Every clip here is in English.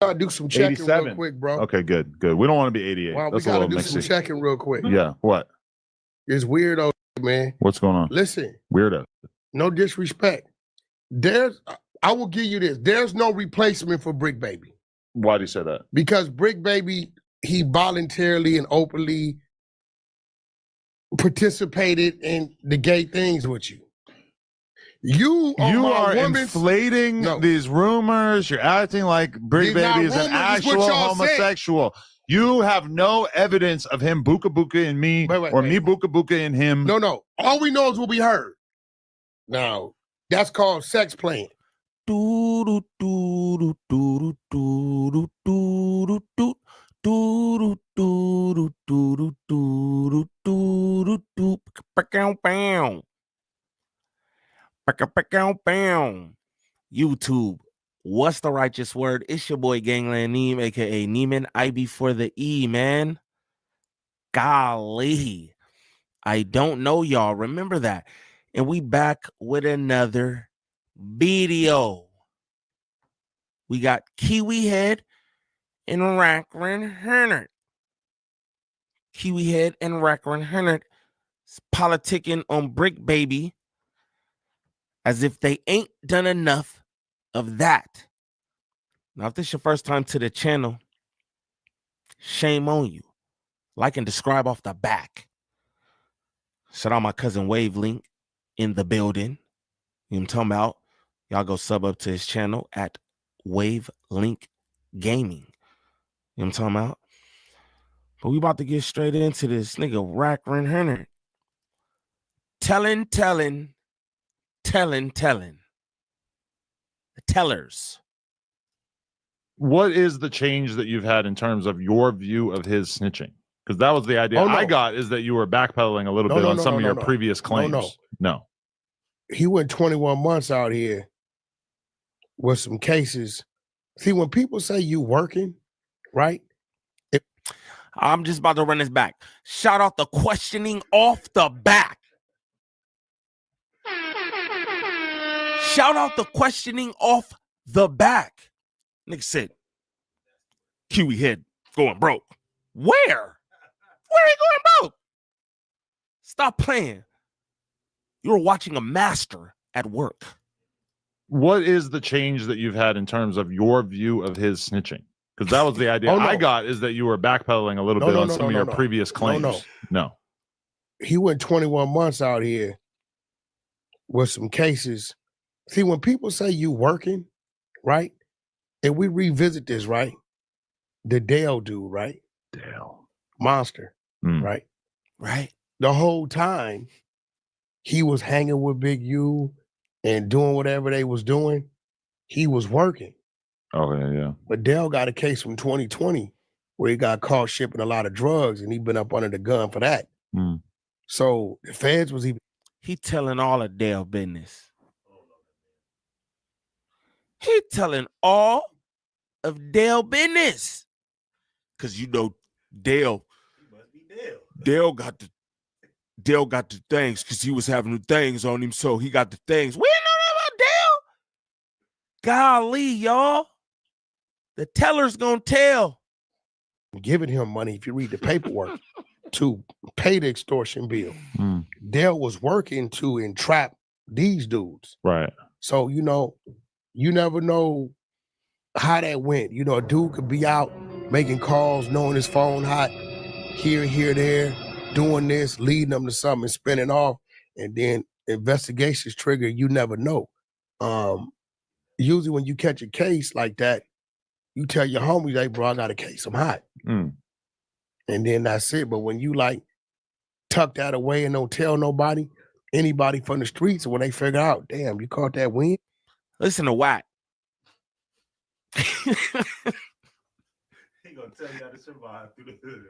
Gotta do some checking 87. real quick, bro. Okay, good. We don't want to be 88. Well, That's we a gotta little do some mixy. checking real quick. Yeah, what? It's weirdo, man. What's going on? Listen, Weirdo. no disrespect. I will give you this. There's no replacement for Brick Baby. Why do you say that? Because Brick Baby, he voluntarily and openly participated in the gay things with you. You are inflating these rumors. You're acting like Brick Baby is an actual homosexual. You have no evidence of him buka in me or me buka in him. No. All we know is what we heard. Now, that's called sex playing. YouTube, what's the righteous word? It's your boy Gangland Niem, aka Neiman. I before the E, man. Golly, I don't know y'all. Remember that. And we back with another video. We got Kiwi Head and Wack100. Kiwi Head and Wack100 politicking on Brick Baby as if they ain't done enough of that. Now, if this is your first time to the channel, shame on you. Like and describe off the back. Shout out my cousin Wavelink in the building. You know what I'm talking about? Y'all go sub up to his channel at Wavelink Gaming. You know what I'm talking about? But we about to get straight into this nigga Wack100. Telling. The tellers. What is the change that you've had in terms of your view of his snitching? Because that was the idea I got, is that you were backpedaling a little bit on some of your previous claims. No. He went 21 months out here with some cases. See, when people say you working, right? I'm just about to run this back. Shout out the questioning off the back. Shout out the questioning off the back. Nigga said, Kiwi Head going broke. Where? Where are you going broke? Stop playing. You're watching a master at work. What is the change that you've had in terms of your view of his snitching? Because that was the idea I got, is that you were backpedaling a little bit on some of your previous claims. No. He went 21 months out here with some cases. See, when people say you working, right? And we revisit this, right? The Dale dude, right? Dale. Monster, right? Right. The whole time he was hanging with Big U and doing whatever they was doing, he was working. Oh, yeah. But Dale got a case from 2020 where he got caught shipping a lot of drugs, and he been up under the gun for that. So the feds was even... He telling all of Dale business. He telling all of Dale business. Because you know Dale. Dale got the things because he was having the things on him, so he got the things. We don't know about Dale. Golly, y'all. The teller's gonna tell. Giving him money, if you read the paperwork, to pay the extortion bill. Dale was working to entrap these dudes. Right. So, you know, you never know how that went. You know, a dude could be out making calls, knowing his phone hot, here, there, doing this, leading them to something, spinning off, and then investigations trigger, you never know. Usually when you catch a case like that, you tell your homies, hey, bro, I got a case, I'm hot. And then that's it. But when you like tuck that away and don't tell anybody from the streets, when they figure out, damn, you caught that win. Listen to Wack. He gonna tell you how to survive through the hood.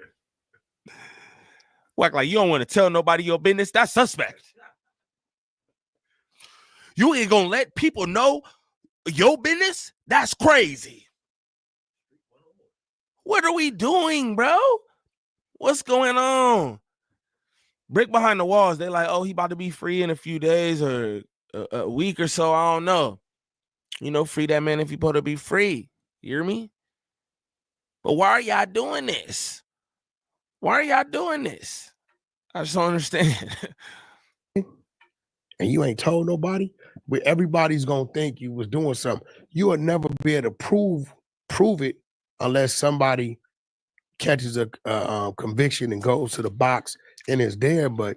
Wack, like you don't want to tell nobody your business. That's suspect. You ain't gonna let people know your business? That's crazy. What are we doing, bro? What's going on? Brick behind the walls. They like, oh, he about to be free in a few days or a week or so. I don't know. You know, free that man if he supposed to be free. You hear me? But why are y'all doing this? Why are y'all doing this? I just don't understand. And you ain't told nobody, but everybody's gonna think you was doing something. You will never be able to prove it unless somebody catches a conviction and goes to the box and is there. But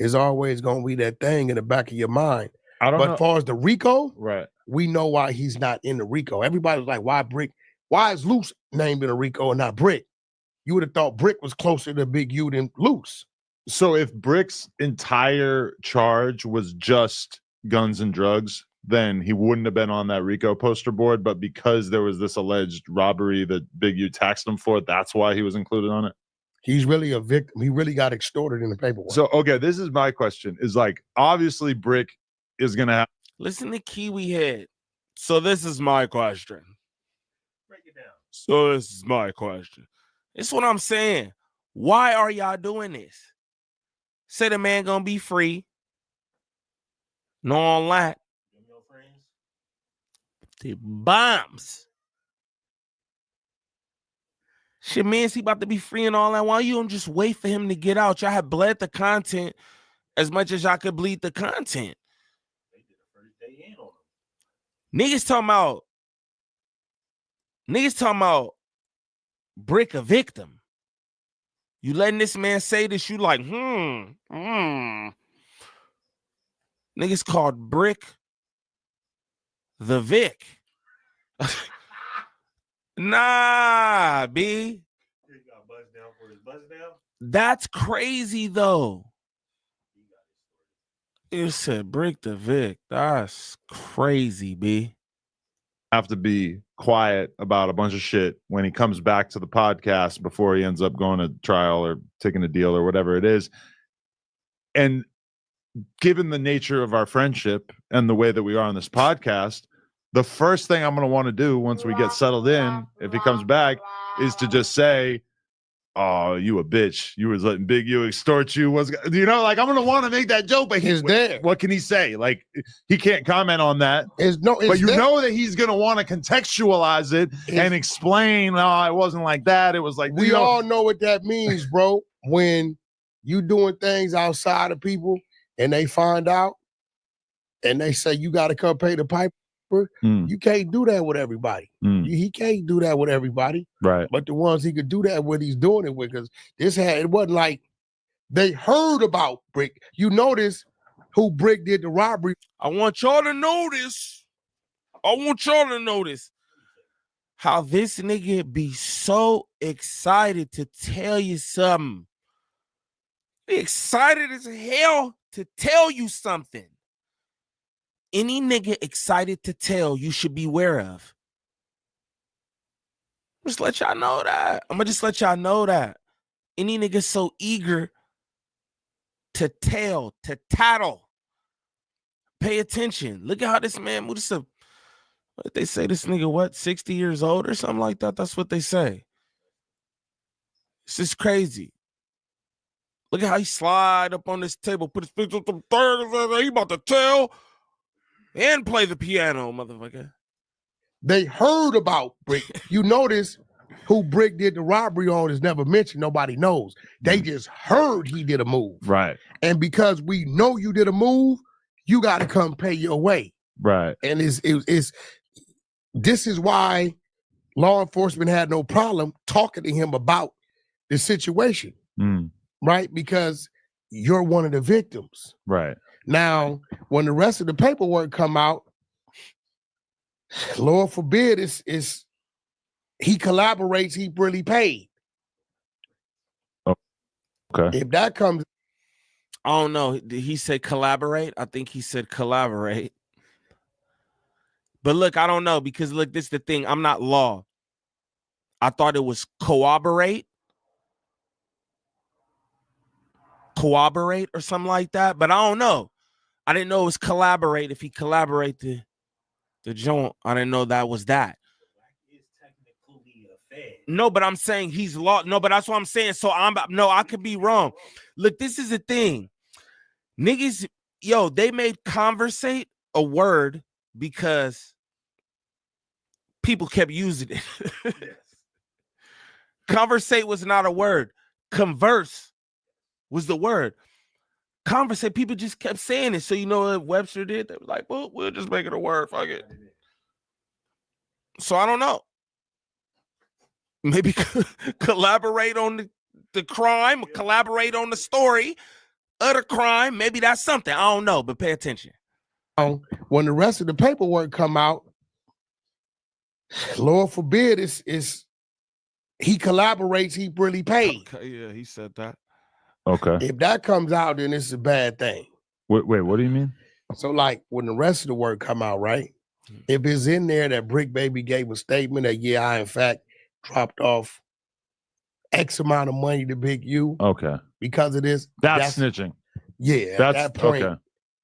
it's always gonna be that thing in the back of your mind. I don't know. As far as the RICO, right? We know why he's not in the RICO. Everybody's like, why Brick? Why is Luce named in a RICO and not Brick? You would have thought Brick was closer to Big U than Luce. So if Brick's entire charge was just guns and drugs, then he wouldn't have been on that RICO poster board. But because there was this alleged robbery that Big U taxed him for, that's why he was included on it. He's really a victim. He really got extorted in the paperwork. So, okay, this is my question. Is like, obviously Brick is going to have. Listen to Kiwi Head. So this is my question. Break it down. So this is my question. It's what I'm saying. Why are y'all doing this? Say the man gonna be free. No on that. The bombs. Shit, man, he about to be free and all that. Why you don't just wait for him to get out? Y'all have bled the content as much as y'all could bleed the content. They did the first day in on him. Niggas talking about Brick a victim. You letting this man say this, you like, Niggas called Brick the Vic. Nah, B. He got buzzed down for his buzz down. That's crazy, though. You said Brick the Vic. That's crazy, B. Have to be quiet about a bunch of shit when he comes back to the podcast before he ends up going to trial or taking a deal or whatever it is. And given the nature of our friendship and the way that we are on this podcast, the first thing I'm going to want to do once we get settled in, if he comes back, is to just say, oh, you a bitch. You was letting Big U extort you. Like, I'm going to want to make that joke, but he's there. What can he say? Like, he can't comment on that. But you know that he's going to want to contextualize it and explain, oh, it wasn't like that. It was like, we all know what that means, bro. When you doing things outside of people and they find out and they say, you got to come pay the piper. You can't do that with everybody. He can't do that with everybody. Right. But the ones he could do that with, he's doing it with, because it wasn't like they heard about Brick. You notice who Brick did the robbery. I want y'all to notice. How this nigga be so excited to tell you something. Be excited as hell to tell you something. Any nigga excited to tell, you should be aware of. Just let y'all know that. I'm gonna just let y'all know that. Any nigga so eager to tell, to tattle, pay attention. Look at how this man moves. What they say, this nigga, what, 60 years old or something like that? That's what they say. It's just crazy. Look at how he slide up on this table, put his feet on the third. He about to tell. And play the piano, motherfucker. They heard about Brick. You notice who Brick did the robbery on is never mentioned. Nobody knows. They just heard he did a move. Right. And because we know you did a move, you got to come pay your way. Right. And this is why law enforcement had no problem talking to him about the situation. Right? Because you're one of the victims. Right. Now, when the rest of the paperwork come out, Lord forbid, is he collaborates, he really paid. Okay. If that comes, I don't know. Did he say collaborate? I think he said collaborate. But look, I don't know, because look, this is the thing. I'm not law. I thought it was cooperate or something like that, but I don't know. I didn't know it was collaborate. If he collaborate the joint, I didn't know that was that. No, but I'm saying he's law. No, but that's what I'm saying. So I could be wrong. Look, this is the thing. Niggas, they made conversate a word because people kept using it. Conversate was not a word. Converse was the word. Conversate, people just kept saying it. So you know what Webster did? They were like, well, we'll just make it a word. Fuck it. So I don't know. Maybe collaborate on the crime, collaborate on the story of the crime. Maybe that's something. I don't know, but pay attention. When the rest of the paperwork come out, Lord forbid is he collaborates, he really paid. Okay, yeah, he said that. Okay. If that comes out, then it's a bad thing. Wait, what do you mean? So like when the rest of the work come out, right? If it's in there that Brick Baby gave a statement that, yeah, I in fact dropped off X amount of money to Big U. Okay. Because of this. That's snitching. Yeah, at that point,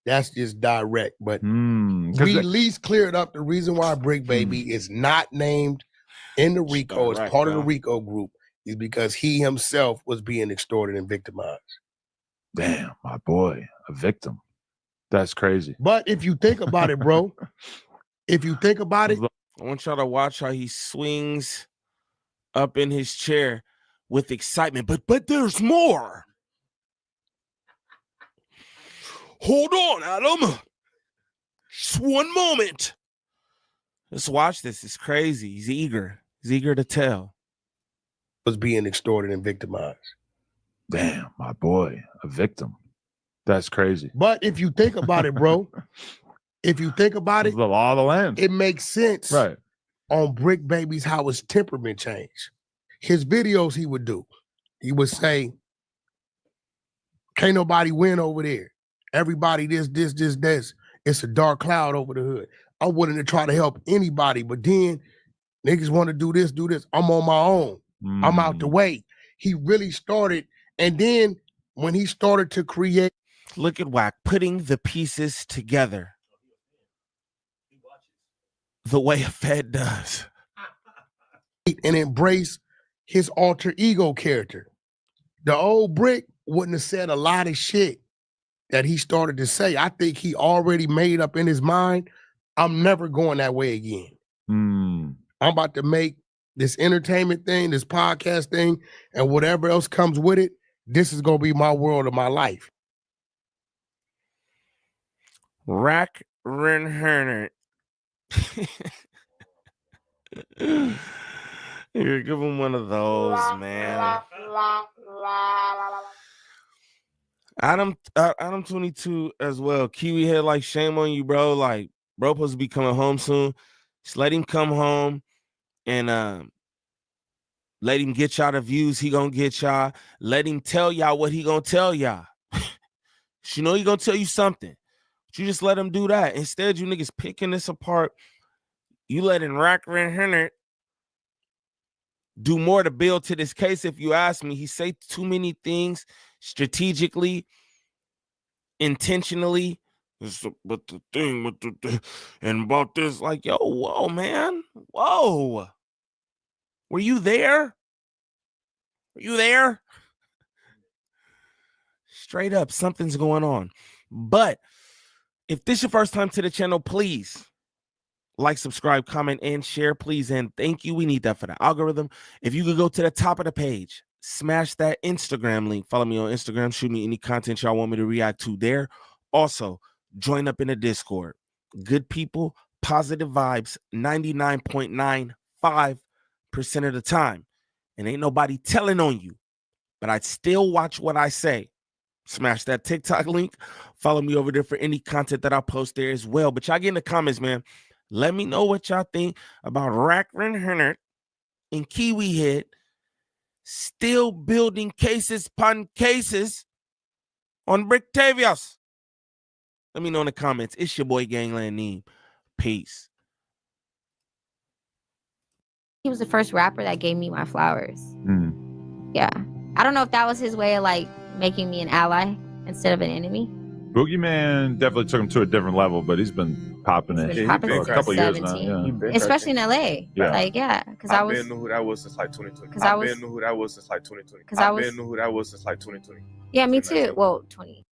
that's just direct. But we at least cleared up the reason why Brick Baby is not named in the RICO as part of the RICO group is because he himself was being extorted and victimized. Damn, my boy, a victim. That's crazy. But if you think about it, bro, if you think about it, I want y'all to watch how he swings up in his chair with excitement. But there's more. Hold on, Adam. Just one moment. Let's watch this. It's crazy. He's eager. He's eager to tell. Was being extorted and victimized. Damn, my boy, a victim. That's crazy. But if you think about it, bro, if you think about it, the law of the land. It makes sense. Right. On Brick Baby's how his temperament changed. His videos he would do. He would say, can't nobody win over there. Everybody this. It's a dark cloud over the hood. I wanted to try to help anybody, but then niggas want to do this. I'm on my own. I'm out the way. He really started, and then when he started to create. Look at Wack putting the pieces together the way a Fed does. And embrace his alter ego character. The old Brick wouldn't have said a lot of shit that he started to say. I think he already made up in his mind, I'm never going that way again. I'm about to make this entertainment thing, this podcast thing, and whatever else comes with it, this is going to be my world of my life. Wack100. Here, give him one of those, man. Adam22 as well. Kiwi head, like, shame on you, bro. Like, bro supposed to be coming home soon. Just let him come home and let him get y'all the views he gonna get y'all. Let him tell y'all what he gonna tell y'all. You know he gonna tell you something. But you just let him do that. Instead, you niggas picking this apart. You letting Wack100 do more to build to this case, if you ask me. He say too many things strategically, intentionally. But the thing with the and about this, like, yo, whoa, man. Whoa. Were you there? Were you there? Straight up, something's going on. But if this is your first time to the channel, please like, subscribe, comment, and share, please. And thank you. We need that for the algorithm. If you could go to the top of the page, smash that Instagram link. Follow me on Instagram. Shoot me any content y'all want me to react to there. Also, join up in the Discord. Good people, positive vibes, 99.95% of the time. And ain't nobody telling on you. But I still watch what I say. Smash that TikTok link. Follow me over there for any content that I post there as well. But y'all get in the comments, man. Let me know what y'all think about Wack100 and Kiwi Head still building cases upon cases on Bricktavius. Let me know in the comments. It's your boy Gangland Niem. Peace. He was the first rapper that gave me my flowers. Yeah. I don't know if that was his way of like making me an ally instead of an enemy. Boogeyman definitely took him to a different level, but he's been popping it Popping for a couple of years now. Yeah. Especially in LA. Yeah. Like, yeah. Because I been knew who that was since like 2020. Because I been knew who that was since like 2020. Because I been knew who that was since like 2020. Yeah, me too. Well, 20.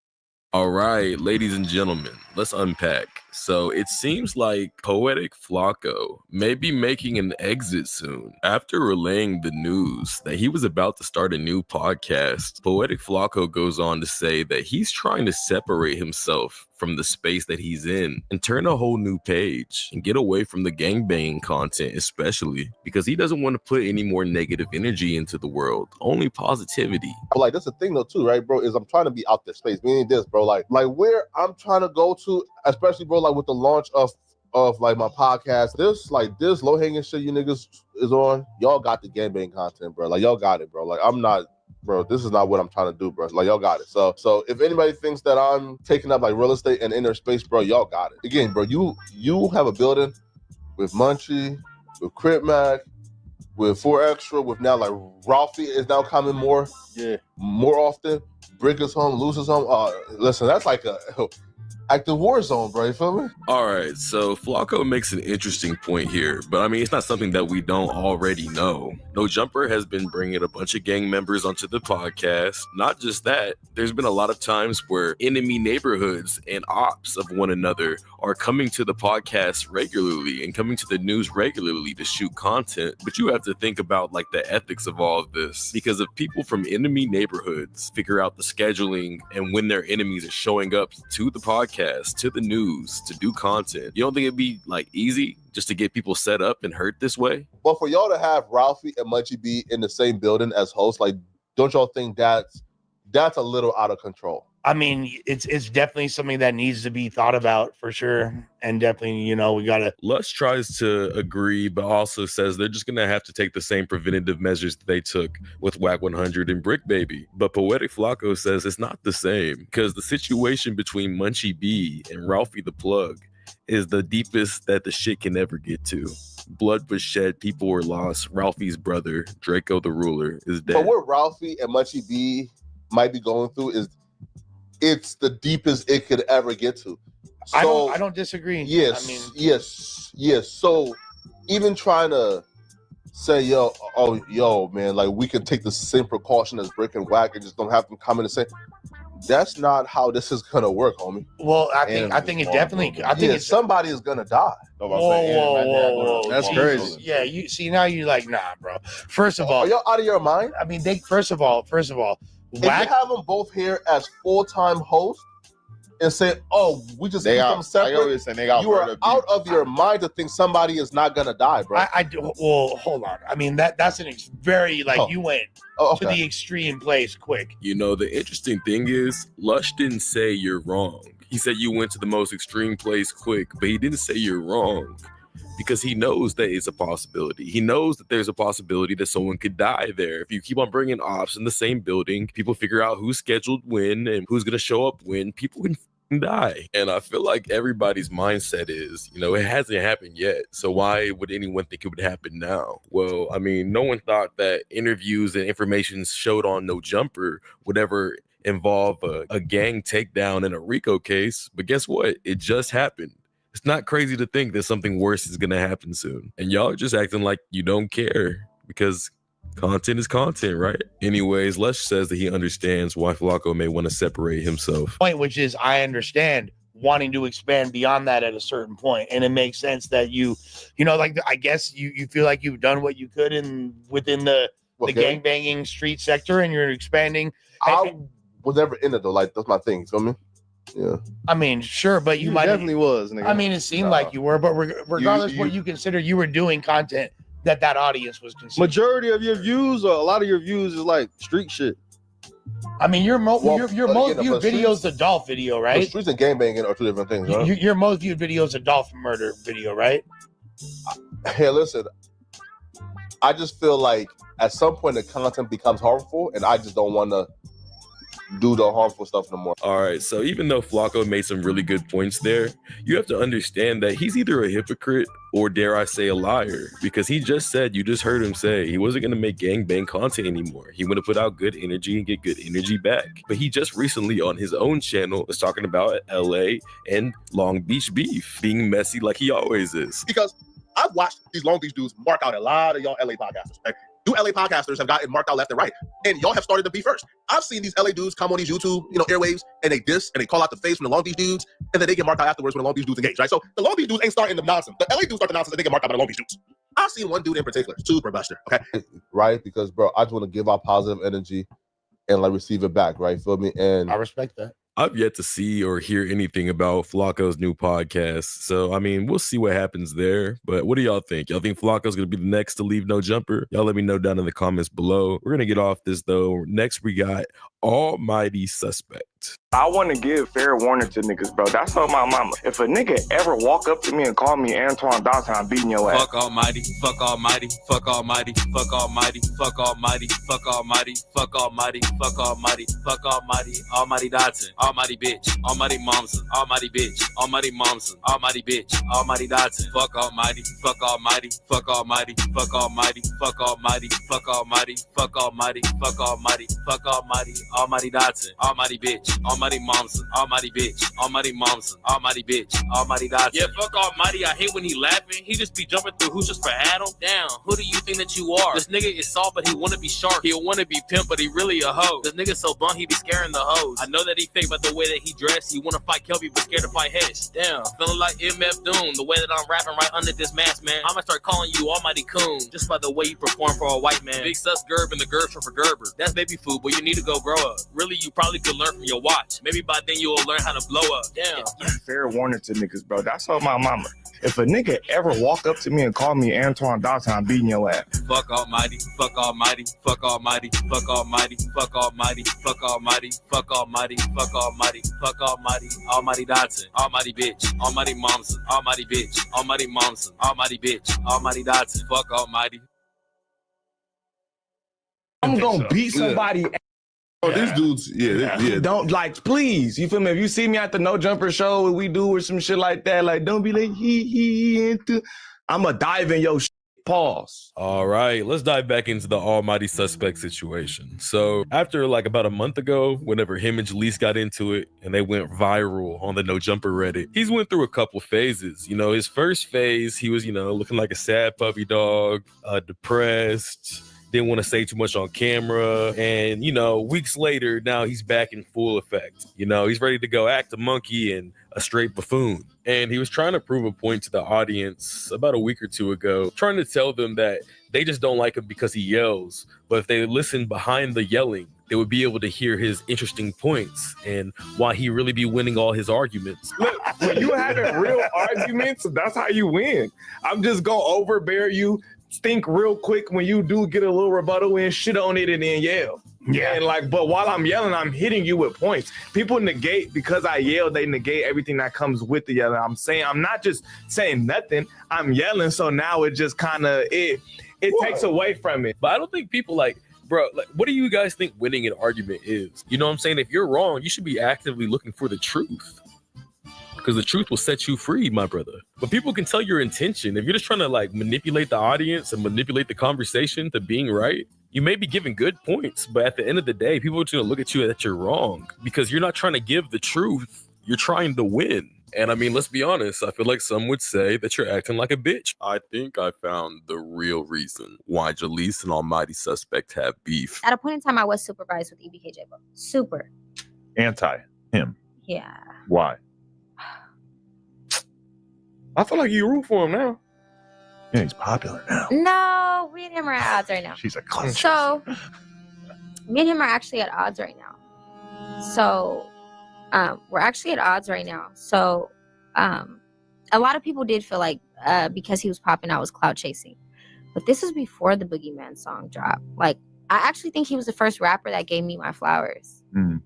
All right, ladies and gentlemen, let's unpack. So it seems like Poetic Flacco may be making an exit soon. After relaying the news that he was about to start a new podcast, Poetic Flacco goes on to say that he's trying to separate himself from the space that he's in and turn a whole new page and get away from the gangbanging content, especially because he doesn't want to put any more negative energy into the world, only positivity. But like, that's the thing though too, right, bro, is I'm trying to be out there space, meaning this, bro, like where I'm trying to go to, especially, bro, like with the launch of like my podcast, this low-hanging shit you niggas is on, y'all got the gangbang content, bro. Like, y'all got it, bro. Like, I'm not, bro, this is not what I'm trying to do, bro. Like, y'all got it. So if anybody thinks that I'm taking up like real estate and inner space, bro, y'all got it. Again, bro, you have a building with Munchie, with Crip Mac, with 4 Extra, with now like Ralphie is now coming more often. Brick is home, Lose is home. Listen, that's like a active war zone, bro. You feel me? All right, so Flacco makes an interesting point here, but I mean, it's not something that we don't already know. No Jumper has been bringing a bunch of gang members onto the podcast. Not just that, there's been a lot of times where enemy neighborhoods and ops of one another are coming to the podcast regularly and coming to the news regularly to shoot content. But you have to think about like the ethics of all of this, because if people from enemy neighborhoods figure out the scheduling and when their enemies are showing up to the podcast, to the news, to do content, you don't think it'd be like easy just to get people set up and hurt this way? But for y'all to have Ralphie and Munchie be in the same building as hosts, like, don't y'all think that's a little out of control? I mean, it's definitely something that needs to be thought about for sure. And definitely, you know, we got to. Lush tries to agree, but also says they're just going to have to take the same preventative measures that they took with Wack100 and Brick Baby. But Poetic Flacco says it's not the same, because the situation between Munchie B and Ralphie the Plug is the deepest that the shit can ever get to. Blood was shed, people were lost. Ralphie's brother, Draco the Ruler, is dead. But what Ralphie and Munchie B might be going through is it's the deepest it could ever get to. So, I don't disagree. Yes, I mean, yes. So even trying to say, yo, man, like we can take the same precaution as Brick and Wack and just don't have them come in and say, that's not how this is gonna work, homie. Well, I think it definitely. I think somebody is gonna die. Whoa. That's crazy. Yeah, you see now you're like, nah, bro. First of all, are y'all out of your mind? I mean, first of all, If you have them both here as full-time hosts and say, "Oh, we just keep them separate," you are out of your mind to think somebody is not gonna die, bro. Well, hold on. I mean, that's an very you went to the extreme place quick. You know, the interesting thing is, Lush didn't say you're wrong. He said you went to the most extreme place quick, but he didn't say you're wrong. Because he knows that it's a possibility. He knows that there's a possibility that someone could die there. If you keep on bringing ops in the same building, people figure out who's scheduled when and who's going to show up when, people can die. And I feel like everybody's mindset is, you know, it hasn't happened yet. So why would anyone think it would happen now? Well, I mean, no one thought that interviews and information showed on No Jumper would ever involve a gang takedown in a RICO case. But guess what? It just happened. It's not crazy to think that something worse is going to happen soon. And y'all are just acting like you don't care because content is content, right? Anyways, Lush says that he understands why Flacco may want to separate himself. Point, which is, I understand wanting to expand beyond that at a certain point. And it makes sense that you know, like, I guess you feel like you've done what you could within the gangbanging street sector and you're expanding. I was never in it though. Like, that's my thing. You feel me? Yeah, I mean, sure, but you might definitely was. Nigga. I mean, it seemed like you were, but regardless, what you consider, you were doing content that audience was consuming. Majority of your views, or a lot of your views, is like street shit. I mean, your most viewed videos, the Dolph video, right? Streets and gangbanging are two different things. Right? Your most viewed video is a Dolph murder video, right? Hey, listen, I just feel like at some point the content becomes harmful, and I just don't want to do the harmful stuff no more. All right, so even though Flacco made some really good points there, you have to understand that he's either a hypocrite or, dare I say, a liar, because he just said, you just heard him say, he wasn't going to make gangbang content anymore. He want to put out good energy and get good energy back. But he just recently on his own channel was talking about LA and Long Beach beef being messy like he always is. Because I've watched these Long Beach dudes mark out a lot of y'all LA podcasters. You LA podcasters have gotten marked out left and right, and y'all have started to be first. I've seen these LA dudes come on these YouTube, airwaves, and they diss and they call out the face from the Long Beach dudes, and then they get marked out afterwards when the Long Beach dudes engage, right? So the Long Beach dudes ain't starting the nonsense. The LA dudes start the nonsense, and they get marked out by the Long Beach dudes. I've seen one dude in particular, Super Buster, okay? Right? Because, bro, I just want to give out positive energy and like receive it back, right? Feel me? And I respect that. I've yet to see or hear anything about Flacco's new podcast. So, I mean, we'll see what happens there. But what do y'all think? Y'all think Flacco's going to be the next to leave No Jumper? Y'all let me know down in the comments below. We're going to get off this, though. Next, we got Almighty Suspect. I want to give fair warning to niggas, bro. That's on my mama. If a nigga ever walk up to me and call me Antoine Dawson, I'm beating your ass. Fuck Almighty, fuck Almighty, fuck Almighty, fuck Almighty, fuck Almighty, fuck Almighty, fuck Almighty, fuck Almighty, fuck Almighty, Almighty Dotson, Almighty bitch, Almighty Momson, Almighty bitch, Almighty Momson, Almighty bitch, Almighty Dotson, fuck Almighty, fuck Almighty, fuck Almighty, fuck Almighty, fuck Almighty, fuck Almighty, fuck Almighty, fuck Almighty, fuck Almighty, Almighty Dotson, Almighty bitch, Almighty Momson, Almighty bitch, Almighty Momson, Almighty bitch, Almighty Dotson. Yeah, fuck Almighty. I hate when he laughing. He just be jumping through hoops just for Adam. Damn, who do you think that you are? This nigga is soft, but he wanna be sharp. He'll wanna be pimp, but he really a hoe. This nigga so blunt, he be scaring the hoes. I know that he fake, but the way that he dressed, he wanna fight Kelby, but scared to fight Hesh. Damn, feeling like MF Doom. The way that I'm rapping right under this mask, man. I'ma start calling you Almighty Coon, just by the way you perform for a white man. Big sus Gerb and the Gerb for Gerber. That's baby food, but you need to go grow up. Really, you probably could learn from your watch. Maybe by then you'll learn how to blow up. Damn. Fair warning to niggas, bro. That's on my mama. If a nigga ever walk up to me and call me Antoine Dawson, I'm beating your ass. Fuck Almighty, fuck Almighty, fuck Almighty, fuck Almighty, fuck Almighty, fuck Almighty, fuck Almighty, fuck Almighty, fuck Almighty, Almighty Dotson, Almighty bitch, Almighty Momson, Almighty bitch, Almighty Momson, Almighty bitch, Almighty Dotson, fuck Almighty. I'm gonna beat somebody. Oh, these dudes, yeah. Don't like, please. You feel me? If you see me at the No Jumper show, what we do or some shit like that, like, don't be like, he into. I'ma dive in your shit. Pause. All right, let's dive back into the Almighty Suspect situation. So after like about a month ago, whenever him and Jalise got into it and they went viral on the No Jumper Reddit, he's went through a couple phases. His first phase, he was, looking like a sad puppy dog, depressed, didn't want to say too much on camera. And, weeks later, now he's back in full effect. He's ready to go act a monkey and a straight buffoon. And he was trying to prove a point to the audience about a week or two ago, trying to tell them that they just don't like him because he yells. But if they listen behind the yelling, they would be able to hear his interesting points and why he really be winning all his arguments. Look, when you having real arguments, that's how you win. I'm just gonna overbear you. Think real quick when you do get a little rebuttal and shit on it and then yell. Yeah. And but while I'm yelling, I'm hitting you with points. People negate, because I yell, they negate everything that comes with the yelling. I'm not just saying nothing, I'm yelling. So now it just kind of, it takes away from it. But I don't think people bro, what do you guys think winning an argument is? You know what I'm saying? If you're wrong, you should be actively looking for the truth. Because the truth will set you free, my brother. But people can tell your intention. If you're just trying to manipulate the audience and manipulate the conversation to being right, you may be giving good points, but at the end of the day, people are going to look at you that you're wrong because you're not trying to give the truth. You're trying to win. And I mean, let's be honest. I feel like some would say that you're acting like a bitch. I think I found the real reason why Jalise and Almighty Suspect have beef. At a point in time, I was supervised with EBKJ. Super. Anti him. Yeah. Why? I feel like you root for him now. Yeah, he's popular now. No, me and him are at odds right now. She's a clown. So, me and him are actually at odds right now. So, we're actually at odds right now. So, a lot of people did feel like because he was popping, I was cloud chasing. But this was before the Boogeyman song dropped. I actually think he was the first rapper that gave me my flowers. Mm.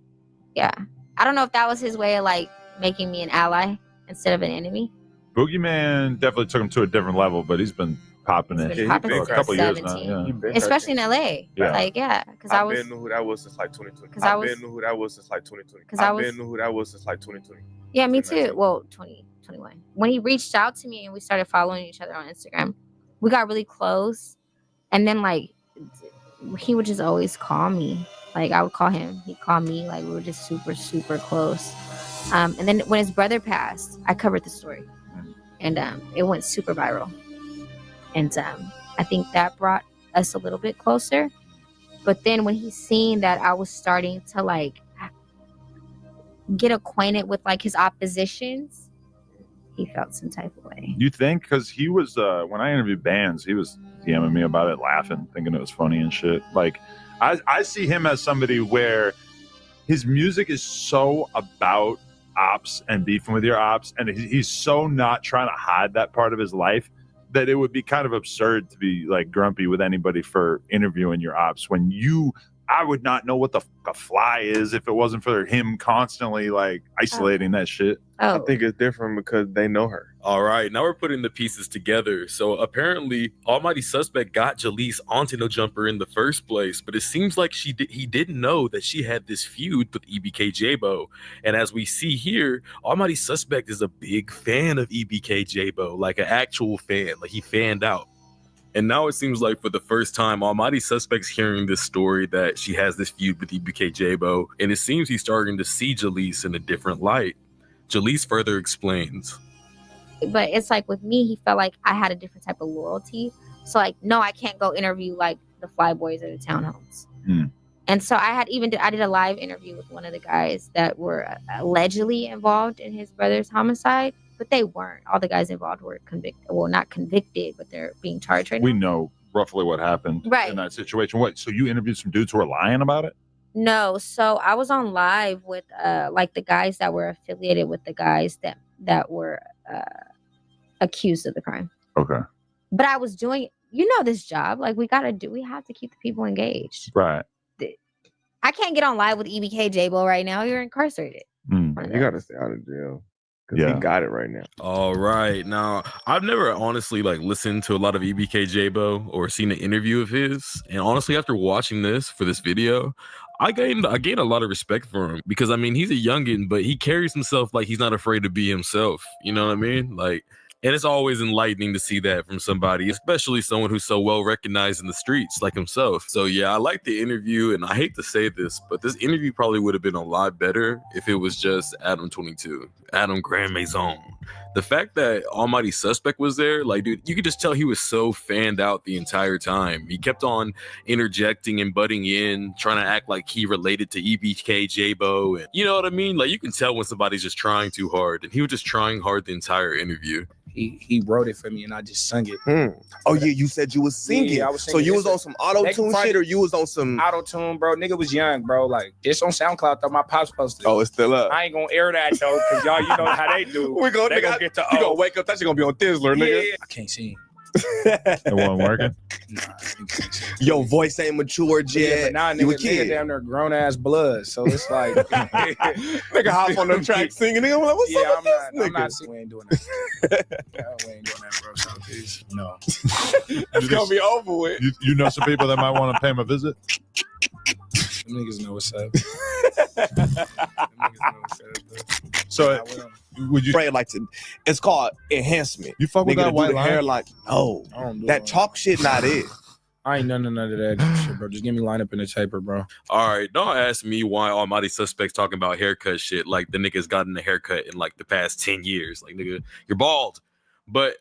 Yeah. I don't know if that was his way of making me an ally instead of an enemy. Boogeyman definitely took him to a different level, but he's been popping it for a couple years now. Yeah. Especially in LA. Yeah. Because I been knew who that was since 2020. Because I been knew who that was since 2020. Because I been knew who that was since 2020. Yeah, me too. Well, 2021. When he reached out to me and we started following each other on Instagram, we got really close. And then he would just always call me. I would call him. He'd call me. We were just super, super close. And then when his brother passed, I covered the story. And it went super viral. And I think that brought us a little bit closer. But then when he seen that I was starting to like get acquainted with like his oppositions, he felt some type of way. You think? Because he was when I interviewed bands, he was DMing me about it, laughing, thinking it was funny and shit. Like I see him as somebody where his music is so about ops and beefing with your ops, and he's so not trying to hide that part of his life that it would be kind of absurd to be like grumpy with anybody for interviewing your ops when I would not know what the fuck a fly is if it wasn't for him constantly like isolating that shit. I think it's different because they know her. All right, now we're putting the pieces together. So apparently, Almighty Suspect got Jaleese onto No Jumper in the first place, but it seems like he didn't know that she had this feud with EBK J-Bo. And as we see here, Almighty Suspect is a big fan of EBK J-Bo, like an actual fan, like he fanned out. And now it seems like for the first time, Almighty Suspect's hearing this story that she has this feud with EBK J-Bo, and it seems he's starting to see Jaleese in a different light. Jaleese further explains. But it's like with me, he felt like I had a different type of loyalty. So like, no, I can't go interview like the Fly Boys or the Townhomes. And so I did a live interview with one of the guys that were allegedly involved in his brother's homicide, but they weren't. All the guys involved were convicted. Well, not convicted, but they're being charged right now. We know roughly what happened in that situation. What? So you interviewed some dudes who were lying about it? No. So I was on live with like the guys that were affiliated with the guys that were accused of the crime. Okay. But I was doing, this job. Like we have to keep the people engaged. Right. I can't get on live with EBK J-Bo right now. You're incarcerated. You got to stay out of jail. Because he got it right now. All right. Now, I've never honestly listened to a lot of EBK J-Bo or seen an interview of his. And honestly, after watching this for this video, I gained a lot of respect for him because, I mean, he's a youngin', but he carries himself like he's not afraid to be himself. You know what I mean? And it's always enlightening to see that from somebody, especially someone who's so well recognized in the streets like himself. So yeah, I like the interview, and I hate to say this, but this interview probably would have been a lot better if it was just Adam22, Adam Grand Maison. The fact that Almighty Suspect was there, dude, you could just tell he was so fanned out the entire time. He kept on interjecting and butting in, trying to act like he related to EBK J-Bo, and you know what I mean? You can tell when somebody's just trying too hard, and he was just trying hard the entire interview. He wrote it for me and I just sung it. Oh yeah, you said you was singing. Yeah, I was singing. So you was on some auto-tune shit or you was on some auto-tune, bro? Nigga was young, bro. It's on SoundCloud though. My pops posted. Oh, it's still up. I ain't gonna air that though, cause y'all, you know how they do. They gonna get to you gonna wake up, that's gonna be on Thizzler, nigga. Yeah. I can't sing. It wasn't working. Nah, your voice ain't matured yet. But now you a nigga kid. Damn near grown ass blood. So it's like nigga hop on them tracks singing. Nigga, I'm like, what's up with this I'm not nigga? we ain't doing that. We ain't doing that, bro. So please, no. It's gonna be over with. You know some people that might want to pay him a visit? Them niggas know what's up. So would you pray it's called enhancement. You fuck with nigga that white line? Hairline. No, I don't do that all chalk shit not it. I ain't none of that shit, bro. Just give me line up in the taper, bro. All right, don't ask me why Almighty Suspect's talking about haircut shit like the nigga's gotten a haircut in the past 10 years. Nigga, you're bald. But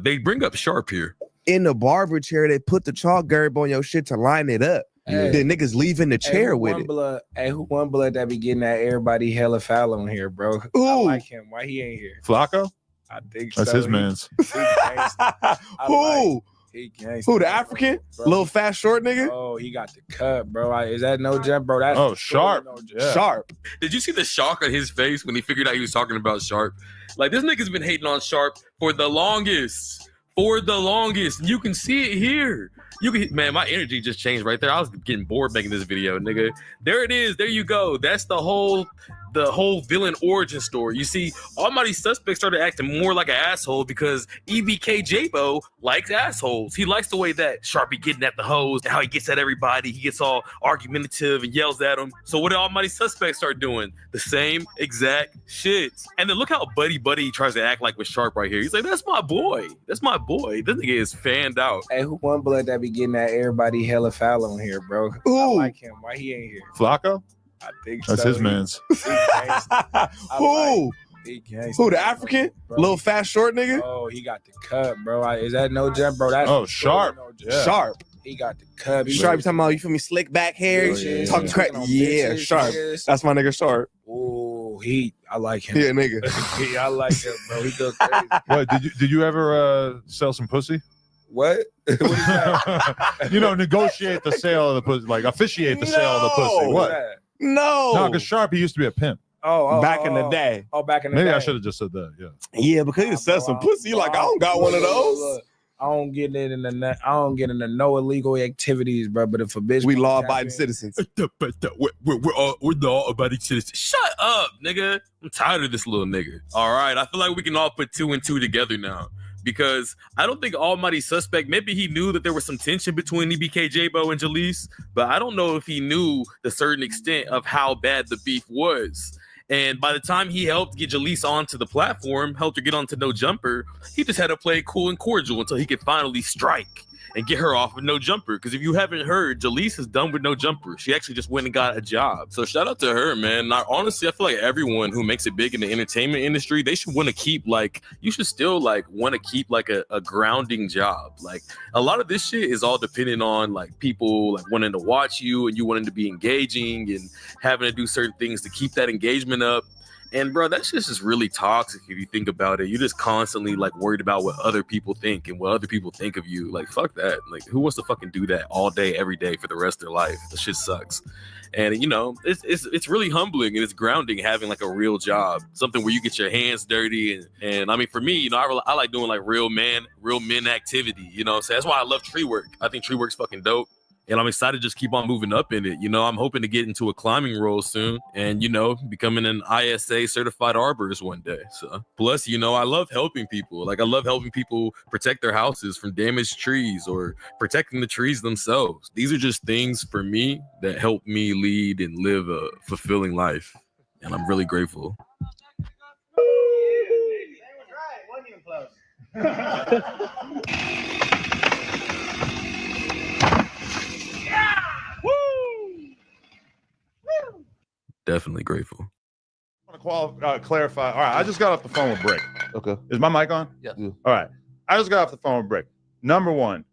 they bring up Sharp here. In the barber chair, they put the chalk gerb on your shit to line it up. Hey. Then niggas leaving the chair with it. Who one blood that be getting that everybody hella foul on here, bro? Ooh. I like him. Why he ain't here? Flacco? I think That's so. his man's. Who? Who, the African? Bro. Little fat short nigga? Oh, he got the cut, bro. Is that No Jump, bro? That's Sharp. No Jump. Yeah. Sharp. Did you see the shock on his face when he figured out he was talking about Sharp? This nigga's been hating on Sharp for the longest. You can see it here. Man, my energy just changed right there. I was getting bored making this video, nigga. There it is. There you go. That's the whole villain origin story. You see, Almighty Suspect started acting more like an asshole because EBK J-Bo likes assholes. He likes the way that Sharp be getting at the hoes, how he gets at everybody. He gets all argumentative and yells at them. So what did Almighty Suspect start doing? The same exact shit. And then look how buddy tries to act like with Sharp right here. He's like, that's my boy. That's my boy. This nigga is fanned out. Hey, who one blood that be getting that everybody hella foul on here, bro? Ooh. I like him. Why he ain't here? Flacco? I think That's so. his man's. Who? Who, the African? Bro. Little fat short nigga? Oh, he got the cut, bro. Is that No Jump, bro? That's Sharp. No Jump. Sharp. He got the cubby. Sharp, you talking about, you feel me, slick back hair, talking crack. Yeah, Sharp. That's my nigga Sharp. Oh, I like him. Yeah, nigga. I like him, bro. He goes crazy. What did you ever sell some pussy? What? What is that? Negotiate the sale of the pussy, like officiate the sale of the pussy. What? No, because Sharp, he used to be a pimp. Back in the day. Oh, back in the day. Maybe I should have just said that. Yeah. Yeah, because he said some pussy. Like, I don't got one of those. Look, I don't get into no illegal activities, bro. But if a bitch, we law-abiding citizens. We're the law-abiding citizens. Shut up, nigga. I'm tired of this little nigga. All right, I feel like we can all put 2 and 2 together now. Because I don't think Almighty suspect, maybe he knew that there was some tension between EBK J-Bo and Jalise, but I don't know if he knew the certain extent of how bad the beef was. And by the time he helped get Jalise onto the platform, helped her get onto No Jumper, he just had to play cool and cordial until he could finally strike and get her off with No Jumper. Because if you haven't heard, Jalise is done with No Jumper. She actually just went and got a job. So shout out to her, man. Honestly, I feel like everyone who makes it big in the entertainment industry, they should want to keep you should still want to keep a grounding job. Like a lot of this shit is all dependent on people wanting to watch you and you wanting to be engaging and having to do certain things to keep that engagement up. And bro, that shit's just really toxic if you think about it. You're just constantly worried about what other people think and what other people think of you. Fuck that. Who wants to fucking do that all day, every day for the rest of their life? The shit sucks. And it's really humbling and it's grounding having a real job, something where you get your hands dirty. And I mean, for me, I like doing real men activity. So that's why I love tree work. I think tree work's fucking dope. And I'm excited to just keep on moving up in it. I'm hoping to get into a climbing role soon and, becoming an ISA certified arborist one day. So plus, I love helping people. I love helping people protect their houses from damaged trees or protecting the trees themselves. These are just things for me that help me lead and live a fulfilling life. And I'm really grateful. Definitely grateful. I want to clarify. All right, I just got off the phone with Brick. Okay. Is my mic on? Yeah. All right. I just got off the phone with Brick. Number one,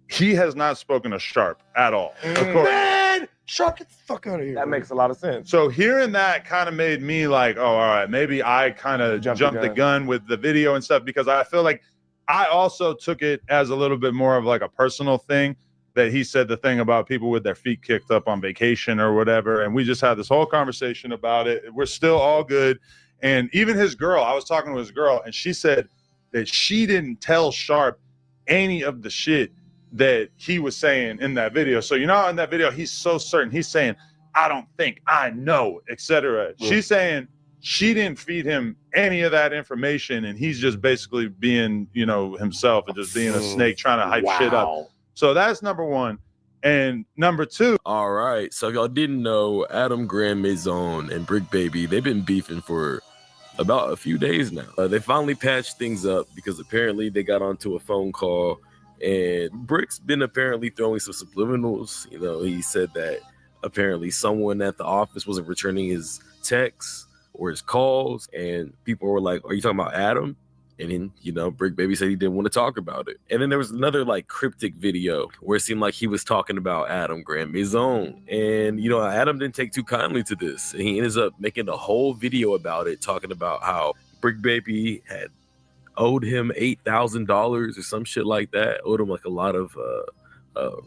he has not spoken to Sharp at all. Man, Sharp, get the fuck out of here. That makes a lot of sense. So hearing that kind of made me all right, maybe I kind of jumped the gun with the video and stuff, because I feel like I also took it as a little bit more of a personal thing. That he said the thing about people with their feet kicked up on vacation or whatever. And we just had this whole conversation about it. We're still all good. And even his girl, I was talking to his girl and she said that she didn't tell Sharp any of the shit that he was saying in that video. So, in that video, he's so certain. He's saying, I don't think, I know, etc. Yeah. She's saying she didn't feed him any of that information. And he's just basically being, himself and just being a snake trying to hype shit up. So that's number one. And number two. All right. So if y'all didn't know, Adam Grand Maison and Brick Baby, they've been beefing for about a few days now. They finally patched things up because apparently they got onto a phone call and Brick's been apparently throwing some subliminals. He said that apparently someone at the office wasn't returning his texts or his calls. And people were like, are you talking about Adam? And then, Brick Baby said he didn't want to talk about it. And then there was another cryptic video where it seemed like he was talking about Adam Grand Maison. And, Adam didn't take too kindly to this. And he ends up making a whole video about it, talking about how Brick Baby had owed him $8,000 or some shit like that. Owed him a lot of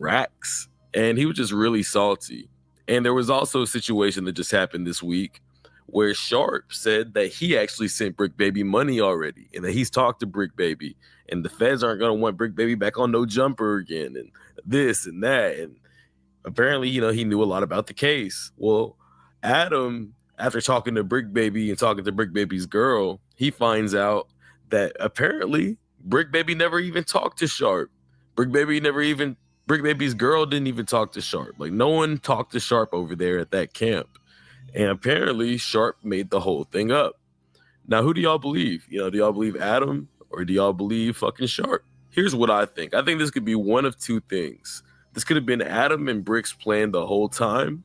racks. And he was just really salty. And there was also a situation that just happened this week where Sharp said that he actually sent Brick Baby money already and that he's talked to Brick Baby and the feds aren't going to want Brick Baby back on No Jumper again and this and that. And apparently, he knew a lot about the case. Well, Adam, after talking to Brick Baby and talking to Brick Baby's girl, he finds out that apparently Brick Baby never even talked to Sharp. Brick Baby's girl didn't even talk to Sharp. No one talked to Sharp over there at that camp. And apparently Sharp made the whole thing up. Now, who do y'all believe? Do y'all believe Adam or do y'all believe fucking Sharp? Here's what I think. I think this could be one of two things. This could have been Adam and Brick's plan the whole time,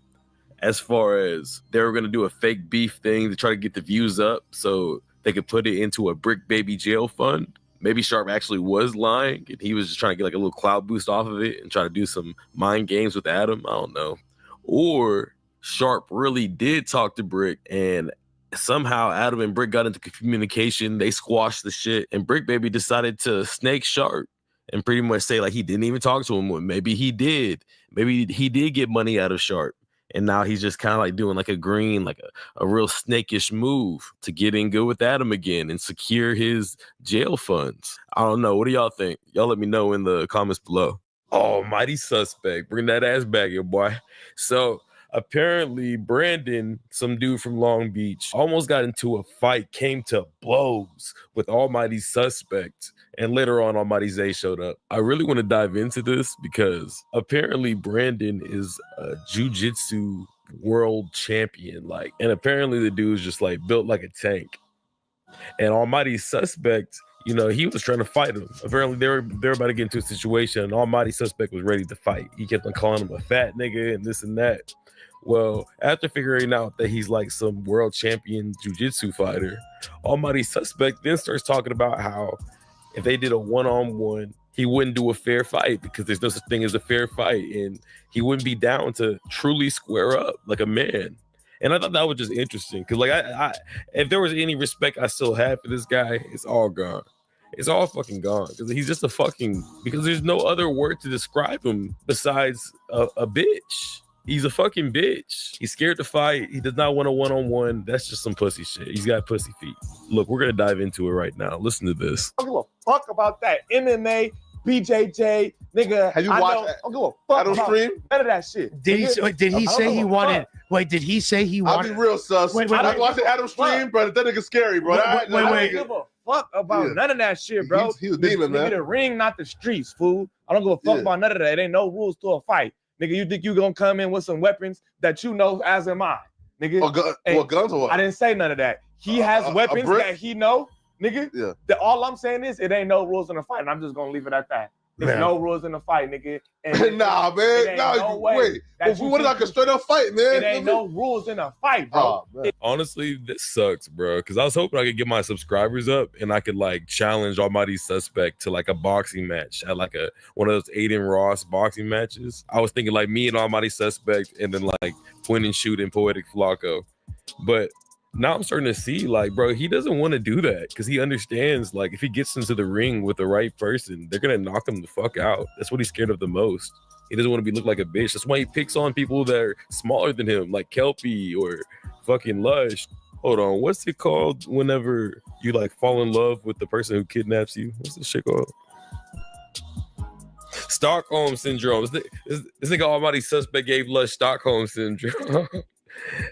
as far as they were going to do a fake beef thing to try to get the views up so they could put it into a Brick Baby jail fund. maybe Sharp actually was lying and he was just trying to get like a little clout boost off of it and try to do some mind games with Adam. I don't know. Or Sharp really did talk to Brick and somehow Adam and Brick got into communication. They squashed the shit and Brick Baby decided to snake Sharp and pretty much say like he didn't even talk to him. Maybe he did. Maybe he did get money out of Sharp. And now he's just kind of like doing like a green, like a real snakish move to get in good with Adam again and secure his jail funds. I don't know. What do y'all think? Y'all let me know in the comments below. Oh, mighty suspect. Bring that ass back, your boy. So apparently Brandon, some dude from Long Beach, almost got into a fight, came to blows with Almighty Suspect, and later on Almighty Zay showed up. I really want to dive into this because apparently Brandon is a jiu-jitsu world champion, like, and apparently the dude's just like built like a tank. And Almighty Suspect, you know, he was trying to fight him. Apparently they were about to get into a situation and Almighty Suspect was ready to fight. He kept on calling him a fat nigga and this and that. Well, after figuring out that he's like some world champion jiu-jitsu fighter, Almighty Suspect then starts talking about how if they did a one-on-one, he wouldn't do a fair fight because there's no such thing as a fair fight, and he wouldn't be down to truly square up like a man. And I thought that was just interesting because, like, I if there was any respect I still had for this guy, it's all gone. It's all fucking gone because he's just because there's no other word to describe him besides a bitch. He's a fucking bitch. He's scared to fight. He does not want a one-on-one. That's just some pussy shit. He's got pussy feet. Look, we're going to dive into it right now. Listen to this. I don't give a fuck about that MMA, BJJ, nigga. Have you watched I don't give a fuck Adam about stream? None of that shit. Did he say he wanted? Wait, did he say he wanted? I'll be real, sus. Wait, I watched the Adam stream, bro. That nigga's scary, bro. I don't give a fuck about none of that shit, bro. He's a demon, man. The ring, not the streets, fool. I don't give a fuck about none of that. It ain't no rules to a fight. Nigga, you think you gonna come in with some weapons that you know as am I, nigga? What guns or what? I didn't say none of that. He has weapons that he know, nigga. Yeah. That all I'm saying is it ain't no rules in the fight, and I'm just gonna leave it at that. There's no rules in the fight, nigga. And nah, man. No wait. What is like a straight up fight, man? It ain't no rules in a fight, bro. Honestly, this sucks, bro. Because I was hoping I could get my subscribers up and I could like challenge Almighty Suspect to like a boxing match at like one of those Aiden Ross boxing matches. I was thinking like me and Almighty Suspect and then like point and shoot and Poetic Flacco. But now I'm starting to see like, bro, he doesn't want to do that because he understands like if he gets into the ring with the right person, they're gonna knock him the fuck out. That's what he's scared of the most. He doesn't want to be looked like a bitch. That's why he picks on people that are smaller than him, like Kelpie or fucking Lush. Hold on, what's it called whenever you like fall in love with the person who kidnaps you? What's this shit called? Stockholm syndrome. This nigga Almighty Suspect gave Lush Stockholm syndrome.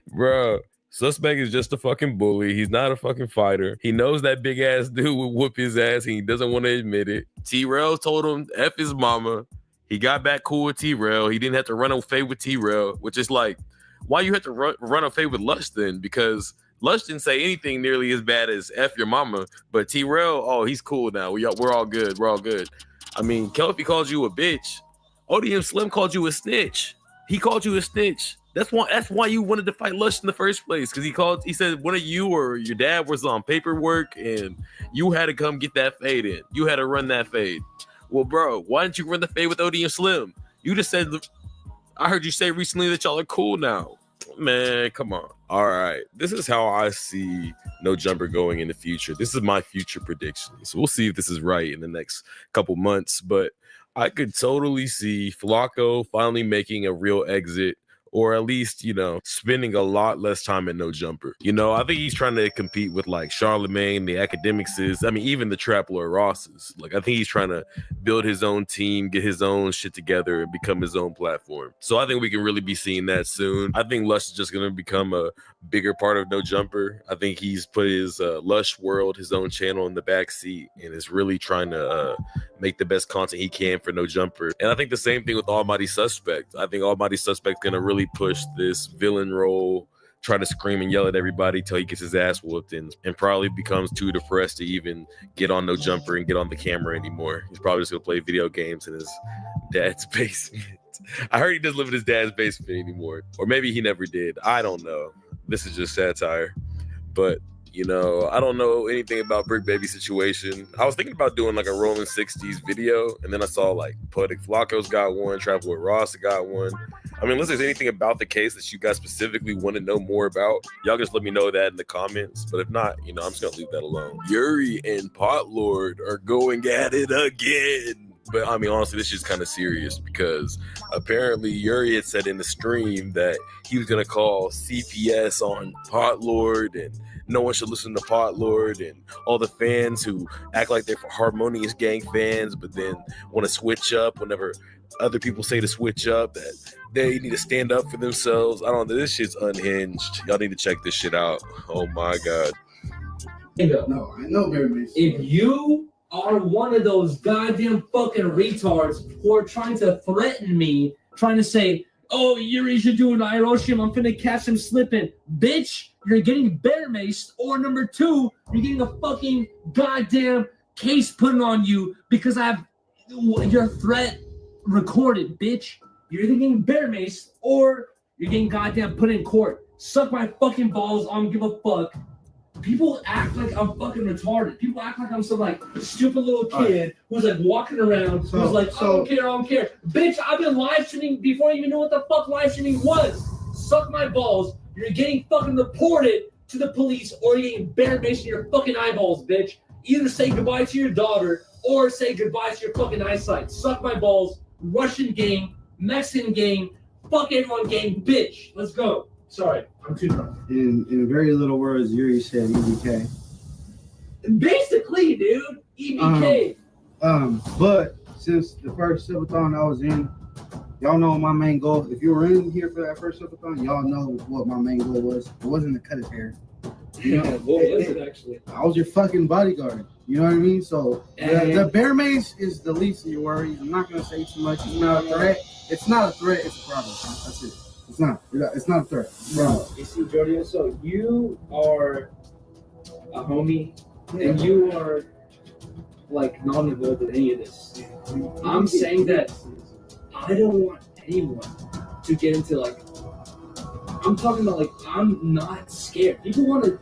Bro. Suspect is just a fucking bully. He's not a fucking fighter. He knows that big ass dude will whoop his ass and he doesn't want to admit it. T-Rail told him F his mama. He got back cool with T-Rail. He didn't have to run away with T-Rail, which is like, why you have to run away with Lush then? Because Lush didn't say anything nearly as bad as F your mama, but T-Rail, oh, he's cool now. We're all good. We're all good. I mean, Kelpie called you a bitch. ODM Slim called you a snitch. He called you a snitch. That's why you wanted to fight Lush in the first place, because he said one of you or your dad was on paperwork and you had to come get that fade in. You had to run that fade. Well, bro, why didn't you run the fade with ODM Slim? You just said, I heard you say recently that y'all are cool now. Man, come on. All right. This is how I see No Jumper going in the future. This is my future prediction. So we'll see if this is right in the next couple months, but I could totally see Flacco finally making a real exit, or at least, you know, spending a lot less time at No Jumper. You know, I think he's trying to compete with like Charlemagne, the Academics, even the Trap Lord Rosses. Like, I think he's trying to build his own team, get his own shit together, and become his own platform. So I think we can really be seeing that soon. I think Lush is just going to become a bigger part of No Jumper. I think he's put his Lush World, his own channel, in the back seat and is really trying to make the best content he can for No Jumper. And I think the same thing with Almighty Suspect. I think Almighty Suspect's going to really push this villain role, try to scream and yell at everybody till he gets his ass whooped and probably becomes too depressed to even get on No Jumper and get on the camera anymore. He's probably just gonna play video games in his dad's basement. I heard he doesn't live in his dad's basement anymore, or maybe he never did. I don't know. This is just satire, but You know, I don't know anything about Brick Baby's situation. I was thinking about doing like a Rolling 60s video, and then I saw like Poetic Flacco's got one, Travel with Ross got one. I mean, unless there's anything about the case that you guys specifically want to know more about, y'all just let me know that in the comments. But if not, you know, I'm just gonna leave that alone. Yuri and Potlord are going at it again. But I mean, honestly, this is kind of serious because apparently Yuri had said in the stream that he was gonna call CPS on Potlord, and no one should listen to Potlord, and all the fans who act like they're Harmonious Gang fans, but then want to switch up whenever other people say to switch up, that they need to stand up for themselves. I don't know. This shit's unhinged. Y'all need to check this shit out. Oh my God. No, I know, if you are one of those goddamn fucking retards who are trying to threaten me, trying to say, oh, Yuri should do an Hiroshima, I'm finna catch him slipping. Bitch, you're getting bear maced, or number two, you're getting a fucking goddamn case put on you because I have your threat recorded, bitch. You're either getting bear maced or you're getting goddamn put in court. Suck my fucking balls, I don't give a fuck. People act like I'm fucking retarded. People act like I'm some like stupid little kid who's like walking around who's like, I don't care. Bitch, I've been live streaming before you even knew what the fuck live streaming was. Suck my balls. You're getting fucking reported to the police or you're getting bear maced in your fucking eyeballs, bitch. Either say goodbye to your daughter or say goodbye to your fucking eyesight. Suck my balls. Russian gang, Mexican gang, fuck everyone gang, bitch. Let's go. Sorry, I'm too drunk. In very little words, Yuri said EBK. Basically, dude, EBK. But since the first subathon I was in, y'all know my main goal. If you were in here for that first subathon, y'all know what my main goal was. It wasn't to cut his hair. You know, what was it actually? I was your fucking bodyguard. You know what I mean? So the bear mace is the least of your worries. I'm not gonna say too much. It's not a threat. It's not a threat. It's a problem. That's it. It's not. It's not a threat. Bro, you see, Jordan, so you are a homie, and you are like not involved in any of this. I'm saying that I don't want anyone to get into like. I'm talking about like I'm not scared. People want to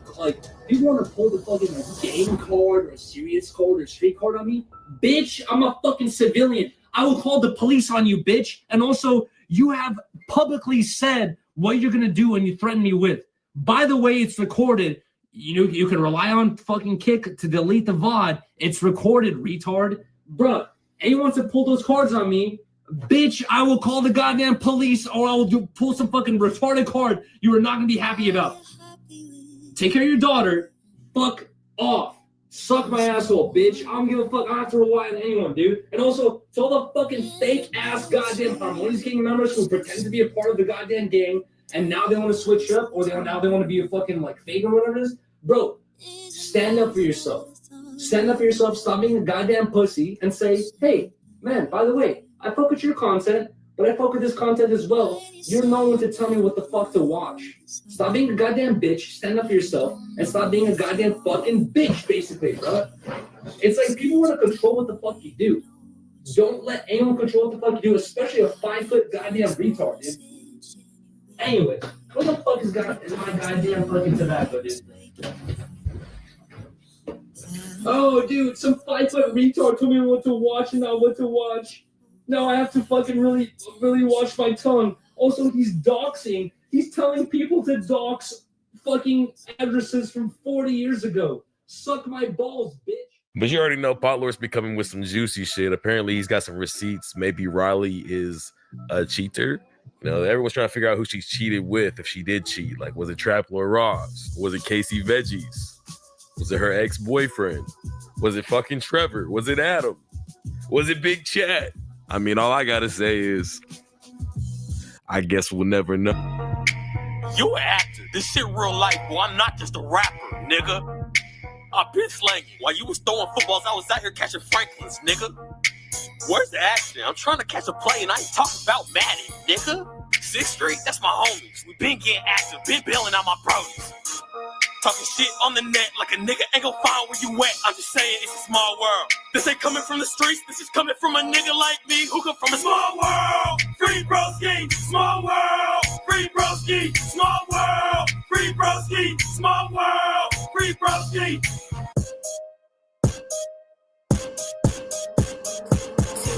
pull the fucking like, game card or a serious card or street card on me. Bitch, I'm a fucking civilian. I will call the police on you, bitch. And also, you have publicly said what you're gonna do and you threaten me with. By the way, it's recorded. You can rely on fucking Kick to delete the VOD. It's recorded, retard. Bruh, anyone wants to pull those cards on me, bitch, I will call the goddamn police or I will pull some fucking retarded card you are not gonna be happy about. Take care of your daughter. Fuck off. Suck my asshole, bitch. I don't give a fuck. I don't have to rely on anyone, dude. And also, to all the fucking fake-ass goddamn Harmonious Gang members who pretend to be a part of the goddamn gang and now they want to switch up or now they want to be a fucking, like, fake or whatever it is. Bro, stand up for yourself. Stand up for yourself. Stop being a goddamn pussy and say, hey, man, by the way, I fuck with your content, but I fuck with this content as well. You're no one to tell me what the fuck to watch. Stop being a goddamn bitch, stand up for yourself, and stop being a goddamn fucking bitch, basically, bro. It's like people want to control what the fuck you do. Don't let anyone control what the fuck you do, especially a 5-foot goddamn retard, dude. Anyway, what the fuck is my goddamn fucking tobacco, dude? Oh, dude, some 5-foot retard told me what to watch and not what to watch. Now I have to fucking really watch my tongue. Also, he's doxing. He's telling people to dox fucking addresses from 40 years ago. Suck my balls, bitch. But you already know Potlord's be coming with some juicy shit. Apparently, he's got some receipts. Maybe Riley is a cheater. You know, everyone's trying to figure out who she's cheated with, if she did cheat. Like, was it Trapler Ross? Was it Casey Veggies? Was it her ex-boyfriend? Was it fucking Trevor? Was it Adam? Was it Big Chat? I mean, all I gotta say is, I guess we'll never know. You an actor. This shit real life, boy. I'm not just a rapper, nigga. I've been slanging. While you was throwing footballs, I was out here catching Franklins, nigga. Where's the action? I'm trying to catch a play and I ain't talking about Madden, nigga. 6th Street, that's my homies. We been getting active, been bailing out my brodies. Talking shit on the net like a nigga ain't gon' find where you at. I'm just saying it's a small world. This ain't coming from the streets, this is coming from a nigga like me who come from a small world. Free broski, small world. Free broski, small world. Free broski, small world. Free Broski.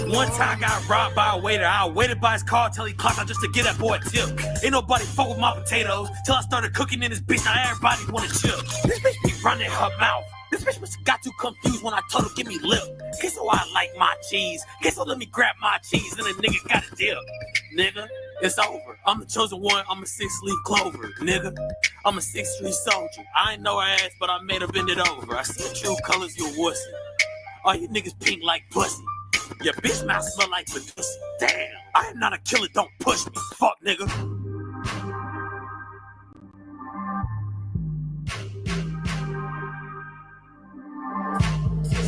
One time I got robbed by a waiter. I waited by his car till he clocked out just to get that boy a tip. Ain't nobody fuck with my potatoes till I started cooking in this bitch. Now everybody wanna chip. This bitch be running her mouth. This bitch must have got too confused when I told her give me lip. Queso, I like my cheese. Queso, let me grab my cheese and the nigga got a dip. Nigga, it's over. I'm the chosen one. I'm a 6-leaf clover. Nigga, I'm a 6th Street soldier. I ain't know her ass, but I made her bend it over. I see the true colors, you wussy. All you niggas pink like pussy. Your bitch mouth smell like pussy. Damn, I am not a killer. Don't push me. Fuck, nigga.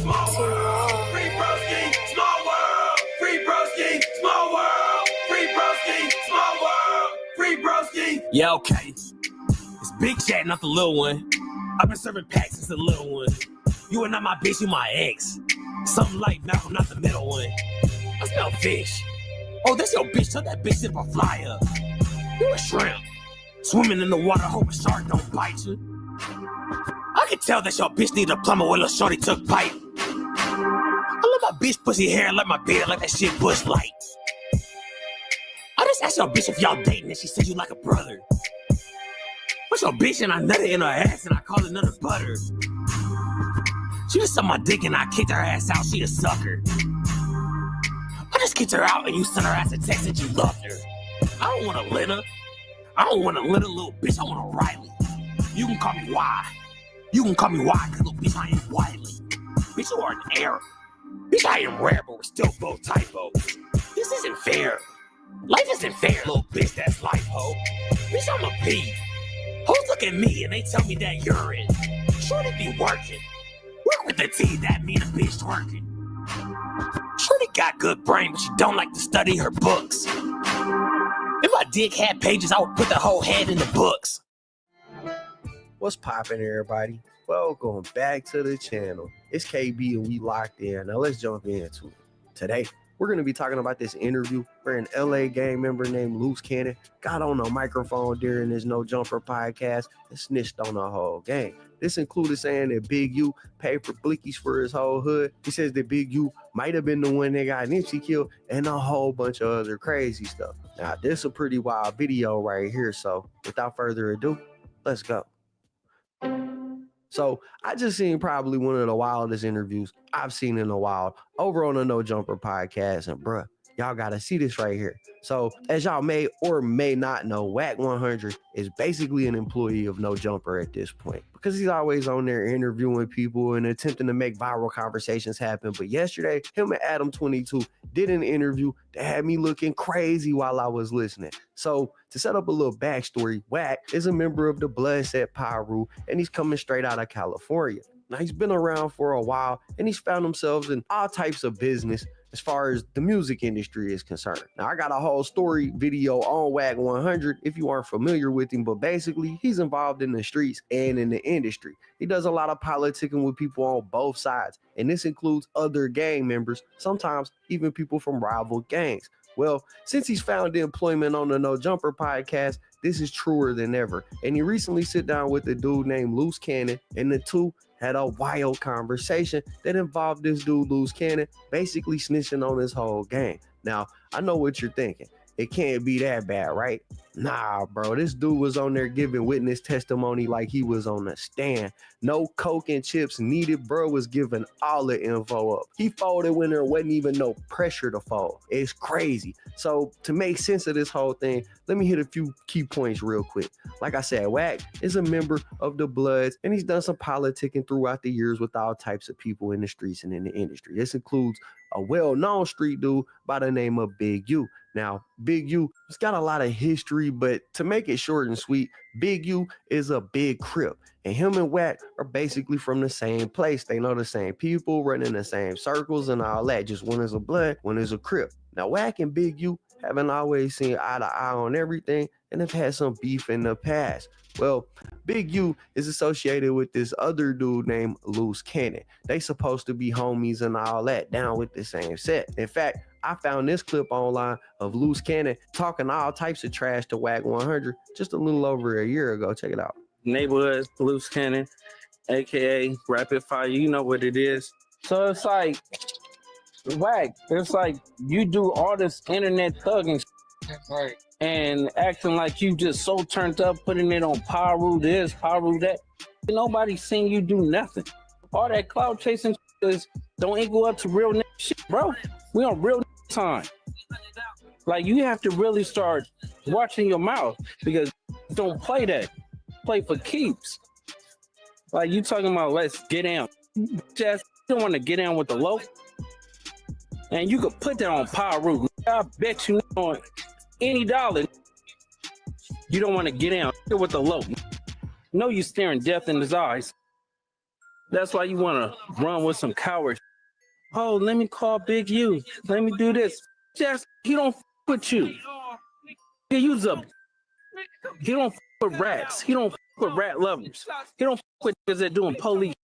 Small world, free broski, small world, free broski, small world, free broski, small world, free broski. Yeah, okay. It's big chat, not the little one. I've been serving packs since the little one. You are not my bitch, you my ex. Something like Malcolm, not the middle one. I smell fish. Oh, that's your bitch. Tell that bitch if I fly up. You a shrimp. Swimming in the water, hope a shark don't bite you. I can tell that your bitch need a plumber while a shorty took pipe. I love my bitch pussy hair like my beard, like that shit Bush Light. I just asked your bitch if y'all dating and she said you like a brother. What's your bitch and I nutted in her ass and I called it nut butter. She just sucked my dick and I kicked her ass out, she a sucker. I just kicked her out and you sent her ass a text that you loved her. I don't want a Lena. I don't want a little bitch, I want a Riley. You can call me Y. You can call me Y, cause little bitch, I am Wiley. Bitch, you are an error. Bitch, I am rare, but we're still both typos. This isn't fair. Life isn't fair, little bitch, that's life, ho. Bitch, I'm a P. Hoes look at me and they tell me that you're in. Shorty be working. Work with the T, that mean a bitch twerking. Shorty got good brain, but she don't like to study her books. If my dick had pages, I would put the whole head in the books. What's poppin', everybody? Welcome back to the channel. It's KB and we locked in. Now let's jump into it. Today, we're going to be talking about this interview where an LA gang member named Loose Cannon got on a microphone during his No Jumper podcast and snitched on the whole gang. This included saying that Big U paid for blickies for his whole hood. He says that Big U might have been the one that got Nipsey killed and a whole bunch of other crazy stuff. Now, this is a pretty wild video right here. So without further ado, let's go. So I just seen probably one of the wildest interviews I've seen in a while over on the No Jumper podcast. And bruh, y'all got to see this right here. So as y'all may or may not know, Wack100 is basically an employee of No Jumper at this point because he's always on there interviewing people and attempting to make viral conversations happen. But yesterday, him and Adam22 did an interview that had me looking crazy while I was listening. So to set up a little backstory, Wack is a member of the Bloodset Pyru and he's coming straight out of California. Now he's been around for a while and he's found himself in all types of business as far as the music industry is concerned. Now, I got a whole story video on Wack100 if you aren't familiar with him, but basically he's involved in the streets and in the industry. He does a lot of politicking with people on both sides, and this includes other gang members, sometimes even people from rival gangs. Well, since he's found employment on the No Jumper podcast, this is truer than ever. And he recently sit down with a dude named Loose Cannon, and the two had a wild conversation that involved this dude, Loose Cannon, basically snitching on his whole gang. Now, I know what you're thinking. It can't be that bad, right? Nah, bro, this dude was on there giving witness testimony like he was on a stand. No coke and chips needed, bro was giving all the info up. He folded when there wasn't even no pressure to fold. It's crazy. So to make sense of this whole thing, let me hit a few key points real quick. Like I said, Wack is a member of the Bloods, and he's done some politicking throughout the years with all types of people in the streets and in the industry. This includes a well-known street dude by the name of Big U. Now, Big U has got a lot of history, but to make it short and sweet, Big U is a big crip. And him and Wack are basically from the same place. They know the same people, running the same circles and all that. Just one is a blood, one is a crip. Now, Wack and Big U haven't always seen eye to eye on everything and have had some beef in the past. Well, Big U is associated with this other dude named Loose Cannon. They supposed to be homies and all that, down with the same set. In fact, I found this clip online of Loose Cannon talking all types of trash to Wack100 just a little over a year ago. Check it out. Neighborhood, Loose Cannon, aka Rapid Fire. You know what it is. So it's like, Wack, it's like you do all this internet thugging Right. and acting like you just so turned up, putting it on Paru this, Paru that. Nobody's seen you do nothing. All that cloud chasing is don't equal up to real shit, bro. We on real time. Like, you have to really start watching your mouth, because don't play that. Play for keeps. Like, you talking about let's get down. Just don't want to get down with the low. And you could put that on Paru. I bet you on any dollar you don't want to get down with the low. No, you staring death in his eyes. That's why you want to run with some cowards. Oh, let me call Big U. Let me do this. Just, he don't with you. He use up. He don't with rats. He don't with rat lovers. He don't with because they're doing police.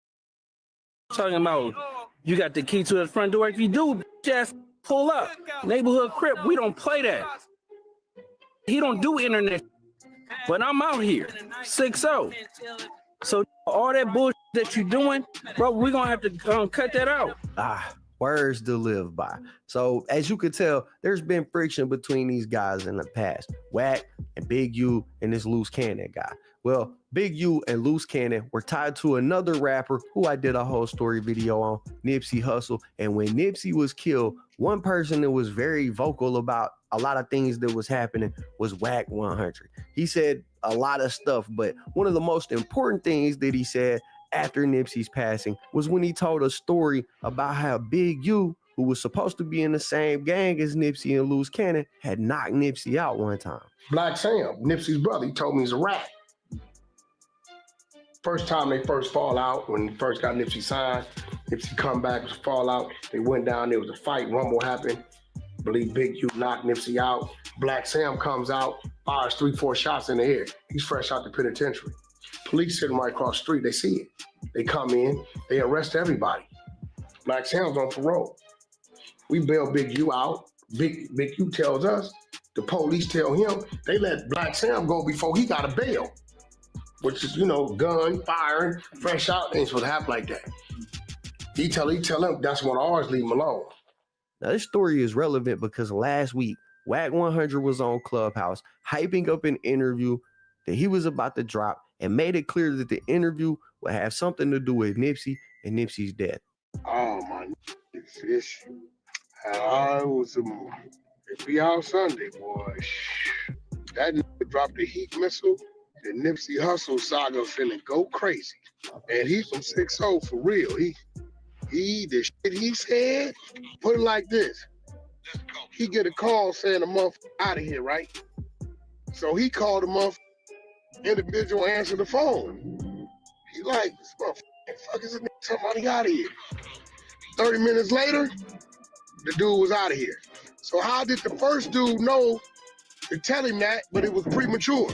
Talking about you got the key to the front door. If you do, just pull up. Neighborhood crip. We don't play that. He don't do internet. But I'm out here, 6-0. So all that bullshit that you're doing, bro, we're going to have to cut that out. Words to live by. So as you could tell, there's been friction between these guys in the past. Wack and Big U and this Loose Cannon guy. Well, Big U and Loose Cannon were tied to another rapper who I did a whole story video on, Nipsey Hussle. And when Nipsey was killed, one person that was very vocal about a lot of things that was happening was Wack100. He said a lot of stuff, but one of the most important things that he said after Nipsey's passing was when he told a story about how Big U, who was supposed to be in the same gang as Nipsey and Loose Cannon, had knocked Nipsey out one time. Black Sam, Nipsey's brother, he told me he's a rat. First time they first fall out, when he first got Nipsey signed, Nipsey come back, was a fallout. They went down, there was a fight, rumble happened. I believe Big U knocked Nipsey out. Black Sam comes out, fires 3-4 shots in the air. He's fresh out the penitentiary. Police sitting right across the street, they see it. They come in, they arrest everybody. Black Sam's on parole. We bail Big U out. Big U tells us, the police tell him, they let Black Sam go before he got a bail. Which is, gun, firing, fresh out, ain't supposed to happen like that. He tell him that's one of ours, leave him alone. Now, this story is relevant because last week, Wack100 was on Clubhouse hyping up an interview that he was about to drop and made it clear that the interview would have something to do with Nipsey and Nipsey's death. Oh, my fish. I was it be out Sunday, boy. That nigga dropped the heat missile. The Nipsey Hussle saga finna go crazy. And he's from 6-0 for real. He the shit he said, put it like this. He get a call saying a motherfucker out of here, right? So he called the motherfucker, individual answer the phone. He like, this motherfucker, fuck is this nigga somebody out of here? 30 minutes later, the dude was out of here. So how did the first dude know to tell him that, but it was premature?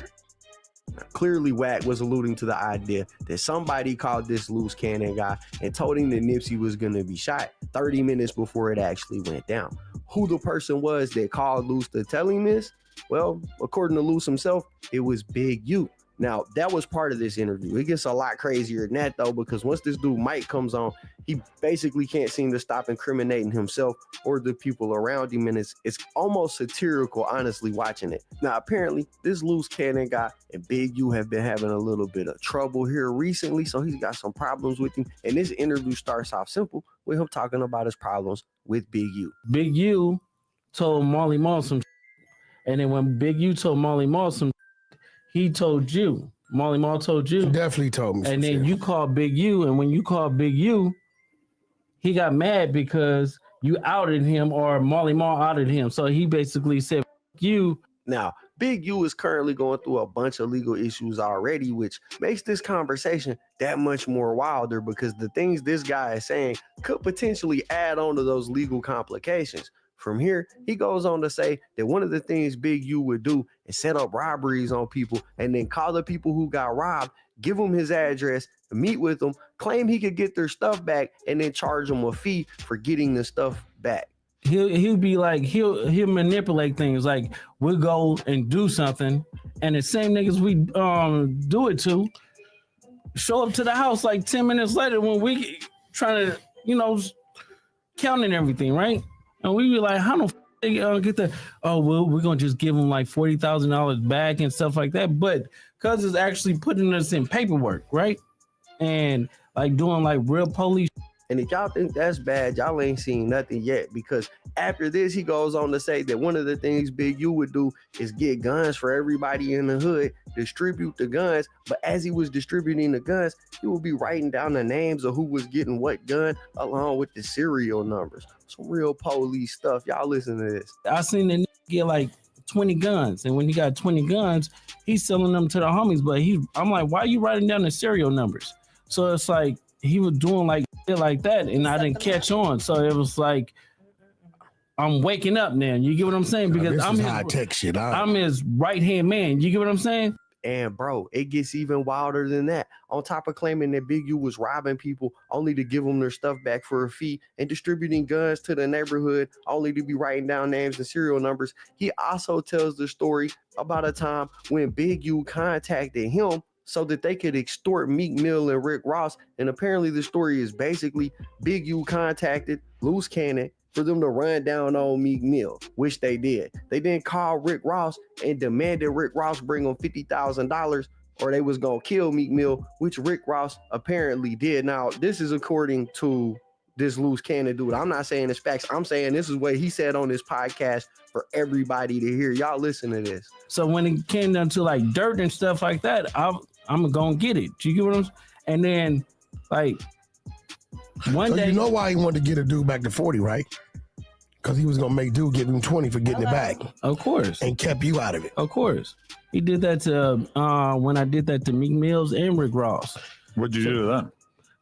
Now, clearly, Wack was alluding to the idea that somebody called this Loose Cannon guy and told him that Nipsey was going to be shot 30 minutes before it actually went down. Who the person was that called Loose to tell him this? Well, according to Loose himself, it was Big U. Now, that was part of this interview. It gets a lot crazier than that, though, because once this dude Mike comes on, he basically can't seem to stop incriminating himself or the people around him, and it's almost satirical, honestly, watching it. Now, apparently, this Loose Cannon guy and Big U have been having a little bit of trouble here recently, so he's got some problems with him, and this interview starts off simple with him talking about his problems with Big U. Big U told Marley Marl some and then when Big U told Marley Marl some he told you. Marley Marl told you. Definitely told me. And then you called Big U, and when you called Big U, he got mad because you outed him or Marley Marl outed him. So he basically said, F you. Now, Big U is currently going through a bunch of legal issues already, which makes this conversation that much more wilder because the things this guy is saying could potentially add on to those legal complications. From here, he goes on to say that one of the things Big U would do is set up robberies on people and then call the people who got robbed, give them his address, meet with them, claim he could get their stuff back, and then charge them a fee for getting the stuff back. He'll be like, he'll manipulate things. Like, we'll go and do something, and the same niggas we do it to, show up to the house like 10 minutes later when we trying to, you know, counting everything, right? And we be like, how the they get the, oh, well, we're going to just give them like $40,000 back and stuff like that. But cuz it's actually putting us in paperwork, right? And like doing like real police. And if y'all think that's bad, y'all ain't seen nothing yet, because after this, he goes on to say that one of the things Big U would do is get guns for everybody in the hood, distribute the guns. But as he was distributing the guns, he would be writing down the names of who was getting what gun along with the serial numbers. Some real police stuff. Y'all listen to this. I seen the nigga get like 20 guns. And when he got 20 guns, he's selling them to the homies. But I'm like, why are you writing down the serial numbers? So it's like, he was doing like shit like that, and I didn't catch on. So it was like, I'm waking up now. You get what I'm saying? Because I'm his high tech shit. I'm his right hand man. You get what I'm saying? And bro, it gets even wilder than that. On top of claiming that Big U was robbing people only to give them their stuff back for a fee and distributing guns to the neighborhood only to be writing down names and serial numbers, he also tells the story about a time when Big U contacted him so that they could extort Meek Mill and Rick Ross. And apparently the story is basically Big U contacted Loose Cannon for them to run down on Meek Mill, which they did. They then called Rick Ross and demanded Rick Ross bring them $50,000 or they was gonna kill Meek Mill, which Rick Ross apparently did. Now, this is according to this Loose Cannon dude. I'm not saying it's facts. I'm saying this is what he said on this podcast for everybody to hear. Y'all listen to this. So when it came down to like dirt and stuff like that, I'm gonna get it. Do you get what I'm saying? And then like one day, you know why he wanted to get a dude back to 40, right? Because he was gonna make dude give him 20 for getting it back. Of course. And kept you out of it. Of course. He did that to when I did that to Meek Mills and Rick Ross. What'd you do to them?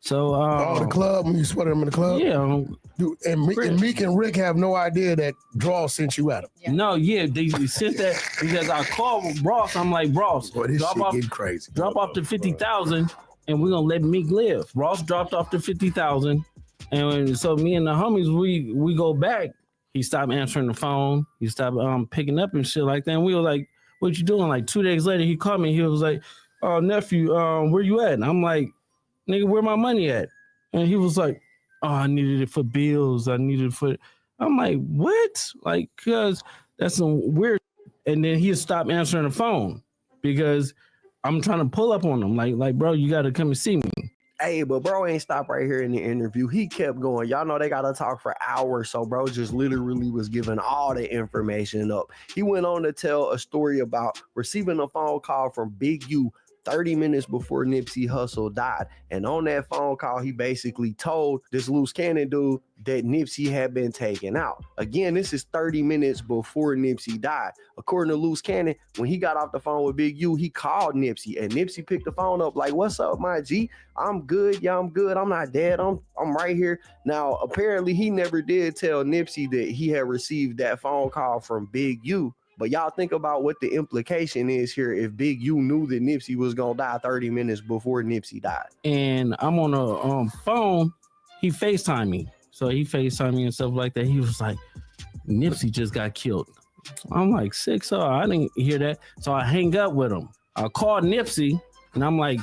So the club, when you sweated him in the club? Yeah. Dude, and Meek and Rick have no idea that Draw sent you at him. Yeah. No, yeah, they sent that because I called Ross. I'm like, Ross, boy, this shit getting crazy. Drop off to 50,000 and we're gonna let Meek live. Ross dropped off to 50,000. And so me and the homies, we go back. He stopped answering the phone. He stopped picking up and shit like that. And we were like, what you doing? Like 2 days later, he called me. He was like, oh, nephew, where you at? And I'm like, nigga, where my money at? And he was like, oh, I needed it for bills. I needed it for... I'm like, what? Like, cause that's some weird... And then he stopped answering the phone because I'm trying to pull up on him. Like, bro, you got to come and see me. Hey, but bro ain't stopped right here in the interview. He kept going. Y'all know they got to talk for hours. So bro just literally was giving all the information up. He went on to tell a story about receiving a phone call from Big U 30 minutes before Nipsey Hussle died. And on that phone call, he basically told this Loose Cannon dude that Nipsey had been taken out. Again, this is 30 minutes before Nipsey died. According to Loose Cannon, when he got off the phone with Big U, he called Nipsey, and Nipsey picked the phone up like, what's up, my G? I'm good. Yeah, I'm good. I'm not dead. I'm right here. Now, apparently he never did tell Nipsey that he had received that phone call from Big U. But y'all think about what the implication is here if Big U knew that Nipsey was going to die 30 minutes before Nipsey died. And I'm on a phone. He FaceTimed me. So he FaceTimed me and stuff like that. He was like, Nipsey just got killed. I'm like, sick. So I didn't hear that. So I hang up with him. I called Nipsey and I'm like,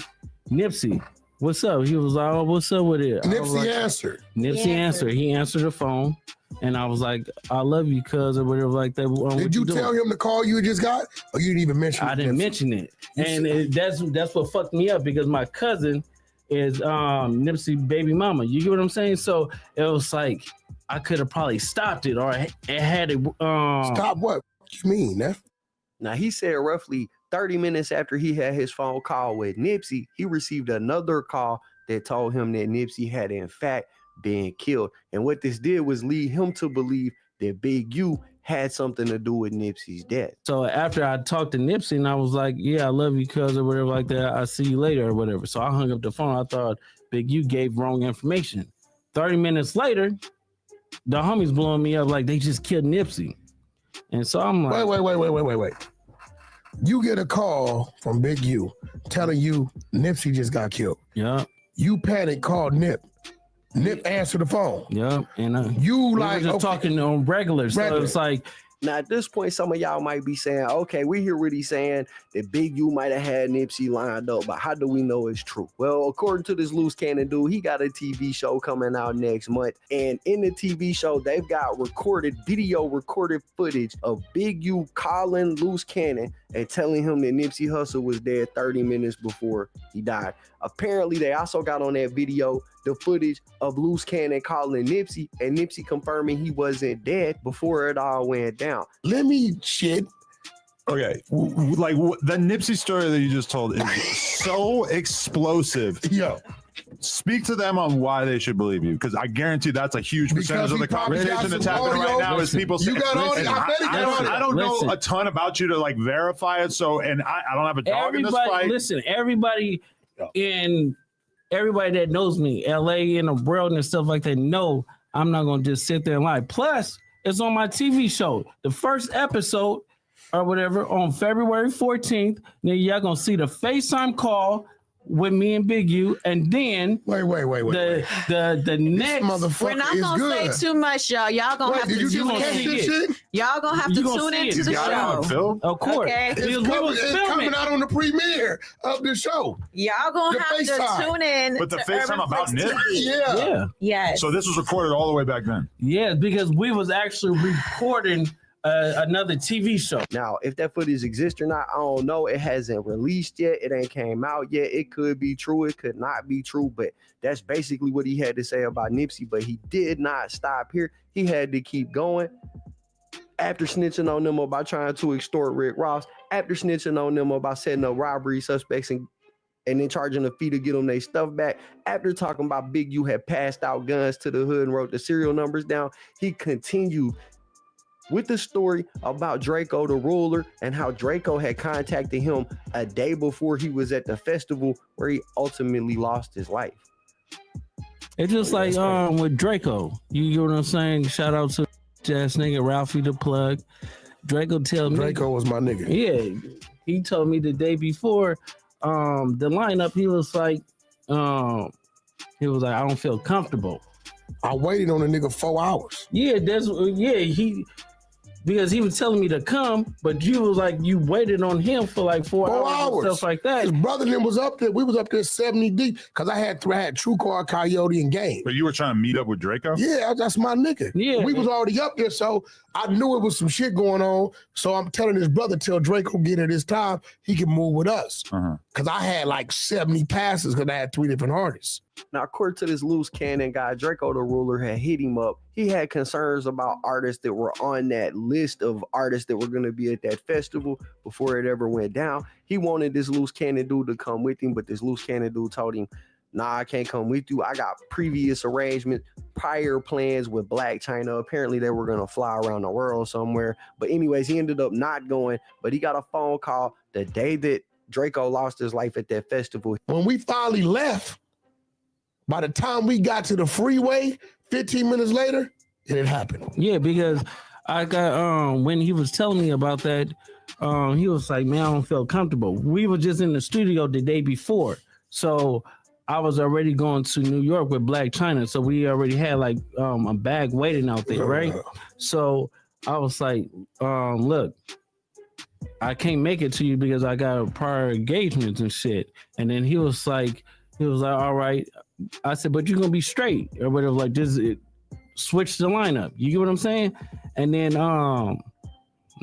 Nipsey, what's up? He was like, oh, what's up with it? Nipsey answered. Nipsey answered. He answered the phone. And I was like, I love you, cuz, or whatever like that. Did you tell him the call you just got? Or you didn't even mention it? I didn't mention it. And that's what fucked me up because my cousin is Nipsey baby mama. You get what I'm saying? So it was like, I could have probably stopped it or it had it. Stop what? What you mean, Neff? Now, he said roughly 30 minutes after he had his phone call with Nipsey, he received another call that told him that Nipsey had, in fact, being killed. And what this did was lead him to believe that Big U had something to do with Nipsey's death. So after I talked to Nipsey and I was like, yeah, I love you, cuz, or whatever like that. I'll see you later or whatever. So I hung up the phone. I thought Big U gave wrong information. 30 minutes later, the homies blowing me up like they just killed Nipsey. And so I'm like, wait. You get a call from Big U telling you Nipsey just got killed. Yeah. You panic, called Nip. Nip answered the phone. Yeah, and you we like were just talking on regular. So it's like Now, at this point, some of y'all might be saying, okay, we hear what he's saying, that Big U might have had Nipsey lined up, but how do we know it's true? Well, according to this loose cannon dude, he got a TV show coming out next month. And in the TV show, they've got video recorded footage of Big U calling Loose Cannon and telling him that Nipsey Hussle was dead 30 minutes before he died. Apparently, they also got on that video the footage of Loose Cannon calling Nipsey and Nipsey confirming he wasn't dead before it all went down. Let me shit. Okay, like the Nipsey story that you just told is so explosive. Yo, speak to them on why they should believe you, because I guarantee that's a huge percentage of the conversation that's happening right now. Is people saying, I don't know a ton about you to like verify it. So, and I don't have a dog in this fight. Listen, everybody that knows me, LA and the world and stuff like that, know I'm not gonna just sit there and lie. Plus, it's on my TV show. The first episode or whatever on February 14th. Then y'all gonna see the FaceTime call with me and Big U, and then wait. The next motherfucker we're not gonna say too much, y'all. Y'all gonna have to tune in. Y'all gonna have to tune into the show. Of course, okay. It's coming out on the premiere of the show. Y'all gonna have to tune in. But the FaceTime about Nip? Yeah. Yes. So this was recorded all the way back then. Yeah, because we was actually recording another TV show. Now, if that footage exists or not, I don't know. It hasn't released yet. It ain't came out yet. It could be true. It could not be true. But that's basically what he had to say about Nipsey. But he did not stop here. He had to keep going. After snitching on them about trying to extort Rick Ross, after snitching on them about setting up robbery suspects and then charging a fee to get them their stuff back, after talking about Big U had passed out guns to the hood and wrote the serial numbers down, he continued with the story about Draco the Ruler and how Draco had contacted him a day before he was at the festival where he ultimately lost his life. It's just like with Draco. You get what I'm saying? Shout out to ass nigga Ralphie the Plug. Draco was my nigga. Yeah. He told me the day before the lineup, he was like, I don't feel comfortable. I waited on a nigga 4 hours. Yeah, because he was telling me to come, but you was like, you waited on him for like 4 hours. And stuff like that. His brother and him was up there. We was up there 70 deep because I had True Car, Coyote, and Game. But you were trying to meet up with Draco? Yeah, that's my nigga. Yeah. We was already up there, so I knew it was some shit going on. So I'm telling his brother, till Draco get at his time, he can move with us. Because I had like 70 passes because I had 3 different artists. Now, according to this loose cannon guy, Draco the Ruler had hit him up. He had concerns about artists that were on that list of artists that were going to be at that festival before it ever went down. He wanted this loose cannon dude to come with him, but this loose cannon dude told him, nah, I can't come with you. I got previous arrangements, prior plans with Black China. Apparently, they were going to fly around the world somewhere. But anyways, he ended up not going, but he got a phone call the day that Draco lost his life at that festival. When we finally left, by the time we got to the freeway, 15 minutes later, it had happened. Yeah, because I got when he was telling me about that, he was like, man, I don't feel comfortable. We were just in the studio the day before. So I was already going to New York with Black China. So we already had like a bag waiting out there, right? So I was like, look, I can't make it to you because I got prior engagements and shit. And then he was like, all right. I said, but you're gonna be straight or whatever, like just switch the lineup. You get what I'm saying? And then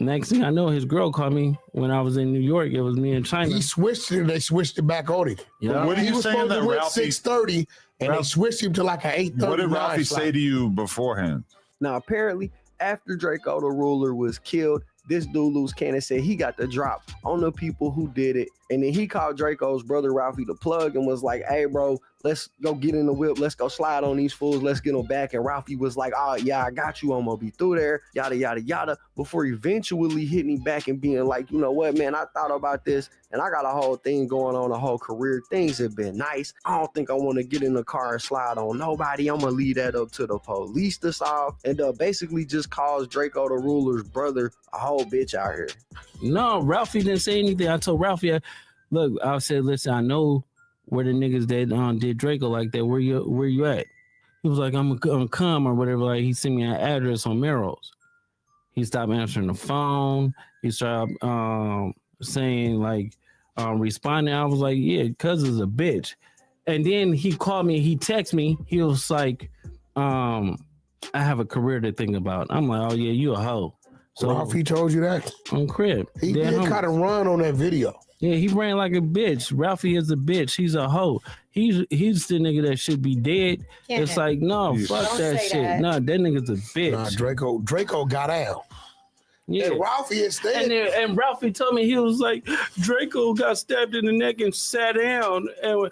next thing I know, his girl called me when I was in New York. It was me and China. He switched it and they swithed it back on him. Yeah. What are you saying that Ralphie 6:30 and they switched him to like an 8:30. What did Ralphie say to you beforehand? Now, apparently, after Draco the Ruler was killed, this dude loose cannon said he got the drop on the people who did it. And then he called Draco's brother Ralphie the Plug and was like, hey, bro, let's go get in the whip. Let's go slide on these fools. Let's get them back. And Ralphie was like, oh, yeah, I got you. I'm going to be through there. Yada, yada, yada. Before eventually hitting back and being like, you know what, man, I thought about this and I got a whole thing going on, a whole career. Things have been nice. I don't think I want to get in the car and slide on nobody. I'm going to leave that up to the police to solve. And basically just calls Draco the Ruler's brother a whole bitch out here. No, Ralphie didn't say anything. I told Ralphie, look, I said, listen, I know where the niggas that did Draco like that. Where you at? He was like, I'm gonna come or whatever. Like he sent me an address on Melrose. He stopped answering the phone. He stopped saying like responding. I was like, yeah, cuz is a bitch. And then he called me, he texted me, he was like, I have a career to think about. I'm like, oh yeah, you a hoe. So Ralphie told you that? On crib. He did kind of run on that video. Yeah, he ran like a bitch. Ralphie is a bitch. He's a hoe. He's the nigga that should be dead. Can't It's like, no, fuck Don't that say shit. that. No, that nigga's a bitch. Nah, Draco got out. Yeah. And Ralphie instead. And Ralphie told me, he was like, Draco got stabbed in the neck and sat down, and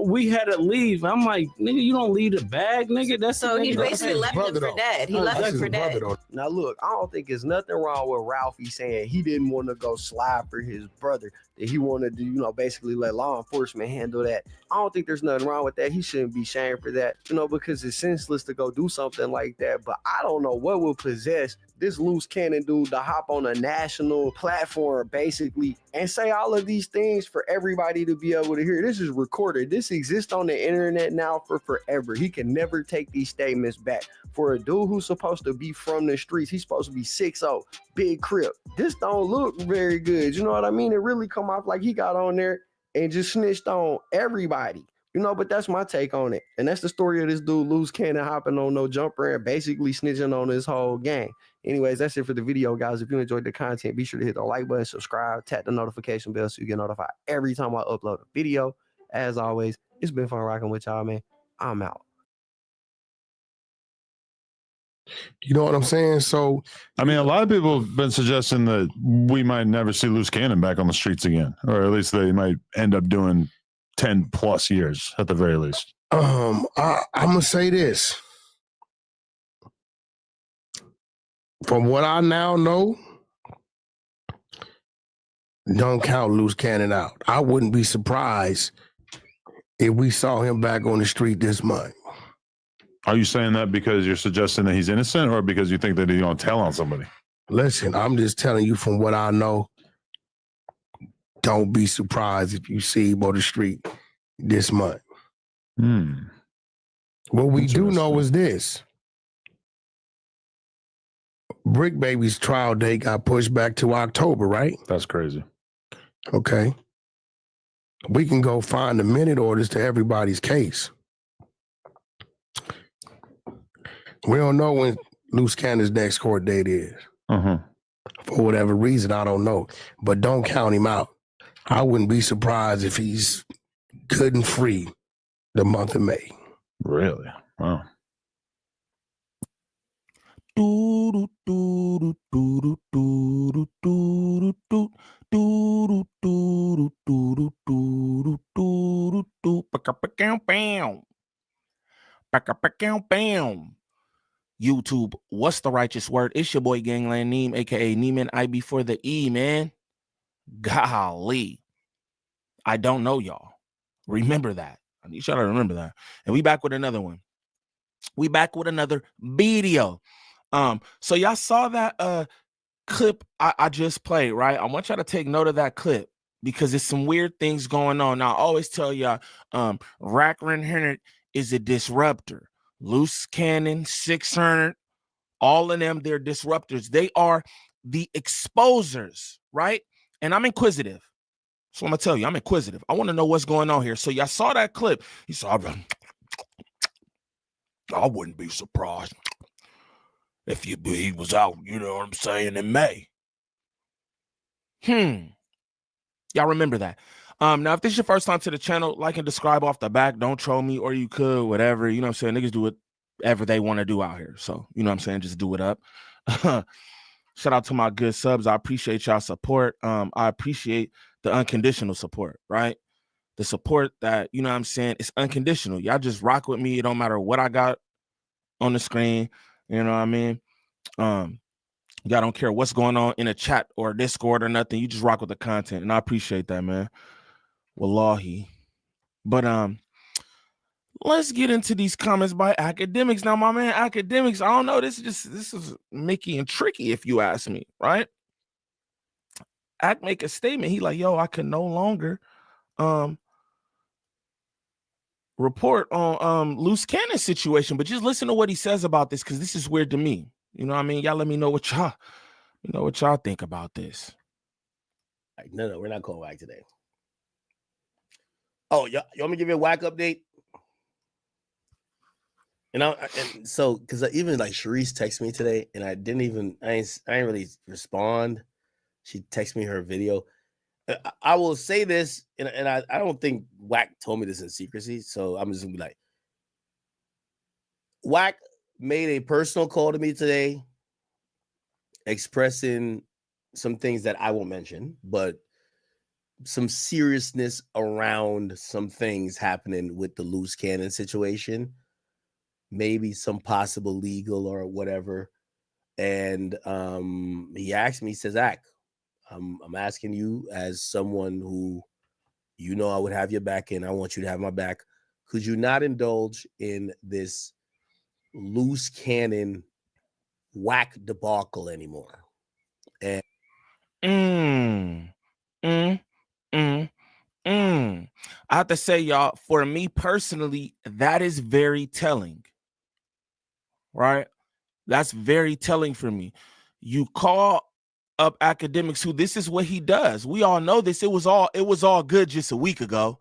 we had to leave. I'm like, nigga, you don't leave the bag, nigga. That's So the he nigga. basically left him for dead. He left him for dead. Now look, I don't think there's nothing wrong with Ralphie saying he didn't want to go slide for his brother, that he wanted to, basically let law enforcement handle that. I don't think there's nothing wrong with that. He shouldn't be shamed for that, because it's senseless to go do something like that. But I don't know what will possess this loose cannon dude to hop on a national platform basically and say all of these things for everybody to be able to hear. This is recorded. This exists on the internet now for forever. He can never take these statements back. For a dude who's supposed to be from the streets, he's supposed to be 6'0", big crip. This don't look very good. You know what I mean? It really come off like he got on there and just snitched on everybody. But that's my take on it. And that's the story of this dude, loose cannon, hopping on No Jumper and basically snitching on his whole gang. Anyways, that's it for the video, guys. If you enjoyed the content, be sure to hit the like button, subscribe, tap the notification bell so you get notified every time I upload a video. As always, it's been fun rocking with y'all, man. I'm out. You know what I'm saying? So, I mean, a lot of people have been suggesting that we might never see loose cannon back on the streets again, or at least they might end up doing 10 plus years at the very least. I'm gonna say this. From what I now know, don't count loose cannon out. I wouldn't be surprised if we saw him back on the street this month. Are you saying that because you're suggesting that he's innocent, or because you think that he's going to tell on somebody? Listen, I'm just telling you from what I know. Don't be surprised if you see him on the street this month. What we do know is this. Brick Baby's trial date got pushed back to October, right? That's crazy. Okay. We can go find the minute orders to everybody's case. We don't know when Loose Cannon's next court date is. For whatever reason, I don't know. But don't count him out. I wouldn't be surprised if he's good and free the month of May. Really? Wow. YouTube, what's the righteous word? It's your boy Gangland Niem, aka Niem, I before the E, man. Golly. I don't know y'all. Remember that. I need y'all to remember that. And we back with another one. We back with another video. So y'all saw that clip I just played, right? I want y'all to take note of that clip because there's some weird things going on. Now, I always tell y'all, Wack100 is a disruptor. Loose Cannon, 600, all of them, they're disruptors. They are the exposers, right? And I'm inquisitive. So I'm gonna tell you, I'm inquisitive. I want to know what's going on here. So y'all saw that clip. He saw, I wouldn't be surprised if he was out, you know what I'm saying, in May. Y'all remember that. Now, if this is your first time to the channel, like and subscribe off the back. Don't troll me, or you could, whatever. You know what I'm saying? Niggas do whatever they want to do out here. So, you know what I'm saying? Just do it up. Shout out to my good subs. I appreciate y'all support. I appreciate the unconditional support, right? The support that, you know what I'm saying, it's unconditional. Y'all just rock with me. It don't matter what I got on the screen. You know what I mean? Y'all don't care what's going on in a chat or Discord or nothing. You just rock with the content. And I appreciate that, man. Wallahi. But let's get into these comments by academics. Now, my man, academics, I don't know. This is Mickey and tricky, if you ask me, right? Act make a statement. He like, yo, I can no longer report on Loose Cannon situation. But just listen to what he says about this, because this is weird to me. You know what I mean? Y'all let me know what y'all think about this. No, we're not calling Wack today. Oh, you want me to give you a Wack update? And so because even like Sharice texted me today, and I ain't really respond. She texted me her video. I will say this, and I don't think Wack told me this in secrecy, so I'm just gonna be like, Wack made a personal call to me today, expressing some things that I won't mention, but some seriousness around some things happening with the loose cannon situation, maybe some possible legal or whatever. And he asked me, he says, Zach, I'm asking you as someone who, you know, I would have your back and I want you to have my back. Could you not indulge in this loose cannon Wack debacle anymore? And I have to say, y'all, for me personally, that is very telling, right? That's very telling for me. You call up academics who this is what he does. We all know this. It was all good just a week ago,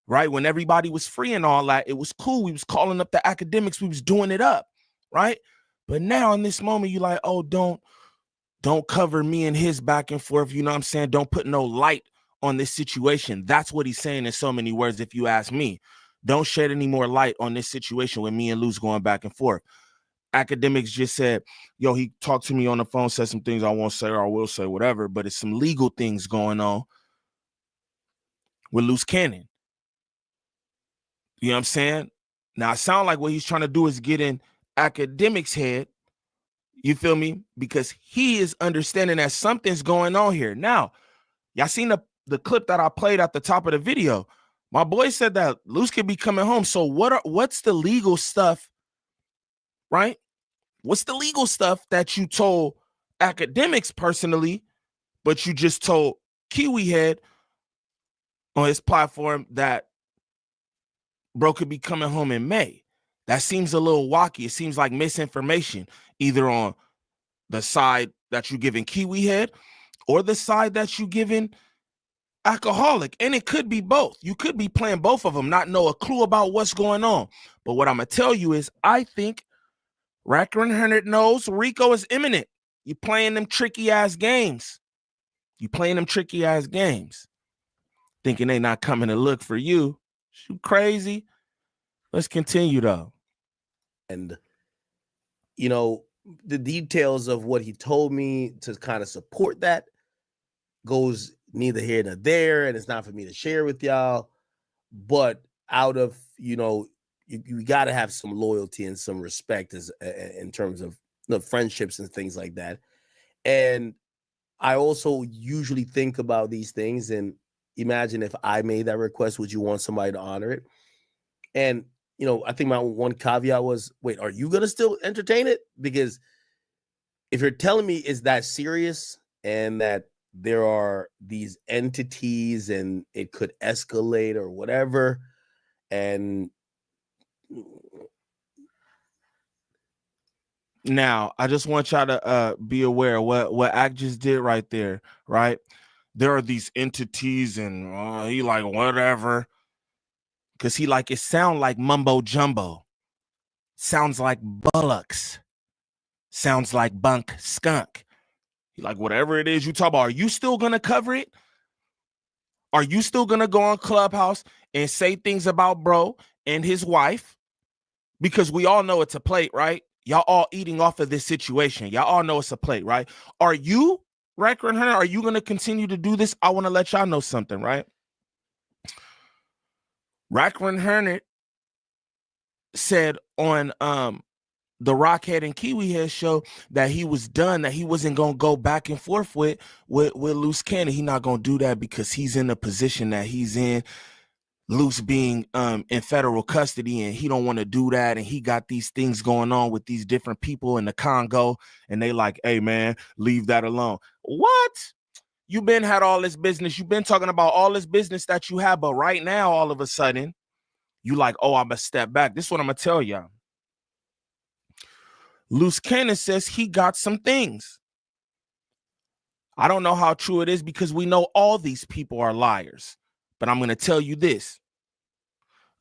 right? When everybody was free and all that, it was cool. We was calling up the academics. We was doing it up, right? But now in this moment, you're like, oh, don't cover me and his back and forth. You know what I'm saying? Don't put no light on this situation. That's what he's saying in so many words. If you ask me, don't shed any more light on this situation with me and Luz going back and forth. Academics just said, yo, he talked to me on the phone, said some things I won't say or I will say, whatever, but it's some legal things going on with loose cannon. You know what I'm saying? Now, it sounds like what he's trying to do is get in academics' head. You feel me? Because he is understanding that something's going on here. Now, y'all seen the clip that I played at the top of the video. My boy said that Luz could be coming home. So what's the legal stuff, right? What's the legal stuff that you told academics personally, but you just told Kiwi Head on his platform that bro could be coming home in May? That seems a little wacky. It seems like misinformation, either on the side that you're giving Kiwi Head or the side that you're giving Alcoholic. And it could be both. You could be playing both of them, not know a clue about what's going on. But what I'm going to tell you is I think Wack100 knows Rico is imminent. You playing them tricky ass games. Thinking they not coming to look for you. You crazy. Let's continue though. And, you know, the details of what he told me to kind of support that goes neither here nor there, and it's not for me to share with y'all. But out of, you know, you got to have some loyalty and some respect as in terms of the friendships and things like that. And I also usually think about these things and imagine if I made that request, would you want somebody to honor it? And, you know, I think my one caveat was, wait, are you going to still entertain it? Because if you're telling me it's that serious and that there are these entities and it could escalate or whatever, and now I just want y'all to be aware what Act just did right there, right? There are these entities and he like whatever, because he like it sound like mumbo jumbo, sounds like bullocks, sounds like bunk skunk. He like whatever it is you talk about. Are you still gonna cover it? Are you still gonna go on Clubhouse and say things about bro and his wife? Because we all know it's a plate, right? Y'all all eating off of this situation. Y'all all know it's a plate, right? Are you, Wack100, are you going to continue to do this? I want to let y'all know something, right? Wack100 said on the Rockhead and Kiwi Head show that he was done, that he wasn't going to go back and forth with Loose Cannon. He's not going to do that because he's in the position that he's in. Loose being in federal custody, and he don't want to do that, and he got these things going on with these different people in the Congo, and they like, hey man, leave that alone. What? You been had all this business, you've been talking about all this business that you have, but right now all of a sudden you like, oh, I'm gonna step back. This is what I'm gonna tell y'all. Loose Cannon says he got some things. I don't know how true it is because we know all these people are liars. But I'm going to tell you this.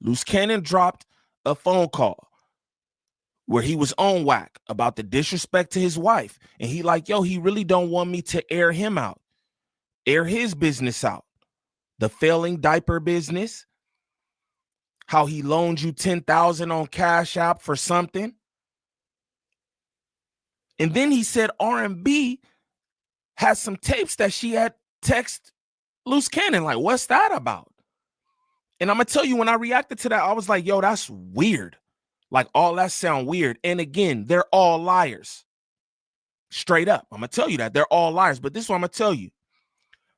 Loose Cannon dropped a phone call where he was on Wack about the disrespect to his wife. And he like, yo, he really don't want me to air him out, air his business out. The failing diaper business, how he loaned you $10,000 on Cash App for something. And then he said R&B has some tapes that she had text Loose Cannon. Like, what's that about? And I'm going to tell you, when I reacted to that, I was like, yo, that's weird. Like, all that sound weird. And again, they're all liars. Straight up. I'm going to tell you that. They're all liars. But this is what I'm going to tell you.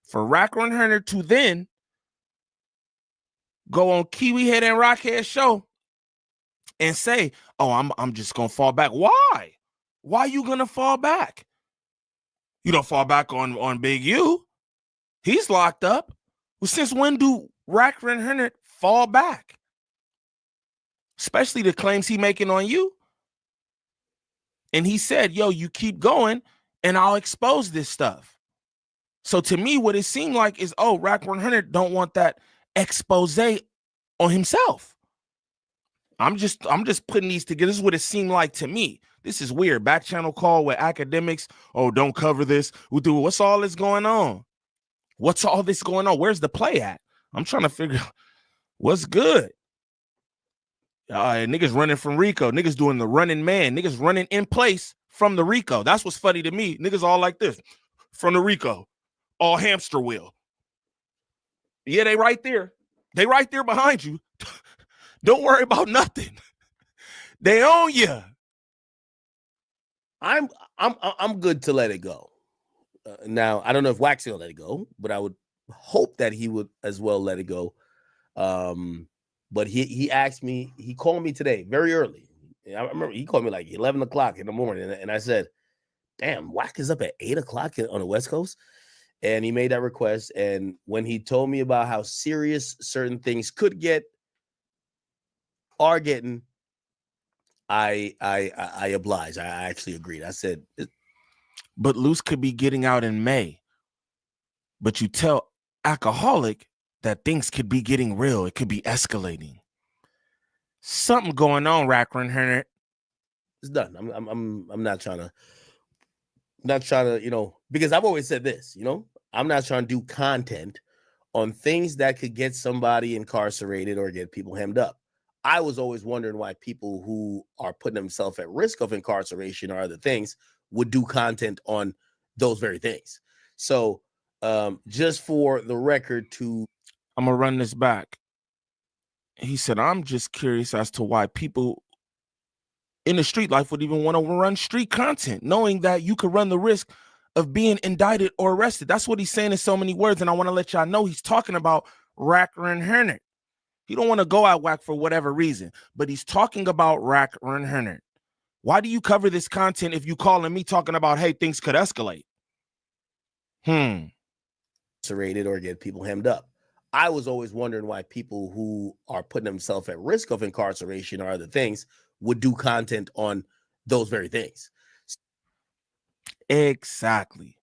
For Wack100 to then go on Kiwi Head and Rockhead show and say, oh, I'm just going to fall back. Why? Why you going to fall back? You don't fall back on Big U. He's locked up. Well, since when do Wack100 fall back? Especially the claims he making on you. And he said, yo, you keep going and I'll expose this stuff. So to me, what it seemed like is, oh, Wack100 don't want that expose on himself. I'm just putting these together. This is what it seemed like to me. This is weird. Back channel call with academics. Oh, don't cover this. What's all this going on? What's all this going on? Where's the play at? I'm trying to figure out what's good. Niggas running from Rico. Niggas doing the running man. Niggas running in place from the Rico. That's what's funny to me. Niggas all like this. From the Rico. All hamster wheel. Yeah, they right there. They right there behind you. Don't worry about nothing. They own you. I'm good to let it go. Now, I don't know if Wack's gonna let it go, but I would hope that he would as well let it go. But he asked me, he called me today very early. I remember he called me like 11 o'clock in the morning. And I said, damn, Wack is up at 8 o'clock on the West Coast. And he made that request. And when he told me about how serious certain things could get, are getting, I obliged. I actually agreed. I said, but Loose could be getting out in May. But you tell Alcoholic that things could be getting real. It could be escalating. Something going on, Wack100. It's done. I'm not trying to, because I've always said this, I'm not trying to do content on things that could get somebody incarcerated or get people hemmed up. I was always wondering why people who are putting themselves at risk of incarceration or other things would do content on those very things. So just for the record I'm going to run this back. He said, I'm just curious as to why people in the street life would even want to run street content, knowing that you could run the risk of being indicted or arrested. That's what he's saying in so many words. And I want to let y'all know he's talking about Wack100. He don't want to go at Wack for whatever reason, but he's talking about Wack100. Why do you cover this content if you calling me talking about, hey, things could escalate? Incarcerated or get people hemmed up. I was always wondering why people who are putting themselves at risk of incarceration or other things would do content on those very things. Exactly.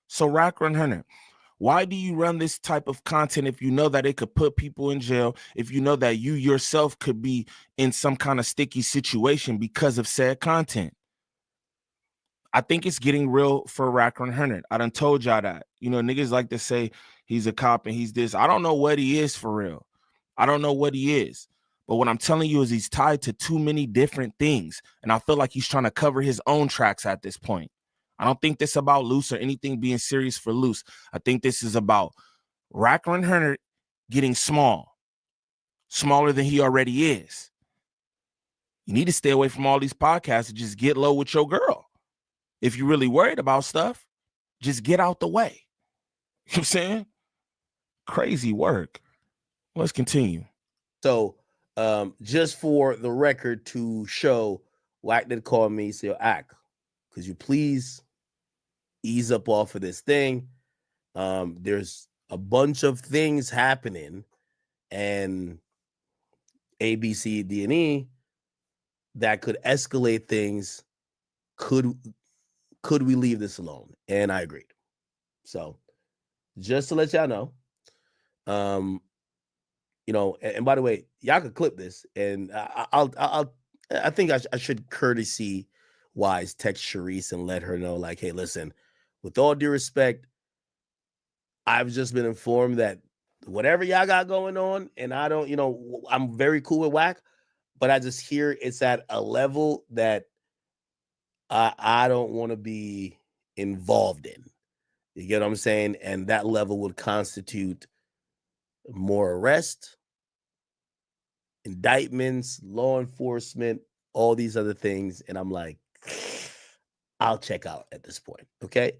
So Wack100, why do you run this type of content if you know that it could put people in jail, if you know that you yourself could be in some kind of sticky situation because of said content? I think it's getting real for Wack100. I done told y'all that. Niggas like to say he's a cop and he's this. I don't know what he is for real. I don't know what he is. But what I'm telling you is he's tied to too many different things. And I feel like he's trying to cover his own tracks at this point. I don't think this is about Loose or anything being serious for Loose. I think this is about Wack100 getting smaller than he already is. You need to stay away from all these podcasts and just get low with your girl. If you're really worried about stuff, just get out the way. You know what I'm saying? Crazy work. Let's continue. So just for the record to show, Wack did call me, say, Ack, could you please ease up off of this thing? There's a bunch of things happening and A, B, C, D, and E that could escalate things could we leave this alone? And I agreed. So just to let y'all know, and by the way, y'all could clip this, and I think I should courtesy wise text Sharice and let her know, like, hey, listen, with all due respect, I've just been informed that whatever y'all got going on, and I don't, I'm very cool with Wack, but I just hear it's at a level that I don't want to be involved in. You get what I'm saying? And that level would constitute more arrest, indictments, law enforcement, all these other things. And I'm like, I'll check out at this point. Okay.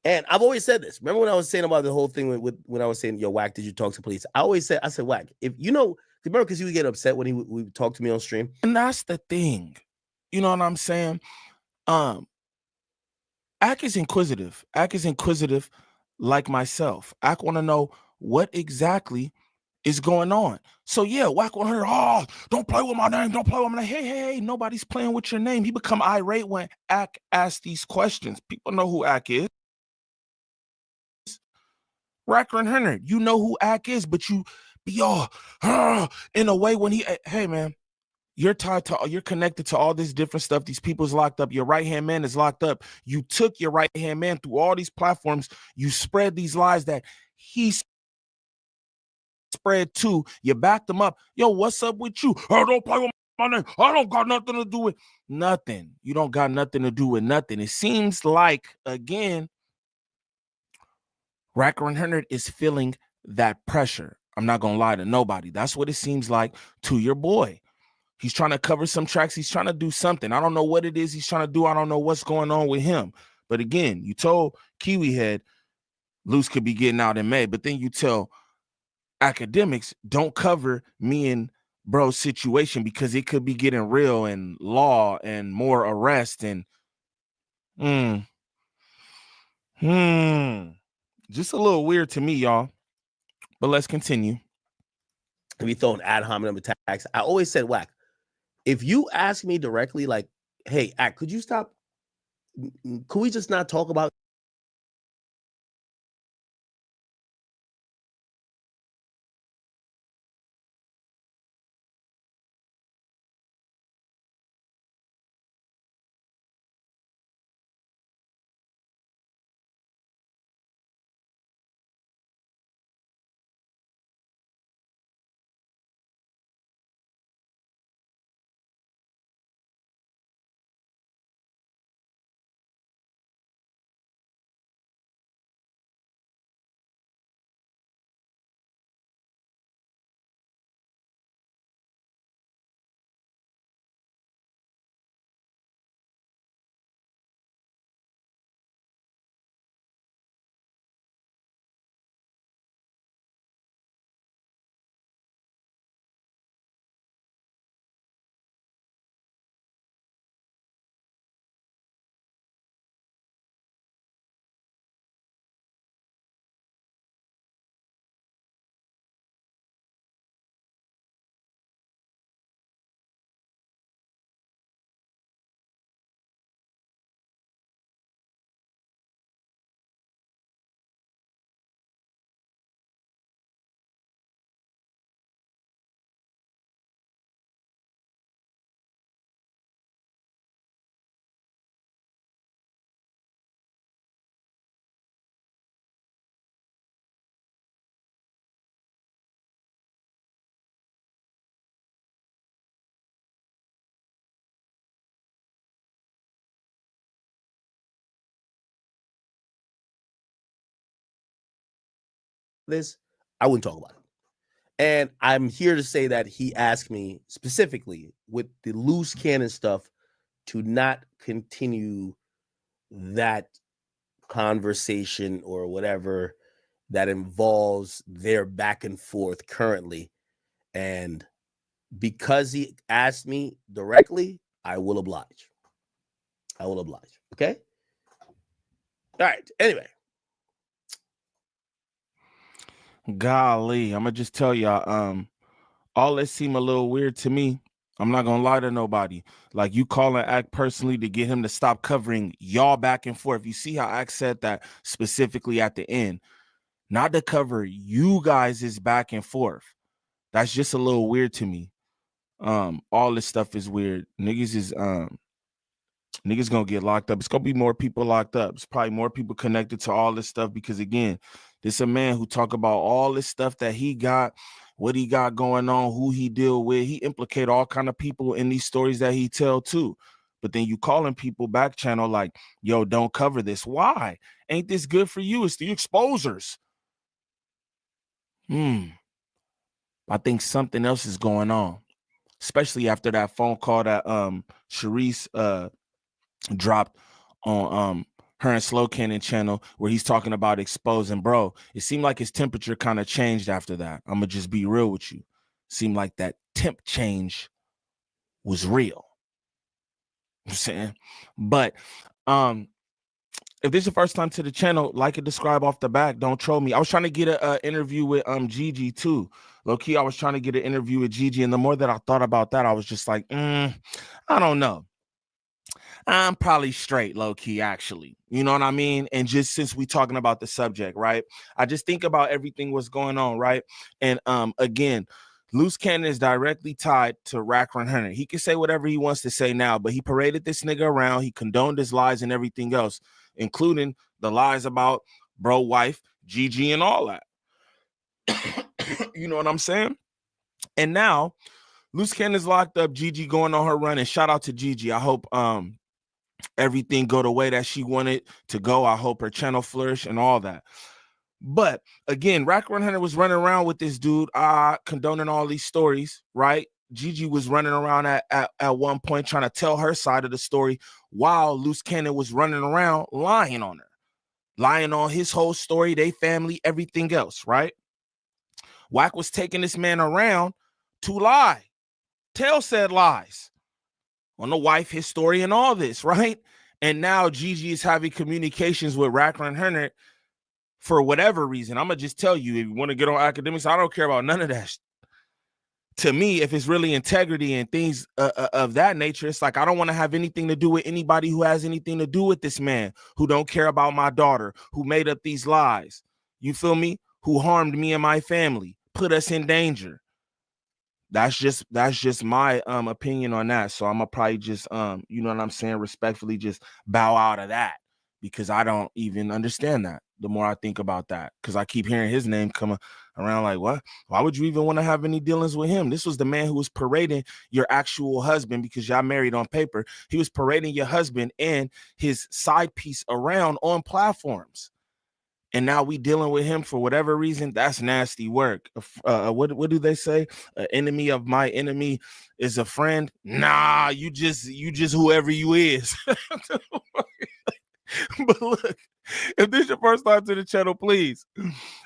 And I've always said this. Remember when I was saying about the whole thing with when I was saying, yo, Wack, did you talk to police? I said, Wack, if remember, because he would get upset when he would talk to me on stream. And that's the thing. You know what I'm saying? Ak is inquisitive. Ak is inquisitive like myself. Ak want to know what exactly is going on. So yeah, Wack100, oh, don't play with my name, don't play with my name. Hey, nobody's playing with your name. He become irate when Ak asks these questions. People know who Ak is. Wack100, you know who Ak is, but you be all in a way when he, hey man, you're connected to all this different stuff. These people's locked up. Your right-hand man is locked up. You took your right-hand man through all these platforms. You spread these lies that he spread too. You backed them up. Yo, what's up with you? Oh, don't play with my name. I don't got nothing to do with nothing. You don't got nothing to do with nothing. It seems like, again, Wack100 is feeling that pressure. I'm not going to lie to nobody. That's what it seems like to your boy. He's trying to cover some tracks. He's trying to do something. I don't know what it is he's trying to do. I don't know what's going on with him. But again, you told Kiwi Head Luce could be getting out in May, but then you tell academics, don't cover me and bro's situation because it could be getting real and law and more arrest and just a little weird to me, y'all. But let's continue. We throwing ad hominem attacks. I always said, Wack, if you ask me directly, like, hey, Ak, could you stop? Could we just not talk about this? I wouldn't talk about it. And I'm here to say that he asked me specifically with the loose cannon stuff to not continue that conversation or whatever that involves their back and forth currently. And because he asked me directly, I will oblige. I will oblige. Okay? All right. Anyway. Golly, I'm gonna just tell y'all, all this seem a little weird to me. I'm not gonna lie to nobody. Like, you calling Act personally to get him to stop covering y'all back and forth. You see how Act said that specifically at the end, not to cover you guys is back and forth. That's just a little weird to me. All this stuff is weird. Niggas gonna get locked up. It's gonna be more people locked up. It's probably more people connected to all this stuff because, again, this a man who talk about all this stuff that he got, what he got going on, who he deal with. He implicate all kind of people in these stories that he tell too. But then you calling people back channel like, yo, don't cover this. Why? Ain't this good for you? It's the exposers. I think something else is going on, especially after that phone call that Sharice dropped on her and Slow Cannon channel where he's talking about exposing. Bro, it seemed like his temperature kind of changed after that. I'm gonna just be real with you. Seemed like that temp change was real. I'm saying, but if this is your first time to the channel, like and subscribe off the back. Don't troll me. I was trying to get an interview with Gigi too. Low key, I was trying to get an interview with Gigi, and the more that I thought about that, I was just like, I don't know. I'm probably straight, low key, actually. You know what I mean? And just since we talking about the subject, right? I just think about everything what's going on, right? And again, Loose Cannon is directly tied to Wack100. He can say whatever he wants to say now, but he paraded this nigga around. He condoned his lies and everything else, including the lies about bro wife, Gigi, and all that. You know what I'm saying? And now Loose Cannon is locked up, Gigi going on her run, and shout out to Gigi. I hope everything go the way that she wanted to go. I hope her channel flourish and all that. But again, Wack100 was running around with this dude, condoning all these stories, right? Gigi was running around at one point trying to tell her side of the story while Loose Cannon was running around lying on her, lying on his whole story, they family, everything else, right? Wack was taking this man around to lie, tell said lies on the wife, his story, and all this, right? And now Gigi is having communications with Wack100 for whatever reason. I'm gonna just tell you, if you want to get on academics, I don't care about none of that. To me, if it's really integrity and things of that nature, it's like I don't want to have anything to do with anybody who has anything to do with this man, who don't care about my daughter, who made up these lies. You feel me? Who harmed me and my family, put us in danger. That's just my opinion on that. So I'm gonna probably just you know what I'm saying, respectfully just bow out of that, because I don't even understand that the more I think about that, because I keep hearing his name coming around like, what? Why would you even want to have any dealings with him? This was the man who was parading your actual husband, because y'all married on paper. He was parading your husband and his side piece around on platforms. And now we dealing with him for whatever reason. That's nasty work. What do they say? An enemy of my enemy is a friend. Nah, you just whoever you is. But look, if this is your first time to the channel, please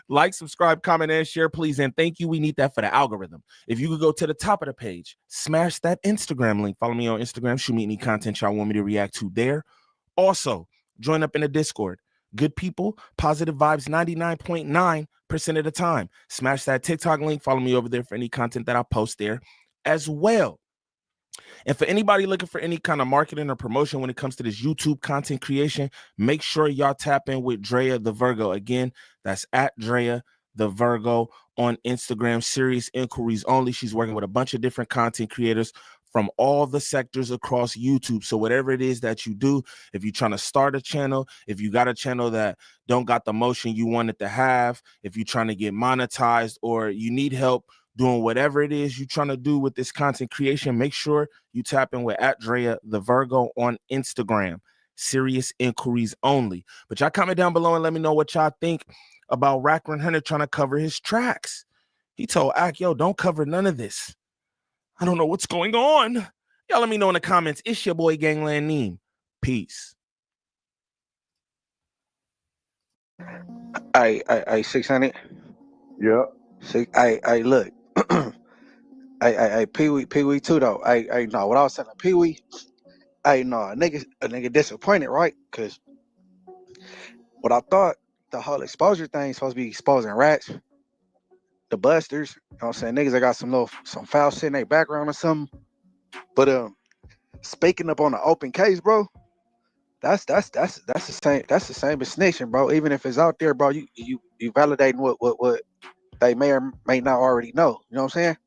like, subscribe, comment, and share, please. And thank you. We need that for the algorithm. If you could go to the top of the page, smash that Instagram link. Follow me on Instagram. Shoot me any content y'all want me to react to there. Also, join up in the Discord. Good people, positive vibes 99.9% of the time. Smash that TikTok link. Follow me over there for any content that I post there as well. And for anybody looking for any kind of marketing or promotion when it comes to this YouTube content creation, make sure y'all tap in with Drea the Virgo. Again, that's at Drea the Virgo on Instagram. Serious inquiries only. She's working with a bunch of different content creators from all the sectors across YouTube. So whatever it is that you do, if you're trying to start a channel, if you got a channel that don't got the motion you wanted to have, if you're trying to get monetized, or you need help doing whatever it is you're trying to do with this content creation, make sure you tap in with at Drea the Virgo on Instagram. Serious inquiries only. But y'all comment down below and let me know what y'all think about Wack100 trying to cover his tracks. He told Ack, yo, don't cover none of this. I don't know what's going on. Y'all let me know in the comments. It's your boy Gangland Niem. Peace. I 600. Yeah. I look. I Pee Wee too though. I know what I was saying. Pee Wee. I know a nigga disappointed, right? Cause what I thought the whole exposure thing supposed to be exposing rats, the busters. You know what I'm saying? Niggas that got some foul shit in their background or something. But speaking up on the open case, bro, that's the same. That's the same as snitching, bro. Even if it's out there, bro, you validating what they may or may not already know. You know what I'm saying?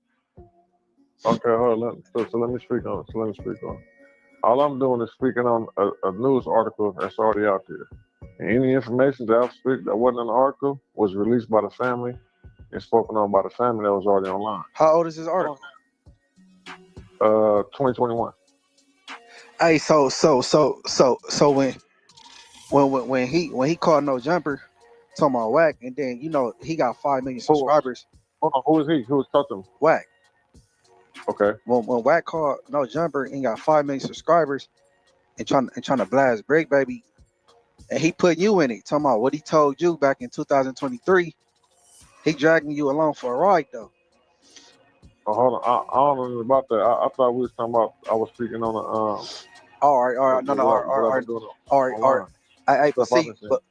Okay, hold on. So let me speak on it. All I'm doing is speaking on a news article that's already out there. And any information that I speak that wasn't in the article was released by the family and spoken on by the family that was already online. How old is this article? 2021. Hey, so when he called No Jumper, talking about Wack, and then he got 5 million subscribers. Hold on, who is he? Who was talking? Wack. Okay. When Wack called No Jumper and got 5 million subscribers and trying to blast Brick Baby, and he put you in it, talking about what he told you back in 2023. He dragging you along for a ride though. Oh, hold on. I don't know about that. I thought we was talking about. I was speaking on the All right. No, all right.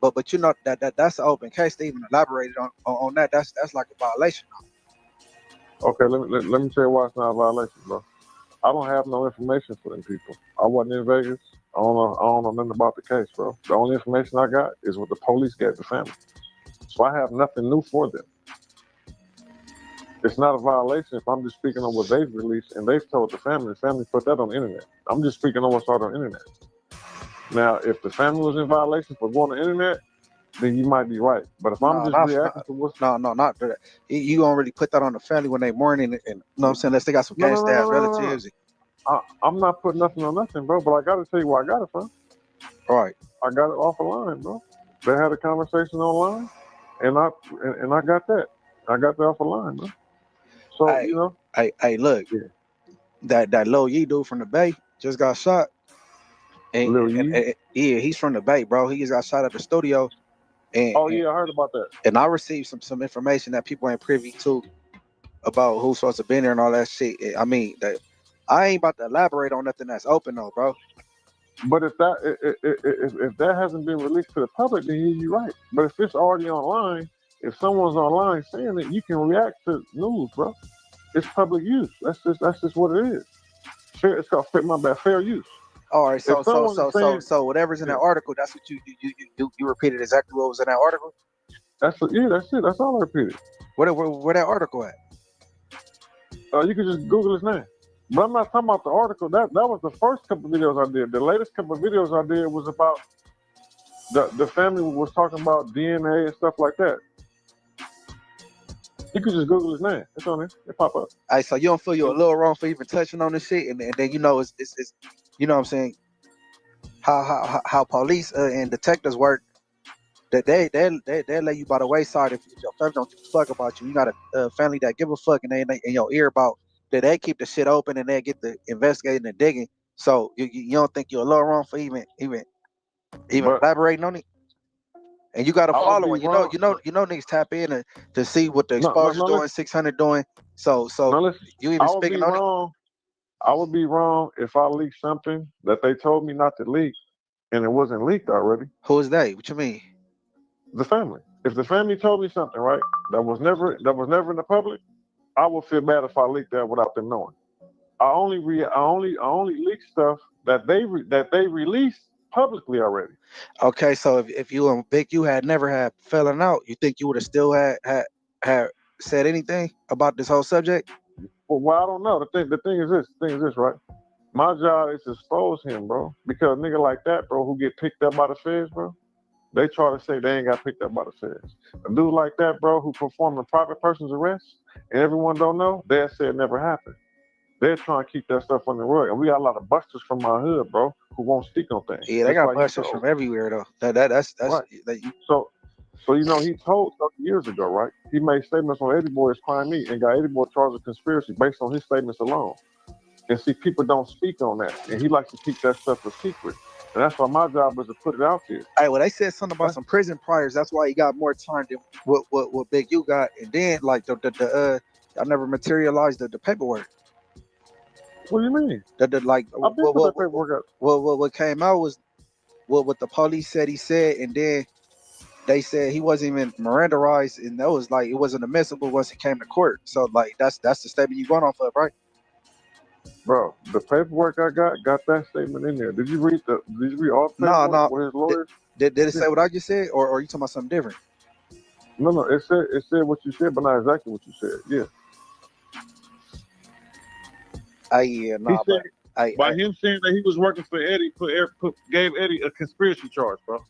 But you know that's an open case. They even elaborated on that. That's like a violation. Okay, let me tell you why it's not a violation, bro. I don't have no information for them people. I wasn't in Vegas. I don't know nothing about the case, bro. The only information I got is what the police gave the family. So I have nothing new for them. It's not a violation if I'm just speaking on what they've released and they've told the family. The family put that on the internet. I'm just speaking on what's out on the internet. Now, if the family was in violation for going on the internet, then you might be right. But if I'm just reacting to what's... No, not that. You don't really put that on the family when they mourning and you know what I'm saying? Unless they got some gangsta ass relatives. I'm not putting nothing on nothing, bro, but I got to tell you where I got it from. All right. I got it off the line, bro. They had a conversation online, and I got that. I got that off the line, bro. So, Hey, look. Yeah. That Lil Yee dude from the Bay just got shot. And yeah, he's from the Bay, bro. He just got shot at the studio. And, I heard about that. And I received some information that people ain't privy to about who's supposed to be there and all that shit. I mean, I ain't about to elaborate on nothing that's open though, bro. But if that hasn't been released to the public, then you're right. But if it's already online, if someone's online saying it, you can react to news, bro. It's public use. That's just what it is. It's called fair use. All right, so whatever's in that article, that's what you repeated exactly what was in that article. That's it. That's all I repeated. Where that article at? You can just Google his name. But I'm not talking about the article. That was the first couple of videos I did. The latest couple of videos I did was about the family was talking about DNA and stuff like that. You can just Google his name. It's on there. It pop up. All right, so you don't feel you're a little wrong for even touching on this shit, and then it's you know what I'm saying, how police and detectives work. That they lay you by the wayside if your family don't give a fuck about you. You got a family that give a fuck and they in your ear about that. They keep the shit open and they get the investigating and digging. So you don't think you're a little wrong for even elaborating on it. And you got a following. You know niggas tap in to see what the exposure's doing, 600 doing. So you even speaking on it. I would be wrong if I leaked something that they told me not to leak, and it wasn't leaked already. Who is they? What you mean? The family. If the family told me something, right, that was never in the public, I would feel bad if I leaked that without them knowing. I only leak stuff that they released publicly already. Okay, so if you and Big U had never had falling out, you think you would have still had said anything about this whole subject? Well, I don't know. The thing is this, right? My job is to expose him, bro. Because a nigga like that, bro, who get picked up by the feds, bro, they try to say they ain't got picked up by the feds. A dude like that, bro, who performed a private person's arrest, and everyone don't know, they say it never happened. They're trying to keep that stuff on the rug. And we got a lot of busters from my hood, bro, who won't speak on things. Yeah, they got busters from everywhere, though. That's right. So he told 30 years ago, right? He made statements on Eddie Boy's crime meet and got Eddie Boy charged with conspiracy based on his statements alone. And see, people don't speak on that. And he likes to keep that stuff a secret. And that's why my job is to put it out there. Hey, well, they said something about some prison priors. That's why he got more time than what Big U got. And then, like, I never materialized the paperwork. What do you mean? What came out was what the police said he said, and then they said he wasn't even Mirandaized, and that was like it wasn't admissible once he came to court. So, like, that's the statement you going off of, right? Bro, the paperwork I got that statement in there. Did you read all the No, paperwork with his lawyer? Did it say what I just said, or are you talking about something different? No, it said what you said, but not exactly what you said. Yeah. By him saying that he was working for Eddie, gave Eddie a conspiracy charge, bro.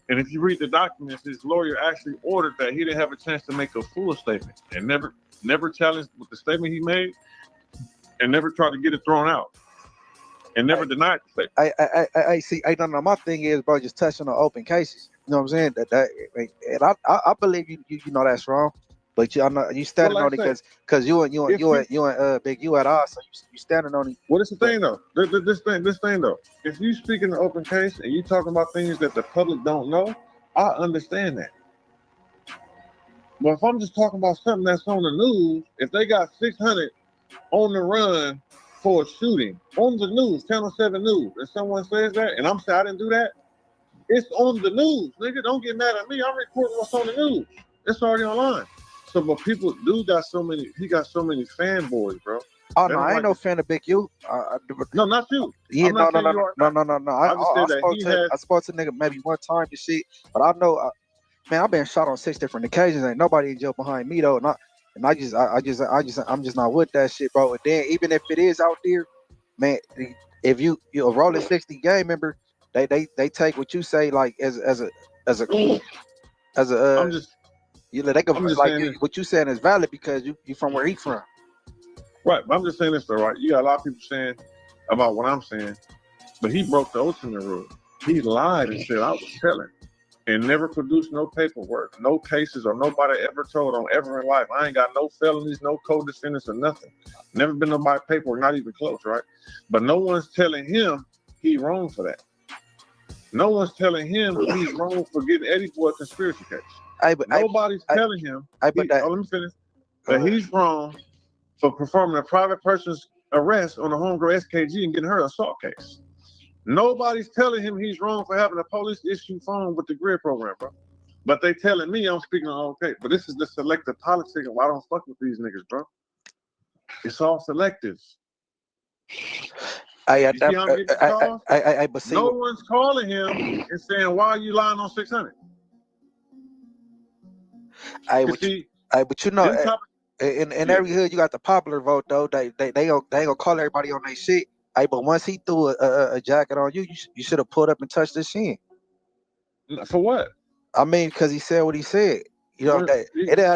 And if you read the documents, his lawyer actually ordered that he didn't have a chance to make a full statement, and never challenged with the statement he made, and never tried to get it thrown out, and never denied the statement. I see. I don't know. My thing is, bro, just touching on open cases. You know what I'm saying? And I believe you know that's wrong. But you standing on it because you and Big U at odds, so you standing on it. What is the thing though? This thing though. If you speak in an open case and you talking about things that the public don't know, I understand that. But if I'm just talking about something that's on the news, if they got 600 on the run for a shooting on the news, Channel 7 News, and someone says that, and I'm saying I didn't do that, it's on the news, nigga. Don't get mad at me. I'm recording what's on the news. It's already online. So, but people, he got so many fanboys, bro. Oh no, I ain't no fan of Big U. No, not you. Yeah, no. I spoke to nigga maybe one time and shit, but I know, man, I've been shot on 6 different occasions. Ain't nobody in jail behind me though, I'm just not with that shit, bro. And then even if it is out there, man, if you a rolling 60 game member, they take what you say like as a I'm just they can like what you saying is valid because you from where he from. Right, but I'm just saying this though, right? You got a lot of people saying about what I'm saying, but he broke the ultimate rule. He lied and said I was selling and never produced no paperwork, no cases, or nobody ever told on ever in life. I ain't got no felonies, no co-defendants or nothing. Never been nobody paperwork, not even close, right? But no one's telling him he wrong for that. No one's telling him he's wrong for getting Eddie for a conspiracy case. Nobody's telling him, let me finish, that he's wrong for performing a private person's arrest on a homegirl SKG and getting her assault case. Nobody's telling him he's wrong for having a police issue phone with the grid program, bro. But they telling me I'm speaking on okay. But this is the selective politics, and I don't fuck with these niggas, bro. It's all selective. No one's calling him and saying, why are you lying on 600? But you know, in every hood you got the popular vote though. They gonna call everybody on their shit. Hey, but once he threw a jacket on you, you should have pulled up and touched his shin. For what? I mean, because he said what he said. You know,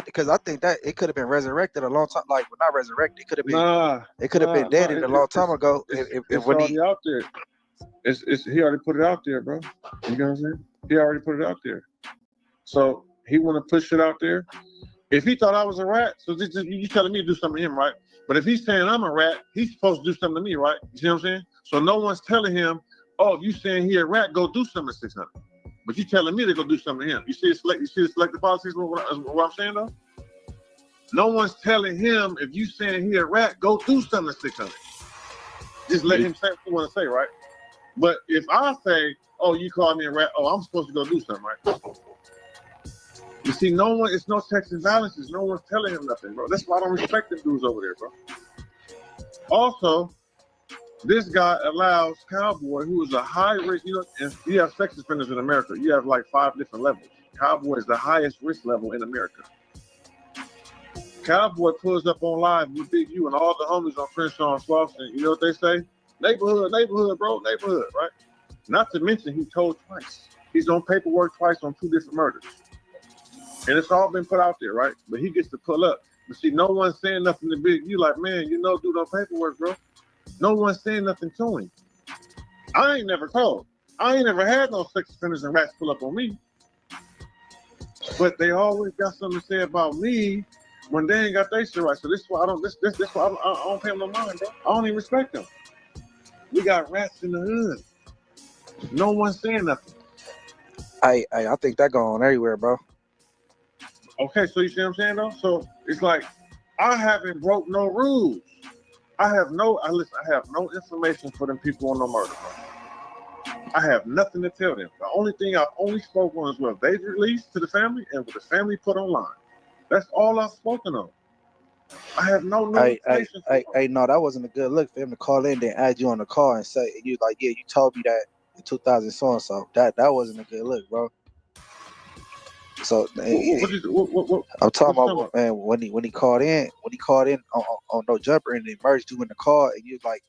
because I think that it could have been resurrected a long time. Like, well, not resurrected. It could have been. It could have been dead a long time ago. It's already out there. He already put it out there, bro. You know what I'm saying? He already put it out there. So he want to push it out there. If he thought I was a rat, so you telling me to do something to him, right? But if he's saying I'm a rat, he's supposed to do something to me, right? You see what I'm saying? So no one's telling him, oh, if you saying he a rat, go do something to 600. But you telling me to go do something to him. You see the selective politics, what I'm saying though? No one's telling him, if you saying he a rat, go do something to 600. Just let him say what he want to say, right? But if I say, oh, you call me a rat, oh, I'm supposed to go do something, right? You see, it's no checks and balances. No one's telling him nothing, bro. That's why I don't respect them dudes over there, bro. Also, this guy allows Cowboy, who is a high risk, and you have sex offenders in America. You have like 5 different levels. Cowboy is the highest risk level in America. Cowboy pulls up on live with Big U and all the homies on Crenshaw and Slauson. You know what they say? Neighborhood, bro, neighborhood, right? Not to mention he told twice. He's on paperwork twice on 2 different murders. And it's all been put out there, right? But he gets to pull up. But see, no one's saying nothing to Big U like, man, dude on paperwork, bro. No one's saying nothing to him. I ain't never told. I ain't never had no sex offenders and rats pull up on me. But they always got something to say about me when they ain't got their shit right. So this is why I don't pay them no mind, bro. I don't even respect them. We got rats in the hood. No one's saying nothing. I think that going on everywhere, bro. Okay, so you see what I'm saying though? So it's like I haven't broke no rules. I have no information for them people on no murder, bro. I have nothing to tell them. The only thing I've only spoken on is what they've released to the family and what the family put online. That's all I've spoken on. I have no Hey, notification. no, that wasn't a good look for him to call in, then add you on the call and say you like, yeah, you told me that in 2000 so and so. That wasn't a good look, bro. So I'm talking about, man, when he called in on No Jumper and they merged you in the call and you like,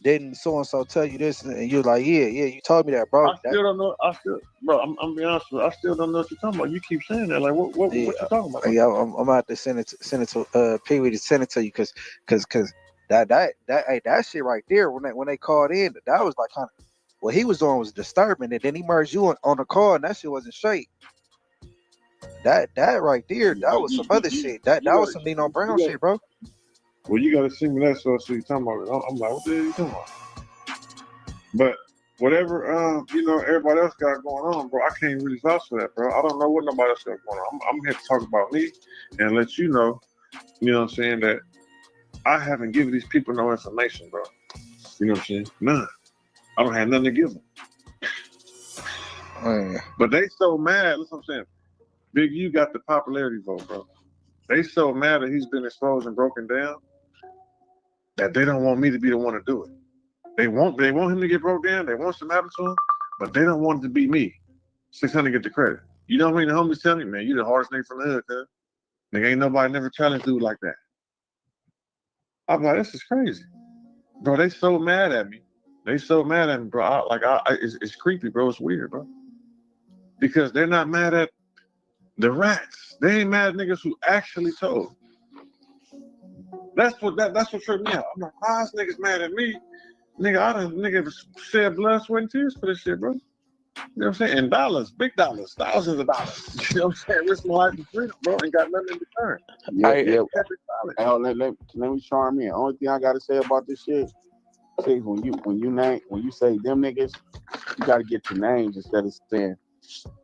didn't so and so tell you this, and you're like, yeah, you told me that, bro. I still don't know. Bro, I'm being honest with you. I still don't know what you're talking about. You keep saying that. Like, what you talking about? Yeah, I'm gonna have to send it to Pee Wee to send it to you, cause that shit right there when they called in, that was like kind of what he was doing was disturbing, and then he merged you on the call, and that shit wasn't straight. That right there, that was some other shit. That was some Nino Brown shit, bro. Well, you gotta send me that so you talking about it. I'm like, what the hell you talking about? But whatever, everybody else got going on, bro, I can't really vouch for that, bro. I don't know what nobody else got going on. I'm here to talk about me and let you know what I'm saying, that I haven't given these people no information, bro. You know what I'm saying? None. I don't have nothing to give them. But they so mad, that's what I'm saying. Big U got the popularity vote, bro. They so mad that he's been exposed and broken down that they don't want me to be the one to do it. They want him to get broke down. They want some happen to him, but they don't want it to be me. 600 get the credit. You know what I mean? The homies tell me, man, you the hardest nigga from the hood, cuz. Nigga, ain't nobody never challenged dude like that. I'm like, this is crazy. Bro, they so mad at me. They so mad at me, bro. It's creepy, bro. It's weird, bro. Because they're not mad at the rats. They ain't mad at niggas who actually told. That's what tripped me out. I'm like, how is niggas mad at me? Nigga, I done shed blood, sweat, and tears for this shit, bro. You know what I'm saying? And dollars, big dollars, thousands of dollars. You know what I'm saying? Risk my life and freedom, bro, and got nothing in return. Yeah. Let me charm in. Only thing I gotta say about this shit, see, when you say them niggas, you gotta get your names instead of saying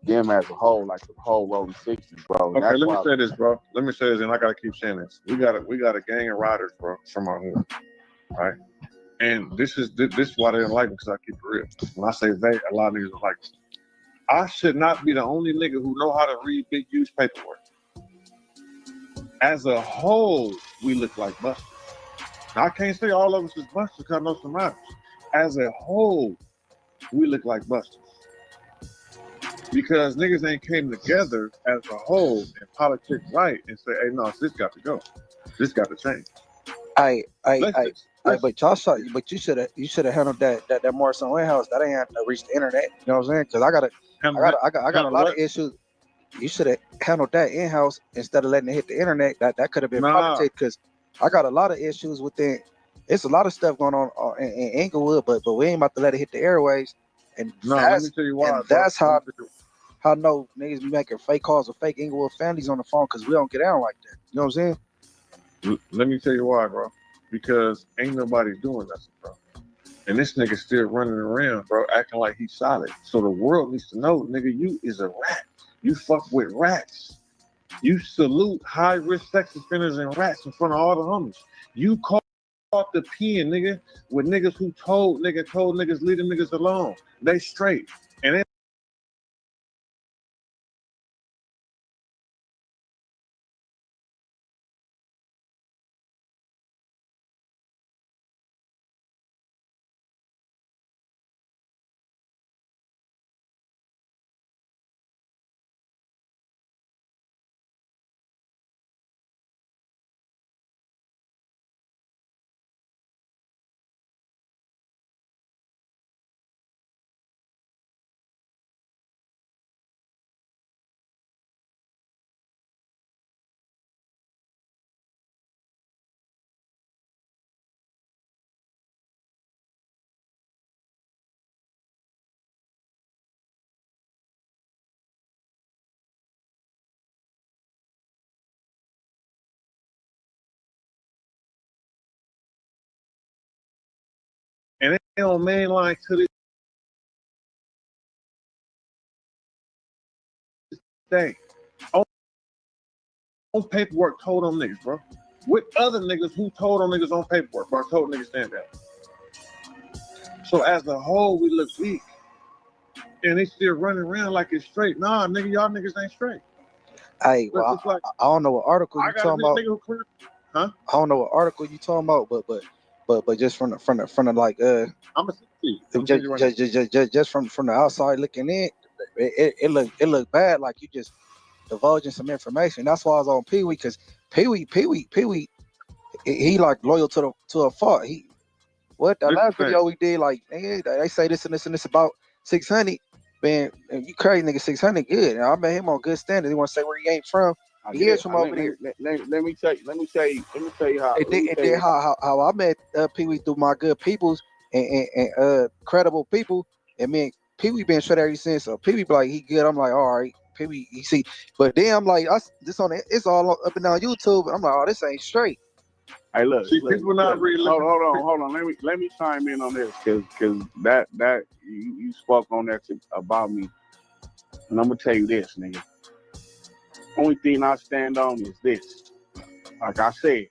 them as a whole, like the whole rolling 60s, bro. And Okay, let me say this, bro. Let me say this, and I gotta keep saying this. We got a gang of riders, bro, from our hood, right? And this is why they don't like me, because I keep it real. When I say they, a lot of niggas don't like me. I should not be the only nigga who know how to read Big U's paperwork. As a whole, we look like busters. Now, I can't say all of us is busters because I know some riders. As a whole, we look like busters. Because niggas ain't came together as a whole and politic right and say, hey, no, this got to go. This got to change. But y'all saw, but you should have handled that Morrison warehouse. That ain't reached the internet. You know what I'm saying? Because I got a lot of issues. You should have handled that in house instead of letting it hit the internet. That could have been politics. Because I got a lot of issues within. It's a lot of stuff going on in Inglewood, but we ain't about to let it hit the airways. And let me tell you why. That's how no niggas be making fake calls with fake Inglewood families on the phone because we don't get out like that. You know what I'm saying? Let me tell you why, bro. Because ain't nobody doing nothing, bro. And this nigga still running around, bro, acting like he's solid. So the world needs to know, nigga, you is a rat. You fuck with rats. You salute high-risk sex offenders and rats in front of all the homies. You caught the pen, nigga, with niggas who told niggas, leave them niggas alone. They straight. And then they on mainline to this day. On paperwork told on niggas, bro. With other niggas who told on niggas on paperwork, bro. Told niggas stand down. So as a whole, we look weak. And they still running around like it's straight. Nah, nigga, y'all niggas ain't straight. Hey, well, I don't know what article you talking about. Huh? I don't know what article you talking about, but just from the like I'm gonna see. just from the outside looking in, it looked bad. Like you just divulging some information. That's why I was on Pee Wee, because Pee Wee, he like loyal to a fault. That last video we did, like they say this and this and this about 600. Man, you crazy nigga, 600 good. And I met him on good standards. He want to say where he ain't from. He is from over there. Let me tell you how. And then how I met Pee Wee through my good peoples and credible people. And man, Pee Wee been shut ever since. So Pee Wee be like, he good. I'm like, all right. Pee Wee, you see. But then I'm like, it's all up and down YouTube. I'm like, oh, this ain't straight. Hey, look, people not really looking. Hold on. Let me chime in on this, because that you spoke on that about me, and I'm gonna tell you this, nigga. Only thing I stand on is this. Like I said,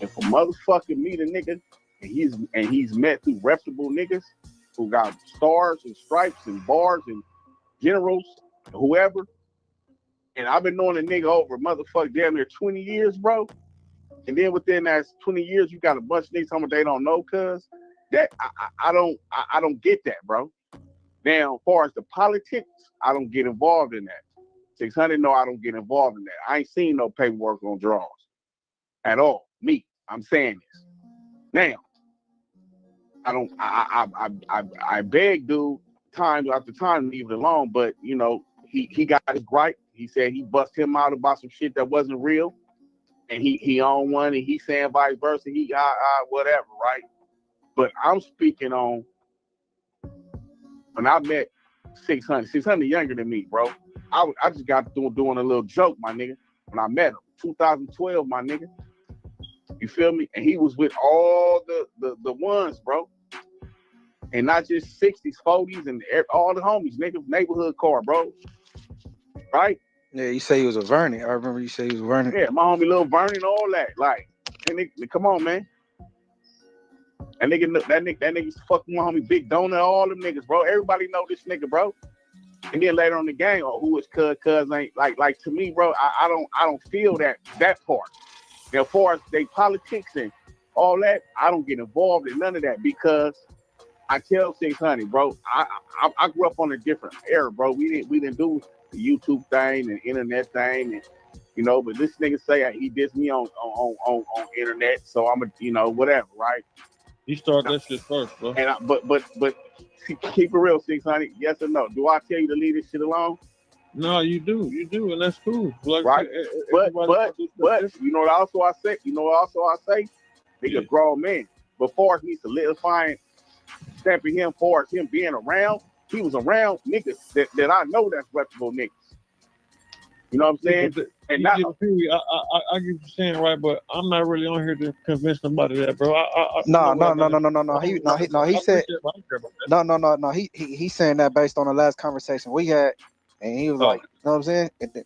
if a motherfucker meet a nigga and he's met through reputable niggas who got stars and stripes and bars and generals, whoever. And I've been knowing a nigga over motherfucker damn near 20 years, bro. And then within that 20 years, you got a bunch of niggas talking about they don't know, cuz that I don't get that, bro. Now, as far as the politics, I don't get involved in that. 600, no, I don't get involved in that. I ain't seen no paperwork on draws at all. Me, I'm saying this. Now, I beg dude time after time leave it alone, but you know, he got his gripe. He said he bust him out about some shit that wasn't real, and he on one, and he saying vice versa. He whatever, right? But I'm speaking on when I met 600. 600 younger than me, bro. I just got doing a little joke, my nigga. When I met him, 2012, my nigga. You feel me? And he was with all the ones, bro. And not just 60s, 40s, and all the homies, nigga. Neighborhood car, bro. Right? Yeah, you say he was a Vernon. I remember you say he was Vernon. Yeah, my homie Lil Vernon, all that. Like, and nigga, come on, man. That nigga's fucking my homie Big Donut, all them niggas, bro. Everybody know this nigga, bro. And then later on the game, who is cuz ain't like to me, bro. I don't feel that part. Now, as far as they politics and all that, I don't get involved in none of that, because I tell 600, bro. I grew up on a different era, bro. We didn't do the YouTube thing and internet thing, and you know. But this nigga say he dissed me on internet, so I'm whatever, right? He started that shit first, bro. And but keep it real, 600. Yes or no? Do I tell you to leave this shit alone? No, you do, and that's cool. Like, right? But you know what also I say? He's a grown man. Before he solidifying, stamping him for him being around, he was around niggas that I know that's reputable niggas. You know what I'm saying? I get what you're saying, right? But I'm not really on here to convince nobody that, bro. No. He said no. He's saying that based on the last conversation we had, and he was like, you know what I'm saying? And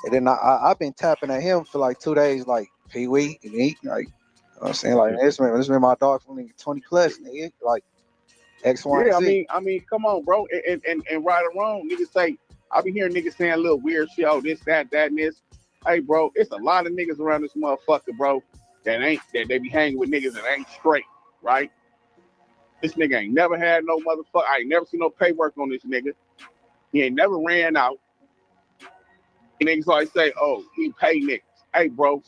then I've been tapping at him for like 2 days, like Pee Wee, and he like, you know what I'm saying, like this man my dog from 20 plus, nigga, like X, Y, yeah, and Z. I mean, come on, bro, and right or wrong, niggas say. I be hearing niggas saying a little weird shit, this, that, and this. Hey, bro, it's a lot of niggas around this motherfucker, bro, that they be hanging with niggas that ain't straight, right? This nigga ain't never had no motherfucker. I ain't never seen no paperwork on this nigga. He ain't never ran out. And niggas always say, oh, he pay niggas. Hey, bro,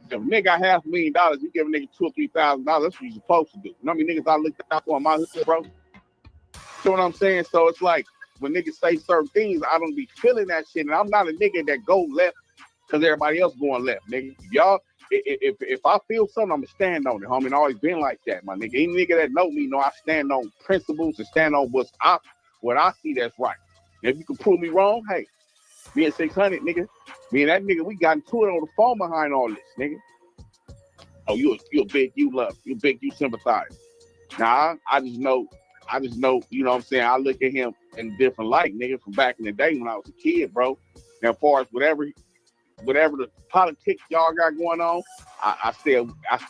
if a nigga got $500,000, you give a nigga $2,000 or $3,000. That's what you're supposed to do. You know how many niggas I looked out for on my hood, bro? You know what I'm saying? So it's like, when niggas say certain things, I don't be feeling that shit, and I'm not a nigga that go left because everybody else going left, nigga. Y'all, if I feel something, I'ma stand on it, homie. And I always been like that, my nigga. Any nigga that know me know I stand on principles and stand on what I see that's right. And if you can prove me wrong, hey, me and 600, nigga, me and that nigga, we got into it on the phone behind all this, nigga. Oh, you a big you love, you big you sympathize. Nah, I just know, you know what I'm saying? I look at him in a different light, nigga, from back in the day when I was a kid, bro. Now, as far as whatever the politics y'all got going on, I stay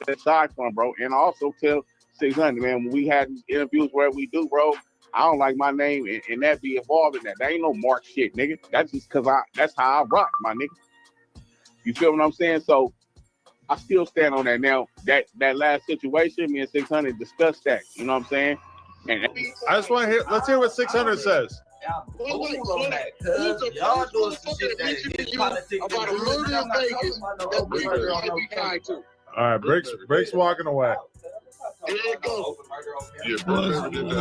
aside from, bro. And I also tell 600, man, when we had interviews where we do, bro, I don't like my name and that be involved in that. That ain't no mark shit, nigga. That's just because that's how I rock, my nigga. You feel what I'm saying? So I still stand on that. Now that last situation, me and 600 discussed that. You know what I'm saying? And I just want to hear. Let's hear what 600 says. Y'all doing some shit that is politics. About a murder in Vegas that we should be tied to. All right, breaks walking away. There it goes. Yeah, bro, never did that. I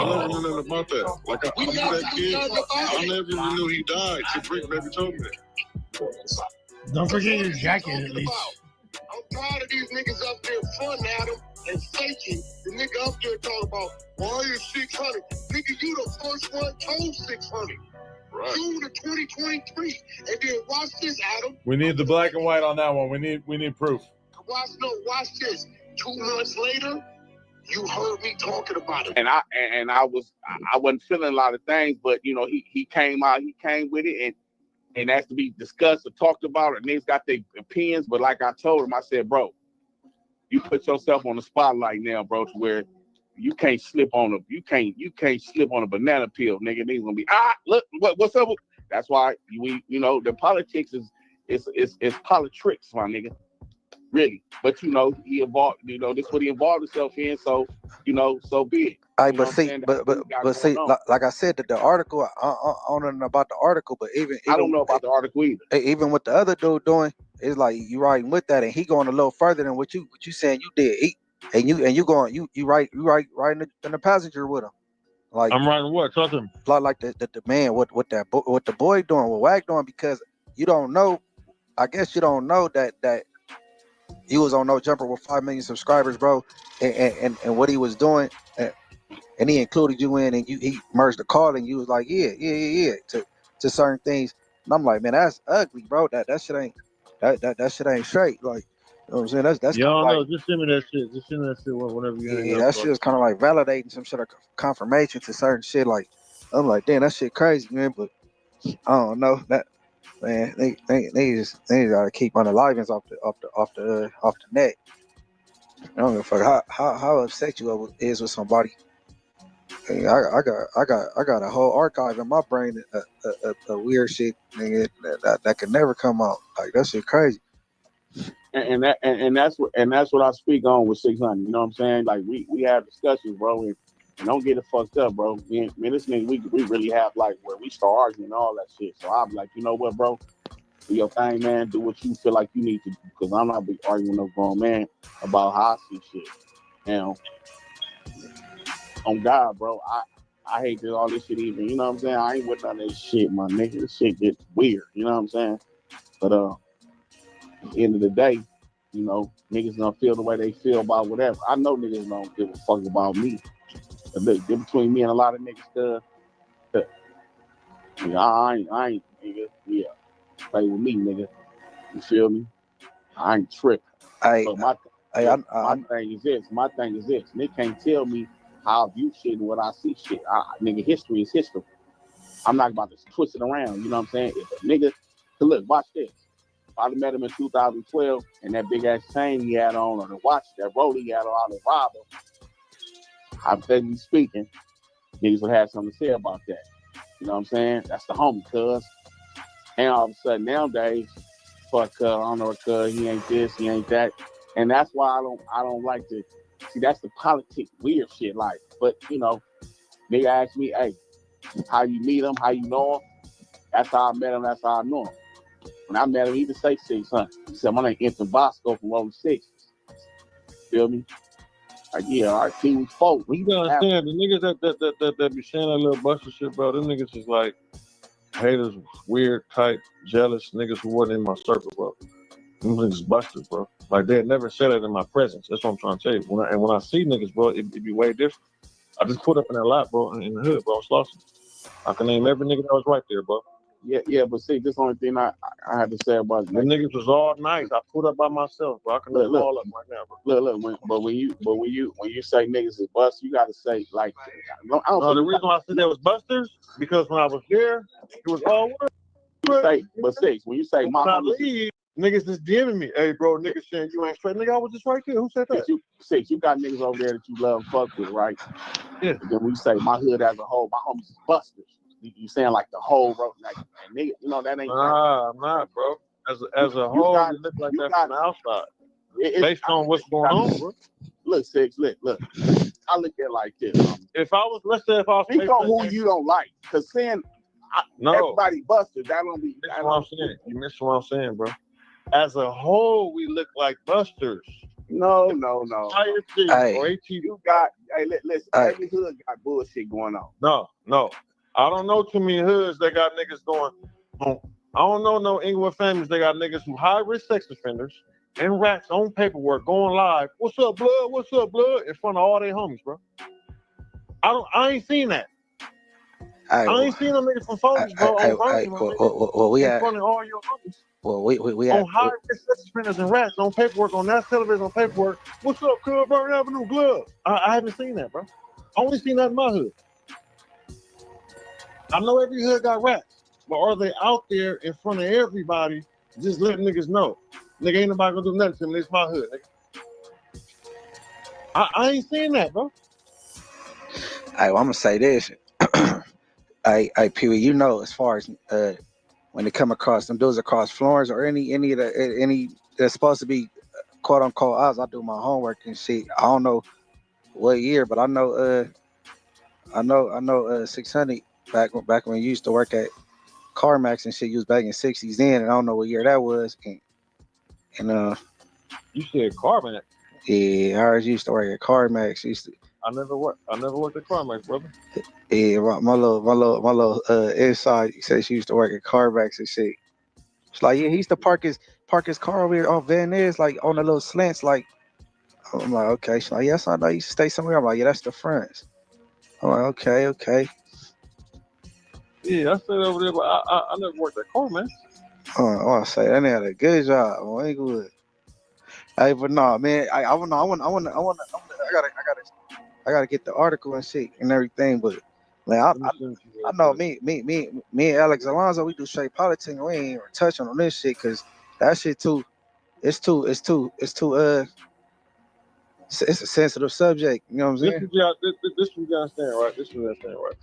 never knew nothing about that. Like, I knew that kid. I never even knew he died. So Brick never told me that. Don't forget your jacket at least. I'm tired of these niggas up there fronting at him and faking. The nigga up there talking about, why is 600? Nigga, you the first one told 600. Right. June of 2023. And then watch this, Adam. We need the black and white on that one. We need proof. Watch this. 2 months later, you heard me talking about it. And I wasn't feeling a lot of things, but you know, he came with it and has to be discussed or talked about, and niggas got their opinions. But like I told him, I said, bro, you put yourself on the spotlight now, bro, to where you can't slip on a banana peel, nigga. Niggas gonna be look what's up. That's why the politics is politics, my nigga. Really, but he involved. This is what he involved himself in. So so be it. But see, like I said, the article, I don't know about the article, but even I don't know about the article either. Even what the other dude doing is like you writing with that, and he going a little further than what you saying you did. You going you write in the passenger with him. Like I'm writing what? Talk to him. Like the man what the boy doing, what Wack doing, because you don't know. I guess you don't know that he was on No Jumper with 5 million subscribers, bro, and what he was doing, and he included you in, and he merged the call, and you was like, yeah, to certain things, and I'm like, man, that's ugly, bro. That shit ain't that shit ain't straight. Like, you know what I'm saying? That's y'all know. like, Just send me that shit. Just send me that shit whenever you. Yeah, that shit is kind of like validating some sort of confirmation to certain shit. Like, I'm like, damn, that shit crazy, man. But I don't know that. Man, they just gotta keep on the livings off the net. I don't give a fuck how upset you is with somebody. Hey, I got a whole archive in my brain of weird shit, nigga, that could never come out. Like, that shit crazy. And that's what I speak on with 600. You know what I'm saying? Like we have discussions, bro, and don't get it fucked up, bro. Man, this nigga, we really have like where we start arguing and all that shit. So I'm like, you know what, bro? Do your thing, man. Do what you feel like you need to do, because I'm not be arguing with no grown man about how I see shit. Now, on God, bro, I hate that all this shit even. You know what I'm saying? I ain't with none of this shit, my nigga. This shit gets weird. You know what I'm saying? But at the end of the day, niggas gonna feel the way they feel about whatever. I know niggas don't give a fuck about me. But look, between me and a lot of niggas, I ain't, nigga. Yeah, play with me, nigga. You feel me? I ain't tripping. My thing is this. Nigga can't tell me how I view shit and what I see shit. Nigga, history is history. I'm not about to twist it around. You know what I'm saying? If a nigga, look, watch this. I met him in 2012, and that big ass chain he had on, or the watch, that roll he had on, the robber. Hypothetically speaking, niggas would have something to say about that. You know what I'm saying? That's the homie, cuz. And all of a sudden nowadays, fuck cuz, I don't know, cuz he ain't this, he ain't that. And that's why I don't like to see, that's the politics weird shit, like. But nigga asked me, hey, how you meet him, how you know him? That's how I met him, that's how I know him. When I met him, he didn't say 600. He said, my name is Anthony Bosco from Rolling Six. Feel me? Like, yeah, all right, King was folk. You gotta understand, the niggas that be saying that little buster shit, bro, them niggas is like haters, weird, type, jealous niggas who wasn't in my circle, bro. Them niggas busters, bro. Like, they had never said it in my presence. That's what I'm trying to tell you. When I see niggas, bro, it be way different. I just put up in that lot, bro, in the hood, bro. I was lost. I can name every nigga that was right there, bro. Yeah, but see, this only thing I had to say about it. The niggas was all nice. I put up by myself, bro. I can look all up right now, bro. Look, when you say niggas is bust, you gotta say like. The reason why I said that was busters because when I was there, it was all work. But Six, when you say my homies, niggas is DMing me. Hey, bro, niggas saying you ain't straight. Nigga, I was just right there. Who said that? You got niggas over there that you love and fuck with, right? Yeah. And then when you say my hood as a whole, my homies is busters. You saying like the whole road, like nigga, that ain't. Nah, I'm not, bro. As a whole, it looks like that from the outside. Based on what's going on, bro. Look, Six, look. I look at it like this. If I was, let's say if I was Speak on who you don't like. Because saying everybody busted, that don't be. That's what I'm saying. You missed what I'm saying, bro. As a whole, we look like busters. No. Hey. You got, listen, every hood got bullshit going on. No. I don't know too many hoods that got niggas going on. I don't know no Inglewood families that got niggas who high-risk sex offenders and rats on paperwork going live. What's up, blood? What's up, blood? In front of all their homies, bro. I ain't seen that. I ain't seen them niggas from Foley's, bro. In front of all your homies. Well, we on high-risk sex offenders and rats on paperwork, on that television on paperwork. What's up, Cub Burn Avenue glove? I haven't seen that, bro. I only seen that in my hood. I know every hood got rats, but are they out there in front of everybody just letting niggas know? Nigga, ain't nobody gonna do nothing to me. It's my hood, nigga. I ain't seen that, bro. Hey, well, I'm gonna say this. Hey, Pee Wee, you know, as far as when they come across them dudes across Florence or any that's supposed to be quote unquote us, I do my homework and shit. I don't know what year, but I know 600 back when you used to work at CarMax and shit. You was back in '60s then, and I don't know what year that was. And you said CarMax? Yeah, I always used to work at CarMax. I never worked at CarMax, brother. Yeah, my little inside said she used to work at CarMax and shit. It's like, yeah, he used to park his car over here on Van Ness, like on the little slants. Like, I'm like, okay. She's like, yes, I know you used to stay somewhere. I'm like, yeah, that's the France. I'm like, okay. Yeah, I stayed over there, but I never worked at CarMax. I say that nigga had a good job. Oh, ain't good. Hey, but no, man, I gotta get the article and shit and everything. But man, I know me and Alex Alonso, we do straight politics. We ain't even touching on this shit because that shit it's a sensitive subject. You know what I'm saying? This we gotta understand, right?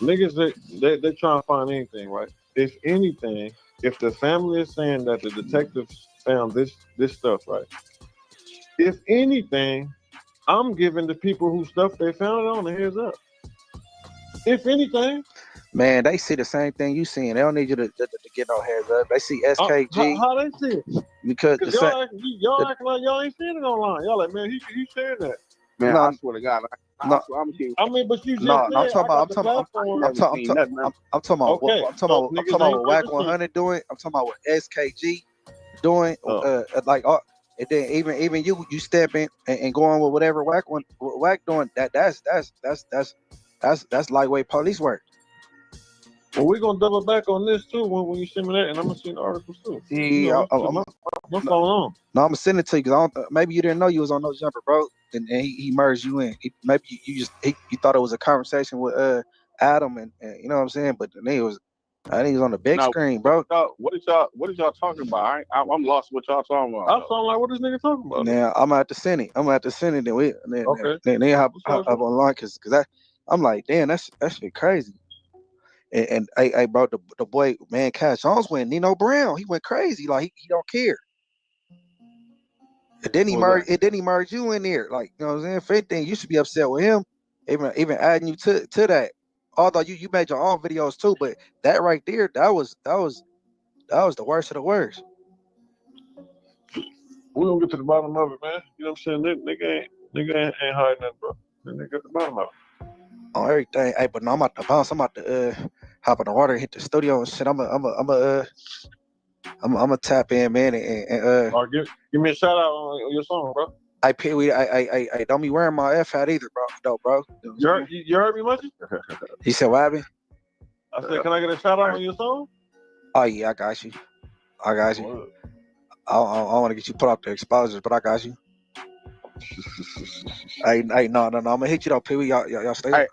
Niggas, they trying to find anything, right? If anything, if the family is saying that the detectives found this stuff, right? If anything, I'm giving the people who stuff they found on a heads up. If anything, man, they see the same thing you seeing. They don't need you to get no heads up. They see SKG. How they see it? Because y'all act like y'all ain't seeing it online. Y'all like, man, he sharing that. Man, I swear to God. I mean, but you just I'm talking about what Wack100 doing. I'm talking about what SKG doing. And then even you stepping and going with whatever Wack doing. That's lightweight police work. Well, we're gonna double back on this too when you send me that, and I'm gonna see the articles too. Yeah, what's going on? No, I'm gonna send it to you because maybe you didn't know you was on No Jumper, bro. And he merged you in. Maybe you thought it was a conversation with Adam and you know what I'm saying, but then I think he was on the big screen, bro. What did y'all talking about? I'm lost. What y'all talking about? I sound like what this nigga talking about. Now I'm gonna have to send it. Then hop online because I'm like, damn, that shit crazy. And I brought the boy, man, Cash Jones went Nino Brown. He went crazy, like he don't care. And then he merged you in there, like, you know what I'm saying. If anything, you should be upset with him, even adding you to that. Although you made your own videos too, but that right there, that was the worst of the worst. We gonna get to the bottom of it, man. You know what I'm saying? Nigga ain't hiding nothing, bro. Nigga at the bottom of it. On everything. Hey, but no, I'm about to bounce. I'm about to hop in the water, hit the studio and shit. I'm a tap in, man, and give me a shout out on your song, bro. I don't be wearing my F hat either, bro. You heard me much? He said, what happened? I said, can I get a shout out on your song? Oh yeah, I got you. I want to get you put up the exposures, but I got you. Hey, no, I'm gonna hit you though, Pee Wee. Y'all stay. Hey,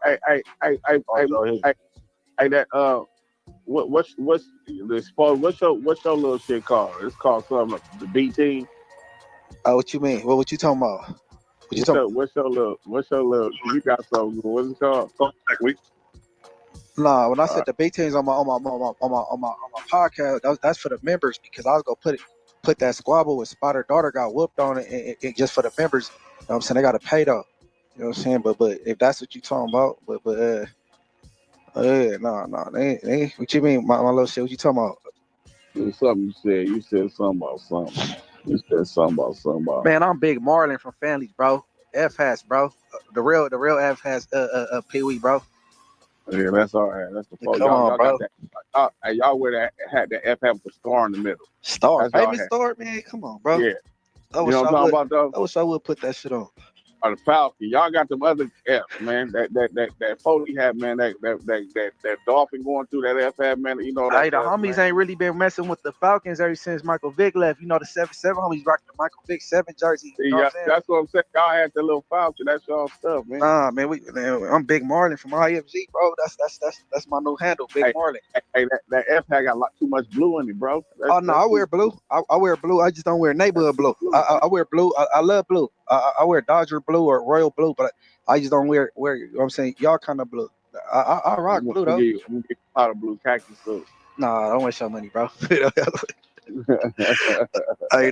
that what's your little shit called? It's called something like the B team. Oh, what you mean? What you talking about? What's your little? You got something? What's it called? Week. Nah, when I said the big teams on my podcast, that's for the members because I was gonna put that squabble with Spider Daughter got whooped on it and just for the members. You know what I'm saying? They gotta pay though. You know what I'm saying? But if that's what you talking about, no, they what you mean, my little shit? What you talking about? It was something you said. You said something about something. You said something about. Man, I'm Big Marlin from Families, bro. F has, bro. The real F has Pee Wee, bro. Yeah, that's all right. That's the fault. Come on, y'all bro. got that. Y'all would have had the F have the star in the middle. Star, That's y'all baby had. star, man. Come on, bro. Yeah. I You wish know what I I'm would. talking about, though? I wish I would put that shit on. Or the Falcon. Y'all got them other F, man. That Foley had, man. That dolphin going through that F had, man. You know that. Hey, the homies ain't really been messing with the Falcons ever since Michael Vick left. You know the 7-7 homies rocking the Michael Vick 7 jersey. You know what I'm saying? That's what I'm saying. Y'all had the little Falcon. That's y'all stuff, man. Nah, man, I'm Big Marlin from IFG, bro. That's my new handle, Big Marlin. Hey, that F had got a too much blue in it, bro. No, I wear blue. I wear blue. I just don't wear neighborhood blue. I wear blue. I love blue. I wear Dodger blue or Royal blue, but I just don't wear. You know what I'm saying? Y'all kind of blue. I rock blue though. I'm gonna get out of blue khaki suit. Nah, don't waste your money, bro. Hey,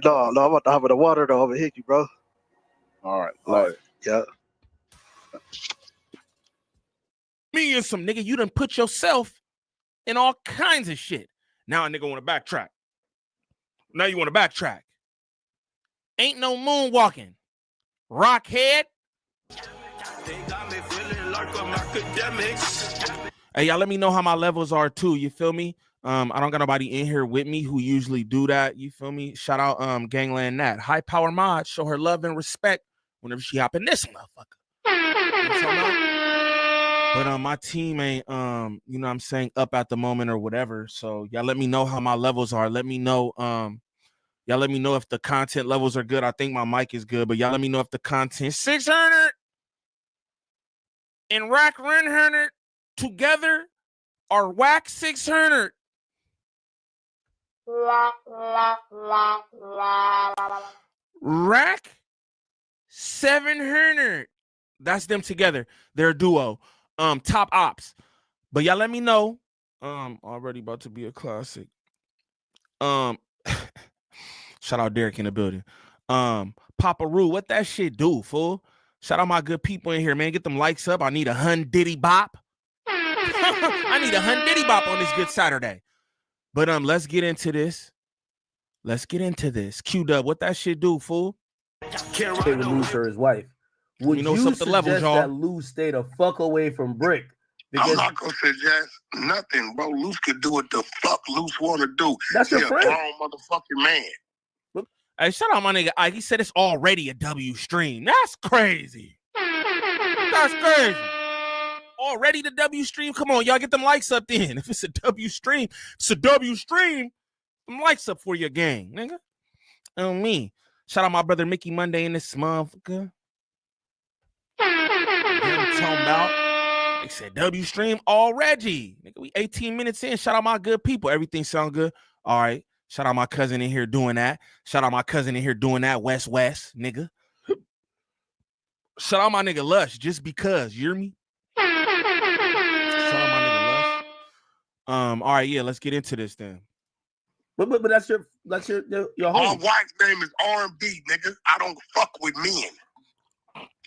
no, I'm about to hop in the water though. I'm gonna hit you, bro. All right. Yeah. Me and some nigga, you done put yourself in all kinds of shit. Now a nigga want to backtrack. Now you want to backtrack. Ain't no moonwalking. Rockhead. Hey, y'all let me know how my levels are too. You feel me? I don't got nobody in here with me who usually do that. You feel me? Shout out Gangland Nat. High power mod. Show her love and respect whenever she hop in this motherfucker. You know but my team ain't you know what I'm saying, up at the moment or whatever. So y'all let me know how my levels are. Let me know y'all let me know if the content levels are good. I think my mic is good, but y'all let me know if the content 600 and Wack100 together are Wack 600. Wack 700. That's them together. They're a duo. Top ops. But y'all let me know. Already about to be a classic. Shout out Derek in the building. Papa Roo, what that shit do, fool? Shout out my good people in here, man. Get them likes up. I need a Diddy bop. I need a Diddy bop on this good Saturday. But let's get into this. Q-Dub, what that shit do, fool? Can't with Luz or his wife. Would you what's up the levels, y'all? that Luz stay the fuck away from Brick? I'm not gonna suggest nothing, bro. Luz could do what the fuck Luz want to do. That's your He friend. a grown motherfucking man. Hey, shout out my nigga Ike. He said it's already a W stream. That's crazy. That's crazy. Already the W stream? Come on, y'all get them likes up then. If it's a W stream, them likes up for your gang, nigga. On me. Shout out my brother Mickey Monday in this motherfucker. I'm talking about. They said W stream already. Nigga, we 18 minutes in. Shout out my good people. Everything sound good. All right. Shout out my cousin in here doing that. West, nigga. Shout out my nigga Lush, just because. You hear me? Shout out my nigga Lush. All right, yeah, let's get into this then. But that's your My home. wife's name is R&B, nigga. I don't fuck with men.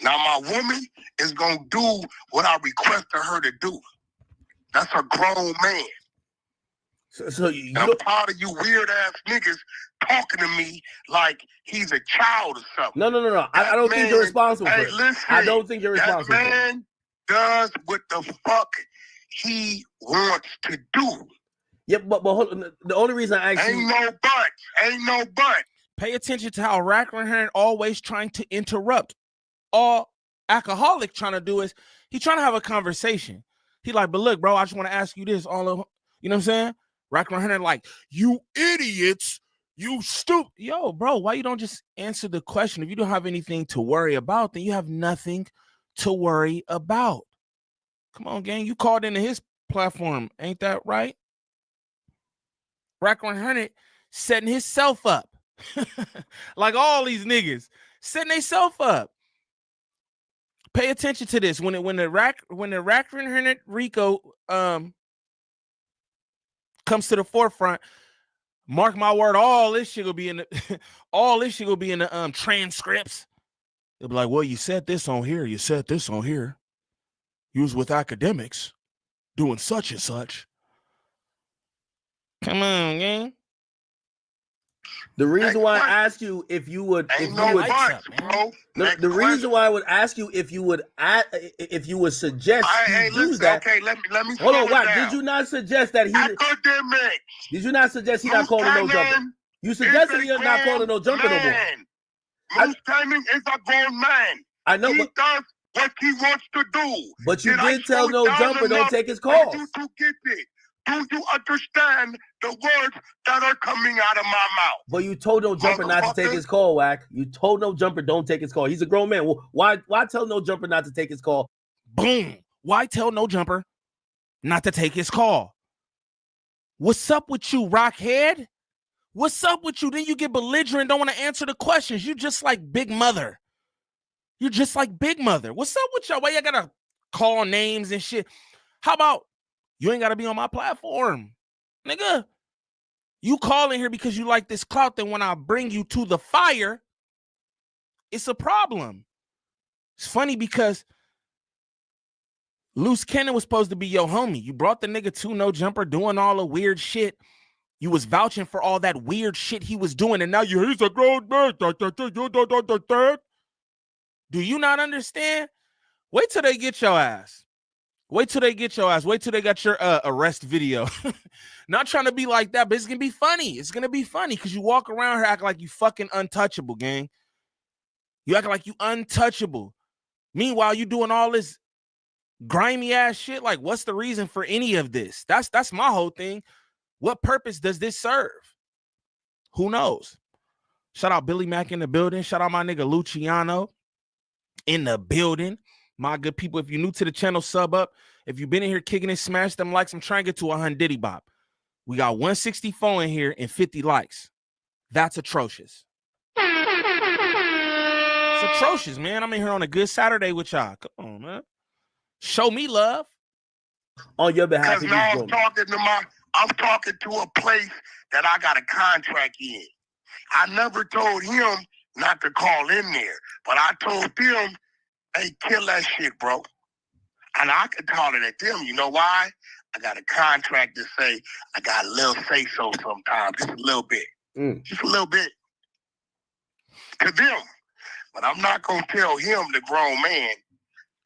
Now my woman is gonna do what I requested her to do. That's a grown man. So you I'm tired of you weird ass niggas talking to me like he's a child or something. No. I don't think you're responsible for Hey, it. listen, I don't think you're responsible for it. That man does what the fuck he wants to do. Yeah, but hold on. The only reason I asked Ain't no but. Pay attention to how Wack100 always trying to interrupt. All alcoholic trying to do is he trying to have a conversation. He like, but look, bro, I just want to ask you this. All of, you know what I'm saying? Wack100 like, you idiots, you stupid. Yo, bro, why you don't just answer the question? If you don't have anything to worry about, then you have nothing to worry about. Come on, gang. You called into his platform. Ain't that right? Wack100 setting himself up. Like all these niggas setting themselves up. Pay attention to this. When the Wack100 RICO comes to the forefront, mark my word, all this shit will be in the transcripts. They'll be like, well, you said this on here, you said this on here. You was with academics doing such and such. Come on, gang. The reason why I asked you if you would, the reason why I would ask you if you would suggest he do that. Okay, let me. Hold on, Wack. down. Did you not suggest that he? Academic. Did you not suggest he not calling no jumper? You suggested he not calling no jumper no more. Loose Cannon is a grown man. I know. He does what he wants to do. But you did tell no jumper don't take his calls. You to get it. Do you understand the words that are coming out of my mouth? But you told no jumper not to take his call, Wack. You told no jumper don't take his call. He's a grown man. Well, why tell no jumper not to take his call? Boom. Why tell no jumper not to take his call? What's up with you, Rockhead? What's up with you? Then you get belligerent, don't want to answer the questions. You just like Big Mother. You're just like Big Mother. What's up with y'all? Why you gotta call names and shit? How about you ain't gotta be on my platform, nigga? You call in here because you like this clout. Then when I bring you to the fire, it's a problem. It's funny because Loose Cannon was supposed to be your homie. You brought the nigga to No Jumper doing all the weird shit. You was vouching for all that weird shit he was doing, and now he's a grown man. Do you not understand? Wait till they get your ass. Wait till they get your ass. Wait till they got your arrest video. Not trying to be like that, but it's gonna be funny. It's gonna be funny because you walk around here acting like you fucking untouchable, gang. You acting like you untouchable. Meanwhile, you doing all this grimy ass shit. Like, what's the reason for any of this? That's my whole thing. What purpose does this serve? Who knows? Shout out Billy Mack in the building. Shout out my nigga Luciano in the building. My good people, if you're new to the channel, sub up. If you've been in here kicking and smash them likes, I'm trying to get to 100 bop. We got 164 in here and 50 likes. That's atrocious. It's atrocious, man. I'm in here on a good Saturday with y'all. Come on, man. Show me love. On your behalf. Because now I'm talking to a place that I got a contract in. I never told him not to call in there, but I told them, hey, kill that shit, bro. And I could call it at them. You know why? I got a contract to say I got a little say-so sometimes. Just a little bit. Just a little bit. To them. But I'm not going to tell him, the grown man,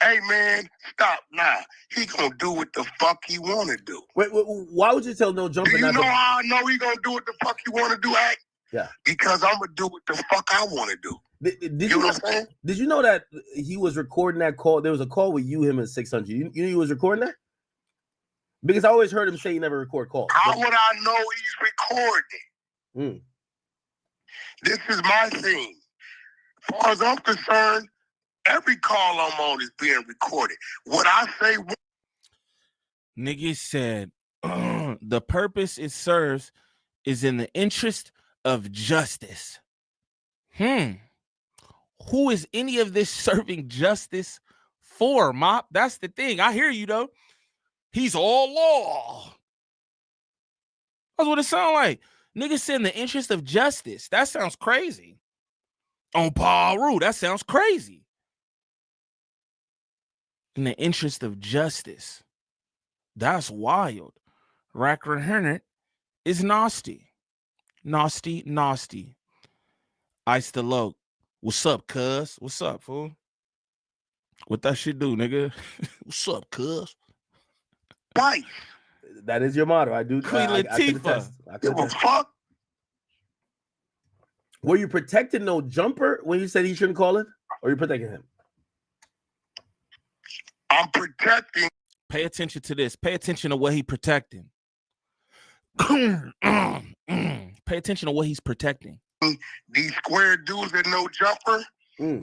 hey, man, stop now. He going to do what the fuck he want to do. Wait, why would you tell no jumper? Do you know how I know he going to do what the fuck he want to do, Act? Yeah. Because I'm going to do what the fuck I want to do. Did you know what I'm saying? Did you know that he was recording that call? There was a call with you, him, and 600. You knew he was recording that? Because I always heard him say he never record calls. How would I know he's recording? This is my thing. As far as I'm concerned, every call I'm on is being recorded. What I say... Nigga said, the purpose it serves is in the interest of justice. Who is any of this serving justice for, Mop? That's the thing. I hear you, though. He's all law. That's what it sounds like. Niggas said in the interest of justice. That sounds crazy. On Paru, that sounds crazy. In the interest of justice. That's wild. Wack100 is nasty. Nasty, nasty. Ice the low. What's up, cuz? What's up, fool? What that shit do, nigga? What's up, cuz? Right. That is your motto. I do. Queen Latifah. I could attest. Fuck. Were you protecting no jumper when you said he shouldn't call it? Or are you protecting him? I'm protecting. Pay attention to this. Pay attention to what he protecting. Pay attention to what he's protecting. These square dudes that No Jumper,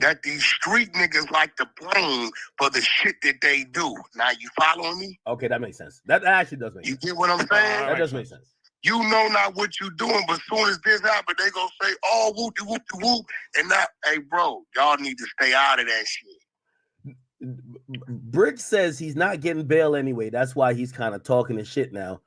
that these street niggas like to blame for the shit that they do. Now, you following me? Okay, that makes sense. That actually does make sense. You get what I'm saying? That does make sense. You know not what you doing, but as soon as this happens, they gonna say, oh, whoop-de-whoop-de-whoop. And that, hey, bro, y'all need to stay out of that shit. Brick says he's not getting bail anyway. That's why he's kind of talking his shit now.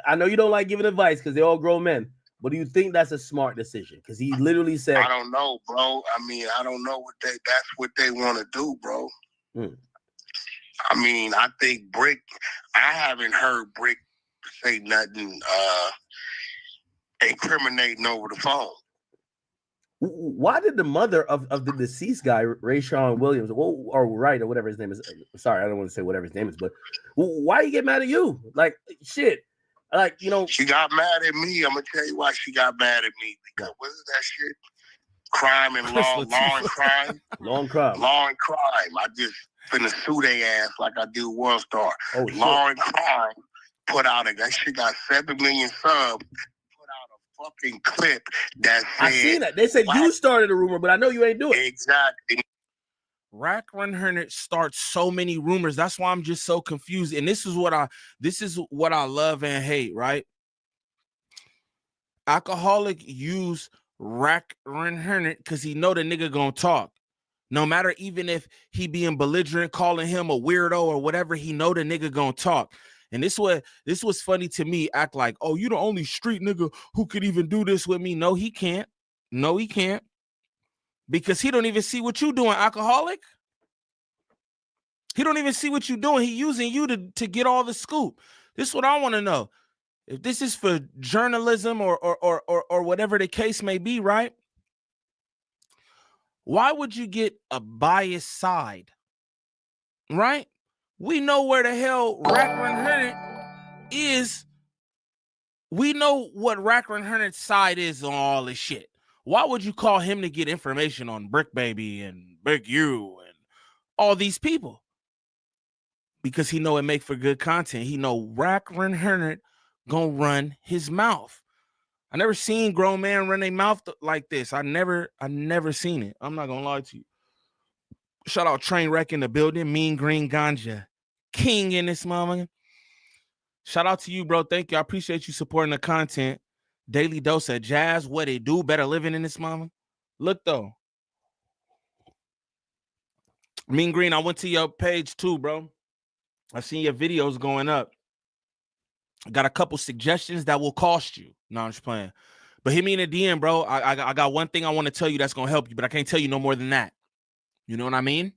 I know you don't like giving advice because they're all grown men, but do you think that's a smart decision? Because he literally said, I don't know, bro. I mean, I don't know that's what they want to do, bro. I mean, I think Brick, I haven't heard Brick say nothing incriminating over the phone. Why did the mother of the deceased guy, Rayshawn Williams, or Wright, or whatever his name is, sorry, I don't want to say whatever his name is, but why you get mad at you? Like, shit. Like, you know. She got mad at me. I'm going to tell you why she got mad at me. Because what is that shit? Crime and law and crime? Law and crime. Law and crime. I just finna sue their ass like I do World Star. Oh, Law and crime put out that shit got 7 million subs. Fucking clip that said, I seen that. They said you started a rumor, but I know you ain't do it. Exactly. Wack100 starts so many rumors. That's why I'm just so confused. And this is what I love and hate, right? Alcoholic use Wack100 because he know the nigga gonna talk. No matter even if he being belligerent, calling him a weirdo or whatever, he know the nigga gonna talk. And this was funny to me. Act like, oh, you the only street nigga who could even do this with me. No, he can't. No, he can't. Because he don't even see what you doing, alcoholic. He don't even see what you doing. He using you to get all the scoop. This is what I want to know. If this is for journalism or whatever the case may be, right? Why would you get a biased side? Right? We know where the hell Wack100 is. We know what Wack100's side is on all this shit. Why would you call him to get information on Brick Baby and Big U and all these people? Because he know it make for good content. He know Wack100 gonna run his mouth. I never seen grown man run their mouth like this. I never seen it. I'm not gonna lie to you. Shout out Trainwreck in the building. Mean Green Ganja King in this mama. Shout out to you, bro. Thank you. I appreciate you supporting the content. Daily Dose of Jazz. What it do? Better living in this mama. Look though. Mean Green, I went to your page too, bro. I seen your videos going up. I got a couple suggestions that will cost you. No, I'm just playing. But hit me in the DM, bro. I got one thing I want to tell you that's gonna help you, but I can't tell you no more than that. You know what I mean?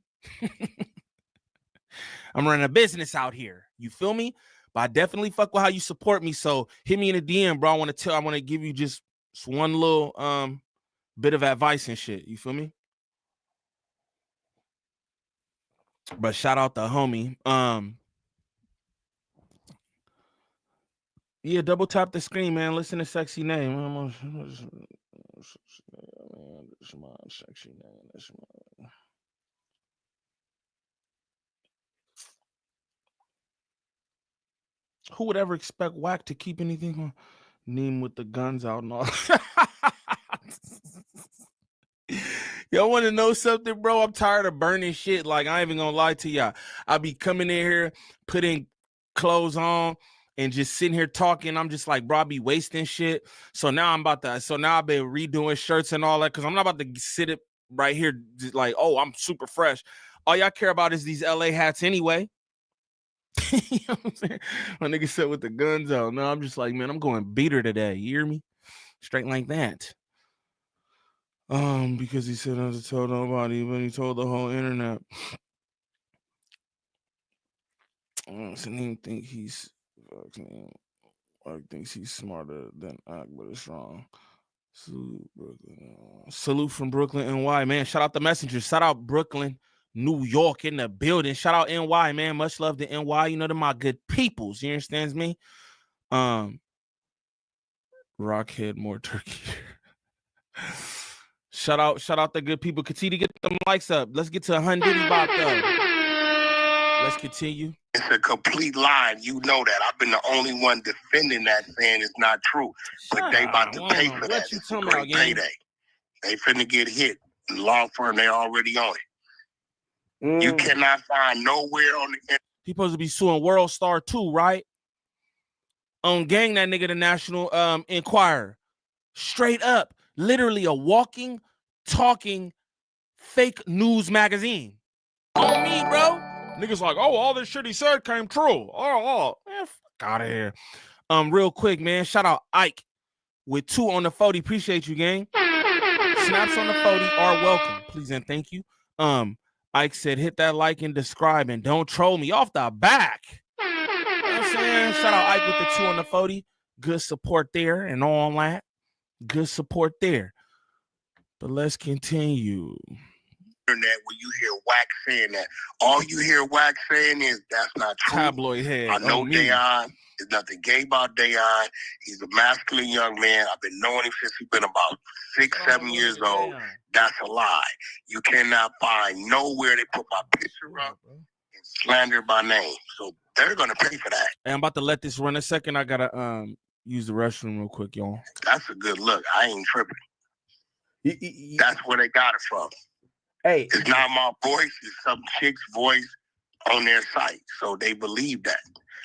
I'm running a business out here. You feel me? But I definitely fuck with how you support me. So hit me in the DM, bro. I want to give you just one little bit of advice and shit. You feel me? But shout out the homie. Yeah, double tap the screen, man. Listen to Sexy Name. Sexy Name. Who would ever expect Wack to keep anything on Niem with the guns out and all? Y'all want to know something, bro? I'm tired of burning shit. Like, I ain't even gonna lie to y'all. I be coming in here, putting clothes on, and just sitting here talking. I'm just like, bro, I be wasting shit. So now I've been redoing shirts and all that, because I'm not about to sit it right here just like, oh, I'm super fresh. All y'all care about is these LA hats anyway. You know what I'm saying? My nigga said with the guns out. No, I'm just like, man, I'm going beater today. You hear me? Straight like that. Because he said not to tell nobody, but he told the whole internet. So he think he's thinks he's smarter than Act, but it's wrong. Salute from Brooklyn, NY, man. Shout out the messengers. Shout out Brooklyn, New York in the building. Shout out NY, man. Much love to NY. You know, they're my good peoples. You understand me? Rockhead, more turkey. Shout out the good people. Continue to get them likes up. Let's get to 100 Bop though. Let's continue. It's a complete lie. You know that. I've been the only one defending that, saying it's not true. But they about to pay for that. It's a great payday. They finna get hit. Law firm, they already on it. You cannot find nowhere on the internet. He supposed to be suing World Star too, right? On gang that nigga the National Enquirer. Straight up. Literally a walking, talking, fake news magazine. On me, bro. Niggas like, oh, all this shit he said came true. Man, fuck out of here. Real quick, man. Shout out Ike with 2 on the 40. Appreciate you, gang. Snaps on the 40 are welcome. Please and thank you. Ike said, hit that like and describe and don't troll me off the back. You know what I'm saying? Shout out Ike with the 2 on the 40. Good support there and all that. Good support there. But let's continue. Internet when you hear Wack saying that. All you hear Wack saying is that's not true. Tabloid head. I know Dayon. There's nothing gay about Dayon. He's a masculine young man. I've been knowing him since he's been about 6-7 years old. That's a lie. You cannot find nowhere they put my picture up and slander my name. So they're gonna pay for that. Hey, I'm about to let this run a second. I gotta use the restroom real quick, y'all. That's a good look. I ain't tripping. That's where they got it from. Hey, it's not my voice, it's some chick's voice on their site. So they believe that.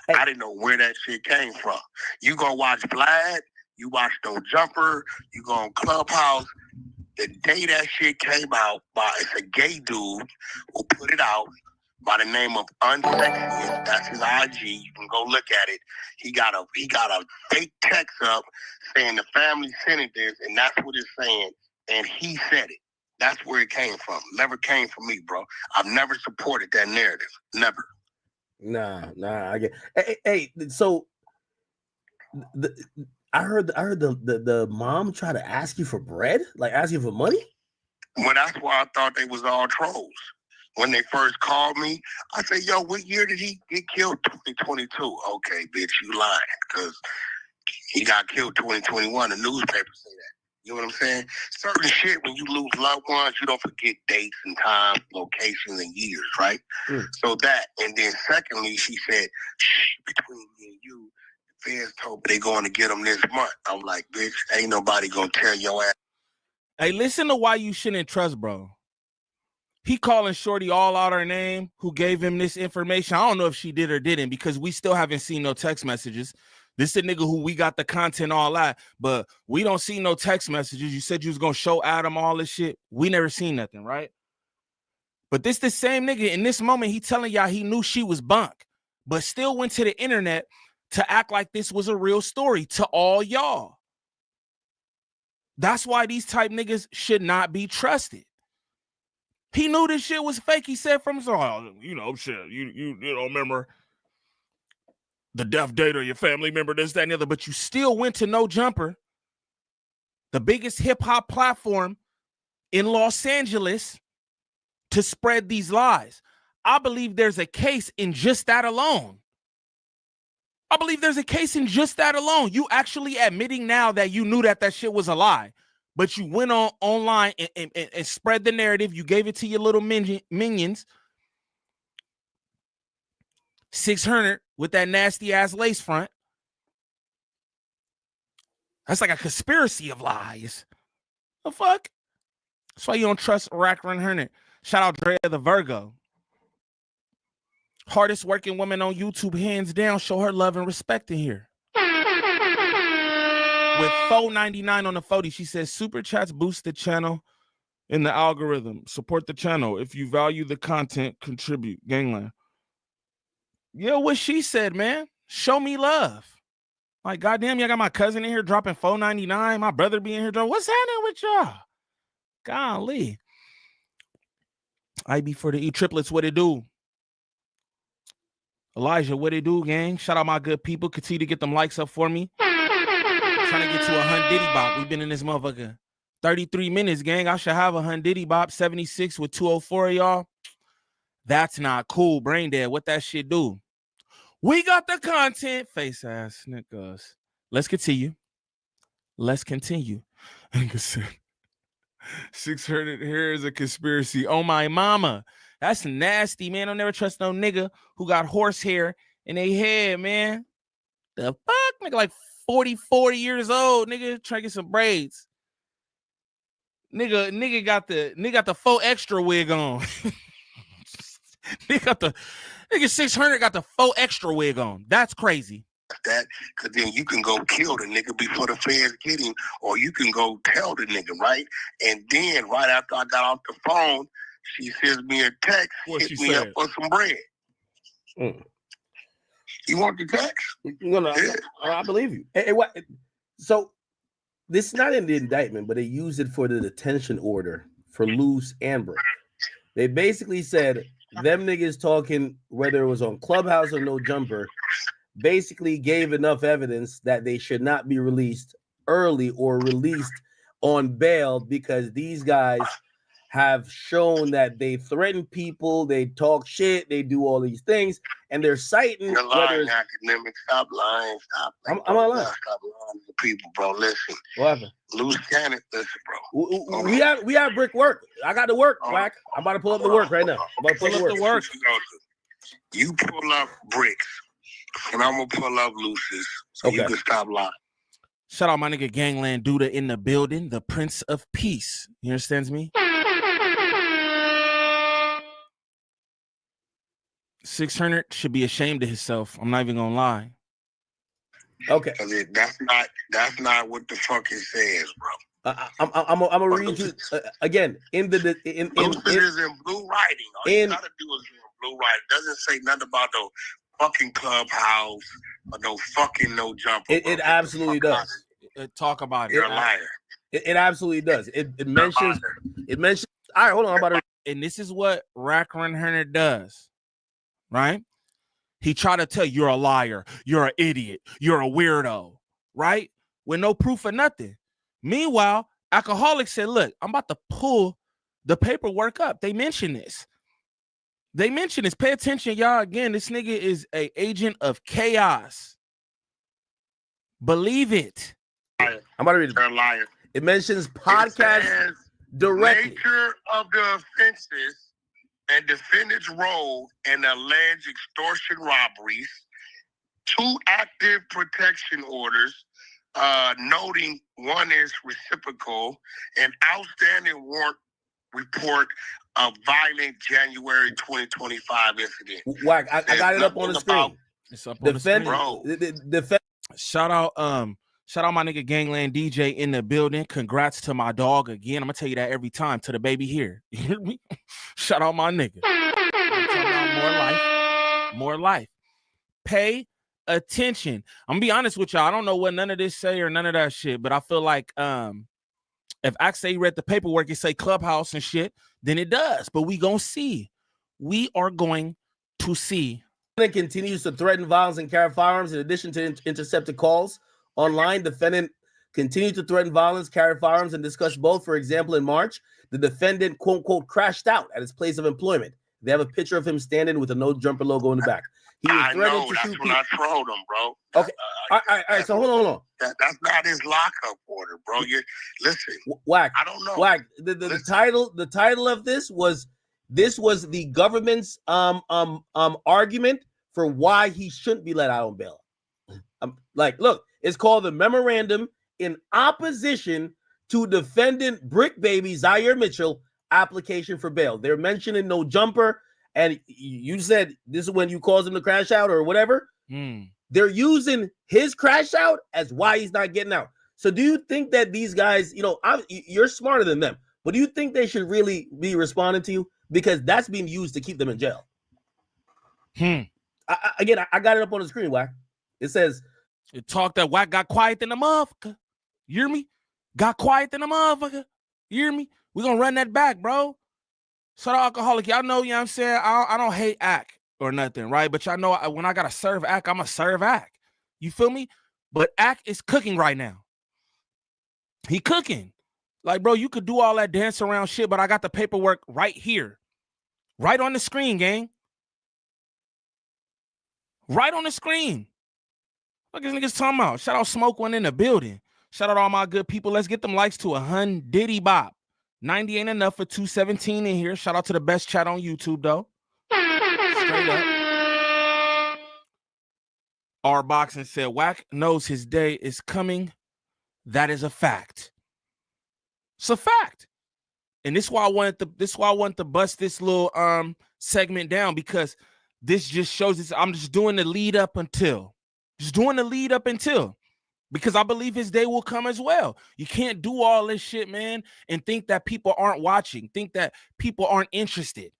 Hey. I didn't know where that shit came from. You go watch Vlad, you watch No Jumper, you go on Clubhouse. The day that shit came out, it's a gay dude who put it out by the name of Unsexiest. That's his IG. You can go look at it. He got a fake text up saying the family sent it this, and that's what it's saying. And he said it. That's where it came from. Never came from me, bro. I've never supported that narrative. Never. Nah. I get. Hey. So, I heard the mom try to ask you for bread, like ask you for money. Well, that's why I thought they was all trolls. When they first called me, I said, "Yo, what year did he get killed? 2022." Okay, bitch, you lying because he got killed 2021. The newspapers say that. You know what I'm saying? Certain shit, when you lose loved ones, you don't forget dates and times, locations, and years, right? So that, and then secondly, she said, between me and you, the feds told me they're going to get them this month. I'm like, bitch, ain't nobody going to tear your ass. Hey, listen to why you shouldn't trust, bro. He calling Shorty all out her name, who gave him this information. I don't know if she did or didn't, because we still haven't seen no text messages. This is a nigga who we got the content all that, but we don't see no text messages. You said you was going to show Adam all this shit. We never seen nothing, right? But this the same nigga in this moment, he telling y'all he knew she was bunk, but still went to the internet to act like this was a real story to all y'all. That's why these type niggas should not be trusted. He knew this shit was fake. He said from shit, you don't remember the death date or your family member, this, that, and the other, but you still went to No Jumper, the biggest hip-hop platform in Los Angeles, to spread these lies. I believe there's a case in just that alone. You actually admitting now that you knew that shit was a lie, but you went online and spread the narrative. You gave it to your little minions. 600 with that nasty ass lace front. That's like a conspiracy of lies. The fuck? That's why you don't trust Wack100. Shout out Drea the Virgo. Hardest working woman on YouTube, hands down. Show her love and respect in here. With $4.99 on the 40, she says super chats boost the channel in the algorithm. Support the channel. If you value the content, contribute. Gangland. Yeah, what she said, man. Show me love. Like, goddamn, y'all got my cousin in here dropping $4.99. My brother being here dropping. What's happening with y'all? Golly. IB for the E triplets, what it do? Elijah, what it do, gang? Shout out my good people. Continue to get them likes up for me. Trying to get to 100 Diddy Bop. We've been in this motherfucker 33 minutes, gang. I should have 100 Diddy Bop. 76 with 204 of y'all. That's not cool. Brain dead. What that shit do? We got the content. Face ass niggas. Let's continue. Nigga said 600 hair is a conspiracy. Oh my mama. That's nasty, man. I'll never trust no nigga who got horse hair in their head, man. The fuck? Nigga like 40 years old. Nigga trying to get some braids. Nigga got the faux extra wig on. Nigga 600 got the faux extra wig on. That's crazy. That, because then you can go kill the nigga before the feds get him, or you can go tell the nigga, right? And then right after I got off the phone, She sends me a text, hit me up for some bread. You want the text? No, I believe you. Hey, what? So this is not in the indictment, but they used it for the detention order for Loose and Brick. They basically said them niggas talking, whether it was on Clubhouse or No Jumper, basically gave enough evidence that they should not be released early or released on bail because these guys have shown that they threaten people, they talk shit, they do all these things, and they're citing. You're lying, academic. Stop lying. Stop. I'm not lying. Stop lying to people, bro. Listen. What happened? Loose cannon. Listen, bro. We have Brick work. I got to work, Wack. I'm about to pull up the work right now. I'm about to pull up the work. You pull up Bricks, and I'm gonna pull up Luce's, so you can stop lying. Shout out my nigga Gangland Duda in the building, the Prince of Peace. You understands me? 600 should be ashamed of himself. I'm not even gonna lie. Okay, that's not what the fuck it says, bro. I'm gonna read you again in the in Lucid is in blue writing. All you gotta do is in blue writing. It doesn't say nothing about no fucking Clubhouse or no fucking No Jumper. It absolutely does. Talk about it. You're a liar. It absolutely does. It mentions. All right, hold on. I'm about to. And this is what Wack100 does, right? He tried to tell you you're a liar, you're an idiot, you're a weirdo, right? With no proof of nothing. Meanwhile, Alcoholic said, look, I'm about to pull the paperwork up. They mention this. Pay attention, y'all. Again, this nigga is an agent of chaos. Believe it. I'm about to read it. They're a liar. It mentions podcast directly. Nature of the offenses and defendant's role in alleged extortion robberies, 2 active protection orders, noting one is reciprocal, an outstanding warrant report of violent January 2025 incident. Wack, I got it up on the screen. It's up on the screen. Shout out my nigga Gangland DJ in the building. Congrats to my dog again. I'm gonna tell you that every time to the baby here. You hear me? Shout out my nigga. More life. Pay attention. I'm gonna be honest with y'all. I don't know what none of this say or none of that shit, but I feel like if I say read the paperwork, it say Clubhouse and shit, then it does. But we gonna see. We are going to see. Defendant continues to threaten violence and carry firearms in addition to intercepted calls. Online, defendant continued to threaten violence, carry firearms, and discuss both. For example, in March, the defendant, quote, unquote, crashed out at his place of employment. They have a picture of him standing with a No Jumper logo in the back. He was threatening to shoot people. I trolled him, bro. Okay. All right. So hold on. That's not his lockup order, bro. Listen. Wack. I don't know. Wack. The title of this was the government's argument for why he shouldn't be let out on bail. Look, it's called the Memorandum in Opposition to Defendant Brick Baby Zaire Mitchell application for bail. They're mentioning No Jumper, and you said this is when you caused him to crash out or whatever. They're using his crash out as why he's not getting out. So do you think that these guys, you're smarter than them, but do you think they should really be responding to you? Because that's being used to keep them in jail. I got it up on the screen, Wack. It says, it talked that Wack got quiet in the motherfucker. You hear me? Got quiet in the motherfucker. You hear me? We're going to run that back, bro. Shout out Alcoholic. Y'all know, you know what I'm saying? I don't hate Ack or nothing, right? But y'all know when I got to serve Ack, I'm going to serve Ack. You feel me? But Ack is cooking right now. He cooking. Like, bro, you could do all that dance around shit, but I got the paperwork right here. Right on the screen, gang. Right on the screen. What is niggas talking about? Shout out Smoke One in the building. Shout out all my good people. Let's get them likes to 100 Diddy Bop. 90 ain't enough for 217 in here. Shout out to the best chat on YouTube, though. Straight up. R Boxing said, Wack knows his day is coming. That is a fact. It's a fact. And this is why I wanted to bust this little segment down, because this just shows this. I'm just doing the lead up until. Just doing the lead up until. because I believe his day will come as well. You can't do all this shit, man, and think that people aren't watching, think that people aren't interested.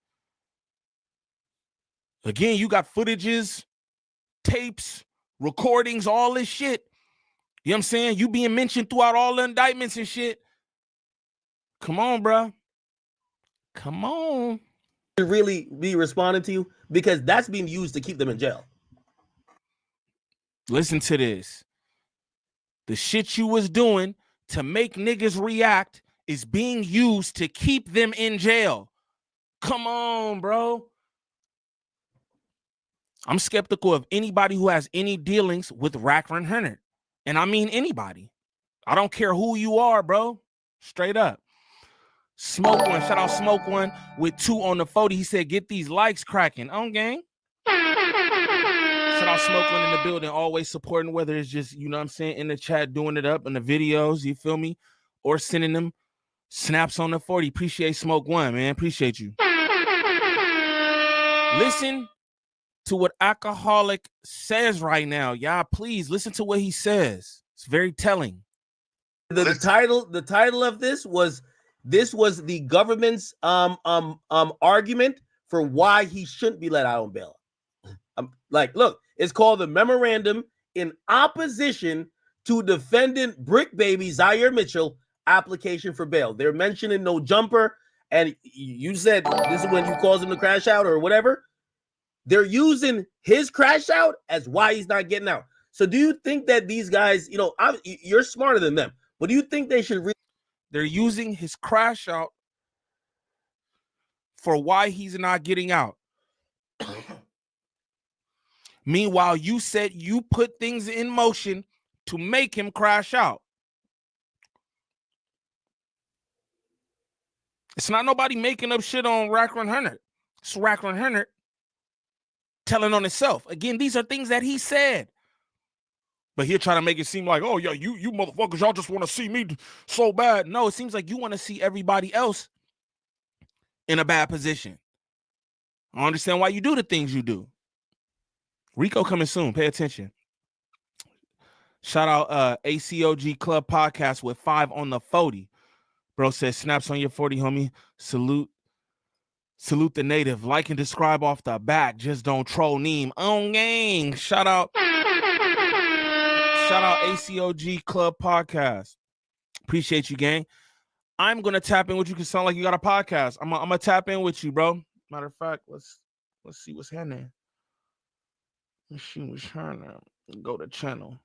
Again, you got footages, tapes, recordings, all this shit. You know what I'm saying? You being mentioned throughout all the indictments and shit. Come on, bro. Come on. To really be responding to you, because that's being used to keep them in jail. Listen to this. The shit you was doing to make niggas react is being used to keep them in jail. Come on, bro. I'm skeptical of anybody who has any dealings with Wack100. And I mean anybody. I don't care who you are, bro. Straight up. Smoke One. Shout out Smoke One with 2 on the 40. He said, get these likes cracking. On gang. Shout out Smoke One in the building. Always supporting, whether it's just, you know what I'm saying, in the chat, doing it up in the videos, you feel me? Or sending them snaps on the 40. Appreciate Smoke One, man. Appreciate you. Listen to what Alcoholic says right now. Y'all, please listen to what he says. It's very telling. The title of this was the government's argument for why he shouldn't be let out on bail. Like, look, it's called the Memorandum in Opposition to Defendant Brick Baby Zaire Mitchell application for bail. They're mentioning No Jumper, and you said this is when you cause him to crash out or whatever. They're using his crash out as why he's not getting out. So do you think that these guys, you know, you're smarter than them, but do you think they should they're using his crash out for why he's not getting out? Meanwhile, you said you put things in motion to make him crash out. It's not nobody making up shit on Wack100. It's Wack100 telling on itself. Again, these are things that he said. But he'll try to make it seem like, oh, yeah, you motherfuckers, y'all just want to see me so bad. No, it seems like you want to see everybody else in a bad position. I understand why you do the things you do. Rico coming soon. Pay attention. Shout out ACOG Club Podcast with 5 on the 40. Bro says, snaps on your 40, homie. Salute the native. Like and describe off the back. Just don't troll Niem. On gang. Shout out ACOG Club Podcast. Appreciate you, gang. I'm gonna tap in with you because sound like you got a podcast. I'm gonna tap in with you, bro. Matter of fact, let's see what's happening. Let's see what's happening. Go to channel.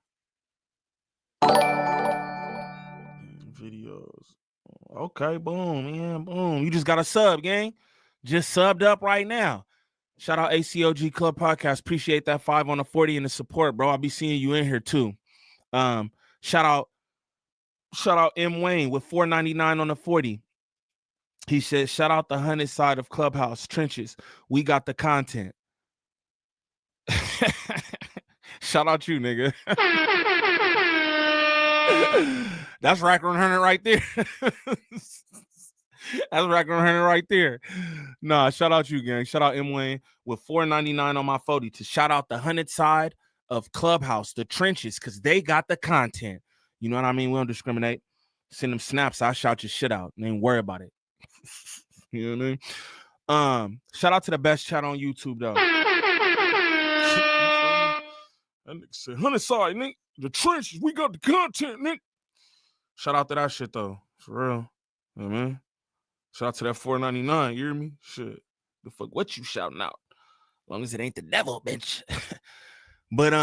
Videos. Okay, boom, man, boom. You just got a sub, gang. Just subbed up right now. Shout out ACOG Club Podcast. Appreciate that 5 on the 40 and the support, bro. I'll be seeing you in here too. Shout out M Wayne with $4.99 on the 40. He said, shout out the 100 side of Clubhouse Trenches. We got the content. Shout out you, nigga. That's Wack100 right there. That's Wack100 right there. Nah, shout out you, gang. Shout out M Wayne with $4.99 on my 40 to shout out the 100 side of Clubhouse, the Trenches, because they got the content. You know what I mean? We don't discriminate. Send them snaps. I'll shout your shit out. Ain't worry about it. You know what I mean? Shout out to the best chat on YouTube, though. That nigga said, 100 side, nigga. The Trenches, we got the content, nigga. Shout out to that shit, though. For real. You know what I mean? Shout out to that $4.99. You hear me? Shit. The fuck, what you shouting out? As long as it ain't the devil, bitch. But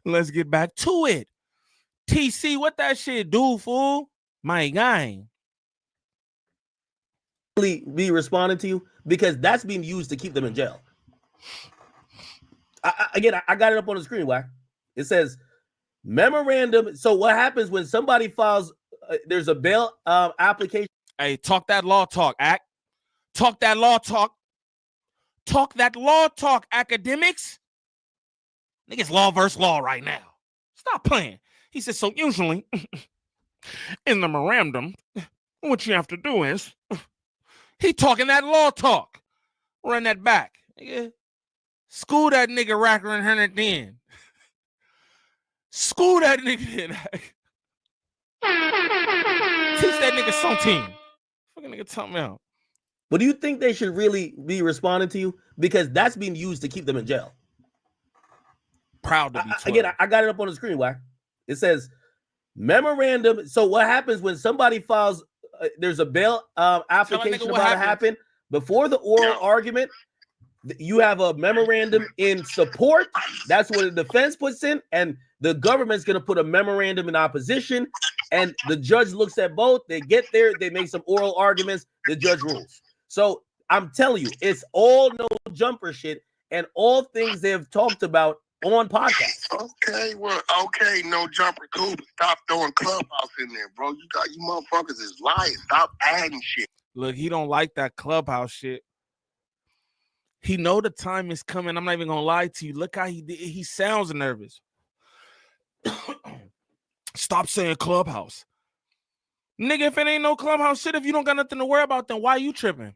let's get back to it. TC, what that shit do, fool? My guy. Be responding to you because that's being used to keep them in jail. I got it up on the screen, Wack. It says memorandum. So what happens when somebody files? There's a bail application. Hey, talk that law talk, act. Talk that law talk. Talk that law talk, academics. Niggas law versus law right now. Stop playing. He said, so usually in the memorandum, what you have to do is he talking that law talk. Run that back. Nigga. School that nigga Wack100 then. School that nigga then. Teach that nigga something. Fucking nigga talking about. But do you think they should really be responding to you? Because that's being used to keep them in jail. Proud to be again, I got it up on the screen, Wack. It says memorandum. So what happens when somebody files, there's a bail application about to happen. Before the oral argument, you have a memorandum in support. That's what the defense puts in. And the government's going to put a memorandum in opposition. And the judge looks at both. They get there. They make some oral arguments. The judge rules. So I'm telling you, it's all no jumper shit and all things they've talked about on podcasts. Okay, well, okay, no jumper, cool. But stop throwing Clubhouse in there, bro. You motherfuckers is lying. Stop adding shit. Look, he don't like that Clubhouse shit. He know the time is coming. I'm not even gonna lie to you. Look how he sounds nervous. Stop saying Clubhouse. Nigga, if it ain't no Clubhouse shit, if you don't got nothing to worry about, then why you tripping?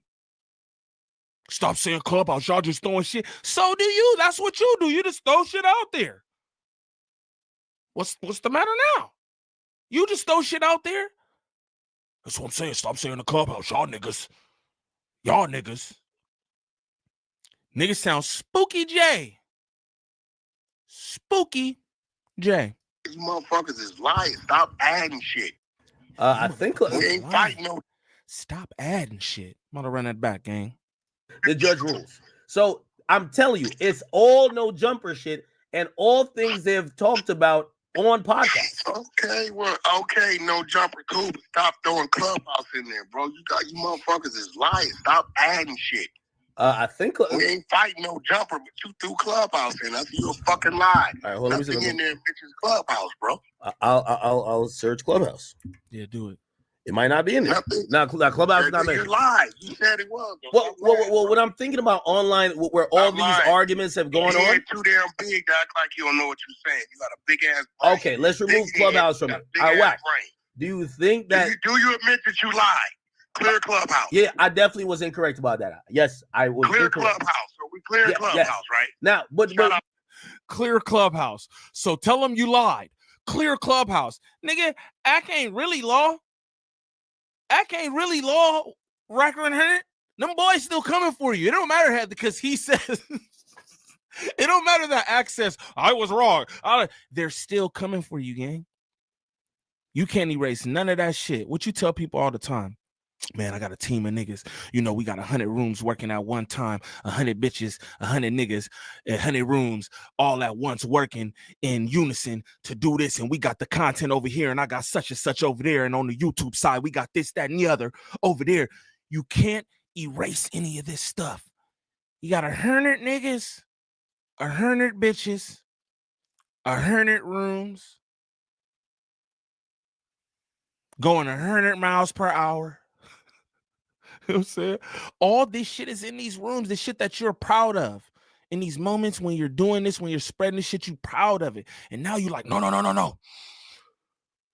Stop saying Clubhouse. Y'all just throwing shit. So do you. That's what you do. You just throw shit out there. What's the matter now? You just throw shit out there? That's what I'm saying. Stop saying the Clubhouse. Y'all niggas. Y'all niggas. Niggas sound Spooky J. Spooky J. You motherfuckers is lying. Stop adding shit. I think we ain't fighting no. Stop adding shit. I'm gonna run that back, gang. The judge rules. So I'm telling you, it's all no jumper shit and all things they've talked about on podcasts. Okay, well, okay, no jumper, cool. But stop throwing Clubhouse in there, bro. You motherfuckers is lying. Stop adding shit. I think we ain't fighting no jumper, but you threw Clubhouse in. That's you a fucking lie. All right, hold on. Nothing in there, bitches. Clubhouse, bro. I'll search Clubhouse. Yeah, do it. It might not be in there. Now Clubhouse is not You mentioned. lied. You said it was. Well, what I'm thinking about online, where all these arguments have gone on. Too damn big to act like you don't know what you're saying. You got a big ass brain. Okay, let's remove Clubhouse from it. All right, Wack. Do you think that? Do you admit that you lied? Clear Clubhouse. Yeah, I definitely was incorrect about that. Yes, I was. Clear incorrect. Clubhouse. So we clear Clubhouse, right? Now, but clear Clubhouse. So tell them you lied. Clear Clubhouse, nigga. Act ain't really law. Act ain't really law. Wack100. Them boys still coming for you. It don't matter because he says. It don't matter that Act says I was wrong. They're still coming for you, gang. You can't erase none of that shit. What you tell people all the time. Man, I got a team of niggas. You know, we got 100 rooms working at one time, 100 bitches, 100 niggas, 100 rooms all at once working in unison to do this. And we got the content over here and I got such and such over there. And on the YouTube side, we got this, that, and the other over there. You can't erase any of this stuff. You got 100 niggas, 100 bitches, 100 rooms, going 100 miles per hour. You know what I'm saying? All this shit is in these rooms, the shit that you're proud of. In these moments when you're doing this, when you're spreading this shit, you proud of it. And now you're like, no.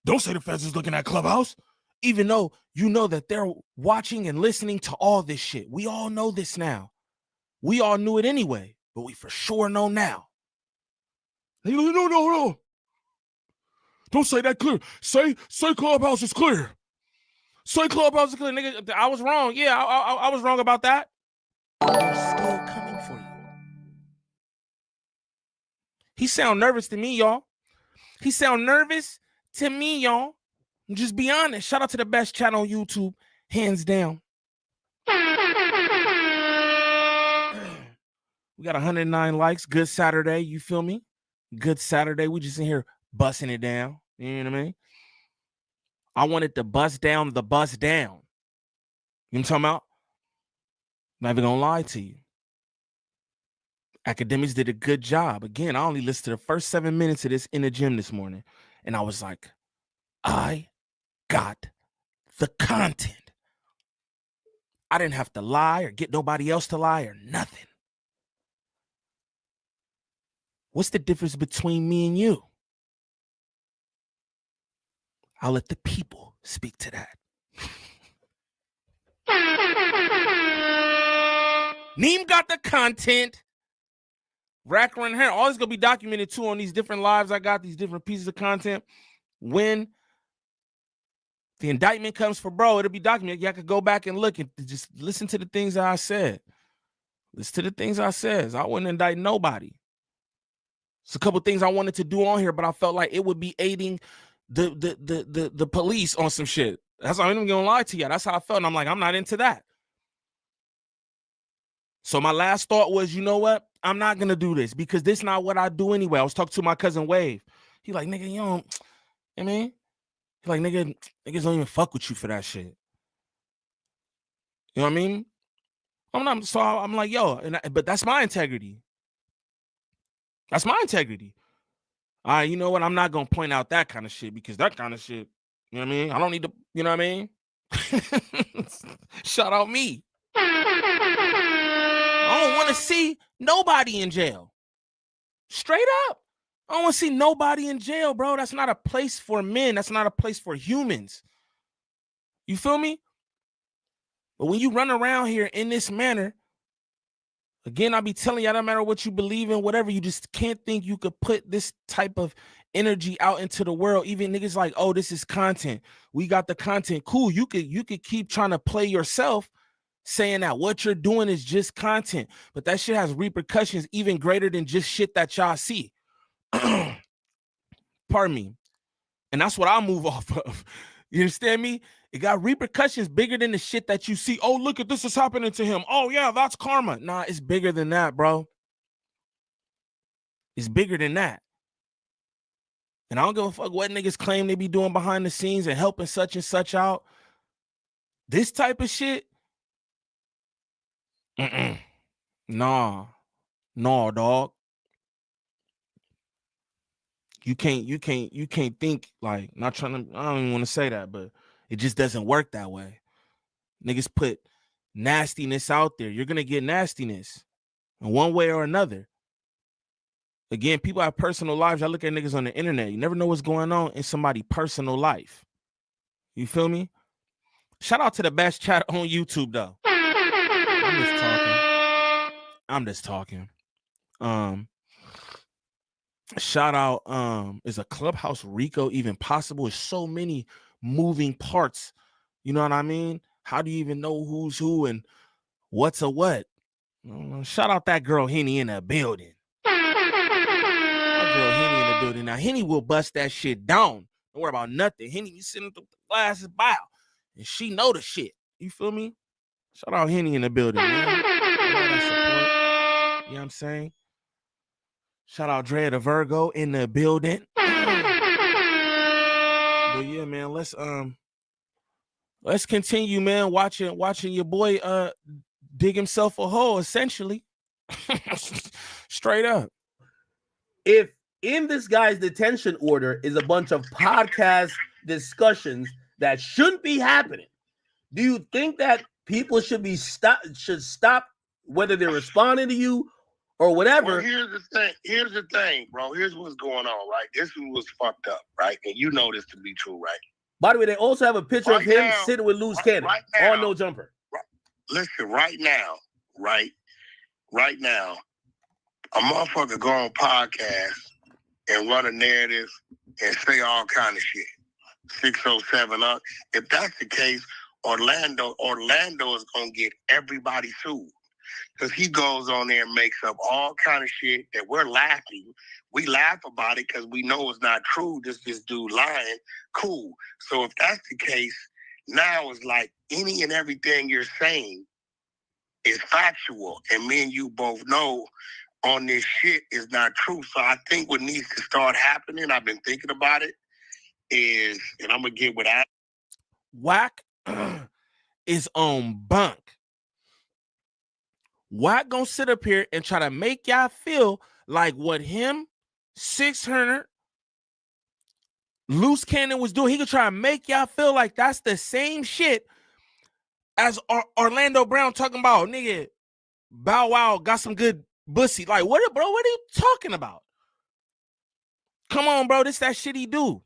Don't say the feds is looking at Clubhouse. Even though you know that they're watching and listening to all this shit. We all know this now. We all knew it anyway, but we for sure know now. And you go, no. Don't say that clear. Say Clubhouse is clear. Say Clubhouse is clear, nigga. I was wrong. Yeah, I was wrong about that. They're still coming for you. He sound nervous to me, y'all. He sound nervous to me, y'all. Just be honest. Shout out to the best channel on YouTube, hands down. We got 109 likes. Good Saturday. You feel me? Good Saturday. We just in here busting it down. You know what I mean? I wanted to bust down the bust down. You know what I'm talking about? Not even gonna lie to you. Academics did a good job. Again, I only listened to the first 7 minutes of this in the gym this morning. And I was like, I got the content. I didn't have to lie or get nobody else to lie or nothing. What's the difference between me and you? I'll let the people speak to that. Niem got the content. Wack100. All this gonna be documented too on these different lives I got, these different pieces of content. When the indictment comes for bro, it'll be documented. Y'all could go back and look and just listen to the things that I said. Listen to the things I said. I wouldn't indict nobody. It's a couple things I wanted to do on here, but I felt like it would be aiding the police on some shit. That's why I'm even gonna lie to you. That's how I felt. And I'm like, I'm not into that. So my last thought was, you know what? I'm not gonna do this because this is not what I do anyway. I was talking to my cousin Wave. He like, nigga, you don't, I mean, he like, niggas don't even fuck with you for that shit. You know what I mean? I'm like, yo, but that's my integrity. That's my integrity. All right, you know what? I'm not gonna point out that kind of shit because that kind of shit, you know what I mean? I don't need to, you know what I mean? Shout out me. I don't want to see nobody in jail. Straight up. I don't want to see nobody in jail, bro. That's not a place for men. That's not a place for humans. You feel me? But when you run around here in this manner, again, I'll be telling you, I don't matter what you believe in, whatever, you just can't think you could put this type of energy out into the world. Even niggas like, oh, this is content. We got the content. Cool. You could keep trying to play yourself, saying that what you're doing is just content. But that shit has repercussions even greater than just shit that y'all see. Pardon me. And that's what I'll move off of. You understand me? It got repercussions bigger than the shit that you see. Oh, look at this is happening to him. Oh, yeah, that's karma. Nah, it's bigger than that, bro. It's bigger than that. And I don't give a fuck what niggas claim they be doing behind the scenes and helping such and such out. This type of shit, nah, dog. You can't think like, not trying to, I don't even want to say that, but it just doesn't work that way. Niggas put nastiness out there. You're gonna get nastiness in one way or another. Again, people have personal lives. I look at niggas on the internet. You never know what's going on in somebody's personal life. You feel me? Shout out to the best chat on YouTube, though. I'm just talking. Shout out, is a Clubhouse RICO even possible? There's so many moving parts. You know what I mean? How do you even know who's who and what's a what? Shout out that girl Henny in the building. That girl Henny in the building. Now, Henny will bust that shit down. Don't worry about nothing. Henny be sitting through the glasses by, and she know the shit. You feel me? Shout out Henny in the building, man. You know what I'm saying? Shout out Dre the Virgo in the building. But yeah, man, let's continue, man, watching your boy dig himself a hole, essentially. Straight up. If in this guy's detention order is a bunch of podcast discussions that shouldn't be happening, do you think that people should stop whether they're responding to you or whatever? Well, here's the thing, bro. Here's what's going on, right? This was fucked up, right? And you know this to be true, right? By the way, they also have a picture of him sitting with loose cannon on No Jumper. Listen, right now, a motherfucker go on podcast and run a narrative and say all kind of shit. 607 up. If that's the case, Orlando is gonna get everybody sued. Because he goes on there and makes up all kind of shit that we're laughing. We laugh about it because we know it's not true. This dude lying. Cool. So if that's the case, now it's like any and everything you're saying is factual. And me and you both know on this shit is not true. So I think what needs to start happening, I've been thinking about it, is, and I'm going to get with that. Wack is on bunk. Wack gonna sit up here and try to make y'all feel like what him, 600, Loose Cannon was doing. He could try to make y'all feel like that's the same shit as Orlando Brown talking about, nigga, Bow Wow got some good bussy. Like, what are you talking about? Come on, bro. This that shit he do.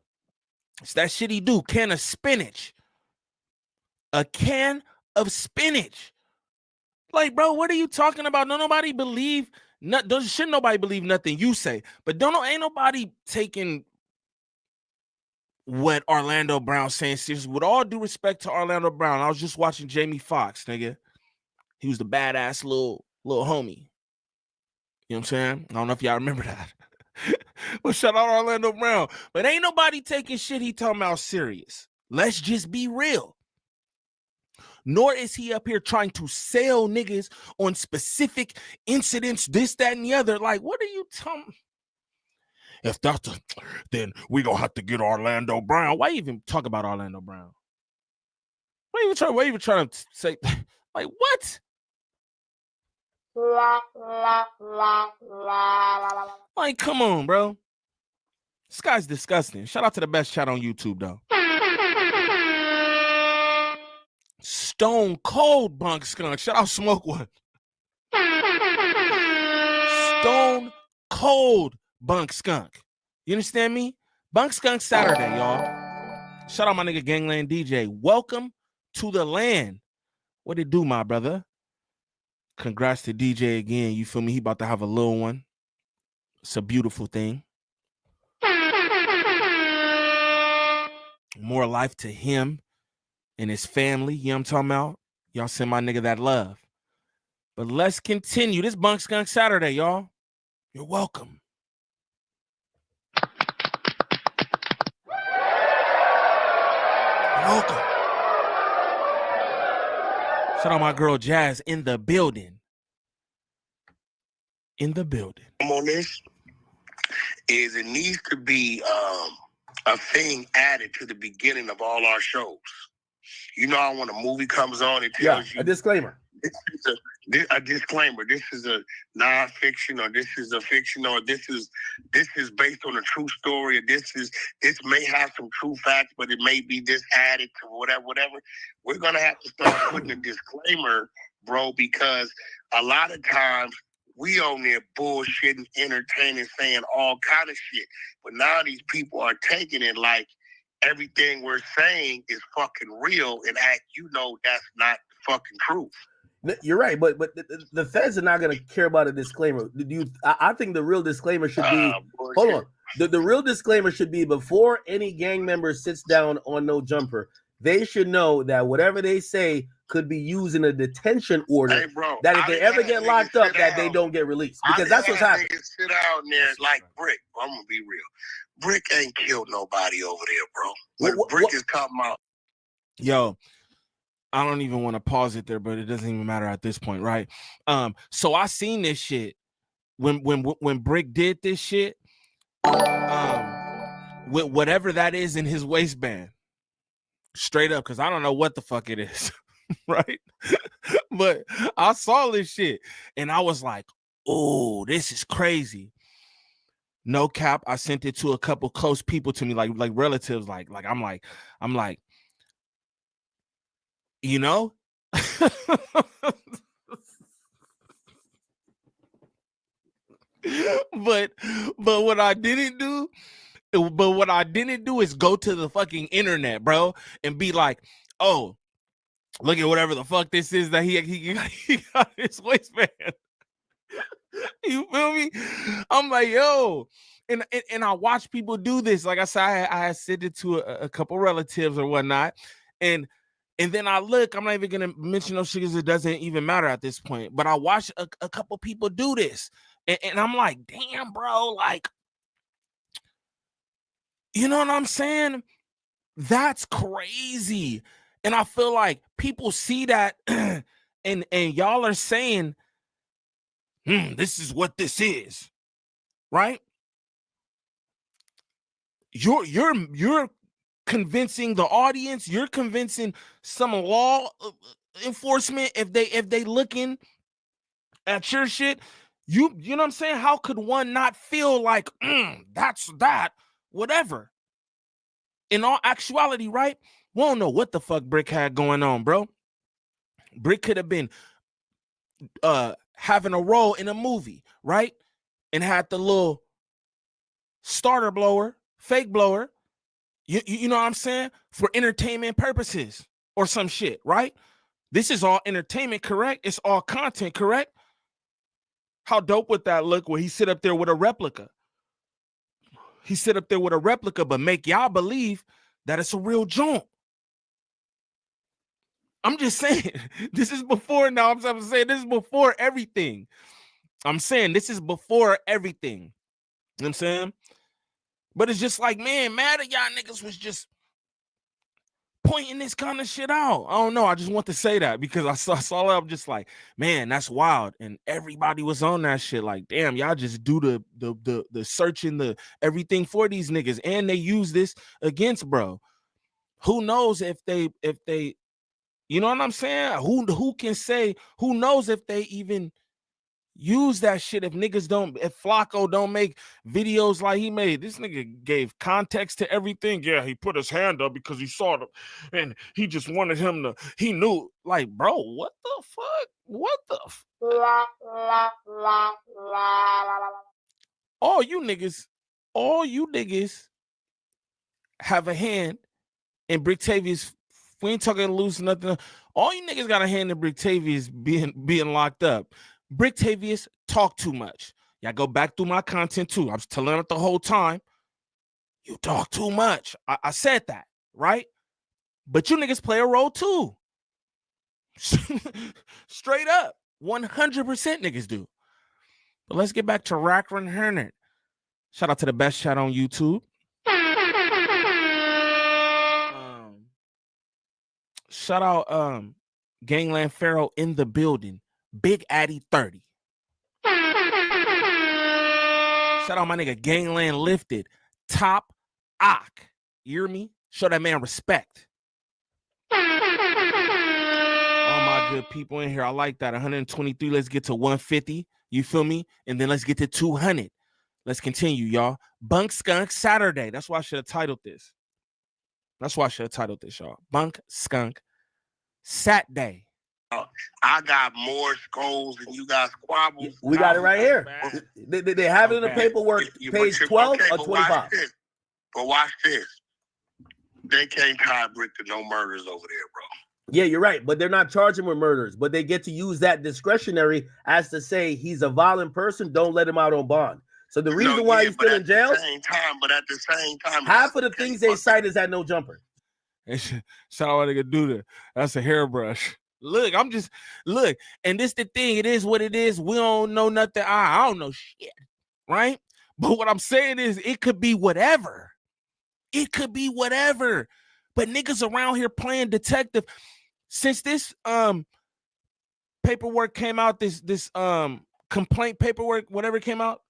It's that shit he do. Can of spinach. A can of spinach. Like, bro, what are you talking about? No, nobody believe Shouldn't nobody believe nothing you say. But ain't nobody taking what Orlando Brown saying seriously. With all due respect to Orlando Brown, I was just watching Jamie Foxx, nigga. He was the badass little homie. You know what I'm saying? I don't know if y'all remember that. But shout out Orlando Brown. But ain't nobody taking shit he talking about serious. Let's just be real. Nor is he up here trying to sell niggas on specific incidents, this, that, and the other. Like, what are you talking? If that's then we gonna have to get Orlando Brown. Why even talk about Orlando Brown? Why even trying to say, like, what? Like, come on, bro. This guy's disgusting. Shout out to the best chat on YouTube, though. Stone Cold Bunk Skunk. Shout out Smoke One. Stone Cold Bunk Skunk. You understand me? Bunk Skunk Saturday, y'all. Shout out my nigga Gangland DJ. Welcome to the land. What it do, my brother? Congrats to DJ again. You feel me? He about to have a little one. It's a beautiful thing. More life to him and his family. You know what I'm talking about? Y'all send my nigga that love. But let's continue. This Bunk Skunk Saturday, y'all. You're welcome. Welcome. Shout out my girl Jazz in the building. In the building. On this is it needs to be a thing added to the beginning of all our shows. You know how when a movie comes on, it tells you a disclaimer. This is a disclaimer. This is a non-fiction, or this is a fiction, or this is based on a true story, or this may have some true facts, but it may be this added to whatever. We're gonna have to start putting a disclaimer, bro, because a lot of times we on there bullshitting, entertaining, saying all kind of shit. But now these people are taking it like everything we're saying is fucking real, and that's not fucking true. You're right, but the feds are not going to care about a disclaimer. I think the real disclaimer should be. Hold on. The real disclaimer should be before any gang member sits down on No Jumper. They should know that whatever they say could be used in a detention order. Hey, bro, that if they ever get locked up, that they don't get released, because that's what's happening. Sit out there like Brick. I'm gonna be real. Brick ain't killed nobody over there, bro. What Brick is talking about. Yo, I don't even want to pause it there, but it doesn't even matter at this point, right? So I seen this shit when Brick did this shit, with whatever that is in his waistband, straight up, because I don't know what the fuck it is, right? But I saw this shit and I was like, oh, this is crazy. No cap, I sent it to a couple close people to me, like relatives, like I'm like, you know? but what I didn't do is go to the fucking internet, bro, and be like, oh, look at whatever the fuck this is that he got his waistband. You feel me? I'm like, yo, and I watch people do this. Like I said, I sent it to a couple relatives or whatnot, and then I look. I'm not even gonna mention those shit because it doesn't even matter at this point. But I watch a couple people do this, and I'm like, damn, bro, like, you know what I'm saying? That's crazy. And I feel like people see that, and y'all are saying, this is what this is, right? You're convincing the audience, you're convincing some law enforcement if they looking at your shit. You know what I'm saying? How could one not feel like that's that, whatever? In all actuality, right? We don't know what the fuck Brick had going on, bro. Brick could have been having a role in a movie, right? And had the little starter blower, fake blower, you know what I'm saying? For entertainment purposes or some shit, right? This is all entertainment, correct? It's all content, correct? How dope would that look when he sit up there with a replica? He sit up there with a replica, but make y'all believe that it's a real joint. I'm just saying, this is before now. I'm saying this is before everything. I'm saying this is before everything. You know what I'm saying? But it's just like, man, mad at y'all niggas was just pointing this kind of shit out. I don't know. I just want to say that because I saw that. I'm just like, man, that's wild. And everybody was on that shit. Like, damn, y'all just do the searching, the everything for these niggas. And they use this against bro. Who knows if they, you know what I'm saying? Who can say, who knows if they even use that shit if niggas don't, if Flacco don't make videos like he made. This nigga gave context to everything. Yeah, he put his hand up because he saw them and he just wanted him to, he knew, like, bro, what the fuck? What the all you niggas have a hand in Brictavius. We ain't talking loose nothing. All you niggas got a hand in Brictavius being locked up. Brictavius talk too much. Y'all go back through my content too. I was telling it the whole time. You talk too much. I said that, right? But you niggas play a role too. Straight up. 100% niggas do. But let's get back to Wack100. Shout out to the best chat on YouTube. Shout out Gangland Pharaoh in the building. Big Addy 30. Shout out my nigga Gangland Lifted. Top Ock. You hear me? Show that man respect. All my good people in here. I like that. 123. Let's get to 150. You feel me? And then let's get to 200. Let's continue, y'all. Bunk Skunk Saturday. That's why I should have titled this. Y'all. Bunk Skunk Saturday. I got more skulls than you got squabbles. We got it right here. They have it in the paperwork, page 12 or 25. But watch this. They can't tie Brick to no murders over there, bro. Yeah, you're right. But they're not charging with murders. But they get to use that discretionary as to say he's a violent person. Don't let him out on bond. So the reason why he's still in jail. But at the same time, half of the things they cite is at No Jumper. Shout out nigga do that. That's a hairbrush. Look, and this the thing. It is what it is. We don't know nothing. I don't know shit, right? But what I'm saying is, it could be whatever. But niggas around here playing detective. Since this paperwork came out, this complaint paperwork, whatever came out,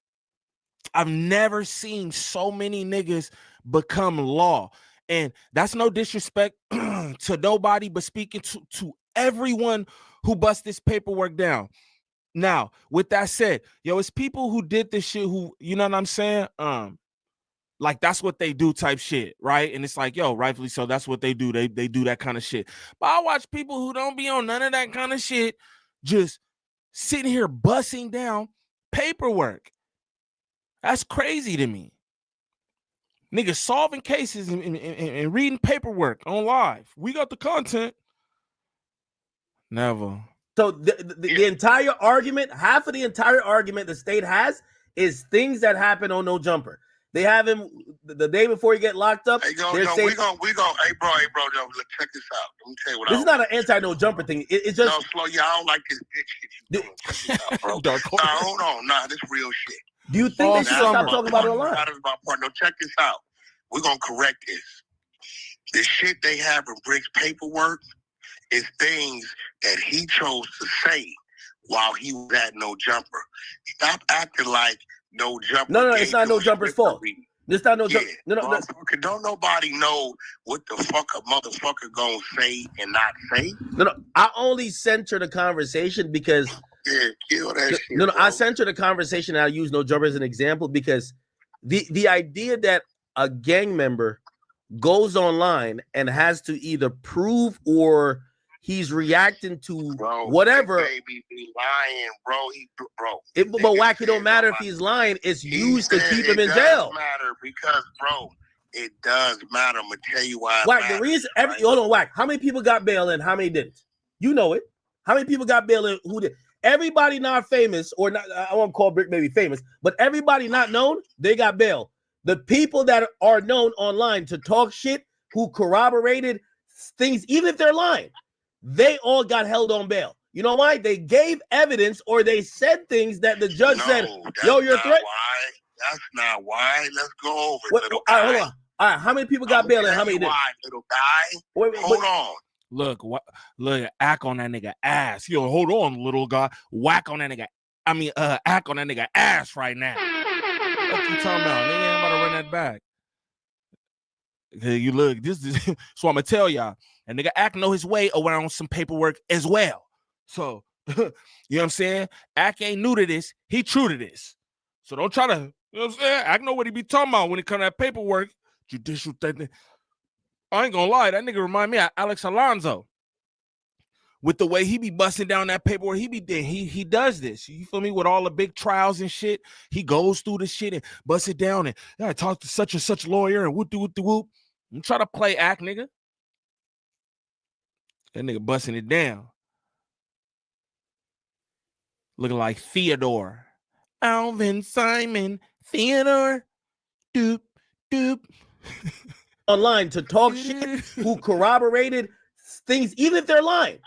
I've never seen so many niggas become law. And that's no disrespect to nobody, but speaking to everyone who bust this paperwork down. Now, with that said, it's people who did this shit who, you know what I'm saying? Like that's what they do type shit, right? And it's like, rightfully so, that's what they do. They do that kind of shit. But I watch people who don't be on none of that kind of shit just sitting here busting down paperwork. That's crazy to me. Niggas solving cases and reading paperwork on live. We got the content. Never. So the entire argument, half of the entire argument the state has is things that happen on No Jumper. They have him the day before he get locked up. We gonna, hey bro, check this out. Let me tell you what this is not an anti-No Jumper thing. It's just slow. Yeah, I don't like this bitch shit you doing. Check this out, bro. Hold on. Nah, this real shit. Do you think they should stop talking about it online? No, check this out. We're gonna correct this. The shit they have in Brick's paperwork is things that he chose to say while he was at No Jumper. Stop acting like No Jumper. No, it's not No Jumper's fault. It's not No Jumper. No. Don't nobody know what the fuck a motherfucker gonna say and not say. No. I only center the conversation because kill that shit. No, I center the conversation. And I use No Jumper as an example because the idea that a gang member goes online and has to either prove or he's reacting to whatever. Baby be lying, bro. But Wack, it don't matter if he's lying. It's used to keep him in jail. It does matter because, bro, it does matter. I'm gonna tell you why. Wack, the reason hold on, Wack. How many people got bail and how many didn't? You know it. How many people got bail and who did? everybody not famous, or not, I won't call Brick Baby famous, but everybody not known, they got bail. The people that are known online to talk shit, who corroborated things, even if they're lying, they all got held on bail. You know why? They gave evidence, or they said things that the judge said, yo, you're threat. That's not why. Let's go over it, Wait, little all guy. right, hold on. All right, how many people got bail and how many didn't? Why, little guy? Wait, Hold on. Look, look, act on that nigga ass. Yo, hold on, little guy. Whack on that nigga. Act on that nigga ass right now. What you talking about? Nigga ain't about to run that back. You look, this is so I'm gonna tell y'all. And nigga Ack know his way around some paperwork as well. So you know what I'm saying? Ack ain't new to this, he true to this. So don't try to, you know what I'm saying? Ack know what he be talking about when it come to that paperwork, judicial thing. I ain't gonna lie, that nigga remind me of Alex Alonso. With the way he be busting down that paperwork, he does this. You feel me? With all the big trials and shit, he goes through the shit and busts it down and I talk to such and such lawyer and whoop. I'm trying to play Act, nigga. That nigga busting it down. Looking like Theodore. Alvin Simon, Theodore. Doop. Online to talk shit, who corroborated things, even if they're lying,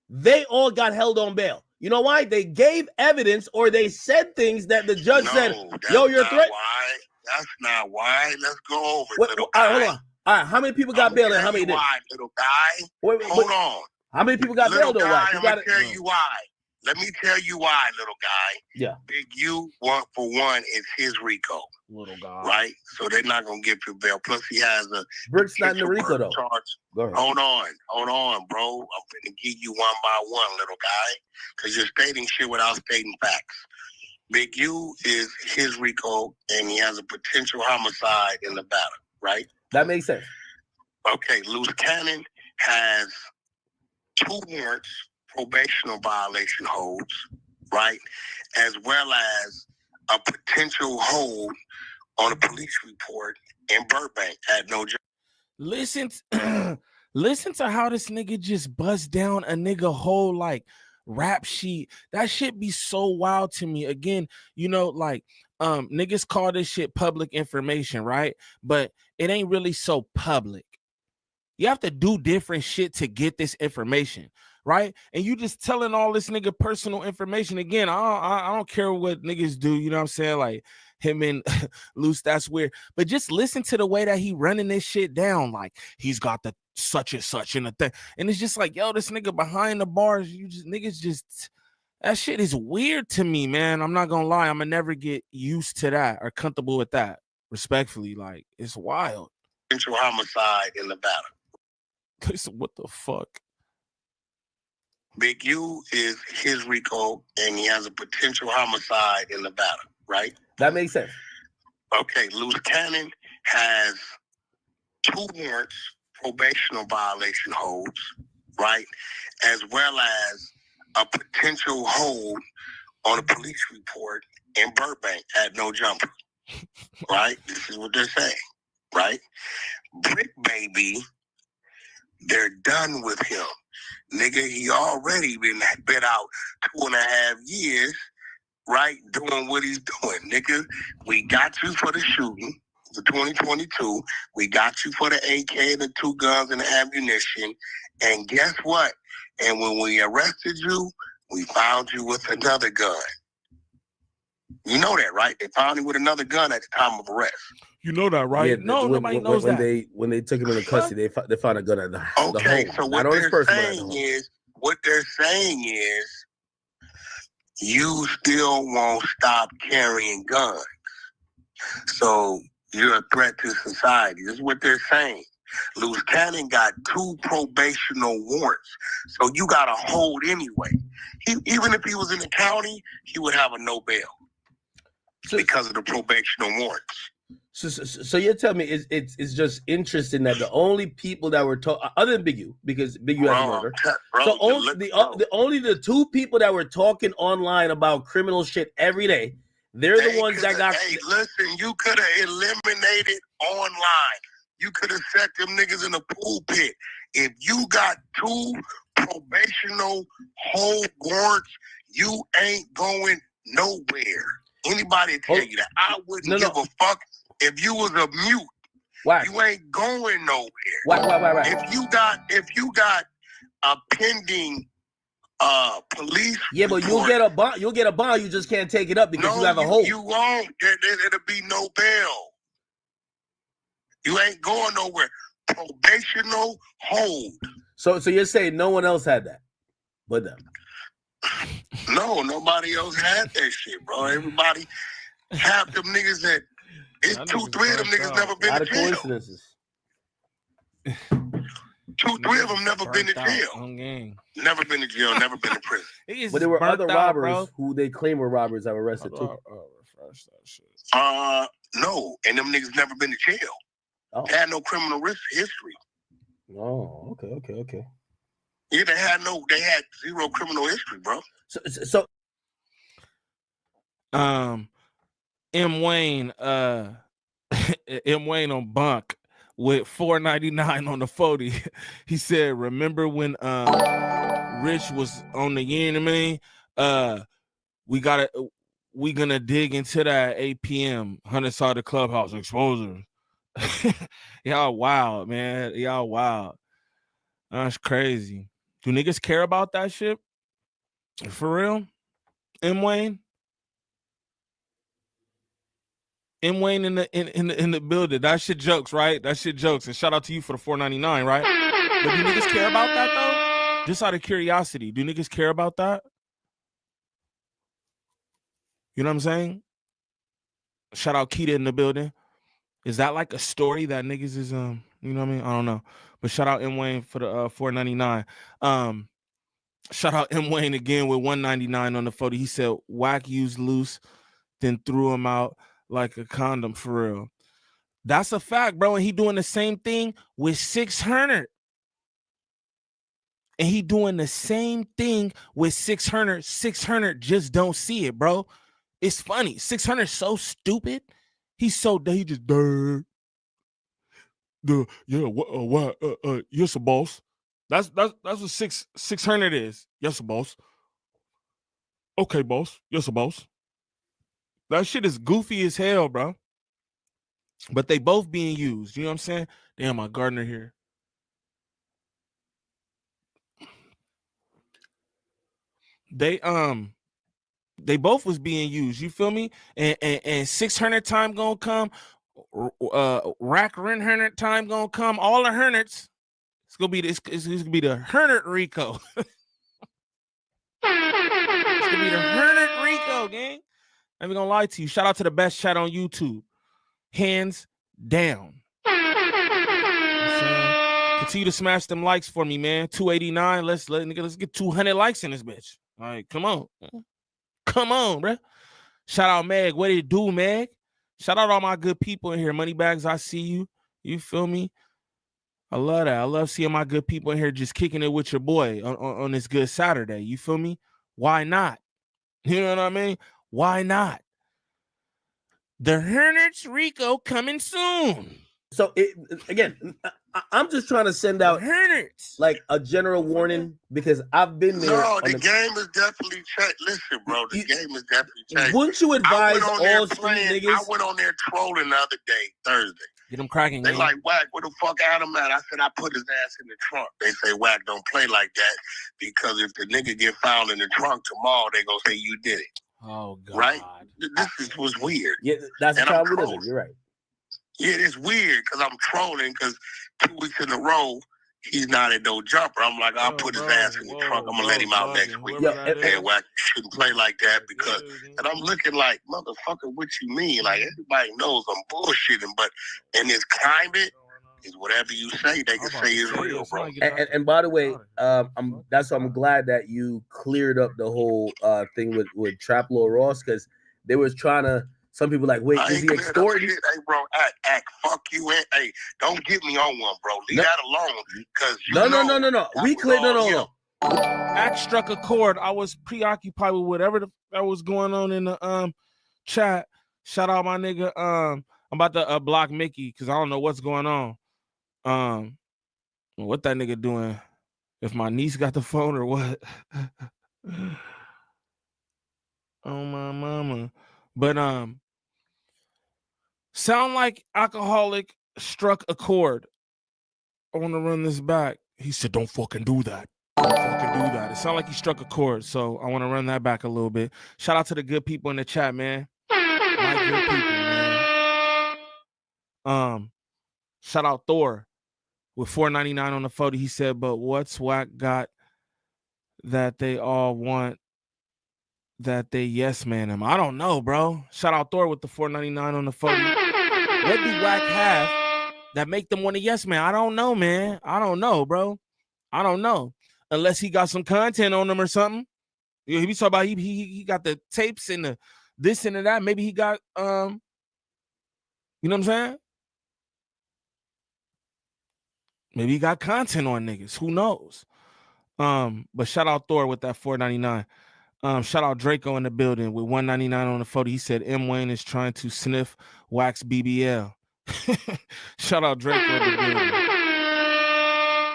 they all got held on bail. You know why? They gave evidence, or they said things that the judge said, yo, you're threat. That's not why. Let's go over it, Wait, little all guy. right, hold on. All right, how many people got bail and how many didn't? Why, little guy? Wait, Hold on. How many people got little bail though? guy, You I'm got gonna tell you why. Let me tell you why, little guy. Yeah. Big U, one for one, is his RICO. Little guy. Right? So they're not gonna give you bail. Plus he has a Brick's not in the RICO though. charge. Go ahead. Hold on, bro. I'm gonna give you one by one, little guy. Because you're stating shit without stating facts. Big U is his RICO, and he has a potential homicide in Nevada, right? That makes sense. Okay, Loose Cannon has 2 warrants, probational violation holds, right? As well as a potential hold on a police report in Burbank at No Jumper. Listen to how this nigga just bust down a nigga whole like rap sheet. That shit be so wild to me. Again, you know, like niggas call this shit public information, right? But it ain't really so public. You have to do different shit to get this information, right? And you just telling all this nigga personal information. Again, I don't care what niggas do, you know what I'm saying? Like him and Loose, that's weird. But just listen to the way that he running this shit down. Like he's got the such and such and the thing. And it's just like, yo, this nigga behind the bars, niggas just, that shit is weird to me, man. I'm not gonna lie. I'm gonna never get used to that or comfortable with that. Respectfully, like it's wild. Potential homicide in Nevada. What the fuck? Big U is his RICO, and he has a potential homicide in Nevada, right? That makes sense. Okay, Loose Cannon has 2 warrants, probational violation holds, right? As well as a potential hold on a police report in Burbank at No Jumper, right? This is what they're saying, right? Brick Baby, they're done with him. Nigga, he already been out 2.5 years, right? Doing what he's doing. Nigga, we got you for the shooting, the 2022. We got you for the AK, the 2 guns, and the ammunition. And guess what? And when we arrested you, we found you with another gun. You know that, right? They found him with another gun at the time of arrest. You know that, right? Yeah, no, nobody knows when that. When they took him into custody, they found a gun at the Okay, home. so Not on his person, but at the home. what they're saying is you still won't stop carrying guns. So you're a threat to society. This is what they're saying. Loose Cannon got 2 probational warrants. So you got a hold anyway. Even if he was in the county, he would have a no bail because of the probational warrants. So you're telling me it's just interesting that the only people that were talking, other than Big U, because Big U has a murder, so only the 2 people that were talking online about criminal shit every day, they're the ones that got. Hey, listen, you could have eliminated online. You could have set them niggas in the pool pit. If you got 2 probational hold warrants, You ain't going nowhere. Anybody tell you that? I wouldn't give a fuck if you was a mute. Why? You ain't going nowhere. Why? If you got a pending police but you'll get a bond. You'll get a bond. You just can't take it up because you have a hold. You won't. It'll be no bail. You ain't going nowhere. Probational hold. So you're saying no one else had that, but them. No, nobody else had that shit, bro. Everybody, half them niggas that it's 2-3 of them niggas never been to jail. Coincidences. 2-3 of them never been to jail. Never been to jail. Never been to prison. But there were other robbers who they claim were robbers that were arrested too. No, and them niggas never been to jail. They had no criminal history. Oh, okay. Yeah, they had zero criminal history, bro. So M. Wayne on bunk with $4.99 on the 40. He said, remember when Rich was on the you know what I mean? We gonna dig into that 8 p.m. 100 saw the clubhouse exposure. Y'all wild, man. Y'all wild. That's crazy. Do niggas care about that shit? For real? M. Wayne? M. Wayne in the building. That shit jokes, right? That shit jokes. And shout out to you for the $4.99, right? But do niggas care about that though? Just out of curiosity, do niggas care about that? You know what I'm saying? Shout out Keita in the building. Is that like a story that niggas is you know what I mean? I don't know. But shout out M. Wayne for the $4.99. Shout out M. Wayne again with $1.99 on the 40. He said Wack used loose, then threw him out like a condom for real. That's a fact, bro. And he doing the same thing with 600. And he doing the same thing with 600. 600 just don't see it, bro. It's funny. 600 so stupid. He just yes, a boss. That's what 600 is. Yes, a boss. Okay, boss. Yes, a boss. That shit is goofy as hell, bro. But they both being used. You know what I'm saying? Damn, my gardener here. They both was being used. You feel me? And 600 time gonna come. Rack 100 time gonna come. All the hundreds. It's gonna be the 100 RICO. It's gonna be the 100 RICO, gang. I'm not gonna lie to you. Shout out to the best chat on YouTube. Hands down. Continue to smash them likes for me, man. 289. Let's get 200 likes in this bitch. All right, come on. Come on, bro. Shout out Meg. What did it do, Meg? Shout out all my good people in here. Moneybags, I see you. You feel me? I love that. I love seeing my good people in here just kicking it with your boy on this good Saturday. You feel me? Why not? You know what I mean? Why not? The 100 RICO coming soon. So I'm just trying to send out like a general warning because I've been there. No, the game is definitely changed. Listen, bro, the game is definitely changed. Wouldn't you advise all street niggas? I went on there trolling the other day, Thursday. Get them cracking. They like, Wack, where the fuck Adam at? I said, I put his ass in the trunk. They say, Wack, don't play like that because if the nigga get found in the trunk tomorrow, they gonna say you did it. Oh, God. Right? This was weird. Yeah, that's and how we live. You're right. Yeah, it's weird because I'm trolling because 2 weeks in a row, he's not at No Jumper. I'm like, I'll put his ass in the trunk. I'm going to let him out next week. Hey, Wack, you shouldn't play like that because, and I'm looking like, motherfucker, what you mean? Like, everybody knows I'm bullshitting, but in this climate, is whatever you say, they can say is real, bro. And by the way, I'm glad that you cleared up the whole thing with Trap Lord Ross because they was trying to. Some people like, wait, is he extorting? Hey, bro, act, fuck you. Hey, don't get me on one, bro. Leave that alone. Cause no. We cleared no. Act struck a chord. I was preoccupied with whatever that was going on in the chat. Shout out my nigga. I'm about to block Mickey because I don't know what's going on. What that nigga doing? If my niece got the phone or what? Oh my mama. But sound like alcoholic struck a chord. I want to run this back. He said, "Don't fucking do that. Don't fucking do that." It sounded like he struck a chord, so I want to run that back a little bit. Shout out to the good people in the chat, man. My good people, man. Shout out Thor with $4.99 on the photo. He said, "But what's Wack got that they all want that they yes man him?" I don't know, bro. Shout out Thor with the $4.99 on the photo. What do Wack have that make them want a yes man? I don't know, man. I don't know, bro. I don't know. Unless he got some content on him or something. He be talking about he got the tapes and the this and the that. Maybe he got you know what I'm saying? Maybe he got content on niggas. Who knows? But shout out Thor with that $4.99. Shout out Draco in the building with $1.99 on the photo. He said M. Wayne is trying to sniff Wax BBL. Shout out Draco in the building.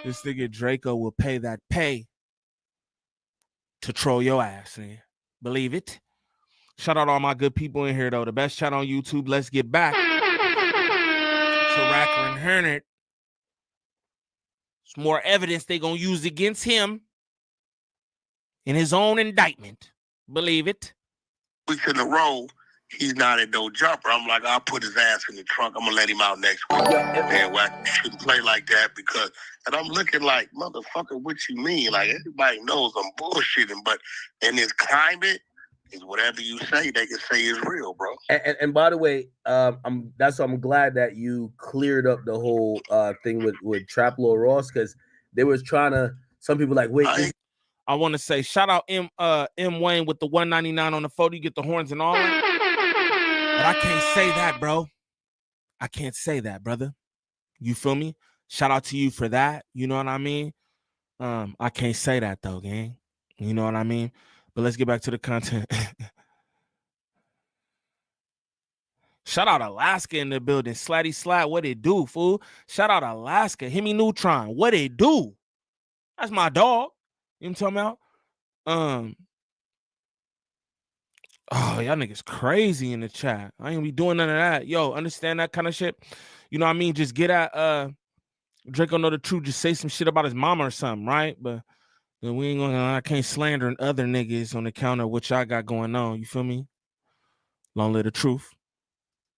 This nigga Draco will pay that pay to troll your ass, man. Believe it. Shout out all my good people in here, though. The best chat on YouTube. Let's get back to Wack100. It's more evidence they gonna use against him in his own indictment. Believe it. Weeks in a row, he's not at No Jumper. I'm like, I'll put his ass in the trunk. I'm gonna let him out next week. Man, Wack shouldn't play like that because, and I'm looking like, motherfucker, what you mean? Like, everybody knows I'm bullshitting, but in this climate, is whatever you say, they can say is real, bro. And by the way, I'm glad that you cleared up the whole thing with Trap Lord Ross, because they was trying to, some people like, wait, I want to say shout out M Wayne with the $1.99 on the photo. You get the horns and all that. But I can't say that, bro. I can't say that, brother. You feel me? Shout out to you for that. You know what I mean? I can't say that though, gang. You know what I mean? But let's get back to the content. Shout out Alaska in the building. Slatty Slat, what it do, fool? Shout out Alaska. Himmy Neutron, what it do? That's my dog. You know what I'm talking about? Oh, y'all niggas crazy in the chat. I ain't be doing none of that. Yo, understand that kind of shit? You know what I mean? Just get at Draco Know the Truth. Just say some shit about his mama or something, right? But we ain't gonna, I can't slander other niggas on the count of what y'all got going on. You feel me? Long live the truth.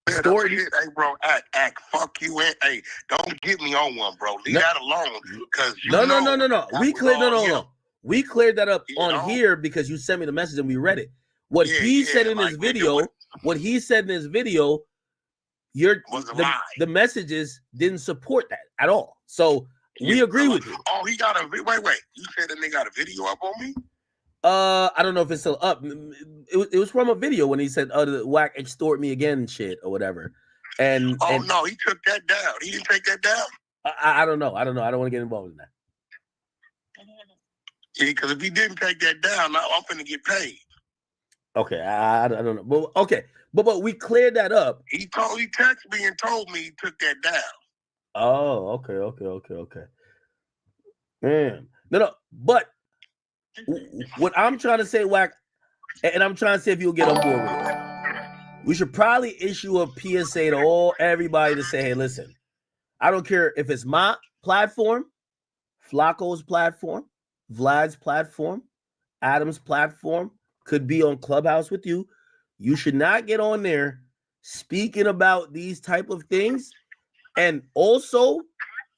Story. Hey, bro, act, fuck you, and hey, don't get me on one, bro. Leave that alone, because no. We cleared that up on here because you sent me the message and we read it. What he said in his video, the messages didn't support that at all. So we agree with you. Oh, he got a wait. You said that they got a video up on me? I don't know if it's still up. It was from a video when he said, the Wack extort me again shit or whatever. And no, he took that down. He didn't take that down? I don't know. I don't want to get involved in that. Yeah, because if he didn't take that down, now I'm finna get paid. Okay, I don't know. But okay. But we cleared that up. He texted me and told me he took that down. Oh, okay. Man. No, but what I'm trying to say, Wack, and I'm trying to see if you'll get on board with it. We should probably issue a PSA to everybody to say, hey, listen, I don't care if it's my platform, Flacco's platform, Vlad's platform, Adam's platform, could be on Clubhouse with you. You should not get on there speaking about these type of things and also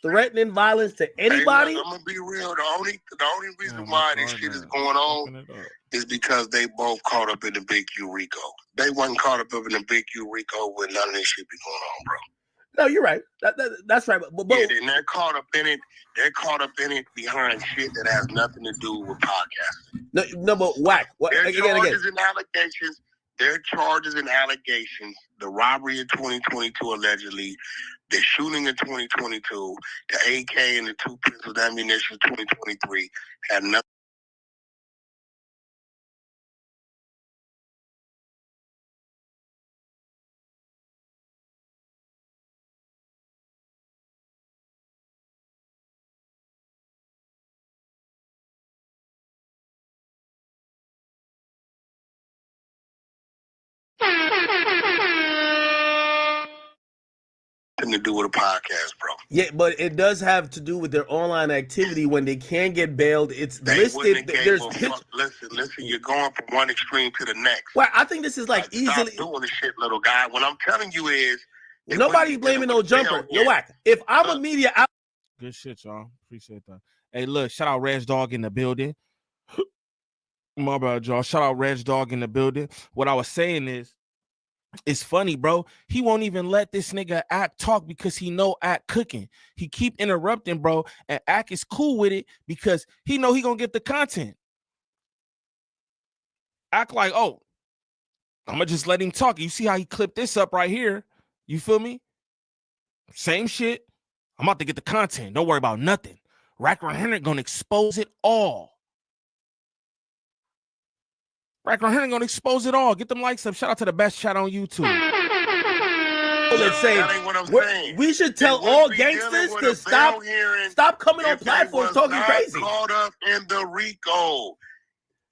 threatening violence to anybody. Hey, look, I'm gonna be real. The only reason why this shit is going on is because they both caught up in the big Rico. They wasn't caught up in the big Rico when none of this shit be going on, bro. No, you're right. That's right. But yeah, and they're caught up in it. They're caught up in it behind shit that has nothing to do with podcasting. No, but Wack. Their charges and allegations. The robbery in 2022 allegedly. The shooting in 2022, the AK and the 2 pieces of ammunition in 2023 had nothing. To do with a podcast, bro. Yeah, but it does have to do with their online activity when they can get bailed. It's listed. There's listen. You're going from one extreme to the next. Well, I think this is like easily stop doing the shit, little guy. What I'm telling you is nobody's blaming No Jumper. Yo, Wack. If I'm a media out. Good shit, y'all. Appreciate that. Hey, look, shout out Reg Dog in the building. My bad, y'all. Shout out Reg Dog in the building. What I was saying is, it's funny, bro. He won't even let this nigga Act talk because he know Act cooking. He keep interrupting, bro, and Act is cool with it because he know he gonna get the content. Act like, oh, I'm gonna just let him talk. You see how he clipped this up right here? You feel me? Same shit. I'm about to get the content. Don't worry about nothing. Wack100 gonna expose it all. Wack100 gonna expose it all. Get them likes up. Shout out to the best chat on YouTube. Let's say we should tell all gangsters to stop coming on platforms talking crazy. Caught up in the RICO.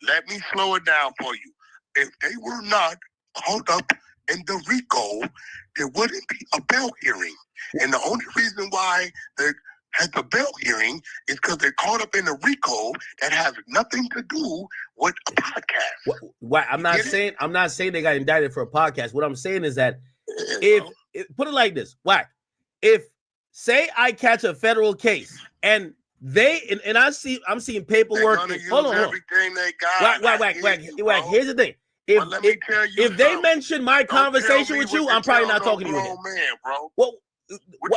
Let me slow it down for you. If they were not caught up in the RICO, there wouldn't be a bail hearing. And the only reason why they had the bail hearing is because they're caught up in the RICO that has nothing to do with a podcast. I'm not saying they got indicted for a podcast. What I'm saying is that if put it like this, Wack, if say I catch a federal case and I'm seeing paperwork. Hold on. Everything they got. Wack. Here's the thing. If they mention my conversation with you, I'm probably not talking to you again. Man, bro. What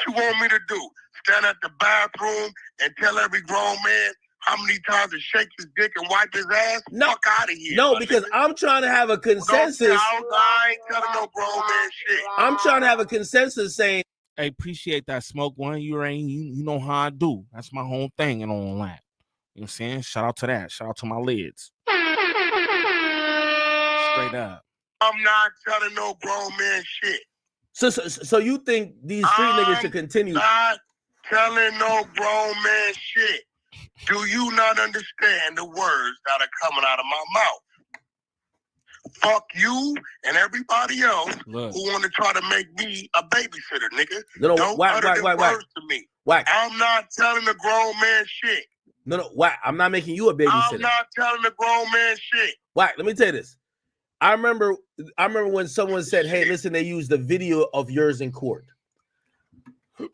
you want me to do? Stand at the bathroom and tell every grown man how many times to shake his dick and wipe his ass? No, fuck out of here. No, because I'm trying to have a consensus. I ain't telling no grown man shit. I'm trying to have a consensus saying, hey, appreciate that smoke one. You know how I do. That's my whole thing and all that. You know what I'm saying? Shout out to that. Shout out to my lids. Straight up. I'm not telling no grown man shit. So you think these street niggas should continue? Not telling no grown man shit. Do you not understand the words that are coming out of my mouth? Fuck you and everybody else who want to try to make me a babysitter, nigga. No, don't utter the words to me. I'm not telling the grown man shit. No, Wack, I'm not making you a babysitter. I'm not telling the grown man shit. Wack, let me tell you this. I remember when someone said, hey, listen, they used the video of yours in court.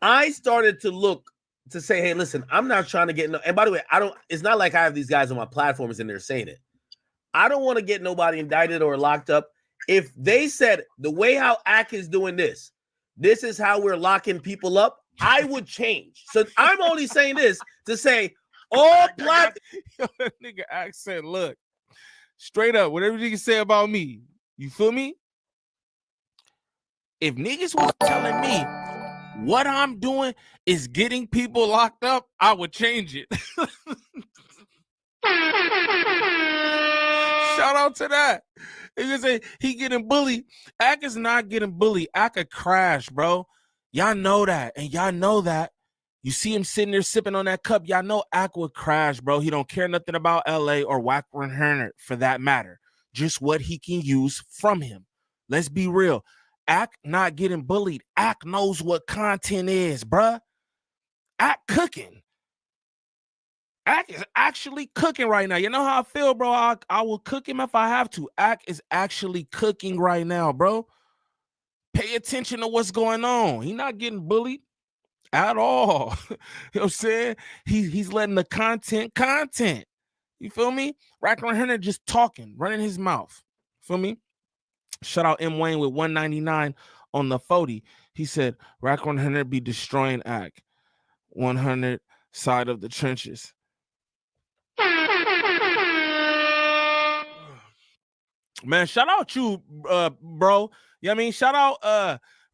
I started to look to say, hey, listen, I'm not trying to get no, and by the way, it's not like I have these guys on my platforms and they're saying it. I don't want to get nobody indicted or locked up. If they said the way how Ack is doing this is how we're locking people up, I would change. So I'm only saying this to say all black nigga Ack said, look, straight up, whatever you can say about me, you feel me? If niggas was telling me what I'm doing is getting people locked up, I would change it. Shout out to that. You can say he getting bullied. Ack is not getting bullied. Ack a crash, bro. Y'all know that, and y'all know that. You see him sitting there sipping on that cup. Y'all know Ack would crash, bro. He don't care nothing about LA or Wack100 for that matter. Just what he can use from him. Let's be real. Ack not getting bullied. Ack knows what content is, bruh. Ack cooking. Ack is actually cooking right now. You know how I feel, bro? I will cook him if I have to. Ack is actually cooking right now, bro. Pay attention to what's going on. He's not getting bullied at all. You know what I'm saying? He's letting the content. You feel me? Wack100 just talking, running his mouth. Feel me? Shout out M. Wayne with 199 on the 40. He said, Wack100 be destroying Ack. 100 side of the trenches. Man, shout out you, bro. You know what I mean? Shout out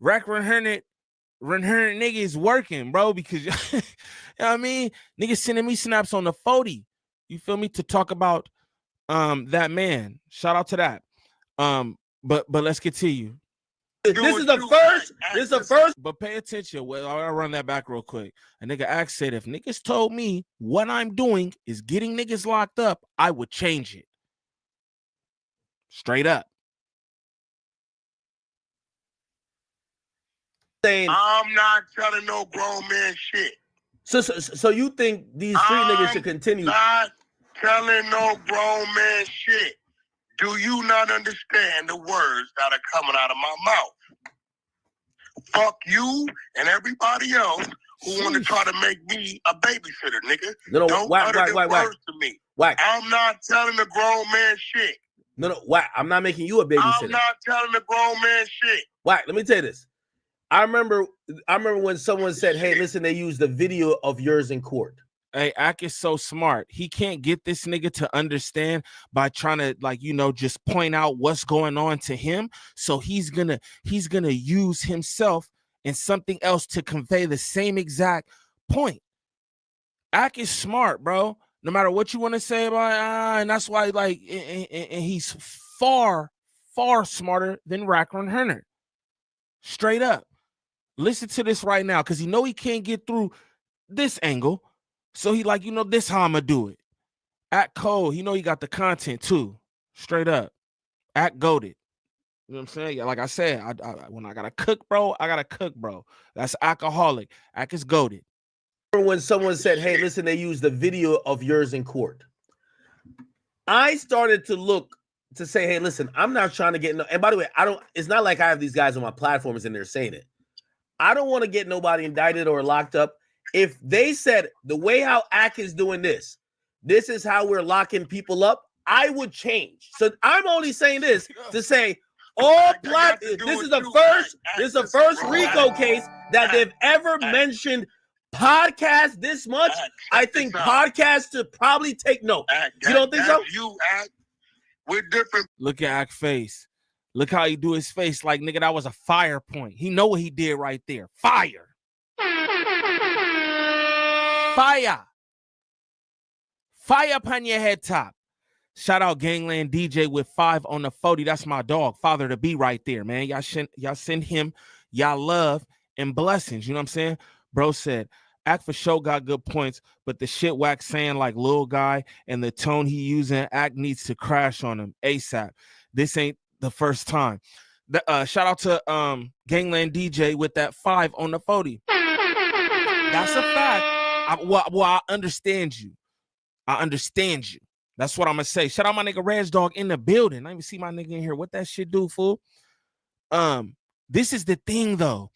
Wack100 niggas working, bro, because you know what I mean? Niggas sending me snaps on the 40. You feel me? To talk about that man. Shout out to that. But let's continue. This is the first. But pay attention. Well, I'll run that back real quick. A nigga Ack said, if niggas told me what I'm doing is getting niggas locked up, I would change it. Straight up. saying I'm not telling no grown man shit. So you think these street niggas should continue? Not telling no grown man shit. Do you not understand the words that are coming out of my mouth? Fuck you and everybody else who want to try to make me a babysitter, nigga. No, Don't Wack, utter them words to me. Wack. I'm not telling the grown man shit. No, Wack. I'm not making you a babysitter. I'm not telling the grown man shit. Wack, let me tell you this. I remember when someone said, "Hey, listen, they used the video of yours in court." Hey, Ak is so smart. He can't get this nigga to understand by trying to, like, you know, just point out what's going on to him. So he's gonna use himself and something else to convey the same exact point. Ak is smart, bro. No matter what you want to say about and that's why, like, and he's far smarter than Wack100. Straight up. Listen to this right now, because he can't get through this angle. So he like, this how I'm gonna do it. Act cold. He got the content too. Straight up. Act goated. You know what I'm saying? Like I said, I when I gotta cook, bro, I gotta cook, bro. That's alcoholic. Act is goated. When someone said, "Hey, listen, they used the video of yours in court," I started to look to say, "Hey, listen, I'm not trying to get no." And by the way, it's not like I have these guys on my platforms and they're saying it. I don't want to get nobody indicted or locked up. If they said the way how Ak is doing this is how we're locking people up, I would change. So I'm only saying this to say this is the first RICO case that they've ever mentioned podcast this much. I think podcasts should probably take note. You don't think so? You Ak, we're different. Look at Ak's face. Look how he do his face. Like, nigga, that was a fire point. He know what he did right there. Fire. Fire. Fire upon your head top. Shout out Gangland DJ with 5 on the 40. That's my dog, father to be right there, man. Y'all send him y'all love and blessings. You know what I'm saying? Bro said, Ak for sure got good points, but the shit Wack saying like little guy and the tone he using, Ak needs to crash on him ASAP. This ain't the first time. Shout out to Gangland DJ with that 5 on the 40. That's a fact. I understand you. I understand you. That's what I'm gonna say. Shout out my nigga Reg Dog in the building. I even see my nigga in here. What that shit do, fool? This is the thing though.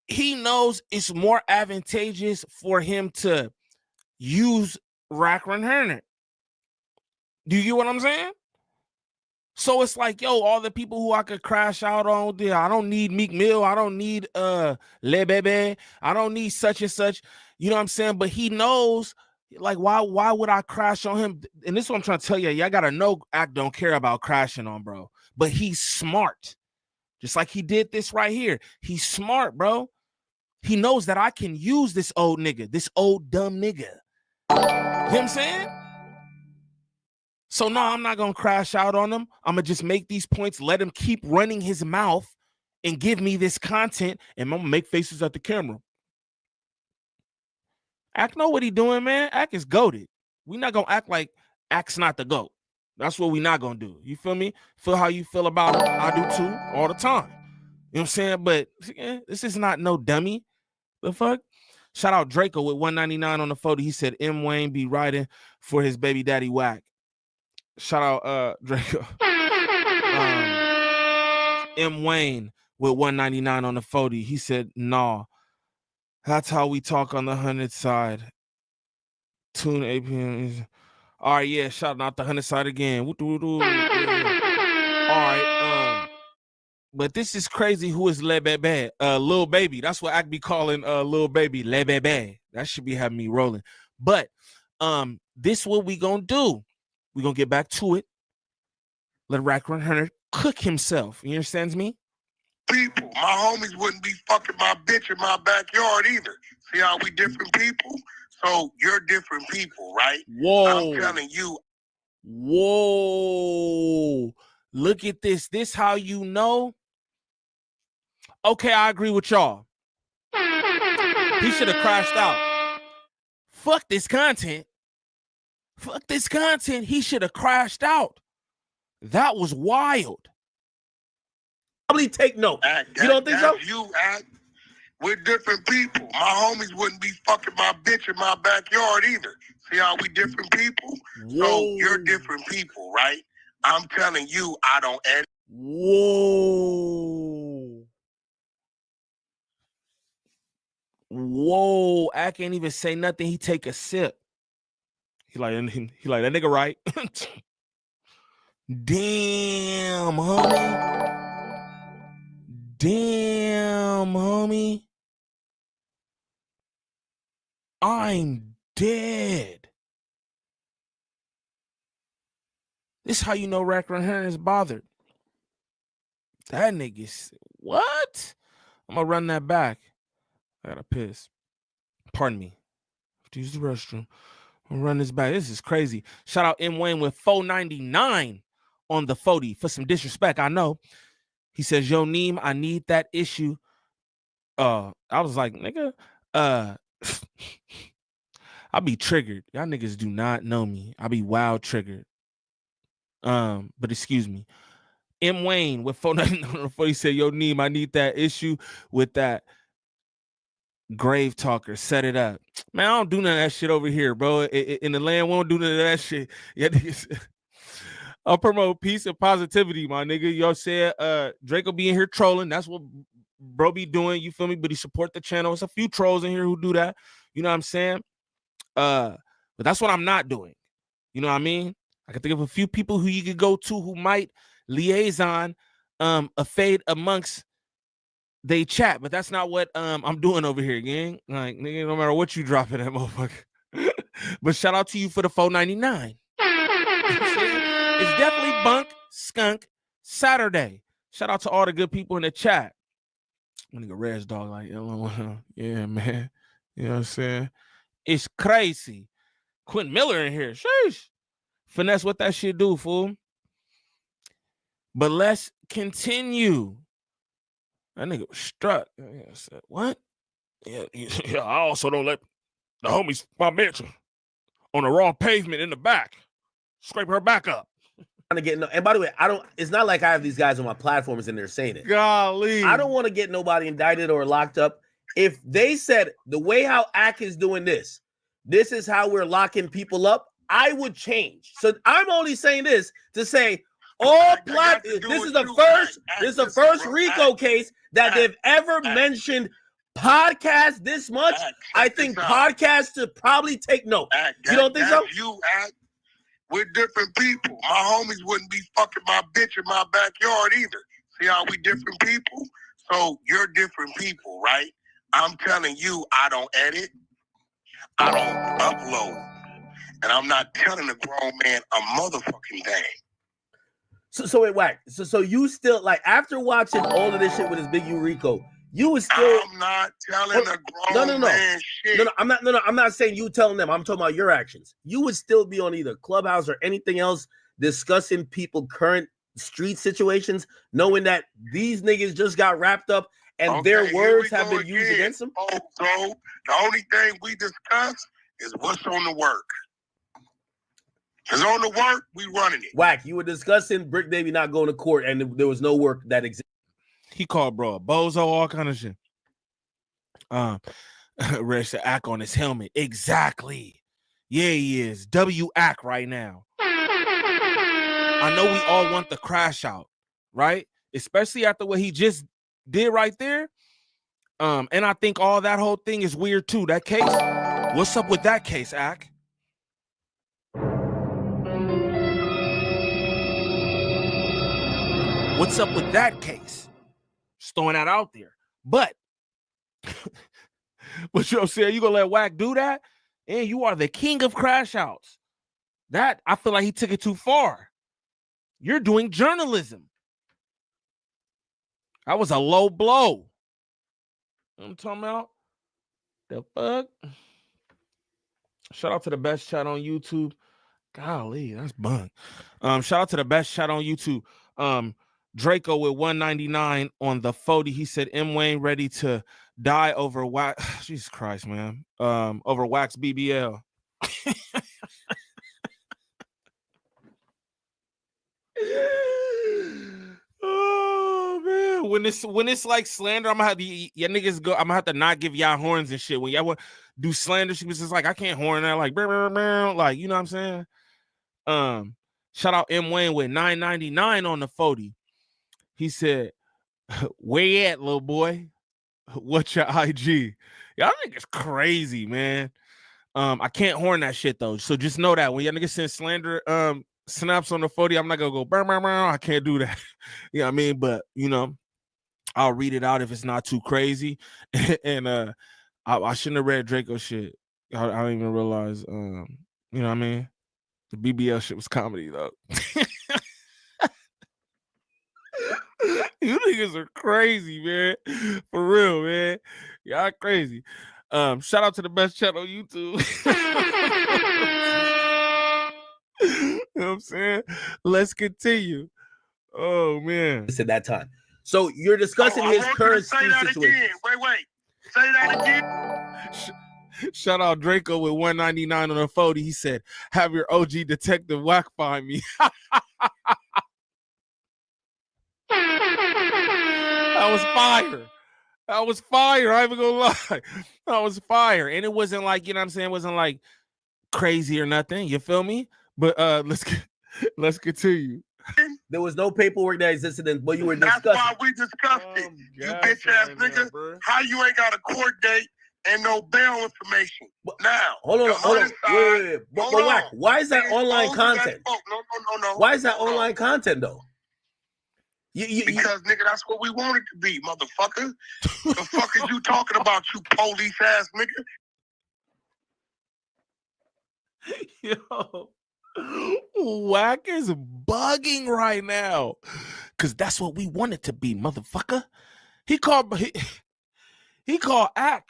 He knows it's more advantageous for him to use Wack100. Do you get what I'm saying? So it's like, yo, all the people who I could crash out on there. I don't need Meek Mill. I don't need Le Bebe. I don't need such and such. You know what I'm saying? But he knows, like, why would I crash on him? And this is what I'm trying to tell you. Y'all gotta know Ak don't care about crashing on, bro. But he's smart. Just like he did this right here. He's smart, bro. He knows that I can use this old nigga, this old dumb nigga. You know what I'm saying? So no, I'm not gonna crash out on him. I'm gonna just make these points, let him keep running his mouth and give me this content, and I'm gonna make faces at the camera. Ak know what he doing, man. Ak is goated. We not gonna act like Ak's not the GOAT. That's what we not gonna do. You feel me? Feel how you feel about him. I do too, all the time. You know what I'm saying? But this is not no dummy. The fuck? Shout out Draco with 199 on the photo. He said M. Wayne be riding for his baby daddy Wack. Shout out Draco. M. Wayne with 199 on the 40. He said, nah. That's how we talk on the 100 side. Tune APM. All right, yeah. Shout out the 100 side again. All right. But this is crazy. Who is Le Bebe? Lil Baby. That's what I be calling Lil Baby. Le Bebe. That should be having me rolling. But this what we gonna do. We're gonna get back to it. Let Wack100 cook himself. You understand me? People, my homies wouldn't be fucking my bitch in my backyard either. See how we different people? So you're different people, right? Whoa. I'm telling you. Whoa. Look at this. This how you know? Okay, I agree with y'all. He should have crashed out. Fuck this content. Fuck this content. He should have crashed out. That was wild. probably take note. You don't think so? You act. We're different people. My homies wouldn't be fucking my bitch in my backyard either. See how we different people? So you're different people, right? I'm telling you, I don't edit. Whoa. Whoa. I can't even say nothing. He take a sip. He like that nigga right. Damn, homie. Damn, homie. I'm dead. This is how you know Wack100 is bothered. That nigga's what? I'm gonna run that back. I gotta piss. Pardon me. I have to use the restroom. I'm gonna run this back. This is crazy. Shout out M Wayne with 499 on the 40 for some disrespect. I know. He says, "Yo, Niem, I need that issue." I was like, nigga, I be triggered. Y'all niggas do not know me. I be wild triggered. But excuse me. M Wayne with 499 he said, "Yo, Niem, I need that issue with that grave talker. Set it up." Man, I don't do none of that shit over here, bro. In the land, we don't do none of that shit. Yeah, niggas. I'll promote peace and positivity, my nigga. Y'all said Drake will be in here trolling. That's what bro be doing. You feel me? But he support the channel. It's a few trolls in here who do that. You know what I'm saying? But that's what I'm not doing. You know what I mean? I can think of a few people who you could go to who might liaison a fade amongst they chat, but that's not what I'm doing over here, gang. Like, nigga, no matter what you drop in that motherfucker. But shout out to you for the 499. It's definitely Bunk Skunk Saturday. Shout out to all the good people in the chat. My nigga Rez Dog, like, yeah, man. You know what I'm saying? It's crazy. Quentin Miller in here. Sheesh. Finesse what that shit do, fool. But let's continue. That nigga was struck. I said, what? Yeah, I also don't let the homies, my bitch, on the wrong pavement in the back. Scrape her back up. To get and by the way, it's not like I have these guys on my platforms and they're saying it. Golly. I don't want to get nobody indicted or locked up. If they said the way how AK is doing this is how we're locking people up, I would change. So I'm only saying this to say this is the first RICO case that they've ever mentioned podcast this much. I think podcasts should probably take note. You don't think so? We're different people. My homies wouldn't be fucking my bitch in my backyard either. See how we different people? So you're different people, right? I'm telling you, I don't edit. I don't upload. And I'm not telling a grown man a motherfucking thing. So wait, Wack. So you still, like, after watching all of this shit with this Big U RICO, you was still. I'm not telling a grown man shit. I'm not saying you telling them. I'm talking about your actions. You would still be on either Clubhouse or anything else discussing people current street situations, knowing that these niggas just got wrapped up and their words have been used against them. So the only thing we discuss is what's on the work. Because on the work, we running it. Wack, you were discussing Brick Baby not going to court and there was no work that existed. He called bro a bozo, all kind of shit. Rest the ack on his helmet. Exactly. Yeah, he is. W-ack right now. I know we all want the crash out, right? Especially after what he just did right there. And I think all that whole thing is weird too. That case. What's up with that case, Ack? What's up with that case? Just throwing that out there. But you know what I'm saying? You gonna let Wack do that? And you are the king of crash outs. That, I feel like he took it too far. You're doing journalism. That was a low blow. You know what I'm talking about? The fuck? Shout out to the best chat on YouTube. Golly, that's bunk. Shout out to the best chat on YouTube. Draco with 199 on the 40. He said M Wayne ready to die over Wax. Jesus Christ, man. Over Wax BBL. Oh man, when it's like slander, I'm gonna have y'all niggas go. I'm gonna have to not give y'all horns and shit. When y'all want do slander, she was just like, I can't horn that, like, like, you know what I'm saying? Shout out M Wayne with $9.99 on the 40. He said, "Where you at, little boy? What's your IG?" Y'all niggas crazy, man. I can't horn that shit though. So just know that when y'all niggas send slander snaps on the 40, I'm not gonna go I can't do that. You know what I mean? But you know, I'll read it out if it's not too crazy. And I shouldn't have read Draco shit. I don't even realize you know what I mean? The BBL shit was comedy though. You niggas are crazy, man. For real, man. Y'all crazy. Shout out to the best channel on YouTube. You know what I'm saying? Let's continue. Oh man. At that time. So you're discussing his current situation. Wait. Say that again. Shout out Draco with $1.99 on the 40. He said, "Have your OG detective Wack find me." That was fire. That was fire. I ain't even gonna lie. That was fire. And it wasn't like, you know what I'm saying? It wasn't like crazy or nothing. You feel me? But let's continue. There was no paperwork that existed, but you were discussing. That's why we discussed it. You bitch ass nigga. How you ain't got a court date and no bail information? Now, hold on. Wait. But Wack, why is that online content? No. Why is that online content though? Because nigga, that's what we want it to be, motherfucker. The fuck is you talking about, you police ass nigga? Yo, Wack is bugging right now, cause that's what we want it to be, motherfucker. He called Ack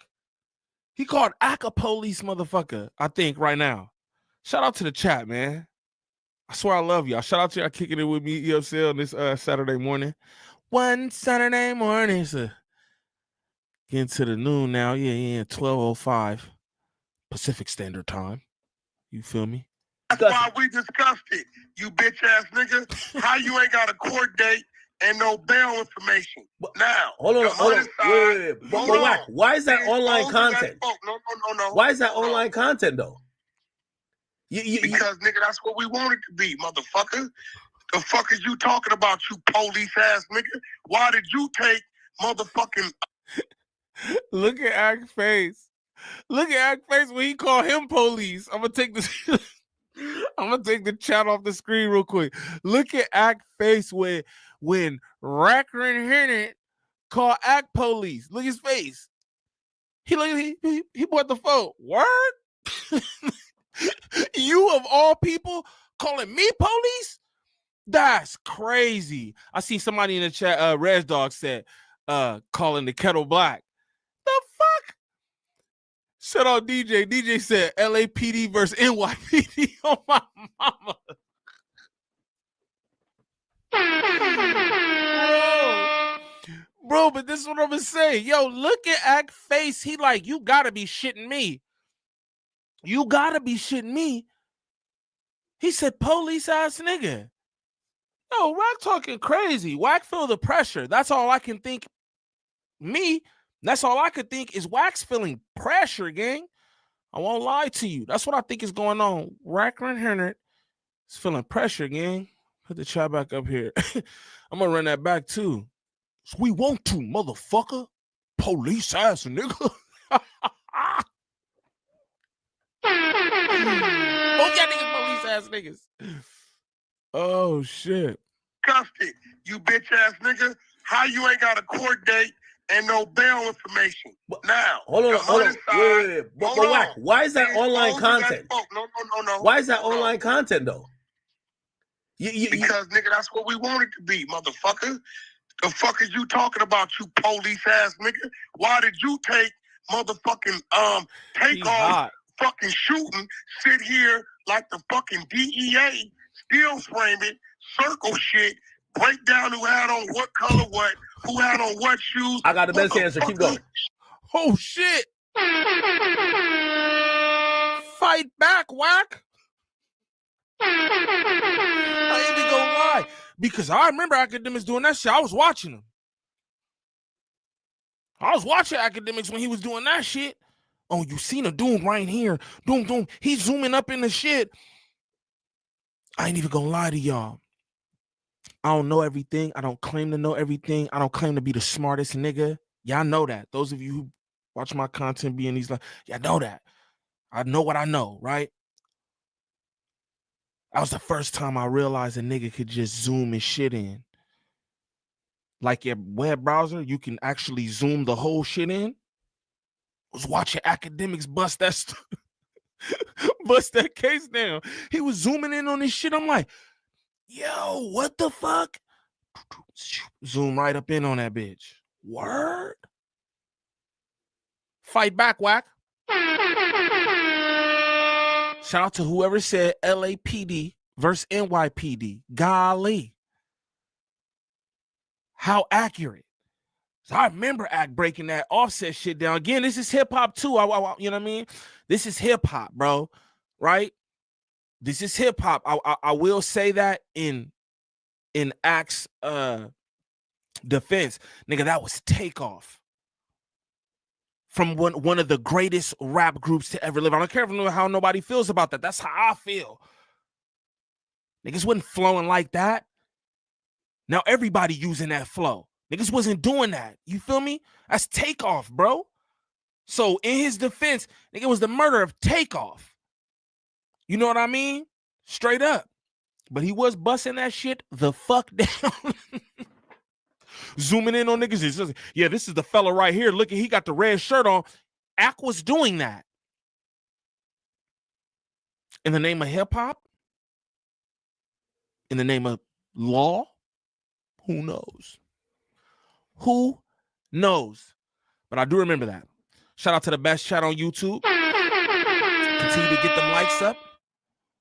a police motherfucker, I think, right now. Shout out to the chat, man. I swear I love y'all. Shout out to y'all kicking it with me, you know what I'm saying, on this Saturday morning. One Saturday morning. So getting to the noon now. Yeah, 12:05 Pacific Standard Time. You feel me? That's why we discussed it, you bitch ass nigga. How you ain't got a court date and no bail information? Now, hold on. Wait. But Wack, why is that online content? No. Why is that online content though? Because nigga, that's what we want it to be, motherfucker. The fuck is you talking about, you police ass nigga? Why did you take motherfucking? Look at Ack's face. Look at Ack's face when he called him police. I'm gonna take this. I'm gonna take the chat off the screen real quick. Look at Ack's face when Wack100 called Ack police. Look at his face. He bought the phone. Word. You of all people calling me police? That's crazy. I see somebody in the chat, Res Dog said, calling the kettle black. The fuck? Shout out DJ. DJ said LAPD versus NYPD on my mama. Bro, but this is what I'm gonna say. Yo, look at Ack face. He like, you gotta be shitting me. You gotta be shitting me. He said, police ass nigga. Yo, Wack talking crazy. Wack feel the pressure. That's all I can think. That's all I could think is Wack's feeling pressure, gang. I won't lie to you. That's what I think is going on. Wack100 is feeling pressure, gang. Put the chat back up here. I'm gonna run that back too. So we want to, motherfucker. Police ass nigga. Both y'all niggas police ass niggas. Oh shit. Discussed it, you bitch ass nigga. How you ain't got a court date and no bail information? Now, hold on. Wait. But Wack, why is that online content? No. Why is that online content though? Because nigga, that's what we want it to be, motherfucker. The fuck is you talking about, you police ass nigga? Why did you take motherfucking take off fucking shooting, sit here like the fucking DEA, still frame it, circle shit, break down who had on what color what, who had on what shoes? I got the best answer. Keep going. Oh shit. Fight back, Wack. I ain't even gonna lie. Because I remember academics doing that shit. I was watching them. I was watching Academics when he was doing that shit. Oh, you seen a dude right here. Doom, doom. He's zooming up in the shit. I ain't even gonna lie to y'all. I don't know everything. I don't claim to know everything. I don't claim to be the smartest nigga. Y'all know that. Those of you who watch my content being these like, y'all know that. I know what I know, right? That was the first time I realized a nigga could just zoom his shit in. Like your web browser, you can actually zoom the whole shit in. I was watching Academics bust that bust that case down. He was zooming in on this shit. I'm like, yo, what the fuck? Zoom right up in on that bitch. Word. Fight back, Wack. Shout out to whoever said LAPD versus NYPD. Golly. How accurate. So I remember Act breaking that Offset shit down. Again, this is hip hop too. You know what I mean? This is hip hop, bro. Right? This is hip hop. I will say that in Act's defense, nigga, that was Takeoff from one of the greatest rap groups to ever live. I don't care how nobody feels about that. That's how I feel. Niggas wasn't flowing like that. Now everybody using that flow. Niggas wasn't doing that. You feel me? That's Takeoff, bro. So in his defense, nigga, it was the murder of Takeoff. You know what I mean? Straight up. But he was busting that shit the fuck down. Zooming in on niggas. It's just, yeah, this is the fella right here. Look, he got the red shirt on. Ack was doing that. In the name of hip hop? In the name of law? Who knows? Who knows? But I do remember that. Shout out to the best chat on YouTube. Continue to get them likes up.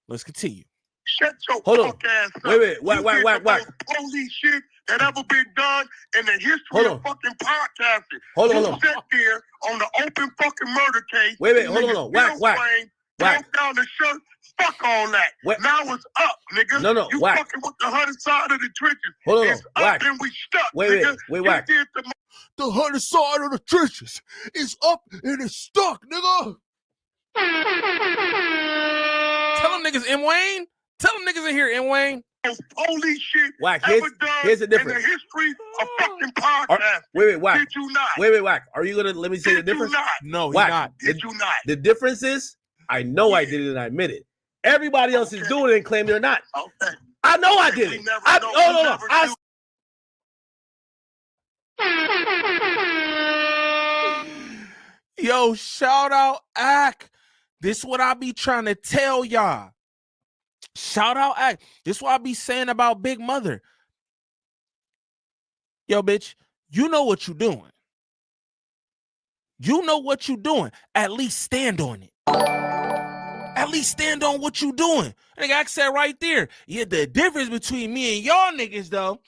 Let's continue. Shut your Hold on. fuck ass up. Wait. Whack. The most police shit that ever been done in the history of fucking podcasting. Hold on. You sat there on the open fucking murder case. Wait. Hold on. Wack. Down the shirt. Fuck on that. Now it's up, nigga. No, you Wack. fucking with the 100 side of the trenches. Hold on, It's Wack. up and we stuck, Wait, nigga. Wack. You did The 100 side of the trenches is up and it's stuck, nigga. Tell them niggas, M. Wayne. Tell them niggas in here, M. Wayne. Holy shit. Wack, ever done here's the difference. in the history of fucking podcast. Wait, Wack. Did you not? Wait, Wack. Are you gonna let me say the difference? not? No, Wack, he's not. Did you not? The difference is, I know I did it and I admit it. Everybody else is doing it and claim they're not. Okay. I know I did it. Yo, shout out Ack. This what I be trying to tell y'all. Shout out Ack. This what I be saying about Big Mother. Yo, bitch, you know what you doing. You know what you doing. At least stand on it. At least stand on what you doing. And I said right there, yeah, the difference between me and y'all niggas, though,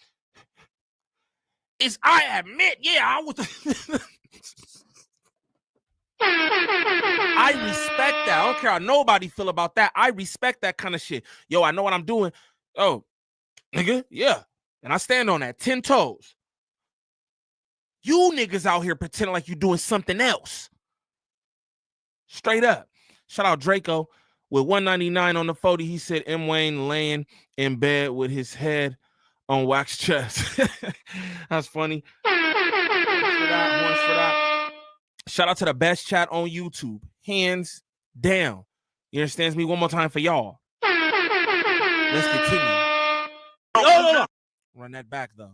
is I admit, yeah, I was... I respect that. I don't care how nobody feel about that. I respect that kind of shit. Yo, I know what I'm doing. Oh, nigga, yeah. And I stand on that. 10 toes. You niggas out here pretending like you doing something else. Straight up. Shout out Draco. With 199 on the 40, he said M. Wayne laying in bed with his head on Wack's chest. That's funny. Horns for that. Shout out to the best chat on YouTube. Hands down. You understand me? One more time for y'all. Let's continue. No. Run that back, though.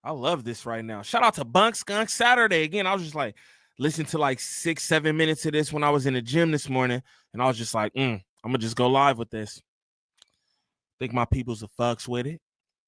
I love this right now. Shout out to Bunk Skunk Saturday. Again, I was just like, listen to like 6-7 minutes of this when I was in the gym this morning. And I was just like, I'm going to just go live with this. Think my people's a fucks with it.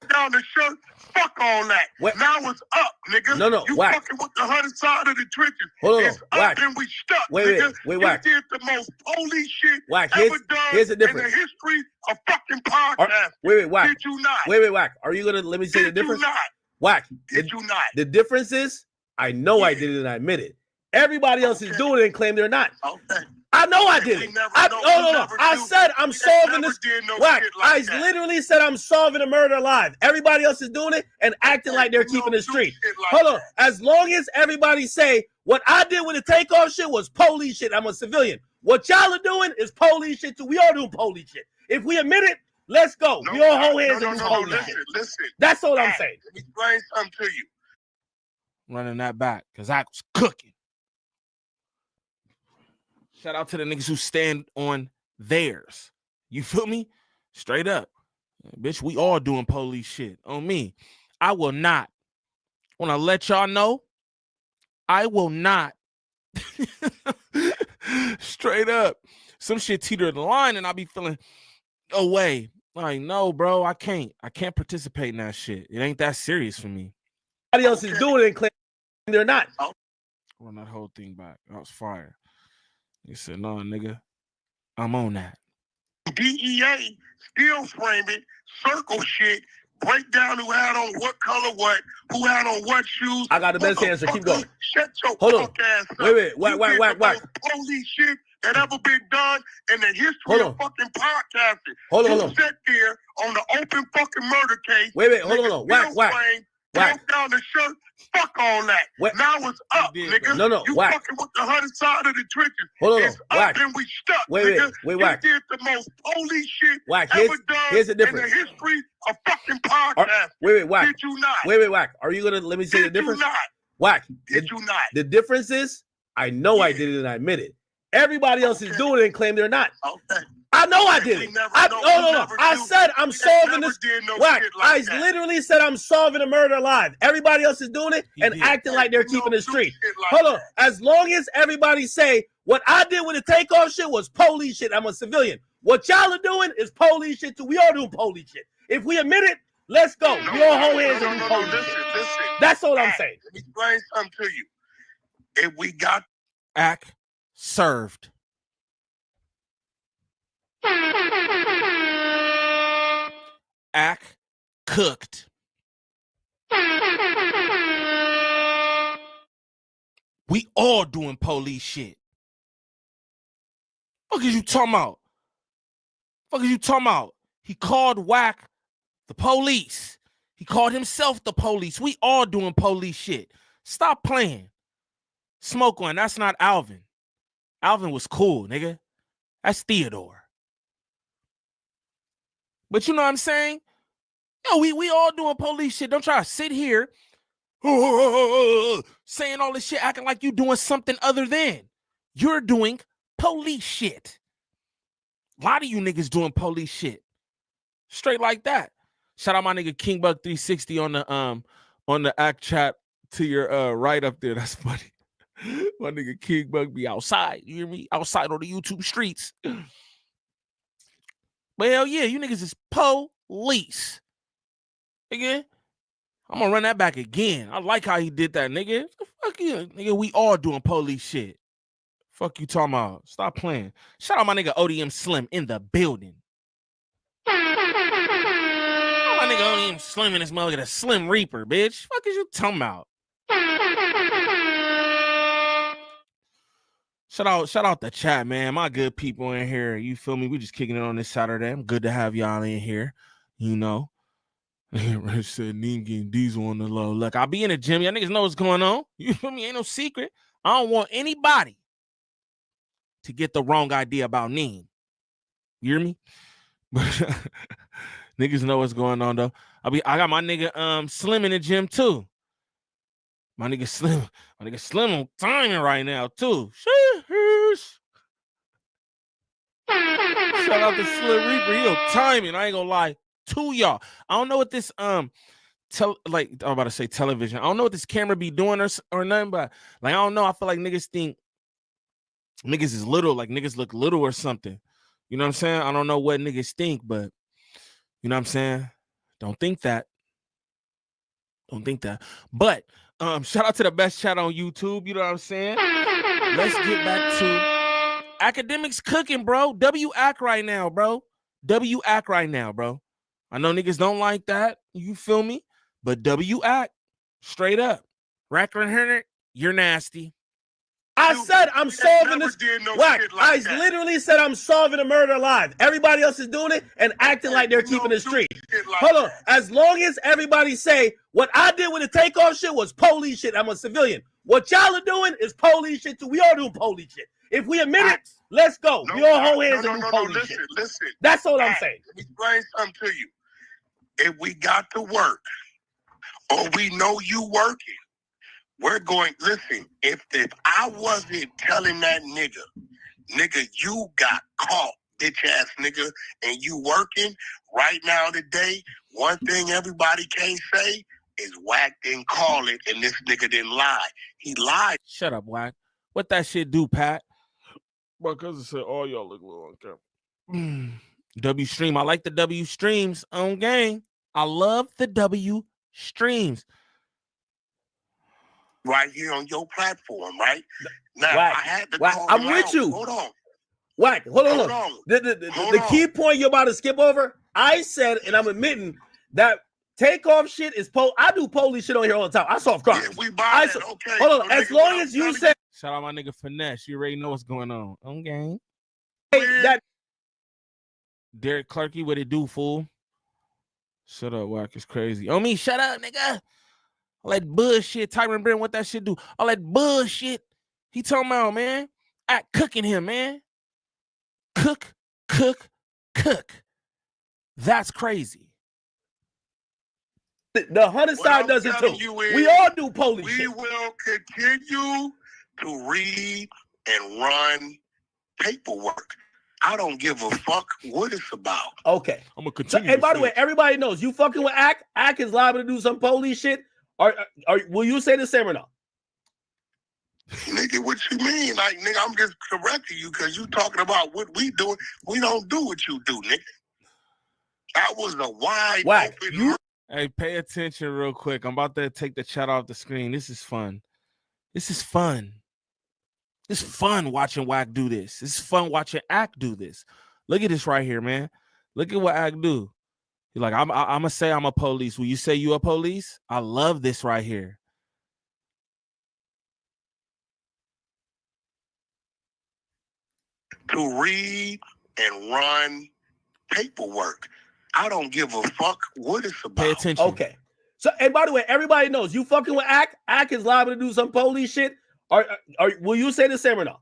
Down the shirt, fuck on that. Now it's up, nigga. No, you Wack. fucking with the 100 side of the trenches. Hold on, it's Wack. up and we stuck, Wait, nigga. Wack. You did the most police shit Wack, ever done here's the in the difference. history of fucking podcast. Wait, Wack. Did you not? Wait, Wack. Are you going to let me say the difference? Did you not? Wack. Did you not? The difference is, I know I did it and I admit it. Everybody else is doing it and claim they're not. Okay. I know I did it. No. I said I'm solving this. Wack, I literally said I'm solving a murder alive. Everybody else is doing it and acting like they're keeping it straight. Hold on. As long as everybody say what I did with the takeoff shit was police shit, I'm a civilian. What y'all are doing is police shit too. We all doing police shit. If we admit it, let's go. We all hold hands and do police shit. Listen. That's all I'm saying. Let me explain something to you. Running that back because I was cooking. Shout out to the niggas who stand on theirs. You feel me? Straight up. Bitch, we all doing police shit on me. I will not. When I let y'all know, I will not. Straight up. Some shit teeter the line and I'll be feeling away. Like, no, bro, I can't participate in that shit. It ain't that serious for me. Everybody else is doing it and claim they're not. Run that whole thing back. That was fire. He said, no, nigga, I'm on that. DEA still frame it, circle shit, break down who had on what color what, who had on what shoes. I got the best answer. Keep going. Shut your Hold on. fuck ass up. Wait. Wack. Police shit that ever been done in the history of fucking podcasting. Hold on. You sat there on the open fucking murder case. Wait. Hold on. Wack. Down the shirt. Fuck all that. Now it's up, nigga. No. You Wack. fucking with the 100 side of the trenches. Hold on. It's up and we stuck, nigga. Wait, Wack. You did the most police shit Wack, ever done here's the difference. in the history of fucking podcast. Wait, Wack. Did you not? Wait, Wack. Are you gonna let me say the difference? Did you not? Wack. Did you not? The difference is I know I did it and I admit it. Everybody else is doing it and claim they're not. Okay. I know I did it. No. I said I'm solving this. Wack, I literally said I'm solving a murder alive. Everybody else is doing it and acting like they're keeping it straight. Hold on. As long as everybody say what I did with the takeoff shit was police shit, I'm a civilian. What y'all are doing is police shit too. We all doing police shit. If we admit it, let's go. We all hold hands and do police shit. Listen. That's all I'm saying. Let me explain something to you. If we got act served. Act cooked. We all doing police shit. Fuck is you talking about? He called Wack the police. He called himself the police. We all doing police shit. Stop playing. Smoke one. That's not Alvin. Alvin was cool, nigga. That's Theodore. But you know what I'm saying? Yo, we all doing police shit. Don't try to sit here saying all this shit, acting like you doing something other than. You're doing police shit. A lot of you niggas doing police shit. Straight like that. Shout out my nigga King Buck 360 on the act chat to your right up there. That's funny. My nigga King Buck be outside. You hear me? Outside on the YouTube streets. But hell yeah, you niggas is police. Nigga, I'm gonna run that back again. I like how he did that, nigga. Fuck you, nigga. We all doing police shit. Fuck you talking about. Stop playing. Shout out my nigga ODM Slim in the building. My nigga ODM Slim in this motherfucker, the Slim Reaper, bitch. Fuck is you talking about? Shout out the chat, man. My good people in here. You feel me? We just kicking it on this Saturday. I'm good to have y'all in here. You know. I said Niem getting Diesel on the low. Look, I'll be in the gym. Y'all niggas know what's going on. You feel me? Ain't no secret. I don't want anybody to get the wrong idea about Niem. You hear me? But niggas know what's going on though. I got my nigga Slim in the gym too. My nigga Slim on timing right now too. Shout out to Slim Reaper. He on timing. I ain't gonna lie to y'all. I don't know what this I'm about to say television. I don't know what this camera be doing or nothing, but like I don't know. I feel like niggas think niggas is little, like niggas look little or something. You know what I'm saying? I don't know what niggas think, but you know what I'm saying? Don't think that. But shout out to the best chat on YouTube. You know what I'm saying? Let's get back to academics cooking, bro. W-Ack right now, bro. W-Ack right now, bro. I know niggas don't like that. You feel me? But W-Ack, straight up. Wack100, you're nasty. I said I'm solving this. No Wack, shit like I that. literally said I'm solving a murder alive. Everybody else is doing it and acting like they're keeping the street. Hold on. As long as everybody say what I did with the takeoff shit was police shit, I'm a civilian. What y'all are doing is police shit too. We all do police shit. If we admit it, let's go. We all hold hands and do police shit. Listen. That's all I'm saying. Let me explain something to you. If we got to work, or we know you working, we're going, listen, if I wasn't telling that nigga, you got caught, bitch ass nigga, and you working right now today, one thing everybody can't say is Wack didn't call it and this nigga didn't lie. He lied. Shut up, Wack. What that shit do, Pat? My cousin said all y'all look low on camera. W stream. I like the W streams on gang. I love the W streams. Right here on your platform, right? Now, Wack, I had to Wack, call I'm him with out. you. Hold on. Wack, hold on. Hold on. The key point you're about to skip over, I said, and I'm admitting that takeoff shit is I do police shit on here all the time. I solve crimes. Yeah, we buy that. Okay. Hold on. So As nigga, long as you say Shout out my nigga Finesse. You already know what's going on. On gang. that Derek Clarkey, what it do, fool? Shut up, Wack. It's crazy. On me, shut up, nigga. All that bullshit. Tyron Brand, what that shit do? All that bullshit. He talking about, man. Act cooking him, man. Cook. That's crazy. The Hunter side does it too. We all do police we shit. will continue to read and run paperwork. I don't give a fuck what it's about. Okay. I'm gonna So, continue. and by the way, everybody knows you fucking with Ack. Ack is liable to do some police shit. Will you say the same or no? Nigga, what you mean? Like, nigga, I'm just correcting you because you talking about what we doing. We don't do what you do, nigga. That was a wide open. Hey, pay attention real quick. I'm about to take the chat off the screen. This is fun. It's fun watching Wack do this. It's fun watching Ack do this. Look at this right here, man. Look at what Ack do. You're like, I'm gonna say I'm a police. Will you say you a police? I love this right here. To read and run paperwork. I don't give a fuck what it's about. Pay attention. Okay. So, and by the way, everybody knows you fucking with Ack. Ack is liable to do some police shit. Will you say the same or no?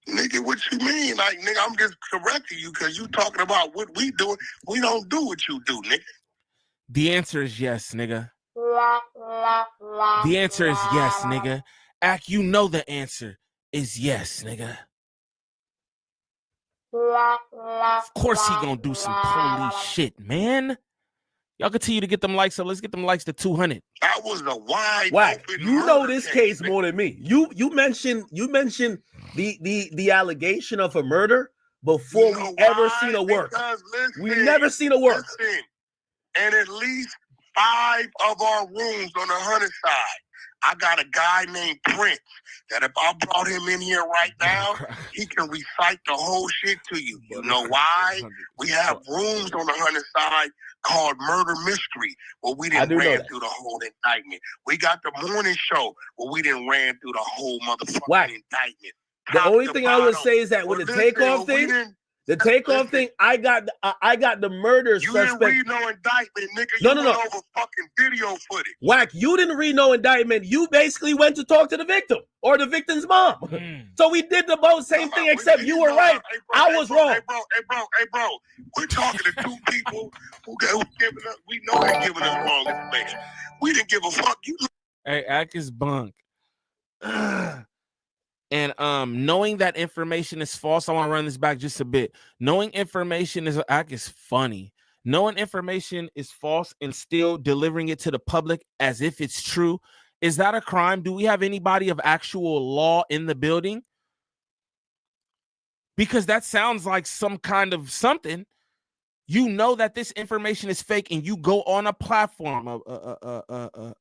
Nigga, what you mean? Like, nigga, I'm just correcting you because you talking about what we doing. We don't do what you do, nigga. The answer is yes, nigga. The answer is yes, nigga. Ack, you know the answer is yes, nigga. Of course he gonna do some police shit, man. Y'all continue to get them likes up. Let's get them likes to 200. That was a wide Wack, open you know murder this case more than me. You mentioned the allegation of a murder before we ever seen a work. We never seen a work. Listen, and at least 5 of our rooms on the Hunter side, I got a guy named Prince that if I brought him in here right now, he can recite the whole shit to you. You know why? We have rooms on the Hunter side called Murder Mystery, where we didn't ran through the whole indictment. We got the morning show where we didn't ran through the whole motherfucking indictment. The only thing I would say is that with the takeoff thing, I got the murder You suspect. didn't read no indictment, nigga. No. You went over fucking video footage. Wack, you didn't read no indictment. You basically went to talk to the victim or the victim's mom. So we did the both same thing, except you were right. I was wrong. Hey, bro. We're talking to 2 people who giving us. We know they're giving us wrong information. We didn't give a fuck. You. Hey, Ack is bunk. And knowing that information is false, I want to run this back just a bit. Knowing information is Ack is funny. Knowing information is false and still delivering it to the public as if it's true, is that a crime? Do we have anybody of actual law in the building? Because that sounds like some kind of something. You know that this information is fake, and you go on a platform, a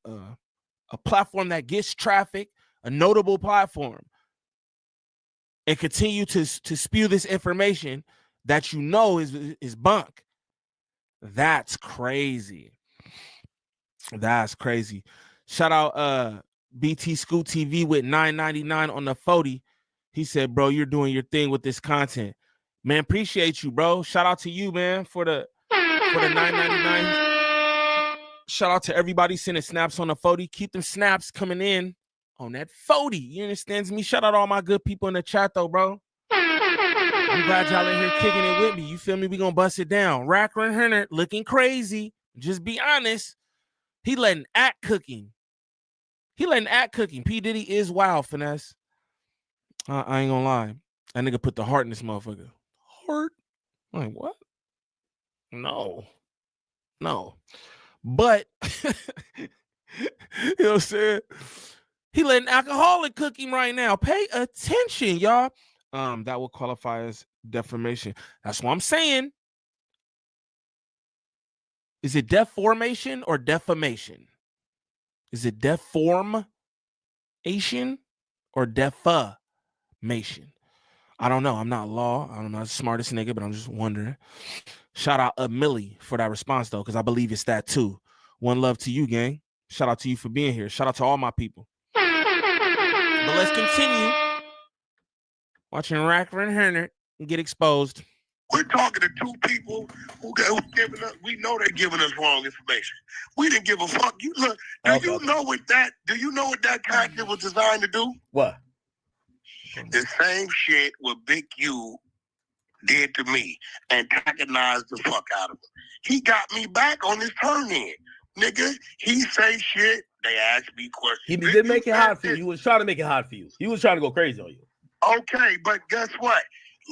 platform that gets traffic, a notable platform, and continue to spew this information that you know is bunk. That's crazy. That's crazy. Shout out BT Scoot TV with $9.99 on the 40. He said, bro, you're doing your thing with this content. Man, appreciate you, bro. Shout out to you, man, for the $9.99. Shout out to everybody sending snaps on the 40. Keep them snaps coming in on that 40. You understand me? Shout out to all my good people in the chat, though, bro. I'm glad y'all in here kicking it with me. You feel me? We gonna bust it down. Wack100 looking crazy. Just be honest. He letting act cooking. P. Diddy is wild, finesse. I ain't gonna lie. That nigga put the heart in this motherfucker. Heart? Like, what? No. But, you know what I'm saying? He letting alcoholic cook him right now. Pay attention, y'all. That will qualify as defamation. That's what I'm saying. Is it deformation or defamation? Is it deformation or defamation? I don't know. I'm not law. I'm not the smartest nigga, but I'm just wondering. Shout out Millie for that response, though, because I believe it's that, too. One love to you, gang. Shout out to you for being here. Shout out to all my people. But let's continue watching Wack100 and get exposed. We're talking to two people who giving us. We know they're giving us wrong information. We didn't give a fuck. You look. Do you know what that tactic was designed to do? What? The same shit what Big U did to me, antagonized the fuck out of him. He got me back on his turn in. Nigga, he say shit, they ask me questions. He did make it hard for you. He was trying to make it hard for you. He was trying to go crazy on you. Okay, but guess what?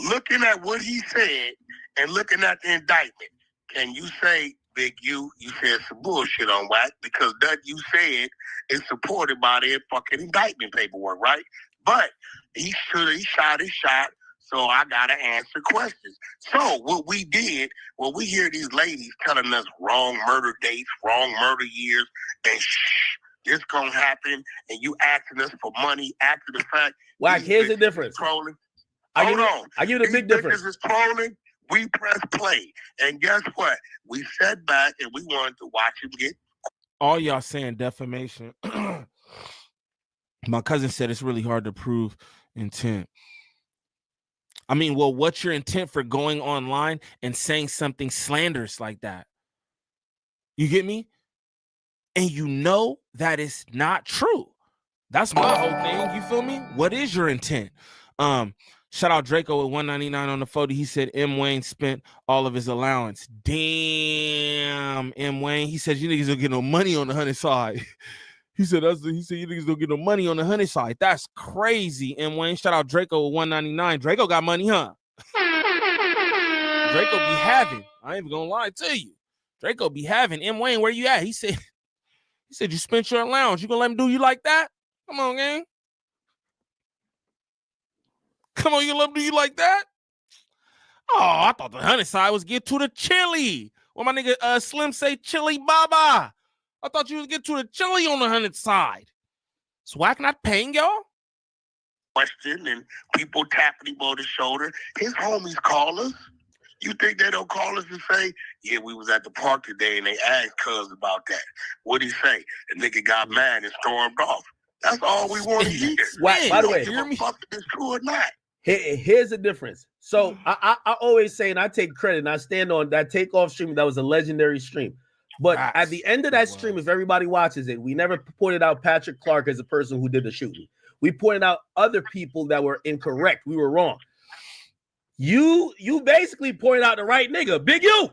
Looking at what he said and looking at the indictment, can you say, Big U, you said some bullshit on Wack because that you said is supported by their fucking indictment paperwork, right? But he shot his shot, so I gotta answer questions. So what we did, when we hear these ladies telling us wrong murder dates, wrong murder years, and this gonna happen, and you asking us for money after the fact. Wack, here's the difference. Trolling. I give it a big difference. Is trolling. We press play, and guess what? We sat back and we wanted to watch him get. All y'all saying defamation. My cousin said it's really hard to prove intent. I mean, well, what's your intent for going online and saying something slanderous like that? You get me? And you know that it's not true. That's my whole thing. You feel me? What is your intent? Shout out Draco with $1.99 on the 40. He said M. Wayne spent all of his allowance. Damn, M. Wayne. He said you niggas don't get no money on the 100 side. He said you niggas don't get no money on the 100 side. That's crazy, M. Wayne. Shout out Draco with $1.99. Draco got money, huh? Draco be having. I ain't even gonna lie to you. Draco be having. M. Wayne, where you at? He said you spent your allowance. You gonna let him do you like that? Come on, gang. Come on, you let him do you like that? Oh, I thought the 100 side was get to the chili. Well, my nigga Slim say chili baba. I thought you was get to the chili on the 100 side. So Wack not paying y'all? Question and people tapping him on the shoulder. His homies call us. You think they don't call us and say, yeah, we was at the park today and they asked cuz about that. What'd he say? The nigga got mad and stormed off. That's all we want to hear. Wack, by the way, hear me? Fuck if it's true or not. Here's the difference. So I always say, and I take credit, and I stand on that takeoff stream. That was a legendary stream. But at the end of that stream, if everybody watches it, we never pointed out Patrick Clark as the person who did the shooting. We pointed out other people that were incorrect. We were wrong. You basically pointed out the right nigga, Big U.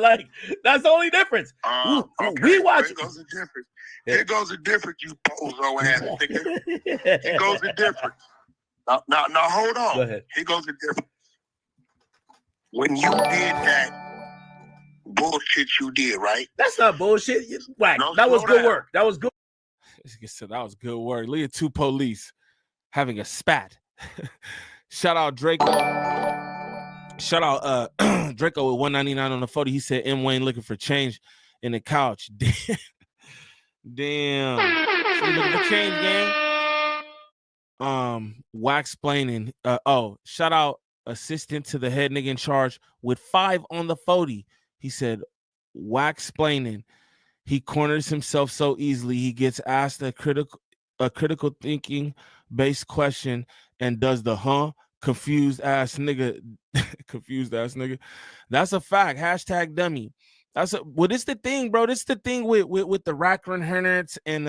Like, that's the only difference. Okay. We watch. Here goes a difference. Here goes a difference, you bozo ass nigga. Here goes a difference. Now, hold on. Go ahead. Here goes the difference. When you did that bullshit you did, right? That's not bullshit. Wack. No, that was slow good down. work. That was good. That was good work. Look at two police having a spat. Shout out Draco. Shout out Draco with $1.99 on the 40. He said M. Wayne looking for change in the couch. Damn. So looking for change, gang. Wack-splaining. Shout out assistant to the head nigga in charge with 5 on the 40. He said Wack-splaining. He corners himself so easily. He gets asked a critical thinking based question and does the confused ass nigga. Confused ass nigga. That's a fact. Hashtag dummy. Well, this the thing, bro. This the thing with the Wack100s and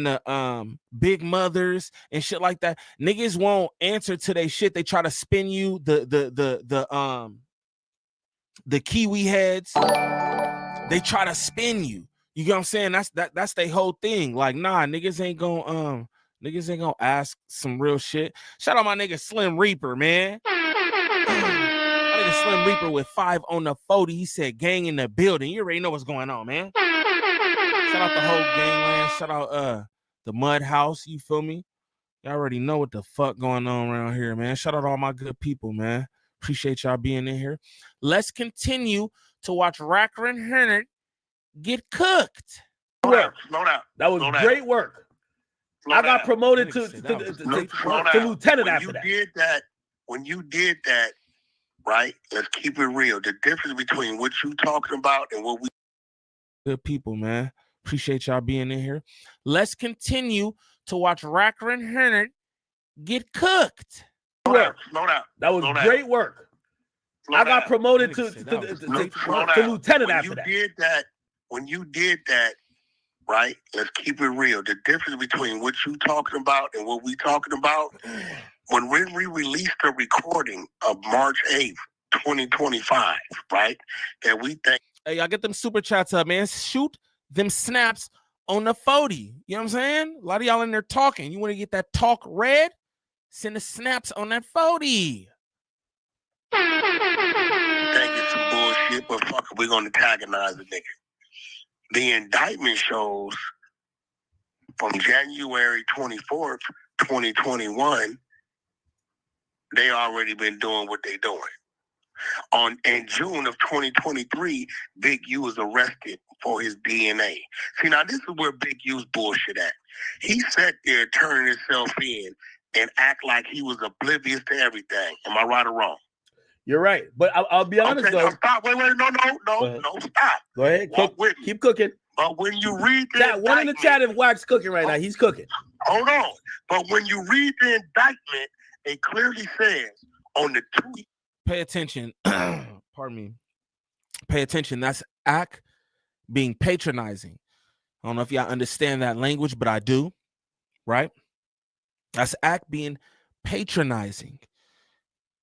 the big mothers and shit like that. Niggas won't answer to their shit. They try to spin you the Kiwi heads. They try to spin you. You get what I'm saying? That's their whole thing. Like, nah, niggas ain't gonna ask some real shit. Shout out my nigga Slim Reaper, man. My nigga Slim Reaper with 5 on the 40. He said gang in the building. You already know what's going on, man. Shout out the whole gangland. Shout out the Mud House. You feel me? Y'all already know what the fuck going on around here, man. Shout out all my good people, man. Appreciate y'all being in here. Let's continue to watch Wack100 get cooked. Slow down. That was great work. I got promoted to lieutenant after that. When you did that, right? Let's keep it real. The difference between what you talking about and what we good people, man. Appreciate y'all being in here. Let's continue to watch Wack100 get cooked. Slow down. That was great work. I got promoted to lieutenant after that. When you did that, right? Let's keep it real. The difference between what you talking about and what we talking about, when we released the recording of March 8th, 2025, right? That we think. Hey, y'all get them super chats up, man. Shoot them snaps on the 40. You know what I'm saying? A lot of y'all in there talking. You want to get that talk read? Send the snaps on that 40. I think it's some bullshit, but fuck it, we're going to antagonize the nigga. The indictment shows from January 24th, 2021, they already been doing what they doing. In June of 2023, Big U was arrested for his DNA. See, now this is where Big U's bullshit at. He sat there turning himself in and act like he was oblivious to everything. Am I right or wrong? You're right, but I'll be honest though. No, stop. Wait, no, stop. Go ahead. Keep cooking. But when you read the chat, one in the chat if Wack's cooking right now. He's cooking. Hold on. But when you read the indictment, it clearly says on the 2. Pay attention. Pardon me. Pay attention. That's act being patronizing. I don't know if y'all understand that language, but I do. Right? That's act being patronizing.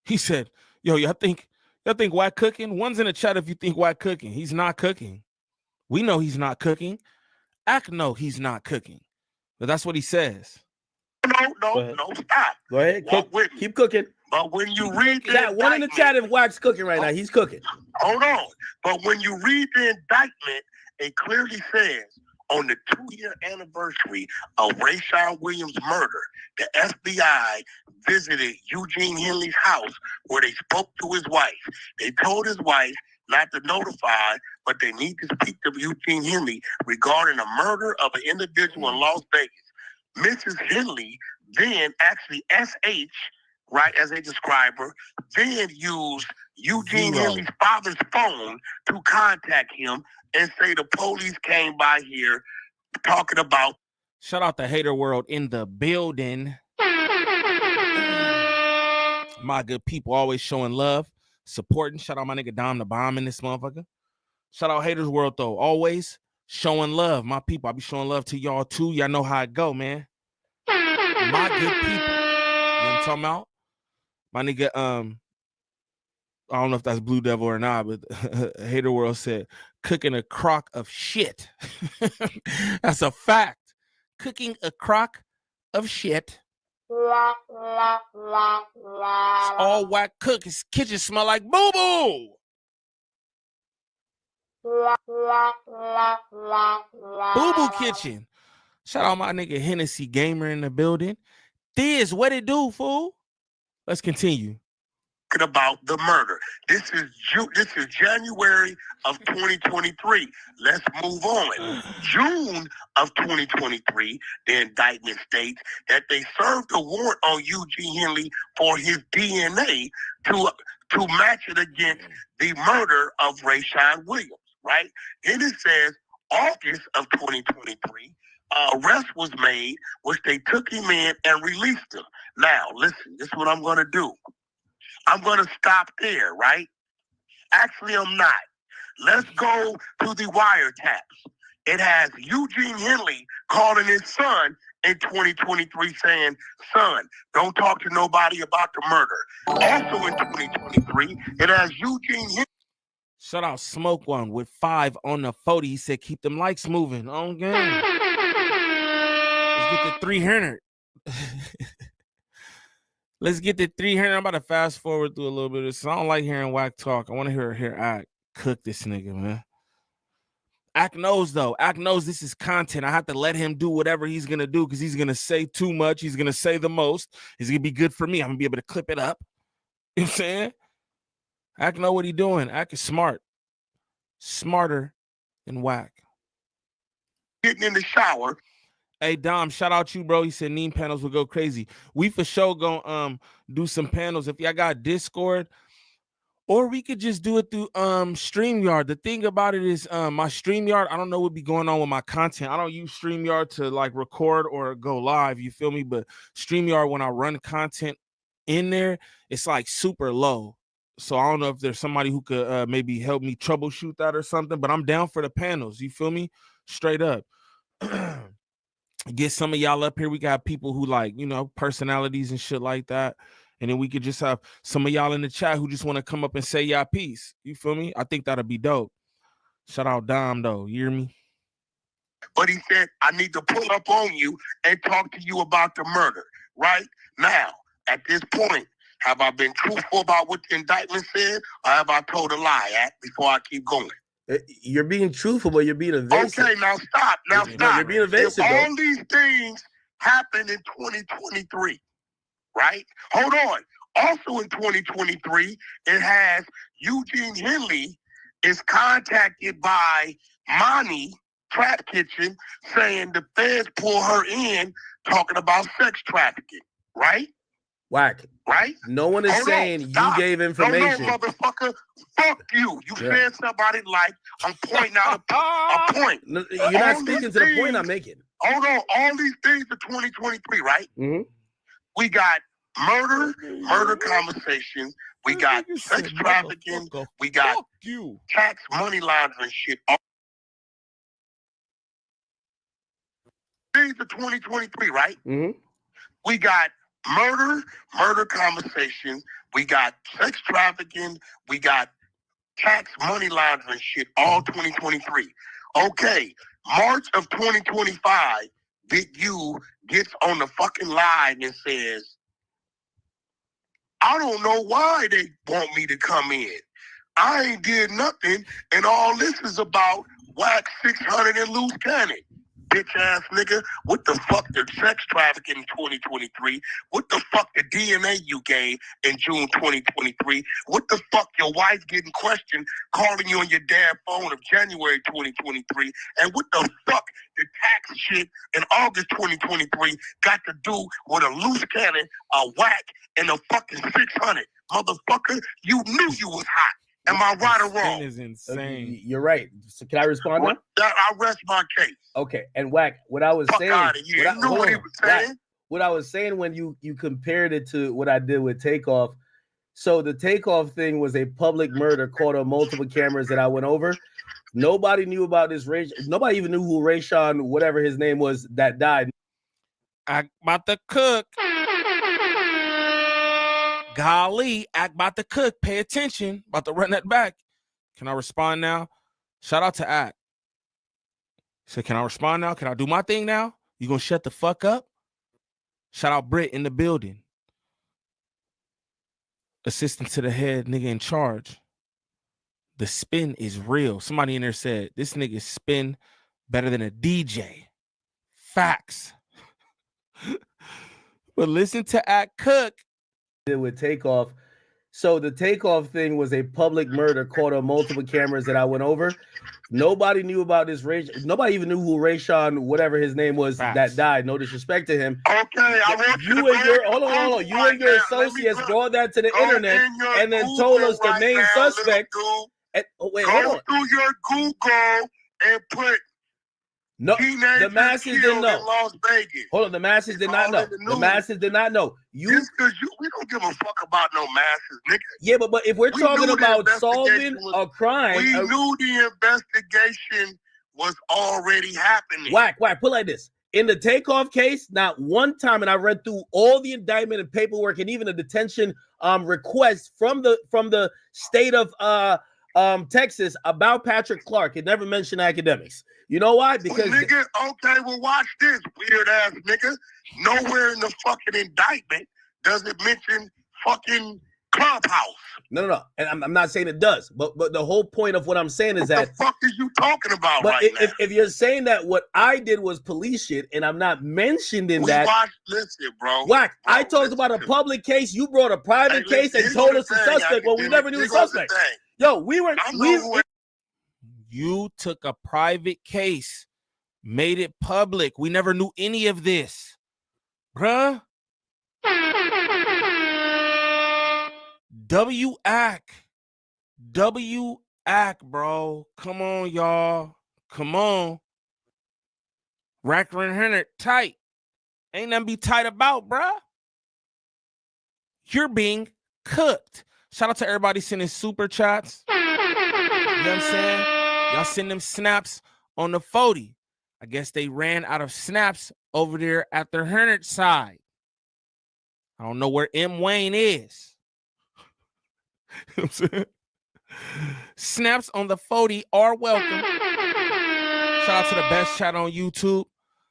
He said, yo, y'all think Wack cooking? One's in the chat if you think Wack cooking. He's not cooking. We know he's not cooking. Act know he's not cooking. But that's what he says. No, stop. Go ahead. Keep cooking. But when you read the chat, one in the chat if Wack's cooking right now. He's cooking. Hold on. But when you read the indictment, it clearly says on the 2-year anniversary of Rayshawn Williams' murder, the FBI visited Eugene Henley's house where they spoke to his wife. They told his wife not to notify, but they need to speak to Eugene Henley regarding a murder of an individual in Las Vegas. Mrs. Henley then actually SH, right, as they describe her, then used Eugene Henley's father's phone to contact him and say the police came by here talking about. Shout out the hater world in the building. My good people always showing love, supporting. Shout out my nigga Dom the Bomb in this motherfucker. Shout out haters world though, always showing love. My people, I be showing love to y'all too. Y'all know how it go, man. My good people. You know what I'm talking about? My nigga, I don't know if that's Blue Devil or not, but Hater World said, cooking a crock of shit. That's a fact. Cooking a crock of shit. All Wack cook. His kitchen smell like boo-boo. Boo-boo kitchen. Shout out my nigga Hennessy Gamer in the building. This, what it do, fool? Let's continue. About the murder. This is January of 2023. Let's move on. June of 2023, the indictment states that they served a warrant on Eugene Henley for his DNA to match it against the murder of Rayshawn Williams, right? Then it says August of 2023, arrest was made, which they took him in and released him. Now, listen, this is what I'm going to do. I'm going to stop there, right? Actually, I'm not. Let's go to the wiretaps. It has Eugene Henley calling his son in 2023 saying, son, don't talk to nobody about the murder. Also in 2023, it has Eugene Henley. Shout out Smoke One with 5 on the 40. He said, keep them likes moving. On game. Let's get the 300. Let's get the 300. I'm about to fast forward through a little bit of this. I don't like hearing Wack talk. I want to hear Ack cook this nigga, man. Ack knows, though. Ack knows this is content. I have to let him do whatever he's going to do because he's going to say too much. He's going to say the most. It's going to be good for me. I'm going to be able to clip it up. You know what I'm saying? Ack know what he's doing. Ack is smart. Smarter than Wack. Getting in the shower. Hey, Dom, shout out you, bro. He said Niem panels will go crazy. We for sure gonna do some panels. If y'all got Discord, or we could just do it through StreamYard. The thing about it is my StreamYard, I don't know what be going on with my content. I don't use StreamYard to like record or go live, you feel me? But StreamYard, when I run content in there, it's like super low. So I don't know if there's somebody who could maybe help me troubleshoot that or something, but I'm down for the panels. You feel me? Straight up. Get some of y'all up here. We got people who like, you know, personalities and shit like that. And then we could just have some of y'all in the chat who just want to come up and say y'all piece. You feel me? I think that'd be dope. Shout out Dom, though. You hear me? But he said, I need to pull up on you and talk to you about the murder. Right? Now, at this point, have I been truthful about what the indictment said, or have I told a lie before I keep going? You're being truthful, but you're being evasive. Okay, now stop. Now stop. No, you're being evasive, if bro. all these things happened in 2023, right? Hold on. Also in 2023, it has Eugene Henley is contacted by Monty Trap Kitchen saying the feds pull her in talking about sex trafficking, right? Wack. Right? No one is Hold saying on, you stop. gave information. No, motherfucker. Fuck you. You said somebody like, I'm pointing out a point. No, you're not speaking to the point I'm making. Hold on. All these things are 2023, right? Mm-hmm. We got murder conversations. We got sex trafficking. We got tax money laundering shit. All things are 2023, right? Mm-hmm. We got murder conversations. We got sex trafficking. We got tax money laundering shit, all 2023. Okay, March of 2025, Big U gets on the fucking live and says, I don't know why they want me to come in. I ain't did nothing, and all this is about Wack 600 and loose cannon. Bitch ass nigga, what the fuck the sex trafficking in 2023? What the fuck the DNA you gave in June 2023? What the fuck your wife getting questioned, calling you on your damn phone of January 2023? And what the fuck the tax shit in August 2023 got to do with a loose cannon, a Wack, and a fucking 600? Motherfucker, you knew you was hot. Am I right or wrong? Is insane. You're right. So can I respond now? I rest my case. Okay. And Wack, what I was saying. Out of here. You know what he was saying? Wack, what I was saying when you compared it to what I did with Takeoff. So the Takeoff thing was a public murder caught on multiple cameras that I went over. Nobody knew about this Ray. Nobody even knew who Rayshawn, whatever his name was, that died. Act about to cook. Golly, Act about to cook. Pay attention. About to run that back. Can I respond now? Shout out to Act. So can I respond now? Can I do my thing now? You gonna shut the fuck up? Shout out Britt in the building. Assistant to the head nigga in charge. The spin is real. Somebody in there said this nigga spin better than a DJ. Facts. But listen to Act cook. With Takeoff. So the Takeoff thing was a public murder caught on multiple cameras that I went over. Nobody knew about this Ray. Nobody even knew who Rayshawn, whatever his name was, that died. No disrespect to him. Okay, I want you and your hold on. You and your associates brought that to the internet and then told us the main suspect. Go through your Google and put No, Teenagers the masses didn't killed know. in Las Vegas. Hold on, the masses did not all know. in the The news. masses did not know. You Just because we don't give a fuck about no masses, nigga. Yeah, but if we're We talking knew the about solving investigation was- a crime, we knew the investigation was already happening. Whack, put it like this. In the Takeoff case, not one time, and I read through all the indictment and paperwork and even the detention request from the state of Texas about Patrick Clark. It never mentioned academics. You know why? Because well, nigga, okay, well watch this, weird ass nigga. Nowhere in the fucking indictment does it mention fucking Clubhouse. No. And I'm not saying it does, but the whole point of what I'm saying is that the fuck is you talking about but right now? if you're saying that what I did was police shit and I'm not mentioned in that, listen, bro. Whack, I talked about a public case. You brought a private case and told us the suspect when we never knew the suspect. Yo, you took a private case, made it public. We never knew any of this, bruh. W-ACK, bro. Come on, y'all. Come on. Wack100 tight. Ain't nothing be tight about, bruh. You're being cooked. Shout out to everybody sending super chats. You know what I'm saying? Y'all send them snaps on the 40. I guess they ran out of snaps over there at the 100 side. I don't know where M. Wayne is. You know what I'm saying? Snaps on the 40 are welcome. Shout out to the best chat on YouTube.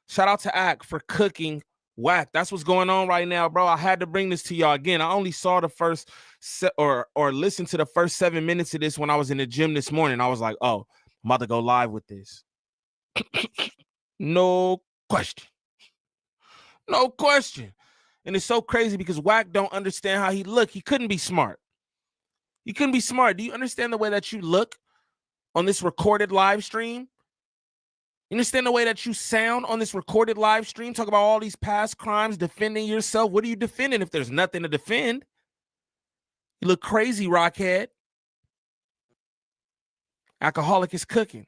Shout out to Ack for cooking Wack. That's what's going on right now, bro. I had to bring this to y'all again. I only saw the first or listened to the first 7 minutes of this when I was in the gym this morning. I was like, oh, I'm about to go live with this. No question. No question. And it's so crazy because Wack don't understand how he look. He couldn't be smart. He couldn't be smart. Do you understand the way that you look on this recorded live stream? You understand the way that you sound on this recorded live stream? Talk about all these past crimes, defending yourself. What are you defending if there's nothing to defend? You look crazy, Rockhead. Alcoholic is cooking.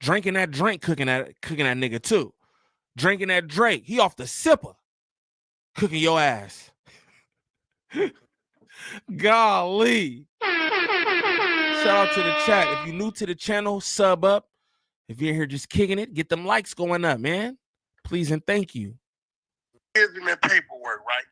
Drinking that drink, cooking that nigga too. Drinking that Drake. He off the sipper. Cooking your ass. Golly. Shout out to the chat. If you're new to the channel, sub up. If you're here just kicking it, get them likes going up, man. Please and thank you. Isn't that paperwork, right?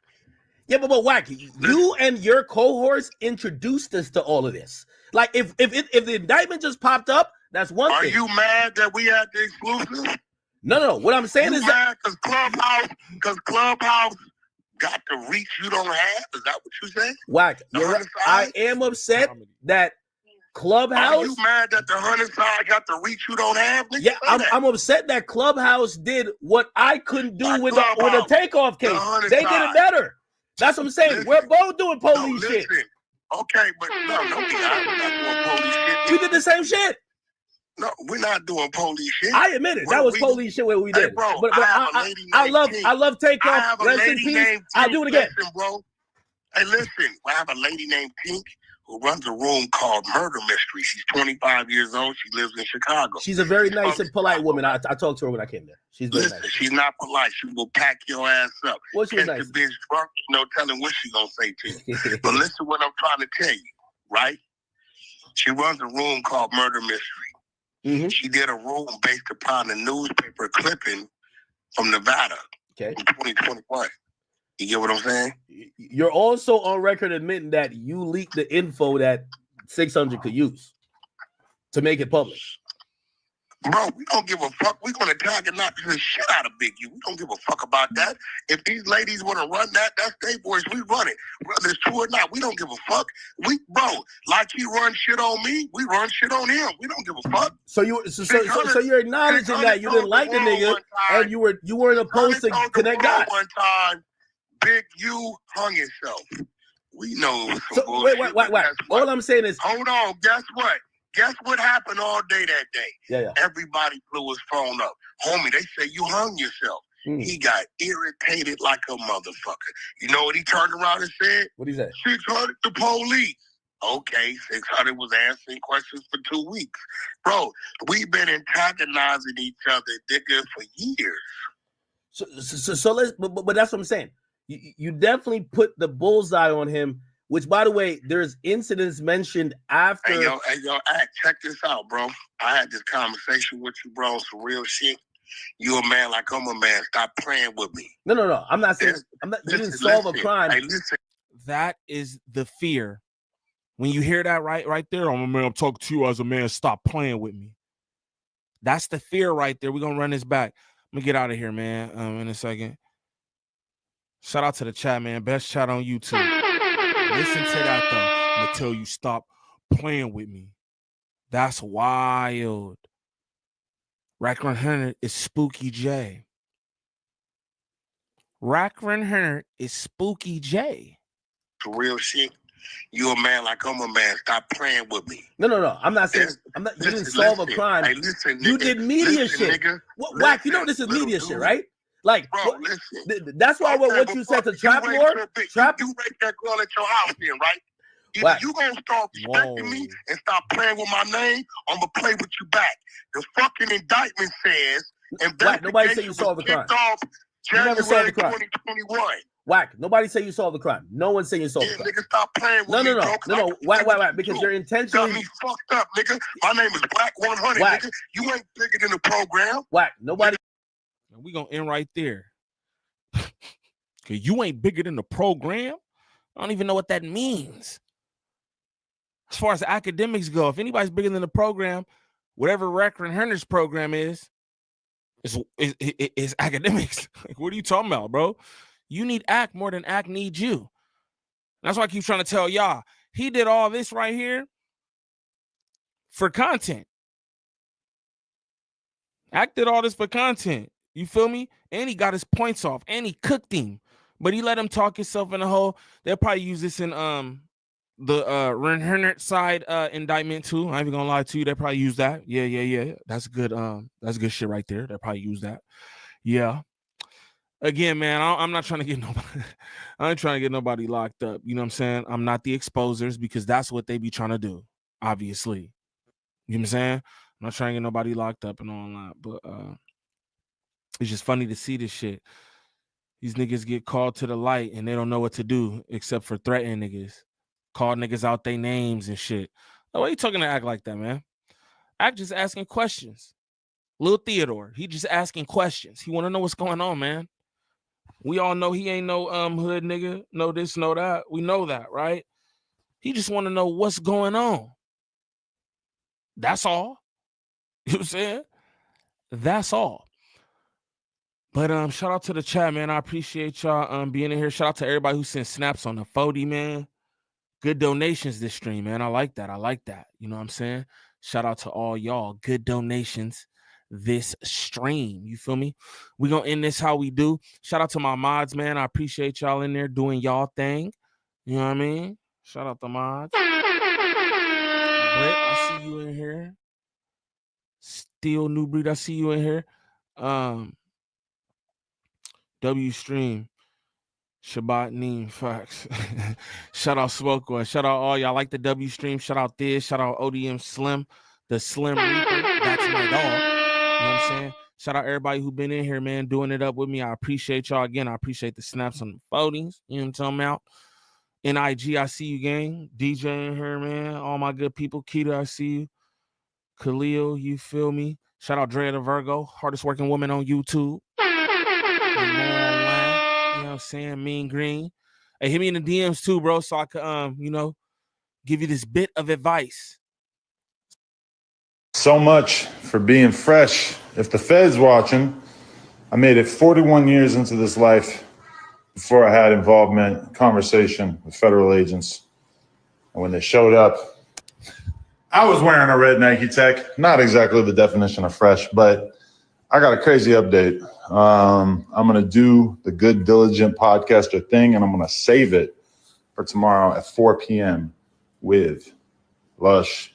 Yeah, but Wack, you and your cohorts introduced us to all of this. Like, if the indictment just popped up, that's one thing. Are you mad that we had the exclusive? No. What I'm saying is that because Clubhouse got the reach you don't have. Is that what you say? Wack, I am upset that Clubhouse. Are you mad that the 100 side got the reach you don't have? Nigga, Yeah, I'm upset that Clubhouse did what I couldn't do with the Takeoff case. They did it better. That's what I'm saying. Listen, we're both doing police shit. Okay, but no, we're not doing police shit. We did the same shit. No, we're not doing police shit. I admit it. That was police shit where we did. Hey, bro, but I love Takeoff. I have a Rest in lady peace. named I'll do it again. Listen, bro. Hey, listen. I have a lady named Pink who runs a room called Murder Mystery. She's 25 years old. She lives in Chicago. She's a very nice and polite woman. I talked to her when I came there. She's very nice. She's not polite. She will pack your ass up. Well, she was Catch nice. the bitch drunk, no telling what she gonna say to you. But listen what I'm trying to tell you, right? She runs a room called Murder Mystery. Mm-hmm. She did a room based upon a newspaper clipping from Nevada in 2021. You get what I'm saying? You're also on record admitting that you leaked the info that 600 could use to make it public. Bro, we don't give a fuck. We're going to tag and knock the shit out of Big U. We don't give a fuck about that. If these ladies want to run that, that's their boys. We run it. Whether it's true or not, we don't give a fuck. Like he run shit on me, we run shit on him. We don't give a fuck. So you're acknowledging that you didn't like the nigga and you weren't opposed to connect dots. One time, Big U hung himself. We know it was some bullshit. Wait. All I'm saying is, hold on. Guess what? Guess what happened all day that day? Yeah. Everybody blew his phone up. Homie, they say you hung yourself. He got irritated like a motherfucker. You know what he turned around and said? What he said? 600 the police. Okay, 600 was answering questions for 2 weeks. Bro, we've been antagonizing each other, nigga, for years. So let's, but that's what I'm saying. You definitely put the bullseye on him, which, by the way, there's incidents mentioned after. Hey, yo, check this out, bro. I had this conversation with you, bro, some real shit. You a man like I'm a man. Stop playing with me. No. I'm not saying you didn't solve a crime. Hey, listen. That is the fear. When you hear that right there, I'm a man, I'm talking to you as a man, stop playing with me. That's the fear right there. We're going to run this back. I'm going to get out of here, man, in a second. Shout out to the chat, man. Best chat on YouTube. Listen to that, though. I'm going to tell you, stop playing with me. That's wild. Wack100 is Spooky J. Wack100 is Spooky J. For real shit. You a man like I'm a man. Stop playing with me. No. I'm not saying you didn't solve a crime. Hey, listen, you nigga, did media shit. Nigga, Wack, you know this is media shit, right? Like, bro, that's why what you said to Trap Lord. You raped that girl at your house, then, right? Either you gonna start respecting me and stop playing with my name, I'm gonna play with you back. The fucking indictment says, Wack, nobody say you solved the crime. You never solved the crime. 2021. Wack, nobody say you solved the crime. No one saying you solved the crime. Nigga, stop playing with me, No. Wack, because you're intentionally. Got me fucked up, nigga. My name is Wack100, nigga. You ain't bigger than the program. Wack, nobody. We gonna end right there. Cause you ain't bigger than the program. I don't even know what that means. As far as academics go, if anybody's bigger than the program, whatever Wack100's program is academics. Like, what are you talking about, bro? You need ACT more than ACT needs you. That's why I keep trying to tell y'all. He did all this right here for content. ACT did all this for content. You feel me? And he got his points off. And he cooked him. But he let him talk himself in the hole. They'll probably use this in the Wack100 side indictment too. I ain't even gonna lie to you. They probably use that. Yeah. That's good. That's good shit right there. They probably use that. Yeah. Again, man, I'm not trying to get nobody. I ain't trying to get nobody locked up. You know what I'm saying? I'm not the exposers because that's what they be trying to do. Obviously, you know what I'm saying? I'm not trying to get nobody locked up and all that. But it's just funny to see this shit. These niggas get called to the light and they don't know what to do except for threatening niggas. Call niggas out their names and shit. Why are you talking to ACT like that, man? ACT just asking questions. Lil Theodore, he just asking questions. He want to know what's going on, man. We all know he ain't no hood nigga. No this, no that. We know that, right? He just want to know what's going on. That's all. You know what I'm saying? That's all. But shout out to the chat, man. I appreciate y'all being in here. Shout out to everybody who sent snaps on the 40, man. Good donations this stream, man. I like that. You know what I'm saying? Shout out to all y'all. Good donations this stream. You feel me? We gonna end this how we do. Shout out to my mods, man. I appreciate y'all in there doing y'all thing. You know what I mean? Shout out to mods. Britt, I see you in here. Steel New Breed, I see you in here. W Stream. Shabbat Niem, facts. Shout out Smoko. Shout out all y'all like the W Stream. Shout out this. Shout out ODM Slim, the Slim Reaper. That's my dog. You know what I'm saying? Shout out everybody who been in here, man, doing it up with me. I appreciate y'all. Again, I appreciate the snaps on the foldings. You know what I'm talking about? NIG, I see you, gang. DJ in here, man. All my good people. Keita, I see you. Khalil, you feel me? Shout out Drea the Virgo, hardest working woman on YouTube. You know what I'm saying? Mean Green. Hey, hit me in the DMs too, bro, so I could, give you this bit of advice. So much for being fresh. If the Fed's watching, I made it 41 years into this life before I had involvement, conversation with federal agents. And when they showed up, I was wearing a red Nike Tech. Not exactly the definition of fresh, but I got a crazy update. I'm going to do the Good Diligent Podcaster thing, and I'm going to save it for tomorrow at 4 p.m. with Lush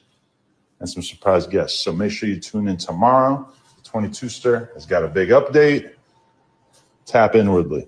and some surprise guests. So make sure you tune in tomorrow. The 22ster has got a big update. Tap inwardly.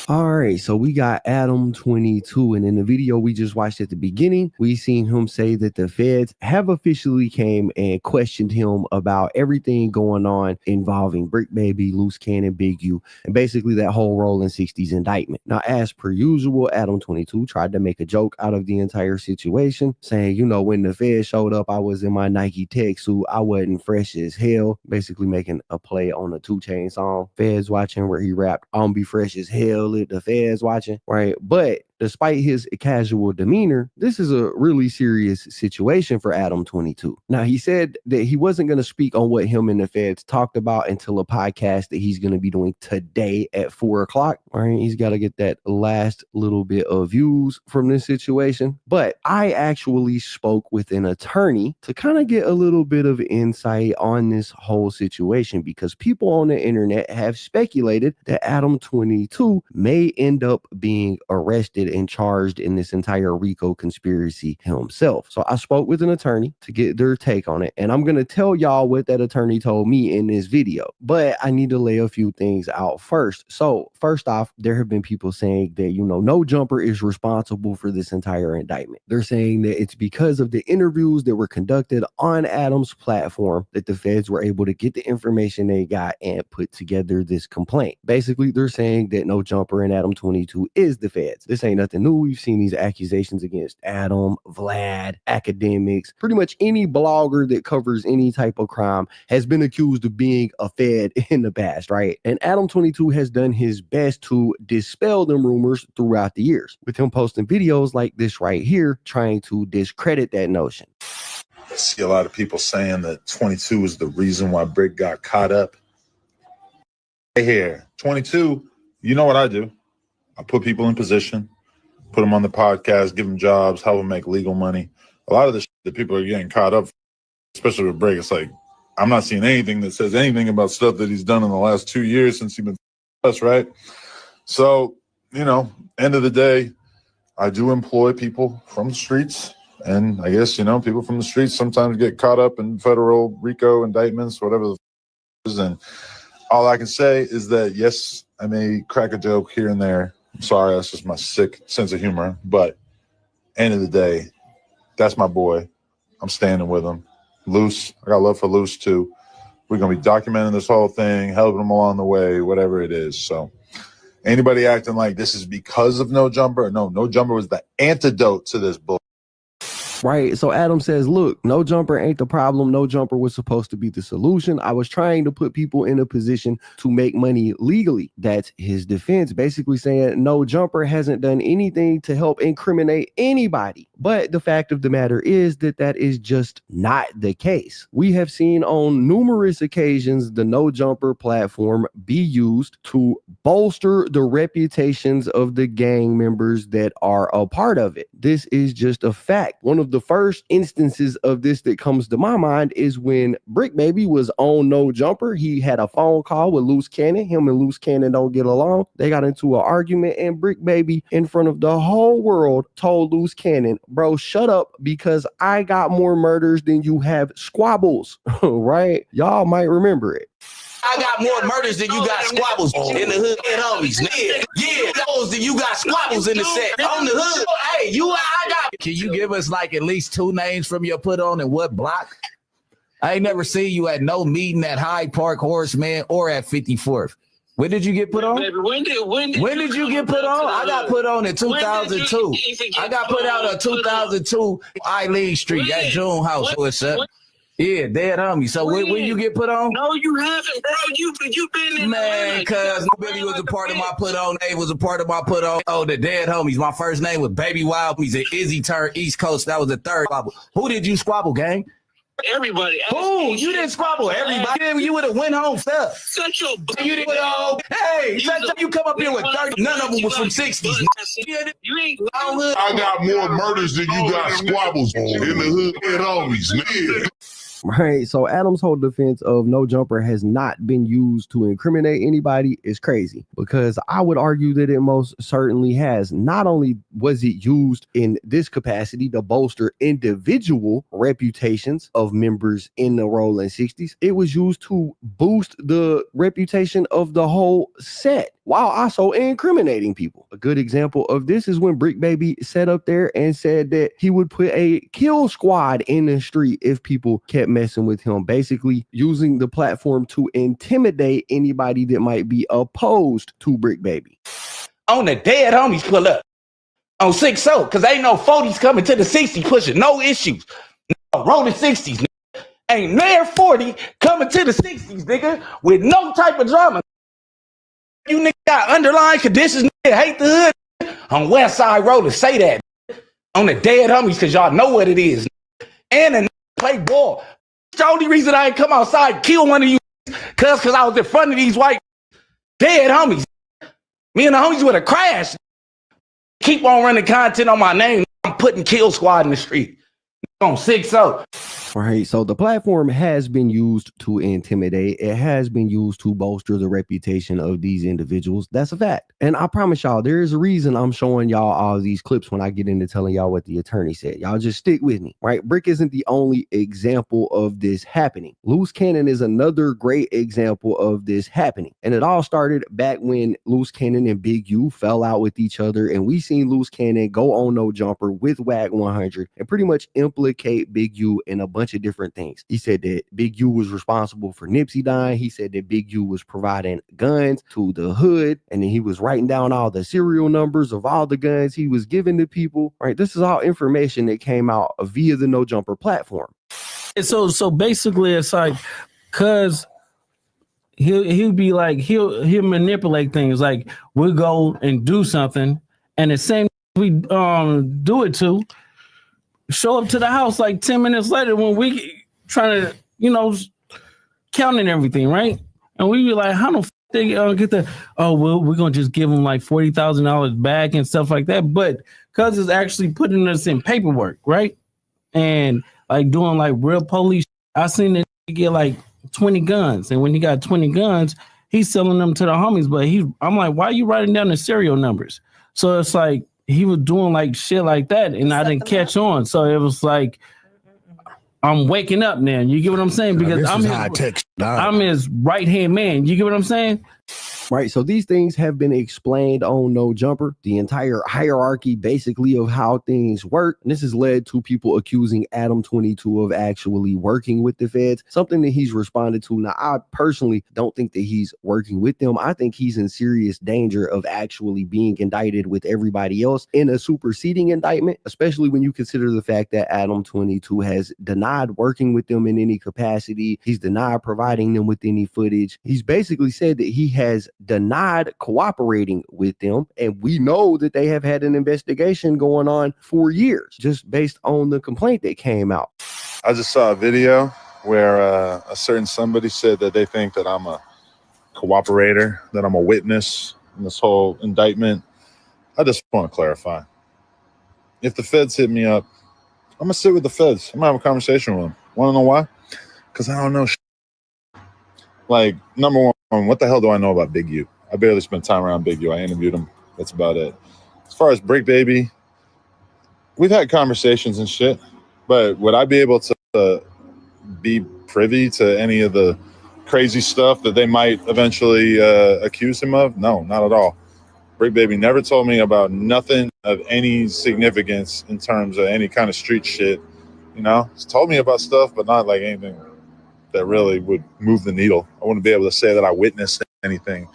All right, so we got Adam22, and in the video we just watched at the beginning, we seen him say that the feds have officially came and questioned him about everything going on involving Brick Baby, Loose Cannon, Big U, and basically that whole Rolling 60s indictment. Now, as per usual, Adam22 tried to make a joke out of the entire situation, saying, you know, when the feds showed up, I was in my Nike tech suit, I wasn't fresh as hell, basically making a play on a 2 Chainz song, Feds Watching, where he rapped, I'm be fresh as hell, the feds watching, right? But despite his casual demeanor, this is a really serious situation for Adam22. Now, he said that he wasn't going to speak on what him and the feds talked about until a podcast that he's going to be doing today at 4 o'clock, right? He's got to get that last little bit of views from this situation. But I actually spoke with an attorney to kind of get a little bit of insight on this whole situation, because people on the internet have speculated that Adam22 may end up being arrested and charged in this entire RICO conspiracy himself. So I spoke with an attorney to get their take on it, and I'm going to tell y'all what that attorney told me in this video, but I need to lay a few things out first. So first off, there have been people saying that, you know, No Jumper is responsible for this entire indictment. They're saying that it's because of the interviews that were conducted on Adam's platform that the feds were able to get the information they got and put together this complaint. Basically, they're saying that No Jumper and Adam22 is the feds. This ain't nothing new. We've seen these accusations against Adam, Vlad, academics, pretty much any blogger that covers any type of crime has been accused of being a fed in the past, right? And Adam22 has done his best to dispel them rumors throughout the years, with him posting videos like this right here, trying to discredit that notion. I see a lot of people saying that 22 is the reason why Brick got caught up. Hey here, 22, you know what I do? I put people in position, put them on the podcast, give them jobs, help them make legal money. A lot of the shit that people are getting caught up, especially with Brick, it's like, I'm not seeing anything that says anything about stuff that he's done in the last 2 years since he's been us, right? So, you know, end of the day, I do employ people from the streets. And I guess, you know, people from the streets sometimes get caught up in federal RICO indictments, whatever the is. And all I can say is that, yes, I may crack a joke here and there. I'm sorry, that's just my sick sense of humor. But end of the day, that's my boy. I'm standing with him. Loose, I got love for Loose too. We're going to be documenting this whole thing, helping him along the way, whatever it is. So anybody acting like this is because of No Jumper? No, No Jumper was the antidote to this bull. Right. So Adam says, look, No Jumper ain't the problem. No Jumper was supposed to be the solution. I was trying to put people in a position to make money legally. That's his defense, basically saying No Jumper hasn't done anything to help incriminate anybody. But the fact of the matter is that that is just not the case. We have seen on numerous occasions the No Jumper platform be used to bolster the reputations of the gang members that are a part of it. This is just a fact. One of the first instances of this that comes to my mind is when Brick Baby was on No Jumper. He had a phone call with Loose Cannon. Him and Loose Cannon don't get along. They got into an argument, and Brick Baby, in front of the whole world, told Loose Cannon, bro, shut up, because I got more murders than you have squabbles. Right? Y'all might remember it. I got more murders than you got squabbles in the hood and homies. Yeah, those than you got squabbles in the set. On the hood. Hey, I got. Can you give us like at least 2 names from your put on and what block? I ain't never seen you at no meeting at Hyde Park, Horseman, or at 54th. When did you get put on? When did you get put on? I got put on in 2002. I got put out on 2002 Eileen Street at June House. What's up? Yeah, dead homie. So when you get put on? No, you haven't, bro. You've been in man, cuz Billy was a part of my put on. Dave was a part of my put on. Oh, the dead homies. My first name was Baby Wild. He's an Izzy turned East Coast. That was the third squabble. Who did you squabble, gang? Everybody. Who? You didn't squabble everybody. You would have went home stuff. Such your you didn't go. Hey, you come up here with 30. None of them was from 60s. You ain't. I got more murders than you got squabbles in the hood and homies. Right. So Adam's whole defense of No Jumper has not been used to incriminate anybody is crazy, because I would argue that it most certainly has. Not only was it used in this capacity to bolster individual reputations of members in the Rolling 60s, it was used to boost the reputation of the whole set while also incriminating people. A good example of this is when Brick Baby sat up there and said that he would put a kill squad in the street if people kept messing with him, basically using the platform to intimidate anybody that might be opposed to Brick Baby. On the dead homies pull up on 6-0, because ain't no 40s coming to the 60 pushing no issues. No, rolling 60s, nigga. Ain't near 40 coming to the 60s, nigga, with no type of drama. You nigga got underlying conditions, nigga, hate the hood, nigga. On West Side Rollers, say that, nigga. On the dead homies, because y'all know what it is, nigga. And a nigga play ball. The only reason I ain't come outside kill one of you because I was in front of these white dead homies. Me and the homies would have crashed. Keep on running content on my name. I'm putting Kill Squad in the street on 6-0. Right. So the platform has been used to intimidate. It has been used to bolster the reputation of these individuals. That's a fact. And I promise y'all, there is a reason I'm showing y'all all these clips when I get into telling y'all what the attorney said. Y'all just stick with me, right? Brick isn't the only example of this happening. Loose Cannon is another great example of this happening. And it all started back when Loose Cannon and Big U fell out with each other. And we seen Loose Cannon go on No Jumper with Wack100 and pretty much implicate Big U in a bunch of different things. He said that Big U was responsible for Nipsey dying. He said that Big U was providing guns to the hood, and then he was writing down all the serial numbers of all the guns he was giving to people. Right, this is all information that came out via the No Jumper platform. And so basically, it's like, cause he'll be like he'll manipulate things. Like we'll go and do something, and the same we do it to. Show up to the house like 10 minutes later when we trying to, counting everything, right? And we be like, how the f they get the, oh, well, we're going to just give them like $40,000 back and stuff like that. But because it's actually putting us in paperwork, right? And like doing like real police. I seen that he get like 20 guns. And when he got 20 guns, he's selling them to the homies. But I'm like, why are you writing down the serial numbers? So it's like, he was doing like shit like that, and I didn't catch on. So it was like, I'm waking up now. You get what I'm saying? Because I'm his right-hand man. You get what I'm saying? Right. So these things have been explained on No Jumper, the entire hierarchy basically of how things work. And this has led to people accusing Adam22 of actually working with the feds, something that he's responded to. Now, I personally don't think that he's working with them. I think he's in serious danger of actually being indicted with everybody else in a superseding indictment, especially when you consider the fact that Adam22 has denied working with them in any capacity. He's denied providing them with any footage. He's basically said that he has denied cooperating with them, and we know that they have had an investigation going on for years just based on the complaint that came out. I just saw a video where a certain somebody said that they think that I'm a cooperator, that I'm a witness in this whole indictment. I just want to clarify. If the feds hit me up, I'm gonna sit with the feds. I'm gonna have a conversation with them. Want to know why? Because I don't know shit. Like, number one, what the hell do I know about Big U? I barely spent time around Big U. I interviewed him. That's about it. As far as Brick Baby, we've had conversations and shit, but would I be able to be privy to any of the crazy stuff that they might eventually accuse him of? No, not at all. Brick Baby never told me about nothing of any significance in terms of any kind of street shit. You know, he's told me about stuff, but not like anything that really would move the needle. I wouldn't be able to say that I witnessed anything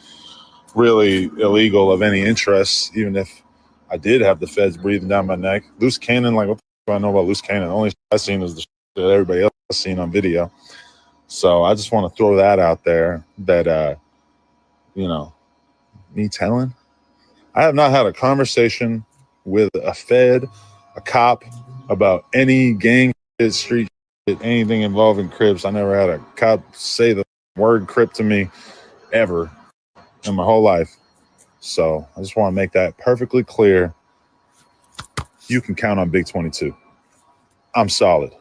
really illegal of any interest, even if I did have the feds breathing down my neck. Loose Cannon, like, what the fuck do I know about Loose Cannon? The only shit I've seen is the shit that everybody else has seen on video. So I just want to throw that out there that, me telling. I have not had a conversation with a fed, a cop, about any gang shit, street shit, anything involving Crips. I never had a cop say the word Crip to me ever in my whole life. So I just want to make that perfectly clear. You can count on Big 22. I'm solid.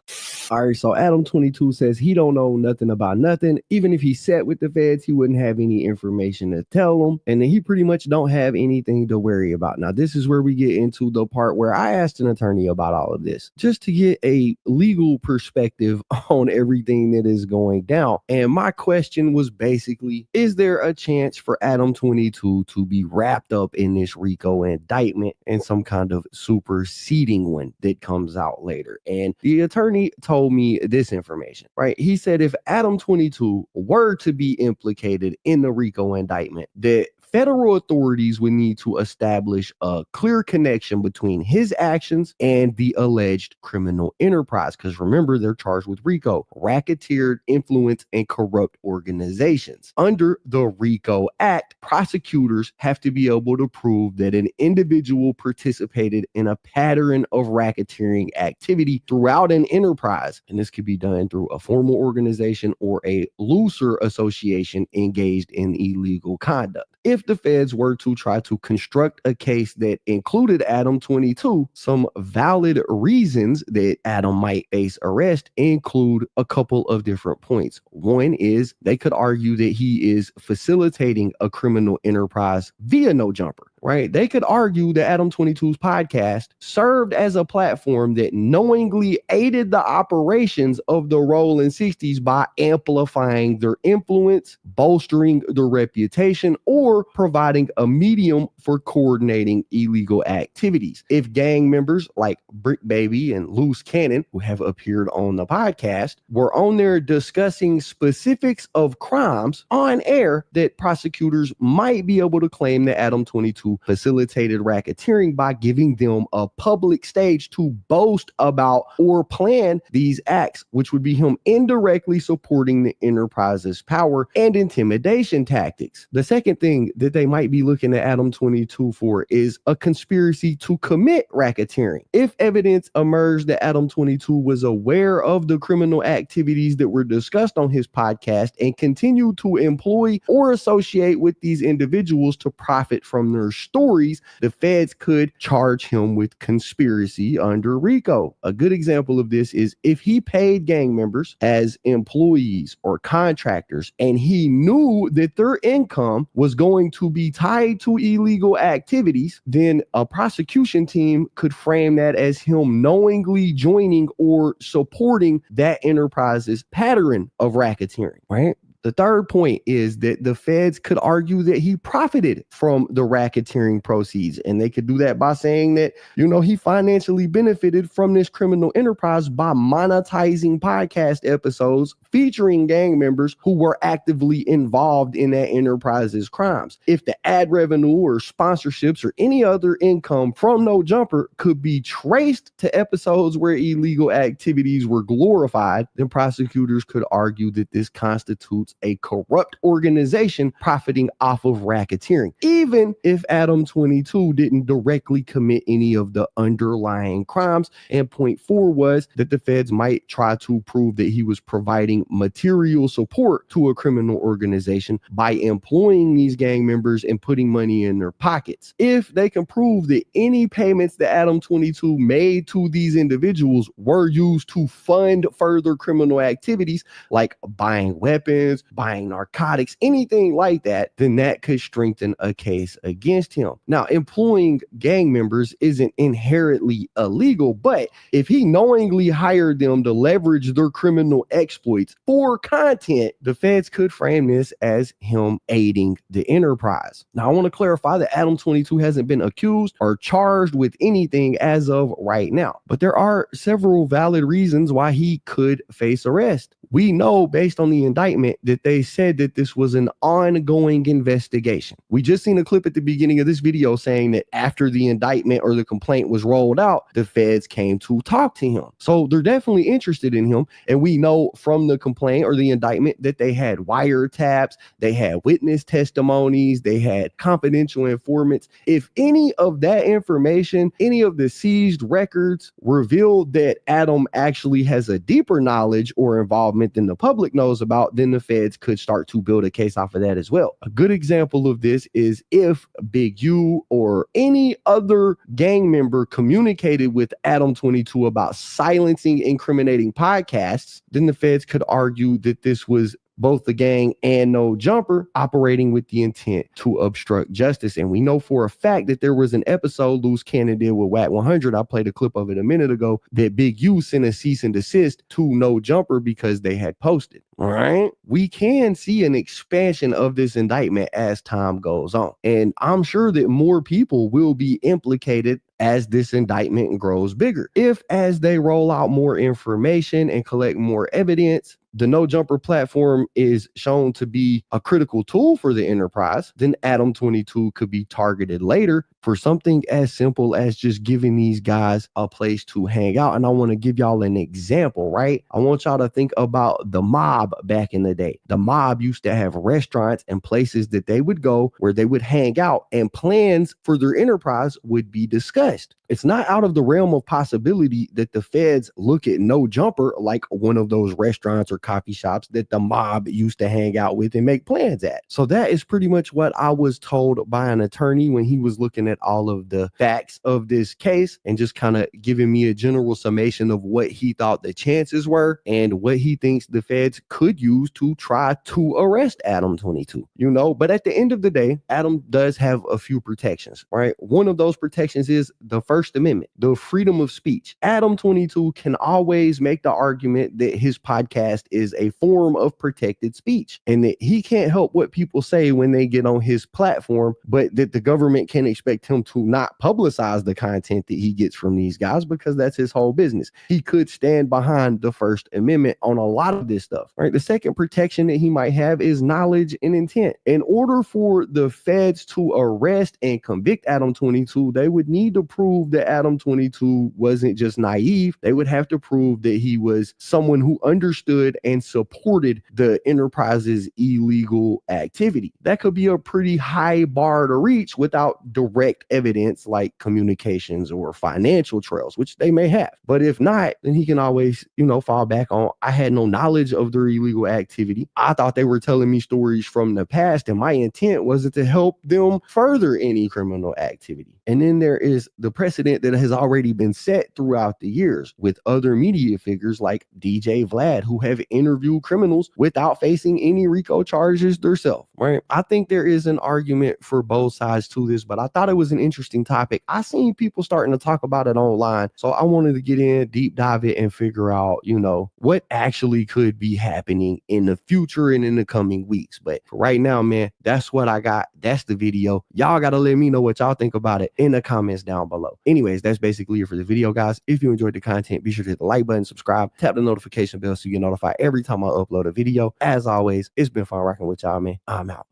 All right, so Adam22 says he don't know nothing about nothing. Even if he sat with the feds, he wouldn't have any information to tell them. And then he pretty much don't have anything to worry about. Now, this is where we get into the part where I asked an attorney about all of this, just to get a legal perspective on everything that is going down. And my question was basically, is there a chance for Adam22 to be wrapped up in this RICO indictment and some kind of superseding one that comes out later? And the attorney told me this information, right? He said if Adam22 were to be implicated in the RICO indictment, that federal authorities would need to establish a clear connection between his actions and the alleged criminal enterprise. Because remember, they're charged with RICO, racketeered, influence, and corrupt organizations. Under the RICO Act, prosecutors have to be able to prove that an individual participated in a pattern of racketeering activity throughout an enterprise. And this could be done through a formal organization or a looser association engaged in illegal conduct. If the feds were to try to construct a case that included Adam22, some valid reasons that Adam might face arrest include a couple of different points. One is they could argue that he is facilitating a criminal enterprise via No Jumper, right? They could argue that Adam22's podcast served as a platform that knowingly aided the operations of the Rolling 60s by amplifying their influence, bolstering their reputation, or providing a medium for coordinating illegal activities. If gang members like Brick Baby and Loose Cannon, who have appeared on the podcast, were on there discussing specifics of crimes on air, that prosecutors might be able to claim that Adam22 facilitated racketeering by giving them a public stage to boast about or plan these acts, which would be him indirectly supporting the enterprise's power and intimidation tactics. The second thing that they might be looking at Adam22 for is a conspiracy to commit racketeering. If evidence emerged that Adam22 was aware of the criminal activities that were discussed on his podcast and continued to employ or associate with these individuals to profit from their stories, the feds could charge him with conspiracy under RICO. A good example of this is if he paid gang members as employees or contractors and he knew that their income was going to be tied to illegal activities, then a prosecution team could frame that as him knowingly joining or supporting that enterprise's pattern of racketeering, right? The third point is that the feds could argue that he profited from the racketeering proceeds, and they could do that by saying that, you know, he financially benefited from this criminal enterprise by monetizing podcast episodes featuring gang members who were actively involved in that enterprise's crimes. If the ad revenue or sponsorships or any other income from No Jumper could be traced to episodes where illegal activities were glorified, then prosecutors could argue that this constitutes a corrupt organization profiting off of racketeering, even if Adam22 didn't directly commit any of the underlying crimes. And point 4 was that the feds might try to prove that he was providing material support to a criminal organization by employing these gang members and putting money in their pockets. If they can prove that any payments that Adam22 made to these individuals were used to fund further criminal activities like buying weapons, buying narcotics, anything like that, then that could strengthen a case against him. Now, employing gang members isn't inherently illegal, but if he knowingly hired them to leverage their criminal exploits for content, the feds could frame this as him aiding the enterprise. Now, I want to clarify that Adam22 hasn't been accused or charged with anything as of right now, but there are several valid reasons why he could face arrest. We know based on the indictment that they said that this was an ongoing investigation. We just seen a clip at the beginning of this video saying that after the indictment or the complaint was rolled out, the feds came to talk to him. So they're definitely interested in him. And we know from the complaint or the indictment that they had wiretaps, they had witness testimonies, they had confidential informants. If any of that information, any of the seized records revealed that Adam actually has a deeper knowledge or involvement development than the public knows about, then the feds could start to build a case off of that as well. A good example of this is if Big U or any other gang member communicated with Adam22 about silencing incriminating podcasts, then the feds could argue that this was both the gang and No Jumper operating with the intent to obstruct justice. And we know for a fact that there was an episode Loose Cannon did with Wack100. I played a clip of it a minute ago that Big U sent a cease and desist to No Jumper because they had posted. All right. We can see an expansion of this indictment as time goes on. And I'm sure that more people will be implicated as this indictment grows bigger. If as they roll out more information and collect more evidence, the No Jumper platform is shown to be a critical tool for the enterprise, then Adam22 could be targeted later for something as simple as just giving these guys a place to hang out. And I want to give y'all an example, right? I want y'all to think about the mob back in the day. The mob used to have restaurants and places that they would go where they would hang out, and plans for their enterprise would be discussed. It's not out of the realm of possibility that the feds look at No Jumper like one of those restaurants or coffee shops that the mob used to hang out with and make plans at. So that is pretty much what I was told by an attorney when he was looking at all of the facts of this case and just kind of giving me a general summation of what he thought the chances were and what he thinks the feds could use to try to arrest Adam22, you know. But at the end of the day, Adam does have a few protections, right? One of those protections is the First Amendment, the freedom of speech. Adam22 can always make the argument that his podcast is a form of protected speech and that he can't help what people say when they get on his platform, but that the government can expect him to not publicize the content that he gets from these guys because that's his whole business. He could stand behind the First Amendment on a lot of this stuff, right? The second protection that he might have is knowledge and intent. In order for the feds to arrest and convict Adam22, they would need to prove that Adam22 wasn't just naive. They would have to prove that he was someone who understood and supported the enterprise's illegal activity. That could be a pretty high bar to reach without direct evidence like communications or financial trails, which they may have. But if not, then he can always, you know, fall back on, I had no knowledge of their illegal activity. I thought they were telling me stories from the past, and my intent wasn't to help them further any criminal activity. And then there is the precedent that has already been set throughout the years with other media figures like DJ Vlad, who have interviewed criminals without facing any RICO charges themselves, right? I think there is an argument for both sides to this, but I thought it was an interesting topic. I seen people starting to talk about it online, so I wanted to get in, deep dive it, and figure out, you know, what actually could be happening in the future and in the coming weeks. But for right now, man, that's what I got. That's the video. Y'all got to let me know what y'all think about it in the comments down below. Anyways, that's basically it for the video, guys. If you enjoyed the content, be sure to hit the like button, subscribe, tap the notification bell so you get notified every time I upload a video. As always, it's been fun rocking with y'all, man. I'm out.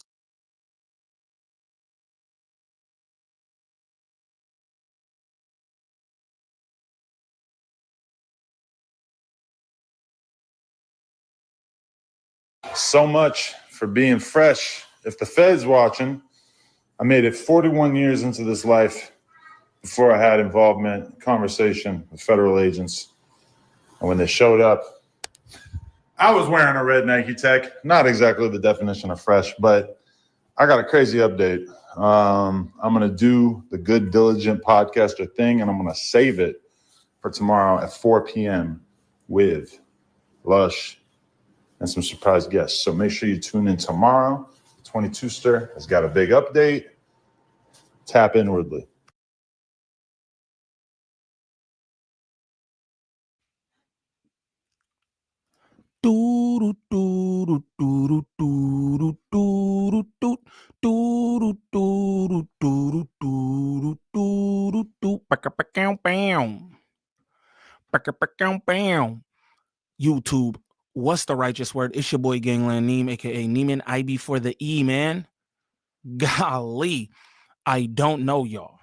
So much for being fresh. If the Fed's watching, I made it 41 years into this life before I had involvement, conversation with federal agents. And when they showed up, I was wearing a red Nike Tech. Not exactly the definition of fresh, but I got a crazy update. I'm going to do the Good Diligent Podcaster thing, and I'm going to save it for tomorrow at 4 p.m. with Lush and some surprise guests. So make sure you tune in tomorrow. 22ster has got a big update. Tap inwardly. YouTube, what's the righteous word? It's your boy Gangland Niem, aka Neiman, IB for the E, man. Golly, I don't know, y'all.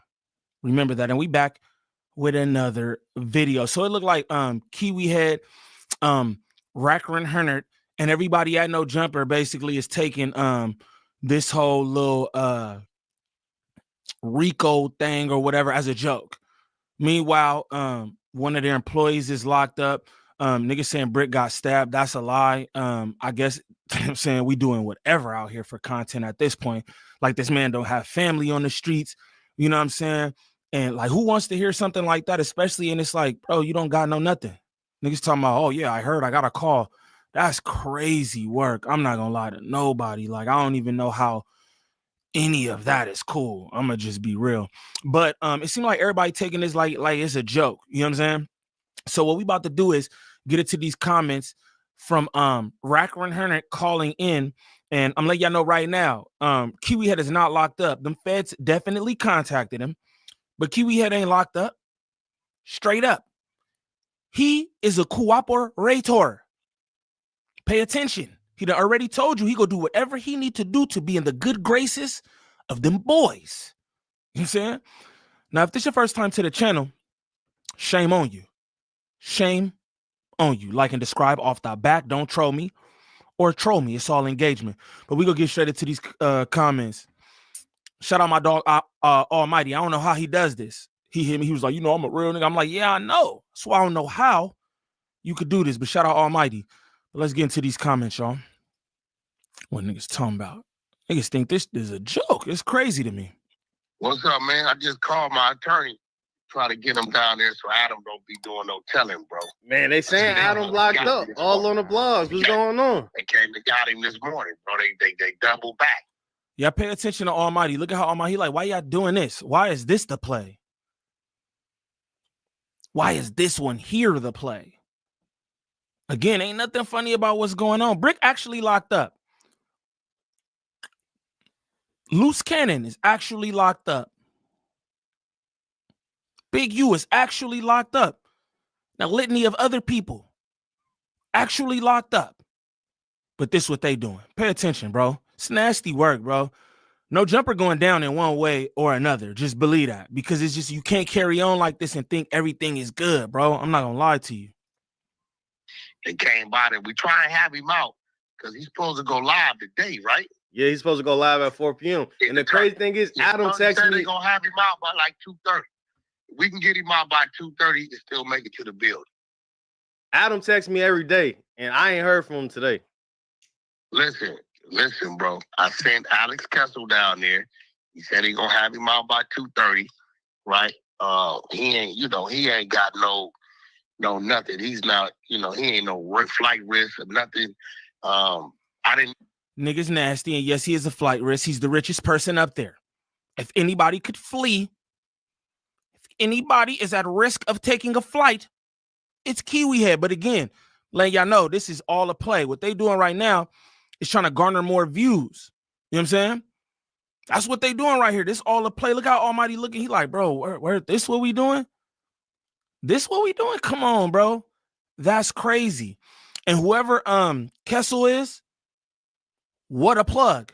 Remember that. And we back with another video. So it looked like Kiwi Head, Wack100, and everybody at No Jumper basically is taking this whole little RICO thing or whatever as a joke. Meanwhile, one of their employees is locked up. Niggas saying Brick got stabbed. That's a lie. I guess I'm saying we doing whatever out here for content at this point. Like this man don't have family on the streets. You know what I'm saying? And like, who wants to hear something like that? Especially, and it's like, bro, you don't got no nothing. Niggas talking about, oh yeah, I heard, I got a call. That's crazy work. I'm not gonna lie to nobody. Like, I don't even know how any of that is cool. I'm gonna just be real. But it seemed like everybody taking this like it's a joke. You know what I'm saying? So what we about to do is get into these comments from Wack100 calling in, and I'm letting y'all know right now, Kiwi Head is not locked up. Them feds definitely contacted him, but Kiwi Head ain't locked up. Straight up. He is a cooperator. Pay attention. He done already told you he gonna do whatever he need to do to be in the good graces of them boys. You know what I'm saying? Now, if this your first time to the channel, shame on you. Shame on you. Like and describe off the back. Don't troll me or troll me. It's all engagement. But we gonna get straight into these comments. Shout out my dog Almighty. I don't know how he does this. He hit me. He was like, you know, I'm a real nigga. I'm like, yeah, I know. So I don't know how you could do this. But shout out Almighty. But let's get into these comments, y'all. What niggas talking about? Niggas think this is a joke. It's crazy to me. What's up, man? I just called my attorney, try to get him down there so Adam don't be doing no telling, bro. Man, they saying Adam locked up all on the blogs. What's going on? They came and got him this morning, bro. They double back. Yeah, pay attention to Almighty. Look at how Almighty, he like, why y'all doing this? Why is this the play? Why is this one here the play? Again, ain't nothing funny about what's going on. Brick actually locked up. Loose Cannon is actually locked up. Big U is actually locked up. Now, litany of other people actually locked up. But this what they doing. Pay attention, bro. It's nasty work, bro. No Jumper going down in one way or another. Just believe that. Because it's just, you can't carry on like this and think everything is good, bro. I'm not gonna lie to you. They came by there. We try and have him out because he's supposed to go live today, right? Yeah, he's supposed to go live at 4 p.m. And the crazy thing is, Adam texted me. They're going to have him out by like 2:30. We can get him out by 2:30. He can still make it to the building. Adam texts me every day, and I ain't heard from him today. Listen, bro. I sent Alex Kessel down there. He said he going to have him out by 2:30, right? He ain't got no nothing. He's not, he ain't no flight risk or nothing. Nigga's nasty, and yes, he is a flight risk. He's the richest person up there. If anybody could flee, if anybody is at risk of taking a flight, it's Kiwi Head. But again, letting y'all know, this is all a play. What they doing right now is trying to garner more views. You know what I'm saying? That's what they doing right here. This all a play. Look how Almighty looking. He like, bro, where this what we doing? This what we doing? Come on, bro. That's crazy. And whoever Kessel is, what a plug.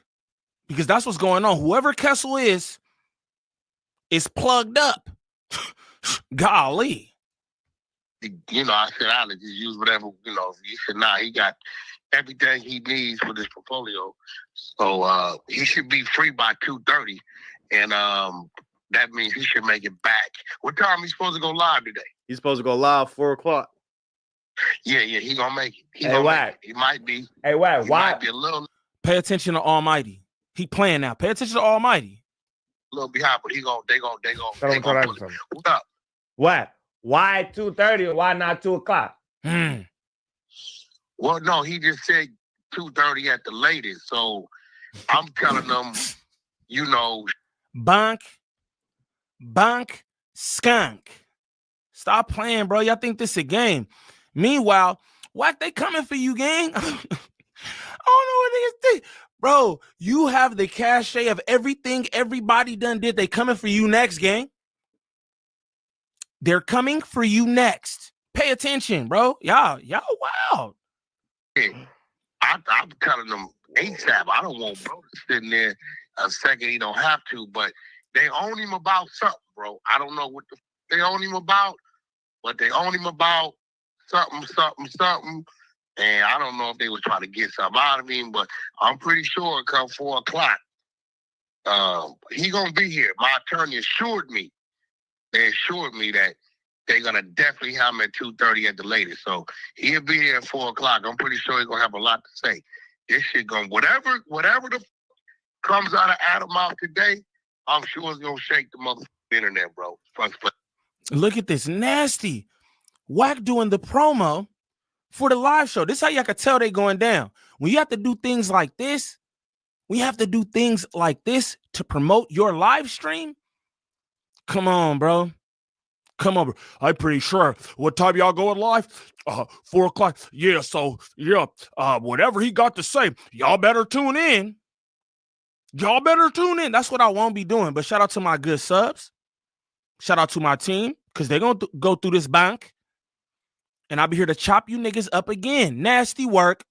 Because that's what's going on. Whoever Kessel is plugged up. Golly. I said, Alex, just use whatever, he should not. He got everything he needs for this portfolio. So he should be free by 2:30. And that means he should make it back. What time he supposed to go live today? He's supposed to go live 4 o'clock. Yeah, he gonna make it. Hey, Wack. He might be. Hey, Wack, why? Might be a little Pay attention to Almighty. He playing now. Pay attention to Almighty. behind, but they gonna pull it. What up? What? Why 2:30? Why not 2 o'clock? Well, no, he just said 2:30 at the latest. So I'm telling them, Bonk, skunk. Stop playing, bro. Y'all think this a game. Meanwhile, Wack, they coming for you, gang. I don't know what niggas think. Bro, you have the cachet of everything everybody done did. They coming for you next, gang. They're coming for you next. Pay attention, bro. Y'all wild. I'm telling them ASAP. I don't want bro sitting there a second. He don't have to, but they own him about something, bro. I don't know what they own him about, but they own him about something. And I don't know if they was trying to get something out of him, but I'm pretty sure come 4 o'clock, he gonna be here. My attorney assured me. They assured me that they're gonna definitely have him at 2:30 at the latest. So he'll be here at 4 o'clock. I'm pretty sure he's gonna have a lot to say. This shit gonna whatever the comes out of Adam mouth today, I'm sure it's gonna shake the motherfucking internet, bro. Look at this nasty Wack doing the promo for the live show. This is how y'all can tell they going down. When you have to do things like this, to promote your live stream. Come on, bro. Come on, bro. I'm pretty sure. What time y'all going live? 4 o'clock. Yeah, so yeah. Whatever he got to say, y'all better tune in. Y'all better tune in. That's what I won't be doing. But shout out to my good subs. Shout out to my team, because they're going to go through this bank. And I'll be here to chop you niggas up again. Nasty work.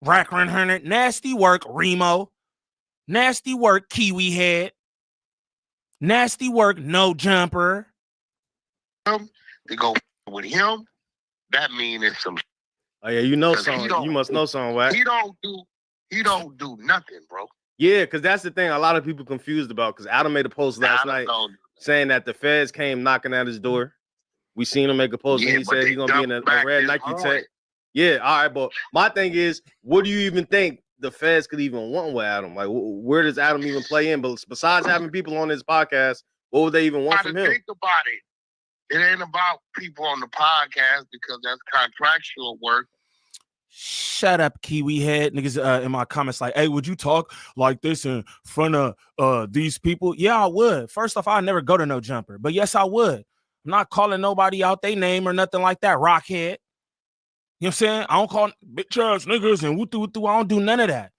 Wack100. Nasty work, Remo. Nasty work, Kiwi Head. Nasty work, No Jumper. To go with him, that means it's some. Oh yeah, you know something. You must know something, Wack. He don't do nothing, bro. Yeah, because that's the thing a lot of people confused about. Because Adam made a post last night saying that the feds came knocking at his door. We seen him make a post and he said he's gonna be in a red Nike tech. Yeah, all right, but my thing is, what do you even think the feds could even want with Adam? Like, where does Adam even play in? But besides having people on his podcast, what would they even want from him? Think about it. It ain't about people on the podcast because that's contractual work. Shut up, Kiwi Head. Niggas in my comments like, hey, would you talk like this in front of these people? Yeah, I would. First off, I'd never go to No Jumper. But yes, I would. I'm not calling nobody out their name or nothing like that, Rockhead. You know what I'm saying? I don't call bitch ass niggas and woo-doo. I don't do none of that.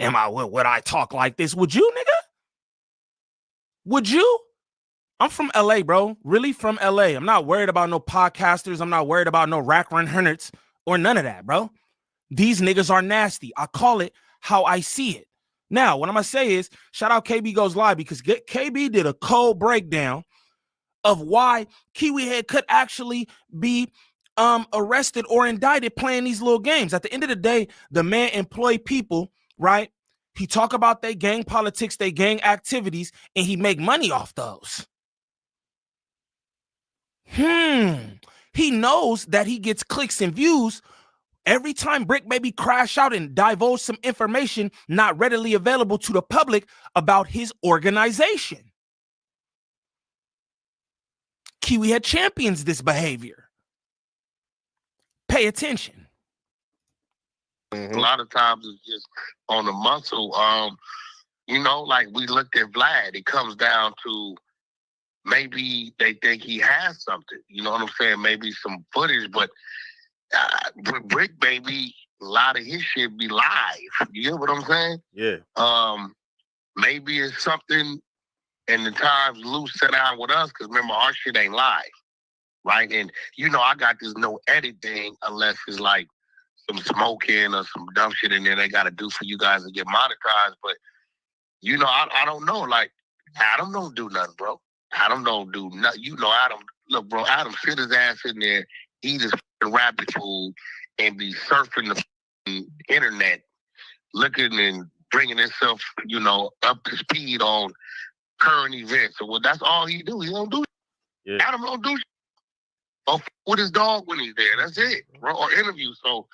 Would I talk like this? Would you, nigga? Would you? I'm from LA, bro. Really from LA. I'm not worried about no podcasters. I'm not worried about no Wack100s or none of that, bro. These niggas are nasty. I call it how I see it. Now, what I'm going to say is, shout out KB Goes Live, because KB did a cold breakdown of why Kiwi Head could actually be arrested or indicted playing these little games. At the end of the day, the man employ people, right? He talk about their gang politics, their gang activities, and he make money off those. He knows that he gets clicks and views every time Brick Baby crash out and divulge some information not readily available to the public about his organization. Kiwi Head champions this behavior. Pay attention. A lot of times it's just on the muscle. Like we looked at Vlad, it comes down to maybe they think he has something. You know what I'm saying? Maybe some footage, but Brick Baby, a lot of his shit be live. You get what I'm saying? Yeah. Maybe it's something in the times Lou sat down with us, because remember, our shit ain't live, right? And, I got this no edit thing unless it's like some smoking or some dumb shit in there they got to do for you guys to get monetized. But, I don't know. Like, Adam don't do nothing, bro. Adam don't do nothing. Adam, look, bro, Adam sit his ass in there, eat his rabbit food, and be surfing the internet, looking and bringing himself, up to speed on current events. So, that's all he do. He don't do. Yeah. Adam don't do. Or with his dog when he's there. That's it, bro. Or interview. So,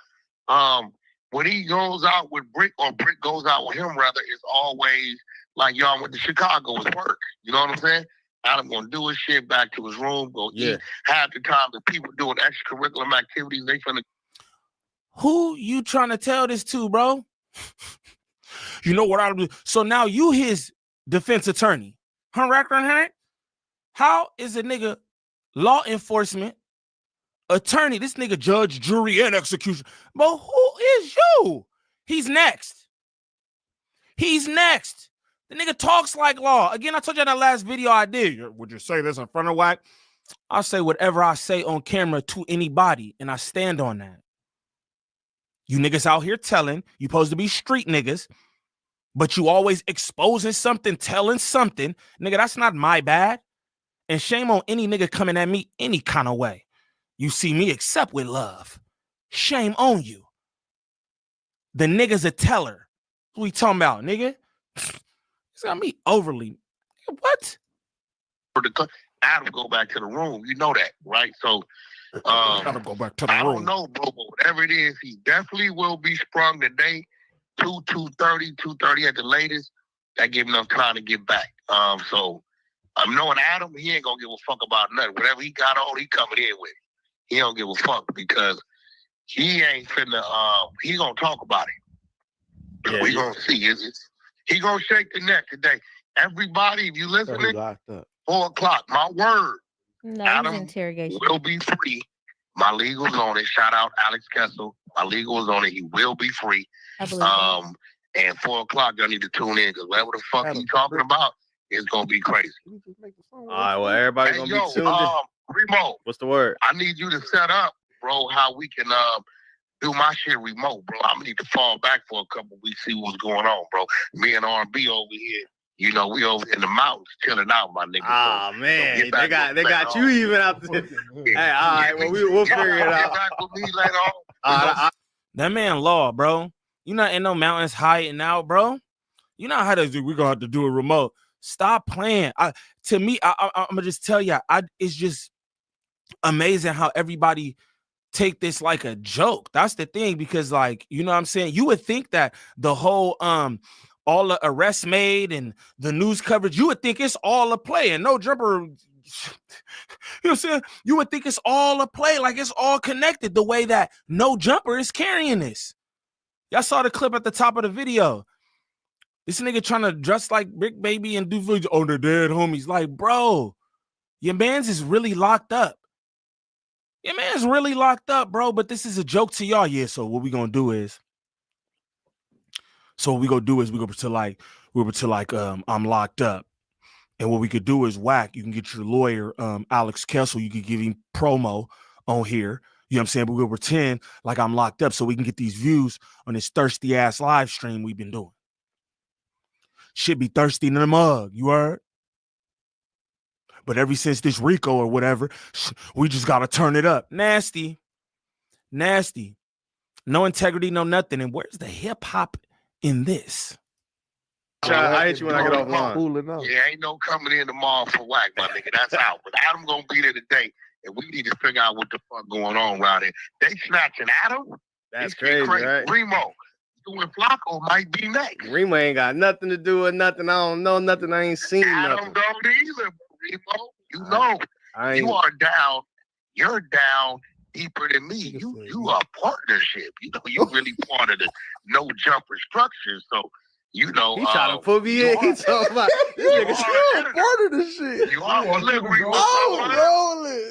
when he goes out with Brick, or Brick goes out with him, rather, it's always like y'all went to Chicago with work. You know what I'm saying? Adam gonna do his shit, back to his room, go eat. Half the time the people doing extracurricular activities, they finna. Who you trying to tell this to, bro? You know what Adam do? So now you his defense attorney. Huh, Wack100? How is a nigga law enforcement attorney? This nigga judge, jury, and execution. But who is you? He's next. He's next. The nigga talks like law. Again, I told you in that last video I did. Would you say this in front of Wack? I'll say whatever I say on camera to anybody, and I stand on that. You niggas out here telling, you supposed to be street niggas, but you always exposing something, telling something. Nigga, that's not my bad. And shame on any nigga coming at me any kind of way. You see me except with love. Shame on you. The nigga's a teller. What we talking about, nigga? It's got me overly. What? Adam go back to the room. You know that, right? So Adam go back to the I room. don't know, bro, but whatever it is, he definitely will be sprung today. 2:30 at the latest. That give enough time to get back. So I'm knowing Adam, he ain't gonna give a fuck about nothing. Whatever he got on, he coming in with. He don't give a fuck because he ain't finna. He gonna talk about it. Yeah, We gonna see. He gonna shake the neck today. Everybody, if you So he listening, locked up. 4:00. My word. No, Adam he's interrogation. will be free. My legal's on it. Shout out Alex Kessel. My legal is on it. He will be free. I believe that. And 4:00, y'all need to tune in because whatever the fuck he talking about is gonna be crazy. All right, well, everybody Hey, gonna yo, be tuned in. Remo, What's the word? I need you to set up, bro, how we can do my shit remote, bro. I'm gonna need to fall back for a couple weeks, see what's going on, bro. Me and R&B over here, you know, we over in the mountains chilling out, my nigga. Oh So, man, get back they with got me you later even out there. Hey, all right, well we'll figure it out. Get back with me later on. That man Law, bro. You not in no mountains hiding out, bro. You know how to do. We're gonna have to do a remote. Stop playing. I'm gonna just tell you, it's just amazing how everybody take this like a joke. That's the thing, because like, you know what I'm saying? You would think that the whole all the arrests made and the news coverage, you would think it's all a play, and No Jumper, you know what I'm saying? You would think it's all a play, like it's all connected the way that No Jumper is carrying this. Y'all saw the clip at the top of the video. This nigga trying to dress like Brick Baby and do videos on the dead homies. Like, bro, your man's is really locked up. Your man's really locked up, bro. But this is a joke to y'all. Yeah, so what we gonna do is, we go pretend like I'm locked up. And what we could do is, Wack, you can get your lawyer, Alex Kessel, you could give him promo on here. You know what I'm saying? But we'll pretend like I'm locked up so we can get these views on this thirsty ass live stream we've been doing. Should be thirsty in the mug, you heard? But ever since this Rico or whatever, we just gotta turn it up. Nasty. No integrity, no nothing. And where's the hip hop in this? I hate you when I get offline. Yeah, ain't no coming in tomorrow for Wack, my nigga. That's out. But Adam gonna be there today, and we need to figure out what the fuck going on around here. They snatching Adam. That's crazy, right? Remo, you and Flacco might be next. Remo ain't got nothing to do with nothing. I don't know nothing. I ain't seen Adam nothing. don't either, Remo. You know, you are down. You're down deeper than me. You are a partnership. You know, you really part of the No Jumper structure. So. You know, he trying to put me in. He talking about this nigga. part of the shit. You are look, Remo.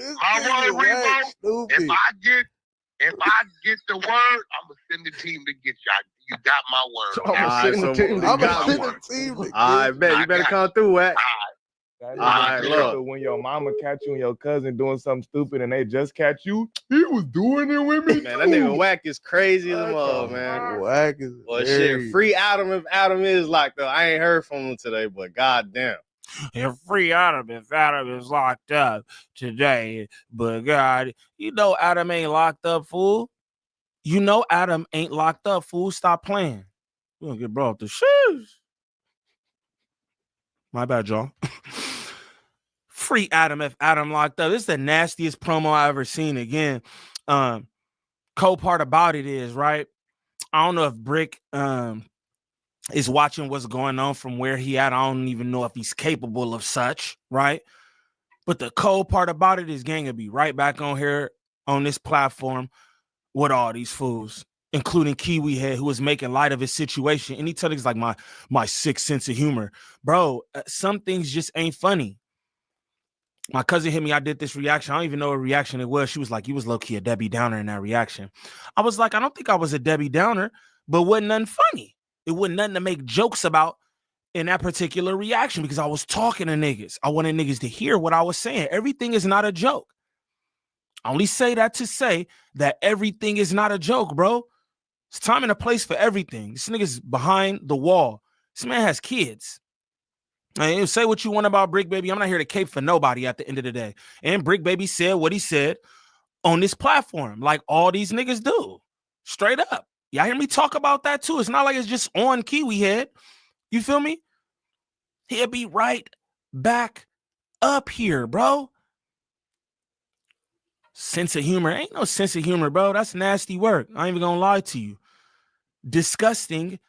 If I get the word, I'm gonna send the team to get y'all. You got my word. I'm gonna send the team. I bet you better come through, Wack. All right, look. When your mama catch you and your cousin doing something stupid and they just catch you, he was doing it with me. Man, that nigga Wack is crazy as a mother, man. Wack is shit. Free Adam if Adam is locked up. I ain't heard from him today, but goddamn. And free Adam if Adam is locked up today. But God, you know Adam ain't locked up, fool. You know Adam ain't locked up, fool. Stop playing. We're gonna get brought up the shoes. My bad, y'all. Free Adam if Adam locked up. This is the nastiest promo I ever seen. Again, cold part about it is, right, I don't know if Brick is watching what's going on from where he at. I don't even know if he's capable of such, right? But the cold part about it is gang will be right back on here on this platform with all these fools, including Kiwi Head, who is making light of his situation. And he tells us like my sixth sense of humor. Bro, some things just ain't funny. My cousin hit me. I did this reaction. I don't even know what reaction it was. She was like, you was low-key a Debbie Downer in that reaction. I was like, I don't think I was a Debbie Downer, but wasn't nothing funny. It wasn't nothing to make jokes about in that particular reaction because I was talking to niggas. I wanted niggas to hear what I was saying. Everything is not a joke. I only say that to say that everything is not a joke, bro. It's time and a place for everything. This nigga's behind the wall. This man has kids. And say what you want about Brick Baby. I'm not here to cape for nobody at the end of the day. And Brick Baby said what he said on this platform, like all these niggas do. Straight up. Y'all hear me talk about that too. It's not like it's just on Kiwi Head. You feel me? He'll be right back up here, bro. Sense of humor. Ain't no sense of humor, bro. That's nasty work. I ain't even gonna lie to you. Disgusting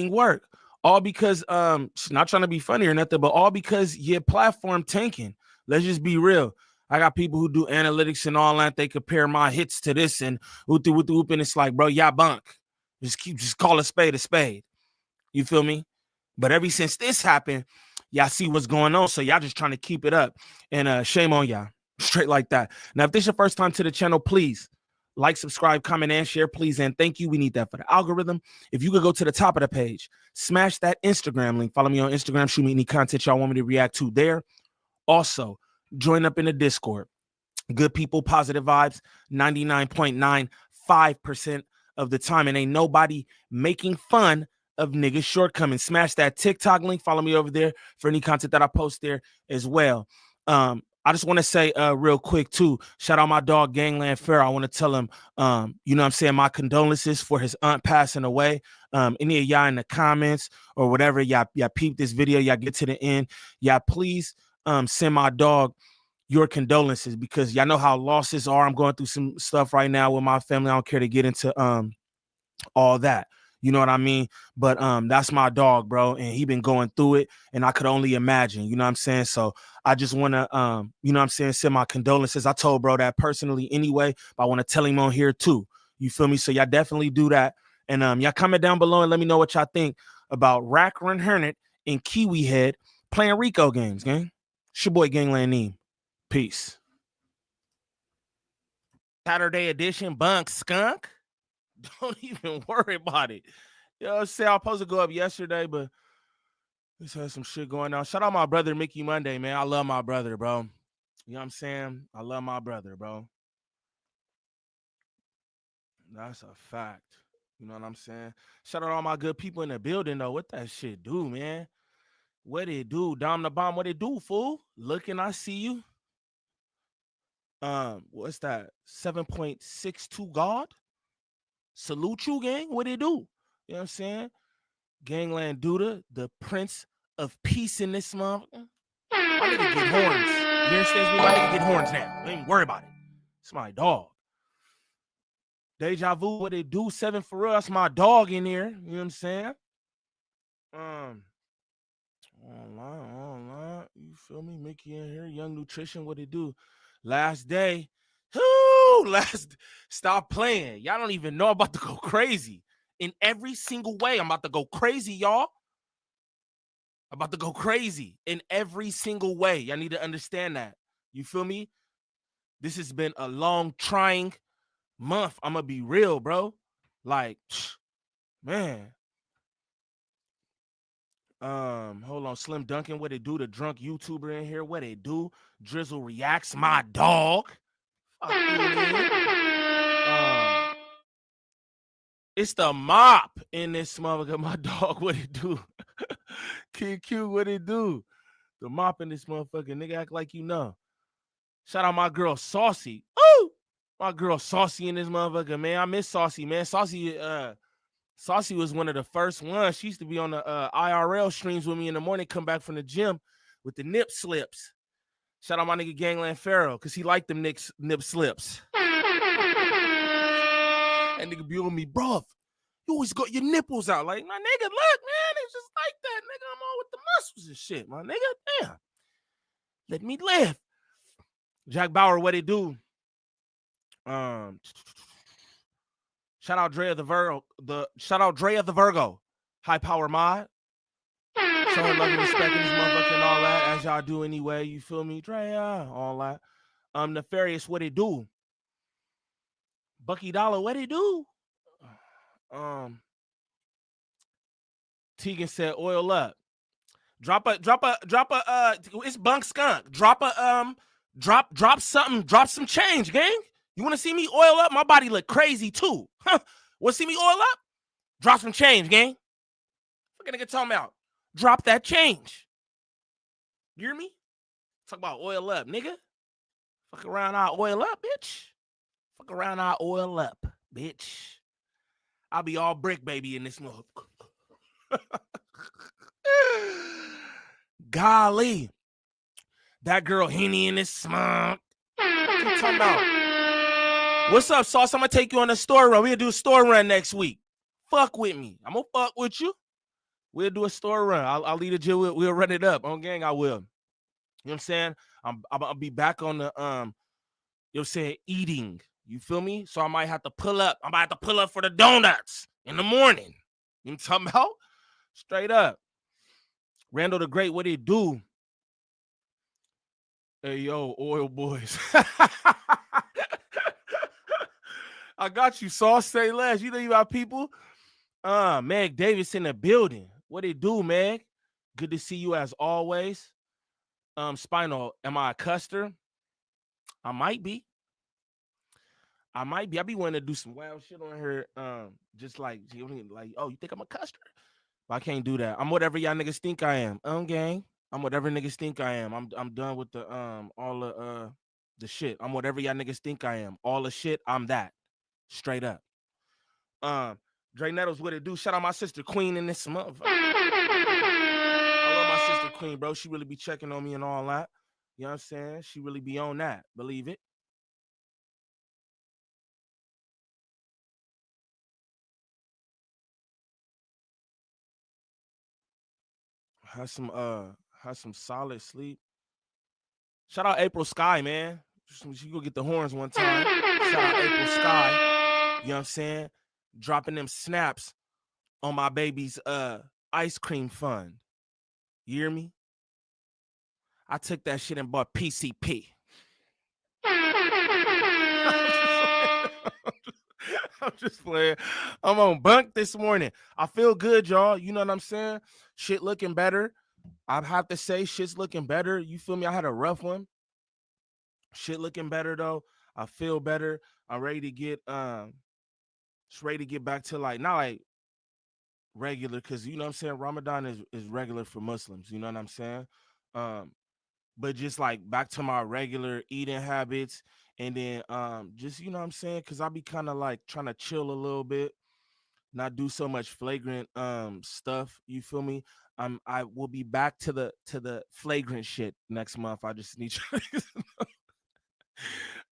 work. All because not trying to be funny or nothing, but all because your platform tanking. Let's just be real. I got people who do analytics and all that. They compare my hits to this and whoop, and it's like, bro, y'all bunk. Just call a spade a spade. You feel me? But ever since this happened, y'all see what's going on. So y'all just trying to keep it up. And shame on y'all. Straight like that. Now, if this is your first time to the channel, please like, subscribe, comment, and share, please. And thank you. We need that for the algorithm. If you could go to the top of the page, smash that Instagram link. Follow me on Instagram. Shoot me any content y'all want me to react to there. Also, join up in the Discord. Good people, positive vibes, 99.95% of the time. And ain't nobody making fun of niggas' shortcomings. Smash that TikTok link. Follow me over there for any content that I post there as well. I just want to say real quick too, shout out my dog Gangland Fair. I want to tell him, you know what I'm saying, my condolences for his aunt passing away. Any of y'all in the comments or whatever, y'all peep this video, y'all get to the end, y'all please send my dog your condolences, because y'all know how losses are. I'm going through some stuff right now with my family. I don't care to get into all that. You know what I mean? But that's my dog, bro. And he been going through it. And I could only imagine, you know what I'm saying? So I just want to, you know what I'm saying, send my condolences. I told bro that personally anyway, but I want to tell him on here too. You feel me? So y'all definitely do that. And y'all comment down below and let me know what y'all think about Wack100 and Kiwi Head playing Rico games, gang. It's your boy Gangland Niem. Peace. Saturday edition bunk skunk. Don't even worry about it. You know what I'm saying? I was supposed to go up yesterday, but we had some shit going on. Shout out my brother, Mickey Monday, man. I love my brother, bro. You know what I'm saying? I love my brother, bro. That's a fact. You know what I'm saying? Shout out all my good people in the building, though. What that shit do, man? What it do? Dom the bomb, what it do, fool? Looking, I see you. What's that? 7.62 God? Salute you, gang. What it do? You know what I'm saying? Gangland Duda, the Prince of Peace in this month. My nigga get horns. You understand me? My nigga get horns now. Don't even worry about it. It's my dog. Deja Vu, what it do? 7 for real. That's my dog in here. You know what I'm saying? Online. You feel me? Mickey in here. Young Nutrition, what it do? Last day. Stop playing. Y'all don't even know I'm about to go crazy. In every single way, I'm about to go crazy, y'all. I'm about to go crazy in every single way. Y'all need to understand that. You feel me? This has been a long, trying month. I'm going to be real, bro. Like, man. Hold on. Slim Duncan, what it do? The drunk YouTuber in here, what it do? Drizzle Reacts, my dog. It's the mop in this motherfucker. My dog, what it do? Kid Q, what it do? The mop in this motherfucker. Nigga, act like you know. Shout out my girl Saucy. Oh, my girl Saucy in this motherfucker, man. I miss Saucy, man. Saucy was one of the first ones. She used to be on the IRL streams with me in the morning, come back from the gym with the nip slips. Shout out my nigga Gangland Pharaoh, because he liked them nip slips. That nigga be on me, bro. You always got your nipples out. Like, my nigga, look, man, it's just like that, nigga. I'm on with the muscles and shit, my nigga. Damn. Let me live. Jack Bauer, what it do? Shout out Drea the Virgo. Shout out Drea the Virgo. High power mod. Showing love and respect in this motherfucker and all that, as y'all do anyway. You feel me? Drea, all that. Nefarious, what it do? Bucky Dollar, what it do? Tegan said, oil up. Drop a it's Bunk Skunk. Drop something, drop some change, gang. You want to see me oil up? My body look crazy too. Huh? Want to see me oil up? Drop some change, gang. What nigga talking about? Drop that change. You hear me? Talk about oil up, nigga. Fuck around, I oil up, bitch. Fuck around, I oil up, bitch. I'll be all brick, baby, in this mode. Golly. That girl Henny in this smoke. What you talking about? What's up, Sauce? I'm gonna take you on a store run. We'll do a store run next week. Fuck with me. I'm gonna fuck with you. We'll do a store run. I'll lead a Jill. We'll run it up. On gang, I will. You know what I'm saying? I'll be back on the you know what I'm saying, eating. You feel me? So I might have to pull up. I might have to pull up for the donuts in the morning. You know what I'm talking about? Straight up. Randall the Great, what he do? Hey, yo, oil boys. I got you, Sauce. Say less. You know you got people. Meg Davis in the building. What it do, Meg? Good to see you as always. Spinal, am I a custer? I might be. I be wanting to do some wild shit on her. Just like, oh, you think I'm a custer? But I can't do that. I'm whatever y'all niggas think I am. Gang. I'm whatever niggas think I am. I'm done with the all the shit. I'm whatever y'all niggas think I am. All the shit, I'm that. Straight up. Dre Nettles, what it do? Shout out my sister Queen in this month. I love my sister Queen, bro. She really be checking on me and all that. You know what I'm saying? She really be on that. Believe it. Have some solid sleep. Shout out April Sky, man. She go get the horns one time. Shout out April Sky. You know what I'm saying? Dropping them snaps on my baby's ice cream fund. You hear me? I took that shit and bought PCP. I'm just playing. I'm on bunk this morning. I feel good, y'all. You know what I'm saying? Shit looking better. I have to say, shit's looking better. You feel me? I had a rough one. Shit looking better though. I feel better. I'm ready to get just ready to get back to like not like regular, because you know what I'm saying, Ramadan is regular for Muslims, you know what I'm saying? But just like back to my regular eating habits, and then just, you know what I'm saying, because I be kind of like trying to chill a little bit, not do so much flagrant stuff. You feel me? I will be back to the flagrant shit next month. I just need you niggas to know.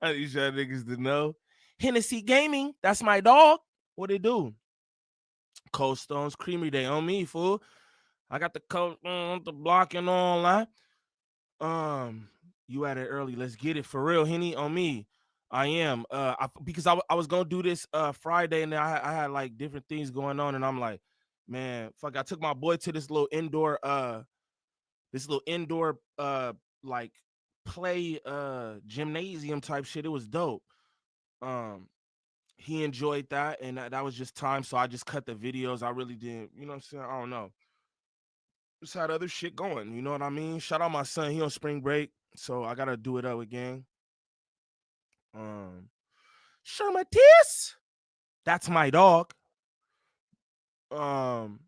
I need y'all niggas to know. Hennessy Gaming, that's my dog. What it do? Cold Stones Creamery, they on me, fool. I got the coat on the block and all that. You at it early. Let's get it for real, Henny, on me. I am. Because I was gonna do this Friday, and then I had like different things going on, and I'm like, man, fuck. I took my boy to this little indoor like play gymnasium type shit. It was dope. He enjoyed that, and that was just time, so I just cut the videos. I really didn't, you know what I'm saying? I don't know. Just had other shit going, you know what I mean? Shout out my son, he on spring break, so I gotta do it up again. Shermatis, that's my dog. Shout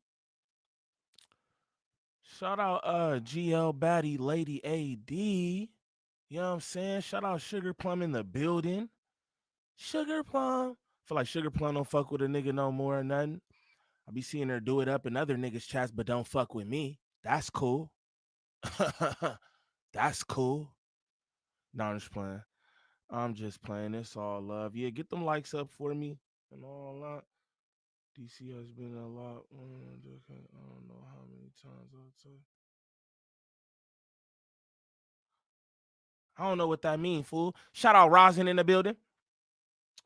out GL Batty Lady AD. You know what I'm saying? Shout out Sugar Plum in the building. Sugar Plum. I feel like Sugar Plum don't fuck with a nigga no more or nothing. I be seeing her do it up in other niggas' chats, but don't fuck with me. That's cool. That's cool. No, I'm just playing. I'm just playing. It's all love. Yeah, get them likes up for me and all that. DC has been a lot. I don't know how many times I'll say. I don't know what that means, fool. Shout out Rosin in the building.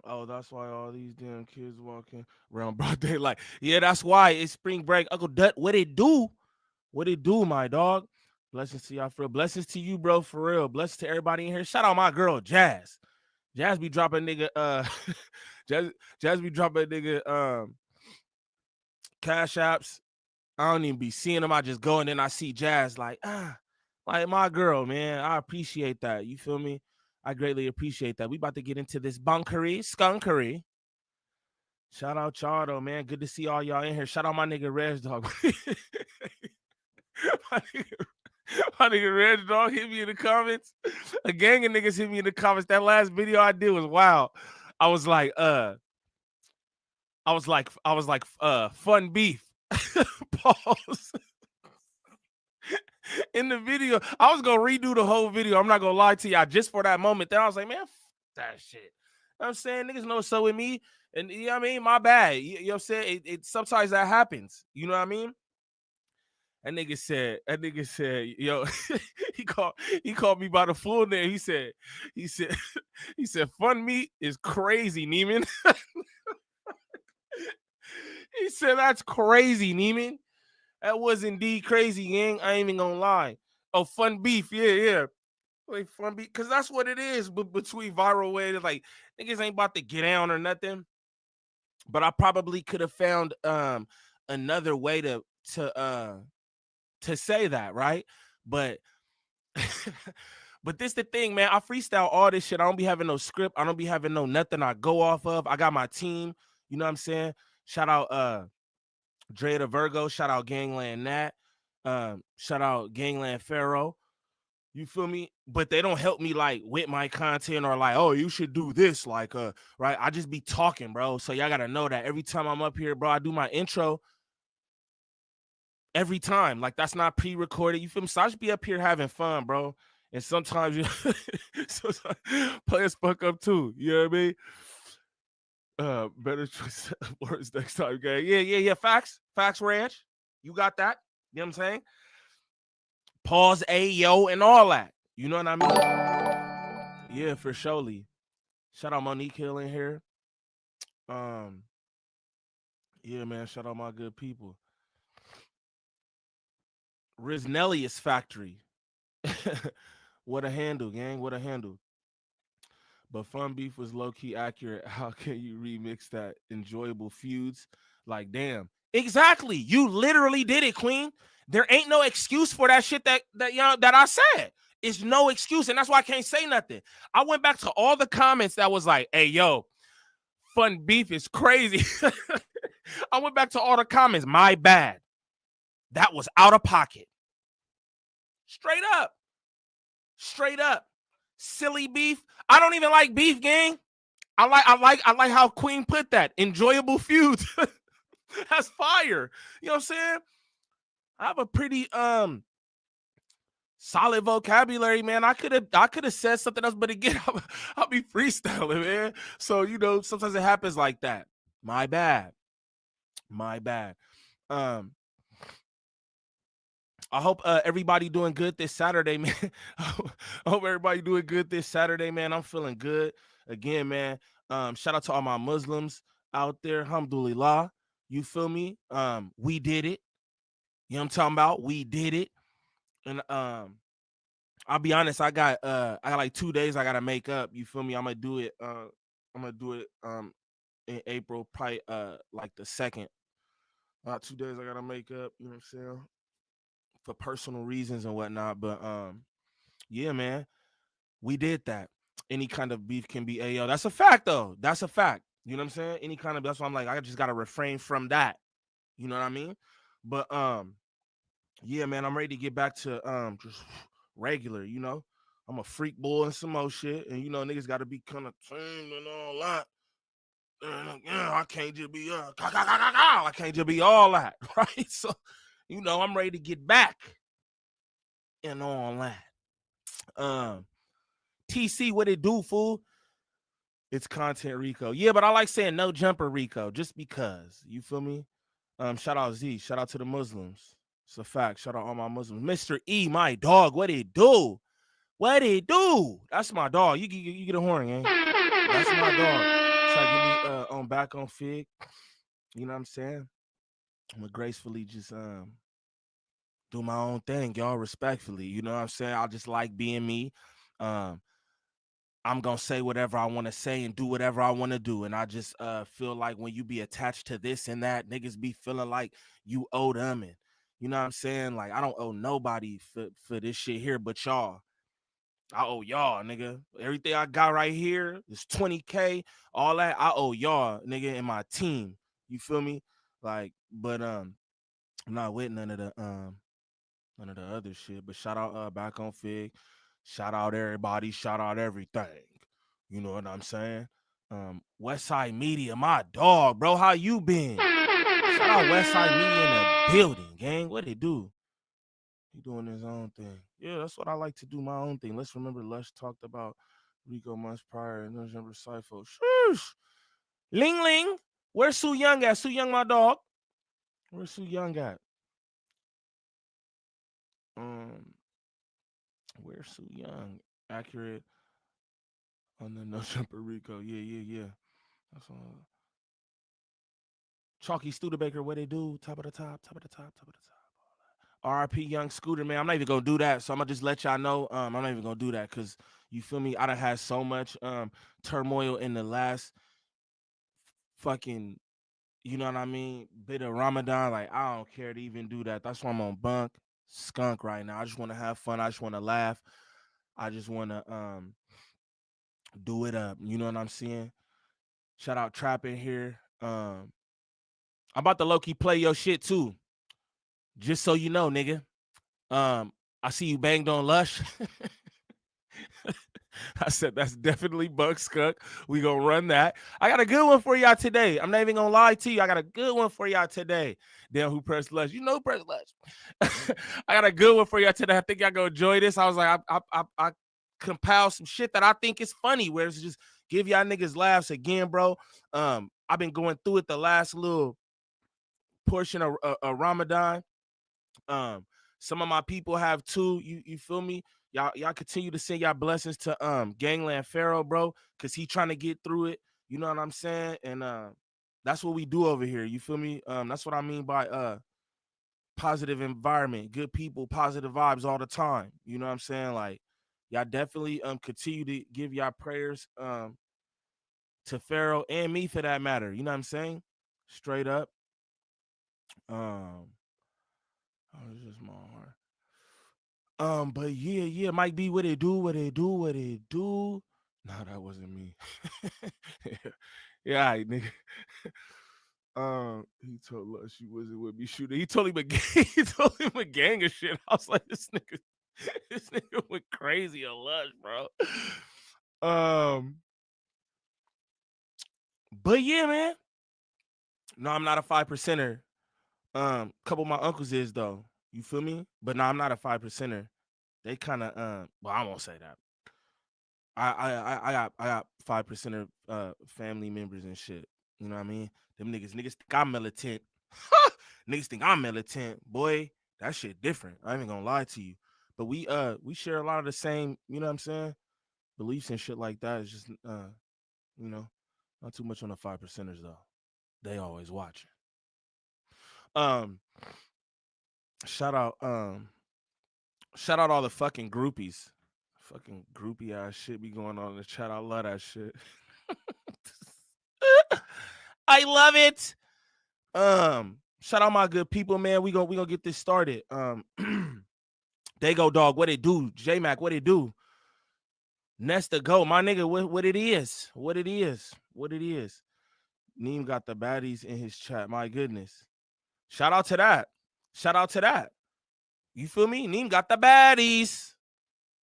Oh, that's why all these damn kids walking around broad daylight. Yeah, that's why it's spring break. Uncle Dut, what it do? What it do, my dog? Blessings to y'all for real. Blessings to you, bro, for real. Blessings to everybody in here. Shout out my girl, Jazz. Jazz be dropping nigga, Jazz be dropping nigga cash apps. I don't even be seeing them. I just go and then I see Jazz like my girl, man. I appreciate that. You feel me? I greatly appreciate that. We about to get into this skunkery. Shout out y'all though, man. Good to see all y'all in here. Shout out my nigga Reg Dog. my nigga Reg Dog hit me in the comments. A gang of niggas hit me in the comments. That last video I did was wild. I was like fun beef. Pause. in the video. I was gonna redo the whole video. I'm not gonna lie to y'all just for that moment. Then I was like, man, f that shit. You know what I'm saying? Niggas know what's up with me. And you know what I mean? My bad. You know what I'm saying? It sometimes that happens. You know what I mean? That nigga said, yo, he called me by the full name. He said, fun meat is crazy, Neiman. He said, that's crazy, Neiman. That was indeed crazy, gang. I ain't even gonna lie. Oh, fun beef, yeah. Like fun beef, because that's what it is. But between viral way, like niggas ain't about to get down or nothing. But I probably could have found another way to say that, right? But but this the thing, man. I freestyle all this shit. I don't be having no script. I don't be having no nothing I go off of. I got my team. You know what I'm saying? Shout out Dre the Virgo. Shout out Gangland Nat. Shout out Gangland Pharaoh. You feel me? But they don't help me like with my content or like, oh, you should do this. Like, right? I just be talking, bro. So y'all gotta know that every time I'm up here, bro, I do my intro. Every time, like that's not pre-recorded. You feel me? So I just be up here having fun, bro. And sometimes you players fuck up too. You know what I mean? Better choice words next time, okay? Yeah. Facts, Ranch. You got that? You know what I'm saying? Pause, yo, and all that. You know what I mean? Yeah, for surely. Shout out Monique Hill in here. Yeah, man. Shout out my good people. Riznelius Factory. What a handle, gang. What a handle. But Fun Beef was low-key accurate. How can you remix that? Enjoyable feuds? Like, damn. Exactly. You literally did it, Queen. There ain't no excuse for that shit that I said. It's no excuse. And that's why I can't say nothing. I went back to all the comments that was like, hey, yo, Fun Beef is crazy. I went back to all the comments. My bad. That was out of pocket. Straight up. Silly beef. I don't even like beef, gang. I like how Queen put that. Enjoyable feuds. That's fire. You know what I'm saying? I have a pretty solid vocabulary, man. I could have said something else, but again, I'll be freestyling, man. So you know, sometimes it happens like that. My bad. I hope everybody doing good this Saturday, man. I hope everybody doing good this Saturday, man. I'm feeling good. Again, man, shout out to all my Muslims out there. Alhamdulillah. You feel me? We did it. You know what I'm talking about? We did it. And I'll be honest, I got like 2 days I gotta make up. You feel me? I'm gonna do it in April, probably like the 2nd. 2 days I gotta make up, you know what I'm saying? For personal reasons and whatnot, but yeah, man, we did that. Any kind of beef can be AO. That's a fact, though. That's a fact. You know what I'm saying? Any kind of, that's why I'm like, I just gotta refrain from that. You know what I mean? But yeah, man, I'm ready to get back to just regular. You know, I'm a freak boy and some more shit, and you know, niggas gotta be kind of tamed and all that. Yeah, I can't just be I can't just be all that, right? So. You know, I'm ready to get back and all that. TC, what it do, fool? It's content Rico. Yeah, but I like saying No Jumper Rico just because. You feel me? Shout out Z. Shout out to the Muslims. It's a fact. Shout out all my Muslims. Mr. E, my dog. What it do? What it do? That's my dog. You get a horn, gang. That's my dog. Try to get me on back on Fig. You know what I'm saying? I'm gonna gracefully just do my own thing, y'all, respectfully. You know what I'm saying? I just like being me. I'm gonna say whatever I want to say and do whatever I want to do. And I just feel like when you be attached to this and that, niggas be feeling like you owe them. And you know what I'm saying? Like, I don't owe nobody for this shit here but y'all. I owe y'all, nigga. Everything I got right here is 20K, all that. I owe y'all, nigga, and my team. You feel me? Like, but I'm not with none of the other shit. But shout out back on Fig. Shout out everybody. Shout out everything. You know what I'm saying? Westside Media, my dog, bro. How you been? Shout out Westside Media in the building, gang. What they do? He doing his own thing. Yeah, that's what I like to do, my own thing. Let's remember Lush talked about Rico months prior and No Jumper Cypher. Shoosh. Ling Ling. Where's Sue Young at? Sue Young, my dog. Where's Sue Young at? Where's Sue Young? Accurate on the No Jumper Rico. Yeah. That's all. Chalky Studebaker, what they do? Top of the top. RP Young Scooter, man. I'm not even gonna do that. So I'm gonna just let y'all know. I'm not even gonna do that because you feel me? I done had so much turmoil in the last fucking, you know what I mean, bit of Ramadan. Like, I don't care to even do that. That's why I'm on bunk skunk right now. I just want to have fun. I just want to laugh. I just want to do it up. You know what I'm saying? Shout out Trap in here. I'm about to low-key play your shit too. Just so you know, nigga. I see you banged on Lush. I said that's definitely Buck Skunk. We gonna run that. I got a good one for y'all today. I'm not even gonna lie to you. I got a good one for y'all today. Damn, who pressed Lush? You know who pressed Lush. I got a good one for y'all today. I think y'all gonna enjoy this. I was like, I compiled some shit that I think is funny, where it's just give y'all niggas laughs again, bro. I've been going through it the last little portion of Ramadan. Some of my people have too. You feel me? Y'all continue to send y'all blessings to Gangland Pharaoh, bro, because he trying to get through it. You know what I'm saying? And that's what we do over here. You feel me? That's what I mean by positive environment, good people, positive vibes all the time. You know what I'm saying? Like, y'all definitely continue to give y'all prayers to Pharaoh and me for that matter. You know what I'm saying? Straight up. It's just my heart. But yeah, might be what it do. No, that wasn't me. yeah, all right, nigga. He told us she wasn't with me shooting. He told him a gang of shit. I was like, this nigga went crazy on Lush, bro. But yeah, man. No, I'm not a 5%er. Couple of my uncles is though. You feel me? But no, I'm not a 5%er. They kind of well, I won't say that. I got 5% of family members and shit. You know what I mean? Them niggas think I'm militant. Niggas think I'm militant. Boy, that shit different. I ain't even gonna lie to you. But we share a lot of the same, you know what I'm saying? Beliefs and shit like that. It's just you know, not too much on the 5%ers though. They always watching. Shout out all the fucking groupies. Fucking groupie ass shit be going on in the chat. I love that shit. I love it. Shout out my good people, man. We gonna get this started. They go, dog. What it do? J Mac, what it do? Nesta go, my nigga. What it is? What it is? Niem got the baddies in his chat. My goodness. Shout out to that. You feel me? Niem got the baddies.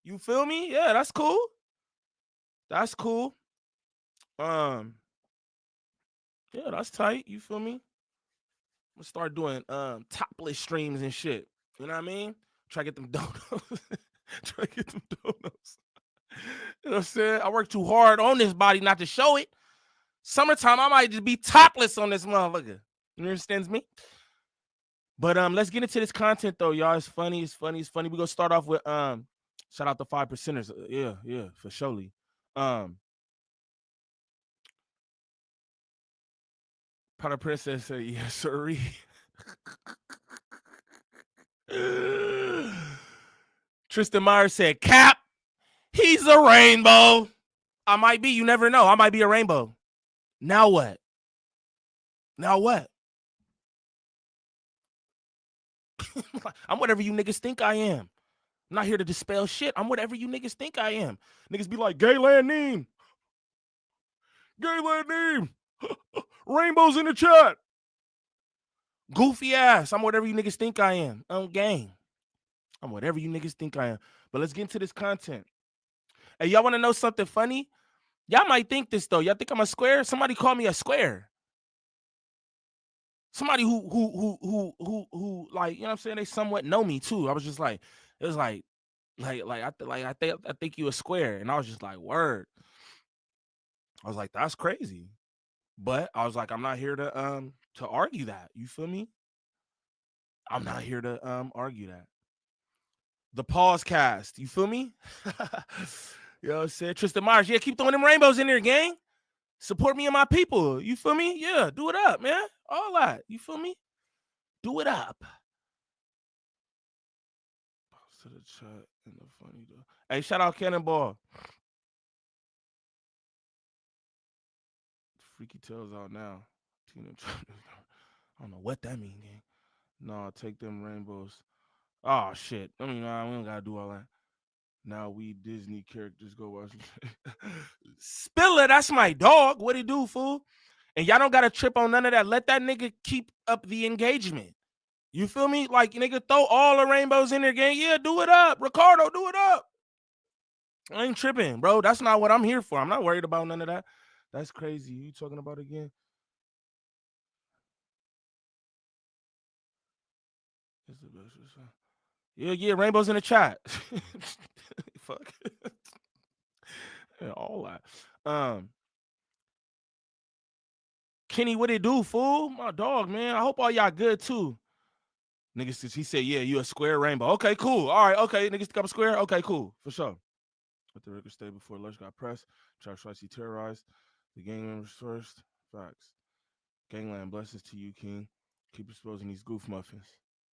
You feel me? Yeah, that's cool. Yeah, that's tight. You feel me? I'm gonna start doing topless streams and shit. You know what I mean? Try to get them donuts. You know what I'm saying? I work too hard on this body not to show it. Summertime, I might just be topless on this motherfucker. You understand me? But let's get into this content though, y'all. It's funny. We're gonna start off with shout out the 5%ers. Yeah, for surely. Powder Princess said, yes, sorry. Tristan Meyer said, Cap, he's a rainbow. I might be, you never know. I might be a rainbow. Now what? I'm whatever you niggas think I am. I'm not here to dispel shit. I'm whatever you niggas think I am. Niggas be like, Gayland Niem. Rainbows in the chat. Goofy ass. I'm whatever you niggas think I am. I'm gang. I'm whatever you niggas think I am. But let's get into this content. Hey, y'all want to know something funny? Y'all might think this, though. Y'all think I'm a square? Somebody call me a square. Somebody who like, you know what I'm saying, they somewhat know me too. I was just like, it was like I think you a square. And I was just like, word. I was like, that's crazy. But I was like, I'm not here to argue that. You feel me? I'm not here to argue that. The pause cast, you feel me? You know what I'm saying? Tristan Myers, yeah, keep throwing them rainbows in there, gang. Support me and my people. You feel me? Yeah, do it up, man. All that. You feel me? Do it up. To the chat and the funny though. Hey, shout out Cannonball. Freaky Tails out now. I don't know what that means, gang. No, take them rainbows. Oh shit. I mean, nah, we don't gotta do all that. Now we Disney characters go watch. Spiller, that's my dog. What he do, fool? And y'all don't gotta trip on none of that. Let that nigga keep up the engagement. You feel me? Like, nigga, throw all the rainbows in there, gang. Yeah, do it up. Ricardo, do it up. I ain't tripping, bro. That's not what I'm here for. I'm not worried about none of that. That's crazy. You talking about again? Yeah, rainbows in the chat. Fuck. Yeah, all that. Kenny, what it do, fool? My dog, man. I hope all y'all good too. Niggas, he said, yeah, you a square rainbow. Okay, cool. All right, okay. Niggas think I'm square. Okay, cool. For sure. Let the record stay before Lush got pressed. Chuck Schweitzer terrorized the gang members first. Facts. Gangland, blessings to you, King. Keep exposing these goof muffins.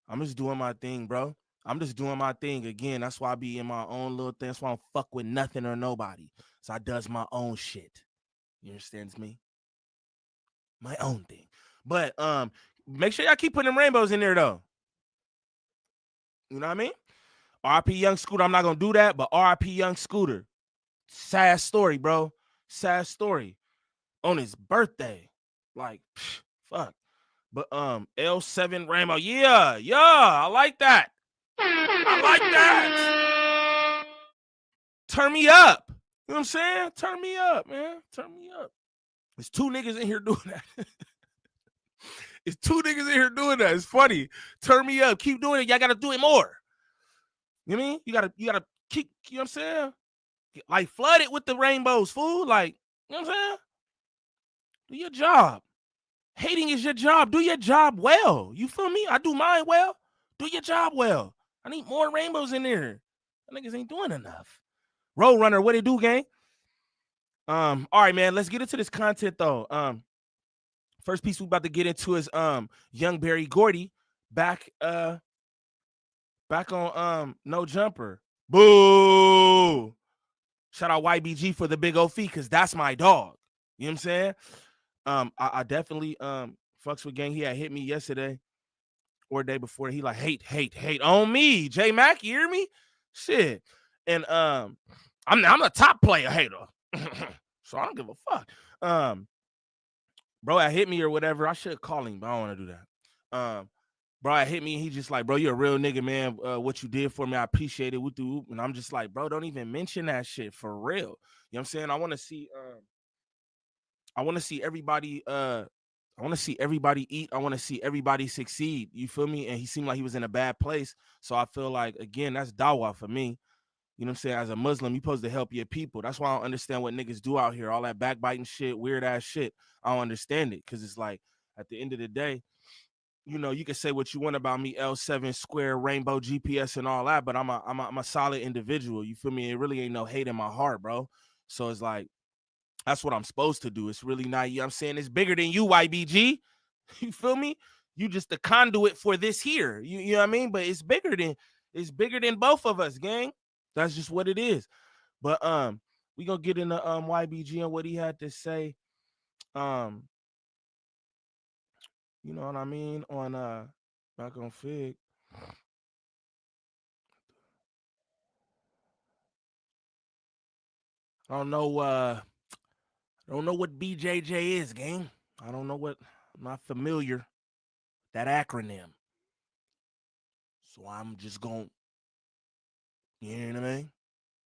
I'm just doing my thing, bro. I'm just doing my thing. Again, that's why I be in my own little thing. That's why I don't fuck with nothing or nobody. So I does my own shit. You understand me? My own thing. But make sure y'all keep putting them rainbows in there, though. You know what I mean? RIP Young Scooter, I'm not going to do that, but RIP Young Scooter. Sad story, bro. Sad story. On his birthday. Like, fuck. But L7 Rainbow. Yeah, I like that. I like that. Turn me up. You know what I'm saying? Turn me up, man. Turn me up. There's two niggas in here doing that. It's two niggas in here doing that. It's funny. Turn me up. Keep doing it. Y'all gotta do it more. You know what I mean? You gotta keep, you know what I'm saying? Like, flood it with the rainbows, fool. Like, you know what I'm saying? Do your job. Hating is your job. Do your job well. You feel me? I do mine well. Do your job well. I need more rainbows in there. That niggas ain't doing enough. Roadrunner, what it do, gang? All right, man. Let's get into this content though. First piece we about to get into is Young Barry Gordy back on No Jumper. Boo! Shout out YBG for the big old fee, because that's my dog. You know what I'm saying? I definitely fucks with gang. He had hit me yesterday or the day before. He like hate on me. J Mac, you hear me? Shit. And I'm the top player hater. So I don't give a fuck. Bro, I hit me or whatever. I should call him, but I don't want to do that. Bro, I hit me and he just like, bro, you're a real nigga, man. What you did for me, I appreciate it. And I'm just like, bro, don't even mention that shit for real. You know what I'm saying? I want to see everybody I want to see everybody eat. I want to see everybody succeed. You feel me? And he seemed like he was in a bad place. So I feel like, again, that's dawah for me. You know what I'm saying? As a Muslim, you're supposed to help your people. That's why I don't understand what niggas do out here. All that backbiting shit, weird ass shit. I don't understand it. Cause it's like, at the end of the day, you know, you can say what you want about me, L7 square, rainbow GPS and all that, but I'm a solid individual. You feel me? It really ain't no hate in my heart, bro. So it's like, that's what I'm supposed to do. It's really not, you know what I'm saying? It's bigger than you, YBG. You feel me? You just the conduit for this here. You know what I mean? But it's bigger than both of us, gang. That's just what it is. But we gonna get into YBG and what he had to say. You know what I mean? On back on Fig. I don't know what BJJ is, gang. I don't know what, I'm not familiar with that acronym. So I'm just going, you know what I mean?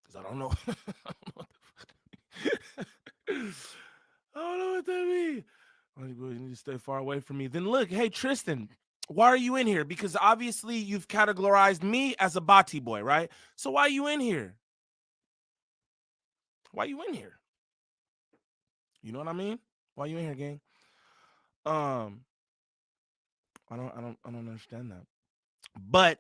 Because I don't know. I don't know what that means. You need to stay far away from me. Then look, hey Tristan, why are you in here? Because obviously you've categorized me as a body boy, right? So why are you in here? Why you in here? You know what I mean? Why you in here, gang? I don't understand that. But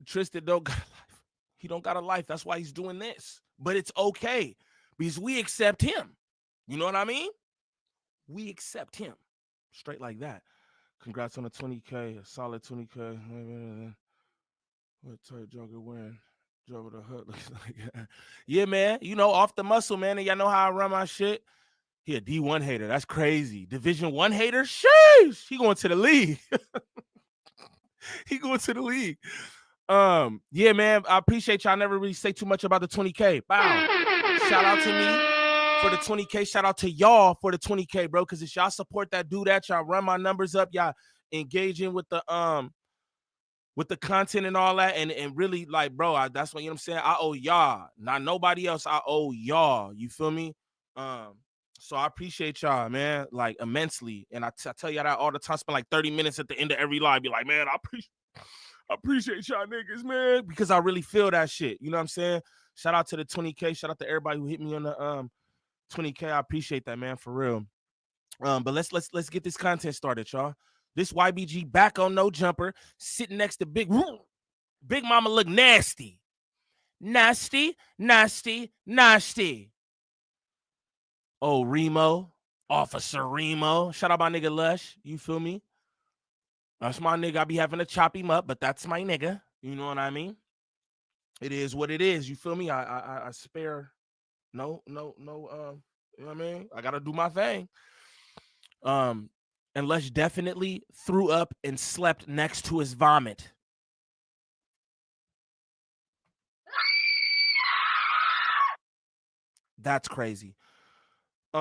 Tristan don't got a life. He don't got a life. That's why he's doing this. But it's okay because we accept him. You know what I mean? We accept him straight like that. Congrats on the 20K, a solid 20K. What type jogger wearing? Jogger the hood looks like. Yeah, man. You know, off the muscle, man. And y'all know how I run my shit. He a D1 hater. That's crazy. Division 1 hater? Sheesh. He going to the league. He going to the league. Yeah, man. I appreciate y'all. Never really say too much about the 20K. Wow. Shout out to me for the 20K. Shout out to y'all for the 20K, bro. Because if y'all support that, do that. Y'all run my numbers up. Y'all engaging with the content and all that. And really, like, bro, that's what, you know what I'm saying? I owe y'all. Not nobody else. I owe y'all. You feel me? So I appreciate y'all, man, like immensely. And I tell y'all that all the time. Spend like 30 minutes at the end of every live. Be like, man, I appreciate y'all niggas, man, because I really feel that shit. You know what I'm saying? Shout out to the 20K. Shout out to everybody who hit me on the 20K. I appreciate that, man, for real. But let's get this content started, y'all. This YBG back on No Jumper, sitting next to Big Mama look nasty. Nasty, nasty, nasty. Oh, Remo, Officer Remo. Shout out my nigga Lush. You feel me? That's my nigga. I be having to chop him up, but that's my nigga. You know what I mean? It is what it is. You feel me? I spare no, you know what I mean? I gotta do my thing. And Lush definitely threw up and slept next to his vomit. That's crazy.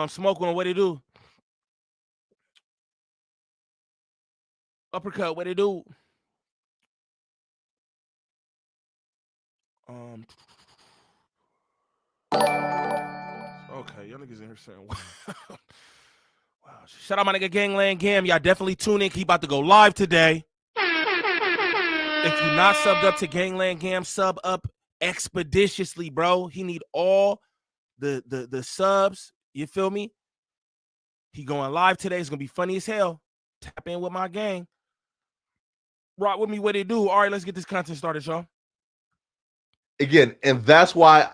Smoke on what they do. Uppercut, what they do? Okay, y'all niggas in here saying, wow. Shout out my nigga Gangland Gam. Y'all definitely tune in. He about to go live today. If you're not subbed up to Gangland Gam, sub up expeditiously, bro. He need all the subs. You feel me? He going live today. It's gonna be funny as hell. Tap in with my gang. Rock with me what they do. All right, let's get this content started, y'all. Again, and that's why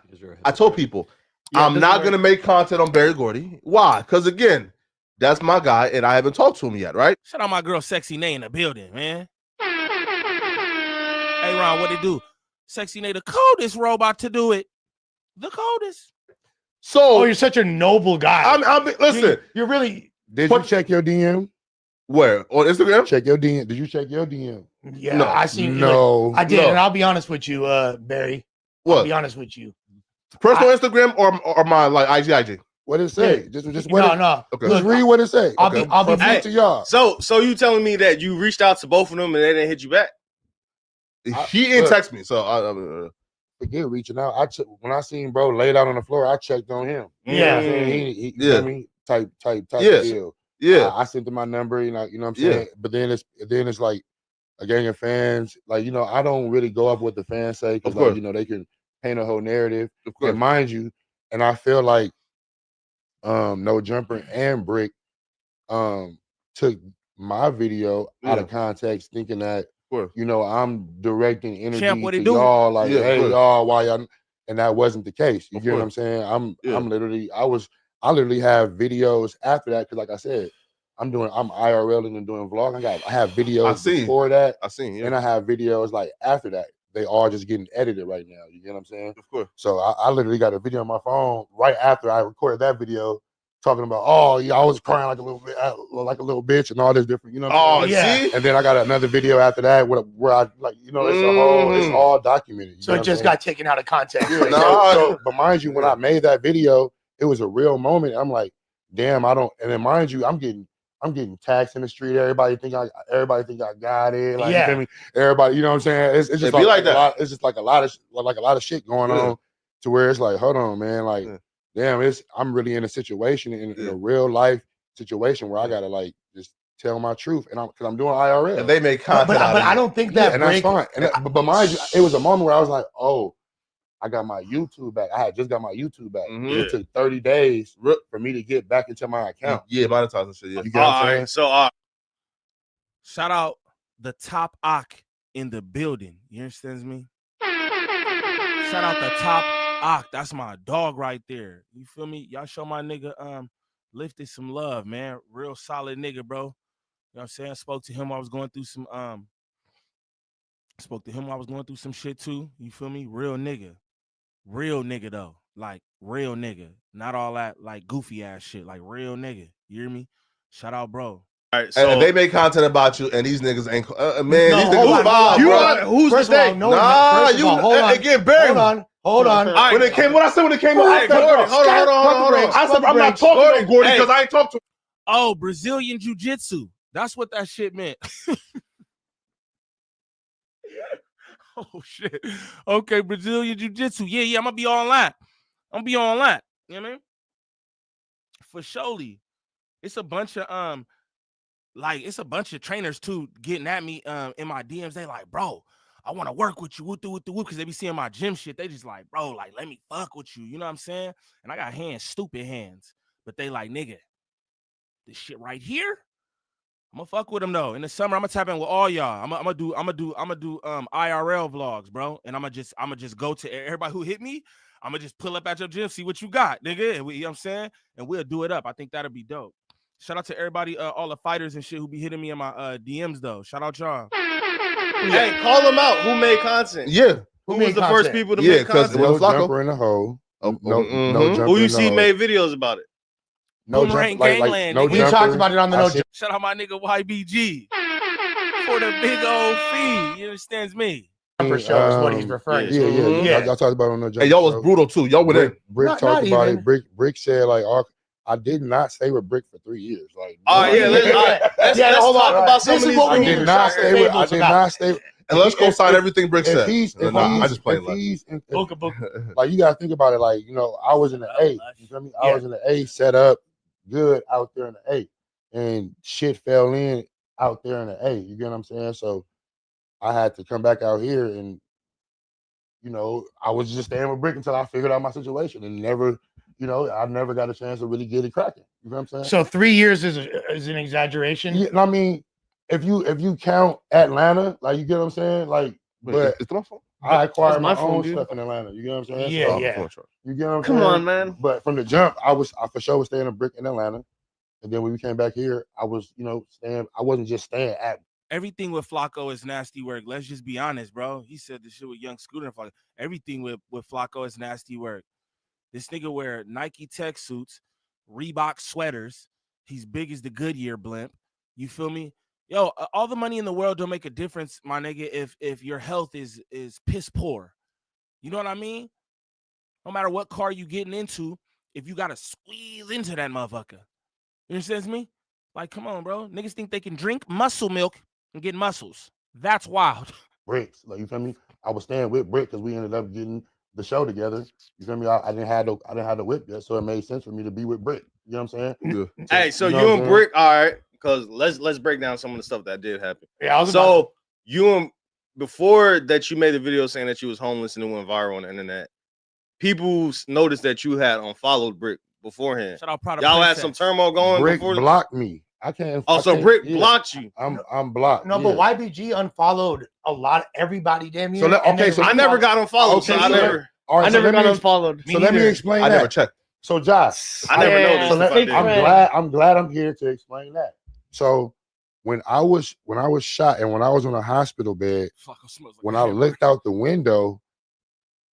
I told people I'm not gonna make content on Barry Gordy. Why? Because again, that's my guy, and I haven't talked to him yet, right? Shout out my girl Sexy Nay in the building, man. Hey Ron, what it do? Sexy Nay, the coldest robot to do it. The coldest. So you're such a noble guy. Listen. You're really. Did you check your DM? Where on Instagram? Check your DM. Did you check your DM? Yeah, No. I seen. No, I did, and I'll be honest with you, Barry. What? I'll be honest with you. Personal Instagram or my like IG? What it say? Yeah. Just what No. Okay. Just read what it say. I'll be to y'all. So you telling me that you reached out to both of them and they didn't hit you back? He didn't text me, so forget reaching out. When I seen bro laid out on the floor, I checked on him. Yeah. You know what I mean? Type Yeah. deal. Yeah. I sent him my number, you know what I'm saying? But then it's like a gang of fans. Like, you know, I don't really go up what the fans say because like, you know, they can paint a whole narrative. Of course. And mind you, and I feel like No Jumper and Brick took my video out of context, thinking that you know I'm directing energy Champ, to y'all, like, hey y'all, why y'all, and that wasn't the case. You get what I'm saying? I'm literally I literally have videos after that because, like I said, I'm IRLing and doing vlogging. I have videos before that. And I have videos like after that. They all just getting edited right now. You get what I'm saying? Of course. So I literally got a video on my phone right after I recorded that video, talking about, oh yeah, I was crying like a little bitch and all this different, you know what I'm saying? See? And then I got another video after that where I like, you know, it's all documented. So it just got taken out of context. Yeah, but mind you, when I made that video, it was a real moment. I'm like, damn, and then mind you, I'm getting taxed in the street. Everybody think I got it. Like, you feel me? Everybody, you know what I'm saying? It's just like that. It's just like a lot of shit going on to where it's like, hold on, man, like, damn, I'm really in a situation in a real life situation where I gotta like just tell my truth, and because I'm doing IRL. And they make content but out of I it. don't think that, and that's fine. And but mind you, it was a moment where I was like, oh, I got my YouTube back. I had just got my YouTube back. It took 30 days for me to get back into my account. Yeah, monetize and shit. Yeah, you get what I'm saying? So, shout out the top Ock in the building. You understand me? Shout out the top Ock. That's my dog right there. You feel me? Y'all show my nigga Lifted some love, man. Real solid nigga, bro. You know what I'm saying? Spoke to him while I was going through some shit too. You feel me? Real nigga. Real nigga though. Like real nigga. Not all that like goofy ass shit. Like real nigga. You hear me? Shout out, bro. All right, so and they make content about you, and these niggas ain't. Man, these hold niggas on, wild, you bro. are- who's First the of all, they? No, nah, first of you all, hold on. again, Barry. Hold on. When it came, what I said when it came out, Hey, Gordon, hold on. I said I'm not talking to Gordon because I ain't talked to him. Oh, Brazilian Jiu-Jitsu. That's what that shit meant. Oh shit. Okay, Brazilian Jiu-Jitsu. Yeah, I'm gonna be online. You know what I mean? For surely. It's a bunch of trainers too getting at me in my DMs. They like, bro, I want to work with you, whoop because they be seeing my gym shit. They just like, bro, like let me fuck with you. You know what I'm saying? And I got hands, stupid hands. But they like, nigga, this shit right here, I'm gonna fuck with them though. In the summer, I'm gonna tap in with all y'all. I'm gonna do IRL vlogs, bro. And I'm gonna just go to everybody who hit me. I'm gonna just pull up at your gym, see what you got, nigga. And you know what I'm saying? And we'll do it up. I think that'll be dope. Shout out to everybody, all the fighters and shit who be hitting me in my DMs though. Shout out y'all. Hey, call them out. Who made content? Yeah. Who was the first people to make content? No Jumper in the hole. No Jumper. Who you in the see hole. made videos about it? No Boomerang Jumper, like Gangland, no nigga. Jumper. talked about it on the No Jumper. Shout out my nigga YBG for the big old fee. You understands me? Jumper show is what he's referring to. Yeah. Y'all talked about it on No Jumper. Hey, y'all was show. brutal too. Y'all went in. Brick Not talked about even. it. Brick said like, I did not stay with Brick for 3 years. Like, Let's hold talk on. about some This of is these what we rumors. need to talk to tables I did about. not stay. And let's co-sign everything Brick said. I just played like you gotta think about it. Like, you know, I was in the A. You feel me? I was in the A, set up good out there in the A, and shit fell in out there in the A. You get what I'm saying? So I had to come back out here, and you know, I was just staying with Brick until I figured out my situation, and never, you know, I never got a chance to really get it cracking. You know what I'm saying? So 3 years is an exaggeration. Yeah, I mean, if you count Atlanta, like you get what I'm saying, like, but I acquired my own stuff in Atlanta. You get what I'm saying? Yeah, So, yeah. You get what I'm Come saying? on, man. But from the jump, I for sure was staying a Brick in Atlanta, and then when we came back here, I was, you know, staying. I wasn't just staying at. Everything with Flacco is nasty work. Let's just be honest, bro. He said this shit with Young Scooter and Flacco. Everything with Flacco is nasty work. This nigga wear Nike tech suits, Reebok sweaters. He's big as the Goodyear blimp. You feel me? Yo, all the money in the world don't make a difference, my nigga, if your health is piss poor. You know what I mean? No matter what car you getting into, if you gotta squeeze into that motherfucker. You understand me? Like, come on, bro. Niggas think they can drink muscle milk and get muscles. That's wild. Bricks, like you feel me? I was staying with Brick because we ended up getting the show together. You feel me? I didn't have the whip yet, so it made sense for me to be with Brick. You know what I'm saying? Yeah. Hey, so you you know what and I'm Brick, all right? Because let's break down some of the stuff that did happen. Yeah, so you and before that, you made a video saying that you was homeless and it went viral on the internet. People noticed that you had unfollowed Brick beforehand. Shout out, Prada Y'all had Princess. some turmoil going Brick before. blocked me. I can't. Oh, I so can't- Brick yeah. blocked you. I'm blocked. No, yeah. but YBG unfollowed a lot of everybody damn near. So let- and okay, then so I never got unfollowed. Okay, so I so never. all right, I so never let got me- unfollowed. So let me explain I that. never checked. So Josh, I never noticed. So if I did. I'm glad I'm here to explain that. So when I was shot and when I was on a hospital bed, Flacco smells like when a I hamburger. looked out the window,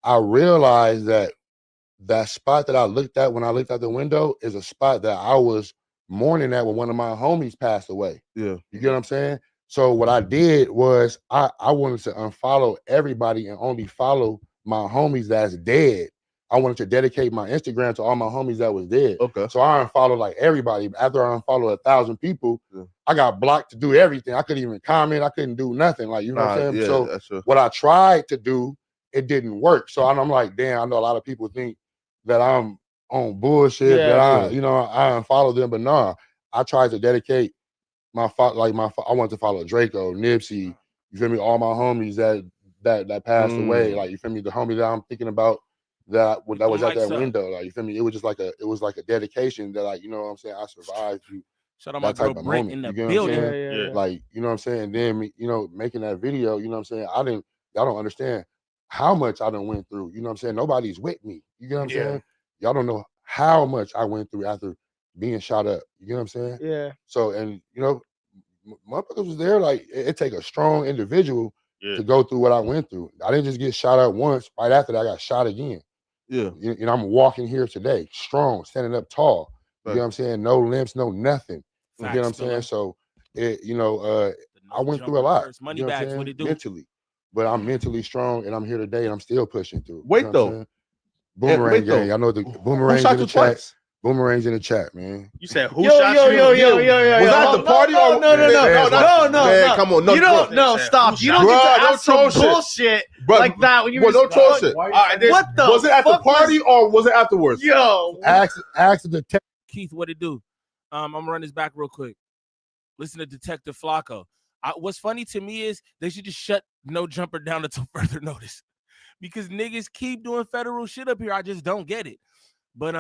I realized that spot that I looked at when I looked out the window is a spot that I was mourning at when one of my homies passed away. Yeah. You get what I'm saying? So what I did was I wanted to unfollow everybody and only follow my homies that's dead. I wanted to dedicate my Instagram to all my homies that was dead. Okay. So I unfollowed like everybody. After I unfollowed 1,000 people, I got blocked to do everything. I couldn't even comment. I couldn't do nothing. Like, you know what I'm saying? Yeah, So that's true. what I tried to do, it didn't work. So I'm like, damn, I know a lot of people think that I'm on bullshit, that I unfollowed them, but nah, I tried to dedicate I wanted to follow Draco, Nipsey, you feel me? All my homies that passed away, like, you feel me? The homie that I'm thinking about that was at that window, like, you feel me? It was just like a dedication that, like, you know what I'm saying? I survived through Shout out my that girl type of Brent moment. in the You get what I'm building. saying? Like, you know what I'm saying? And then, you know, making that video, you know what I'm saying? Y'all don't understand how much I done went through. You know what I'm saying? Nobody's with me. You get what I'm saying? Y'all don't know how much I went through after being shot up. You get what I'm saying? Yeah. So, and you know, motherfuckers was there. Like, it take a strong individual to go through what I went through. I didn't just get shot up once. Right after that, I got shot again. Yeah. You know, I'm walking here today, strong, standing up tall. You know what I'm saying? No limps, no nothing. You get what I'm saying? So, you know, I went through a lot. Money you know bags, what I'm what saying? it do? Mentally. But I'm mentally strong, and I'm here today, and I'm still pushing through. Wait, you know what I'm though. saying? Boomerang Wait, though. gang. I know the boomerangs shot in the you chat. twice? Boomerangs in the chat, man. You said who Yo, shot yo, you? yo, yo, yo, yo, Was yo. that the party or no, man, come on, no, you don't bro. no stop. You don't get to Bruh, ask some troll shit. bullshit Bruh, like that when you well, were no troll shit. What the Was it at the fuck party or was it afterwards? Yo, Ask the detective. Keith, what it do? I'm gonna run this back real quick. Listen to Detective Flacco. What's funny to me is they should just shut No Jumper down until further notice, because niggas keep doing federal shit up here. I just don't get it. But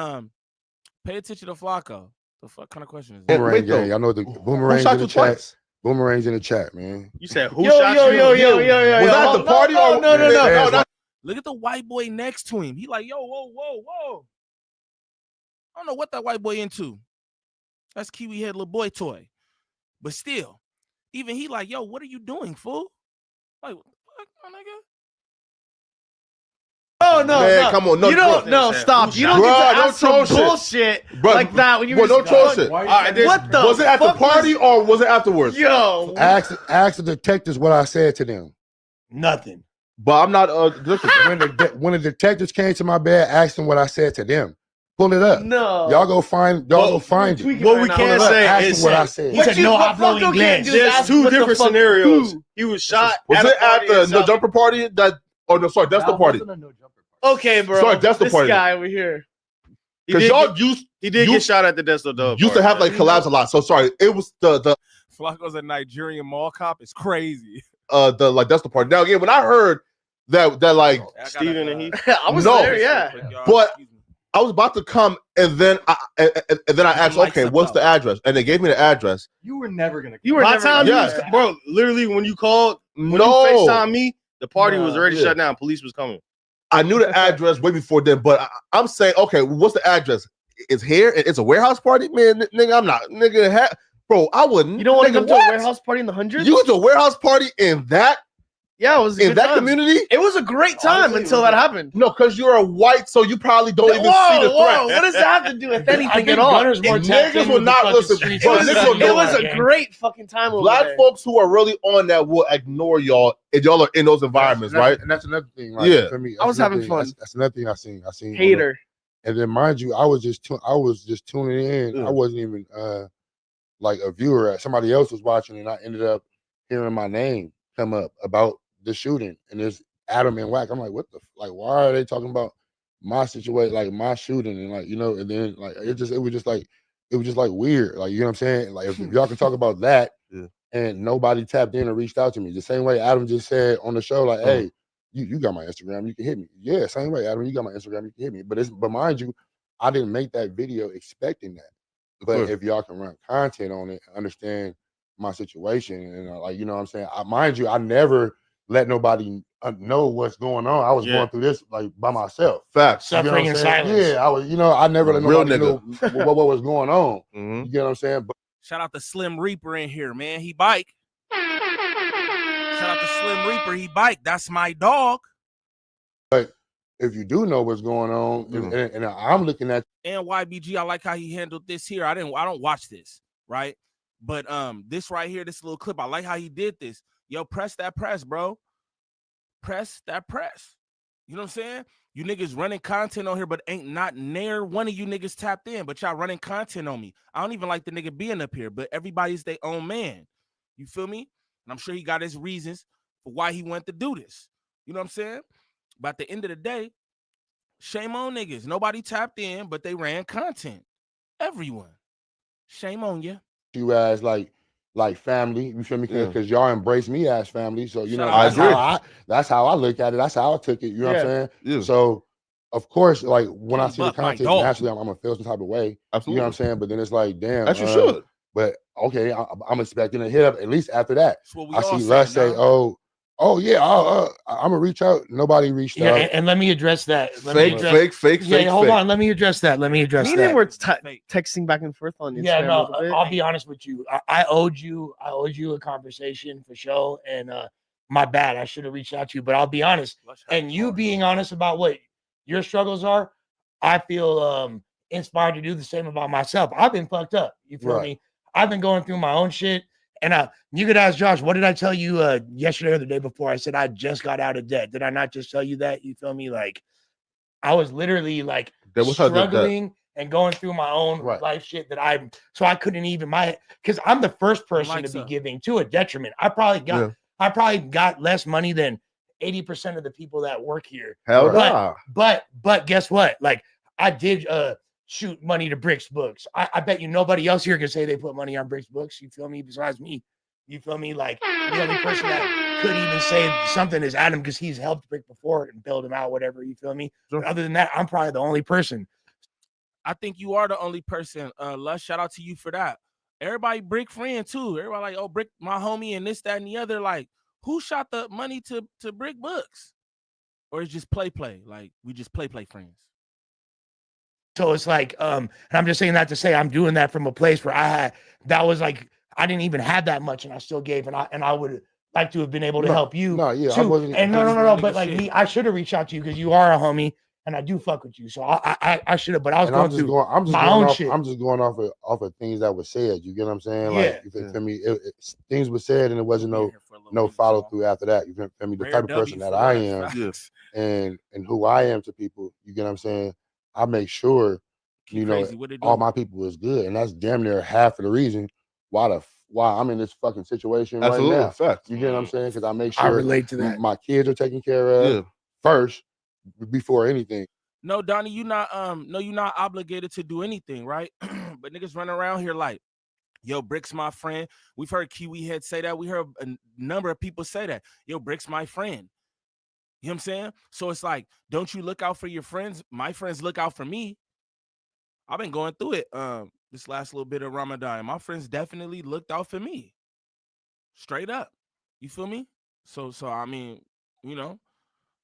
pay attention to Flacco. The fuck kind of question is that? Boomerang gang. I know the boomerangs shot in the you chat. twice? Boomerangs in the chat, man. You said who yo, shot yo, you? yo, yo, yo, yo, Was yo. that at the party or No. Look at the white boy next to him. He like, yo, whoa. I don't know what that white boy into. That's Kiwi head little boy toy. But still, even he like, yo, what are you doing, fool? Like, what the fuck, my nigga? No, Man, come on, no, you don't. bro. No, stop. You don't Bruh, get to don't ask some troll shit. bullshit Bruh, like that when you well, were don't troll shit. What the? Was it at the fuck party or was it afterwards? Yo, Ask the detectives what I said to them. Nothing. But I'm not when the detectives came to my bed, asked them what I said to them. Pull it up. No. Y'all go find it. What we can say Ask is them what I said. He said no hablo inglés. There's two different scenarios. He was shot. Was at it a party at the in No South- Jumper party? That's the party. Okay, bro. Sorry, that's the this party. guy over here. Because y'all He did get shot at the Desto Dub. used to have like collabs a lot. So sorry, it was the Flacco's a Nigerian mall cop. It's crazy. that's the party. Now again, when I heard that like Steven and he. I was there, yeah. But I was about to come, and then I asked, okay, what's the address? And they gave me the address. You were never gonna. You were By never the time gonna- you was, bro. Literally, when you called, when you No. FaceTime me, the party was already Yeah. shut down. Police was coming. I knew the address way before then, but I'm saying, okay, what's the address? It's here, and it's a warehouse party, man. Nigga, I'm not, nigga. Bro, I wouldn't. You don't want to nigga, come to a warehouse party in the hundreds? You went to a warehouse party in that? Yeah, it was a In good that time. community? It was a great time until that happened. No, because you're a white, so you probably don't even see the threat. Whoa, what does that have to do with anything at all? Niggas will not listen. Bro, It was a great fucking time over Black there. folks who are really on that will ignore y'all if y'all are in those environments, right? And that's another thing. Like, Yeah. for me, I was that's another having thing. fun. That's another thing I seen. Hater. And then mind you, I was just tuning in. I wasn't even like a viewer. Somebody else was watching, and I ended up hearing my name come up about the shooting. And there's Adam and Wack. I'm like, what the like? Why are they talking about my situation, like my shooting, and like, you know? And then like it was just like weird. Like, you know what I'm saying? Like if y'all can talk about that, and nobody tapped in or reached out to me, the same way Adam just said on the show, like, hey. You got my Instagram, you can hit me. Yeah, same way, Adam. You got my Instagram, you can hit me. But mind you, I didn't make that video expecting that. But if y'all can run content on it, understand my situation, and like, you know what I'm saying? Mind you, I never let nobody know what's going on. I was going through this like by myself. Facts. You know what Suffering I'm in saying? silence. Yeah, I never let Real nobody know what was going on. Mhm. You get what I'm saying? But Shout out to Slim Reaper in here, man. He bike. Shout out to Slim Reaper. He bike. That's my dog. But if you do know what's going on, and I'm looking at And YBG, I like how he handled this here. I don't watch this, right? But this right here, this little clip, I like how he did this. Yo, press that press, bro. Press that press. You know what I'm saying? You niggas running content on here, but ain't not near one of you niggas tapped in, but y'all running content on me. I don't even like the nigga being up here, but everybody's their own man. You feel me? And I'm sure he got his reasons for why he went to do this. You know what I'm saying? But at the end of the day, shame on niggas. Nobody tapped in, but they ran content. Everyone. Shame on you. You as like family, you feel me? Because y'all embrace me as family. So you know that's how I look at it. That's how I took it. You know what I'm saying? Yeah. So of course, like when I see the Buck, my content, dog. naturally I'm gonna feel some type of way. Absolutely. You know what I'm saying? But then it's like, damn, As you should. But okay, I'm expecting a hit up at least after that. That's what we I all see Lus say, now. oh yeah, I'm gonna reach out. Nobody reached Yeah, out. and let me address that. Let me address, Fake. hold on. Let me address that. Me and him were texting back and forth on Instagram. Yeah, no, a little bit. I'll be honest with you. I owed you a conversation for sure, and my bad. I should have reached out to you, but I'll be honest. And you being honest about what your struggles are, I feel inspired to do the same about myself. I've been fucked up. You feel me? I've been going through my own shit. And you could ask Josh, what did I tell you yesterday or the day before? I said I just got out of debt. Did I not just tell you that? You feel me? Like I was literally like struggling and going through my own life shit that I couldn't even because I'm the first person to be giving to a detriment. I probably got less money than 80% of the people that work here. Hell nah. But guess what? Like I did shoot money to Bricks books. I bet you nobody else here can say they put money on Bricks books. You feel me? Besides me. You feel me? Like the only person that could even say something is Adam because he's helped Brick before and build him out, whatever. You feel me? But other than that, I'm probably the only person. I think you are the only person. Lus, shout out to you for that. Everybody Brick friend too. Everybody like, oh, Brick, my homie, and this, that, and the other. Like, who shot the money to Brick books? Or it's just play? Like we just play friends. So it's like, and I'm just saying that to say I'm doing that from a place where I didn't even have that much and I still gave and I would like to have been able to help you. No, yeah, too. I wasn't. And no, but like me, I should have reached out to you because you are a homie and I do fuck with you. So I should have, but I was going through my own shit. I'm just going off of things that were said. You get what I'm saying? Yeah. Like, you feel me? Things were said and there wasn't no follow through after that. You feel me? The type of person that I am and who I am to people, you get what I'm saying? I make sure, you know, all my people is good. And that's damn near half of the reason why I'm in this fucking situation right now. Fact. You get what I'm saying? Because I make sure I relate to that. My kids are taken care of first before anything. No, Donnie, you're not obligated to do anything, right? But niggas run around here like, yo, Brick's my friend. We've heard Kiwi Head say that. We heard a number of people say that. Yo, Brick's my friend. You know what I'm saying? So it's like, don't you look out for your friends? My friends look out for me. I've been going through it this last little bit of Ramadan. My friends definitely looked out for me. Straight up. You feel me? So I mean, you know,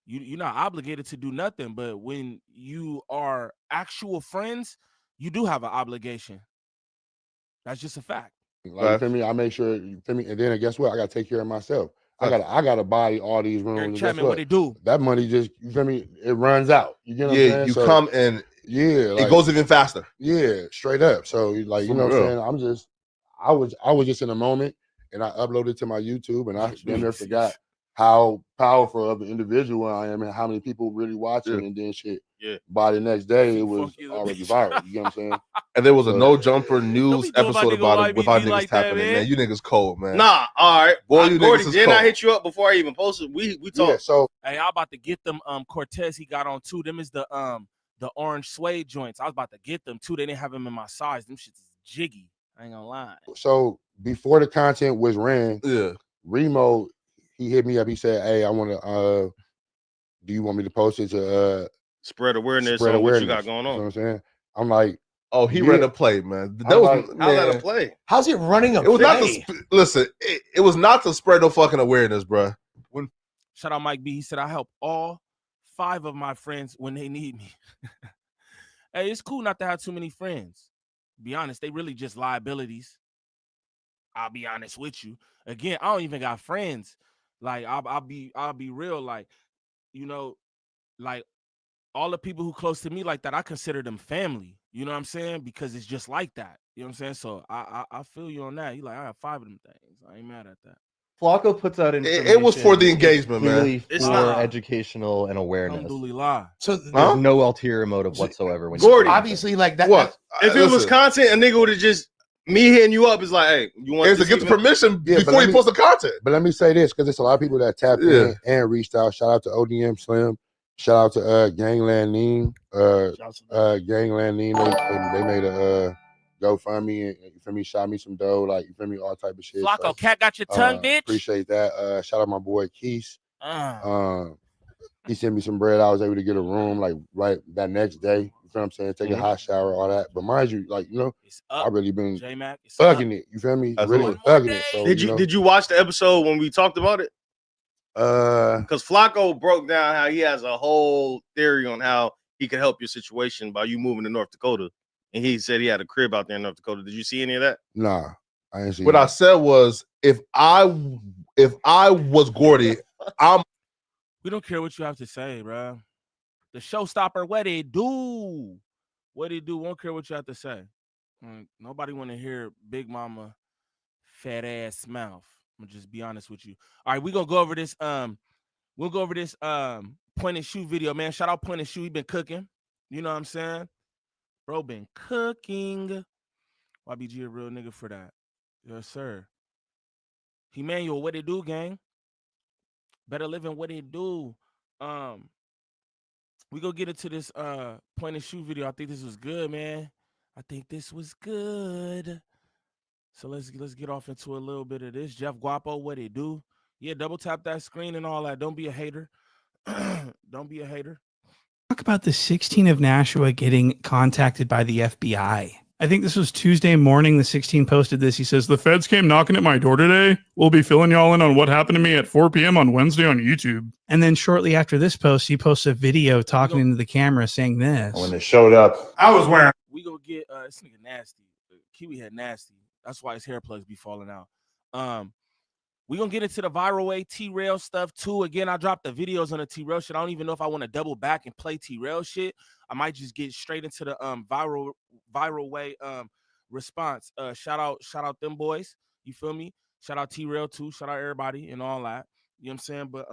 you're not obligated to do nothing, but when you are actual friends, you do have an obligation. That's just a fact. Like, you feel me? I make sure, you feel me? And then guess what? I gotta take care of myself. I gotta buy all these rooms. Eric And Chapman, what it do? That money just, you feel me? It runs out. You get what I'm saying? You come and like, it goes even faster. Yeah, straight up. So like, you know what I'm saying? I was just in a moment and I uploaded to my YouTube and I never forgot how powerful of an individual I am and how many people really watching and then shit. Yeah. By the next day, it was already viral. You know what I'm saying? And there was a No Jumper news episode about it with our niggas like tapping it, man. You niggas cold, man. Nah, all right. Boy, you Gordy, niggas is didn't I cold. hit you up before I even posted? We talked. Yeah, so hey, I'm about to get them Cortez he got on too. Them is the orange suede joints. I was about to get them too. They didn't have them in my size. Them shits is jiggy. I ain't gonna lie. So before the content was ran, Remo, he hit me up. He said, "Hey, I want to. Do you want me to post it to spread awareness on what you got going on?" You know what I'm saying? I'm like, oh, he ran a play, man. That was how's that a play? How's it running a It was play? not to listen. It was not to spread no fucking awareness, bro. Shout out Mike B. He said I help all 5 of my friends when they need me. Hey, it's cool not to have too many friends. Be honest, they really just liabilities. I'll be honest with you. Again, I don't even got friends. Like I'll be real. Like, you know, like all the people who close to me like that, I consider them family. You know what I'm saying? Because it's just like that. You know what I'm saying? So I feel you on that. You like, I have 5 of them things. I ain't mad at that. Flacco puts out information. It was for the engagement, man. It's for educational and awareness. Alhamdulillah. So there's no ulterior motive whatsoever. When Gordy, obviously, like that. What? If it was content, a nigga would have just me hitting you up is like, hey, you want It's to get the permission before you post the content. But let me say this, because there's a lot of people that tapped in and reached out. Shout out to ODM Slim. Shout out to Gangland Niem. Gangland Niem. They made GoFundMe and you feel me, shot me some dough, like you feel me, all type of shit. Flocko, So, cat got your tongue, bitch. Appreciate that. Shout out my boy Keith. He sent me some bread. I was able to get a room like right that next day. You feel what I'm saying? Take a hot shower, all that. But mind you, like, you know, I really been thugging it. You feel me? Really thugging it. So Did you watch the episode when we talked about it? Because Flocko broke down how he has a whole theory on how he could help your situation by you moving to North Dakota. And he said he had a crib out there in North Dakota. Did you see any of that? Nah, I didn't see What I said was, if I was Gordy, We don't care what you have to say, bro. The showstopper, what it do? What it do? Won't care what you have to say. Nobody want to hear Big Mama fat ass mouth. I'm gonna just be honest with you. All right, we're gonna go over this. We'll go over this point and shoot video, man. Shout out Point and Shoot. He been cooking. You know what I'm saying? Bro been cooking. YBG a real nigga for that. Yes, sir. Emmanuel, what it do, gang? Better living, what it do? We go get into this point and shoot video. I think this was good, man. I think this was good. So let's get off into a little bit of this. Jeff Guapo, what it do? Yeah, double tap that screen and all that. Don't be a hater. Don't be a hater. Talk about the 16 of Nashua getting contacted by the FBI. I think this was Tuesday morning. The 16 posted this. He says, the feds came knocking at my door today. We'll be filling y'all in on what happened to me at 4 p.m. on Wednesday on YouTube. And then shortly after this post, he posts a video talking into the camera saying this. When they showed up, I was wearing. We go get this nigga nasty. Kiwi had nasty. That's why his hair plugs be falling out. We gonna get into the viral way T-Rail stuff too. Again, I dropped the videos on the T-Rail shit. I don't even know if I want to double back and play T-Rail shit. I might just get straight into the viral way response. Shout out them boys. You feel me? Shout out T-Rail too. Shout out everybody and all that. You know what I'm saying? But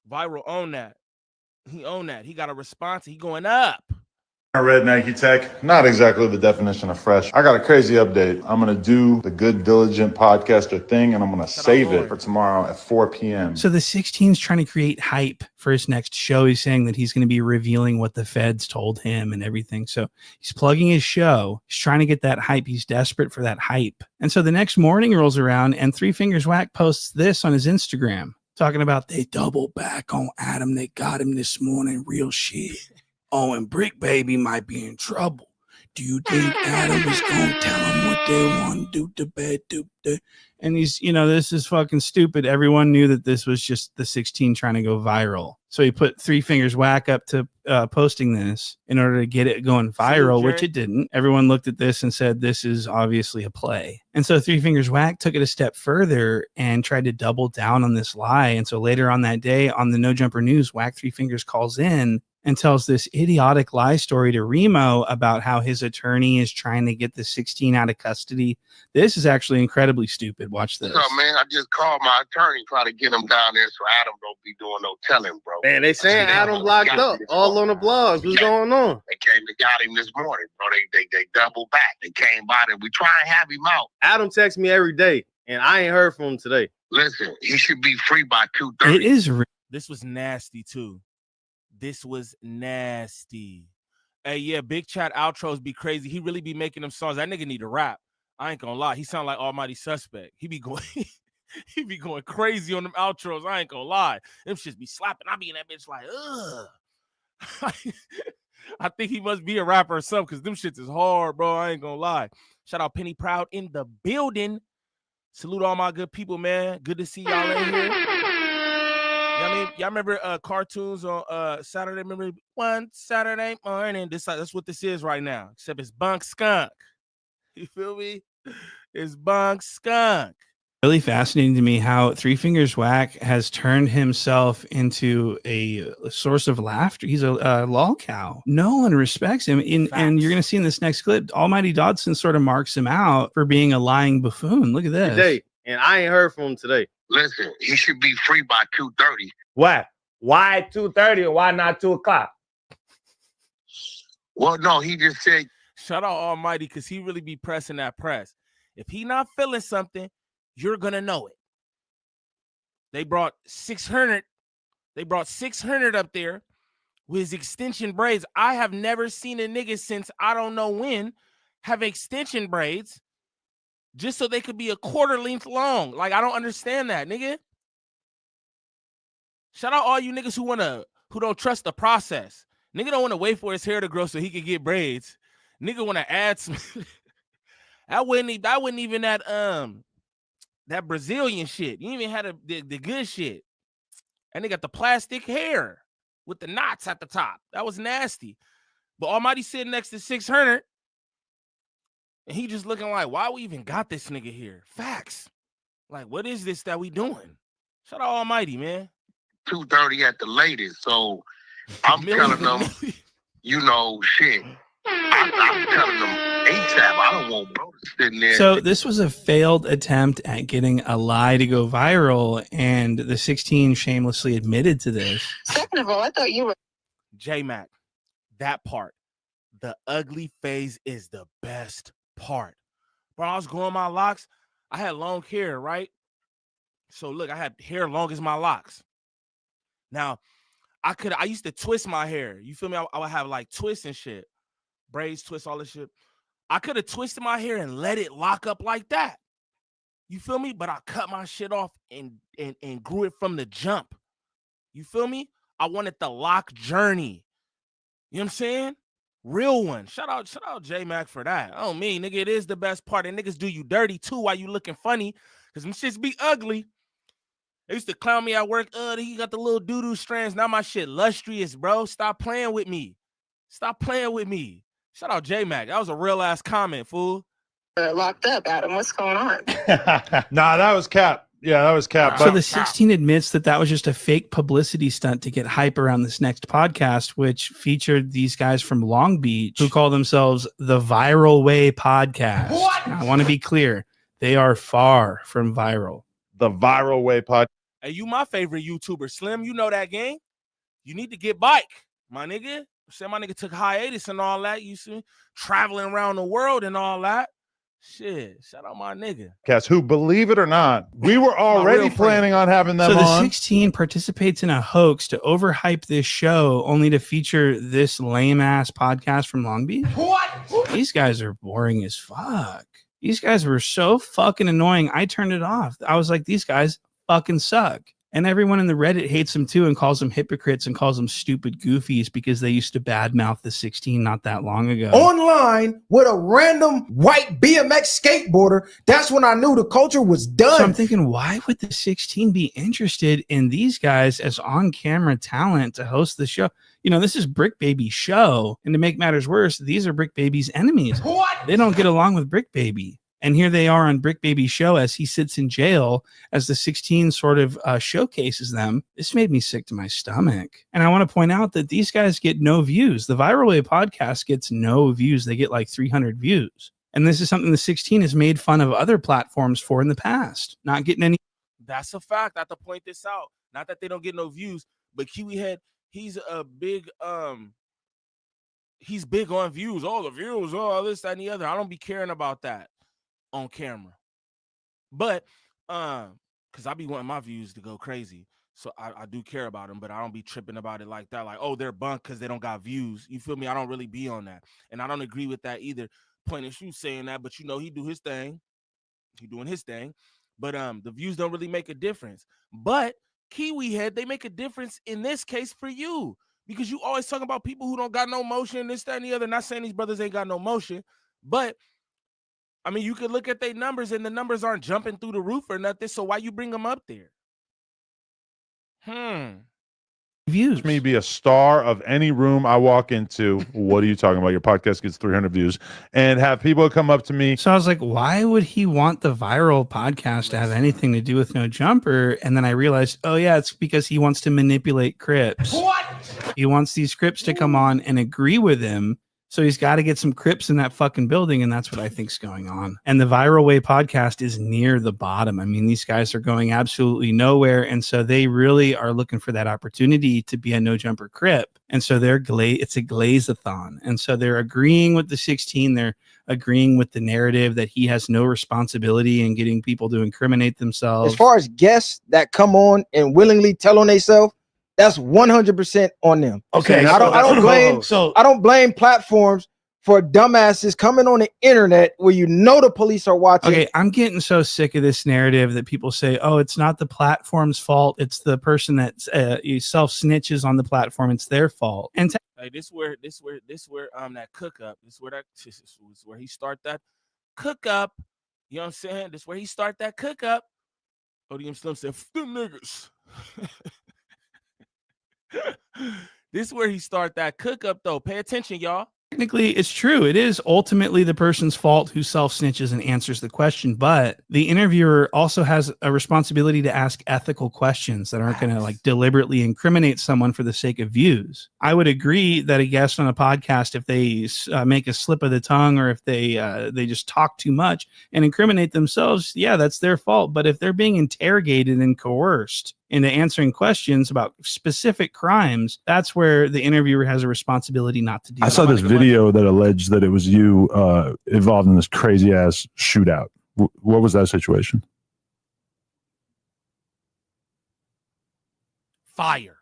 viral own that. He own that. He got a response. He going up. Red Nike Tech, not exactly the definition of fresh. I got a crazy update. I'm going to do the good, diligent podcaster thing, and I'm going to save it for tomorrow at 4 p.m. So the 16's trying to create hype for his next show. He's saying that he's going to be revealing what the feds told him and everything. So he's plugging his show. He's trying to get that hype. He's desperate for that hype. And so the next morning rolls around, and Three Fingers Wack posts this on his Instagram, talking about they double back on Adam. They got him this morning. Real shit. Oh, and Brick Baby might be in trouble. Do you think Adam is going to tell him what they want to do to bed? And he's, you know, this is fucking stupid. Everyone knew that this was just the 16 trying to go viral. So he put Three Fingers Wack up to posting this in order to get it going viral, which it didn't. Everyone looked at this and said, this is obviously a play. And so Three Fingers Wack took it a step further and tried to double down on this lie. And so later on that day on the No Jumper News, Wack Three Fingers calls in and tells this idiotic lie story to Remo about how his attorney is trying to get the 16 out of custody. This is actually incredibly stupid. Watch this. So, man, I just called my attorney, try to get him down there so Adam don't be doing no telling, bro. Man, they saying Adam locked up all on the blogs. What's going on? They got him this morning, bro. They doubled back. They came by and we try and have him out. Adam texts me every day, and I ain't heard from him today. Listen, he should be free by 2:30. It is. This was nasty too. This was nasty. Hey, yeah, Big Chat outros be crazy. He really be making them songs. That nigga need to rap. I ain't gonna lie. He sound like Almighty Suspect. He be going crazy on them outros. I ain't gonna lie. Them shits be slapping. I be in that bitch like, ugh. I think he must be a rapper or something because them shits is hard, bro. I ain't gonna lie. Shout out Penny Proud in the building. Salute all my good people, man. Good to see y'all in here. Y'all remember cartoons on Saturday? Remember one Saturday morning? That's what this is right now. Except it's Bunk Skunk. You feel me? It's Bunk Skunk. Really fascinating to me how Three Fingers Wack has turned himself into a source of laughter. He's a lol cow. No one respects him. And you're going to see in this next clip, Almighty Dodson sort of marks him out for being a lying buffoon. Look at this. Today, and I ain't heard from him today. Listen, he should be free by 2:30. Why? Why 2:30 and why not 2 o'clock? Well, no, he just said. Shout out Almighty because he really be pressing that press. If he not feeling something, you're gonna know it. They brought 600. They brought 600 up there with his extension braids. I have never seen a nigga since I don't know when have extension braids just so they could be a quarter length long. Like, I don't understand that, nigga. Shout out all you niggas who don't trust the process. Nigga don't want to wait for his hair to grow so he can get braids. Nigga want to add some. I wouldn't even that Brazilian shit. You even had the good shit. And they got the plastic hair with the knots at the top. That was nasty. But Almighty sitting next to 600, and he just looking like, why we even got this nigga here? Facts. Like, what is this that we doing? Shout out Almighty, man. 2:30 at the latest. So I'm telling them, you know, shit. I'm telling them ASAP. I don't want bro sitting there. So this was a failed attempt at getting a lie to go viral, and the 16 shamelessly admitted to this. Second of all, I thought you were J-Mac, that part. The ugly phase is the best part. Bro, I was growing my locks. I had long hair, right? So look, I had hair long as my locks. Now, I used to twist my hair. You feel me? I would have like twists and shit. Braids, twists, all this shit. I could have twisted my hair and let it lock up like that. You feel me? But I cut my shit off and grew it from the jump. You feel me? I wanted the lock journey. You know what I'm saying? Real one. Shout out J-Mac for that. Oh, me, nigga, it is the best part. And niggas do you dirty too while you looking funny. Because them shits be ugly. They used to clown me at work. He got the little doo-doo strands. Now my shit lustrous, bro. Stop playing with me. Stop playing with me. Shout out J-Mac. That was a real ass comment, fool. locked up, Adam. What's going on? Nah, that was cap. Yeah, that was cap. So the 16 admits that was just a fake publicity stunt to get hype around this next podcast, which featured these guys from Long Beach who call themselves the Viral Way Podcast. What? Now, I want to be clear. They are far from viral. The Viral Way Podcast. Hey, you my favorite YouTuber, Slim. You know that gang. You need to get bike, my nigga. Say my nigga took hiatus and all that. You see, traveling around the world and all that. Shit, shout out my nigga. Cats who, believe it or not, we were already planning on having them on. So the on. 16 participates in a hoax to overhype this show only to feature this lame-ass podcast from Long Beach? What? These guys are boring as fuck. These guys were so fucking annoying. I turned it off. I was like, these guys fucking suck. And everyone in the Reddit hates them too and calls them hypocrites and calls them stupid goofies because they used to badmouth the 16 not that long ago. Online with a random white BMX skateboarder, that's when I knew the culture was done. So I'm thinking, why would the 16 be interested in these guys as on-camera talent to host the show? You know, this is Brick Baby's show. And to make matters worse, these are Brick Baby's enemies. What? They don't get along with Brick Baby. And here they are on Brick Baby's show as he sits in jail as the 16 sort of showcases them. This made me sick to my stomach. And I want to point out that these guys get no views. The Viral Way podcast gets no views. They get like 300 views. And this is something the 16 has made fun of other platforms for in the past. Not getting any. That's a fact. I have to point this out. Not that they don't get no views, but Kiwi Head, he's a big, he's big on views. All the views, all this, that, and the other. I don't be caring about that on camera, but because I be wanting my views to go crazy, so I do care about them, but I don't be tripping about it like that, like, oh, they're bunk because they don't got views. You feel me? I don't really be on that, and I don't agree with that either. Point and shoot saying that, but you know, he do his thing, he doing his thing, but the views don't really make a difference. But Kiwi Head, they make a difference in this case for you, because you always talking about people who don't got no motion, this, that, and the other. Not saying these brothers ain't got no motion, but I mean, you could look at their numbers and the numbers aren't jumping through the roof or nothing. So why you bring them up there? Views. Me be a star of any room I walk into. What are you talking about? Your podcast gets 300 views, and have people come up to me. So I was like, why would he want the viral podcast to have anything to do with No Jumper? And then I realized, oh yeah, it's because he wants to manipulate Crips. What? He wants these Crips to come on and agree with him. So he's got to get some Crips in that fucking building, and that's what I think's going on. And the Viral Way podcast is near the bottom. I mean, these guys are going absolutely nowhere, and so they really are looking for that opportunity to be a No Jumper Crip. And so it's a glaze-a-thon. And so they're agreeing with the 16. They're agreeing with the narrative that he has no responsibility in getting people to incriminate themselves. As far as guests that come on and willingly tell on themselves, that's 100% on them. Okay, I don't blame platforms for dumbasses coming on the internet where you know the police are watching. Okay, I'm getting so sick of this narrative that people say, "Oh, it's not the platform's fault; it's the person that self snitches on the platform. It's their fault." And hey, this where that cook up. This is where he start that cook up. You know what I'm saying? This where he start that cook up. ODM Slim said, "F them niggas." This is where he start that cook up though. Pay attention, y'all. technically, it's true. It is ultimately the person's fault who self-snitches and answers the question, but the interviewer also has a responsibility to ask ethical questions that aren't going to like deliberately incriminate someone for the sake of views. I would agree that a guest on a podcast, if they make a slip of the tongue or if they just talk too much and incriminate themselves, yeah, that's their fault. But if they're being interrogated and coerced into answering questions about specific crimes, that's where the interviewer has a responsibility not to do. I saw this video that alleged that it was you involved in this crazy ass shootout. What was that situation? Fire.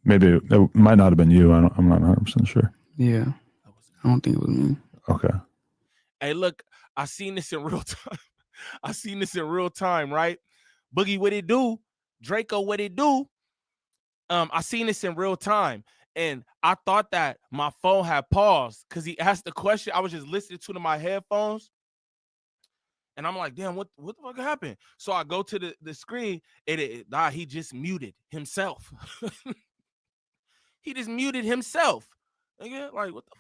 Maybe it might not have been you. I'm not 100% sure. Yeah, I don't think it was me. Okay. Hey, look, I seen this in real time. Right? Boogie, what it do? Draco, what it do? I seen this in real time, and I thought that my phone had paused because he asked the question. I was just listening to it in my headphones, and I'm like, damn, what the fuck happened? So I go to the screen, and he just muted himself. He just muted himself. Again, like, what the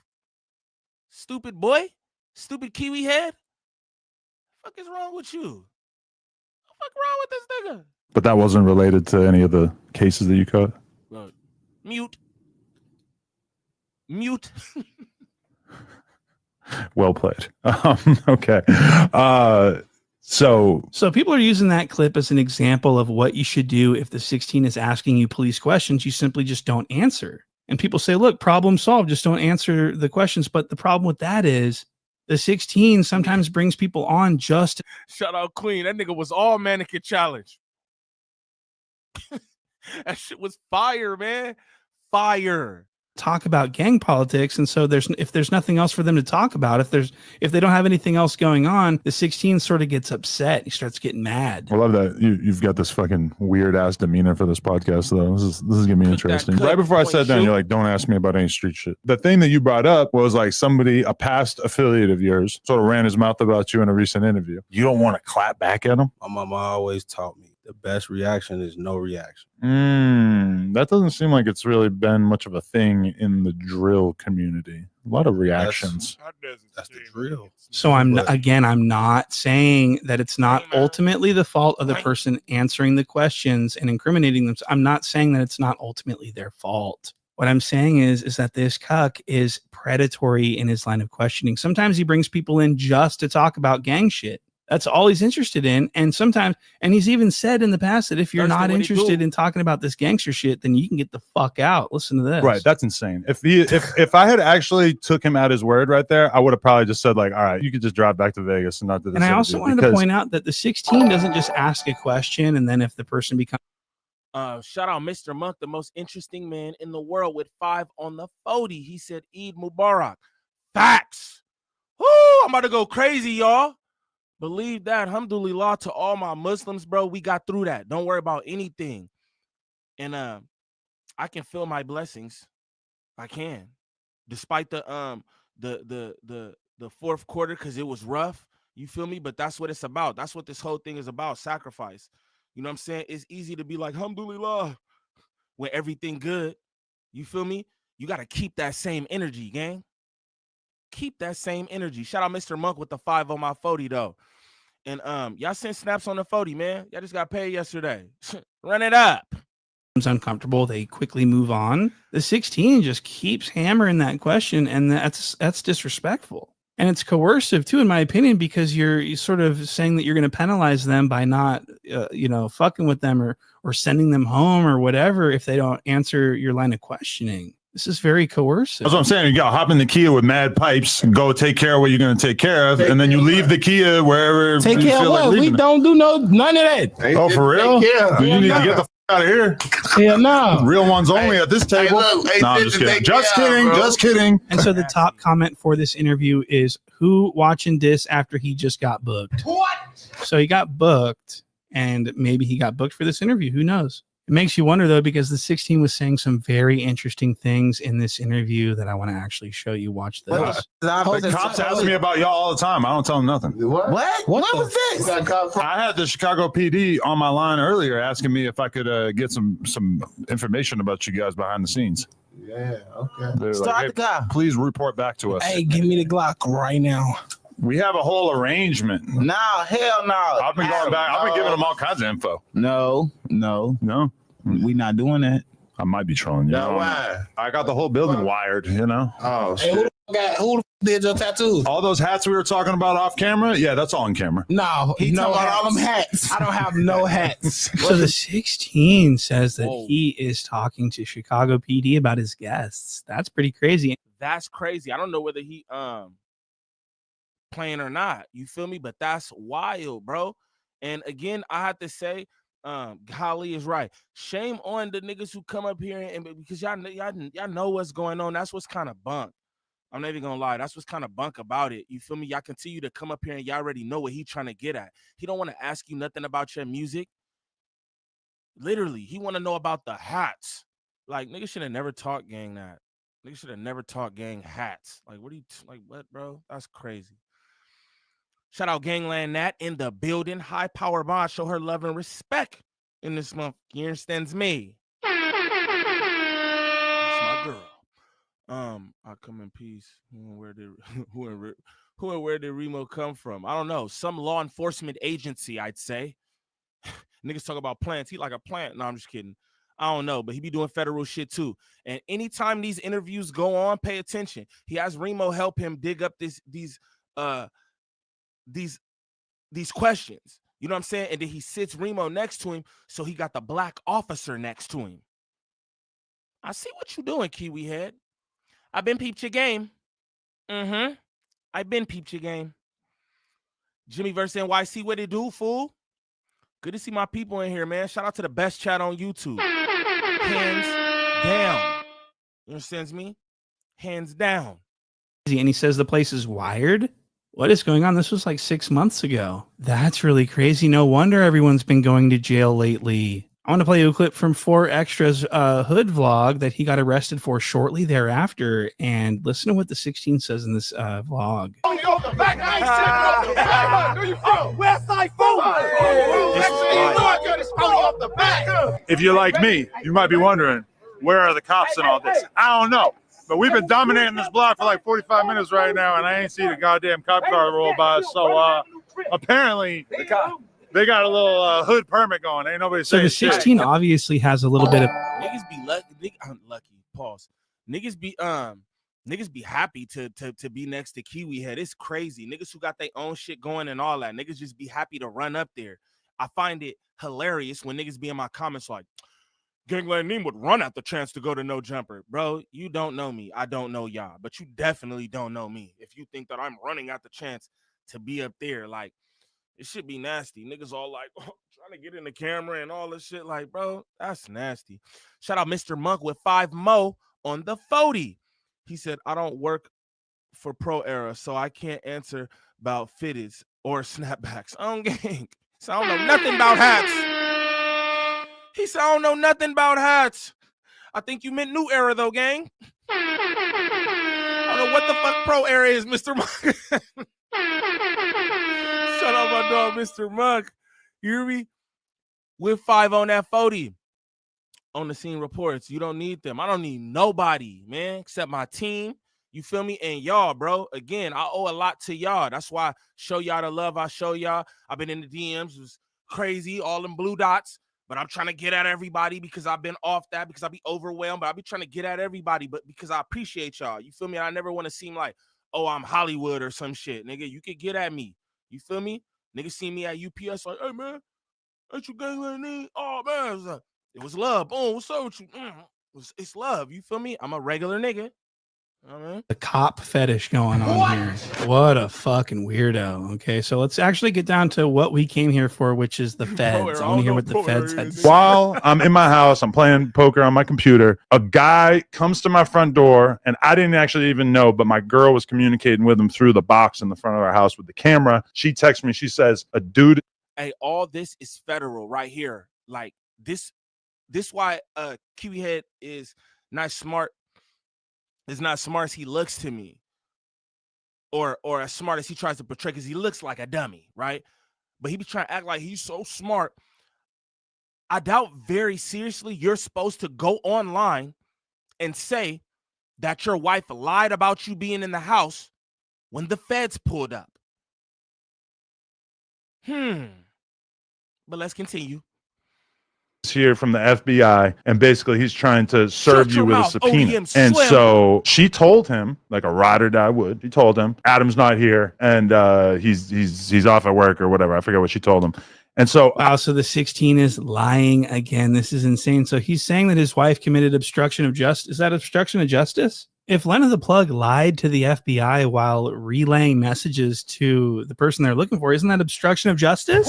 stupid boy? Stupid Kiwi head? What the fuck is wrong with you? What the fuck wrong with this nigga? But that wasn't related to any of the cases that you caught? Mute. Well played. Okay. So people are using that clip as an example of what you should do if the 16 is asking you police questions. You simply just don't answer. And people say, look, problem solved. Just don't answer the questions. But the problem with that is the 16 sometimes brings people on just. Shout out Queen. That nigga was all mannequin challenge. That shit was fire, man. Fire. Talk about gang politics, and so if there's nothing else for them to talk about, if they don't have anything else going on, the 16 sort of gets upset. He starts getting mad. I love that you've got this fucking weird ass demeanor for this podcast, though. This is gonna be interesting. Right before I sat down, you're like, "Don't ask me about any street shit." The thing that you brought up was like a past affiliate of yours, sort of ran his mouth about you in a recent interview. You don't want to clap back at him. My mama always taught me the best reaction is no reaction. That doesn't seem like it's really been much of a thing in the drill community. A lot of reactions. That's the drill. So I'm not saying that it's not ultimately the fault of the person answering the questions and incriminating them. I'm not saying that it's not ultimately their fault. What I'm saying is that this cuck is predatory in his line of questioning. Sometimes he brings people in just to talk about gang shit. That's all he's interested in. And sometimes, and he's even said in the past that if you're not interested in talking about this gangster shit, then you can get the fuck out. Listen to this. Right. That's insane. If I had actually took him at his word right there, I would have probably just said like, all right, you could just drive back to Vegas and not do this. And I also wanted to point out that the 16 doesn't just ask a question. And then if the person becomes. Shout out Mr. Monk, the most interesting man in the world with 5 on the 40. He said, Eid Mubarak. Facts. Woo, I'm about to go crazy, y'all. Believe that. Alhamdulillah to all my Muslims, bro. We got through that. Don't worry about anything. And I can feel my blessings. I can. Despite the fourth quarter, because it was rough. You feel me? But that's what it's about. That's what this whole thing is about. Sacrifice. You know what I'm saying? It's easy to be like, alhamdulillah, when everything good. You feel me? You got to keep that same energy, gang. Keep that same energy. Shout out Mr. Monk with the 5 on my 40 though. And y'all sent snaps on the 40, man. Y'all just got paid yesterday. Run it up. Uncomfortable, they quickly move on. The 16 just keeps hammering that question, and that's disrespectful. And it's coercive too, in my opinion, because you're sort of saying that you're going to penalize them by not fucking with them or sending them home or whatever if they don't answer your line of questioning. This is very coercive. That's what I'm saying. You got to hop in the Kia with mad pipes, go take care of what you're going to take care of, and then you leave the Kia wherever. Take care of what? We don't do none of that. Oh, for real? Yeah. You need to get the Out of here. Hell no. Real ones only at this table. No, I'm just kidding. Just kidding. Just kidding. And so the top comment for this interview is, who watching this after he just got booked? What? So he got booked, and maybe he got booked for this interview. Who knows? It makes you wonder, though, because the 16 was saying some very interesting things in this interview that I want to actually show you. Watch this. The cops ask me about y'all all the time. I don't tell them nothing. What? What was this? I had the Chicago PD on my line earlier asking me if I could get some information about you guys behind the scenes. Yeah, okay. They're Start like, the car. please report back to us. Hey, give me the Glock right now. We have a whole arrangement. No, hell no. I've been going back. I've been giving them all kinds of info. No. We not doing that. I might be trolling you. No, why? I got the whole building wired, you know? Oh, shit. Hey, who did your tattoos? All those hats we were talking about off camera? Yeah, that's all on camera. No, He no talking about hats. all them hats. I don't have no hats. So the 16 says that he is talking to Chicago PD about his guests. That's pretty crazy. That's crazy. I don't know whether he playing or not. You feel me? But that's wild, bro. And again, I have to say, Golly is right. Shame on the niggas who come up here and because y'all know what's going on. That's what's kind of bunk. I'm not even gonna lie. That's what's kind of bunk about it. You feel me? Y'all continue to come up here and y'all already know what he trying to get at. He don't want to ask you nothing about your music. Literally, he want to know about the hats. Like, niggas should have never taught gang that. Niggas should have never taught gang hats. Like, what are you like? What, bro? That's crazy. Shout out Gangland Nat in the building. High Power Bond. Show her love and respect in this month. You understands me? That's my girl. I come in peace. Who and where did Remo come from? I don't know. Some law enforcement agency, I'd say. Niggas talk about plants. He like a plant. No, I'm just kidding. I don't know, but he be doing federal shit too. And anytime these interviews go on, pay attention. He has Remo help him dig up these questions. You know what I'm saying? And then he sits Remo next to him, so he got the black officer next to him. I see what you doing, Kiwi head. I've been peeped your game. I've been peeped your game. Jimmy versus NYC, what it do, fool? Good to see my people in here, man. Shout out to the best chat on YouTube. Hands down. You understand me? Hands down. And he says the place is wired. What is going on? This was like 6 months ago. That's really crazy. No wonder everyone's been going to jail lately. I want to play you a clip from 4 Extra's hood vlog that he got arrested for shortly thereafter. And listen to what the 16 says in this vlog. If you're like me, you might be wondering, where are the cops in all this? I don't know. But we've been dominating this block for like 45 minutes right now, and I ain't seen a goddamn cop car roll by. So apparently, they got a little hood permit going. Ain't nobody So saying the 16 obviously has a little bit of Niggas be lucky. Pause. Niggas be happy to be next to Kiwi head. It's crazy. Niggas who got their own shit going and all that. Niggas just be happy to run up there. I find it hilarious when niggas be in my comments like, Gangland Niem would run at the chance to go to No Jumper. Bro, you don't know me. I don't know y'all, but you definitely don't know me. If you think that I'm running at the chance to be up there, like, it should be nasty. Niggas all like, trying to get in the camera and all this shit. Like, bro, that's nasty. Shout out Mr. Monk with 5 mo on the 40. He said, I don't work for Pro Era, so I can't answer about fitteds or snapbacks. On gang. So I don't know nothing about hats. He said, I don't know nothing about hats. I think you meant New Era, though, gang. I don't know what the fuck Pro Era is, Mr. Monk. Shout out my dog, Mr. Monk. You hear me? With 5 on that 40. On the scene reports. You don't need them. I don't need nobody, man, except my team. You feel me? And y'all, bro. Again, I owe a lot to y'all. That's why I show y'all the love I show y'all. I've been in the DMs. It was crazy. All them blue dots. But I'm trying to get at everybody because I've been off that because I be overwhelmed. But I be trying to get at everybody, but because I appreciate y'all. You feel me? I never want to seem like, oh, I'm Hollywood or some shit. Nigga, you could get at me. You feel me? Niggas see me at UPS like, hey, man, ain't you Gangland Niem? Oh, man. It was love. Boom, what's up with you? It's love. You feel me? I'm a regular nigga. The cop fetish going on here. What a fucking weirdo. Okay, so let's actually get down to what we came here for, which is the feds. I want to hear what the feds had to say. While I'm in my house, I'm playing poker on my computer. A guy comes to my front door, and I didn't actually even know, but my girl was communicating with him through the box in the front of our house with the camera. She texts me. She says, "A dude." Hey, all this is federal right here. Like this why Kiwi Head is not smart. Is not smart as he looks to me, or as smart as he tries to portray, because he looks like a dummy, right? But he be trying to act like he's so smart. I doubt very seriously you're supposed to go online and say that your wife lied about you being in the house when the feds pulled up. But let's continue. Here from the FBI, and basically he's trying to serve you with a subpoena. ODM And Slim. so she told him, like a ride or die would, he told him Adam's not here, and he's off at work or whatever. I forget what she told him. And so wow, so the 16 is lying again. This is insane. So he's saying that his wife committed obstruction of justice. Is that obstruction of justice? If Lena the Plug lied to the FBI while relaying messages to the person they're looking for, isn't that obstruction of justice?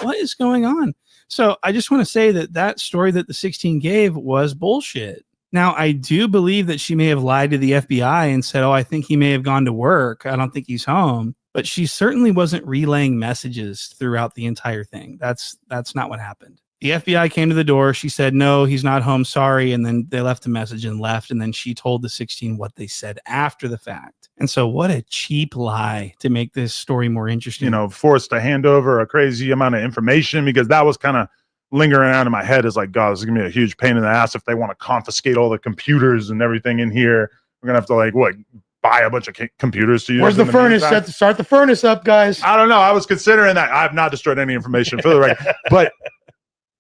What is going on? So I just want to say that story that the 16 gave was bullshit. Now, I do believe that she may have lied to the FBI and said, oh, I think he may have gone to work. I don't think he's home. But she certainly wasn't relaying messages throughout the entire thing. That's not what happened. The FBI came to the door. She said, no, he's not home. Sorry. And then they left a message and left. And then she told the 16 what they said after the fact. And so what a cheap lie to make this story more interesting. You know, forced to hand over a crazy amount of information, because that was kind of lingering around in my head as like, God, this is gonna be a huge pain in the ass if they want to confiscate all the computers and everything in here. We're gonna have to like buy a bunch of computers to use. Where's the furnace? Set to start the furnace up, guys. I don't know. I was considering that. I have not destroyed any information for the record, but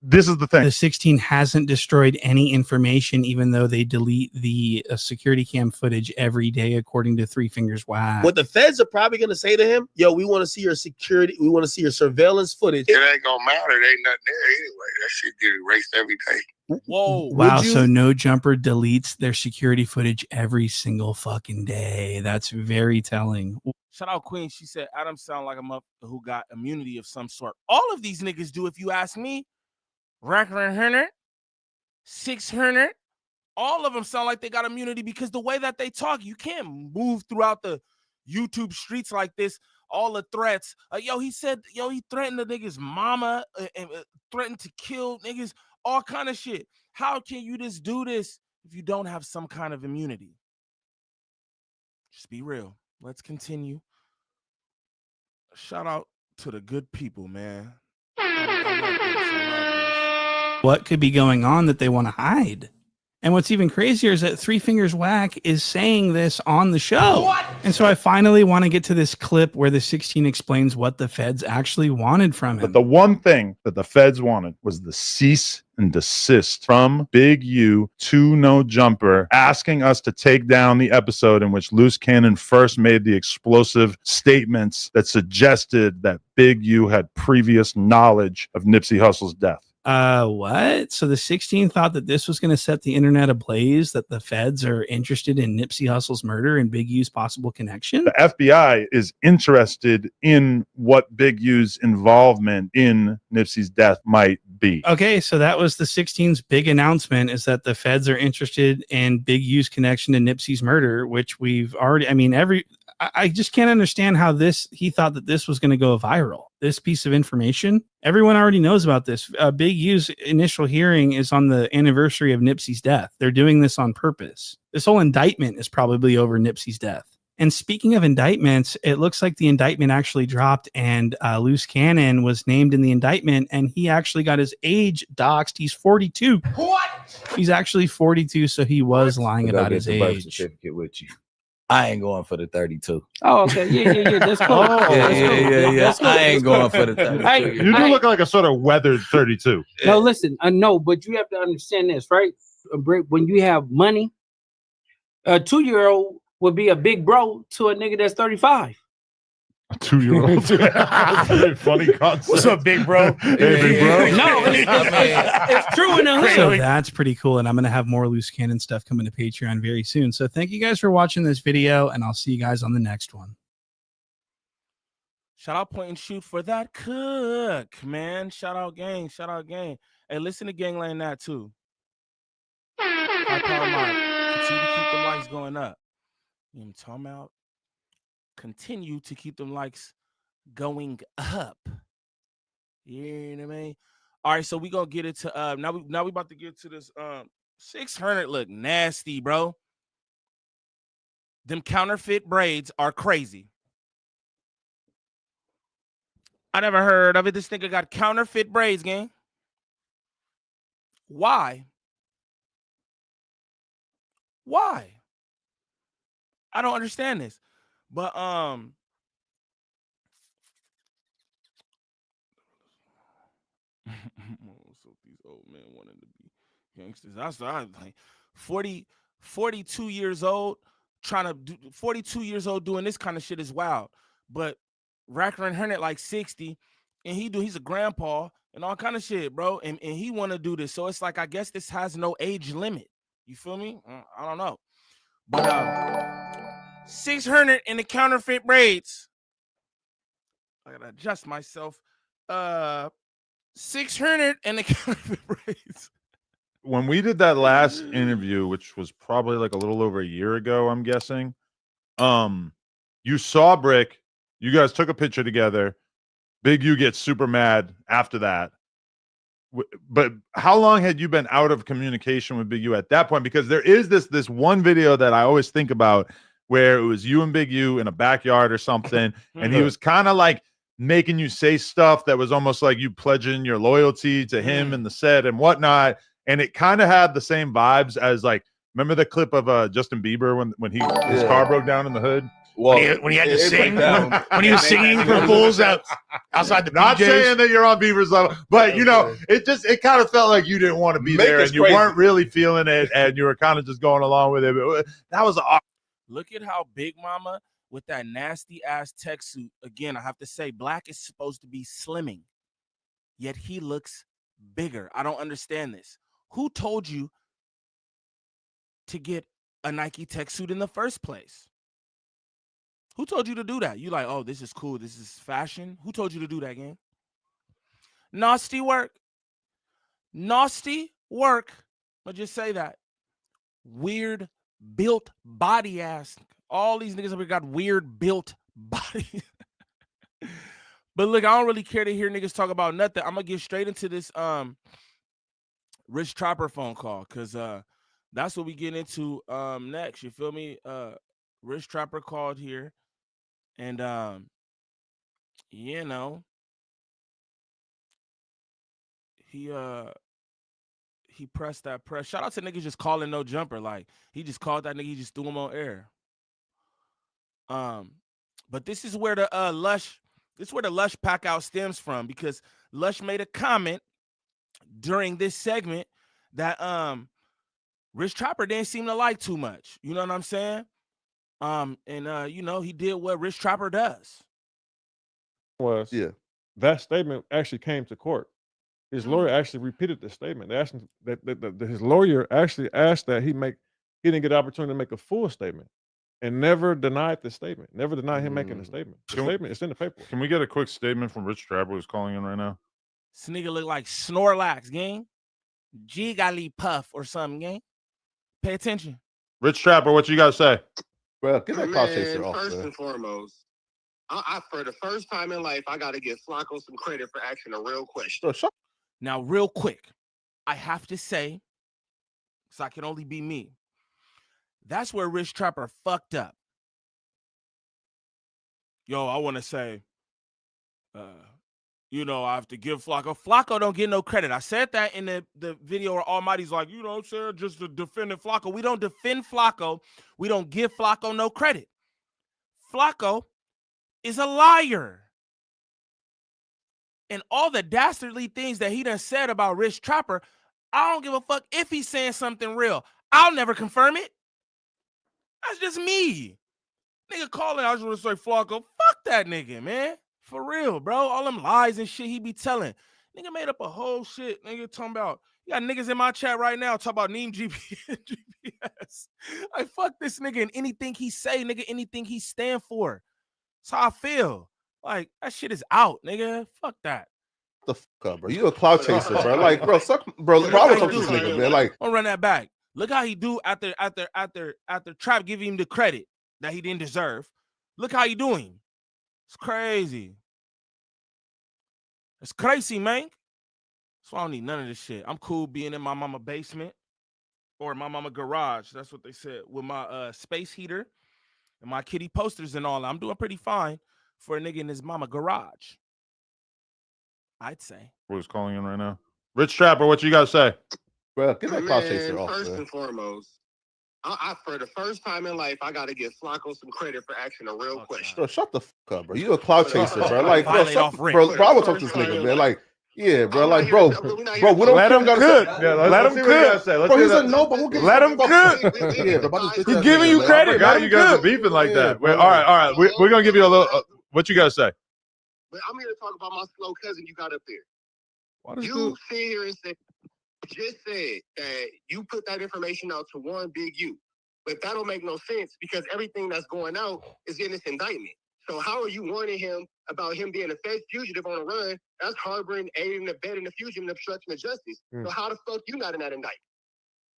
this is the thing. The 16 hasn't destroyed any information, even though they delete the security cam footage every day, according to Three Fingers Wack. What the feds are probably going to say to him, yo, we want to see your security. We want to see your surveillance footage. It ain't going to matter. There ain't nothing there anyway. That shit get erased every day. Whoa. Wow. So No Jumper deletes their security footage every single fucking day. That's very telling. Shout out Queen. She said, Adam sound like a motherfucker who got immunity of some sort. All of these niggas do, if you ask me. Wack100, 600, all of them sound like they got immunity because the way that they talk, you can't move throughout the YouTube streets like this. All the threats. He threatened the niggas' mama and threatened to kill niggas, all kind of shit. How can you just do this if you don't have some kind of immunity? Just be real. Let's continue. Shout out to the good people, man. What could be going on that they want to hide? And what's even crazier is that Three Fingers Wack is saying this on the show. What? And so I finally want to get to this clip where the 16 explains what the feds actually wanted from him. But the one thing that the feds wanted was the cease and desist from Big U to No Jumper, asking us to take down the episode in which Loose Cannon first made the explosive statements that suggested that Big U had previous knowledge of Nipsey Hussle's death. What? So the 16 thought that this was going to set the internet ablaze, that the feds are interested in Nipsey Hussle's murder and Big U's possible connection? The FBI is interested in what Big U's involvement in Nipsey's death might be. Okay, so that was the 16's big announcement, is that the feds are interested in Big U's connection to Nipsey's murder, which we've already, I just can't understand how he thought that this was going to go viral. This piece of information, everyone already knows about this. Big U's initial hearing is on the anniversary of Nipsey's death. They're doing this on purpose. This whole indictment is probably over Nipsey's death. And speaking of indictments, it looks like the indictment actually dropped, and Loose Cannon was named in the indictment, and he actually got his age doxed. He's 42. What? He's actually 42, so he was lying about his age. Certificate with you. I ain't going for the 32. Oh, okay. Yeah. That's cool. Yeah. I ain't going for the 32. You do look like a sort of weathered 32. No, listen. I know, but you have to understand this, right? When you have money, a 2-year-old would be a big bro to a nigga that's 35. A 2-year-old. That's a very funny concept. What's up, big bro? Hey, big bro. No, it's true enough. So that's pretty cool. And I'm going to have more loose cannon stuff coming to Patreon very soon. So thank you guys for watching this video, and I'll see you guys on the next one. Shout out Point and Shoot for that cook, man. Shout out gang. Shout out gang. Hey, listen to Gangland that too. High power mic. Continue to keep the likes going up. You know what I'm talking about? Continue to keep them likes going up. You know what I mean? All right, so we gonna get into now we about to get to this 600 look nasty, bro. Them counterfeit braids are crazy. I never heard of it. This nigga got counterfeit braids, gang. Why? Why? I don't understand this. But so these old men wanted to be gangsters. That's like 42 years old trying to do 42 years old doing this kind of shit is wild. But Wack100 like 60 and he's a grandpa and all kind of shit, bro. And he want to do this. So it's like I guess this has no age limit. You feel me? I don't know. But 600 in the counterfeit braids. I gotta adjust myself. 600 in the counterfeit braids. When we did that last interview, which was probably like a little over a year ago, I'm guessing. You saw Brick. You guys took a picture together. Big U gets super mad after that. But how long had you been out of communication with Big U at that point? Because there is this one video that I always think about where it was you and Big U in a backyard or something, and he was kind of like making you say stuff that was almost like you pledging your loyalty to him and the set and whatnot. And it kind of had the same vibes as like, remember the clip of Justin Bieber when his car broke down in the hood? Well, when he had to sing, when he was singing for fools outside the Not BJ's. saying that you're on Bieber's level, but you know, it kind of felt like you didn't want to be there and you weren't really feeling it, and you were kind of just going along with it. That was Look at how Big Mama with that nasty ass tech suit. Again, I have to say, Black is supposed to be slimming, yet he looks bigger. I don't understand this. Who told you to get a Nike tech suit in the first place? Who told you to do that? You like, oh, this is cool. This is fashion. Who told you to do that, gang? Nasty work. Nasty work. I'll just say that. Weird built body ass. All these niggas have got weird built bodies. But look, I don't really care to hear niggas talk about nothing. I'm gonna get straight into this Rich Trapper phone call, because that's what we get into next. You feel me? Rich Trapper called here, and you know, he pressed that press. Shout out to niggas just calling No Jumper. Like, he just called that nigga, he just threw him on air. But this is where the Lush pack out stems from, because Lush made a comment during this segment that Rich Trapper didn't seem to like too much. You know what I'm saying? You know, he did what Rich Trapper does. That statement actually came to court. His lawyer actually repeated the statement. They asked him that his lawyer actually asked that he didn't get the opportunity to make a full statement, and never denied the statement. Never denied him making the statement. The statement is in the paper. Can we get a quick statement from Rich Trapper, who's calling in right now? This nigga look like Snorlax, gang. Jiggly Puff or something, gang. Pay attention. Rich Trapper, what you got to say? Well, get that call chaser Man, off. first and foremost, I for the first time in life, I got to give Flacco some credit for asking a real question. Now, real quick, I have to say, so I can only be me, that's where Rich Trapper fucked up. Yo, I want to say, you know, I have to give Flacco. Flacco don't get no credit. I said that in the video where Almighty's like, you know what I'm saying, just to defend Flacco. We don't defend Flacco. We don't give Flacco no credit. Flacco is a liar. And all the dastardly things that he done said about Rich Trapper, I don't give a fuck if he's saying something real. I'll never confirm it. That's just me. Nigga calling, I just want to say Flacco. Fuck that nigga, man. For real, bro. All them lies and shit he be telling. Nigga made up a whole shit. Nigga talking about, you got niggas in my chat right now talking about Niem GPS. Like, fuck this nigga and anything he say, nigga, anything he stand for. That's how I feel. Like, that shit is out, nigga. Fuck that. The fuck up, bro. You a cloud chaser, bro. Like, bro, bro, I would talk to this nigga, man. Like, I'll run that back. Look how he do after Trap giving him the credit that he didn't deserve. Look how he doing. It's crazy. It's crazy, man. So I don't need none of this shit. I'm cool being in my mama basement or my mama garage. That's what they said, with my space heater and my kitty posters and all. I'm doing pretty fine for a nigga in his mama garage, I'd say. Who's calling in right now? Rich Trapper, what you got to say? Bro, get that cloud chaser Man, off, first man. and foremost, I for the first time in life, I got to give Flacco some credit for asking a real question. Bro, shut the fuck up, bro. You a cloud chaser, bro. Like, bro, Violate off bro, I would talk to this nigga, man. Like, yeah, bro. Like, bro, we don't Let him cook. Yeah, let him cook. Bro, he's a no, but we'll get Let him cook. Yeah, bro, about this bitch He's ass giving nigga, you man. credit. I Let forgot him you guys cook. are beefing like Yeah, that. bro. All right. We're gonna give you a little. What you guys say? But I'm here to talk about my slow cousin you got up there. Why does You sit here and say, just said that you put that information out to one big you. But that don't make no sense because everything that's going out is in this indictment. So how are you warning him about him being a fed fugitive on a run? That's harboring, aiding, abetting the fugitive and obstruction of justice. So how the fuck you not in that indictment?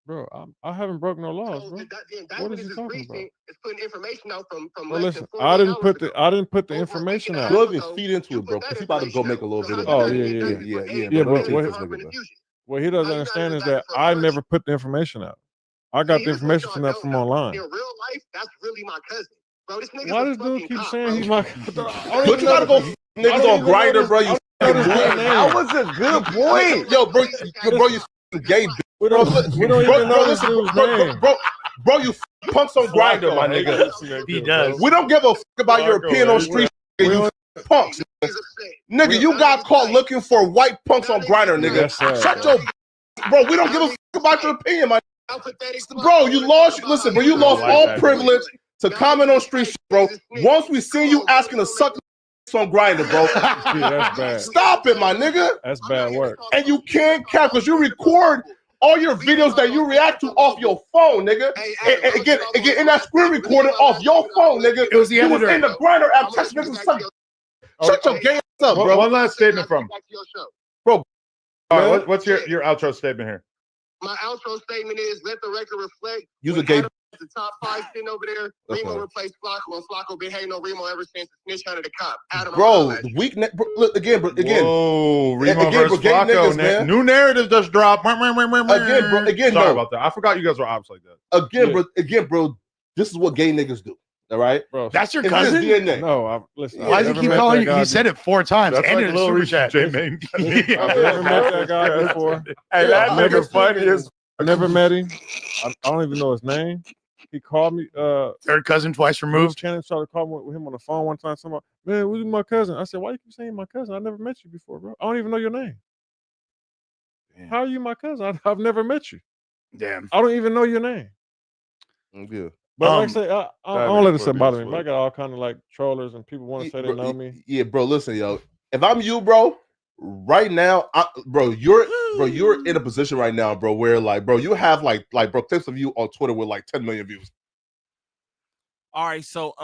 Bro, I haven't broken no laws, So bro. the indictment What is is he just talking about? recent. It's putting information out from Bro, less listen, than 48 I didn't hours put ago. the information out. You'll even feed into it, bro, because he about to go make a little bit of Oh, it. yeah. Yeah, But bro. what he doesn't understand is that I never put the information out. I got the information from that from online. In real life, that's really my cousin. Bro, this nigga's Why a does dude fucking keep cop, saying bro. he's my But you gotta go niggas on Grindr, bro. You That was a good point. Yo, bro, you gay. We don't even know this dude's name. Bro, you punks on Grindr, my nigga. He does. We don't give a fuck about your opinion on street. You punks, nigga. You got caught looking for white punks on Grindr, nigga. Shut your, bro. We don't give a fuck about your opinion, my. Bro, you lost. Listen, bro, you lost all privilege to comment on street, bro. Once we see you asking to suck on Grindr, bro. Yeah, that's bad. Stop it, my nigga. That's bad work. And you can't cap because you record all your videos that you react to off your phone, nigga. And get in that screen recording off your phone, nigga. It was the You was editor. in the Grindr app texting niggas to suck. Shut your gay ass up, bro. One last statement from. Bro. All right, what's your outro statement here? My outro statement is, let the record reflect. Use a when gay. Adam is the top 5 sitting over there. Remo Okay. replaced Flacco, and Flacco been hating on Remo ever since the snitch hunted the cop. Adam, Bro, weakness. Look again, bro. Again. Whoa, Remo Again, versus bro, gay Flacco. niggas, man. New narrative just dropped. Again, bro. Again, Sorry no. about that. I forgot you guys were ops like that. Again, bro. This is what gay niggas do. All right, bro. That's your It's cousin? his DNA. No, listen. Why does he keep calling you? He said it 4 times. That's and like in the Lil super Reese chat. J-Main. I've never met that guy before. Hey, that I've never nigga's funny as. never met him. I don't even know his name. He called me. Third cousin twice removed. Channing tried to call me with him on the phone one time. Somebody, man, who's my cousin? I said, why you keep saying my cousin? I never met you before, bro. I don't even know your name. Damn. How are you my cousin? I've never met you. Damn. I don't even know your name. Yeah. But like I say, I don't let it sit bother me. sweet. But I got all kind of like trollers and people want to say they know me. Yeah, bro. Listen, yo. If I'm you, bro, right now, bro, you're in a position right now, bro, where like, bro, you have like, bro, clips of you on Twitter with like 10 million views. All right, so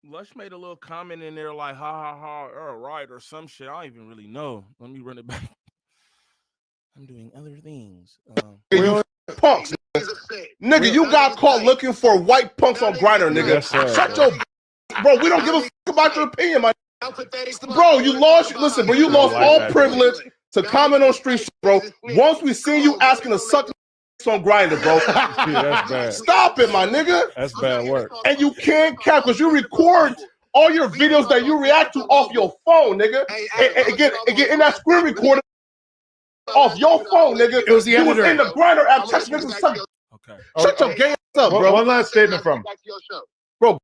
Lush made a little comment in there like ha ha ha, all right, or some shit. I don't even really know. Let me run it back. I'm doing other things. You punks, nigga. You got caught looking for white punks on Grindr, nigga. Shut your, bro. We don't give a fuck about your opinion, my. Bro, you lost. Listen, bro, you lost all privilege to comment on street, bro. Once we see you asking to suck on Grindr, bro. Yeah, that's bad. Stop it, my nigga. That's bad work. And you can't cap because you record all your videos that you react to off your phone, nigga. And get in that screen recording off your phone, nigga. It was the You was editor. in the Grindr app texting niggas to suck. Okay. Shut your gay ass up, bro. One last statement from. Bro.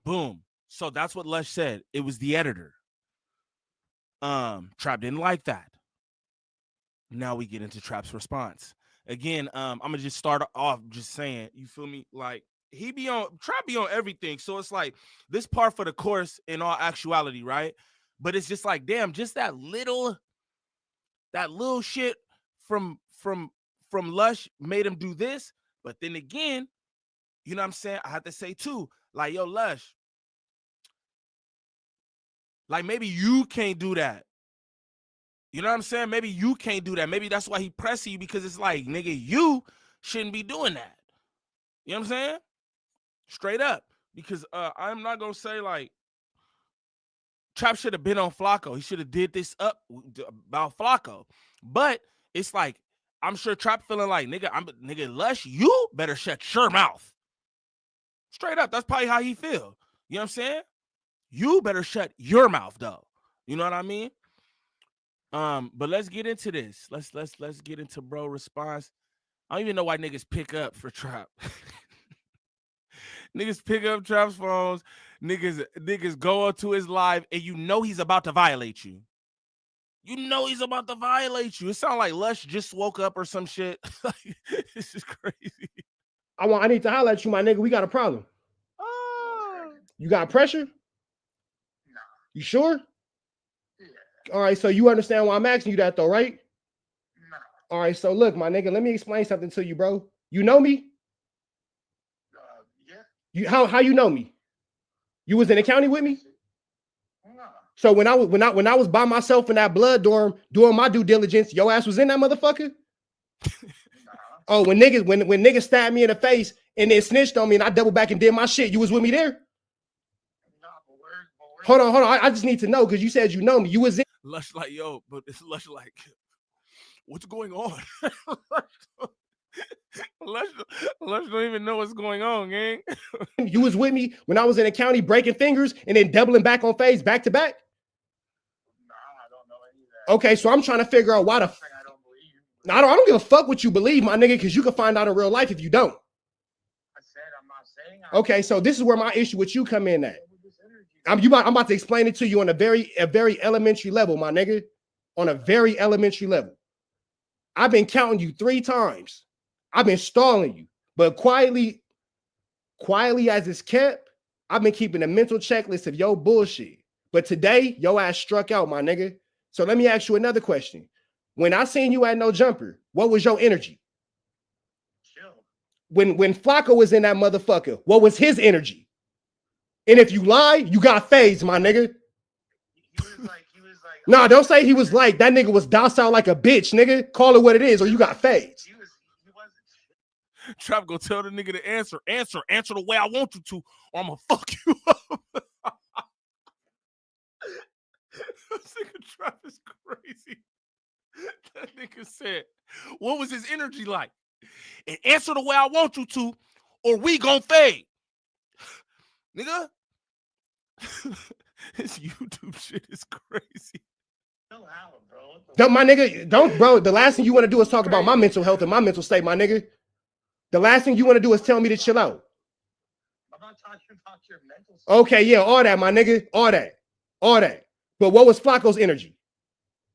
Boom. So that's what Lush said. It was the editor. Trap didn't like that. Now we get into Trap's response. Again, I'm gonna just start off just saying, you feel me? Like, he be on Trap be on everything. So it's like this part for the course in all actuality, right? But it's just like, damn, just that little shit from Lush made him do this. But then again, you know what I'm saying? I have to say too, like, yo, Lush, like maybe you can't do that. You know what I'm saying? Maybe you can't do that. Maybe that's why he pressing you, because it's like, nigga, you shouldn't be doing that. You know what I'm saying? Straight up. Because I'm not gonna say like Trap should have been on Flacco. He should have did this up about Flacco. But it's like, I'm sure Trap feeling like, nigga, Lush, you better shut your mouth. Straight up. That's probably how he feel. You know what I'm saying? You better shut your mouth, though. You know what I mean? But let's get into this. Let's get into bro response. I don't even know why niggas pick up for Trap. Niggas pick up Trap's phones. Niggas go up to his live, and you know he's about to violate you. You know he's about to violate you. It sounds like Lush just woke up or some shit. This is crazy. I need to holler at you, my nigga. We got a problem. You got pressure? No. You sure? Yeah. All right, so you understand why I'm asking you that though, right? No. All right, so look, my nigga, let me explain something to you, bro. You know me? Yeah. How you know me? You was in the county with me? No. So when I was by myself in that blood dorm doing my due diligence, your ass was in that motherfucker? Oh, when niggas stabbed me in the face and then snitched on me and I doubled back and did my shit, you was with me there? Hold on. I just need to know, because you said you know me. You was in. Lush like, yo, but it's Lush like, what's going on? Lush don't even know what's going on, gang. You was with me when I was in the county breaking fingers and then doubling back on phase back to back? Nah, I don't know any of that. Okay, so I'm trying to figure out why the I don't believe you. I don't give a fuck what you believe, my nigga, because you can find out in real life if you don't. I said I'm not saying. Okay, so this is where my issue with you come in at. I'm about to explain it to you on a very elementary level, my nigga. On a very elementary level. I've been counting you 3 times. I've been stalling you. But quietly as it's kept, I've been keeping a mental checklist of your bullshit. But today, your ass struck out, my nigga. So let me ask you another question. When I seen you at No Jumper, what was your energy? Chill. When Flacco was in that motherfucker, what was his energy? And if you lie, you got phased, my nigga. He was like, nah, don't say he was like, that nigga was docile like a bitch, nigga. Call it what it is, or you got phased. He wasn't. Trap go tell the nigga to answer the way I want you to, or I'm gonna fuck you up. This nigga Trap is crazy. That nigga said, what was his energy like? And answer the way I want you to, or we gon' fade. Nigga, this YouTube shit is crazy. Don't, my nigga, don't, bro. The last thing you want to do is talk about my mental health and my mental state, my nigga. The last thing you want to do is tell me to chill out. I'm not talking about your mental state. Okay, yeah, all that, my nigga, all that. But what was Flacco's energy?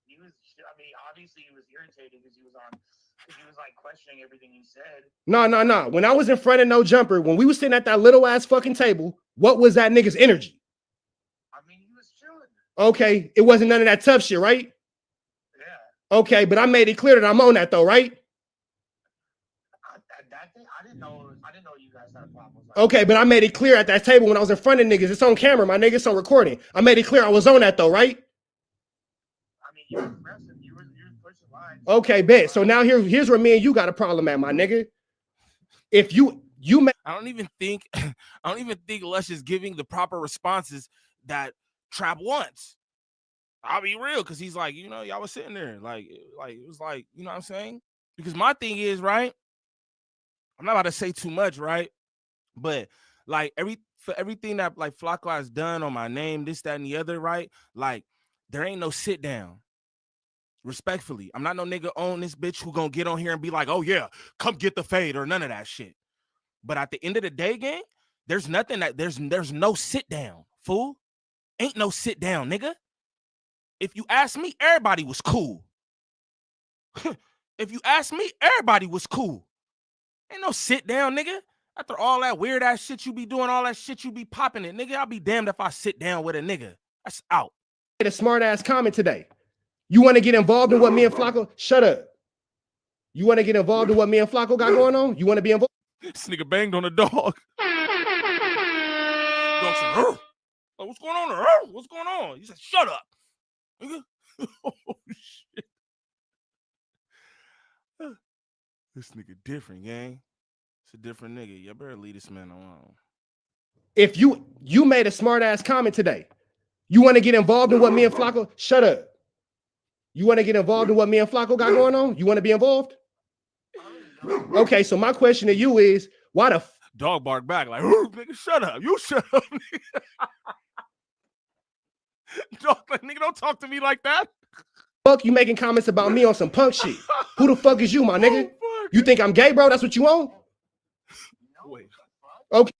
He was, I mean, obviously he was irritated because he was like questioning everything he said. No. When I was in front of No Jumper, when we was sitting at that little ass fucking table, what was that nigga's energy? I mean, he was chilling. Okay, it wasn't none of that tough shit, right? Yeah. Okay, but I made it clear that I'm on that though, right? I didn't know you guys had problems. Okay, but I made it clear at that table when I was in front of niggas. It's on camera, my nigga. It's on recording. I made it clear I was on that though, right? I mean, you were aggressive. You were pushing lines. Okay, bet. So now here's where me and you got a problem at, my nigga. If you I don't even think Lush is giving the proper responses that Trap wants. I'll be real, because he's like, you know, y'all was sitting there like it was like, you know what I'm saying? Because my thing is, right, I'm not about to say too much, right? But like everything that like Flacco has done on my name, this, that, and the other, right? Like, there ain't no sit down. Respectfully, I'm not no nigga on this bitch who gonna get on here and be like, oh yeah, come get the fade or none of that shit. But at the end of the day, gang, there's nothing that there's no sit down, fool. Ain't no sit down, nigga. If you ask me, everybody was cool. If you ask me, everybody was cool. Ain't no sit down, nigga. After all that weird ass shit you be doing, all that shit you be popping it, nigga, I'll be damned if I sit down with a nigga. That's out. A smart ass comment today. You want to get involved in what me and Flacco? Shut up. You want to get involved in what me and Flacco got going on? You want to be involved? This nigga banged on a dog. Dog said, "Rrr." Like, what's going on? Rrr? What's going on? He said, shut up. Nigga. Oh, shit. This nigga different, gang. It's a different nigga. You better leave this man alone. If you made a smart ass comment today, you want to get involved in what me and Flacco? Shut up. You want to get involved in what me and Flacco got going on? You want to be involved? Okay, so my question to you is, why the dog bark back like, nigga, shut up. You shut up, nigga. Dog, like, nigga, don't talk to me like that. Fuck you making comments about me on some punk shit? Who the fuck is you, my nigga? You think I'm gay, bro? That's what you want? Wait. Okay.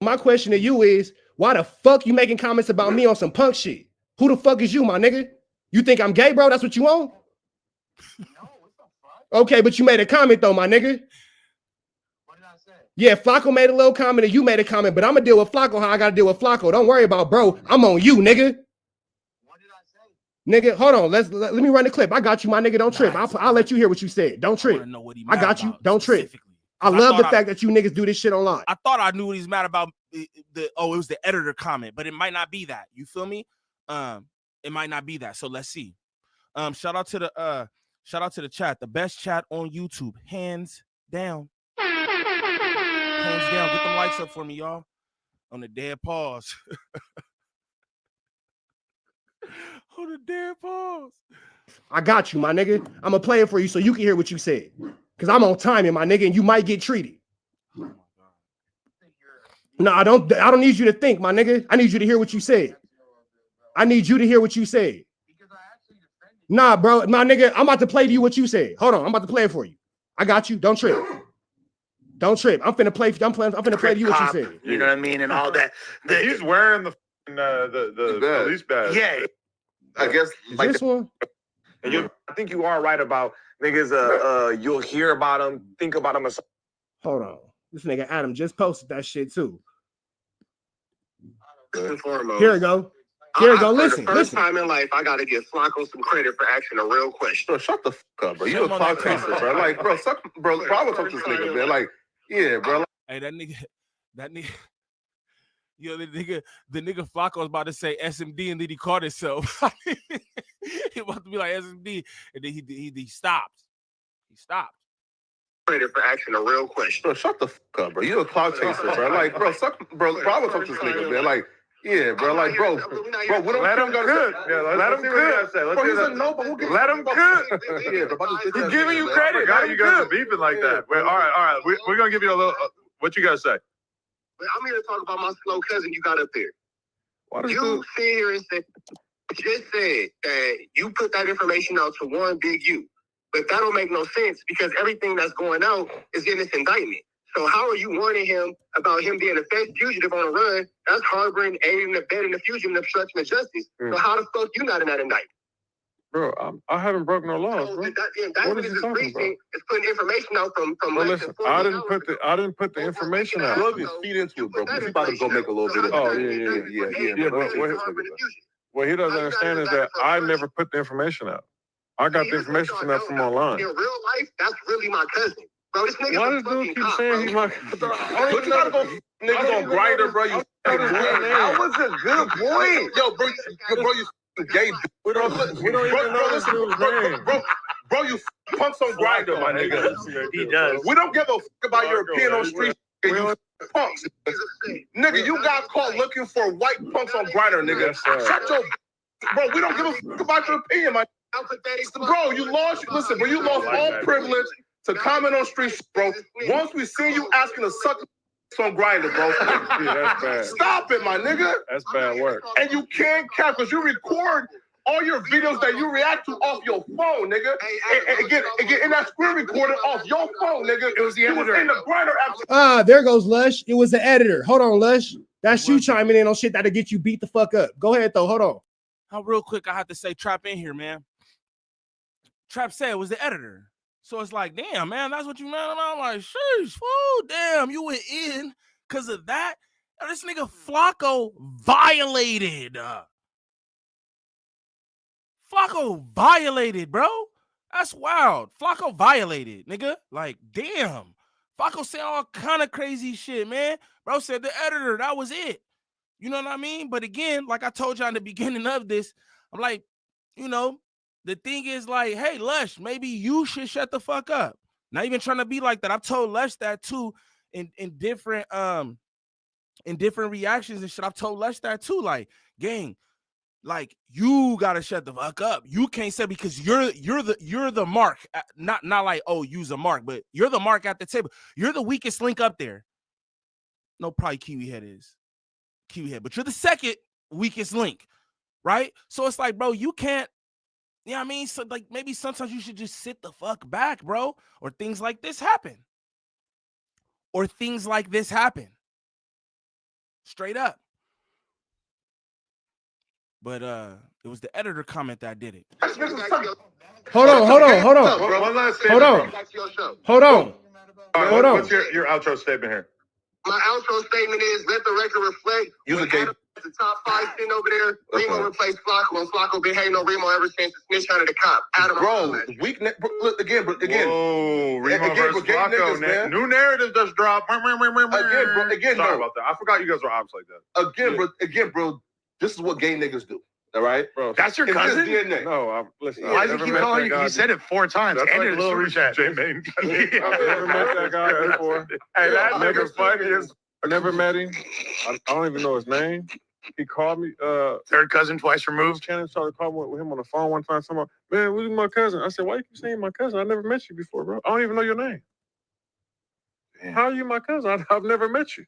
My question to you is, why the fuck you making comments about me on some punk shit? Who the fuck is you, my nigga? You think I'm gay, bro? That's what you want? Okay, but you made a comment though, my nigga. What did I say? Yeah, Flacco made a little comment and you made a comment, but I'm gonna deal with Flacco how I gotta deal with Flacco. Don't worry about bro. I'm on you, nigga. What did I say? Nigga, hold on. Let me run the clip. I got you, my nigga. Don't trip. I'll let you hear what you said. Don't trip. I got you. Don't trip. I love the fact that you niggas do this shit online. I thought I knew what he's mad about. It was the editor comment, but it might not be that. You feel me? It might not be that. So let's see. Shout out to the chat. The best chat on YouTube, hands down. Hands down. Get them likes up for me, y'all. On the dead pause. On the dead pause. I got you, my nigga. I'm gonna play it for you so you can hear what you said. Cause I'm on timing, my nigga, and you might get treated. No, I don't need you to think, my nigga. I need you to hear what you said. I need you to hear what you said. Nah, bro, my nigga, I'm about to play to you what you said. Hold on, I'm about to play it for you. I got you. Don't trip. Don't trip. I'm finna play to you what you said. You know what I mean? And all that. He's wearing the police badge. Yeah. I guess like this one. And I think you are right about niggas. You'll hear about them, think about them. Hold on. This nigga Adam just posted that shit too. First and foremost, Here we go. Here we go. Listen. For the first time in life, I gotta give Flacco some credit for asking a real question. Bro, shut the fuck up, bro. You a cloud chaser, bro. Like, bro, I would talk to this nigga, man. Like, yeah, bro. Hey, that nigga. Yo, the nigga Flacco was about to say SMD and then he caught himself. He about to be like SMD and then he stopped. He stopped. Credit for asking a real question. Bro, shut the fuck up, bro. You a cloud chaser, bro. Like, bro, I would talk to this nigga, man. Like, yeah, bro. Like, bro, we don't let him cook. Yeah, let him cook. Bro, he's a no, but we'll get let him cook. Yeah, bro. He's giving you credit. Now you guys are beefing like that. All right. We're gonna give you a little. What you guys say? I'm here to talk about my slow cousin you got up there. You sit here and just said that you put that information out to one big you. But that don't make no sense because everything that's going out is in this indictment. So how are you warning him about him being a fugitive on a run? That's harboring, aiding, abetting the fugitive and obstruction of justice. So how the fuck you not in that indictment? Bro, I haven't broken no laws, bro. What is this briefing? It's putting information out from well, listen, I didn't put the information out. Plug his feet into it, bro. He's about to go make a little bit of. Oh yeah. What he doesn't understand is that I never put the information out. I got the information from online. In real life, that's really my cousin. Bro, this nigga. Why does dude keep saying he's my But you gotta go niggas on Grindr, bro. That was a good point. Yo, bro, you gay. We don't even know this dude's name. Bro, you punks on Grindr, my nigga. He does. We don't give a fuck about your opinion on street. You punks. Nigga, you got caught looking for white punks on Grindr, nigga. Shut your. Bro, we don't give a fuck about your opinion, my. Bro, you lost. Listen, bro, you lost all privilege to comment on street, bro. Once we see you asking to suck on Grindr, bro. Yeah, that's bad. Stop it, my nigga. That's bad work. And you can't cap because you record all your videos that you react to off your phone, nigga. And get in that screen recorded off your phone, nigga. It was the editor. In the Grindr app. There goes Lush. It was the editor. Hold on, Lush. That's you chiming in on shit that'll get you beat the fuck up. Go ahead, though. Hold on. Real quick, I have to say Trap in here, man. Trap said it was the editor. So it's like, damn, man, that's what you mad about? I'm like, sheesh, fool, damn, you went in because of that. And this nigga Flacco violated. Flacco violated, bro. That's wild. Flacco violated, nigga. Like, damn. Flacco said all kind of crazy shit, man. Bro said the editor, that was it. You know what I mean? But again, like I told you in the beginning of this, I'm like, you know, the thing is like, hey, Lush, maybe you should shut the fuck up. Not even trying to be like that. I've told Lush that too in different reactions and shit. I've told Lush that too. Like, gang, like you gotta shut the fuck up. You can't say because you're the mark. Not like, oh, use a mark, but you're the mark at the table. You're the weakest link up there. No, probably Kiwi Head is. Kiwi Head, but you're the second weakest link, right? So it's like, bro, you can't. You know what I mean? So like maybe sometimes you should just sit the fuck back, bro. Or things like this happen. Straight up. But it was the editor comment that did it. Hold on. What's your outro statement here? My outro statement is, let the record reflect. The top 5 sitting over there. Remo replaced Flacco, and Flacco been hating on Remo ever since the snitch hunted the cop. Adam, bro, weakness. Look again. Whoa, Remo versus Flacco. New narrative just dropped. Again, Sorry about that. I forgot you guys were ops like that. Again, bro. This is what gay niggas do. All right, bro. That's your cousin? DNA. No, listen. Why does he keep calling you? He said it 4 times. That's and like Lil Reese J-Main. I've never met that guy before. Hey, that nigga's funny as. I never met him. I don't even know his name. He called me. Third cousin twice removed. Shannon started calling with him on the phone one time. Someone, man, who's my cousin? I said, why you keep saying my cousin? I never met you before, bro. I don't even know your name. Damn. How are you my cousin? I've never met you.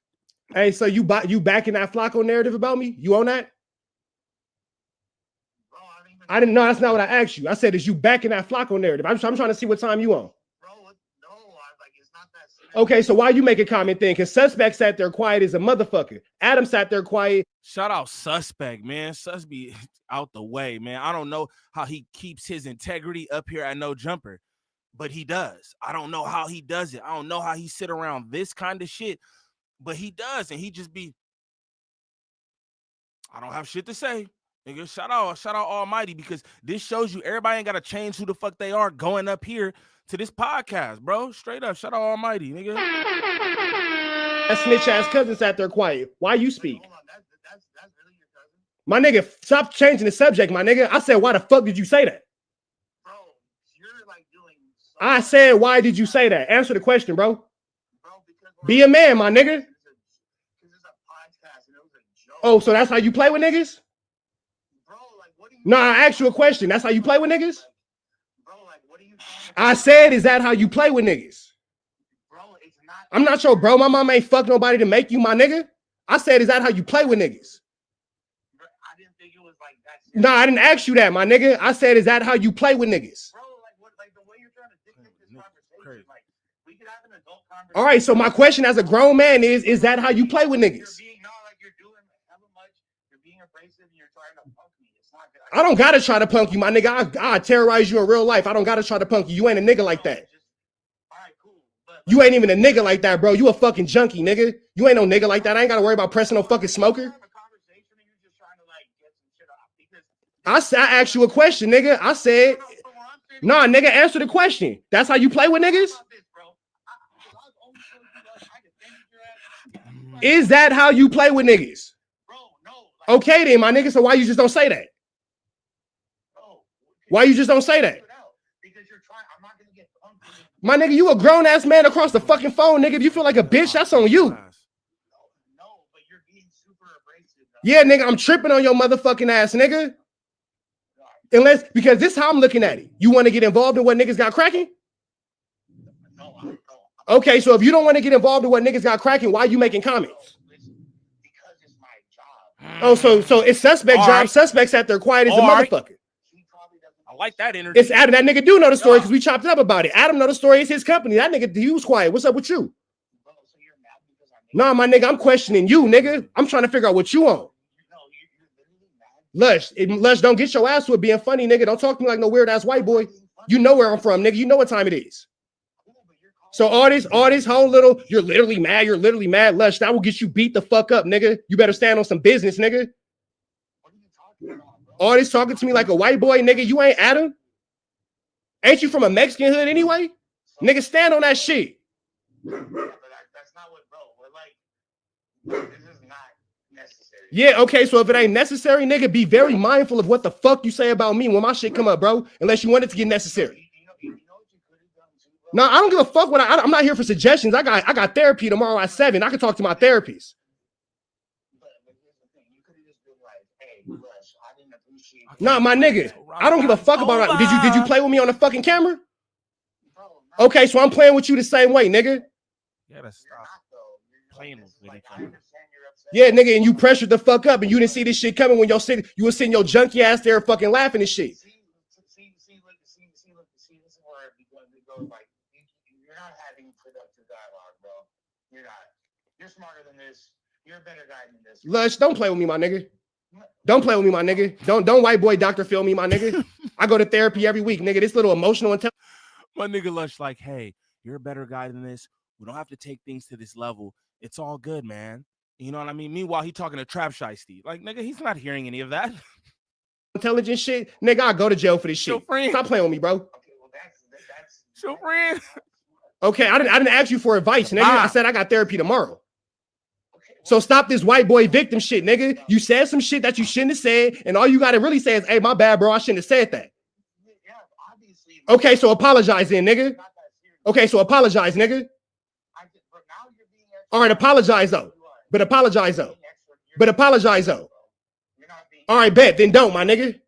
Hey, so you backing that Flacco narrative about me? You own that? I didn't know. That's not what I asked you. I said, is you backing that Flacco narrative? I'm trying to see what time you on. Okay, so why you make a comment then? Because Suspect sat there quiet as a motherfucker. Adam sat there quiet. Shout out Suspect, man. Sus be out the way, man. I don't know how he keeps his integrity up here at No Jumper, but he does. I don't know how he does it. I don't know how he sit around this kind of shit, but he does, and he just be. I don't have shit to say. Nigga, shout out Almighty, because this shows you everybody ain't got to change who the fuck they are going up here to this podcast, bro. Straight up, shout out Almighty, nigga. That snitch ass cousin sat there quiet. Why you speak? That's really your cousin. My nigga, stop changing the subject, my nigga. I said, why the fuck did you say that? Bro, you're like doing. I said, why did you say that? Answer the question, bro. Be a man, my nigga. Oh, so that's how you play with niggas? No, I asked you a question. That's how you play with niggas? I said, is that how you play with niggas? I'm not sure, bro. My mom ain't fuck nobody to make you my nigga. I said, is that how you play with niggas? I didn't think it was like that. No, I didn't ask you that, my nigga. I said, is that how you play with niggas? Bro, like the way you're trying to dictate this conversation, like we could have an adult conversation. All right, so my question as a grown man is that how you play with niggas? I don't gotta try to punk you, my nigga. I terrorize you in real life. I don't gotta try to punk you. You ain't a nigga like that. You ain't even a nigga like that, bro. You a fucking junkie, nigga. You ain't no nigga like that. I ain't gotta worry about pressing no fucking smoker. I asked you a question, nigga. I said, nah, nigga, answer the question. That's how you play with niggas? Is that how you play with niggas? Okay then, my nigga. So why you just don't say that? Why you just don't say that? My nigga, you a grown ass man across the fucking phone, nigga. If you feel like a bitch, that's on you. Yeah, nigga, I'm tripping on your motherfucking ass, nigga. Because this is how I'm looking at it. You want to get involved in what niggas got cracking? Okay, so if you don't want to get involved in what niggas got cracking, why are you making comments? Oh, so it's Suspect job. Right. Suspect sat there quiet as a motherfucker. I like that energy. It's Adam. That nigga do know the story because we chopped it up about it. Adam know the story. It's his company. That nigga, he was quiet. What's up with you? Nah, my nigga, I'm questioning you, nigga. I'm trying to figure out what you on. Lush, don't get your ass to it being funny, nigga. Don't talk to me like no weird ass white boy. You know where I'm from, nigga. You know what time it is. So all this whole little, you're literally mad, Lush. That will get you beat the fuck up, nigga. You better stand on some business, nigga. All this talking to me like a white boy, nigga. You ain't Adam. Ain't you from a Mexican hood anyway? Nigga, stand on that shit. That's not what, bro. We're like, this is not necessary. Yeah, okay, so if it ain't necessary, nigga, be very mindful of what the fuck you say about me when my shit come up, bro. Unless you want it to get necessary. No, I don't give a fuck what I'm not here for suggestions. I got therapy tomorrow at 7. I can talk to my therapist. Nah, my nigga, I don't give a fuck about it. Did you play with me on the fucking camera? Okay, so I'm playing with you the same way, nigga. You gotta stop playing with me. Yeah, nigga, and you pressured the fuck up and you didn't see this shit coming when you were sitting your junky ass there fucking laughing and shit. See, this is where it goes like, you're not having productive dialogue, bro. You're not. You're smarter than this. You're a better guy than this. Lush, don't play with me, my nigga. Don't play with me, my nigga. Don't white boy Dr. Phil me, my nigga. I go to therapy every week, nigga. This little emotional intelligence. My nigga Lush like, hey, you're a better guy than this. We don't have to take things to this level. It's all good, man. You know what I mean? Meanwhile, he talking to Trap Shiesty. Like, nigga, he's not hearing any of that. Intelligent shit. Nigga, I'll go to jail for this shit. Stop playing with me, bro. That's your friend. Okay, I didn't ask you for advice, nigga. I said I got therapy tomorrow. So stop this white boy victim shit, nigga. You said some shit that you shouldn't have said, and all you gotta really say is, hey, my bad, bro. I shouldn't have said that. Okay, so apologize then, nigga. Okay, so apologize, nigga. All right, apologize though. But apologize though. But apologize though. All right, bet. Then don't, my nigga.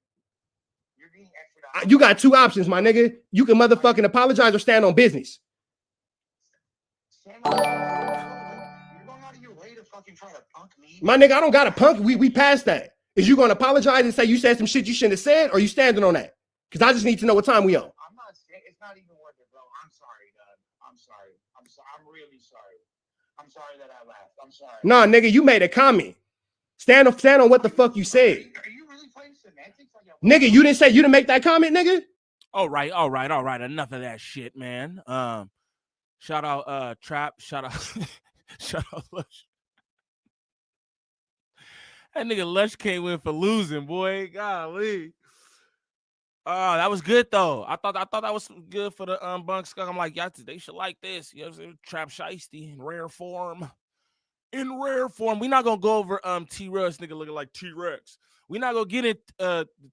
You got two options, my nigga. You can motherfucking apologize or stand on business. My nigga, I don't got a punk. We passed that. Is you gonna apologize and say you said some shit you shouldn't have said, or you standing on that? Because I just need to know what time we on. I'm not. It's not even worth it, bro. I'm sorry, Dad. I'm sorry. I'm really sorry. I'm sorry that I laughed. I'm sorry. Nah, nigga, you made a comment. Stand on what the fuck you said. Are you really playing semantics? Nigga, you didn't make that comment, nigga. All right. Enough of that shit, man. Shout out Trap. Shout out Lush. That nigga Lush came in for losing, boy. Golly. That was good though. I thought that was good for the Bunk Skunk. I'm like, yeah, they should like this. You know, Trap Shiesty in rare form. In rare form. We're not gonna go over T-Rex, nigga looking like T-Rex. We're not gonna get it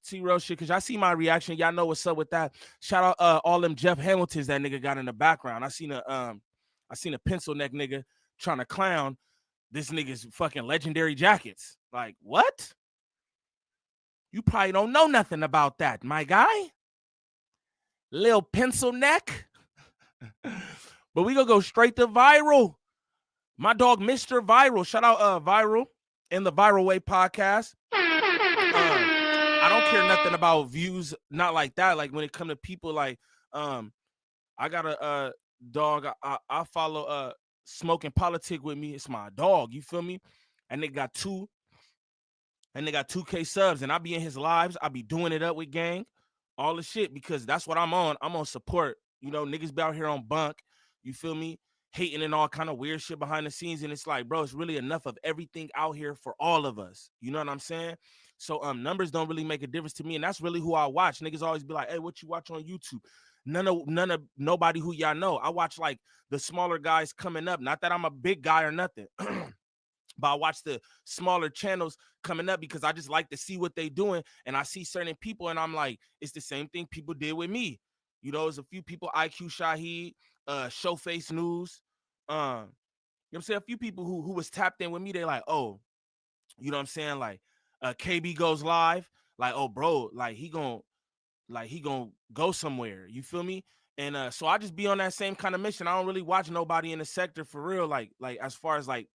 T-Rex shit because y'all see my reaction. Y'all know what's up with that. Shout out all them Jeff Hamiltons that nigga got in the background. I seen a pencil neck nigga trying to clown this nigga's fucking legendary jackets. Like, what? You probably don't know nothing about that, my guy. Lil pencil neck. But we gonna go straight to Viral. My dog, Mr. Viral. Shout out Viral in the Viral Way podcast. I don't care nothing about views, not like that. Like when it come to people, like I got a dog. I follow Smoking Politic with me. It's my dog. You feel me? And they got 2K subs, and I be in his lives. I be doing it up with gang, all the shit, because that's what I'm on. I'm on support. You know, niggas be out here on bunk. You feel me? Hating and all kind of weird shit behind the scenes. And it's like, bro, it's really enough of everything out here for all of us. You know what I'm saying? So numbers don't really make a difference to me. And that's really who I watch. Niggas always be like, hey, what you watch on YouTube? Nobody who y'all know. I watch like the smaller guys coming up. Not that I'm a big guy or nothing. But I watch the smaller channels coming up because I just like to see what they doing. And I see certain people and I'm like, it's the same thing people did with me. You know, there's a few people, IQ Shaheed, Showface News. You know what I'm saying? A few people who was tapped in with me, they like, oh, you know what I'm saying? Like KB goes live. Like, oh, bro, like he gonna go somewhere. You feel me? And so I just be on that same kind of mission. I don't really watch nobody in the sector for real. Like as far as like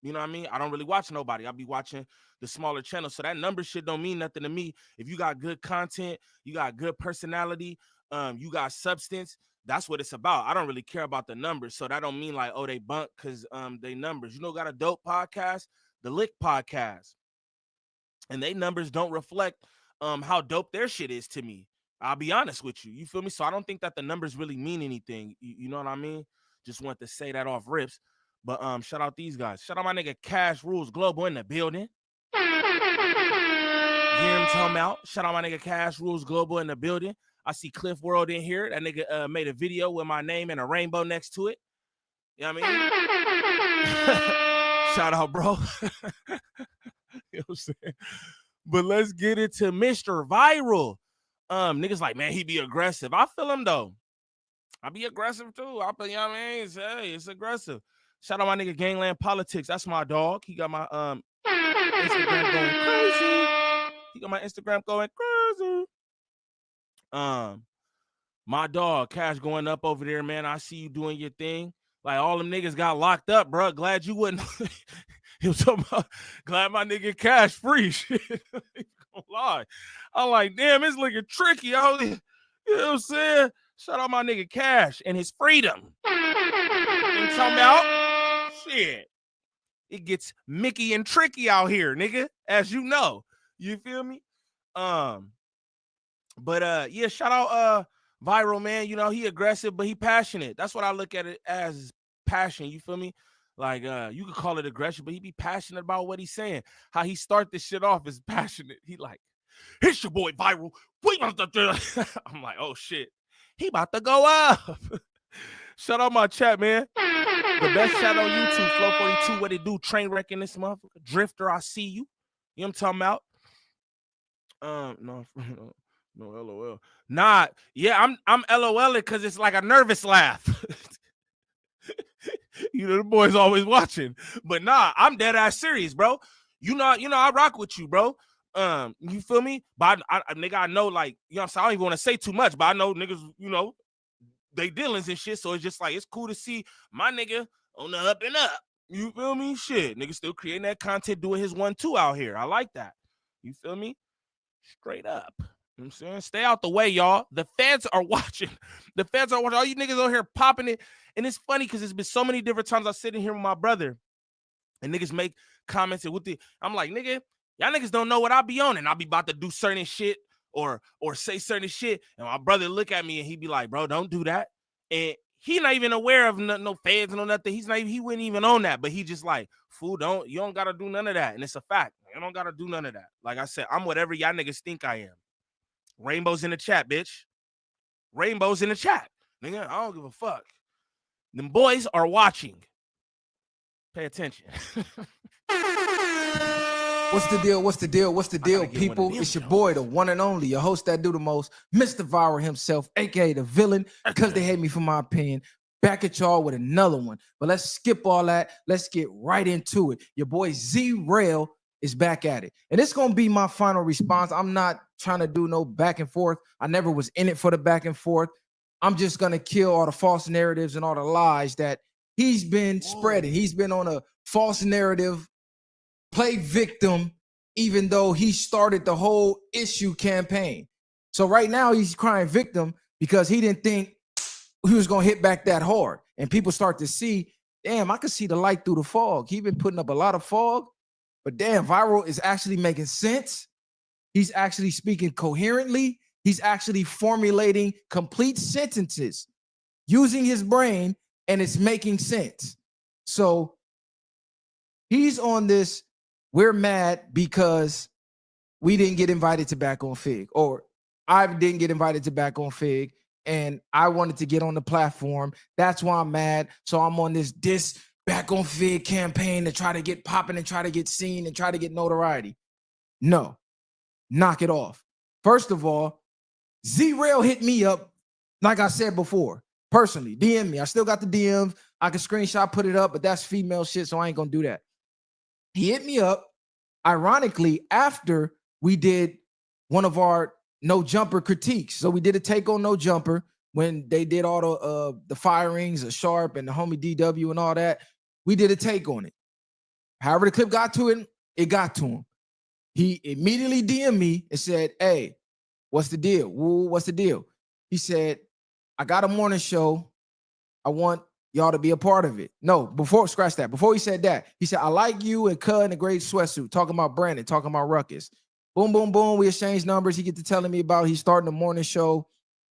you know what I mean? I don't really watch nobody. I'll be watching the smaller channels. So that number shit don't mean nothing to me. If you got good content, you got good personality, you got substance, that's what it's about. I don't really care about the numbers. So that don't mean like, oh, they bunk because they numbers. You know, got a dope podcast, the Lick Podcast. And they numbers don't reflect how dope their shit is to me. I'll be honest with you. You feel me? So I don't think that the numbers really mean anything. You know what I mean? Just want to say that off rips. But shout out these guys. Shout out my nigga Cash Rules Global in the building. You hear him talking about? Shout out my nigga Cash Rules Global in the building. I see Cliff World in here. That nigga made a video with my name and a rainbow next to it. You know what I mean? Shout out, bro. You know what I'm saying? But let's get into Mr. Viral. Niggas like, man, he be aggressive. I feel him though. I be aggressive too. I feel, you know what I mean? Hey, it's aggressive. Shout out my nigga Gangland Politics. That's my dog. He got my Instagram going crazy. He got my Instagram going crazy. My dog Cash going up over there, man. I see you doing your thing. Like all them niggas got locked up, bro. Glad you wouldn't. He was talking about glad my nigga Cash free. Shit. Gonna lie. I'm like, damn, it's looking tricky. You know what I'm saying? Shout out my nigga Cash and his freedom. You talking about? Shit. It gets Mickey and tricky out here, nigga, as you know. You feel me? But yeah, shout out Viral, man. You know, he aggressive, but he passionate. That's what I look at it as, passion. You feel me? Like you could call it aggression, but he be passionate about what he's saying. How he start this shit off is passionate. He like, it's your boy Viral. I'm like, oh shit. He about to go up. Shout out my chat, man. The best chat on YouTube, Flow 42. What it do? Train wrecking this motherfucker. Drifter, I see you. You know what I'm talking about? No, LOL. Nah, yeah, I'm LOL because it's like a nervous laugh. You know, the boys always watching. But nah, I'm dead ass serious, bro. You know, I rock with you, bro. You feel me? But nigga, I know, like, you know what I'm saying? I don't even want to say too much, but I know niggas, you know, they dealings and shit. So it's just like, it's cool to see my nigga on the up and up. You feel me? Shit. Nigga still creating that content, doing his 1-2 out here. I like that. You feel me? Straight up. You know what I'm saying? Stay out the way, y'all. The feds are watching. The feds are watching. All you niggas over here popping it. And it's funny because it's been so many different times I sit in here with my brother and niggas make comments and I'm like, nigga, y'all niggas don't know what I be on, and I be about to do certain shit or say certain shit, and my brother look at me and he be like, bro, don't do that. And he not even aware of no feds and no nothing. He wasn't even on that, but he just like, fool, you don't gotta do none of that. And it's a fact. You don't gotta do none of that. Like I said, I'm whatever y'all niggas think I am. Rainbows in the chat, bitch. Rainbows in the chat. Nigga, I don't give a fuck. Them boys are watching. Pay attention. What's the deal? What's the deal? What's the deal, people? It's your boy, the one and only, your host that do the most, Mr. Viral himself, aka the villain, because they hate me for my opinion. Back at y'all with another one. But let's skip all that. Let's get right into it. Your boy Z-Rail is back at it. And it's gonna be my final response. I'm not trying to do no back and forth. I never was in it for the back and forth. I'm just gonna kill all the false narratives and all the lies that he's been spreading. He's been on a false narrative, play victim, even though he started the whole issue campaign. So right now he's crying victim because he didn't think he was gonna hit back that hard. And people start to see, damn, I could see the light through the fog. He's been putting up a lot of fog, but damn, Viral is actually making sense. He's actually speaking coherently. He's actually formulating complete sentences using his brain, and it's making sense. So he's on this, we're mad because we didn't get invited to Back on Fig, or I didn't get invited to Back on Fig, and I wanted to get on the platform. That's why I'm mad. So I'm on this Back on Fig campaign to try to get popping and try to get seen and try to get notoriety. No, knock it off. First of all, Z-Rail hit me up, like I said before, personally, DM me. I still got the DMs. I can screenshot, put it up, but that's female shit, so I ain't gonna do that. He hit me up, ironically, after we did one of our No Jumper critiques. So we did a take on No Jumper when they did all the firings of Sharp and the homie DW and all that. We did a take on it. However the clip got to him, it got to him. He immediately DM'd me and said, hey, what's the deal? Woo, what's the deal? He said, I got a morning show. I want y'all to be a part of it. No, scratch that. Before he said that, he said, I like you and Cud in a great sweatsuit, talking about Brandon, talking about Ruckus. Boom, boom, boom. We exchanged numbers. He get to telling me about he's starting the morning show.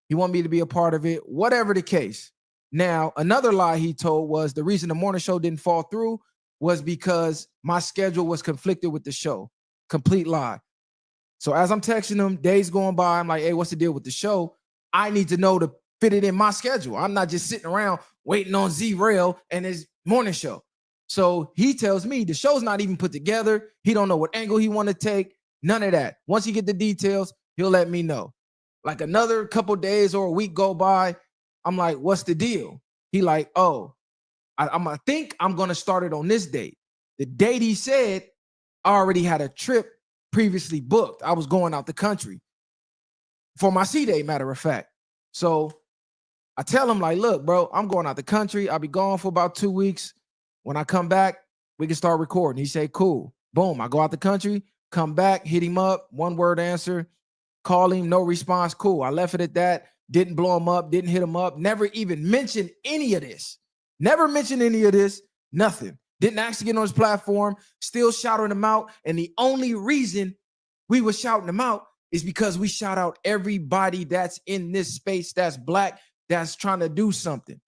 He want me to be a part of it, whatever the case. Now, another lie he told was the reason the morning show didn't fall through was because my schedule was conflicted with the show. Complete lie. So as I'm texting him, days going by, I'm like, hey, what's the deal with the show? I need to know to fit it in my schedule. I'm not just sitting around waiting on Z-Rail and his morning show. So he tells me the show's not even put together. He don't know what angle he want to take. None of that. Once he get the details, he'll let me know. Like another couple days or a week go by, I'm like, what's the deal? He like, oh, I think I'm going to start it on this date. The date he said, I already had a trip previously booked. I was going out the country for my C-Day, matter of fact. So I tell him like, look, bro, I'm going out the country. I'll be gone for about 2 weeks. When I come back, we can start recording. He say, cool. Boom. I go out the country, come back, hit him up, one word answer, call him, no response. Cool. I left it at that. Didn't blow him up, didn't hit him up, never even mentioned any of this. Never mentioned any of this, nothing. Didn't actually get on his platform, still shouting him out. And the only reason we were shouting him out is because we shout out everybody that's in this space that's black, that's trying to do something.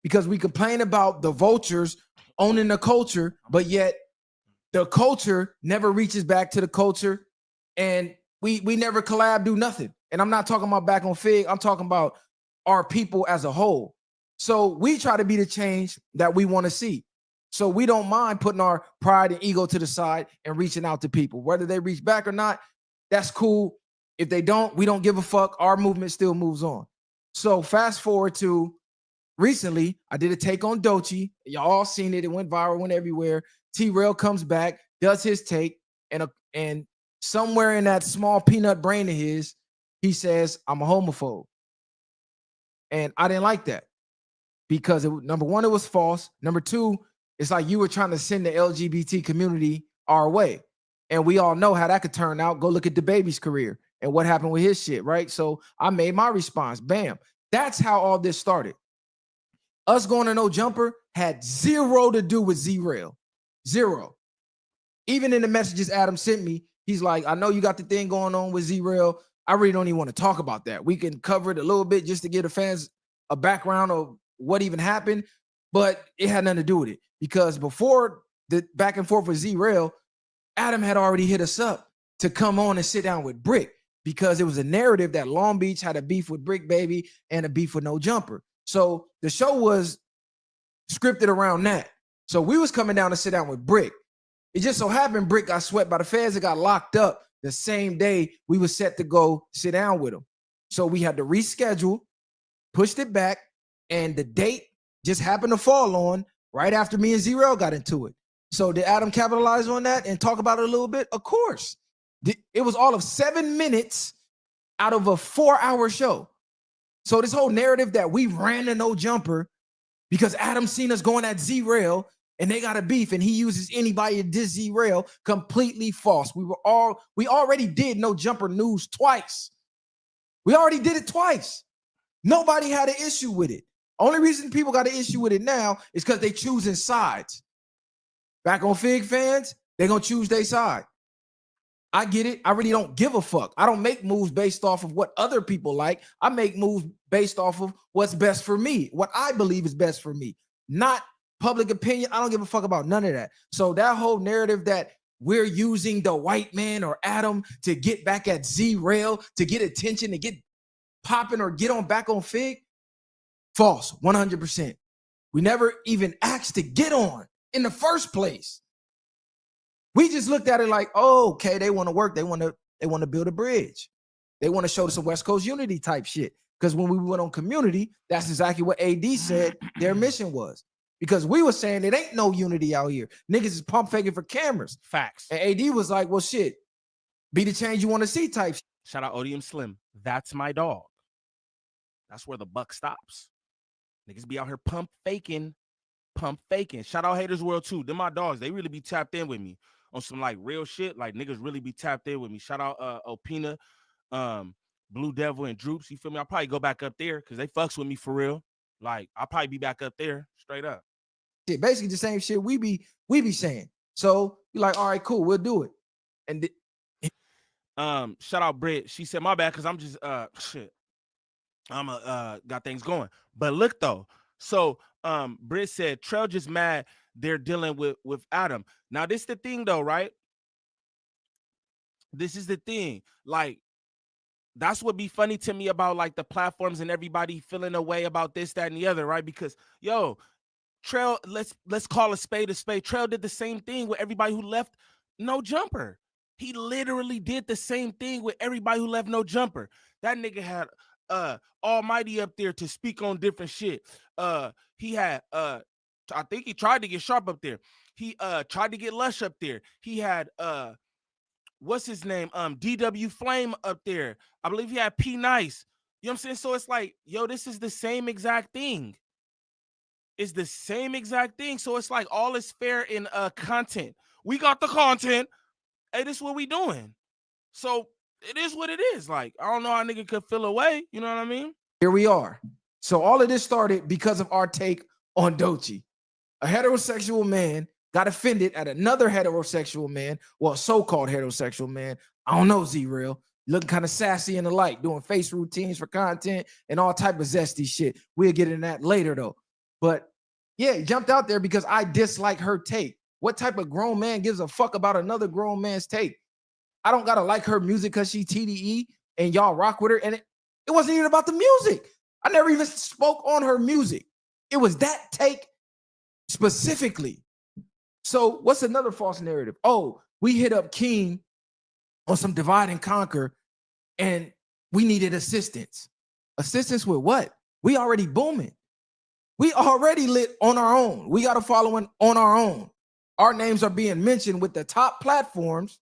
Because we complain about the vultures owning the culture, but yet the culture never reaches back to the culture, and we never collab, do nothing. And I'm not talking about back on Fig, I'm talking about our people as a whole. So we try to be the change that we want to see. So we don't mind putting our pride and ego to the side and reaching out to people. Whether they reach back or not, that's cool. If they don't, we don't give a fuck. Our movement still moves on. So fast forward to recently, I did a take on Doechii. Y'all all seen it. It went viral, went everywhere. T-Rail comes back, does his take, and somewhere in that small peanut brain of his, he says, I'm a homophobe. And I didn't like that because, number one, it was false. Number two, it's like you were trying to send the LGBT community our way. And we all know how that could turn out. Go look at DaBaby's career and what happened with his shit, right? So I made my response. Bam. That's how all this started. Us going to No Jumper had zero to do with Z-Rail. Zero. Even in the messages Adam sent me, he's like, I know you got the thing going on with Z-Rail. I really don't even want to talk about that. We can cover it a little bit just to give the fans a background of what even happened, but it had nothing to do with it. Because before the back and forth with Z-Rail, Adam had already hit us up to come on and sit down with Brick because it was a narrative that Long Beach had a beef with Brick Baby and a beef with No Jumper. So the show was scripted around that. So we was coming down to sit down with Brick. It just so happened Brick got swept by the feds and got locked up the same day we was set to go sit down with him. So we had to reschedule, pushed it back, and the date just happened to fall on right after me and Z-Rail got into it. So did Adam capitalize on that and talk about it a little bit? Of course. It was all of 7 minutes out of a 4-hour show. So this whole narrative that we ran to No Jumper because Adam seen us going at Z-Rail and they got a beef and he uses anybody to diss Z-Rail, completely false. We already did No Jumper news twice. We already did it twice. Nobody had an issue with it. Only reason people got an issue with it now is because they choosing sides. Back on Fig fans, they're going to choose their side. I get it. I really don't give a fuck. I don't make moves based off of what other people like. I make moves based off of what's best for me, what I believe is best for me, not public opinion. I don't give a fuck about none of that. So that whole narrative that we're using the white man or Adam to get back at Z-Rail, to get attention, to get popping or get on back on Fig, false, 100%. We never even asked to get on in the first place. We just looked at it like, oh, okay, they want to work. They want to build a bridge. They want to show some West Coast unity type shit. Because when we went on Community, that's exactly what AD said their mission was. Because we were saying it ain't no unity out here. Niggas is pump faking for cameras. Facts. And AD was like, well, shit, be the change you want to see type shit. Shout out Odium Slim. That's my dog. That's where the buck stops. Niggas be out here pump faking. Shout out Haters World too. They're my dogs. They really be tapped in with me on some like real shit. Like niggas really be tapped in with me. Shout out Opina, Blue Devil, and Droops. You feel me? I'll probably go back up there because they fucks with me for real. Like I'll probably be back up there straight up. Shit, basically the same shit we be saying. So you're like, all right, cool, we'll do it. And Shout out Britt. She said, my bad, because I'm just shit. I'm got things going. But look though, so Britt said Trell just mad they're dealing with Adam. Now, this is the thing though, right? This is the thing. Like, that's what be funny to me about like the platforms and everybody feeling a way about this, that, and the other, right? Because yo, Trell, let's call a spade a spade. Trell did the same thing with everybody who left No Jumper. He literally did the same thing with everybody who left No Jumper. That nigga had Almighty up there to speak on different shit. He had I think he tried to get Sharp up there. He tried to get Lush up there. He had what's his name? DW Flame up there. I believe he had P Nice. You know what I'm saying? So it's like, yo, this is the same exact thing. It's the same exact thing. So it's like all is fair in content. We got the content. Hey, this is what we doing. So it is what it is. Like, I don't know how a nigga could feel away. You know what I mean? Here we are. So all of this started because of our take on Doechii. A heterosexual man got offended at another heterosexual man, well, so-called heterosexual man. I don't know, Z-Real. Looking kind of sassy and the like, doing face routines for content and all type of zesty shit. We'll get into that later, though. But yeah, he jumped out there because I dislike her take. What type of grown man gives a fuck about another grown man's take? I don't gotta like her music because she TDE and y'all rock with her. And it wasn't even about the music. I never even spoke on her music. It was that take specifically. So what's another false narrative? Oh, we hit up King on some divide and conquer and we needed assistance. Assistance with what? We already booming. We already lit on our own. We got a following on our own. Our names are being mentioned with the top platforms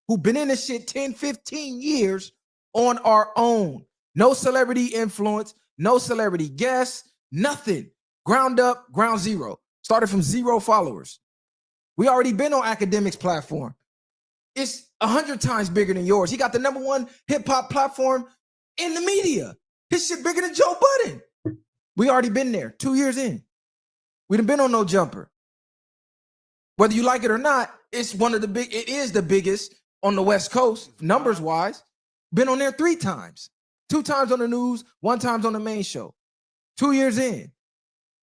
who've been in this shit 10, 15 years on our own. No celebrity influence, no celebrity guests, nothing. Ground up, ground zero. Started from 0 followers. We already been on Academic's platform. It's 100 times bigger than yours. He got the #1 hip hop platform in the media. His shit bigger than Joe Budden. We already been there 2 years in. We done been on No Jumper. Whether you like it or not, it's it is the biggest on the West Coast, numbers wise. Been on there 3 times. 2 times on the news, 1 time on the main show. 2 years in.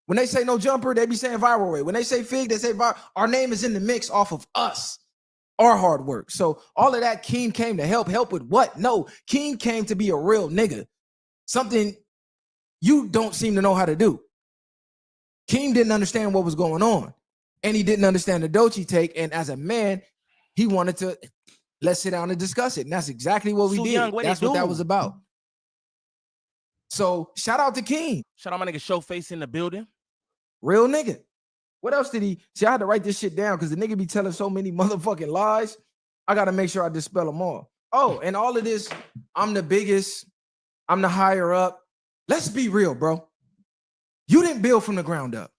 When they say No Jumper, they be saying viral rate. When they say Fig, they say viral. Our name is in the mix off of us, our hard work. So all of that, Keem came to help. Help with what? No, Keem came to be a real nigga. Something you don't seem to know how to do. Keem didn't understand what was going on. And he didn't understand the Doechii take. And as a man, he wanted to, let's sit down and discuss it. And that's exactly what we did. Young, that's what that was about. So shout out to Keem. Shout out my nigga Showface in the building. Real nigga. What else did he? See, I had to write this shit down because the nigga be telling so many motherfucking lies. I got to make sure I dispel them all. Oh, and all of this, I'm the biggest. I'm the higher up. Let's be real, bro. You didn't build from the ground up.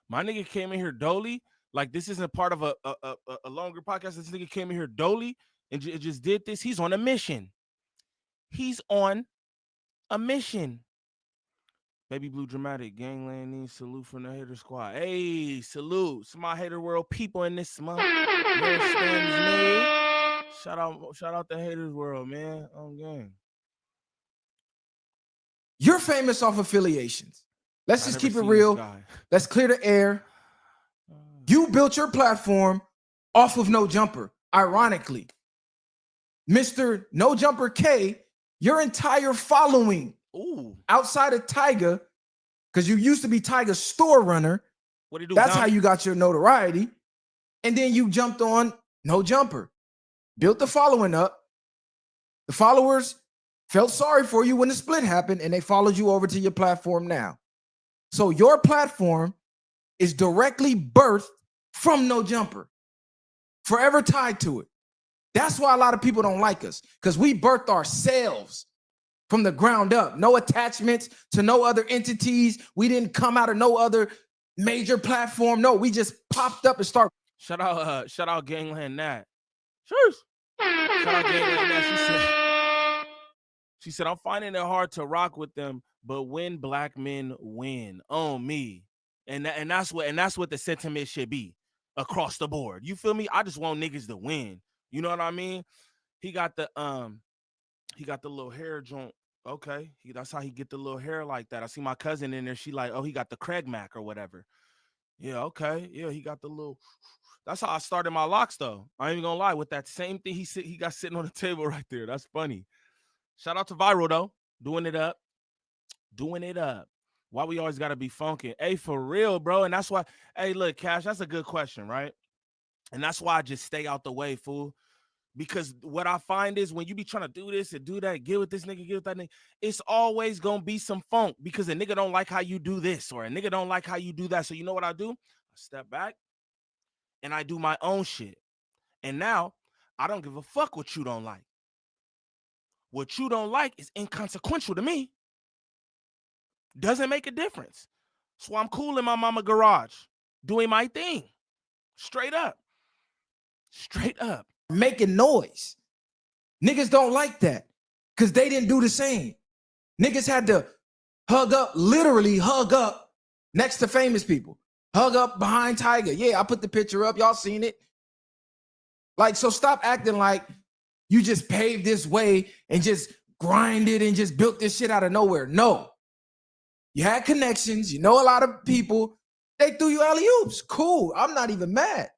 My nigga came in here dolly. Like, this isn't part of a longer podcast. This nigga came in here dolly and just did this. He's on a mission. He's on a mission. Baby Blue Dramatic, Gangland needs salute from the hater squad. Hey, salute. Some of my hater world people in this month. You understand me? Shout out the haters world, man. On game. You're famous off affiliations. Let's just keep it real. Let's clear the air. You built your platform off of No Jumper, ironically. Mr. No Jumper K, your entire following outside of Tyga, because you used to be Tyga's store runner. What do you do? That's how you got your notoriety. And then you jumped on No Jumper, built the following up. The followers felt sorry for you when the split happened, and they followed you over to your platform now. So your platform is directly birthed from No Jumper, forever tied to it. That's why a lot of people don't like us, because we birthed ourselves from the ground up. No attachments to no other entities. We didn't come out of no other major platform. No, we just popped up and start. Shout out Gangland Nat. Cheers. Shout out Gangland Nat. She said, I'm finding it hard to rock with them, but when black men win, on me. And that's what the sentiment should be across the board. You feel me? I just want niggas to win. You know what I mean? he got the little hair joint. Okay, that's how he get the little hair like that. I see my cousin in there. She like, oh, he got the Craig Mac or whatever. Yeah, okay. Yeah, he got the little. That's how I started my locks, though. I ain't even gonna lie. With that same thing he got sitting on the table right there. That's funny. Shout out to Viral though, doing it up. Why we always gotta be funky? Hey, for real, bro. And that's why. Hey, look, Cash. That's a good question, right? And that's why I just stay out the way, fool. Because what I find is when you be trying to do this and do that, get with this nigga, get with that nigga, it's always gonna be some funk because a nigga don't like how you do this or a nigga don't like how you do that. So you know what I do? I step back and I do my own shit. And now I don't give a fuck what you don't like. What you don't like is inconsequential to me. Doesn't make a difference. So I'm cool in my mama garage, doing my thing. Straight up. Making noise. Niggas don't like that because they didn't do the same. Niggas had to hug up, literally hug up next to famous people. Hug up behind Tiger. Yeah, I put the picture up. Y'all seen it. Like, so stop acting like you just paved this way and just grinded and just built this shit out of nowhere. No. You had connections. You know a lot of people. They threw you alley-oops. Cool. I'm not even mad.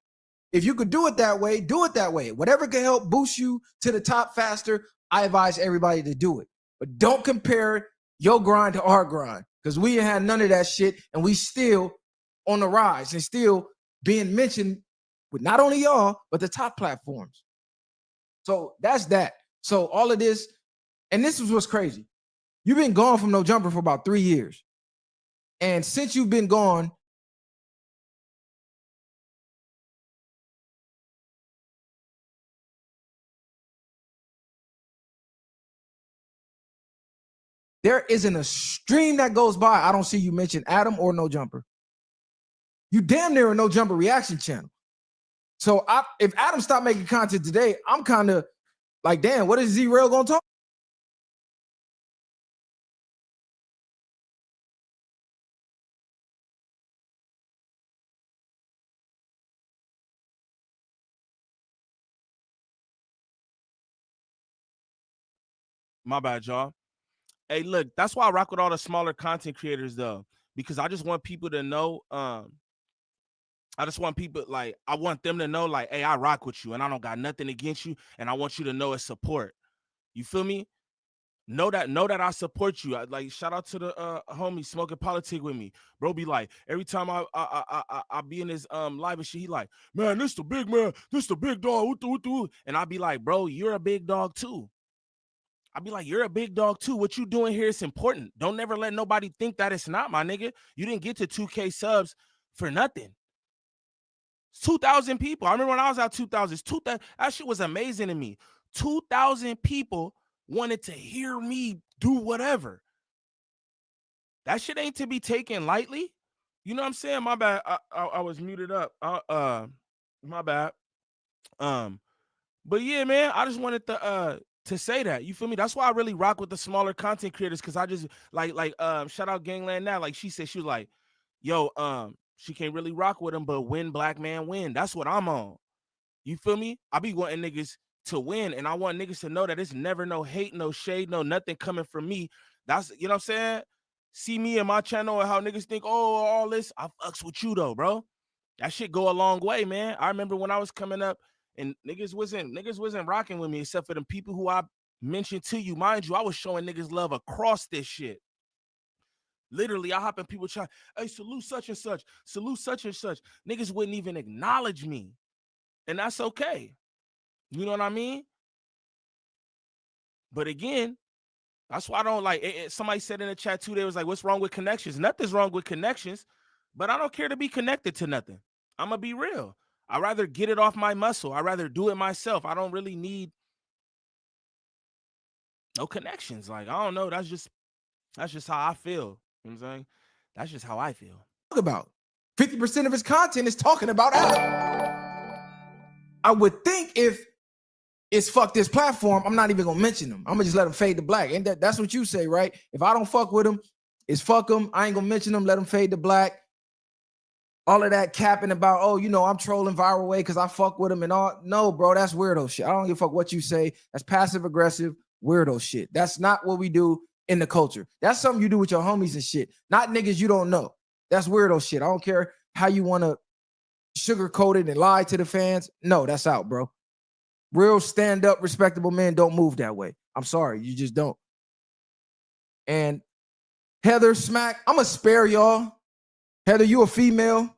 If you could do it that way, do it that way. Whatever can help boost you to the top faster, I advise everybody to do it. But don't compare your grind to our grind because we ain't had none of that shit and we still on the rise and still being mentioned with not only y'all, but the top platforms. So that's that. So all of this, and this is what's crazy. You've been gone from No Jumper for about 3 years. And since you've been gone, there isn't a stream that goes by I don't see you mention Adam or No Jumper. You damn near a No Jumper reaction channel. So if Adam stopped making content today, I'm kind of like, damn, what is Z-Rail gonna talk? My bad, y'all. Hey, look, that's why I rock with all the smaller content creators, though, because I just want people to know. I just want people I want them to know, like, hey, I rock with you, and I don't got nothing against you, and I want you to know it's support. You feel me? Know that I support you. Like, shout out to the homie smoking politic with me, bro. Be like, every time I be in his live and shit, he like, man, this the big man, this the big dog, and I be like, bro, you're a big dog too. I'd be like, you're a big dog too. What you doing here is important. Don't never let nobody think that it's not, my nigga. You didn't get to 2K subs for nothing. It's 2,000 people. I remember when I was out 2,000. That shit was amazing to me. 2,000 people wanted to hear me do whatever. That shit ain't to be taken lightly. You know what I'm saying? My bad. I was muted up. My bad. But yeah, man, I just wanted to say that. You feel me? That's why I really rock with the smaller content creators, because I just like shout out Gangland now. Like she said, she was like, yo, she can't really rock with him, but win black man win. That's what I'm on. You feel me? I be wanting niggas to win, and I want niggas to know that it's never no hate, no shade, no nothing coming from me. That's, you know what I'm saying? See me and my channel and how niggas think, oh, all this, I fucks with you though, bro. That shit go a long way, man. I remember when I was coming up and niggas wasn't rocking with me except for the people who I mentioned to you. Mind you, I was showing niggas love across this shit. Literally, I hop in people try, hey, salute such and such, salute such and such. Niggas wouldn't even acknowledge me. And that's okay. You know what I mean? But again, that's why I don't like it. Somebody said in the chat too, they was like, what's wrong with connections? Nothing's wrong with connections, but I don't care to be connected to nothing. I'm going to be real. I'd rather get it off my muscle. I'd rather do it myself. I don't really need no connections. Like, I don't know. That's just how I feel. You know what I'm saying? That's just how I feel. Talk about 50% of his content is talking about Adam. I would think if it's fuck this platform, I'm not even gonna mention them. I'm gonna just let them fade to black. And that's what you say, right? If I don't fuck with them, it's fuck them. I ain't gonna mention them. Let them fade to black. All of that capping about, oh, you know, I'm trolling viral way because I fuck with him and all. No, bro, that's weirdo shit. I don't give a fuck what you say. That's passive aggressive weirdo shit. That's not what we do in the culture. That's something you do with your homies and shit, not niggas you don't know. That's weirdo shit. I don't care how you want to sugarcoat it and lie to the fans. No, that's out, bro. Real stand-up, respectable men don't move that way. I'm sorry, you just don't. And Heather, Smack, I'm going to spare y'all. Heather, you a female.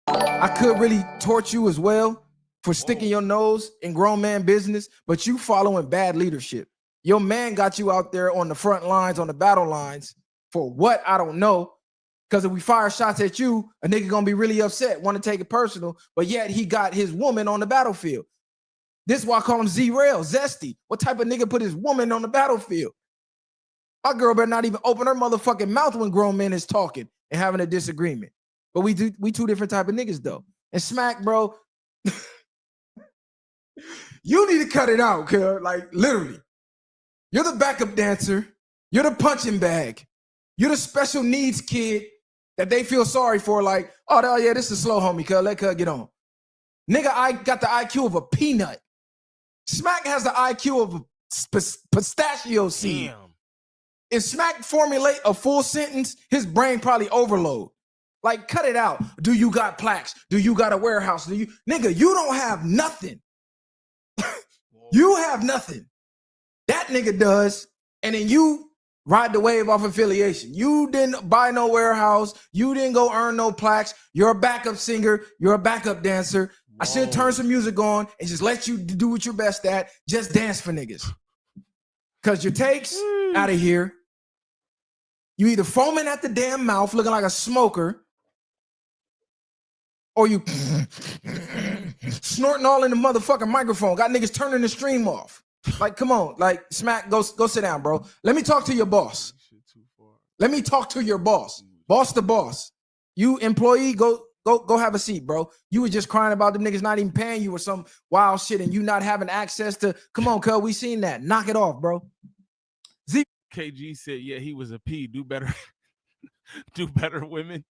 I could really torch you as well for sticking your nose in grown man business, but you following bad leadership. Your man got you out there on the front lines, on the battle lines for what? I don't know. Because if we fire shots at you, a nigga gonna be really upset, want to take it personal, but yet he got his woman on the battlefield. This is why I call him Z-Rail, zesty. What type of nigga put his woman on the battlefield? My girl better not even open her motherfucking mouth when grown men is talking and having a disagreement. But we two different type of niggas though. And Smack, bro, you need to cut it out, cuz. Like, literally. You're the backup dancer. You're the punching bag. You're the special needs kid that they feel sorry for. Like, oh yeah, this is slow, homie, cuz. Let cuz get on. Nigga, I got the IQ of a peanut. Smack has the IQ of a pistachio seed. Damn. If Smack formulate a full sentence, his brain probably overload. Like, cut it out. Do you got plaques? Do you got a warehouse? Do you, nigga, you don't have nothing. You have nothing. That nigga does. And then you ride the wave off affiliation. You didn't buy no warehouse. You didn't go earn no plaques. You're a backup singer. You're a backup dancer. Whoa. I should turn some music on and just let you do what you're best at. Just dance for niggas. Because your takes out of here. You either foaming at the damn mouth looking like a smoker, or you snorting all in the motherfucking microphone. Got niggas turning the stream off. Like, come on. Like, Smack, go sit down, bro. Let me talk to your boss. Let me talk to your boss. Boss to boss. You employee, go have a seat, bro. You was just crying about the niggas not even paying you or some wild shit and you not having access to, come on, cuz, we seen that. Knock it off, bro. KG said, yeah, he was a P. Do better. Do better, women.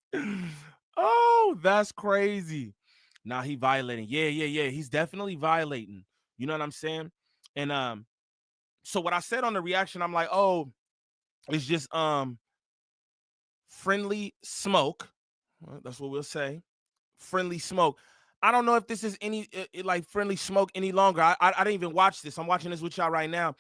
Oh, that's crazy. Now he violating. Yeah. He's definitely violating. You know what I'm saying? And so what I said on the reaction, I'm like, oh, it's just friendly smoke. Well, that's what we'll say. Friendly smoke. I don't know if this is any like friendly smoke any longer. I didn't even watch this. I'm watching this with y'all right now.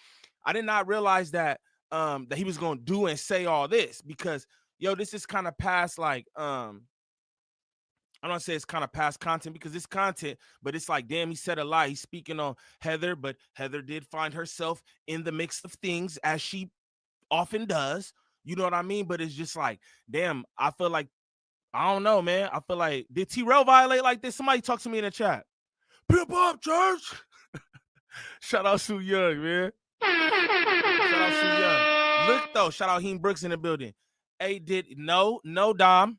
I did not realize that that he was gonna do and say all this because yo, this is kind of past like I don't say it's kind of past content because it's content, but it's like, damn, he said a lie. He's speaking on Heather, but Heather did find herself in the mix of things as she often does. You know what I mean? But it's just like, damn, I feel like, I don't know, man. I feel like, did T-Rail violate like this? Somebody talk to me in the chat. Pimp up, church. Shout out Sue Young, man. Shout out Sue Young. Look, though, shout out Heem Brooks in the building. Hey, no Dom.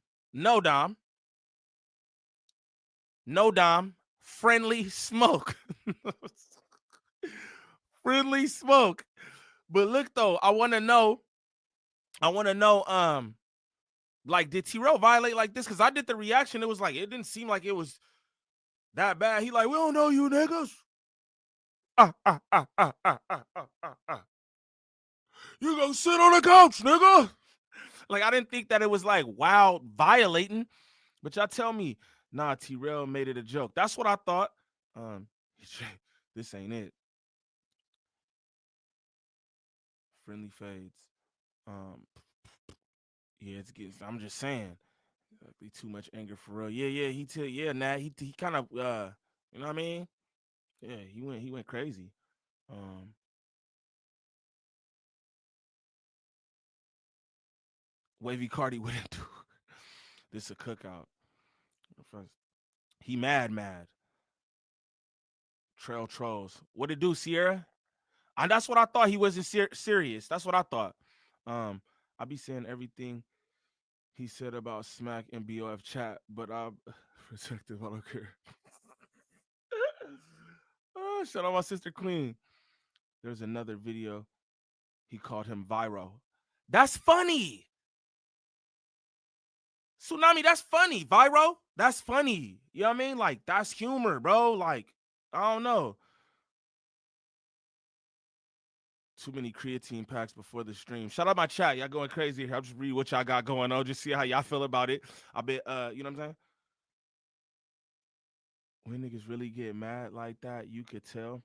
Friendly smoke. Friendly smoke. But look though, I want to know, like, did T-Rail violate like this? Because I did the reaction. It was like, it didn't seem like it was that bad. He like, we don't know you niggas. You gonna sit on the couch, nigga. Like, I didn't think that it was like wild violating. But y'all tell me, nah, T-Rail made it a joke. That's what I thought. This ain't it. Friendly fades. Yeah, it's good. I'm just saying. Be too much anger for real. Yeah. He kind of you know what I mean? Yeah, he went crazy. Wavy Cardi wouldn't do this a cookout. He mad. Trail trolls. What it do, Sierra? And that's what I thought. He wasn't serious. That's what I thought. I be saying everything he said about Smack and BOF chat, but I'm protective. I don't care. Oh, shout out my sister Queen. There's another video. He called him viral. That's funny. Tsunami, that's funny. Viral, that's funny. You know what I mean? Like, that's humor, bro. Like, I don't know. Too many creatine packs before the stream. Shout out my chat. Y'all going crazy here. I'll just read what y'all got going on. Just see how y'all feel about it. I bet, you know what I'm saying? When niggas really get mad like that, you could tell.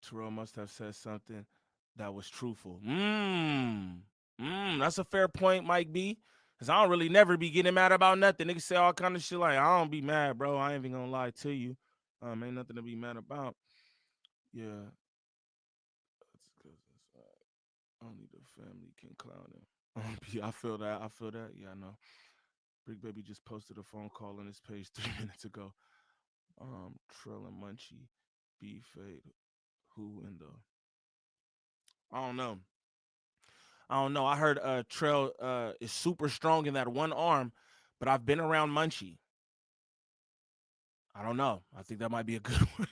Terrell must have said something that was truthful. That's a fair point, Mike B. Because I don't really never be getting mad about nothing. Niggas say all kind of shit like, I don't be mad, bro. I ain't even gonna lie to you. Ain't nothing to be mad about. Yeah. That's because only the family can clown him. Yeah, I feel that. Yeah, I know. Brick Baby just posted a phone call on his page 3 minutes ago. Trell and Munchie, B-Fade. Who in the... I don't know. I heard Trell is super strong in that one arm, but I've been around Munchie. I don't know. I think that might be a good one.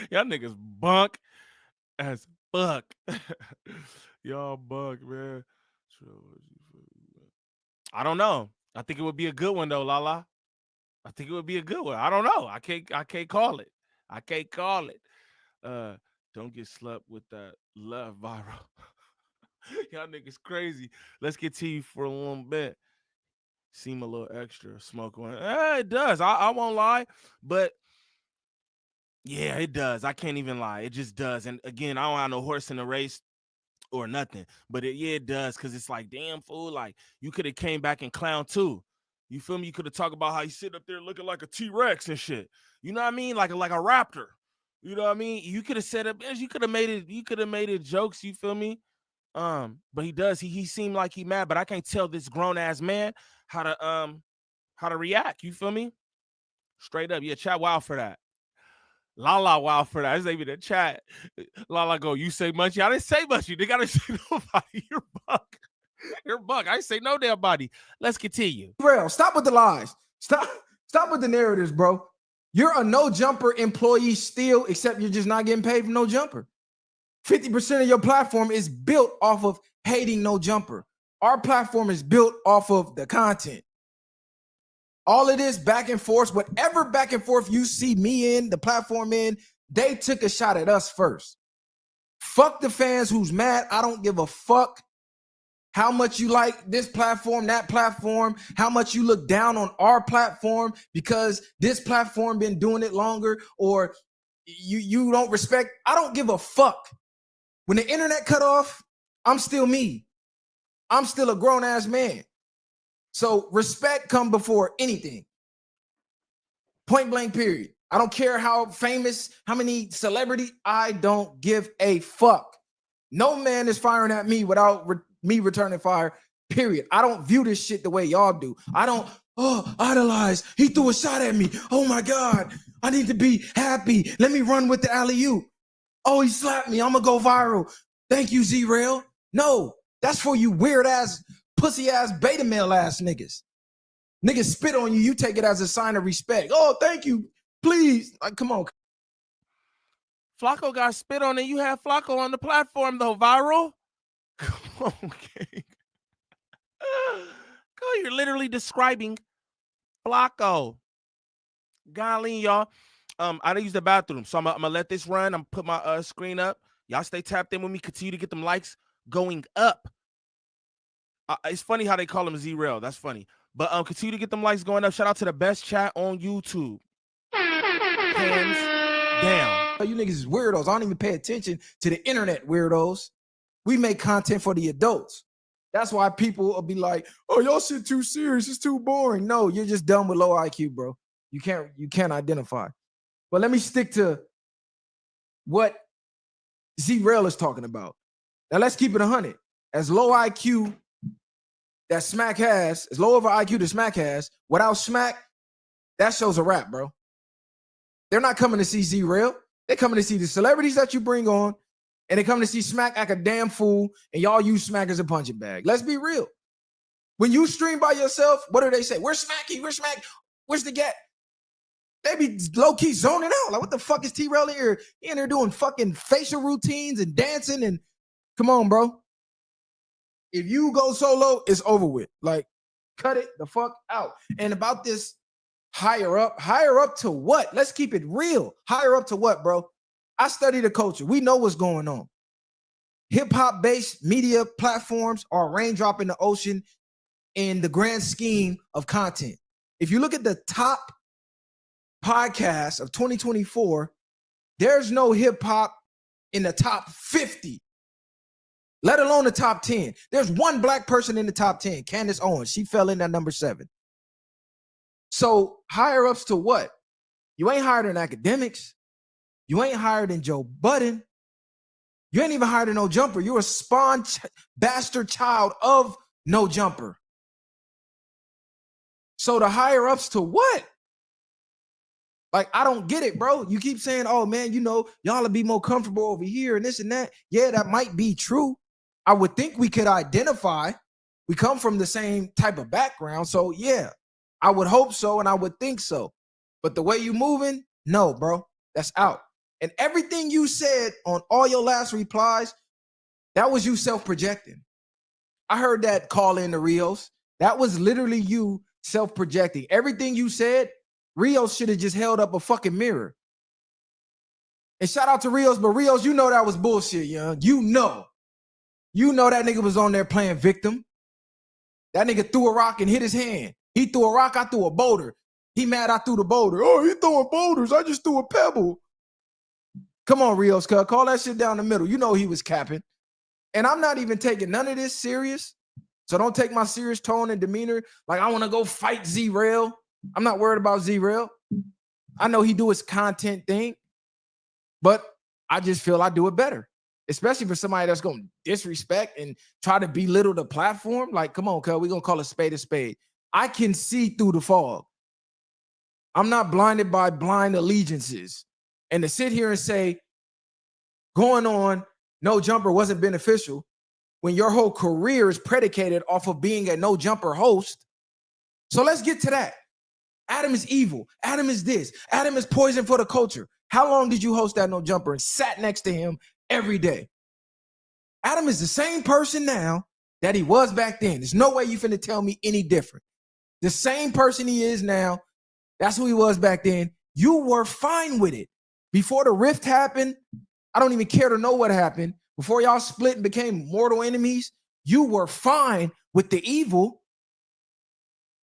Y'all niggas bunk as fuck. Y'all bunk, man. I don't know. I think it would be a good one though, Lala. I think it would be a good one. I don't know. I can't call it. Don't get slept with that love viral. Y'all niggas crazy. Let's get to you for a little bit. Seem a little extra. Smoke one. It does. I won't lie. But yeah, it does. I can't even lie. It just does. And again, I don't have no horse in the race or nothing. But it does. Because it's like, damn, fool. Like, you could have came back and clown too. You feel me? You could have talked about how you sit up there looking like a T-Rex and shit. You know what I mean? Like a raptor. You know what I mean? You could have set up, you could have made it jokes, you feel me? But he does. He seemed like he mad, but I can't tell this grown-ass man how to react. You feel me? Straight up. Yeah, chat wild for that. Lala wild for that. This ain't even a chat. Lala go, you say much? I didn't say much. They gotta say nobody. You're buck. You're buck. I didn't say no damn body. Let's continue. Real. Stop with the lies. Stop with the narratives, bro. You're a No Jumper employee still, except you're just not getting paid for No Jumper. 50% of your platform is built off of hating No Jumper. Our platform is built off of the content. All of this back and forth, whatever back and forth you see me in, the platform in, they took a shot at us first. Fuck the fans who's mad. I don't give a fuck how much you like this platform, that platform, how much you look down on our platform because this platform been doing it longer, or you don't respect. I don't give a fuck. When the internet cut off, I'm still me. I'm still a grown-ass man. So respect come before anything. Point blank, period. I don't care how famous, how many celebrity, I don't give a fuck. No man is firing at me without me returning fire, period. I don't view this shit the way y'all do. I don't, idolize. He threw a shot at me. Oh my God, I need to be happy. Let me run with the alley-oop. Oh, he slapped me. I'm gonna go viral. Thank you, Z-Rail. No, that's for you weird-ass, pussy-ass, beta male-ass niggas. Niggas spit on you, you take it as a sign of respect. Oh, thank you. Please. Like, come on. Flacco got spit on and you have Flacco on the platform, though, viral. Come on, okay. You're literally describing Flacco. Golly, y'all. I didn't use the bathroom, so I'm gonna let this run. I'm gonna put my screen up. Y'all stay tapped in with me. Continue to get them likes going up. It's funny how they call him Z-Rail. That's funny. But continue to get them likes going up. Shout out to the best chat on YouTube. Hands down. You niggas is weirdos. I don't even pay attention to the internet, weirdos. We make content for the adults. That's why people will be like, oh, y'all shit too serious. It's too boring. No, you're just dumb with low IQ, bro. You can't identify. But let me stick to what Z-Rail is talking about. Now let's keep it 100. As low IQ that Smack has, as low of an IQ that Smack has, without Smack, that show's a wrap, bro. They're not coming to see Z-Rail. They're coming to see the celebrities that you bring on, and they come to see Smack act a damn fool, and y'all use Smack as a punching bag. Let's be real. When you stream by yourself, what do they say? Where's Smacky? Where's Smack? Where's the get? They be low-key zoning out. Like, what the fuck is T-Rail here? He in there doing fucking facial routines and dancing and come on, bro. If you go solo, it's over with. Like, cut it the fuck out. And about this higher up to what? Let's keep it real. Higher up to what, bro? I study the culture. We know what's going on. Hip-hop based media platforms are a raindrop in the ocean in the grand scheme of content. If you look at the top podcasts of 2024, there's no hip-hop in the top 50, let alone the top 10. There's one black person in the top 10, Candace Owens. She fell in at number 7. So higher ups to what? You ain't higher than academics. You ain't higher than Joe Budden. You ain't even higher than No Jumper. You're a spawn bastard child of No Jumper. So the higher ups to what? Like, I don't get it, bro. You keep saying, oh man, you know, y'all will be more comfortable over here and this and that. Yeah, that might be true. I would think we could identify. We come from the same type of background. So yeah, I would hope so and I would think so. But the way you moving, no, bro, that's out. And everything you said on all your last replies, that was you self-projecting. I heard that call in to Rios. That was literally you self-projecting. Everything you said, Rios should have just held up a fucking mirror. And shout out to Rios, but Rios, you know that was bullshit, young. You know that nigga was on there playing victim. That nigga threw a rock and hit his hand. He threw a rock, I threw a boulder. He mad I threw the boulder. Oh, he throwing boulders. I just threw a pebble. Come on, Rios, cuz. Call that shit down the middle. You know he was capping. And I'm not even taking none of this serious. So don't take my serious tone and demeanor like I want to go fight Z-Rail. I'm not worried about Z-Rail. I know he do his content thing, but I just feel I do it better, especially for somebody that's going to disrespect and try to belittle the platform. Like, come on, cuz, we're going to call a spade a spade. I can see through the fog. I'm not blinded by blind allegiances. And to sit here and say, going on, No Jumper wasn't beneficial when your whole career is predicated off of being a No Jumper host. So let's get to that. Adam is evil. Adam is this. Adam is poison for the culture. How long did you host that No Jumper and sat next to him every day? Adam is the same person now that he was back then. There's no way you finna tell me any different. The same person he is now, that's who he was back then. You were fine with it. Before the rift happened, I don't even care to know what happened. Before y'all split and became mortal enemies, you were fine with the evil.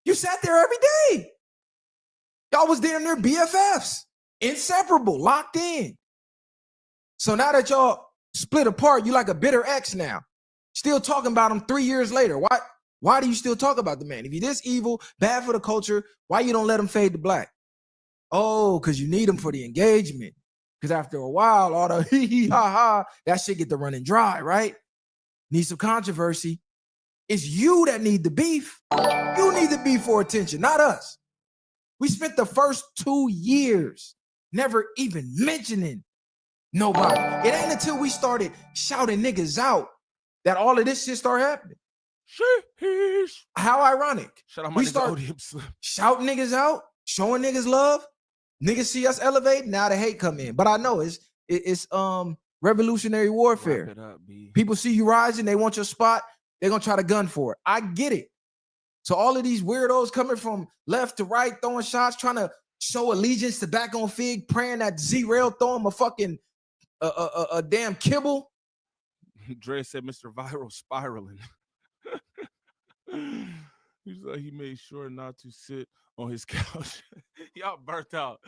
You sat there every day. Y'all was damn near BFFs, inseparable, locked in. So now that y'all split apart, you like a bitter ex now. Still talking about him 3 years later. Why do you still talk about the man? If you're this evil, bad for the culture, why you don't let him fade to black? Oh, because you need him for the engagement. Because after a while, all the hee-hee-ha-ha, that shit get to running dry, right? Need some controversy. It's you that need the beef. You need the beef for attention, not us. We spent the first 2 years never even mentioning nobody. It ain't until we started shouting niggas out that all of this shit started happening. Sheesh. How ironic. We start shouting niggas out, showing niggas love. Niggas see us elevate, now the hate come in. But I know it's revolutionary warfare. People see you rising, they want your spot, they're gonna try to gun for it. I get it. So all of these weirdos coming from left to right, throwing shots, trying to show allegiance to back on Fig, praying that Z-Rail throw him a fucking a damn kibble. Dre said Mr. Viral spiraling. He's like, he made sure not to sit on his couch. Y'all burnt out.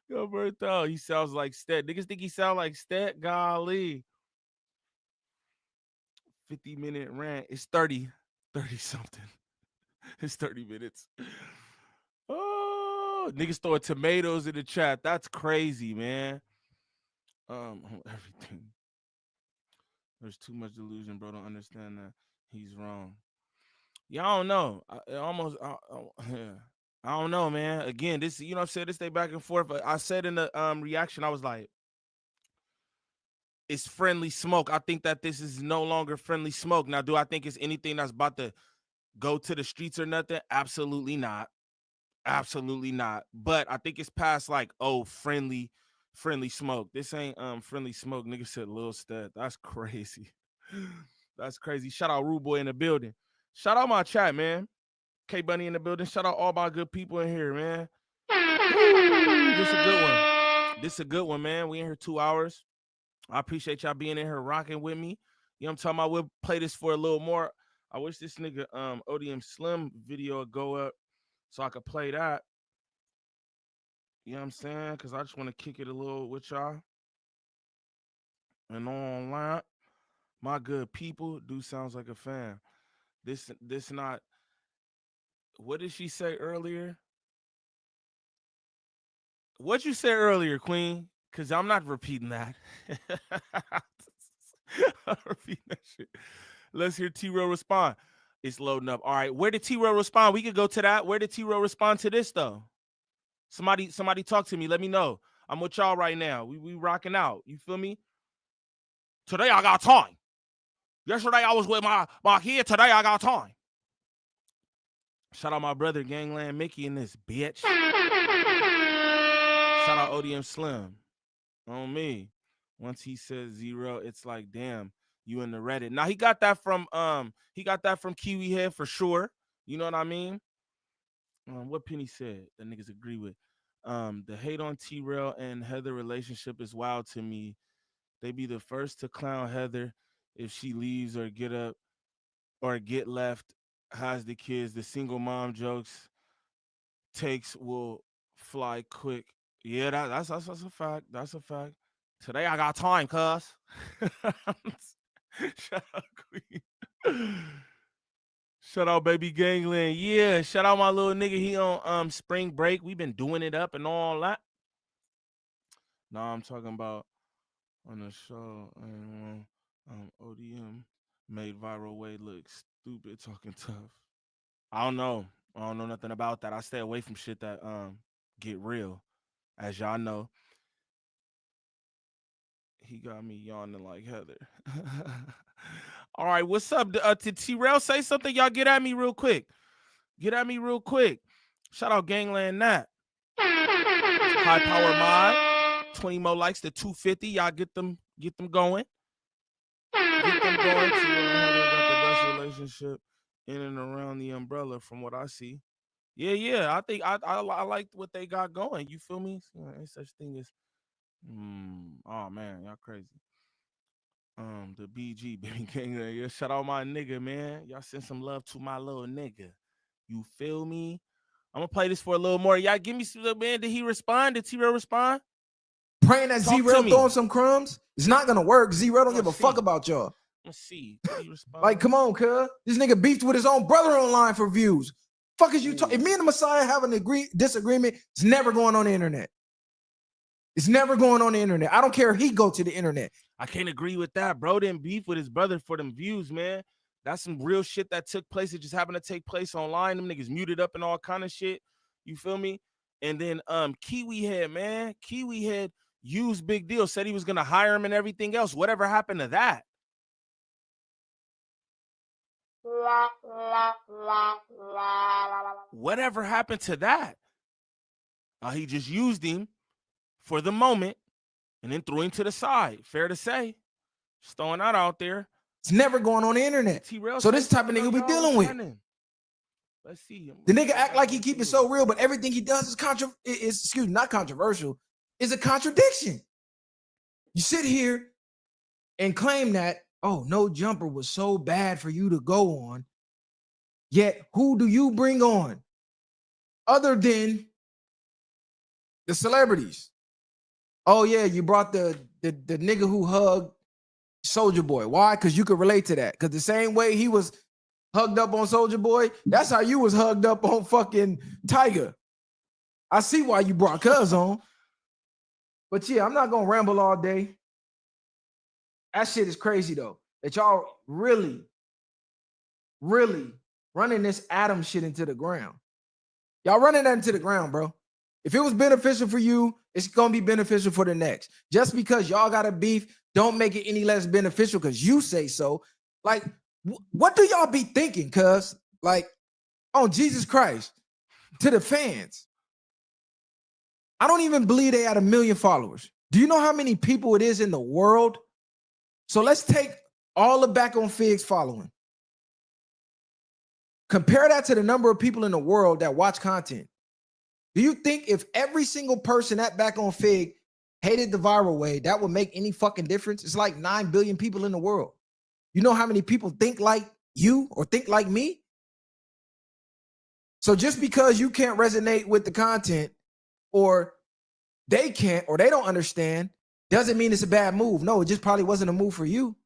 Y'all burnt out. He sounds like Stet. Niggas think he sound like Stet? Golly. 50-minute rant. It's 30 something. It's 30 minutes. Oh, niggas throwing tomatoes in the chat. That's crazy, man. Everything. There's too much delusion, bro. Don't understand that. He's wrong. Yeah, I don't know. I don't know, man. Again, this, you know what I'm saying? This day back and forth. I said in the reaction, I was like, it's friendly smoke. I think that this is no longer friendly smoke. Now, do I think it's anything that's about to go to the streets or nothing? Absolutely not. Absolutely not. But I think it's past like, oh, friendly smoke. This ain't friendly smoke. Nigga said Lil Stat. That's crazy. That's crazy. Shout out Rude Boy in the building. Shout out my chat, man. K Bunny in the building. Shout out all my good people in here, man. Woo, this a good one. This a good one, man. We in here 2 hours. I appreciate y'all being in here rocking with me. You know what I'm talking about? We'll play this for a little more. I wish this nigga ODM Slim video would go up so I could play that. You know what I'm saying? Because I just want to kick it a little with y'all. And online, my good people, dude sounds like a fan. This not, what did she say earlier? What you said earlier, Queen? Because I'm not repeating that. I'm repeating that shit. Let's hear T-Row respond. It's loading up. All right, where did T-Row respond? We could go to that. Where did T-Row respond to this, though? Somebody talk to me. Let me know. I'm with y'all right now. We rocking out. You feel me? Today I got time. Yesterday I was with my kid. Today I got time. Shout out my brother Gangland Mickey in this bitch. Shout out ODM Slim. On me. Once he says 0, it's like, damn, you in the Reddit. Now he got that from Kiwi Head for sure. You know what I mean? What Penny said that niggas agree with. The hate on T-Rail and Heather relationship is wild to me. They be the first to clown Heather if she leaves or get up or get left, has the kids. The single mom jokes takes will fly quick. Yeah, that's a fact. That's a fact. Today I got time, cuz. Shout out Queen. Shout out baby Gangland. Yeah, shout out my little nigga. He on spring break. We been doing it up and all that. No, I'm talking about on the show. ODM made viral way look stupid talking tough. I don't know nothing about that. I stay away from shit that get real. As y'all know, he got me yawning like Heather. All right, what's up? Did T-Rail say something? Y'all get at me real quick. Get at me real quick. Shout out Gangland Nat. High power mod. 20 more likes to 250. Y'all get them going. Get them going. T-Rail got the best relationship in and around the umbrella from what I see. Yeah. I think I like what they got going. You feel me? Ain't such thing as oh man, y'all crazy. The BG baby gang. Yeah, shout out my nigga, man. Y'all send some love to my little nigga. You feel me? I'm gonna play this for a little more. Y'all give me some, man. Did he respond? Did T-Rail respond? Praying that Z-Rail throwing some crumbs. It's not gonna work. Z-Rail don't give a fuck about y'all. Let's see. Like, come on, cuz. This nigga beefed with his own brother online for views. Fuck is you talking? If me and the Messiah have an disagreement, it's never going on the internet. It's never going on the internet. I don't care if he go to the internet. I can't agree with that. Bro didn't beef with his brother for them views, man. That's some real shit that took place. It just happened to take place online. Them niggas muted up and all kind of shit. You feel me? And then Kiwi Head, man. Kiwi Head used Big Deal, said he was gonna hire him and everything else. Whatever happened to that? Whatever happened to that? He just used him for the moment and then threw him to the side. Fair to say. Just throwing that out there. It's never going on the internet. So this type of nigga we dealing with. Let's see him. The nigga act like he keep it so real, but everything he does is not controversial. It's a contradiction. You sit here and claim that, oh, No Jumper was so bad for you to go on. Yet who do you bring on other than the celebrities? Oh yeah, you brought the nigga who hugged Soulja Boy. Why? Because you could relate to that. Because the same way he was hugged up on Soulja Boy, that's how you was hugged up on fucking Tiger. I see why you brought Cuz on. But yeah, I'm not gonna ramble all day. That shit is crazy though. That y'all really running this Adam shit into the ground. Y'all running that into the ground, bro. If it was beneficial for you, it's gonna be beneficial for the next. Just because y'all got a beef, don't make it any less beneficial because you say so. Like, what do y'all be thinking? Cuz, like, on Jesus Christ, to the fans. I don't even believe they had 1 million followers. Do you know how many people it is in the world? So let's take all the Back on Figs following. Compare that to the number of people in the world that watch content. Do you think if every single person at Back on Fig hated the viral way, that would make any fucking difference? It's like 9 billion people in the world. You know how many people think like you or think like me? So just because you can't resonate with the content, or they can't, or they don't understand, doesn't mean it's a bad move. No, it just probably wasn't a move for you.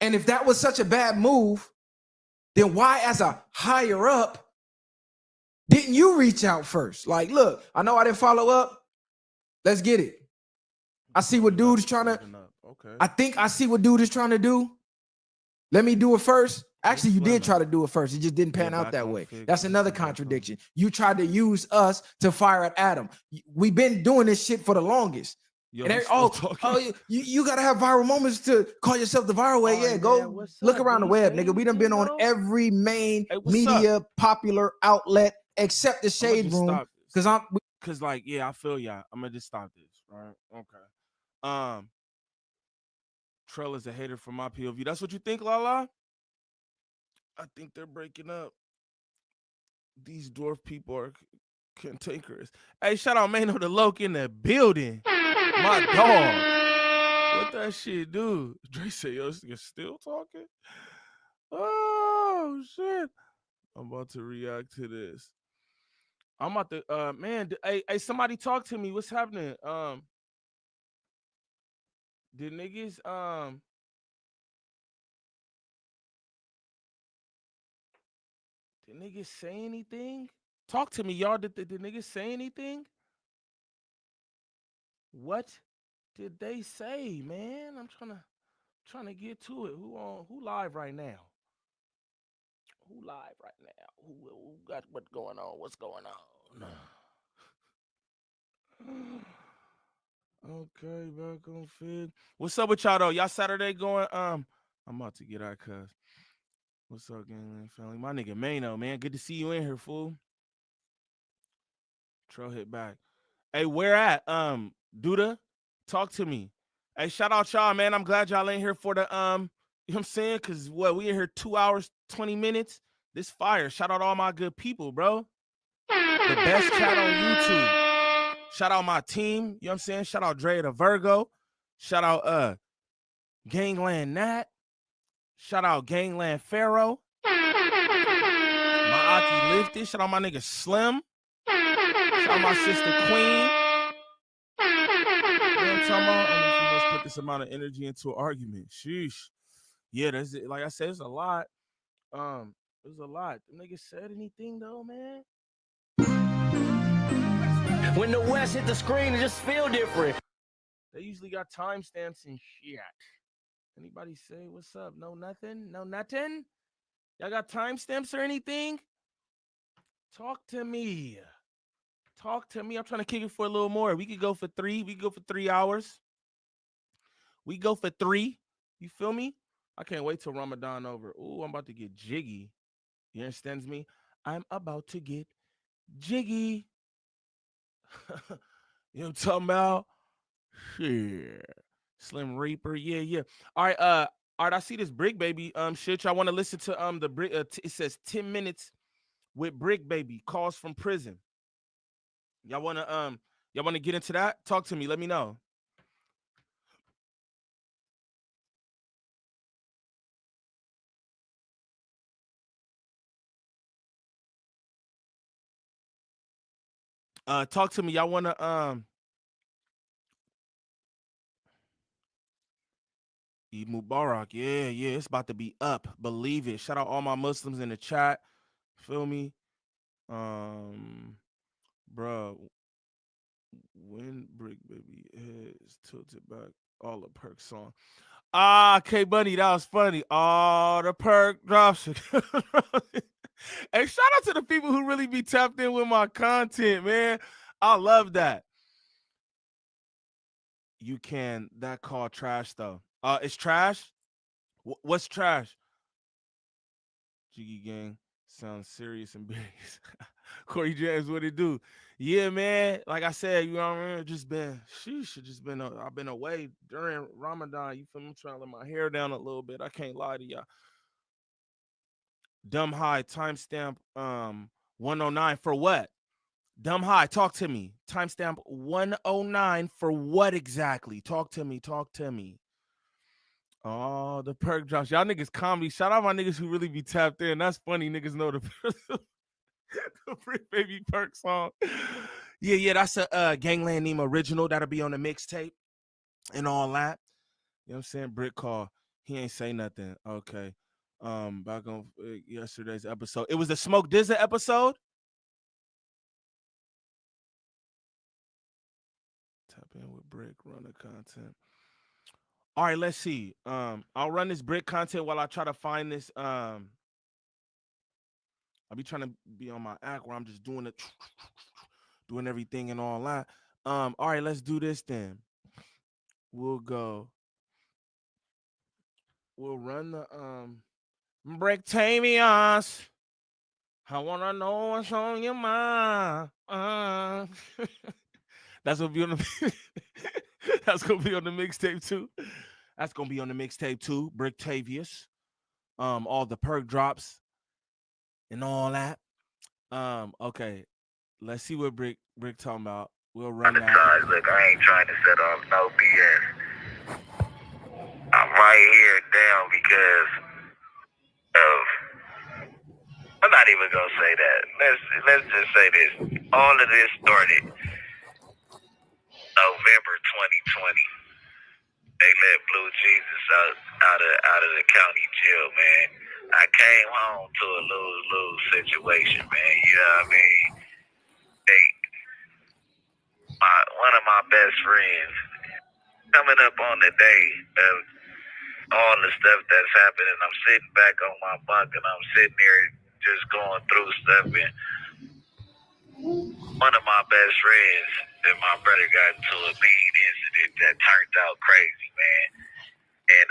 And if that was such a bad move, then why, as a higher up, didn't you reach out first? Like, look, I know I didn't follow up. Let's get it. I see what dude is trying to. Okay. I think I see what dude is trying to do. Let me do it first. Actually, you did try to do it first. It just didn't pan out that way. That's another contradiction. You tried to use us to fire at Adam. We've been doing this shit for the longest. Yo, And you gotta have viral moments to call yourself the viral way. Yeah, go look around the web, nigga. We done been on every main media popular outlet except the Shade Room. Cause like, yeah, I feel y'all. I'm gonna just stop this, right? Okay. Trell is a hater from my POV. That's what you think, Lala? I think they're breaking up. These dwarf people are cantankerous. Hey, shout out Mano the Loke in the building. My dog. What that shit do? Dre say, yo, you're still talking? Oh, shit. I'm about to react to this. I'm about to, man, hey, somebody talk to me. What's happening? Did niggas, did niggas say anything? Talk to me, y'all. Did niggas say anything? What did they say, man? I'm trying to get to it. Who live right now? Who live right now? Who got what's going on? What's going on? Okay, Back on Fig. What's up with y'all though? Y'all Saturday going? I'm about to get our cuz. What's up, gang family? My nigga Mano, man. Good to see you in here, fool. Trail hit back. Hey, where at? Duda, talk to me. Hey, shout out y'all, man. I'm glad y'all in here for the you know what I'm saying? Cause what, we in here 2 hours, 20 minutes. This fire. Shout out all my good people, bro. The best chat on YouTube. Shout out my team. You know what I'm saying? Shout out Dre the Virgo. Shout out Gangland Nat. Shout out Gangland Pharaoh. My Aki Lifted. Shout out my nigga Slim. Shout out my sister Queen. You know what I'm talking about? I mean, let's put this amount of energy into an argument. Sheesh. Yeah, that's it. Like I said, it's a lot. There's a lot. The nigga said anything though, man? When the West hit the screen, it just feel different. They usually got timestamps and shit. Anybody say what's up? No, nothing? No, nothing? Y'all got timestamps or anything? Talk to me. Talk to me. I'm trying to kick it for a little more. We could go for 3. We could go for 3 hours. We go for 3. You feel me? I can't wait till Ramadan over. Ooh, I'm about to get jiggy. You understand me? I'm about to get jiggy. You know what I'm talking about? Shit. Slim Reaper. Yeah. All right, I see this Brick Baby shit. Y'all want to listen to the Brick it says 10 minutes with Brick Baby, calls from prison. Y'all want to get into that? Talk to me. Let me know. Talk to me. Y'all want to Eid Mubarak. Yeah, it's about to be up. Believe it. Shout out all my Muslims in the chat. Feel me? Bro, when Brick Baby is tilted back, all the perk song. K Bunny, that was funny. All the perk drops. Hey, shout out to the people who really be tapped in with my content, man. I love that. You can, that call trash though. It's trash? What's trash? Jiggy Gang sounds serious and serious. Corey James, what it do? Yeah, man. Like I said, you know what I mean? I've been away during Ramadan. You feel me? I'm trying to let my hair down a little bit. I can't lie to y'all. Dumb High timestamp 109 for what? Dumb High, talk to me. Timestamp 109 for what exactly? Talk to me. Oh, the perk drops. Y'all niggas comedy. Shout out my niggas who really be tapped in. That's funny. Niggas know the Brick Baby perk song. Yeah, that's a Gangland Niem original. That'll be on the mixtape and all that. You know what I'm saying? Brick call. He ain't say nothing. Okay. Back on yesterday's episode. It was the Smoke Dizza episode. Tap in with Brick, run the content. All right, let's see. I'll run this Brick content while I try to find this. I'll be trying to be on my act where I'm just doing it, doing everything and all that. All right, let's do this then. We'll run the Bricktavious. I wanna know what's on your mind. That's gonna be on the that's gonna be on the mixtape too. That's gonna be on the mixtape too. Bricktavious. All the perk drops and all that. Okay. Let's see what Brick talking about. We'll run that. Look, I ain't trying to set off no BS. I'm right here down because of. I'm not even gonna say that. Let's just say this. All of this started November 2020. They let Blue Jesus out of the county jail, man. I came home to a lose-lose situation, man. You know what I mean? One of my best friends, coming up on the day of all the stuff that's happening, I'm sitting back on my bunk and I'm sitting there just going through stuff, and one of my best friends and my brother got into a mean incident that turned out crazy, man. And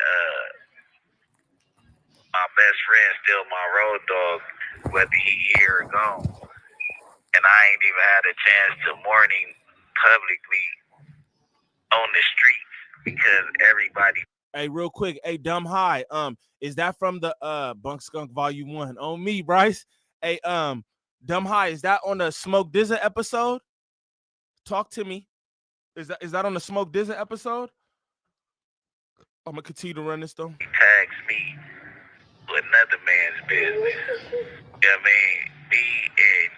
my best friend still my road dog, whether he here or gone. And I ain't even had a chance to mourn him publicly on the streets because everybody. Hey, real quick. Hey, Dumb High. Is that from the Bunk Skunk Volume 1? On me, Bryce. Hey, Dumb High, is that on the Smoke Dizza episode? Talk to me. Is that on the Smoke Dizza episode? I'm gonna continue to run this though. He tags me with another man's business. You know what I mean? Me and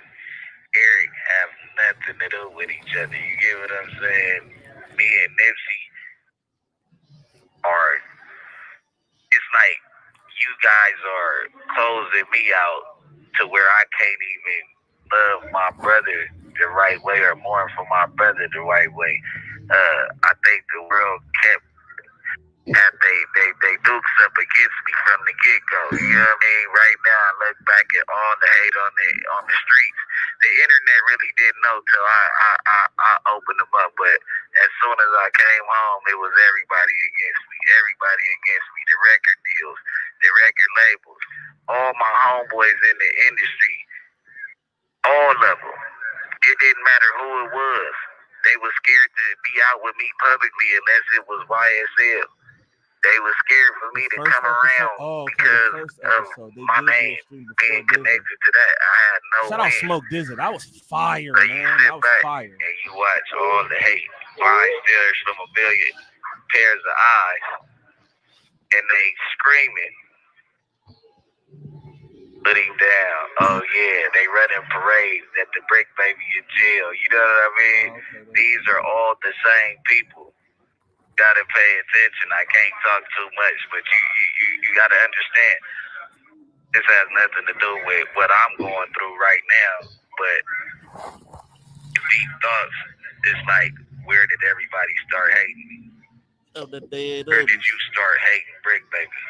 Eric have nothing to do with each other. You get what I'm saying? Me and Nipsey are, it's like you guys are closing me out to where I can't even love my brother the right way or mourn for my brother the right way. I think the world kept and they dukes up against me from the get-go. You know what I mean? Right now, I look back at all the hate on the streets. The internet really didn't know till I opened them up. But as soon as I came home, it was everybody against me. Everybody against me. The record deals, the record labels, all my homeboys in the industry, all of them. It didn't matter who it was. They were scared to be out with me publicly unless it was YSL. They were scared for me to come around because of my name being connected to that. I had no Shout out Smoke Dizza. That was fire, so man. you sit That was back fire. and you watch all the hate. Blind Steelers from a million pairs of eyes. And they screaming. Put him down. Oh yeah, they running parades at the Brick Baby in jail. You know what I mean? These are all the same people. Gotta pay attention. I can't talk too much, but you gotta understand. This has nothing to do with what I'm going through right now. But deep thoughts, it's like, where did everybody start hating me? Where did you start hating Brick Baby?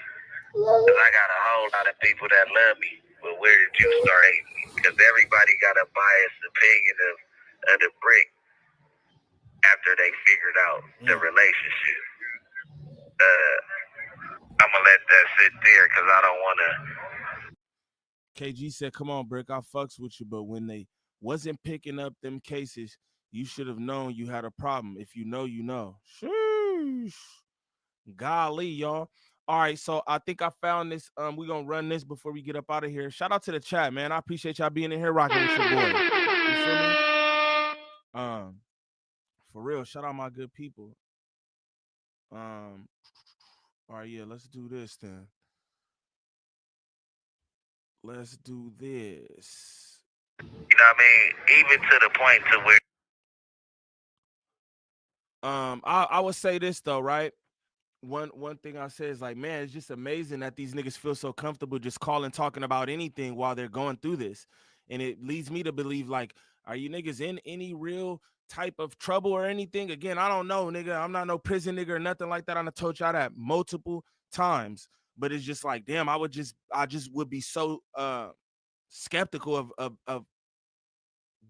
Because I got a whole lot of people that love me, but where did you start hating me? Because everybody got a biased opinion of the Brick after they figured out the relationship. I'm gonna let that sit there because I don't want to. KG said, "Come on, Brick. I fucks with you, but when wasn't picking up them cases, you should have known you had a problem. If you know, you know. Sheesh. Golly, y'all. All right, so I think I found this. We're gonna run this before we get up out of here. Shout out to the chat, man. I appreciate y'all being in here rocking with your boy. You feel me? For real, shout out my good people. All right, yeah, let's do this then. Let's do this. You know what I mean? Even to the point to where I would say this though, right? One thing I say is like, man, it's just amazing that these niggas feel so comfortable just calling, talking about anything while they're going through this. And it leads me to believe, like, are you niggas in any real type of trouble or anything? Again, I don't know, nigga. I'm not no prison nigga or nothing like that. I done told y'all that multiple times. But it's just like, damn, I just would be so skeptical of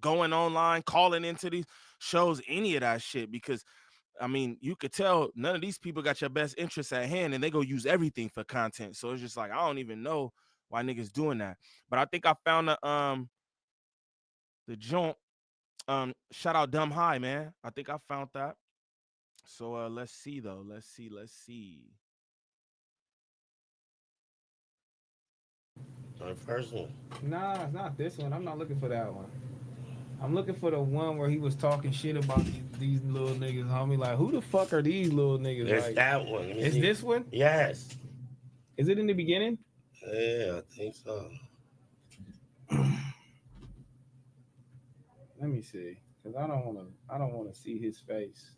going online, calling into these shows, any of that shit, because I mean, you could tell none of these people got your best interests at hand, and they go use everything for content. So it's just like, I don't even know why niggas doing that. But I think I found the joint. Shout out Dumb High, man. I think I found that. So let's see though. Let's see. The first one. Nah, it's not this one. I'm not looking for that one. I'm looking for the one where he was talking shit about these little niggas, homie. Like, who the fuck are these little niggas? It's like, that one. Is this one? Yes. Is it in the beginning? Yeah, I think so. Let me see, cause I don't want to see his face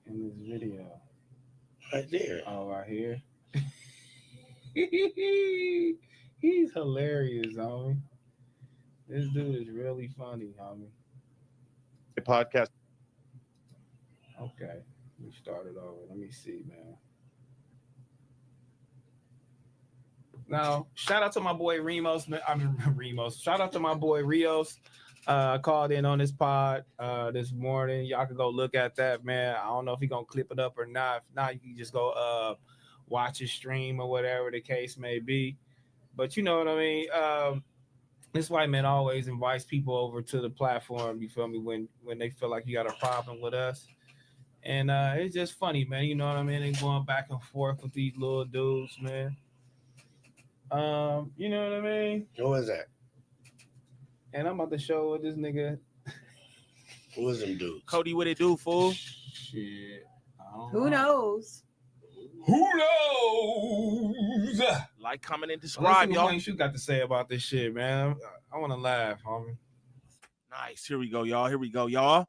in this video. Right there. Oh, right here. He's hilarious, homie. This dude is really funny, homie. The podcast. Okay, we started over. Let me see, man. Now, shout out to my boy Remos. Remos. Shout out to my boy Rios. Called in on this pod this morning. Y'all can go look at that, man. I don't know if he gonna clip it up or not. If not, you can just go watch his stream or whatever the case may be. But you know what I mean. This white man always invites people over to the platform. You feel me? When they feel like you got a problem with us, and it's just funny, man. You know what I mean? They going back and forth with these little dudes, man. You know what I mean? Who is that? And I'm about to show what this nigga. Who is them dudes? Cody, what it do, fool? Shit. Who knows? Who knows? Like, comment, and Let's describe, see y'all. what you got to say about this shit, man. I want to laugh, homie. Nice. Here we go, y'all.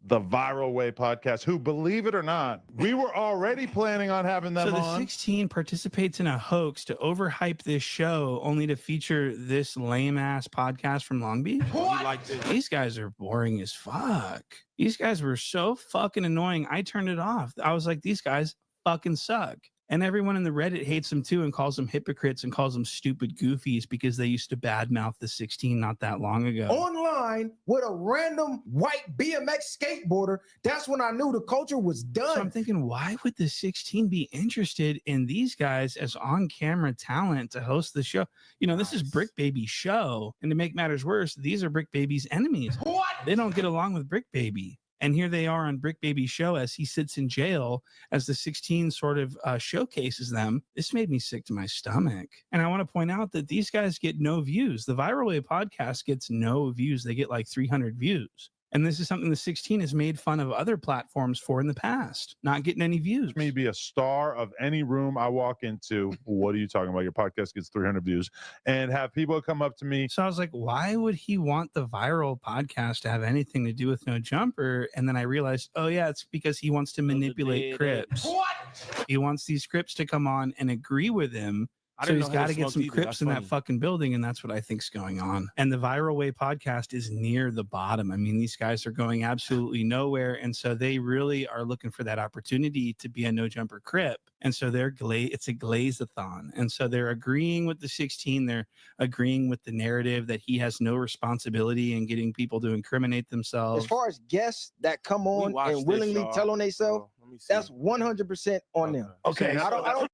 The Viral Way podcast, who, believe it or not, we were already planning on having them So the on. 16 participates in a hoax to overhype this show only to feature this lame ass podcast from Long Beach. Like this? These guys are boring as fuck. These guys were so fucking annoying. I turned it off. I was like, these guys fucking suck. And everyone in the Reddit hates them too and calls them hypocrites and calls them stupid goofies because they used to badmouth the 16 not that long ago. Online with a random white BMX skateboarder, that's when I knew the culture was done. So I'm thinking, why would the 16 be interested in these guys as on-camera talent to host the show? You know, this is Brick Baby's show. And to make matters worse, these are Brick Baby's enemies. What? They don't get along with Brick Baby. And here they are on Brick Baby's show as he sits in jail as the 16 sort of showcases them. This made me sick to my stomach. And I want to point out that these guys get no views. The Viral Way podcast gets no views. They get like 300 views. And this is something the 16 has made fun of other platforms for in the past, not getting any views. Me be a star of any room I walk into. What are you talking about? Your podcast gets 300 views, and have people come up to me. So I was like, why would he want the Viral podcast to have anything to do with No Jumper? And then I realized, oh yeah, it's because he wants to manipulate Crips. What? He wants these Crips to come on and agree with him. I So didn't he's know how got to to get smoke some either. Crips That's in funny. that fucking building, and that's what I think's going on. And the Viral Way podcast is near the bottom. I mean, these guys are going absolutely nowhere, and so they really are looking for that opportunity to be a No Jumper Crip. And so it's a glaze-a-thon. And so they're agreeing with the 16. They're agreeing with the narrative that he has no responsibility in getting people to incriminate themselves. As far as guests that come on and willingly tell on themselves, that's 100% on them. Okay, I don't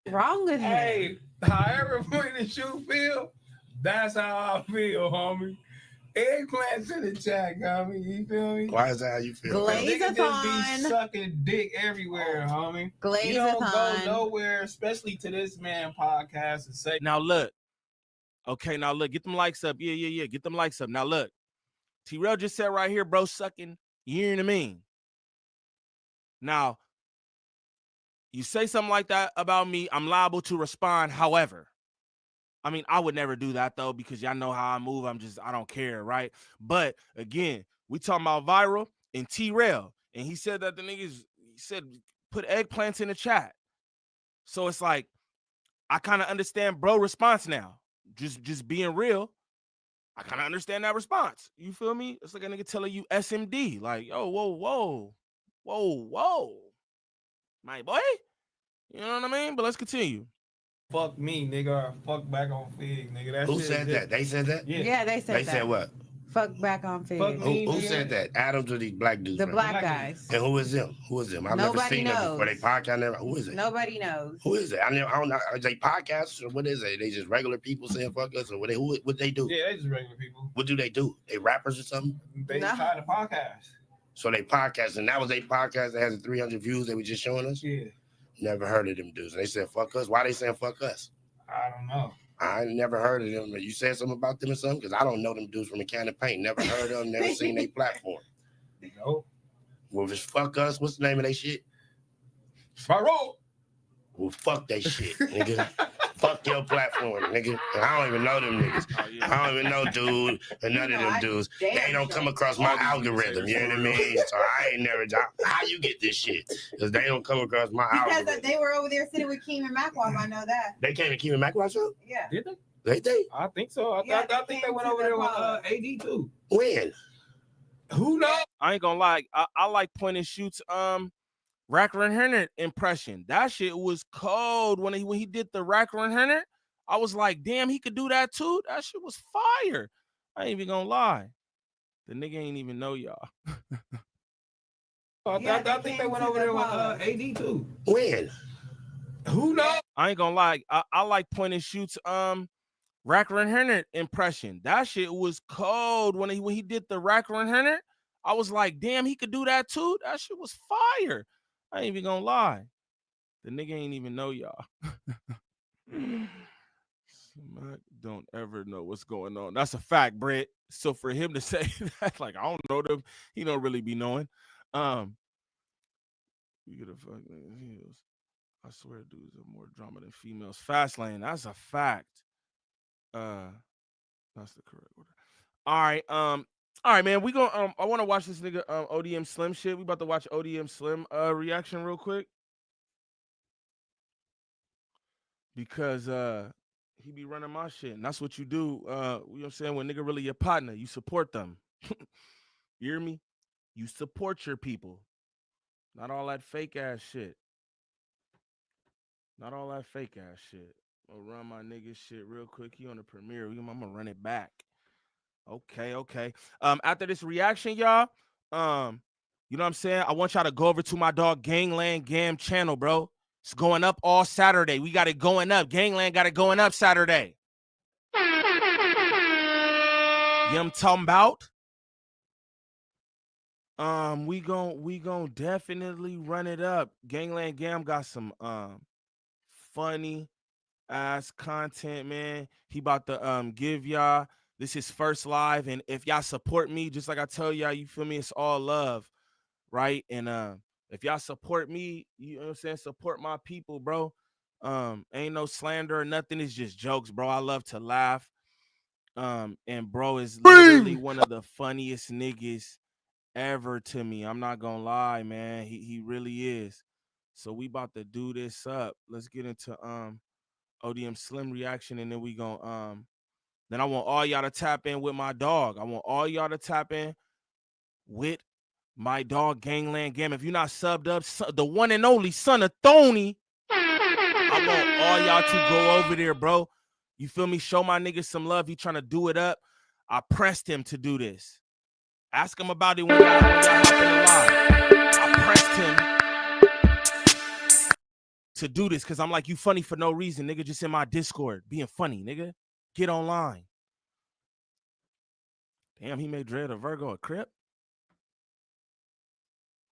Wrong with him? Hey, However when the shoe feel, that's how I feel, homie. Eggplants in the chat, homie. You feel me? Why is that how you feel? Nigga just be sucking dick everywhere, homie. You don't go nowhere, especially to this man podcast and say. Now look. Okay, now look, get them likes up. Yeah. Get them likes up. Now look. T-Rail just said right here, bro, sucking. You hear what I mean? Now, you say something like that about me, I'm liable to respond. However, I mean, I would never do that though, because y'all know how I move. I don't care, right? But again, we talking about viral and T-Rail, and he said that he said put eggplants in the chat. So it's like, I kind of understand bro response now. Just being real, I kind of understand that response. You feel me? It's like a nigga telling you SMD, like, yo, whoa, my boy. You know what I mean? But let's continue. Fuck me, nigga, or fuck back on Fig, nigga. That Who shit said that? They said that? Yeah, they said that. They said what? Fuck back on Fig. Who said that? Adams or these black dudes? The right? black guys. And who is them? Who is them? I've never Nobody seen them knows. before. They podcast. Never. Who is it? Nobody knows. Who is it? I don't know. Are they podcasts or what is it? They just regular people saying fuck us or what? What they do? Yeah, they just regular people. What do? They rappers or something? They just try to podcast. So they podcast, and that was a podcast that has 300 views. They were just showing us. Yeah. Never heard of them dudes. They said fuck us. Why they saying fuck us? I don't know. I never heard of them. You said something about them or something? Because I don't know them dudes from a can of paint. Never heard of them. Never seen their platform. No. Well, if it's fuck us, what's the name of their shit? Spiral. Well, fuck that shit, nigga. Fuck your platform, nigga. And I don't even know them niggas. I don't even know dude and none of them dudes. They don't come across my algorithm. You know what I mean? So I ain't never. How you get this shit? Because they don't come across my algorithm. Because they were over there sitting with Keem and McWalk. I know that. They came to Keem and McWalk show? Yeah. Did they? They? I think so. I think they went over there with AD too. When? Who knows? I ain't gonna lie. I like point and shoots. Wack100 impression. That shit was cold when he did the Wack100. I was like, damn, he could do that too. That shit was fire. I ain't even gonna lie. The nigga ain't even know y'all. I think they went over there with AD too. When? Who knows? I ain't gonna lie. I like point and shoots. Wack100 impression. That shit was cold when he did the Wack100. I was like, damn, he could do that too. That shit was fire. I ain't even gonna lie. The nigga ain't even know y'all. Don't ever know what's going on. That's a fact, Brett. So for him to say that, like, I don't know them, he don't really be knowing. You get a fucking heels. I swear dudes are more drama than females. Fast lane, that's a fact. That's the correct order. All right, man. We gonna I want to watch this nigga ODM Slim shit. We about to watch ODM Slim reaction real quick. Because he be running my shit. And that's what you do. You know what I'm saying? When nigga really your partner, you support them. You hear me? You support your people. Not all that fake ass shit. Not all that fake ass shit. I'll run my nigga shit real quick. He on the premiere. I'm gonna run it back. Okay. After this reaction, y'all, you know what I'm saying? I want y'all to go over to my dog Gangland Gam channel, bro. It's going up all Saturday. We got it going up. Gangland got it going up Saturday. You know what I'm talking about? We gon' definitely run it up. Gangland Gam got some funny ass content, man. He about to give y'all this is first live, and if y'all support me, just like I tell y'all, you feel me, it's all love, right? And if y'all support me, you know what I'm saying, support my people, bro. Ain't no slander or nothing. It's just jokes, bro. I love to laugh. And bro is literally one of the funniest niggas ever to me. I'm not gonna lie, man. He really is. So we about to do this up. Let's get into ODM Slim reaction, and then we gonna then I want all y'all to tap in with my dog. I want all y'all to tap in with my dog Gangland Gam. If you're not subbed up, the one and only son of Tony, I want all y'all to go over there, bro. You feel me? Show my nigga some love. He trying to do it up. I pressed him to do this. Ask him about it when y'all hop in the live. I pressed him to do this because I'm like, you funny for no reason, nigga. Just in my Discord being funny, nigga. Get online. Damn, he made Dread a Virgo a Crip.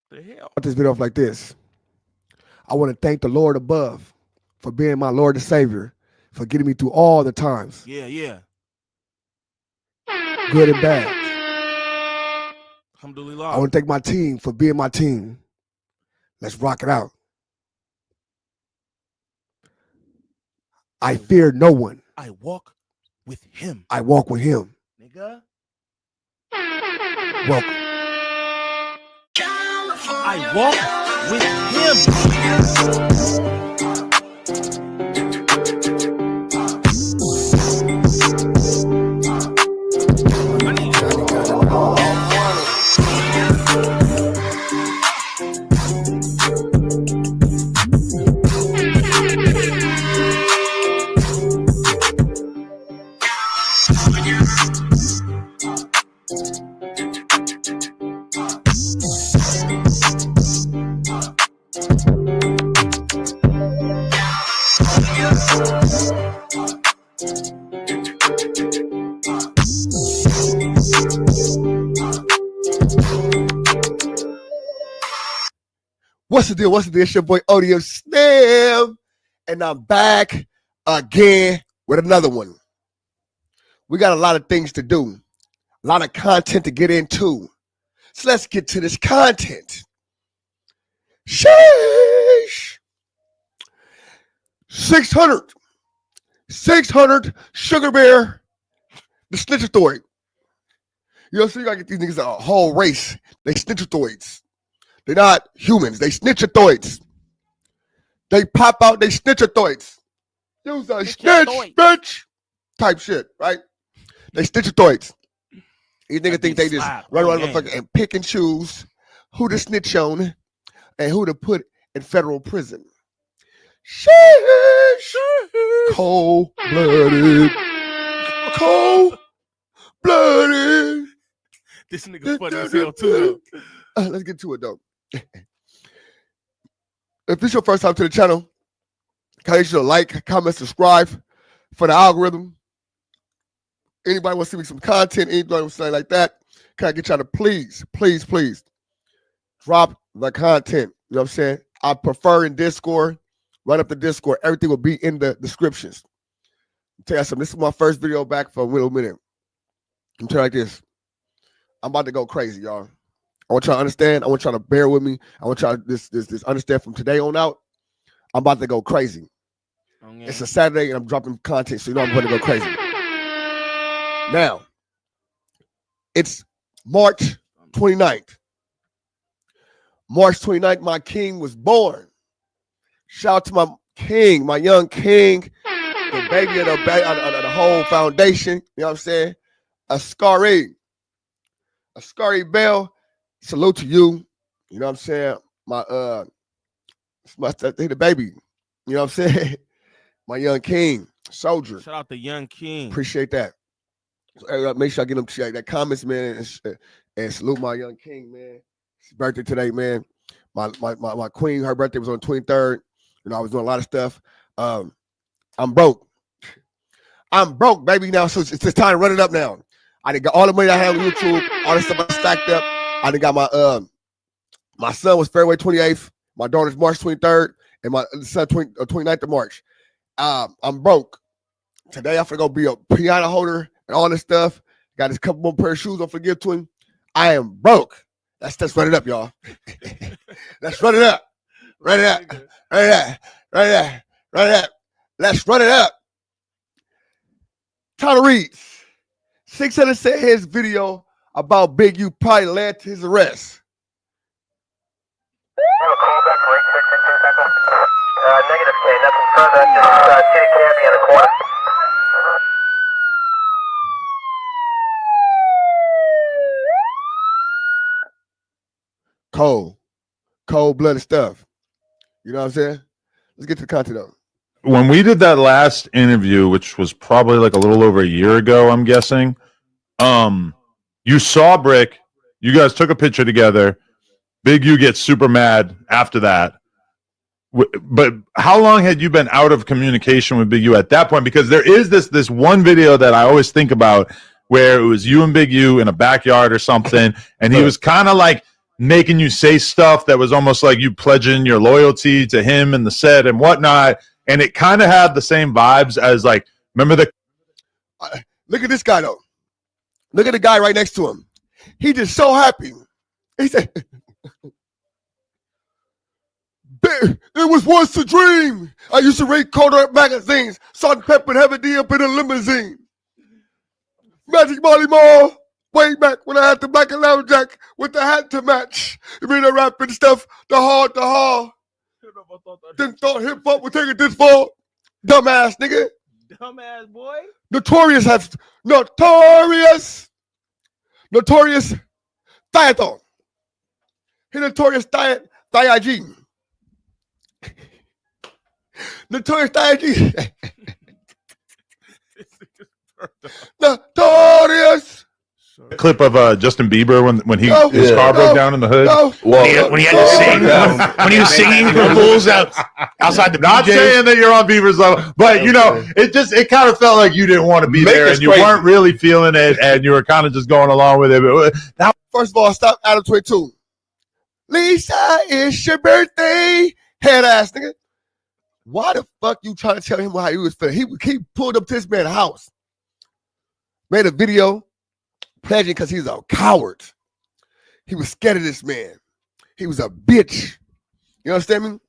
The hell? This video off like this. I want to thank the Lord above for being my Lord and Savior, for getting me through all the times, Yeah. good and bad. Alhamdulillah. I want to thank my team for being my team. Let's rock it out. I fear no one. I walk with him. I walk with him. Nigga. Welcome. I walk with What's the deal? What's the deal? It's your boy Audio Niem, and I'm back again with another one. We got a lot of things to do, a lot of content to get into. So let's get to this content. Sheesh. 600 Sugar Bear, the snitchatoid. You know, so you gotta get these niggas a whole race. They snitchatoids. They're not humans. They snitchatoids. They pop out. They snitchatoids. Use a snitch, bitch. Type shit, right? They snitchatoids. These niggas think they just run around the motherfucker and pick and choose who to snitch on and who to put in federal prison. Sheesh. Cold-blooded. Cold-blooded. This nigga funny as hell too. Let's get to it though. If this is your first time to the channel, can I get you to like, comment, subscribe for the algorithm? Anybody want to see me some content, anybody want to say like that, can I get y'all to please drop the content? You know what I'm saying? I prefer in Discord. Right up the Discord. Everything will be in the descriptions. I'll tell you something. This is my first video back for a little minute. I'm telling you like this. I'm about to go crazy, y'all. I want y'all to understand. I want y'all to bear with me. I want y'all to this understand from today on out. I'm about to go crazy. Okay. It's a Saturday and I'm dropping content, so you know I'm going to go crazy. Now, it's March 29th. March 29th, my king was born. Shout out to my king, my young king, the baby of the whole foundation. You know what I'm saying? Ascari Bell. Salute to you. You know what I'm saying? The baby. You know what I'm saying? My young king, soldier. Shout out to young king. Appreciate that. So, make sure I get them that comments, man, and salute my young king, man. It's his birthday today, man. My queen, her birthday was on the 23rd. You know, I was doing a lot of stuff. I'm broke. I'm broke, baby. Now, so it's time to run it up now. I done got all the money I had on YouTube, all the stuff I stacked up. I done got my son was February 28th, my daughter's March 23rd, and my son 29th of March. I'm broke. Today I'm gonna go be a piano holder and all this stuff. Got this couple more pair of shoes I'm gonna give to him. I am broke. Let's run it up, y'all. Let's run it up. Run it up. Run it up. Run it up. Run it up. Let's run it up. Tyler Reeds. 600 said his video about Big U probably led to his arrest. Negative K, nothing further. Just Kitty Candy in the corner. Cold-blooded stuff. You know what I'm saying? Let's get to the content though. When we did that last interview, which was probably like a little over a year ago, I'm guessing, you saw Brick, you guys took a picture together. Big U gets super mad after that. But how long had you been out of communication with Big U at that point? Because there is this one video that I always think about where it was you and Big U in a backyard or something, and he was kind of like making you say stuff that was almost like you pledging your loyalty to him and the set and whatnot, and it kind of had the same vibes as like, remember the look at this guy though. Look at the guy right next to him. He just so happy. He said, it was once a dream. I used to read Kodak magazines, Salt and Pepper and Heavy D up in a limousine. Magic Molly Mall, way back when I had the black and lumberjack with the hat to match. You mean the rapping stuff, the hard. Didn't thought hip hop would take it this far. Dumbass nigga. Dumbass boy. Notorious Thiathon. He notorious Thiag. Notorious Thiag. Notorious. clip of Justin Bieber when his car broke down in the hood? When he had to sing, when he was singing for fools outside the Not BJ's. saying that you're on Bieber's level, but you know, it kind of felt like you didn't want to be there and you weren't really feeling it and you were kind of just going along with it. But now, first of all, stop Adam22. Lisa, it's your birthday. Head ass nigga. Why the fuck you trying to tell him how he was feeling? He pulled up to this man's house, made a video pledging because he's a coward. He was scared of this man. He was a bitch. You understand me?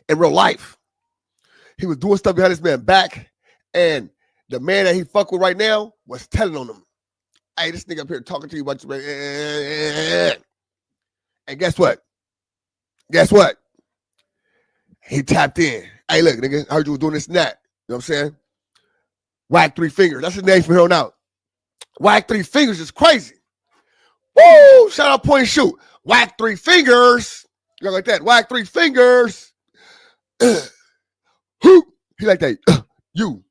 In real life, he was doing stuff behind this man's back, and the man that he fuck with right now was telling on him, "Hey, this nigga up here talking to you about your man." And guess what? Guess what? He tapped in. Hey, look, nigga, I heard you was doing this and that. You know what I'm saying? Wack 3 Fingers. That's his name from here on out. Wack 3 Fingers is crazy. Woo! Shout out, point and shoot. Wack 3 Fingers. You know, like that. Wack 3 Fingers. Who? He like that. You.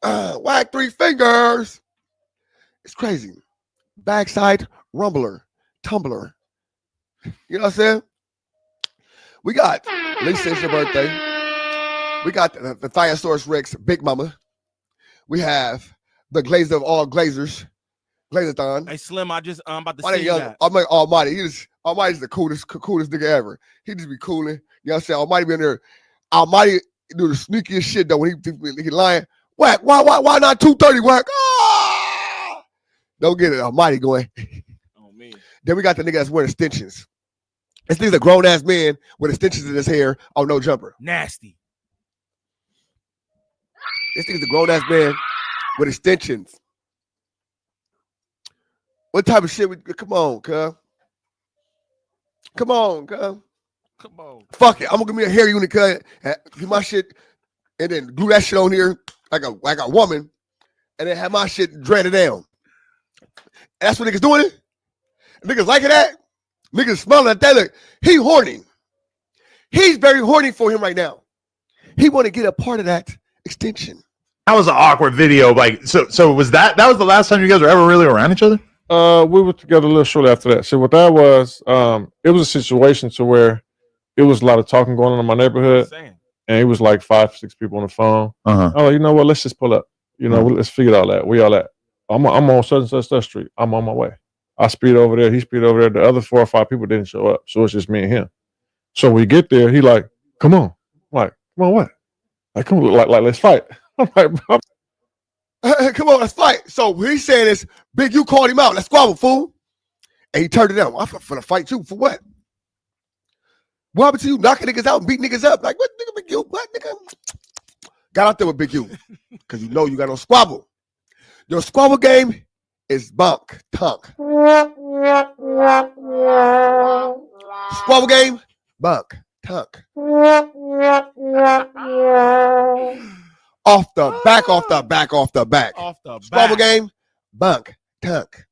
Wack 3 Fingers. It's crazy. Backside rumbler, tumbler. You know what I'm saying? We got Lisa, it's your birthday. We got the Thiosaurus Rex, Big Mama. We have the Glazer of all Glazers, Glazathon. Hey Slim, I just about to Why see young, that. I'm like Almighty. Almighty's the coolest nigga ever. He just be cooling. You know what I'm saying? Almighty be in there. Almighty do the sneakiest shit though when he lying. Wack, why not 230? Wack? Ah! Don't get it. Almighty going. Oh man. Then we got the nigga that's wearing extensions. This nigga's a grown ass man with extensions in his hair on No Jumper. Nasty. This nigga's a grown ass man with extensions. What type of shit? Come on, cuz. Come on, cuz. Come on. Fuck it. I'm gonna give me a hair unit, cuz. Get my shit and then glue that shit on here like a woman, and then have my shit dreaded down. That's what niggas doing it. Niggas liking that. Niggas smelling at that. Look, he horny. He's very horny for him right now. He want to get a part of that extension. that was an awkward video. Like, so was that was the last time you guys were ever really around each other? We were together a little shortly after that. So what that was, it was a situation to where it was a lot of talking going on in my neighborhood, and it was like 5-6 people on the phone. Uh-huh. Oh, you know what? Let's just pull up. You know, let's figure all that. We all at. I'm on such and such street. I'm on my way. I speed over there. He speed over there. The other 4 or 5 people didn't show up, so it's just me and him. So we get there. He like, come on. I'm like, come on, what? Like, come on, like let's fight. I'm like, bro. Come on, let's fight. So he's saying this, Big U called him out. Let's squabble, fool. And he turned it down. I'm finna fight you for what? What happened to you knocking niggas out and beating niggas up? Like, what nigga, Big U? What nigga? Got out there with Big U. Because you know you got no squabble. Your squabble game is bunk, tunk. Squabble game, bunk, tunk. Off the back, off the back, off the back. Off the Squabble back. game, bunk, tunk.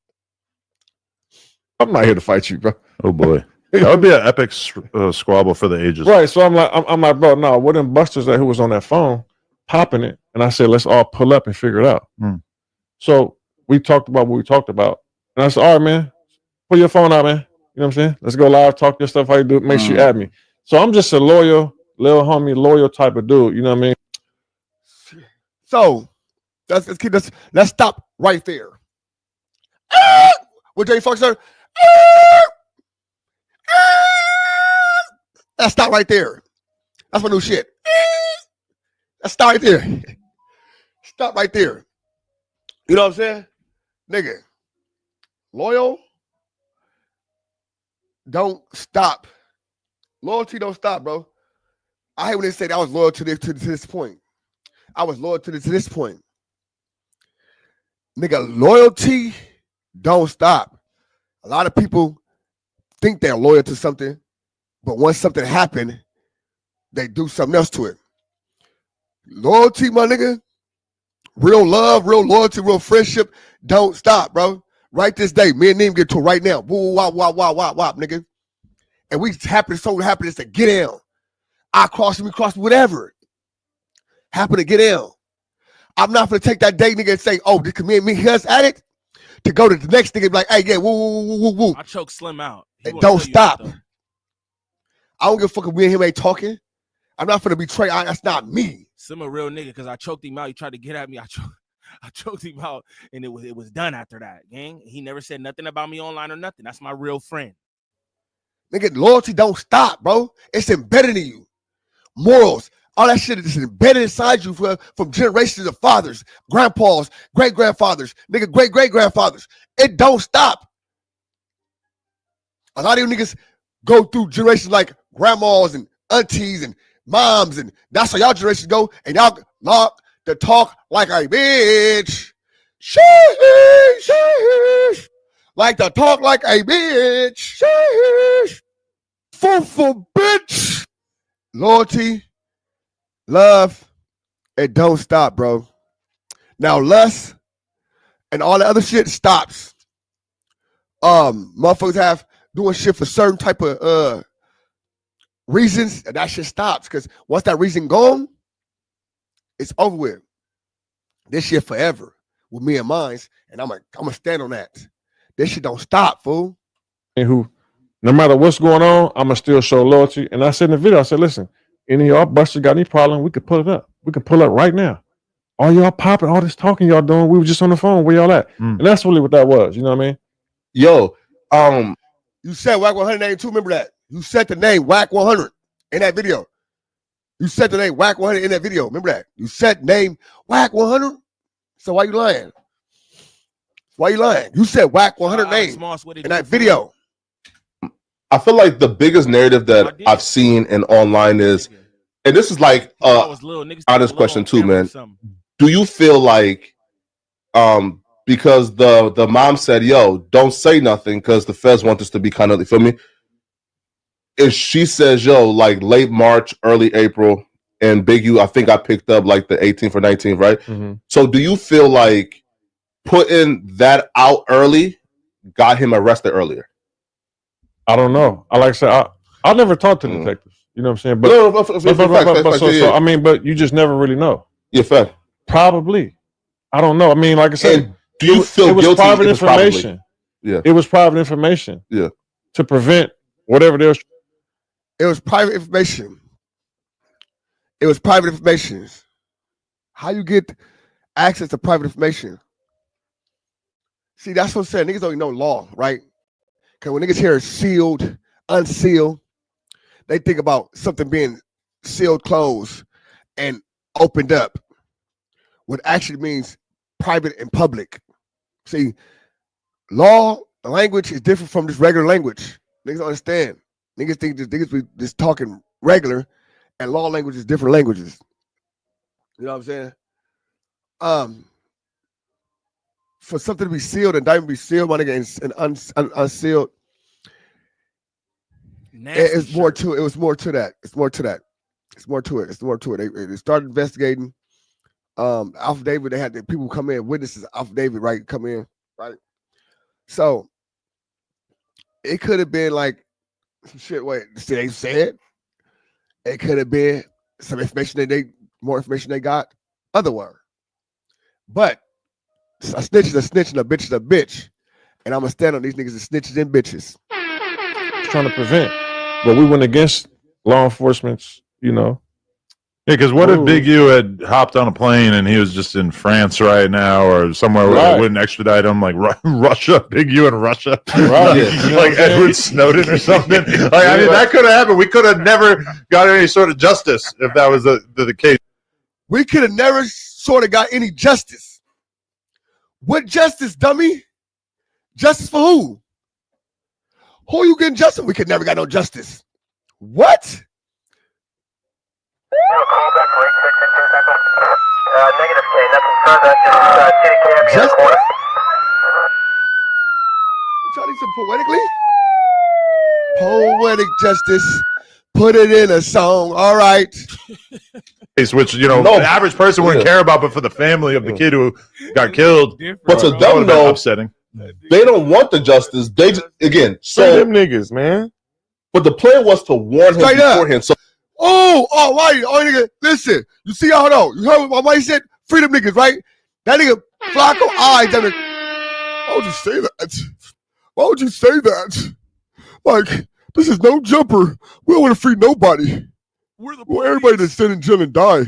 I'm not here to fight you, bro. Oh boy, that would be an epic squabble for the ages. Right. So I'm like, bro, no, what them busters that who was on that phone popping it, and I said, let's all pull up and figure it out. So we talked about what we talked about, and I said, all right, man, pull your phone out, man. You know what I'm saying? Let's go live, talk your stuff, how you do it, make sure you add me. So I'm just a loyal, little homie, loyal type of dude. You know what I mean? So let's stop right there. What Jay Fox sir? Let's stop right there. That's my new shit. Let's stop right there. Stop right there. You know what I'm saying? Nigga, loyal don't stop. Loyalty don't stop, bro. I hate when they say that I was loyal to this point. I was loyal to this point. Nigga, loyalty don't stop. A lot of people think they're loyal to something, but once something happened, they do something else to it. Loyalty, my nigga, real love, real loyalty, real friendship, don't stop, bro. Right this day, me and Niem get to it right now. Woo, wop, wop, wop, wop, wop, nigga. And we so happy to get down. I cross me, whatever. Happen to get down. I'm not gonna take that day, nigga, and say, oh, this me and me us at it, to go to the next nigga and be like, hey, yeah, woo, woo, woo, woo, woo. I choke Slim out. And don't stop. I don't give a fuck if me and him ain't talking. I'm not gonna betray. That's not me. Slim a real nigga because I choked him out. He tried to get at me. I choked him out, and it was done after that, gang. He never said nothing about me online or nothing. That's my real friend. Nigga, loyalty don't stop, bro. It's embedded in you. Morals, all that shit is embedded inside you from generations of fathers, grandpas, great-grandfathers, nigga, great-great-grandfathers. It don't stop. A lot of you niggas go through generations like grandmas and aunties and moms, and that's how y'all generations go, and y'all lock the talk like a bitch. Sheesh, sheesh. Like to talk like a bitch. Sheesh. Fool, bitch. Loyalty, love, it don't stop, bro. Now lust and all the other shit stops. Motherfuckers have doing shit for certain type of reasons, and that shit stops. Because once that reason gone, it's over with. This shit forever with me and mine, and I'm gonna stand on that. This shit don't stop, fool. And who, no matter what's going on, I'ma still show loyalty. And I said in the video, I said, listen, any of y'all busters got any problem, we could pull it up. We can pull up right now. All y'all popping, all this talking y'all doing, we were just on the phone. Where y'all at? And that's really what that was. You know what I mean? Yo, you said Wack100 name too. Remember that? You said the name Wack100 in that video. You said the name Wack100 in that video. Remember that? You said name Wack100. So why you lying? Why you lying? You said Wack100 name in that video. I feel like the biggest narrative that I've seen in online is, and this is like honest question too, man. Do you feel like because the mom said, yo, don't say nothing because the feds want this to be kind of, you feel me? If she says, yo, like late March, early April, and Big U, I think I picked up like the 18th or 19th, right? So do you feel like putting that out early got him arrested earlier? I don't know. I like I said, I never talked to detectives. You know what I'm saying? But I mean, but you just never really know. Yeah, fair. Probably. I don't know. I mean, like I said, and do you feel it was guilty? Private information. Yeah, it was private information. Yeah, to prevent whatever there's. It was private information. It was private information. How you get access to private information? See, that's what I'm saying. Niggas don't even know law, right? Because when niggas hear sealed, unsealed, they think about something being sealed, closed, and opened up. What actually means private and public. See, law, the language is different from just regular language. Niggas don't understand. Niggas think niggas be just talking regular, and law language is different languages. You know what I'm saying? For something to be sealed and not be sealed, my nigga, and unsealed, it's more to it. It was more to that. It's more to that. It's more to it. It's more to it. They started investigating. Affidavit, they had the people come in, witnesses, affidavit, right? Come in, right? So it could have been like some shit. Wait, they said it could have been some information that more information they got otherwise. But a snitch is a snitch and a bitch is a bitch. And I'm gonna stand on these niggas as snitches and bitches. trying to prevent. But we went against law enforcement's, Yeah, because what if Big U had hopped on a plane and he was just in France right now or somewhere where they wouldn't extradite him, like Russia, Big U in Russia, like Edward Snowden or something? Like, I mean, that could have happened. We could have never got any sort of justice if that was the case. We could have never sort of got any justice. What justice, dummy? Justice for who? Who you getting justice? We could never got no justice. What? Negative K, nothing further. Just get a cab in the corner. Trying to say poetically? Poetic justice. Put it in a song. All right. Which, the average person wouldn't care about, but for the family of the kid who got killed, But to them, though, upsetting. They don't want the justice. They again, so them niggas, man. But the plan was to warn him beforehand. So right. Nigga, listen. You see, hold on. You heard what my wife said? Freedom niggas, right? That nigga Flacco eyes. Why would you say that? Why would you say that? Like, this is no jumper. We don't want to free nobody. Everybody that's sitting in jail and die.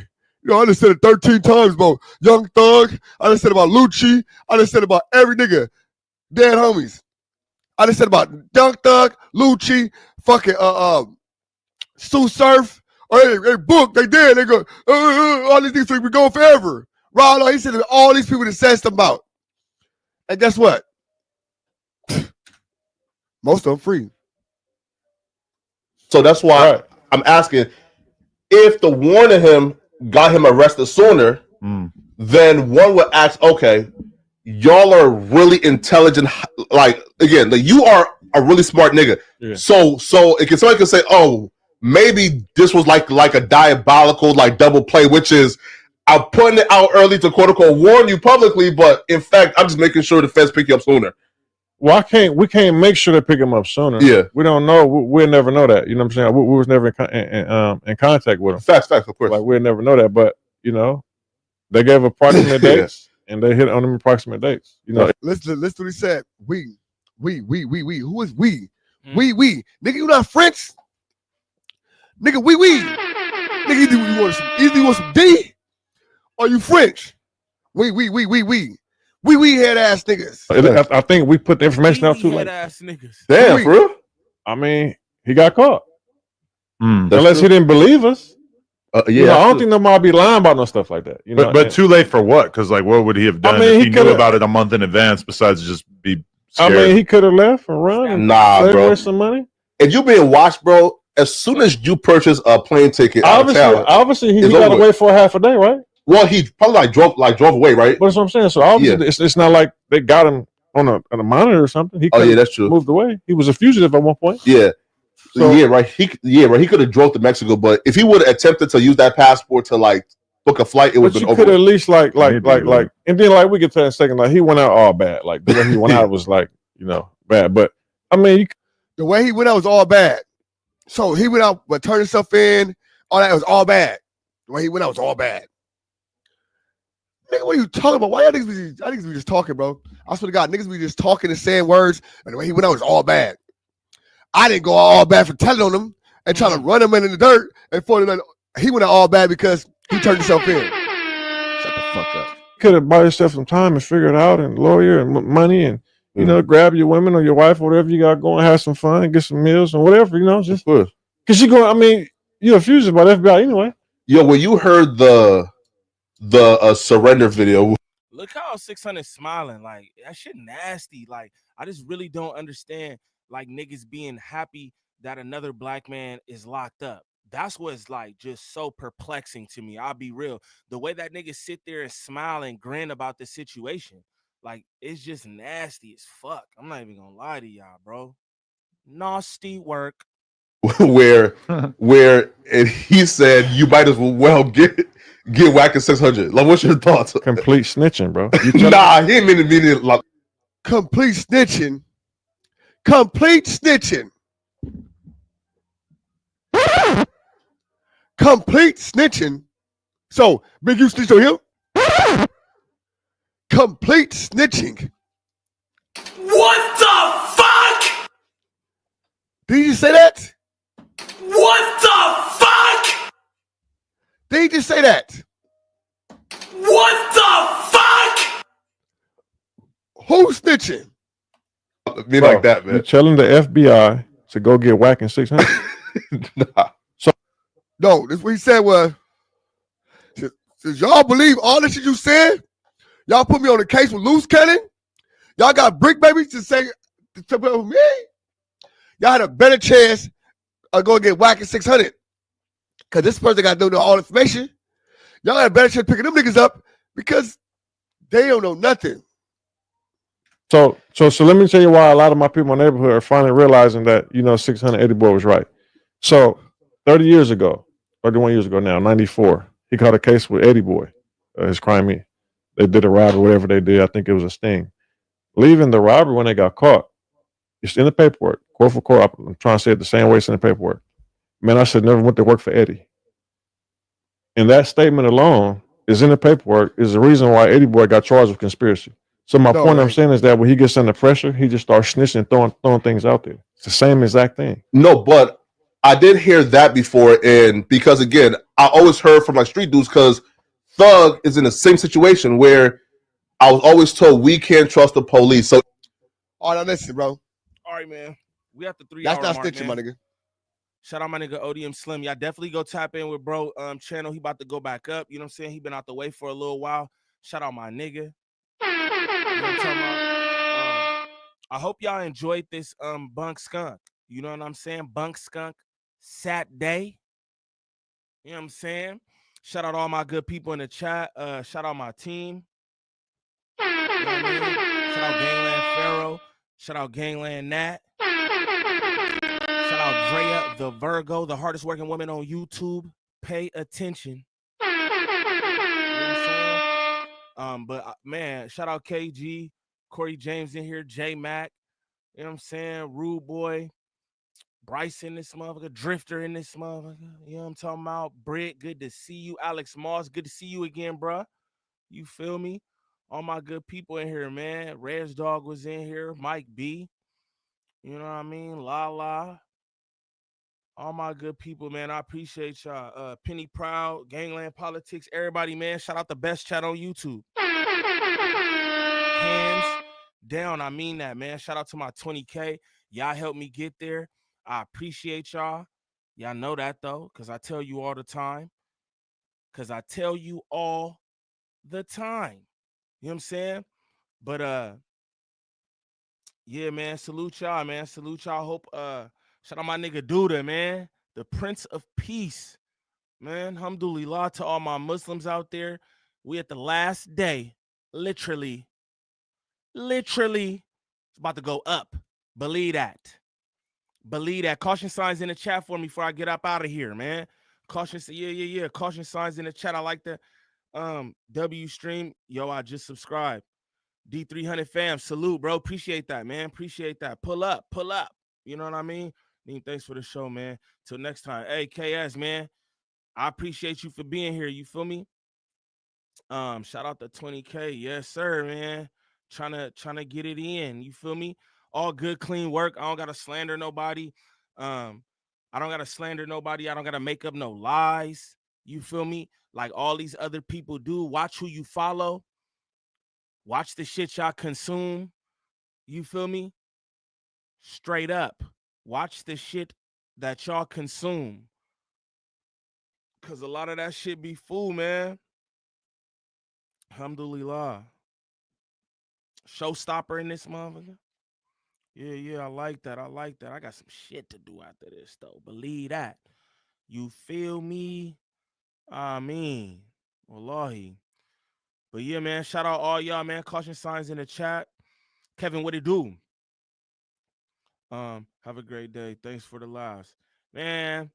I just said it 13 times about Young Thug. I just said about Lucci. I just said about every nigga. Dead homies. I just said about Young Thug, Lucci, fucking Sue Surf. They booked. They did. They go. All these things be going forever. Rollo, he said all these people that said stuff about. And guess what? Most of them free. So that's why I'm asking if the warning him got him arrested sooner, then one would ask, okay, y'all are really intelligent. Like, again, you are a really smart nigga. Yeah. So somebody can say, oh, maybe this was like a diabolical, double play, which is I'm putting it out early to quote unquote warn you publicly, but in fact, I'm just making sure the feds pick you up sooner. Well, we can't make sure they pick him up sooner. Yeah. We don't know. We'll never know that. You know what I'm saying? We was never in contact with him. Facts, of course. Like, we'll never know that. But, they gave approximate dates and they hit on them approximate dates. Listen to what he said. We. Who is we? We. Nigga, you not French? Nigga, we. Nigga, you want some D? Or you French? We head ass niggas. I think we put the information out too late. Ass niggas. Damn, for real? I mean, he got caught. Unless he didn't believe us. Yeah, I don't think nobody be lying about no stuff like that. But too late for what? Because what would he have done if he knew about it a month in advance? Besides just be scared? I mean, he could have left and run. And bro. Away some money. And you being watched, bro. As soon as you purchase a plane ticket, obviously he got away for half a day, right? Well, he probably drove away, right? But that's what I'm saying. So obviously, it's not like they got him on a monitor or something. He that's true. Moved away. He was a fugitive at one point. Yeah. So, right. He could have drove to Mexico, but if he would have attempted to use that passport to book a flight, it would have been over. You could at least and then we get to that in a second. He went out all bad. The way he went out was bad. But I mean, the way he went out was all bad. So he went out, but turned himself in. All that was all bad. The way he went out was all bad. Nigga, what are you talking about? Why y'all niggas be just talking, bro? I swear to God, niggas be just talking and saying words, and the way he went out was all bad. I didn't go all bad for telling on him and trying to run him in the dirt, and he went out all bad because he turned himself in. Shut the fuck up. Could have bought yourself some time and figure it out, and lawyer and money, and grab your women or your wife or whatever you got going, have some fun, get some meals and whatever, just because you go. I mean, you're accused by the FBI anyway. Yo, when you heard the surrender video, look how 600 smiling. Like, that shit nasty. Like, I just really don't understand niggas being happy that another black man is locked up. That's what's just so perplexing to me. I'll be real. The way that niggas sit there and smile and grin about the situation, it's just nasty as fuck. I'm not even gonna lie to y'all, bro. Nasty work. where and he said you might as well get whacked at 600. What's your thoughts? Complete snitching, bro. Nah, he didn't mean it. Complete snitching. Complete snitching. Complete snitching. So, Big U snitched on him? Complete snitching. What the fuck? Did he just say that? What the fuck? Did he just say that? What the fuck? Who's snitching? Be Bro, like that, man. You're telling the FBI to go get whacking 600. Nah. No, this what he said was, since y'all believe all the shit you said, y'all put me on the case with loose cannon. Y'all got brick babies to say to put with me. Y'all had a better chance of going get whacking 600. Cause this person got to know all the information. Y'all had a better chance picking them niggas up because they don't know nothing. So let me tell you why a lot of my people in my neighborhood are finally realizing that, 680 boy was right. So 30 years ago, 31 years ago now, 94, he caught a case with Eddie Boy, his crime. They did a robbery, whatever they did. I think it was a sting. Leaving the robbery when they got caught, it's in the paperwork. Quote for quote, I'm trying to say it the same way it's in the paperwork. Man, I should never went to work for Eddie. And that statement alone is in the paperwork, is the reason why Eddie Boy got charged with conspiracy. So my point I'm saying is that when he gets under pressure, he just starts snitching and throwing things out there. It's the same exact thing. No, but I did hear that before, and because again, I always heard from like street dudes because Thug is in the same situation where I was always told we can't trust the police. So, all right, listen, bro. All right, man. We at the 3 That's hour not mark, snitching, man. my nigga. Shout out my nigga ODM Slim. Y'all definitely go tap in with bro channel. He about to go back up. You know what I'm saying? He been out the way for a little while. Shout out my nigga. You know what I'm talking about? I hope y'all enjoyed this Bunk Skunk. You know what I'm saying? Bunk Skunk Sat Day. You know what I'm saying? Shout out all my good people in the chat. Shout out my team. You know what I mean? Shout out Gangland Pharaoh. Shout out Gangland Nat. Shout out Drea, the Virgo, the hardest working woman on YouTube. Pay attention. You know what I'm saying? Man, shout out KG, Corey James in here, J Mac. You know what I'm saying? Rude Boy, Bryce in this motherfucker, Drifter in this motherfucker. You know what I'm talking about? Britt, good to see you. Alex Moss, good to see you again, bruh. You feel me? All my good people in here, man. Rez Dog was in here. Mike B. You know what I mean? La. All my good people, man. I appreciate y'all. Penny Proud, Gangland Politics, everybody, man. Shout out the best chat on YouTube. Hands down, I mean that, man. Shout out to my 20K. Y'all helped me get there. I appreciate y'all. Y'all know that, though, because I tell you all the time. You know what I'm saying? But, yeah, man. Salute y'all, man. Salute y'all. Hope, shout out my nigga Duda, man. The Prince of Peace. Man, alhamdulillah to all my Muslims out there. We at the last day. Literally. It's about to go up. Believe that. Caution signs in the chat for me before I get up out of here, man. Caution signs in the chat. I like that. W stream. Yo, I just subscribed. D300 fam. Salute, bro. Appreciate that, man. Appreciate that. Pull up. You know what I mean? Thanks for the show, man. Till next time. Hey, KS, man. I appreciate you for being here. You feel me? Shout out to 20K. Yes, sir, man. Trying to get it in. You feel me? All good, clean work. I don't gotta slander nobody. I don't gotta make up no lies. You feel me? Like all these other people do. Watch who you follow. Watch the shit y'all consume. You feel me? Straight up. Watch the shit that y'all consume. Cause a lot of that shit be fool, man. Alhamdulillah. Showstopper in this motherfucker. Yeah, I like that. I got some shit to do after this, though. Believe that. You feel me? I mean, wallahi. But yeah, man, shout out all y'all, man. Caution signs in the chat. Kevin, what it do? Have a great day. Thanks for the laughs. Man,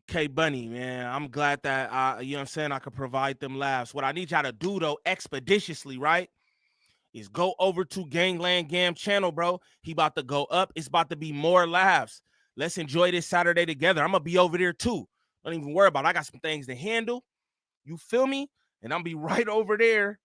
K Bunny, man. I'm glad that you know what I'm saying, I could provide them laughs. What I need y'all to do, though, expeditiously, right? Is go over to Gangland Gam channel, bro. He about to go up. It's about to be more laughs. Let's enjoy this Saturday together. I'm going to be over there, too. Don't even worry about it. I got some things to handle. You feel me? And I'm be right over there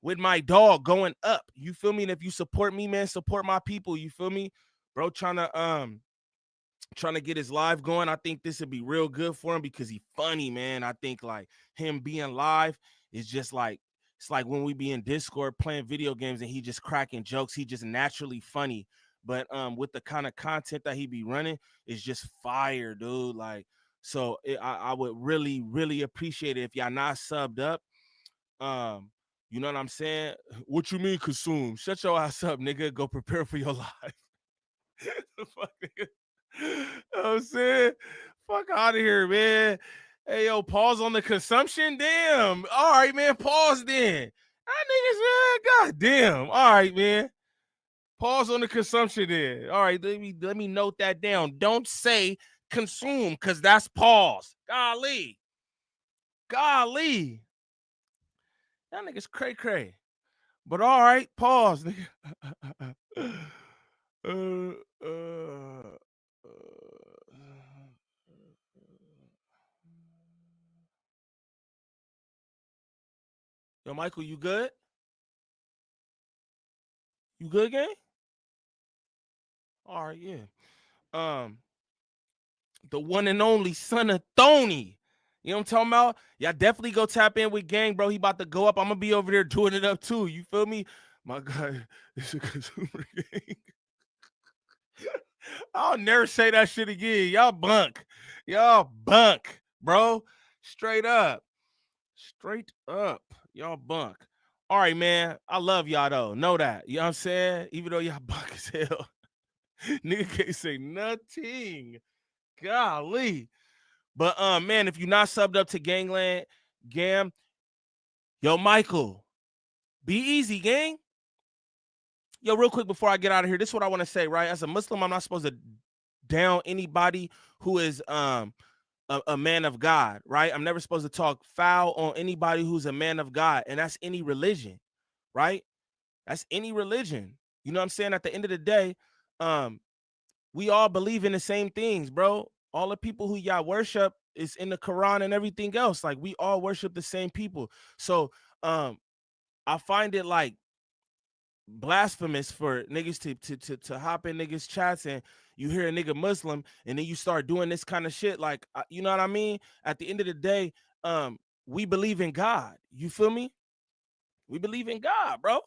with my dog going up. You feel me? And if you support me, man, support my people. You feel me? Bro trying to get his live going. I think this would be real good for him because he's funny, man. I think like him being live is just like, it's like when we be in Discord playing video games and he just cracking jokes. He just naturally funny. But with the kind of content that he be running, it's just fire, dude. Like, so I would really, really appreciate it if y'all not subbed up. You know what I'm saying? What you mean consume? Shut your ass up, nigga. Go prepare for your life. Fuck, nigga. You know what I'm saying? Fuck out of here, man. Hey, yo, pause on the consumption. Damn. All right, man. Pause then. That niggas, man. God damn. All right, man. Pause on the consumption then. All right, let me note that down. Don't say consume, because that's pause. Golly. Golly. That nigga's cray-cray. But all right, pause, nigga. Yo, Michael, you good? You good, gang? All right, yeah. The one and only son of Thony. You know what I'm talking about? Y'all definitely go tap in with gang, bro. He about to go up. I'm gonna be over there doing it up too. You feel me? My God, it's a consumer gang. I'll never say that shit again. Y'all bunk. Y'all bunk, bro. Straight up. Straight up. Y'all bunk. All right, man. I love y'all though. Know that. You know what I'm saying? Even though y'all bunk as hell. Nigga can't say nothing. Golly. But man, if you're not subbed up to Gangland, Gam, yo, Michael, be easy, gang. Yo, real quick before I get out of here, this is what I want to say, right? As a Muslim, I'm not supposed to down anybody who is a man of God, right? I'm never supposed to talk foul on anybody who's a man of God, and that's any religion, right? That's any religion. You know what I'm saying? At the end of the day, we all believe in the same things, bro. All the people who y'all worship is in the Quran and everything else. Like, we all worship the same people. So I find it like blasphemous for niggas to hop in niggas chats and you hear a nigga Muslim and then you start doing this kind of shit. Like, you know what I mean? At the end of the day, we believe in God. You feel me? We believe in God, bro.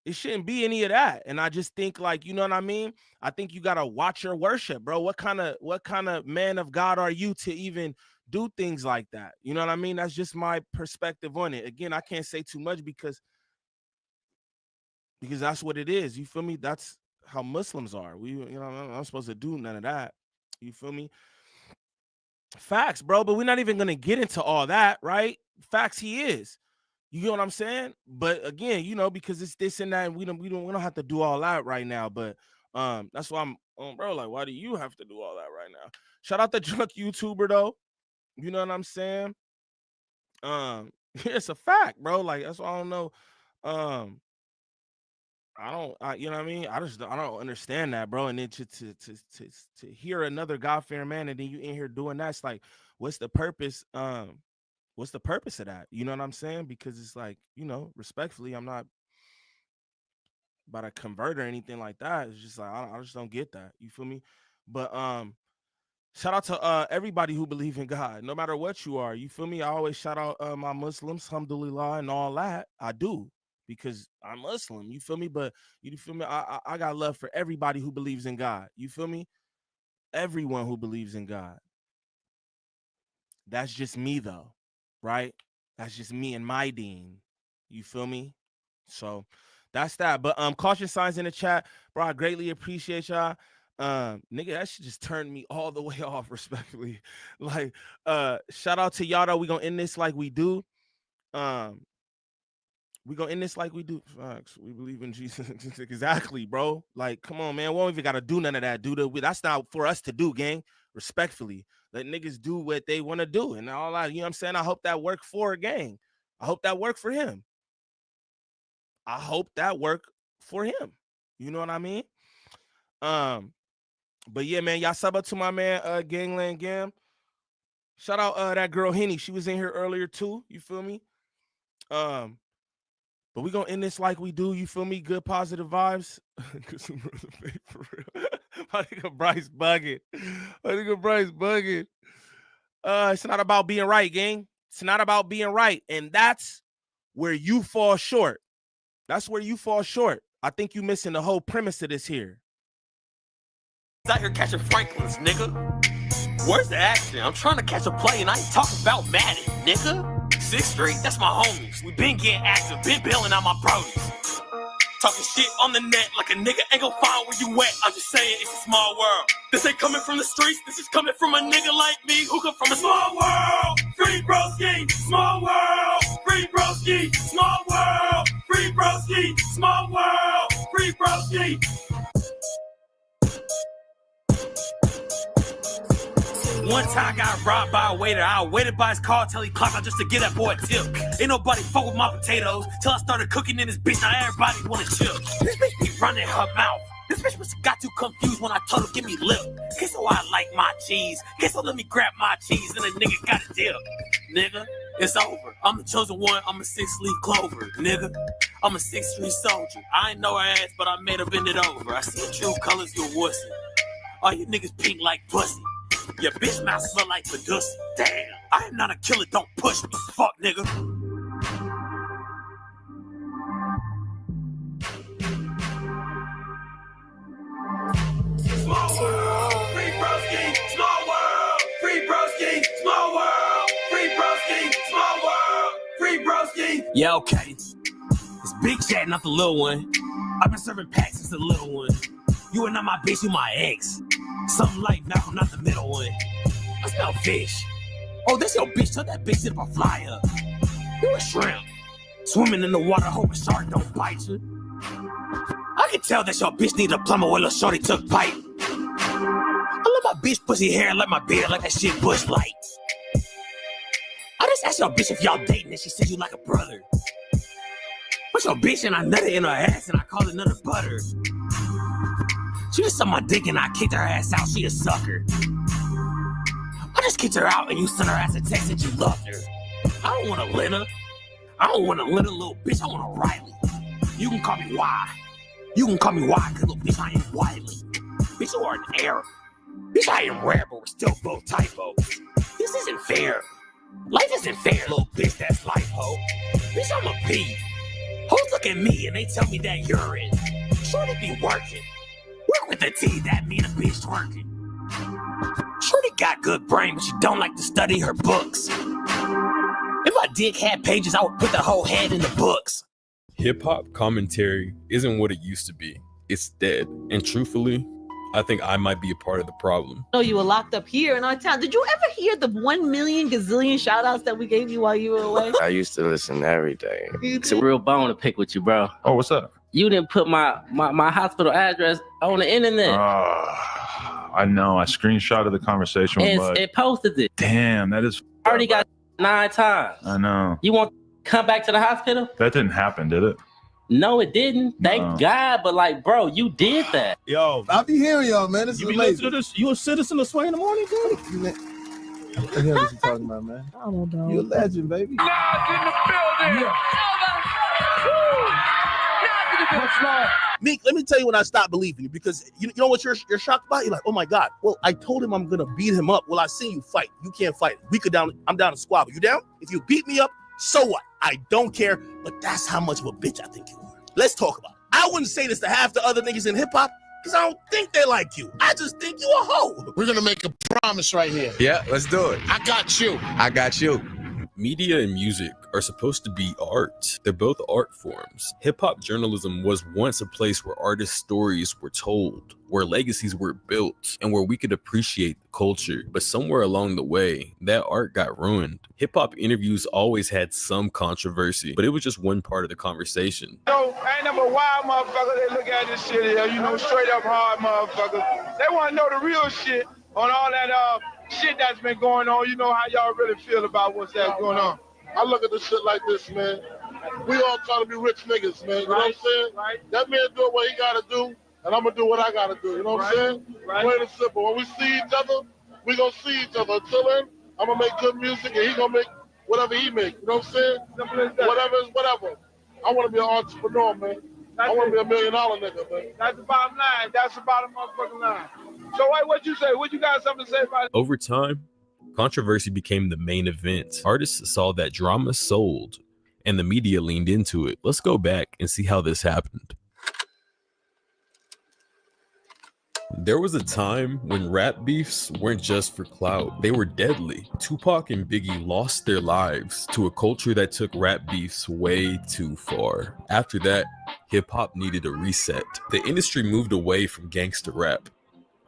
It shouldn't be any of that. And I just think, like, you know what I mean? I think you gotta watch your worship, bro. What kind of man of God are you to even do things like that? You know what I mean? That's just my perspective on it. Again, I can't say too much because that's what it is. You feel me? That's how Muslims are. I'm not supposed to do none of that. You feel me? Facts, bro. But we're not even gonna get into all that, right? Facts, he is. You know what I'm saying? But again, you know, because it's this and that, and we don't have to do all that right now. But that's why I'm bro, like, why do you have to do all that right now? Shout out the drunk YouTuber though. You know what I'm saying? It's a fact, bro. Like, that's why I don't know. You know what I mean? I don't understand that, bro. And then to hear another God-fearing man and then you in here doing that, it's like, what's the purpose? What's the purpose of that? You know what I'm saying? Because it's like, you know, respectfully, I'm not about to convert or anything like that. It's just like, I just don't get that. You feel me? But shout out to everybody who believe in God, no matter what you are. You feel me? I always shout out my Muslims, alhamdulillah, and all that. I do, because I'm Muslim. You feel me? But you feel me? I got love for everybody who believes in God. You feel me? Everyone who believes in God. That's just me though, right? That's just me and my deen. You feel me? So that's that. But caution signs in the chat, bro. I greatly appreciate y'all. Nigga, that shit just turned me all the way off, respectfully. Like, shout out to y'all though. We gonna end this like we do. We gonna end this like we do. Facts. We believe in Jesus. Exactly, bro. Like, come on, man. We don't even gotta do none of that, dude. That's not for us to do, gang. Respectfully, let niggas do what they want to do, and all that. You know what I'm saying? I hope that worked for a gang. I hope that worked for him. I hope that worked for him. You know what I mean? But yeah, man, y'all sub up to my man, Gangland Gam. Shout out that girl Henny. She was in here earlier too. You feel me? But we gonna end this like we do. You feel me? Good positive vibes. For real. My nigga Bryce bugging. It's not about being right, gang. It's not about being right. And that's where you fall short. That's where you fall short. I think you missing the whole premise of this here. Out here catching Franklins, nigga. Where's the action? I'm trying to catch a play and I ain't talking about Madden, nigga. 6th Street, that's my homies. We been getting active, been bailing out my brodies. Talking shit on the net like a nigga ain't gon' find where you at. I'm just saying it's a small world. This ain't coming from the streets, this is coming from a nigga like me who come from a small world. Free broski, small world. Free broski, small world. Free broski, small world. Free broski. One time I got robbed by a waiter. I waited by his car till he clocked out just to get that boy a tip. Ain't nobody fuck with my potatoes till I started cooking in this bitch. Now everybody wanna chill. This bitch be running her mouth. This bitch must have got too confused when I told her give me lip. Guess so I like my cheese. Guess so let me grab my cheese and a nigga got a dip. Nigga, it's over. I'm the chosen one. I'm a 6-leaf clover. Nigga, I'm a 6th Street soldier. I ain't know her ass, but I made her bend it over. I see true colors, you wussy. All you niggas pink like pussy. Your bitch mouth smell like Medusa. Damn, I am not a killer, don't push me. Fuck, nigga. Small world, free broski, small world, free broski, small world, free broski, small world, free broski. Yeah, okay. It's big chat, not the little one. I've been serving packs since the little one. You are not my bitch, you my ex. Something like Malcolm, not the middle one. I smell fish. Oh, that's your bitch. Tell that bitch zip a fly up. You a shrimp. Swimming in the water, hope a shark don't bite you. I can tell that your bitch need a plumber while a shorty took pipe. I love my bitch pussy hair like my beard, like that shit Bush Light. I just asked your bitch if y'all dating and she said you like a brother. What's your bitch and I nutted in her ass and I called it nut butter. She just sucked my dick and I kicked her ass out, she a sucker. I just kicked her out and you sent her ass a text that you loved her. I don't want a Lena. I don't want a Lena, little bitch, I want a Riley. You can call me Y. You can call me Y, cause little bitch, I am Wiley. Bitch, you are an error. Bitch, I am rare, but we're still both typos. This isn't fair. Life isn't fair, little bitch, that's life, ho. Bitch, I'm a B. Hoes look at me and they tell me that you're in. Shorty be working. Work with the T, that mean a bitch twerking. Shorty got good brain, but she don't like to study her books. If my dick had pages, I would put the whole head in the books. Hip-hop commentary isn't what it used to be. It's dead. And truthfully, I think I might be a part of the problem. No, you were locked up here in our town. Did you ever hear the 1 million gazillion shout outs that we gave you while you were away? I used to listen every day. It's a real bone to pick with you, bro. Oh, what's up? You didn't put my hospital address on the internet. I know. I screenshotted the conversation with Bud. It posted it. Damn, that is. I already got 9 times. I know. You want to come back to the hospital? That didn't happen, did it? No, it didn't. Thank God. But like, bro, you did that. Yo, I be hearing y'all, man. This is amazing. You a citizen of Sway in the Morning, dude? I hear what you talking about, man. I don't know. You a legend, baby. Nas in the building. Meek, let me tell you when I stopped believing you, because you know what you're shocked about? You're like, oh my God. Well, I told him I'm gonna beat him up. Well, I seen you fight. You can't fight. I'm down to squabble. You down? If you beat me up, so what? I don't care. But that's how much of a bitch I think you are. Let's talk about it. I wouldn't say this to half the other niggas in hip hop, because I don't think they like you. I just think you a hoe. We're gonna make a promise right here. Yeah, let's do it. I got you. I got you. Media and music are supposed to be art. They're both art forms. Hip-hop journalism was once a place where artists' stories were told, where legacies were built, and where we could appreciate the culture. But somewhere along the way, that art got ruined. Hip-hop interviews always had some controversy, but it was just one part of the conversation. So, ain't number wild motherfuckers that look at this shit here, you know, straight up hard motherfuckers. They want to know the real shit on all that shit that's been going on. You know how y'all really feel about what's that going on. I look at this shit like this, man. We all trying to be rich niggas, man. You know what I'm saying? Right. That man doing what he gotta do, and I'm gonna do what I gotta do. You know what I'm saying? Right. Plain and simple. When we see each other, we gonna see each other. Until then, I'm gonna make good music, and he gonna make whatever he make. You know what I'm saying? Simple as that. Whatever is whatever. I wanna be an entrepreneur, man. I want to be $1 million nigga, man. That's the bottom line. That's the bottom motherfucking line. So wait, what you say? What you got something to say about it? Over time, controversy became the main event. Artists saw that drama sold, and the media leaned into it. Let's go back and see how this happened. There was a time when rap beefs weren't just for clout, they were deadly. Tupac and Biggie lost their lives to a culture that took rap beefs way too far. After that, hip-hop needed a reset. The industry moved away from gangster rap.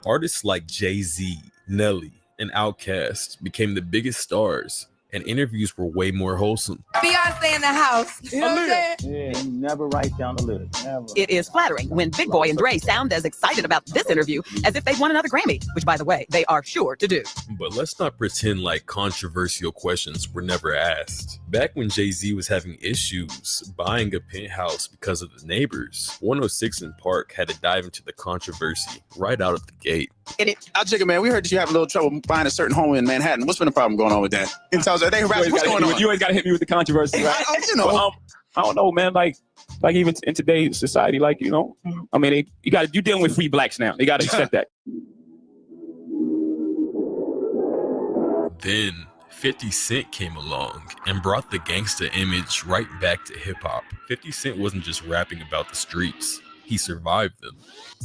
Artists like Jay-Z, Nelly, and Outkast became the biggest stars, and interviews were way more wholesome. Beyonce in the house. You know what I'm saying? Yeah, you never write down the lyrics. Never. It is flattering when Big Boy and Dre sound as excited about this interview as if they've won another Grammy, which, by the way, they are sure to do. But let's not pretend like controversial questions were never asked. Back when Jay-Z was having issues buying a penthouse because of the neighbors, 106 in Park had to dive into the controversy right out of the gate. I'll check it, man. We heard that you have a little trouble buying a certain home in Manhattan. What's been the problem going on with that? In terms of, what's going on? You ain't got to hit me with the controversy, right? You know, well, I don't know, man. Like even in today's society, like, you know, I mean, you're dealing with free blacks now. They got to accept that. Then 50 Cent came along and brought the gangsta image right back to hip hop. 50 Cent wasn't just rapping about the streets. He survived them.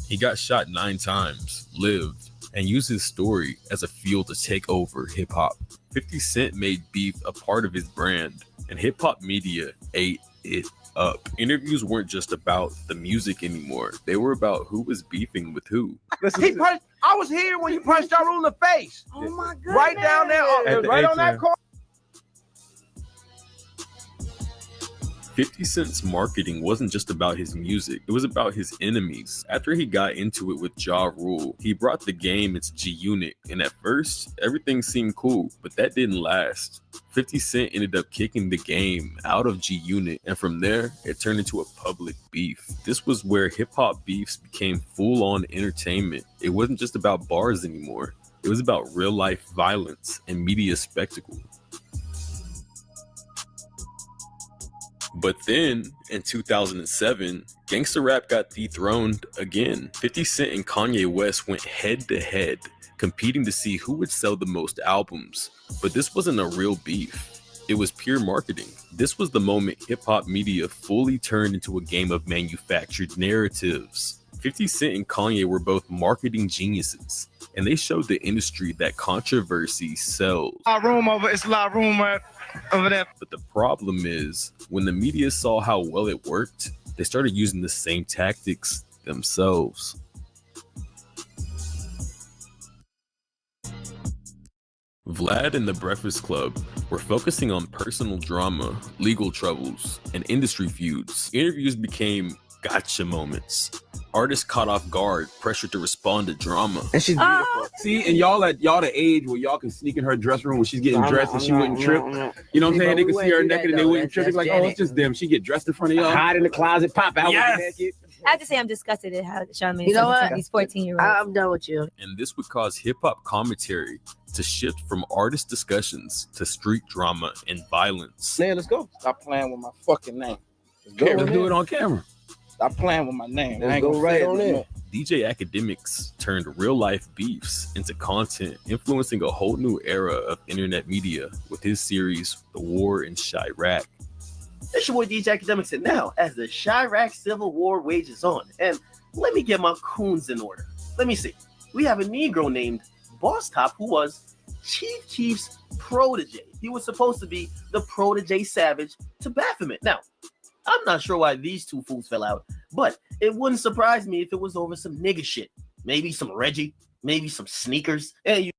He got shot 9 times, lived, and used his story as a fuel to take over hip hop. 50 Cent made beef a part of his brand, and hip hop media ate it up. Interviews weren't just about the music anymore. They were about who was beefing with who. I was here when you punched Ja Rule in the face. Oh my God. Right down there, right on that corner. 50 Cent's marketing wasn't just about his music, it was about his enemies. After he got into it with Ja Rule, he brought the game its G-Unit, and at first, everything seemed cool, but that didn't last. 50 Cent ended up kicking the game out of G-Unit, and from there, it turned into a public beef. This was where hip-hop beefs became full-on entertainment. It wasn't just about bars anymore, it was about real-life violence and media spectacle. But then, in 2007, gangsta rap got dethroned again. 50 Cent and Kanye West went head-to-head, competing to see who would sell the most albums. But this wasn't a real beef. It was pure marketing. This was the moment hip-hop media fully turned into a game of manufactured narratives. 50 Cent and Kanye were both marketing geniuses, and they showed the industry that controversy sells. It's a lot of room over there. But the problem is, when the media saw how well it worked, they started using the same tactics themselves. Vlad and the Breakfast Club were focusing on personal drama, legal troubles, and industry feuds. Interviews became gotcha moments. Artists caught off guard, pressured to respond to drama. And she's beautiful. See, and y'all the age where y'all can sneak in her dressing room when she's getting dressed and she wouldn't trip. You know what I'm saying? They could see her naked and they wouldn't trip. It's like, oh, it's just them. She get dressed in front of y'all. Hide in the closet, pop out with naked. I have to say I'm disgusted at how Charlamagne You know what? these 14-year-olds. I'm done with you. And this would cause hip-hop commentary to shift from artist discussions to street drama and violence. Man, let's go. Stop playing with my fucking name. Let's do it on camera. Stop playing with my name. Let's go right on in. DJ Academics turned real-life beefs into content, influencing a whole new era of internet media with his series, The War in Chirac. It's your boy DJ Academics, and now as the Chirac Civil War wages on, and let me get my coons in order. Let me see. We have a Negro named Boss Top who was Chief Keef's protege. He was supposed to be the protege savage to Baphomet. Now, I'm not sure why these two fools fell out, but it wouldn't surprise me if it was over some nigga shit. Maybe some Reggie, maybe some sneakers. And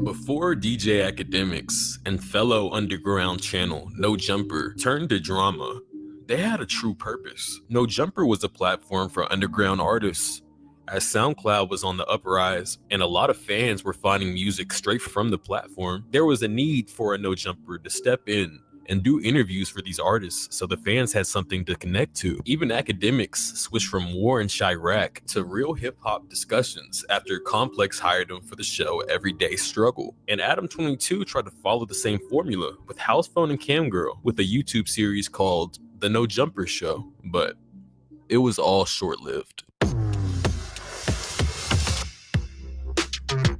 Before DJ Academics and fellow underground channel No Jumper turned to drama, they had a true purpose. No Jumper was a platform for underground artists. As SoundCloud was on the uprise and a lot of fans were finding music straight from the platform, there was a need for a No Jumper to step in and do interviews for these artists so the fans had something to connect to. Even academics switched from war in Chirac to real hip-hop discussions after Complex hired him for the show Everyday Struggle. And Adam22 tried to follow the same formula with House Phone and Camgirl with a YouTube series called The No Jumper Show, but it was all short-lived.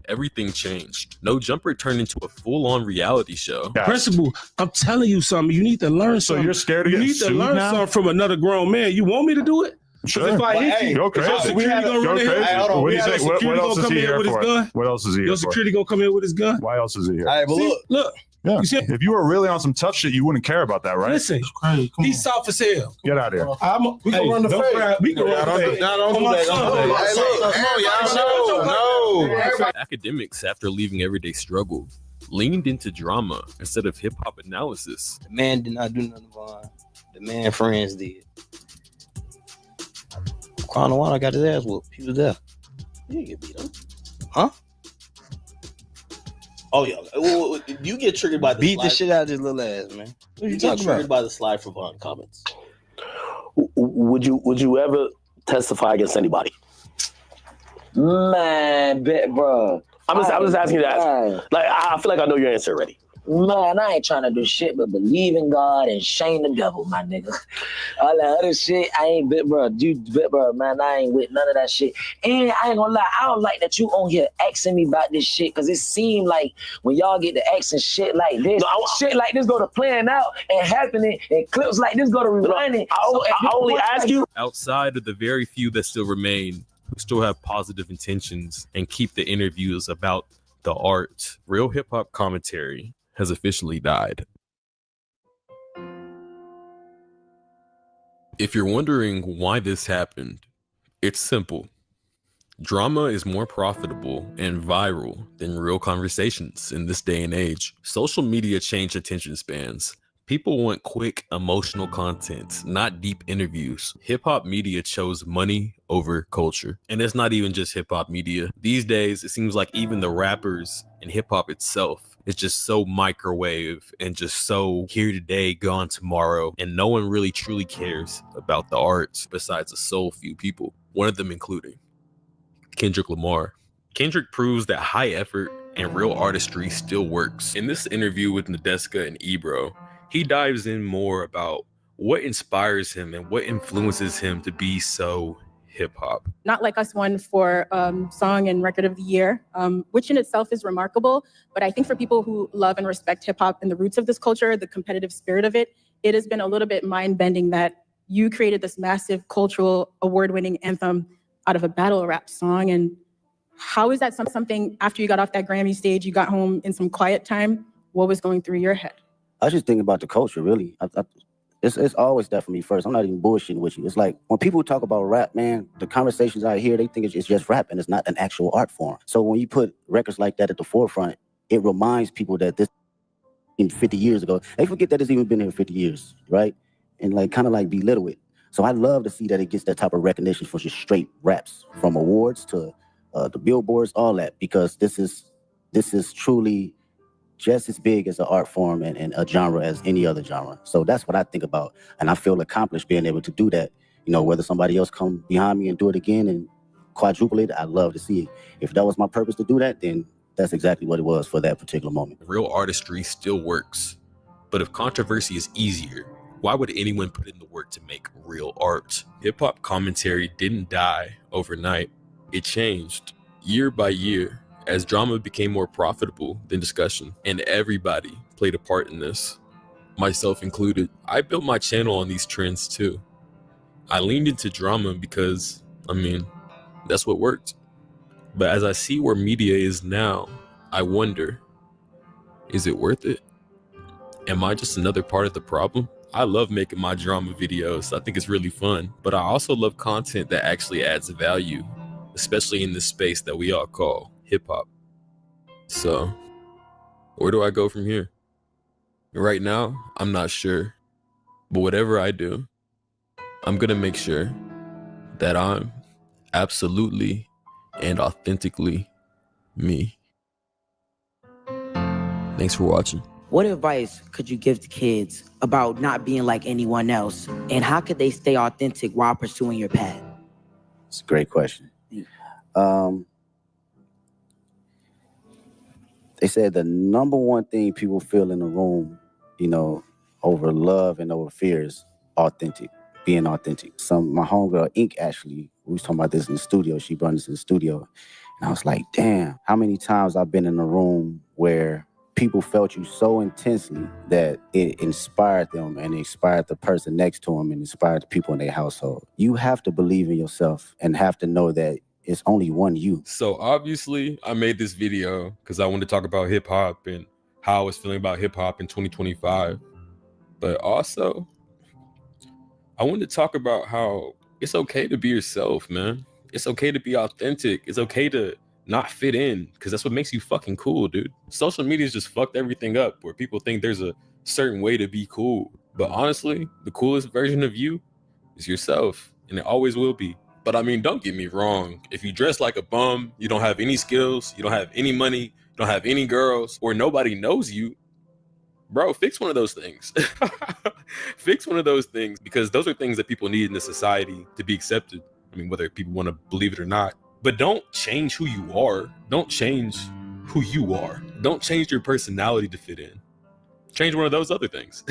Everything changed. No Jumper turned into a full-on reality show. Principal, I'm telling you something. You need to learn something. So you're scared to get You need to learn something from another grown man. You want me to do it? Sure. If I hit you, go crazy. security gonna run in here? What do you think? What else is he here for? What else is he here Your for? security gonna come in with his gun? Why else is he here? All right, but look. Yeah. You see, If you were really on some tough shit, you wouldn't care about that, right? listen, he's soft as hell. Get out of here. We can run the fade. We can run the fade. Don't do that. Hey, look, Academics, after leaving Everyday Struggle, leaned into drama instead of hip-hop analysis. The man did not do nothing wrong. The man friends did. Crown One, I got his ass whooped. He was there. He didn't get beat up. Huh? Oh yeah. You get triggered by the beat slide. the shit out of his little ass, man. What You you get talking triggered about? by the slide for Vaughn comments. Would you ever testify against anybody? Man, bro. I'm just asking you that. Man. Like, I feel like I know your answer already. Man, I ain't trying to do shit but believe in God and shame the devil, my nigga. All that other shit, I ain't bit, bro. Man, I ain't with none of that shit. And I ain't gonna lie, I don't like that you on here asking me about this shit, because it seemed like when y'all get to asking shit like this, shit like this go to playing out and happening, and clips like this go to rewinding. I only ask you. Outside of the very few that still remain, who still have positive intentions and keep the interviews about the art, real hip-hop commentary has officially died. If you're wondering why this happened, it's simple. Drama is more profitable and viral than real conversations in this day and age. Social media changed attention spans. People want quick, emotional content, not deep interviews. Hip-hop media chose money over culture. And it's not even just hip-hop media. These days, it seems like even the rappers and hip-hop itself is just so microwave and just so here today, gone tomorrow. And no one really truly cares about the arts besides a sole few people. One of them including Kendrick Lamar. Kendrick proves that high effort and real artistry still works. In this interview with Nadeska and Ebro, he dives in more about what inspires him and what influences him to be so hip-hop. Not Like Us won for Song and Record of the Year, which in itself is remarkable. But I think for people who love and respect hip-hop and the roots of this culture, the competitive spirit of it, it has been a little bit mind-bending that you created this massive cultural award-winning anthem out of a battle rap song. And how is that something after you got off that Grammy stage, you got home in some quiet time? What was going through your head? I was just thinking about the culture, really. It's always that for me first. I'm not even bullshitting with you. It's like when people talk about rap, man, the conversations I hear, they think it's just rap and it's not an actual art form. So when you put records like that at the forefront, it reminds people that this in 50 years ago, they forget that it's even been here 50 years, right? And like kind of like belittle it. So I love to see that it gets that type of recognition for just straight raps, from awards to the billboards, all that, because this is truly just as big as an art form and a genre as any other genre. So that's what I think about. And I feel accomplished being able to do that. You know, whether somebody else come behind me and do it again and quadruple it, I'd love to see it. If that was my purpose to do that, then that's exactly what it was for that particular moment. Real artistry still works. But if controversy is easier, why would anyone put in the work to make real art? Hip-hop commentary didn't die overnight. It changed year by year as drama became more profitable than discussion, and everybody played a part in this, myself included. I built my channel on these trends too. I leaned into drama because, that's what worked. But as I see where media is now, I wonder, is it worth it? Am I just another part of the problem? I love making my drama videos. I think it's really fun, but I also love content that actually adds value, especially in this space that we all call hip-hop. So, where do I go from here? Right now, I'm not sure. But whatever I do, I'm gonna make sure that I'm absolutely and authentically me. Thanks for watching. What advice could you give to kids about not being like anyone else? And how could they stay authentic while pursuing your path? It's a great question. They said the number one thing people feel in the room, you know, over love and over fear is being authentic. My homegirl, Ink, actually, we was talking about this in the studio. She brought us in the studio. And I was like, damn, how many times I've been in a room where people felt you so intensely that it inspired them and inspired the person next to them and inspired the people in their household. You have to believe in yourself and have to know that it's only one you. So obviously I made this video because I wanted to talk about hip hop and how I was feeling about hip hop in 2025. But also I wanted to talk about how it's okay to be yourself, man. It's okay to be authentic. It's okay to not fit in, because that's what makes you fucking cool, dude. Social media's just fucked everything up, where people think there's a certain way to be cool. But honestly, the coolest version of you is yourself, and it always will be. But I mean, don't get me wrong. If you dress like a bum, you don't have any skills, you don't have any money, you don't have any girls, or nobody knows you, bro, fix one of those things. Fix one of those things, because those are things that people need in the society to be accepted. I mean, whether people want to believe it or not. But don't change who you are. Don't change who you are. Don't change your personality to fit in. Change one of those other things.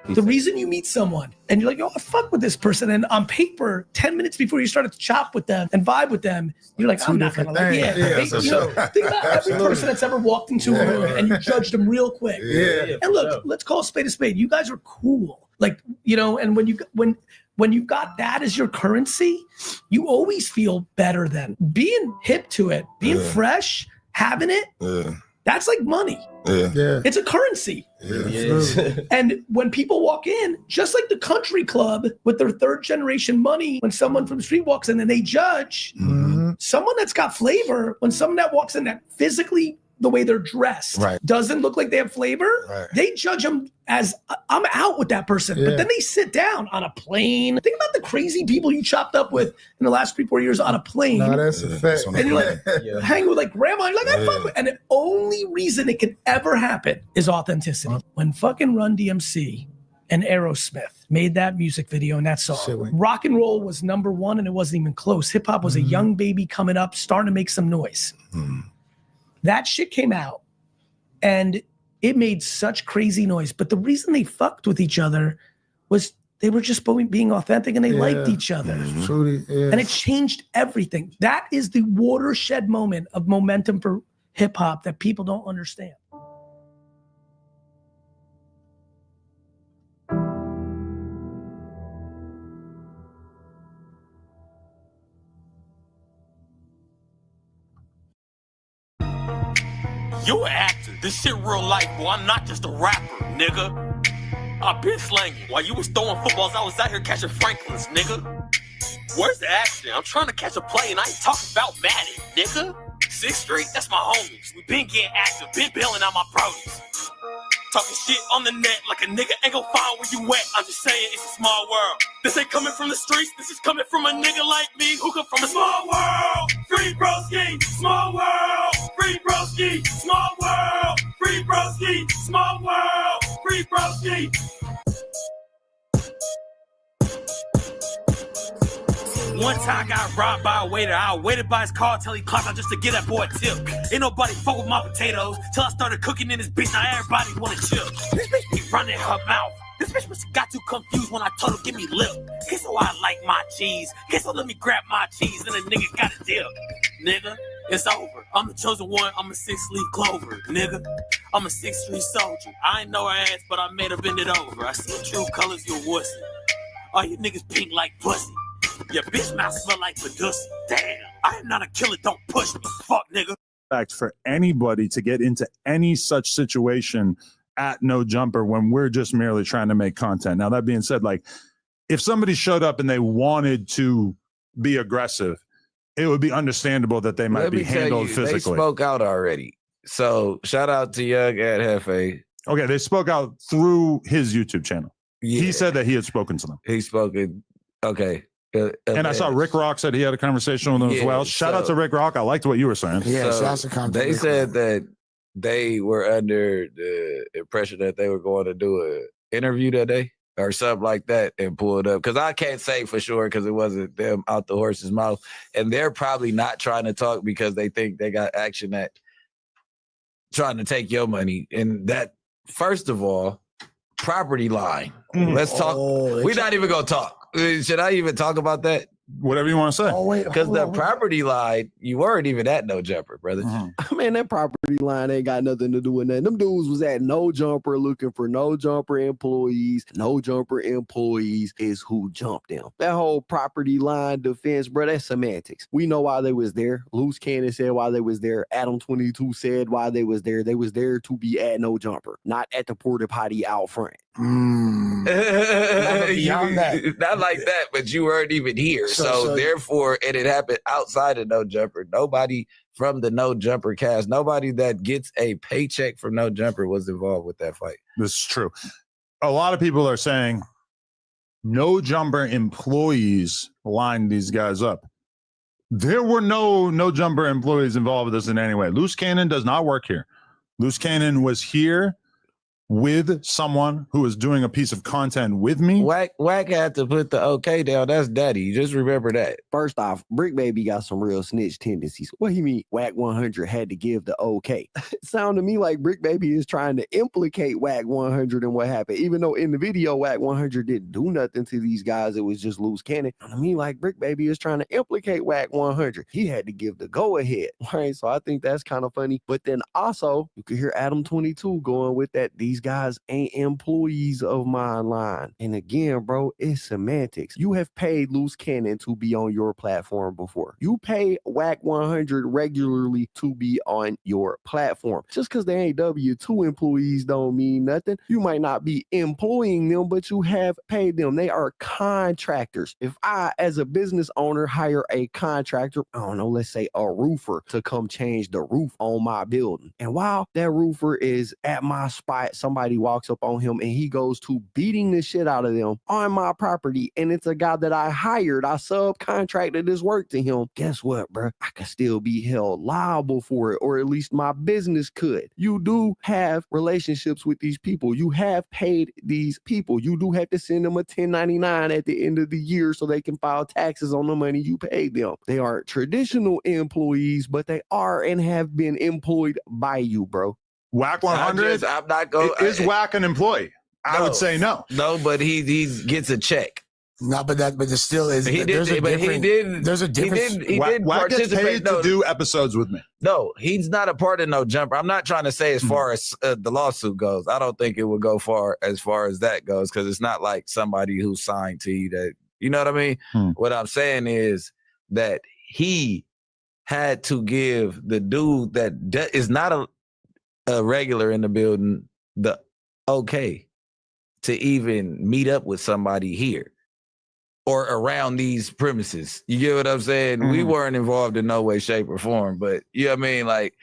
The reason you meet someone and you're like, oh, I fuck with this person. And on paper, 10 minutes before you started to chop with them and vibe with them, you're like, I'm not gonna like, think about every person that's ever walked into a room and you judged them real quick. And look, let's call a spade a spade. You guys are cool. Like, you know, and when you've got that as your currency, you always feel better than being hip to it, being fresh, having it. That's like money. It's a currency. And when people walk in, just like the country club with their third generation money, when someone from the street walks in and they judge, someone that's got flavor, when someone that walks in that physically, the way they're dressed doesn't look like they have flavor, they judge them as, I'm out with that person. But then they sit down on a plane. Think about the crazy people you chopped up with in the last 3-4 years on a plane. No, that's a fact. And you're like, hang with like grandma, you're like, I fuck with. And the only reason it can ever happen is authenticity. When fucking Run DMC and Aerosmith made that music video and that song, rock and roll was #1 and it wasn't even close. Hip hop was a young baby coming up, starting to make some noise. That shit came out and it made such crazy noise. But the reason they fucked with each other was they were just being authentic and they liked each other. And it changed everything. That is the watershed moment of momentum for hip hop that people don't understand. You an actor. This shit real life, boy. I'm not just a rapper, nigga. I've been slanging. While you was throwing footballs, I was out here catching Franklins, nigga. Where's the action? I'm trying to catch a play and I ain't talking about Madden, nigga. 6th Street, that's my homies. We been getting active, been bailing out my produce. Talking shit on the net like a nigga ain't gon' find where you at. I'm just saying it's a small world. This ain't coming from the streets, this is coming from a nigga like me who come from a small world. Free broski, small world. Free broski, small world. Free broski, small world. Free broski. One time I got robbed by a waiter. I waited by his car till he clocked out just to get that boy a tip. Ain't nobody fuck with my potatoes till I started cooking in this bitch. Now everybody wanna chill. This bitch be running her mouth. This bitch must have got too confused when I told her give me lip. Guess so I like my cheese. Guess so let me grab my cheese and the nigga got a dip. Nigga, it's over. I'm the chosen one. I'm a 6-leaf clover. Nigga, I'm a 6th Street soldier. I ain't know her ass, but I made her bend it over. I see true colors, you wussy. All you niggas pink like pussy. Your bitch mouth smell like Medusa. Damn, I am not a killer, don't push me. Fuck, nigga. For anybody to get into any such situation at No Jumper when we're just merely trying to make content. Now, that being said, like, if somebody showed up and they wanted to be aggressive, it would be understandable that they might be handled physically. They spoke out already. So shout out to Young at Hefe. Okay, they spoke out through his YouTube channel. Yeah. He said that he had spoken to them. He's spoken. Okay. And I saw Rick Rock said he had a conversation with them as well. Shout out to Rick Rock. I liked what you were saying. Yeah, they said that they were under the impression that they were going to do an interview that day or something like that and pulled up. Because I can't say for sure because it wasn't them out the horse's mouth. And they're probably not trying to talk because they think they got action that trying to take your money. And that, first of all, property line. Let's talk. We're not even going to talk. Should I even talk about that? Whatever you want to say. Oh, wait. Because the property line, you weren't even at No Jumper, brother. Man, that property line ain't got nothing to do with that. Them dudes was at No Jumper looking for No Jumper employees. No Jumper employees is who jumped them. That whole property line defense, bro, that's semantics. We know why they was there. Loose Cannon said why they was there. Adam22 said why they was there. They was there to be at No Jumper, not at the porta potty out front. Not like that, but you weren't even here. So therefore, and it happened outside of No Jumper. Nobody from the No Jumper cast, nobody that gets a paycheck from No Jumper was involved with that fight. This is true. A lot of people are saying No Jumper employees lined these guys up. There were no Jumper employees involved with this in any way. Loose Cannon does not work here. Loose Cannon was here with someone who was doing a piece of content with me. Wack had to put the okay down. That's daddy. Just remember that. First off, Brick Baby got some real snitch tendencies. What he mean Wack100 had to give the okay? It sounded to me like Brick Baby is trying to implicate Wack100 and what happened. Even though in the video, Wack100 didn't do nothing to these guys. It was just Loose Cannon. I mean, like Brick Baby is trying to implicate Wack100. He had to give the go ahead. Right? So I think that's kind of funny. But then also, you could hear Adam22 going with that. These guys ain't employees of my line. And again, bro, it's semantics. You have paid Loose Cannon to be on your platform before. You pay Wack100 regularly to be on your platform. Just because they ain't W2 employees don't mean nothing. You might not be employing them, but you have paid them. They are contractors. If I, as a business owner, hire a contractor, I don't know, let's say a roofer to come change the roof on my building. And while that roofer is at my spot, somebody walks up on him and he goes to beating the shit out of them on my property, and it's a guy that I hired, I subcontracted this work to him. Guess what, bro? I could still be held liable for it, or at least my business could. You do have relationships with these people. You have paid these people. You do have to send them a 1099 at the end of the year so they can file taxes on the money you paid them. They aren't traditional employees, but they are and have been employed by you, bro. Wack100 I'm not going. Is Wack an employee? I would say no. No, but he gets a check. No, but there still is. He didn't. There's a difference. He didn't Wack gets participate. paid to do episodes with me. No, he's not a part of No Jumper. I'm not trying to say as far as the lawsuit goes. I don't think it would go far as that goes, because it's not like somebody who's signed to you that, you know what I mean? What I'm saying is that he had to give the dude that is not a regular in the building the okay to even meet up with somebody here or around these premises. You get what I'm saying? We weren't involved in no way, shape, or form, but you know what I mean? Like,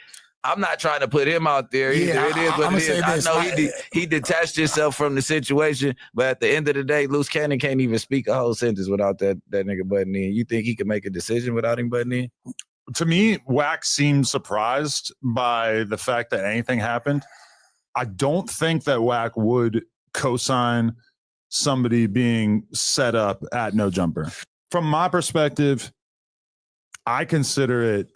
I'm not trying to put him out there either. Yeah, it is what it is. I know he detached himself from the situation, but at the end of the day, Loose Cannon can't even speak a whole sentence without that nigga butting in. You think he can make a decision without him butting in? To me, Wack seemed surprised by the fact that anything happened. I don't think that Wack would co-sign somebody being set up at No Jumper. From my perspective, I consider it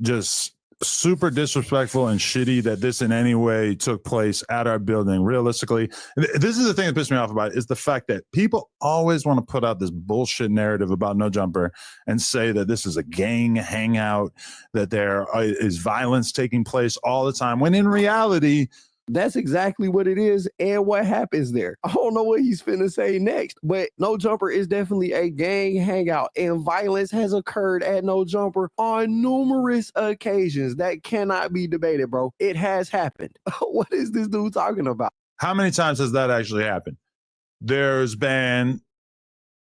just super disrespectful and shitty that this in any way took place at our building. Realistically, this is the thing that pissed me off about it, is the fact that people always want to put out this bullshit narrative about No Jumper and say that this is a gang hangout, that there is violence taking place all the time, when in reality, that's exactly what it is and what happens there. I don't know what he's finna say next, but No Jumper is definitely a gang hangout, and violence has occurred at No Jumper on numerous occasions. That cannot be debated, bro. It has happened. What is this dude talking about? How many times has that actually happened? There's been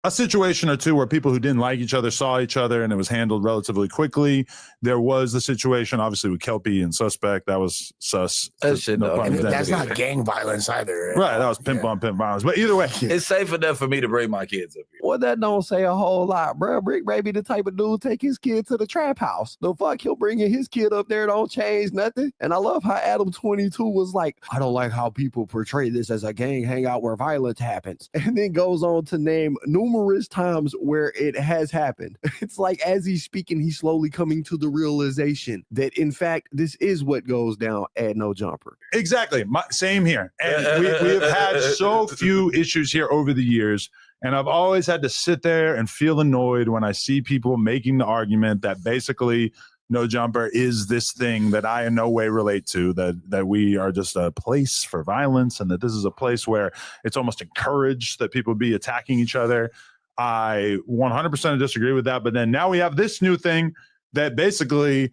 a situation or two where people who didn't like each other saw each other and it was handled relatively quickly. There was the situation, obviously, with Kelpie and Suspect. That was sus. That's not gang violence either. Right, that was pimp on pimp violence. But either way, it's safe enough for me to bring my kids up here. Well, that don't say a whole lot, bro. Brick Baby the type of dude take his kid to the trap house. The fuck, he'll bringing his kid up there, don't change nothing. And I love how Adam22 was like, I don't like how people portray this as a gang hangout where violence happens. And then goes on to name numerous times where it has happened. It's like as he's speaking, he's slowly coming to the realization that in fact, this is what goes down at No Jumper. Exactly. Same here. And we have had so few issues here over the years. And I've always had to sit there and feel annoyed when I see people making the argument that basically No Jumper is this thing that I in no way relate to, that we are just a place for violence and that this is a place where it's almost encouraged that people be attacking each other. I 100% disagree with that. But then now we have this new thing that basically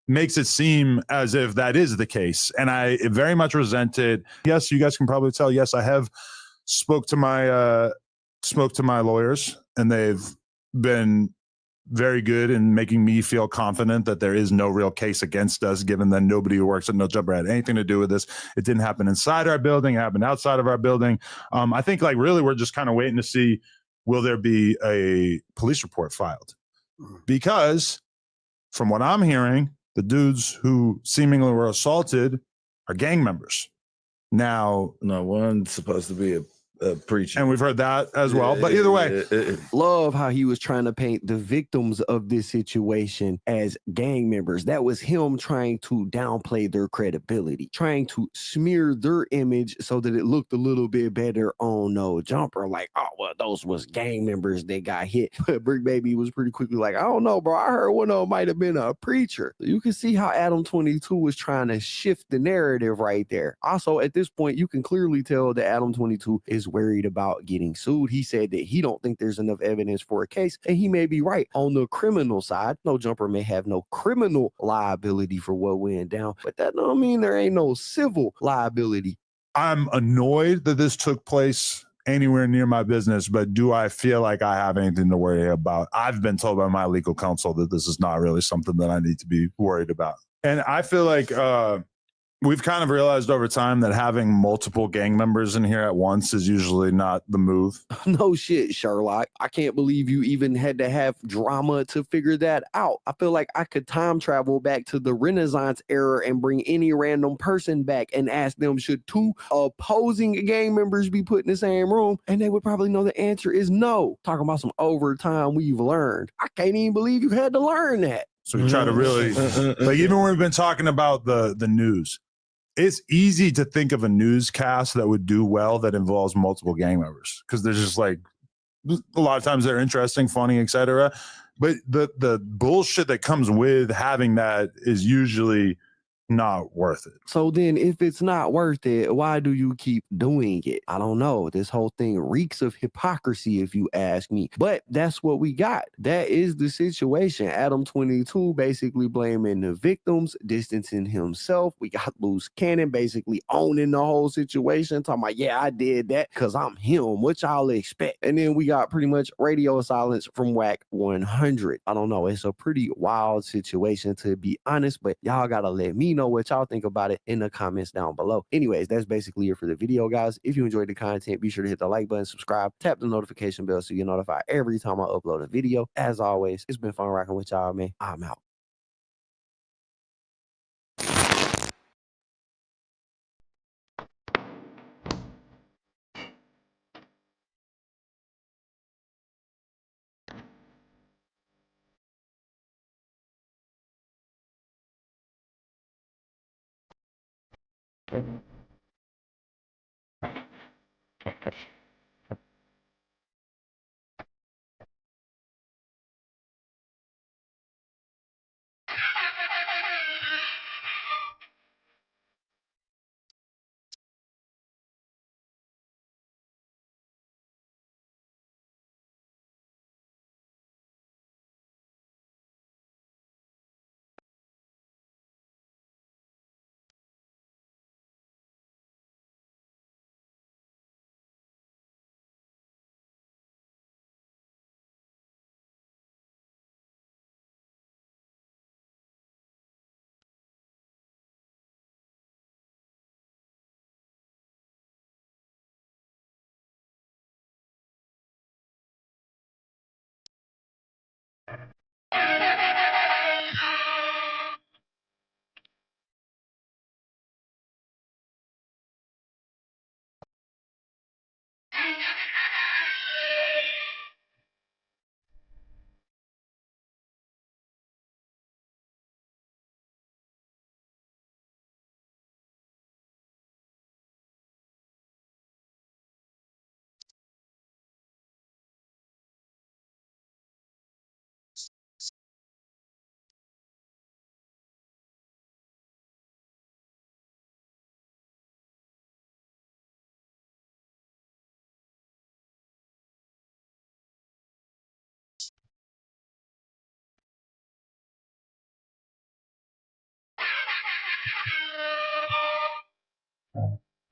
makes it seem as if that is the case. And I very much resent it. Yes, you guys can probably tell. Yes, I have spoke to my lawyers, and they've been very good in making me feel confident that there is no real case against us, given that nobody who works at No Jumper had anything to do with this. It didn't happen inside our building. It happened outside of our building. I think like really we're just kind of waiting to see, will there be a police report filed? Because from what I'm hearing, the dudes who seemingly were assaulted are gang members. Now, no, one's supposed to be a preacher. And we've heard that as well. But either way, love how he was trying to paint the victims of this situation as gang members. That was him trying to downplay their credibility, trying to smear their image so that it looked a little bit better on No Jumper. Like, oh, well, those was gang members that got hit. But Brick Baby was pretty quickly like, I don't know, bro. I heard one of them might have been a preacher. You can see how Adam22 was trying to shift the narrative right there. Also, at this point, you can clearly tell that Adam22 is worried about getting sued. He said that he don't think there's enough evidence for a case, and he may be right. On the criminal side, No Jumper may have no criminal liability for what went down, but that don't mean there ain't no civil liability. I'm annoyed that this took place anywhere near my business, but do I feel like I have anything to worry about? I've been told by my legal counsel that this is not really something that I need to be worried about. And I feel like we've kind of realized over time that having multiple gang members in here at once is usually not the move. No shit, Sherlock. I can't believe you even had to have drama to figure that out. I feel like I could time travel back to the Renaissance era and bring any random person back and ask them, should two opposing gang members be put in the same room? And they would probably know the answer is no. Talking about some overtime we've learned. I can't even believe you had to learn that. So we try to really, like even when we've been talking about the news, it's easy to think of a newscast that would do well that involves multiple gang members because there's just like a lot of times they're interesting, funny, etc. But the bullshit that comes with having that is usually not worth it. So then if it's not worth it, why do you keep doing it? I don't know. This whole thing reeks of hypocrisy, if you ask me. But that's what we got. That is the situation. Adam22 basically blaming the victims, distancing himself. We got Loose Cannon basically owning the whole situation, talking about, yeah, I did that because I'm him. What y'all expect? And then we got pretty much radio silence from Wack100. I don't know. It's a pretty wild situation, to be honest, but y'all gotta let me know what y'all think about it in the comments down below. Anyways, that's basically it for the video, guys. If you enjoyed the content, be sure to hit the like button, subscribe, tap the notification bell so you're notified every time I upload a video. As always, it's been fun rocking with y'all, man. I'm out.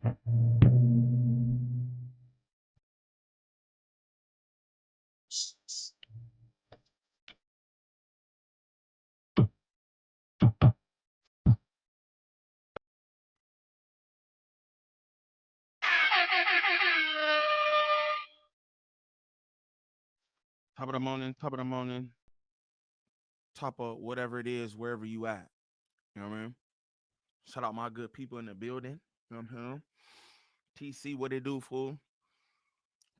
Top of the morning, top of the morning, top of whatever it is, wherever you at. You know what I mean? Shout out my good people in the building. You know what I'm saying? TC, what it do, fool?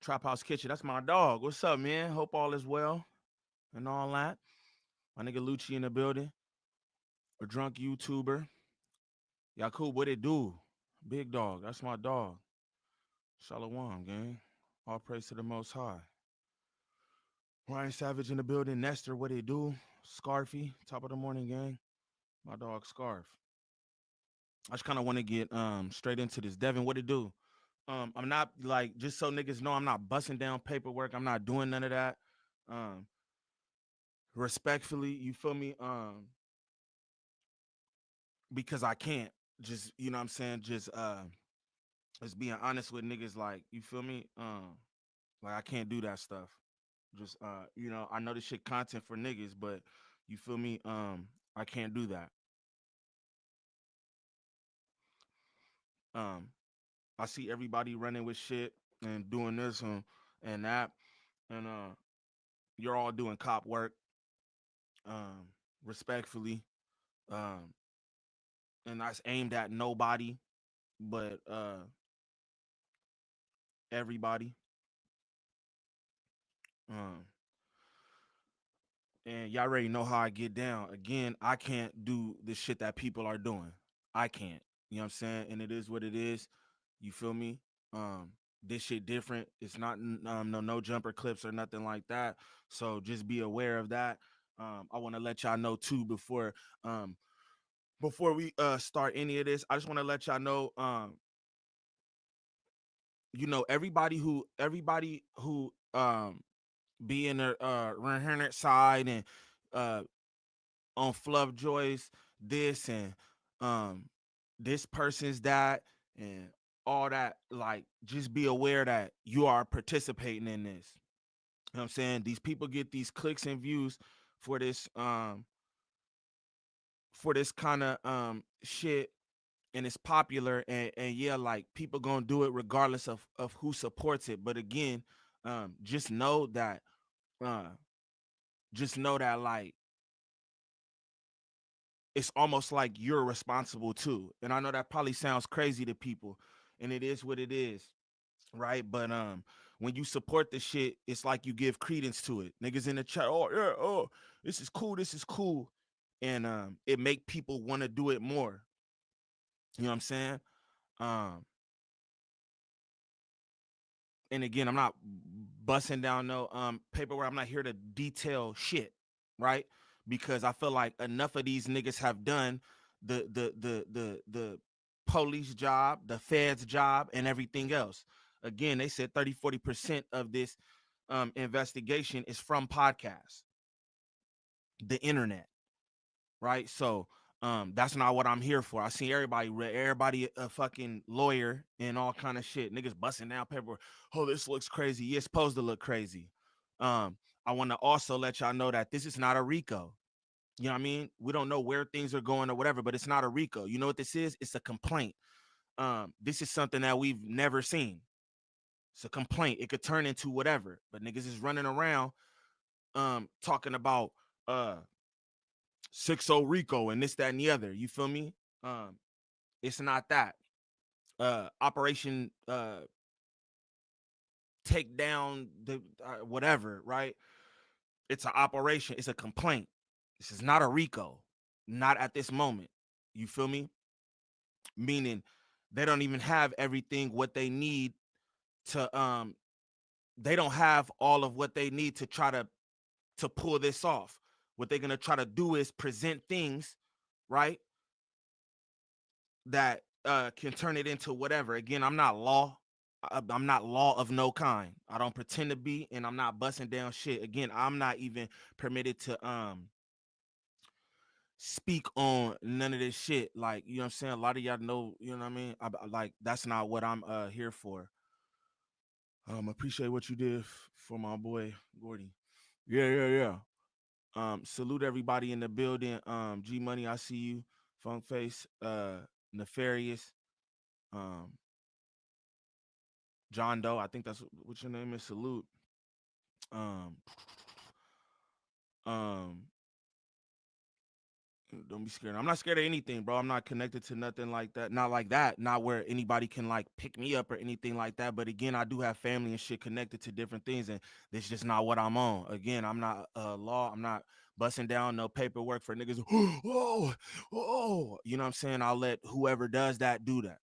Trap House Kitchen, that's my dog. What's up, man? Hope all is well and all that. My nigga Lucci in the building. A drunk YouTuber. Yakub, what it do? Big dog, that's my dog. Shalom, gang. All praise to the Most High. Ryan Savage in the building. Nestor, what it do? Scarfy, top of the morning, gang. My dog Scarf. I just kind of want to get straight into this. Devin, what it do? I'm not like, just so niggas know, I'm not busting down paperwork. I'm not doing none of that. Respectfully, you feel me? Because I can't. Just, you know what I'm saying? Just being honest with niggas, like, you feel me? Like, I can't do that stuff. Just you know, I know this shit content for niggas, but you feel me? I can't do that. I see everybody running with shit and doing this and that, and you're all doing cop work, respectfully, and that's aimed at nobody but everybody. And y'all already know how I get down. Again, I can't do the shit that people are doing. I can't. You know what I'm saying? And it is what it is. You feel me? This shit different. It's not no jumper clips or nothing like that. So just be aware of that. I want to let y'all know too before we start any of this. I just want to let y'all know you know, everybody who be in the 100 side and on Fluff Joyce this and this person's that and all that, like, just be aware that you are participating in this. You know what I'm saying? These people get these clicks and views for this kind of shit, and it's popular, and yeah, like, people gonna do it regardless of who supports it. But again, just know that like, it's almost like you're responsible too. And I know that probably sounds crazy to people, and it is what it is, right? But when you support the shit, it's like you give credence to it. Niggas in the chat, oh yeah, oh, this is cool, and it make people want to do it more. You know what I'm saying? And again, I'm not busting down no paperwork. I'm not here to detail shit, right? Because I feel like enough of these niggas have done the police job, the feds job, and everything else. Again, they said 30-40% of this investigation is from podcasts, the internet, right? So that's not what I'm here for. I see everybody a fucking lawyer and all kind of shit. Niggas busting down paperwork. Oh, this looks crazy. Yeah, it's supposed to look crazy. I want to also let y'all know that this is not a RICO. You know what I mean? We don't know where things are going or whatever, but it's not a RICO. You know what this is? It's a complaint. This is something that we've never seen. It's a complaint. It could turn into whatever, but niggas is running around talking about 6-0 RICO and this, that, and the other. You feel me? It's not that. Operation take down the whatever, right? It's an operation. It's a complaint. This is not a RICO. Not at this moment. You feel me? Meaning they don't even have everything what they need to they don't have all of what they need to try to pull this off. What they're gonna try to do is present things, right, that can turn it into whatever. Again, I'm not law. I'm not law of no kind. I don't pretend to be, and I'm not busting down shit. Again, I'm not even permitted to speak on none of this shit. Like, you know what I'm saying? A lot of y'all know, you know what I mean? Like, that's not what I'm here for. Appreciate what you did for my boy Gordy. Yeah. Salute everybody in the building. G Money, I see you. Funk Face, Nefarious, John Doe, I think that's what your name is. Salute. Don't be scared. I'm not scared of anything, bro. I'm not connected to nothing like that. Not like that. Not where anybody can like pick me up or anything like that. But again, I do have family and shit connected to different things, and this is just not what I'm on. Again, I'm not law. I'm not busting down no paperwork for niggas. You know what I'm saying? I'll let whoever does that do that.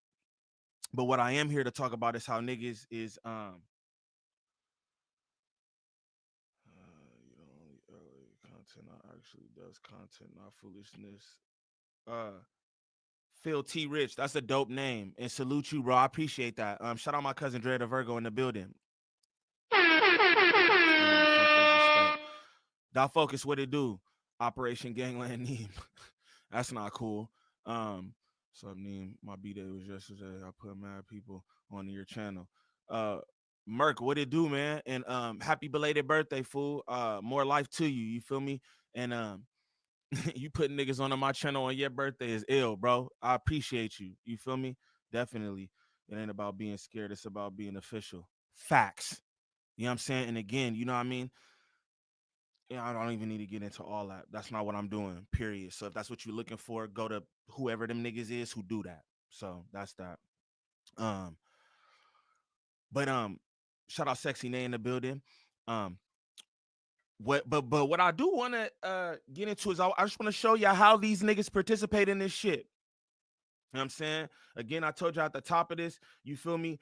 But what I am here to talk about is how niggas is content actually does content, not foolishness. Phil T. Rich, that's a dope name. And salute you, bro. I appreciate that. Shout out my cousin Dre the Virgo in the building. Dot Focus, what it do? Operation Gangland Niem. That's not cool. So Niem, my B-Day was yesterday. I put mad people on your channel. Merc, what it do, man? And happy belated birthday, fool. More life to you, you feel me? And you putting niggas on my channel on your birthday is ill, bro. I appreciate you. You feel me? Definitely. It ain't about being scared. It's about being official. Facts. You know what I'm saying? And again, you know what I mean? Yeah, I don't even need to get into all that. That's not what I'm doing, period. So if that's what you're looking for, go to whoever them niggas is who do that. So that's that. But shout out Sexy Nay in the building. But what I do want to get into is I just want to show you how these niggas participate in this shit. You know what I'm saying? Again, I told you at the top of this, you feel me?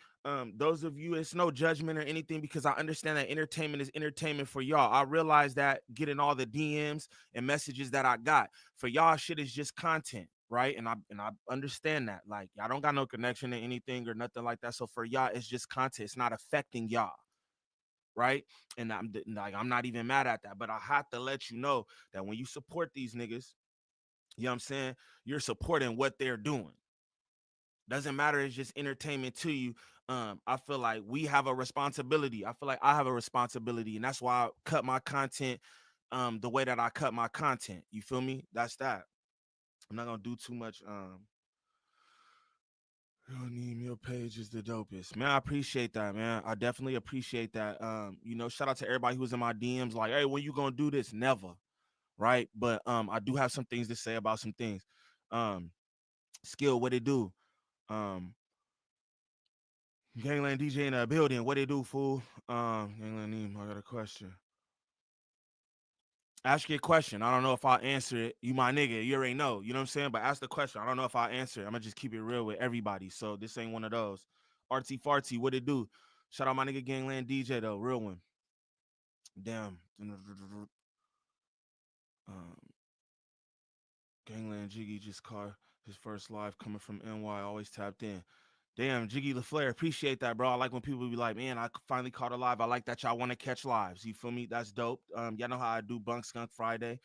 Those of you, it's no judgment or anything, because I understand that entertainment is entertainment for y'all. I realize that getting all the DMs and messages that I got for y'all, shit is just content, right? And I understand that. Like, I don't got no connection to anything or nothing like that. So for y'all, it's just content. It's not affecting y'all. Right. And I'm not even mad at that, but I have to let you know that when you support these niggas, you know what I'm saying, you're supporting what they're doing. Doesn't matter, it's just entertainment to you. I feel like we have a responsibility. I feel like I have a responsibility, and that's why I cut my content the way that I cut my content. You feel me? That's that. I'm not gonna do too much. Your page is the dopest, man. I appreciate that, man. I definitely appreciate that. You know, shout out to everybody who's in my DMs like, hey, when you gonna do this? Never, right? But I do have some things to say about some things. Skill, what it do? Gangland DJ in the building, what it do, fool? Gangland Niem, I got a question. Ask your question. I don't know if I'll answer it. You my nigga, you already know. You know what I'm saying? But ask the question. I don't know if I'll answer it. I'm gonna just keep it real with everybody. So this ain't one of those. Artsy fartsy, what it do? Shout out my nigga Gangland DJ though, real one. Damn. Gangland Jiggy just caught his first live coming from NY, always tapped in. Damn, Jiggy LaFleur, appreciate that, bro. I like when people be like, man, I finally caught a live. I like that y'all want to catch lives. You feel me? That's dope. Y'all know how I do Bunk Skunk Friday.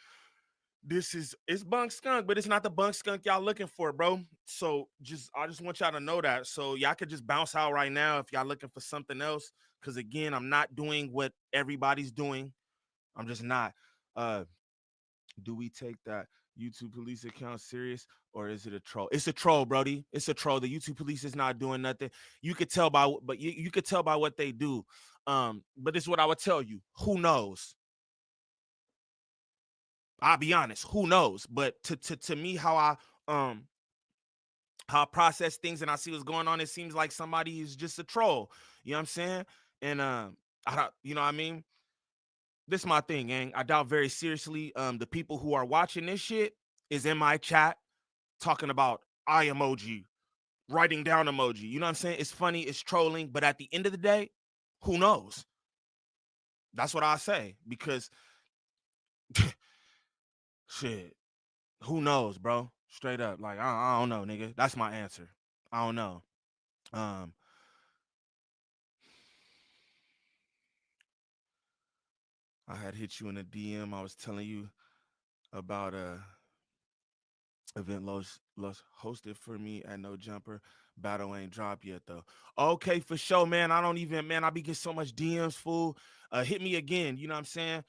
It's Bunk Skunk, but it's not the Bunk Skunk y'all looking for, bro. So I just want y'all to know that. So y'all could just bounce out right now if y'all looking for something else. Because again, I'm not doing what everybody's doing. I'm just not. Do we take that YouTube police account serious, or is it a troll? It's a troll, Brody. It's a troll. The YouTube police is not doing nothing. You could tell by, but you could tell by what they do. But this is what I would tell you. Who knows? I'll be honest. Who knows? But to me, how I process things and I see what's going on, it seems like somebody is just a troll. You know what I'm saying? And I don't, you know what I mean? This is my thing, gang. I doubt very seriously the people who are watching this shit is in my chat talking about eye emoji, writing down emoji. You know what I'm saying? It's funny, it's trolling, but at the end of the day, who knows? That's what I say, because shit, who knows, bro? Straight up. Like, I don't know, nigga. That's my answer. I don't know. I had hit you in a DM. I was telling you about Event Los hosted for me at No Jumper. Battle ain't dropped yet though. Okay, for sure, man. I be getting so much DMs, fool. Hit me again, you know what I'm saying?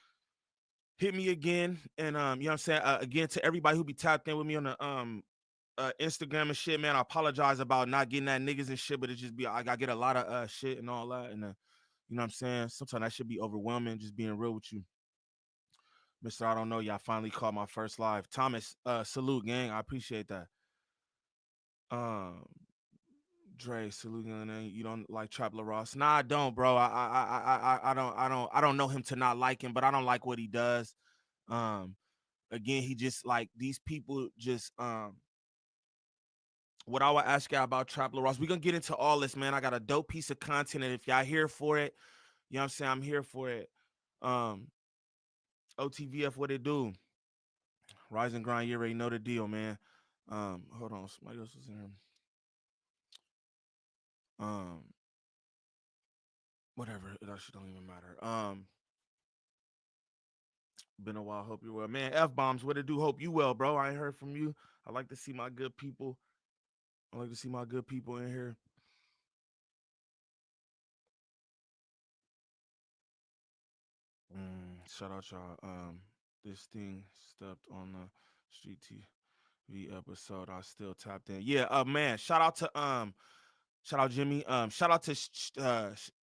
Hit me again. And you know what I'm saying? Again, to everybody who be tapped in with me on the Instagram and shit, man. I apologize about not getting that niggas and shit, but it just be I get a lot of shit and all that. And you know what I'm saying? Sometimes that should be overwhelming, just being real with you. Mr. I don't know. Y'all finally caught my first live. Thomas, salute, gang. I appreciate that. Dre, salute, gang. You don't like Trap La Ross? Nah, I don't, bro. I don't know him to not like him, but I don't like what he does. Again, he just like these people just what I would ask y'all about Trap La Ross. We're gonna get into all this, man. I got a dope piece of content, and if y'all here for it, you know what I'm saying? I'm here for it. OTVF, what it do? Rise and grind, you already know the deal, man. Hold on, somebody else was in here. Whatever, that shit don't even matter. Been a while, hope you're well. Man, F-bombs, what it do? Hope you well, bro. I ain't heard from you. I like to see my good people. I like to see my good people in here. Shout out y'all. This thing stepped on the Street TV episode. I still tapped in. Yeah, man. Shout out Jimmy. Shout out to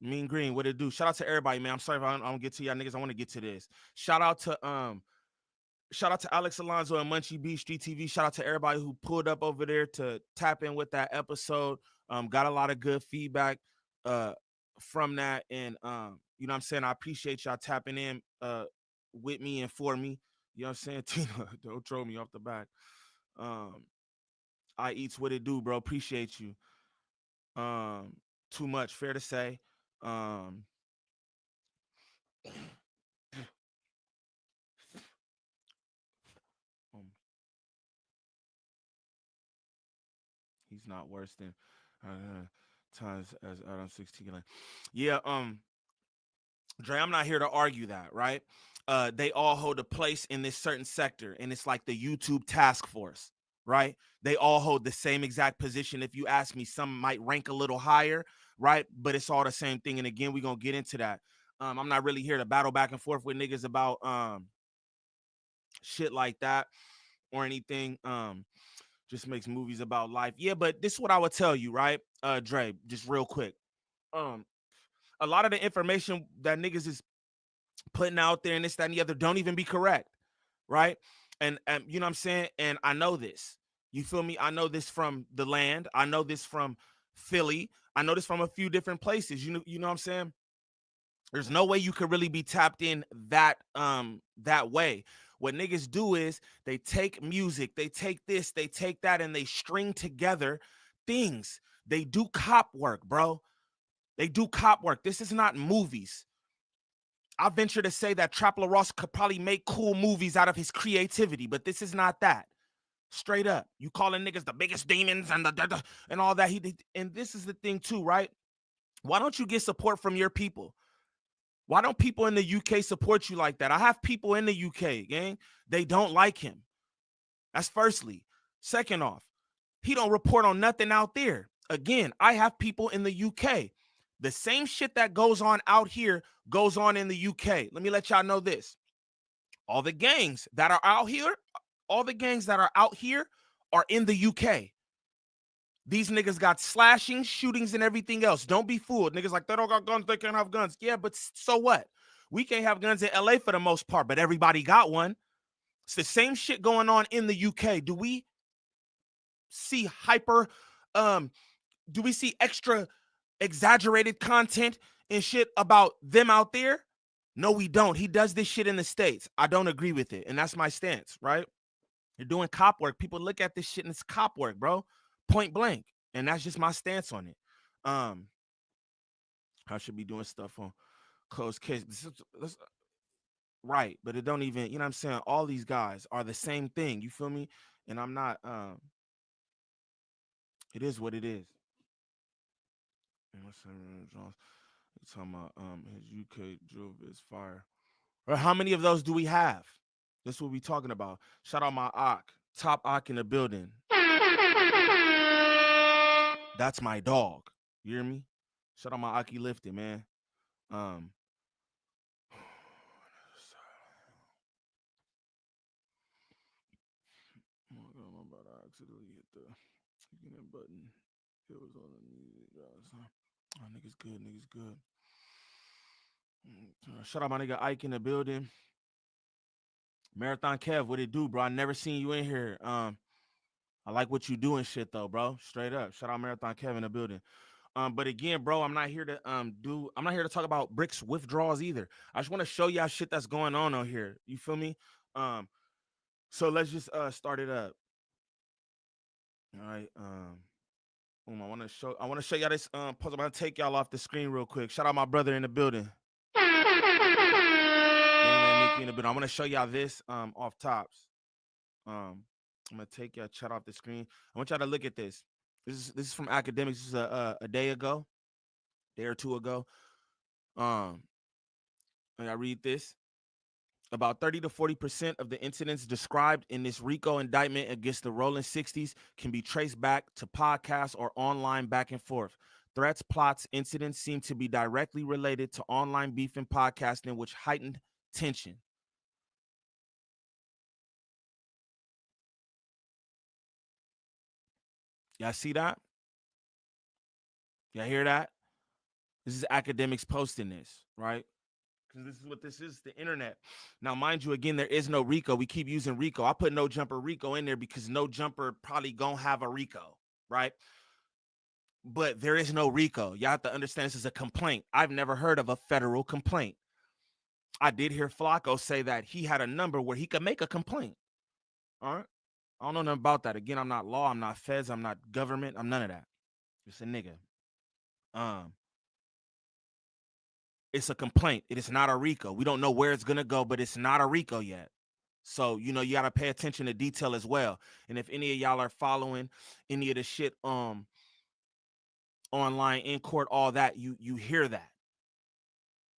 Mean Green. What it do? Shout out to everybody, man. I'm sorry if I don't get to y'all niggas. I want to get to this. Shout out to Alex Alonso and Munchie B Street TV. Shout out to everybody who pulled up over there to tap in with that episode. Got a lot of good feedback from that, and you know what I'm saying? I appreciate y'all tapping in with me and for me. You know what I'm saying? Tina, don't throw me off the back. I eats what it do, bro. Appreciate you. Too much, fair to say. He's not worse than times as Adam22. Yeah, Dre, I'm not here to argue that, right? They all hold a place in this certain sector, and it's like the YouTube task force, right? They all hold the same exact position. If you ask me, some might rank a little higher, right? But it's all the same thing. And again, we're gonna get into that. I'm not really here to battle back and forth with niggas about shit like that or anything. Just makes movies about life. Yeah, but this is what I would tell you, right? Dre, just real quick. A lot of the information that niggas is putting out there and this, that, and the other don't even be correct, right? And you know what I'm saying? And I know this. You feel me? I know this from the land. I know this from Philly. I know this from a few different places. You know what I'm saying? There's no way you could really be tapped in that way. What niggas do is they take music, they take this, they take that, and they string together things. They do cop work, bro. They do cop work. This is not movies. I venture to say that Trap La Ross could probably make cool movies out of his creativity, but this is not that. Straight up. You calling niggas the biggest demons and and all that. And this is the thing too, right? Why don't you get support from your people? Why don't people in the UK support you like that? I have people in the UK, gang. They don't like him. That's firstly. Second off, he don't report on nothing out there. Again, I have people in the UK. The same shit that goes on out here goes on in the UK. Let me let y'all know this. All the gangs that are out here, are in the UK. These niggas got slashing, shootings, and everything else. Don't be fooled. Niggas like, they don't got guns, they can't have guns. Yeah, but so what? We can't have guns in LA for the most part, but everybody got one. It's the same shit going on in the UK. Do we see do we see extra exaggerated content and shit about them out there? No, we don't. He does this shit in the States. I don't agree with it, and that's my stance, right? You're doing cop work. People look at this shit and it's cop work, bro. Point blank. And that's just my stance on it. I should be doing stuff on closed case. Right, but it don't even, you know what I'm saying? All these guys are the same thing. You feel me? And I'm not, it is what it is. You're talking about his UK drill is fire. Or how many of those do we have? That's what we talking about. Shout out my Ock. Top Ock in the building. That's my dog. You hear me? Shout out my Aki Lifted, man. My brother accidentally hit the button. It was on the music, guys. Oh, niggas good, niggas good. Shout out my nigga Ike in the building. Marathon Kev, what it do, bro? I never seen you in here. I like what you do and shit though, bro. Straight up. Shout out Marathon Kev in the building. But again, bro, I'm not here to I'm not here to talk about bricks withdrawals either. I just want to show y'all shit that's going on here. You feel me? So let's just start it up. All right. I want to show y'all this puzzle. I'm gonna take y'all off the screen real quick. Shout out my brother in the building. In the building. I want to show y'all this off tops. I'm gonna take y'all chat off the screen. I want y'all to look at this. This is from Academics. This is a day or two ago. I read this. About 30 to 40% of the incidents described in this RICO indictment against the Rolling 60s can be traced back to podcasts or online back and forth. Threats, plots, incidents seem to be directly related to online beef and podcasting, which heightened tension. Y'all see that? Y'all hear that? This is Academics posting this, right? Because this is what this is, the internet. Now, mind you, again, there is no RICO. We keep using RICO. I put No Jumper RICO in there because No Jumper probably gonna have a RICO, right? But there is no RICO. Y'all have to understand this is a complaint. I've never heard of a federal complaint. I did hear Flacco say that he had a number where he could make a complaint. All right? I don't know nothing about that. Again, I'm not law. I'm not feds. I'm not government. I'm none of that. Just a nigga. It's a complaint. It is not a RICO. We don't know where it's going to go, but it's not a RICO yet. So, you know, you got to pay attention to detail as well. And if any of y'all are following any of the shit online, in court, all that, you hear that.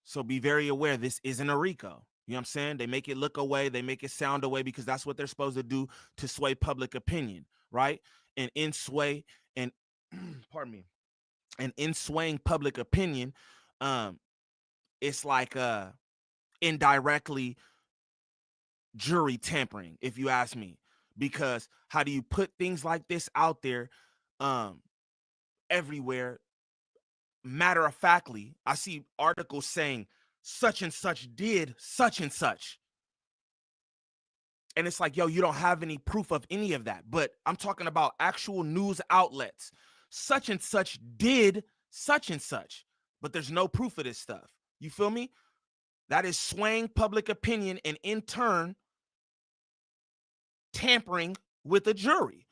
So be very aware this isn't a RICO. You know what I'm saying? They make it look away. They make it sound away because that's what they're supposed to do to sway public opinion, right? And in sway and, pardon me, and in swaying public opinion, it's like indirectly jury tampering, if you ask me, because how do you put things like this out there everywhere? Matter of factly, I see articles saying such and such did such and such. And it's like, yo, you don't have any proof of any of that. But I'm talking about actual news outlets. Such and such did such and such. But there's no proof of this stuff. You feel me? That is swaying public opinion and in turn tampering with a jury.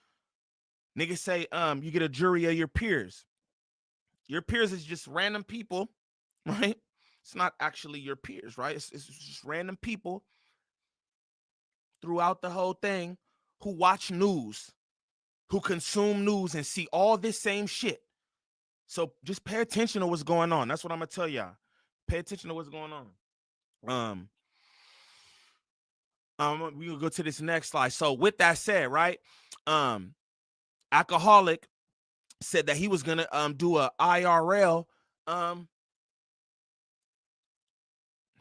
Niggas say you get a jury of your peers. Your peers is just random people, right? It's not actually your peers, right? It's just random people throughout the whole thing who watch news, who consume news and see all this same shit. So just pay attention to what's going on. That's what I'm gonna tell y'all. Pay attention to what's going on. We will go to this next slide. So with that said, right? Alcoholic said that he was gonna do a IRL.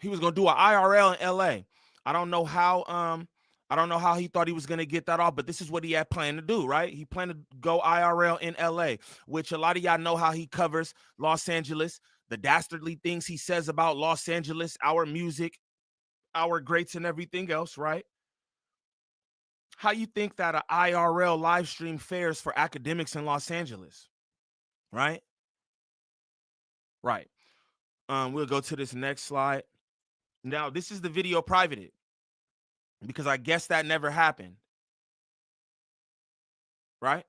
He was gonna do an IRL in LA. I don't know how he thought he was gonna get that off, but this is what he had planned to do, right? He planned to go IRL in LA, which a lot of y'all know how he covers Los Angeles, the dastardly things he says about Los Angeles, our music, our greats, and everything else, right? How you think that an IRL live stream fares for academics in Los Angeles, right? Right. We'll go to this next slide. Now, this is the video privated because I guess that never happened, right?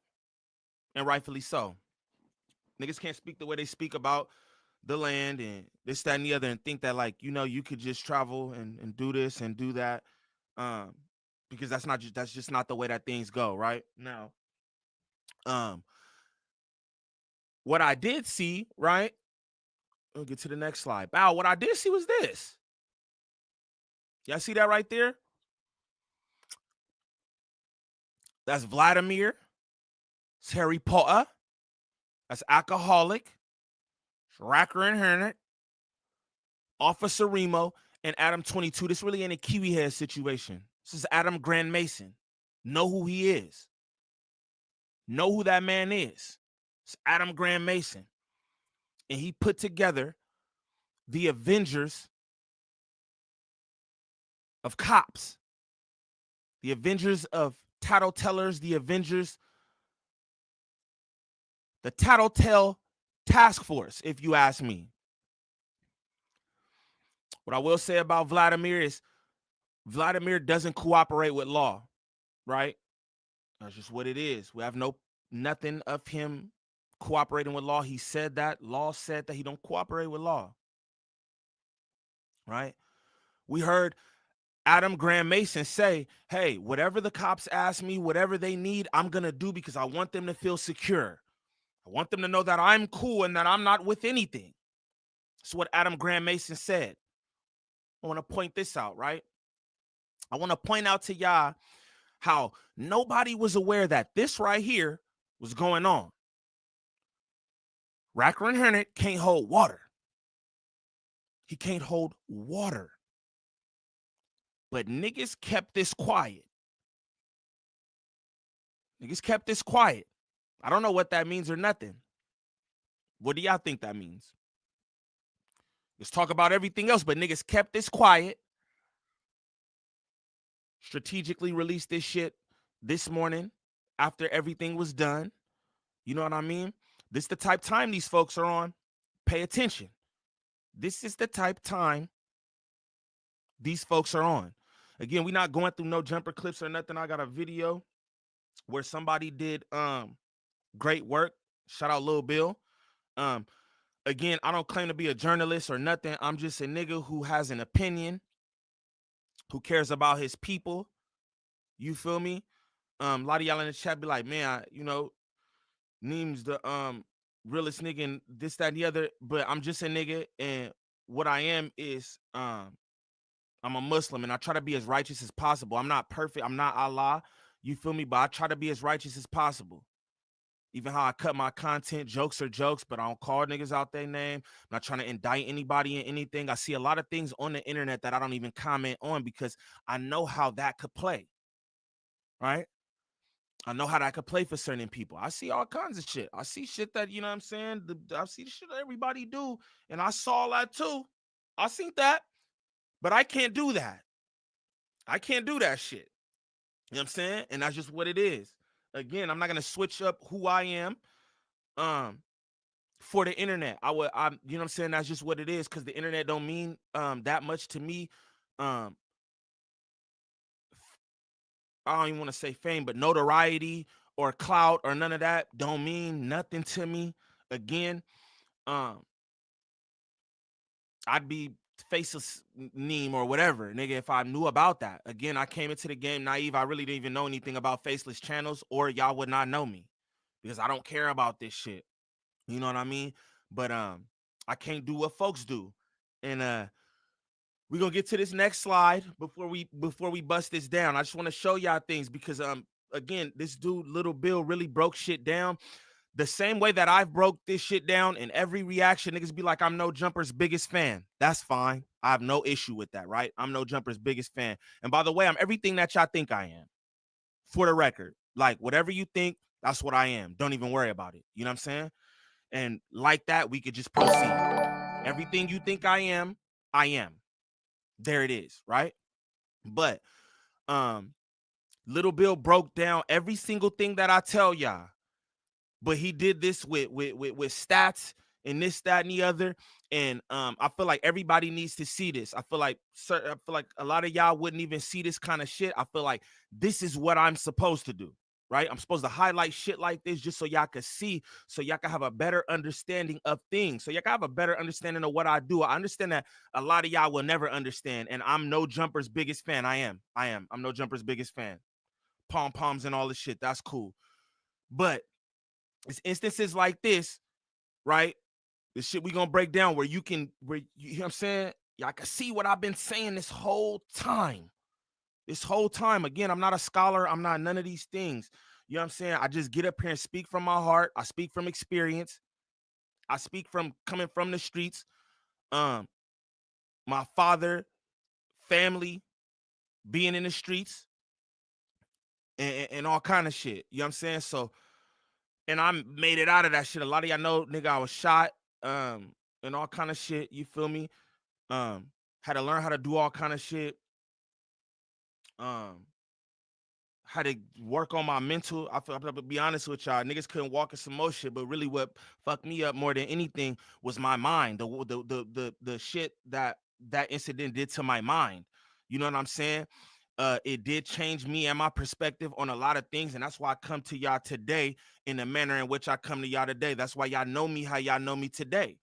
And rightfully so. Niggas can't speak the way they speak about the land and this, that, and the other and think that, like, you know, you could just travel and do this and do that. Because that's just not the way that things go, right? Now, what I did see, right? We'll get to the next slide. Wow, what I did see was this. Y'all see that right there? That's Vladimir. It's Harry Potter. That's Alcoholic. It's Wack100. Officer Remo, and Adam22. This really ain't a Kiwi head situation. This is Adam Grand Mason. Know who he is. Know who that man is. It's Adam Grand Mason. And he put together the Avengers of cops. The Avengers of tattletellers. The Avengers. The Tattletale Task Force, if you ask me. What I will say about Vladimir is Vladimir doesn't cooperate with law, right? That's just what it is. We have nothing of him cooperating with law. He said that. Law said that he don't cooperate with law, right? We heard Adam Graham Mason say, hey, whatever the cops ask me, whatever they need, I'm going to do because I want them to feel secure. I want them to know that I'm cool and that I'm not with anything. That's what Adam Graham Mason said. I want to point this out, right? I want to point out to y'all how nobody was aware that this right here was going on. Wack100 can't hold water. He can't hold water. But niggas kept this quiet. Niggas kept this quiet. I don't know what that means or nothing. What do y'all think that means? Let's talk about everything else, but niggas kept this quiet. Strategically released this shit this morning after everything was done. You know what I mean? This is the type time these folks are on. Pay attention. This is the type time these folks are on. Again, we're not going through no jumper clips or nothing. I got a video where somebody did great work. Shout out Lil Bill. Again, I don't claim to be a journalist or nothing. I'm just a nigga who has an opinion, who cares about his people. You feel me? A lot of y'all in the chat be like, man, Niem's the realest nigga and this, that, and the other. But I'm just a nigga, and what I am is I'm a Muslim, and I try to be as righteous as possible. I'm not perfect. I'm not Allah. You feel me? But I try to be as righteous as possible. Even how I cut my content, jokes are jokes, but I don't call niggas out their name. I'm not trying to indict anybody in anything. I see a lot of things on the internet that I don't even comment on because I know how that could play, right? I know how that could play for certain people. I see all kinds of shit. I see shit that, you know what I'm saying? I see the shit that everybody do, and I saw that too. I seen that, but I can't do that. I can't do that shit. You know what I'm saying? And that's just what it is. Again, I'm not gonna switch up who I am for the internet. You know what I'm saying? That's just what it is, because the internet don't mean that much to me. I don't even want to say fame, but notoriety or clout or none of that don't mean nothing to me. Again, I'd be faceless Niem or whatever, nigga, if I knew about that. Again, I came into the game naive. I really didn't even know anything about faceless channels, or y'all would not know me because I don't care about this shit. You know what I mean? But I can't do what folks do. And we're gonna get to this next slide before we bust this down. I just want to show y'all things because again, this dude Little Bill really broke shit down the same way that I've broke this shit down. In every reaction, niggas be like, I'm No Jumper's biggest fan. That's fine. I have no issue with that, right? I'm No Jumper's biggest fan. And by the way, I'm everything that y'all think I am. For the record, like whatever you think, that's what I am. Don't even worry about it. You know what I'm saying? And like that, we could just proceed. Everything you think I am, I am. There it is, right? But Little Bill broke down every single thing that I tell y'all. But he did this with stats and this, that, and the other. And I feel like everybody needs to see this. I feel like a lot of y'all wouldn't even see this kind of shit. I feel like this is what I'm supposed to do, right? I'm supposed to highlight shit like this just so y'all can see, so y'all can have a better understanding of things. So y'all can have a better understanding of what I do. I understand that a lot of y'all will never understand. And I'm No Jumper's biggest fan. I'm No Jumper's biggest fan. Pom-poms and all this shit. That's cool. But it's instances like this, right? The shit we gonna break down where you know what I'm saying? Y'all can see what I've been saying this whole time. This whole time, again, I'm not a scholar. I'm not none of these things. You know what I'm saying? I just get up here and speak from my heart. I speak from experience. I speak from coming from the streets. My father, family, being in the streets, and all kind of shit. You know what I'm saying? So, and I made it out of that shit. A lot of y'all know, nigga, I was shot, and all kind of shit. You feel me? Had to learn how to do all kind of shit. Had to work on my mental. I'm gonna be honest with y'all. Niggas couldn't walk in some more shit, but really what fucked me up more than anything was my mind. The shit that incident did to my mind. You know what I'm saying? It did change me and my perspective on a lot of things, and that's why I come to y'all today in the manner in which I come to y'all today. That's why y'all know me how y'all know me today,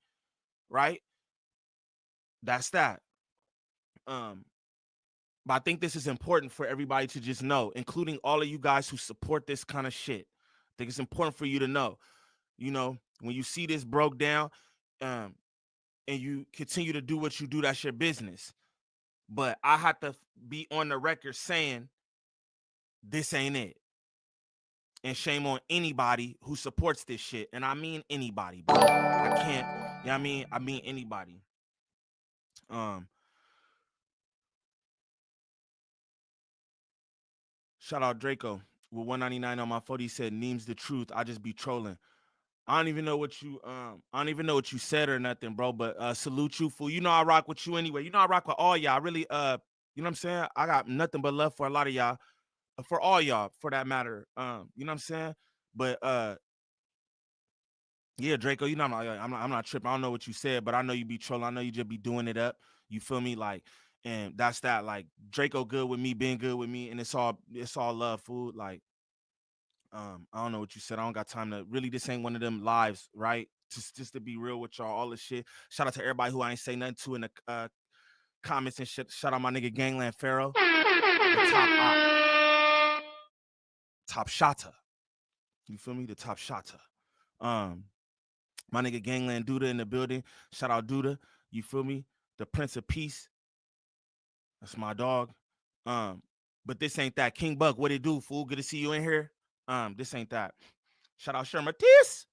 right? That's that. But I think this is important for everybody to just know, including all of you guys who support this kind of shit. I think it's important for you to know, you know, when you see this broke down, and you continue to do what you do, that's your business. But I have to be on the record saying this ain't it. And shame on anybody who supports this shit. And I mean anybody, bro. I can't, you know what I mean? I mean anybody. Shout out Draco with 199 on my phone. He said, Niem's the truth. I just be trolling. I don't even know what you said or nothing, bro. But salute you, fool. You know I rock with you anyway. You know I rock with all y'all. I really, you know what I'm saying? I got nothing but love for a lot of y'all, for all y'all, for that matter. You know what I'm saying? But yeah, Draco, you know I'm not tripping. I don't know what you said, but I know you be trolling. I know you just be doing it up. You feel me? Like, and that's that. Like Draco good with me, being good with me, and it's all love, food. Like, I don't know what you said. I don't got time to really. This ain't one of them lives, right? Just to be real with y'all, all this shit. Shout out to everybody who I ain't say nothing to in the comments and shit. Shout out my nigga Gangland Pharaoh, the top shotter. You feel me? The top shotter. My nigga Gangland Duda in the building. Shout out Duda. You feel me? The Prince of Peace. That's my dog. But this ain't that. King Buck, what it do, fool? Good to see you in here. This ain't that. Shout out Sherma Tis.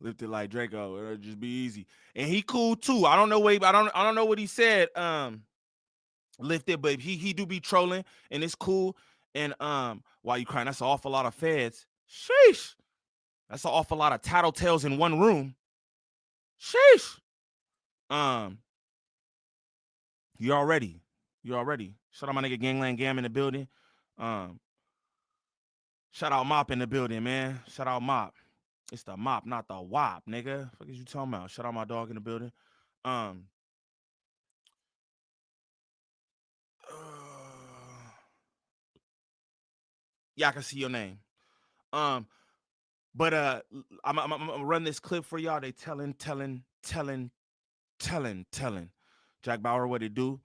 Lifted like Draco. It'll just be easy. And he cool too. I don't know what he said. Lifted, but he do be trolling and it's cool. And why you crying? That's an awful lot of feds. Sheesh. That's an awful lot of tattletales in one room. Sheesh. You already. Shout out my nigga Gangland Gam in the building. Shout out Mop in the building, man. Shout out Mop. It's the Mop, not the Wop, nigga. What is you talking about? Shout out my dog in the building. Yeah, I can see your name. But I'm gonna run this clip for y'all. They telling. Jack Bauer, what it do?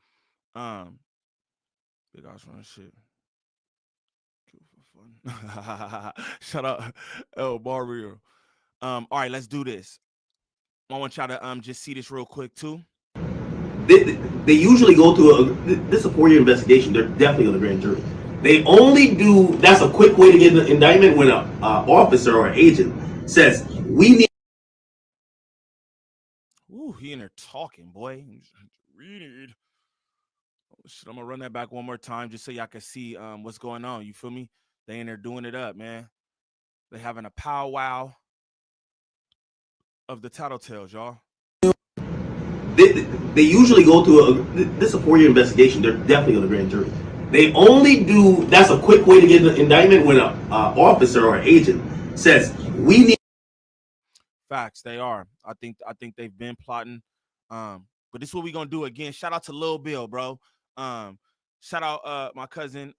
Big ass run shit. Shut up. Oh, Mario. All right, let's do this. I want y'all to just see this real quick too. They usually go through this is a 4-year investigation. They're definitely on the grand jury. They only do, that's a quick way to get an indictment when an officer or an agent says, we need. Ooh, he in there talking, boy. Read. Oh, shit, I'm gonna run that back one more time just so y'all can see what's going on. You feel me? They in there doing it up, man. They having a powwow of the tattletales, y'all. They usually go through this is a 4-year investigation. They're definitely on the grand jury. They only do, that's a quick way to get an indictment when an officer or an agent says, we need. Facts, they are. I think they've been plotting. But this is what we're gonna do again. Shout out to Lil Bill, bro. Shout out my cousin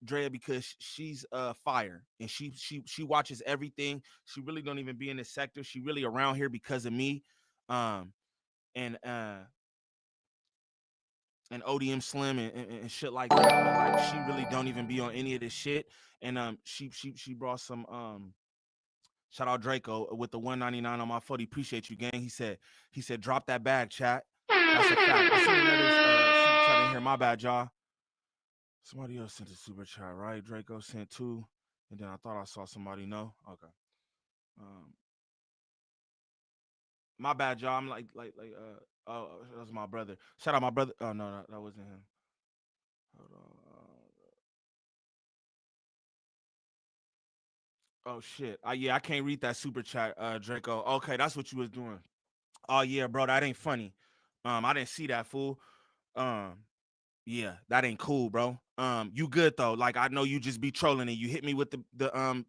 Drea, because she's fire and she watches everything. She really don't even be in this sector. She really around here because of me. And ODM Slim and shit like that. But like she really don't even be on any of this shit. And she brought some Shout out Draco with the 199 on my 40. Appreciate you, gang. He said drop that bag, chat. That's a fact. I seen another super chat in here. My bad, y'all. Somebody else sent a super chat, right? Draco sent 2, and then I thought I saw somebody. No, okay. My bad, y'all. I'm oh, that was my brother. Shout out my brother. Oh no, that wasn't him. Hold on. Oh shit. Yeah, I can't read that super chat, Draco. Okay, that's what you was doing. Oh yeah, bro, that ain't funny. I didn't see that, fool. Yeah, that ain't cool, bro. You good though? Like I know you just be trolling and you hit me with the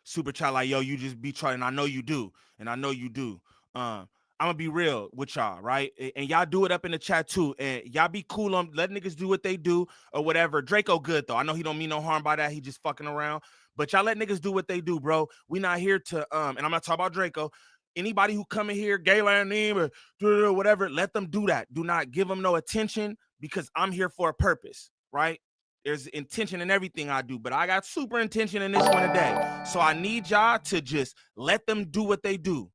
super chat like, yo, you just be trolling. I know you do, and I know you do. I'm gonna be real with y'all, right? And y'all do it up in the chat too. And y'all be cool on let niggas do what they do or whatever. Draco good though. I know he don't mean no harm by that. He just fucking around. But y'all let niggas do what they do, bro. We not here to and I'm not talking about Draco. Anybody who come in here, Gayland, Niem, or whatever, let them do that. Do not give them no attention because I'm here for a purpose, right? There's intention in everything I do, but I got super intention in this one today. So I need y'all to just let them do what they do,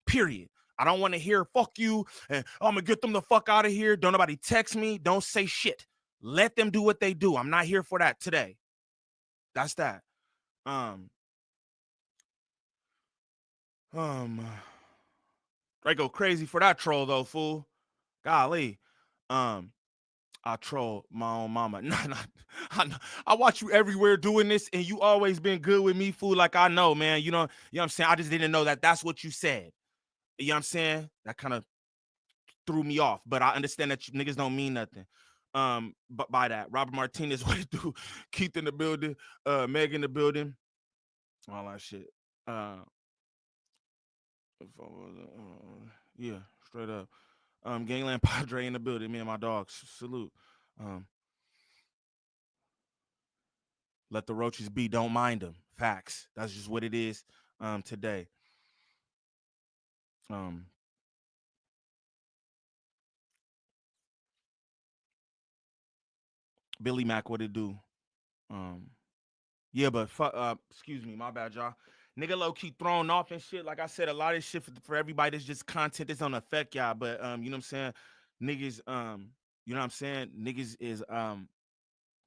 period. I don't want to hear fuck you and I'm gonna get them the fuck out of here. Don't nobody text me. Don't say shit. Let them do what they do. I'm not here for that today. That's that. I go crazy for that troll though, fool. Golly. I troll my own mama. I watch you everywhere doing this, and you always been good with me, fool. Like I know, man. You know what I'm saying? I just didn't know that that's what you said. You know what I'm saying? That kind of threw me off, but I understand that you niggas don't mean nothing. But by that, Robert Martinez, what it do? Keith in the building, Meg in the building, all that shit. Yeah, straight up. Gangland Padre in the building. Me and my dogs. Salute. Let the roaches be. Don't mind them. Facts. That's just what it is. Today. Billy Mac, what it do? Yeah, but excuse me, my bad, y'all. Nigga low key thrown off and shit. Like I said, a lot of shit for everybody that's just content that's don't affect y'all. But you know what I'm saying? Niggas, you know what I'm saying? Niggas is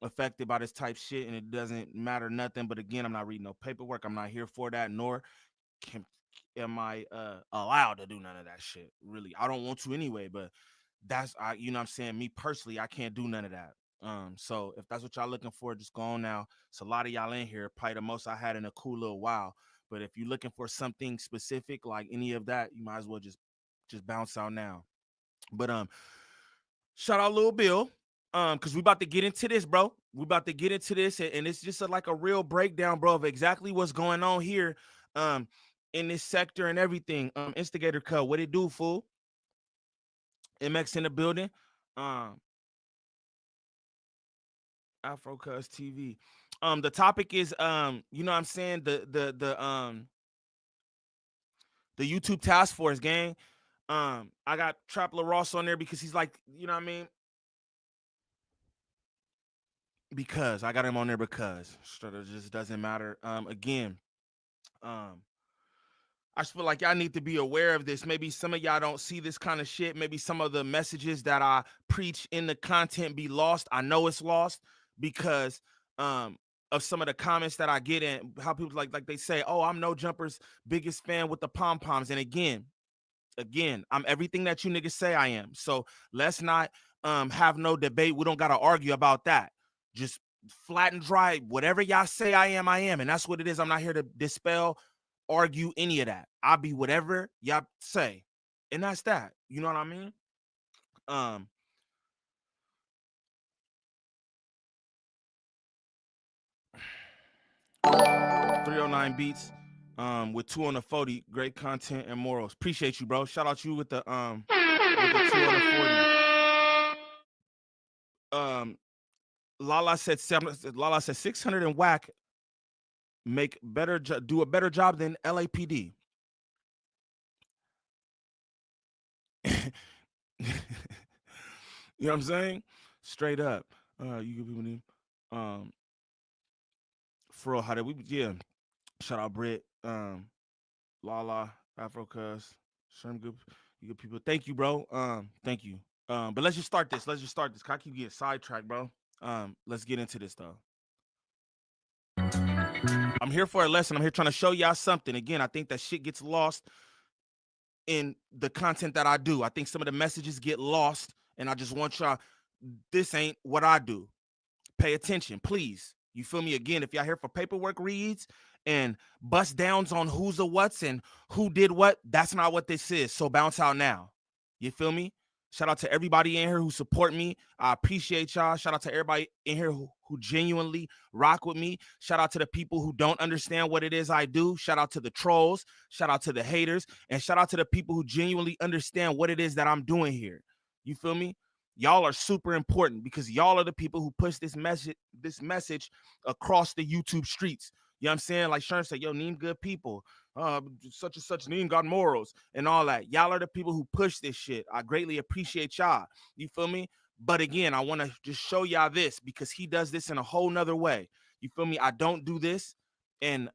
affected by this type shit, and it doesn't matter nothing. But again, I'm not reading no paperwork. I'm not here for that, nor am I allowed to do none of that shit. Really, I don't want to anyway. But that's you know what I'm saying? Me personally, I can't do none of that. So if that's what y'all looking for, just go on now. It's a lot of y'all in here, probably the most I had in a cool little while. But if you're looking for something specific like any of that, you might as well just bounce out now. But shout out Lil Bill, because we about to get into this, bro. We about to get into this, and it's just like a real breakdown, bro, of exactly what's going on here, in this sector and everything. Instigator Cut, what it do, fool? MX in the building. Afro Cuz TV. The topic is you know what I'm saying, the YouTube task force, gang. I got Trap LaRosse on there because he's like, you know what I mean? Because I got him on there because it just doesn't matter. Again, I just feel like y'all need to be aware of this. Maybe some of y'all don't see this kind of shit. Maybe some of the messages that I preach in the content be lost. I know it's lost because of some of the comments that I get and how people like they say, oh, I'm No Jumper's biggest fan with the pom-poms. And again, I'm everything that you niggas say I am. So let's not have no debate. We don't got to argue about that. Just flat and dry, whatever y'all say I am. And that's what it is. I'm not here to dispel, argue any of that. I'll be whatever y'all say. And that's that. You know what I mean? 309 beats with 2 on the 40. Great content and morals. Appreciate you, bro. Shout out you with the 2 on the 40. Lala said 600 and Wack make better do a better job than LAPD. You know what I'm saying? Straight up. You give people name. For real, how did we? Yeah. Shout out Britt, Lala, Afro Cuz, some good, you good people. Thank you, bro. Thank you. But let's just start this. Cause I keep getting sidetracked, bro. Let's get into this though. I'm here for a lesson. I'm here trying to show y'all something. Again, I think that shit gets lost in the content that I do. I think some of the messages get lost, and I just want y'all, this ain't what I do. Pay attention, please. You feel me? Again, if y'all here for paperwork reads and bust downs on who's the what's and who did what, that's not what this is. So bounce out now. You feel me? Shout out to everybody in here who support me. I appreciate y'all. Shout out to everybody in here who genuinely rock with me. Shout out to the people who don't understand what it is I do. Shout out to the trolls. Shout out to the haters. And shout out to the people who genuinely understand what it is that I'm doing here. You feel me? Y'all are super important because y'all are the people who push this message across the YouTube streets. You know what I'm saying? Like Sherm said, yo, Niem good people. Such and such Niem got morals and all that. Y'all are the people who push this shit. I greatly appreciate y'all. You feel me? But again, I want to just show y'all this because he does this in a whole nother way. You feel me? I don't do this. And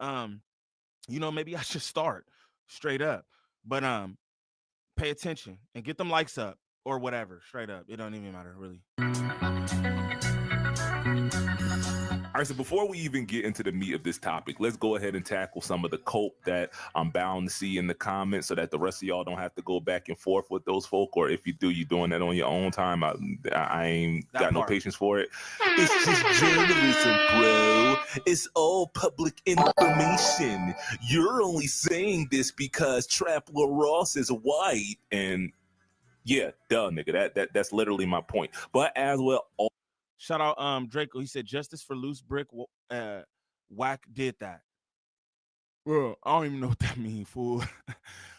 you know, maybe I should start straight up. But pay attention and get them likes up or whatever. Straight up. It don't even matter, really. All right, so before we even get into the meat of this topic, let's go ahead and tackle some of the cope that I'm bound to see in the comments so that the rest of y'all don't have to go back and forth with those folk, or if you do, you're doing that on your own time. I ain't got no patience for it. It's just journalism, bro. It's all public information. You're only saying this because Trapler Ross is white. And yeah, duh, nigga, that's literally my point. But as well, shout out Draco. He said justice for loose brick. Wack did that. Bro, I don't even know what that means, fool. I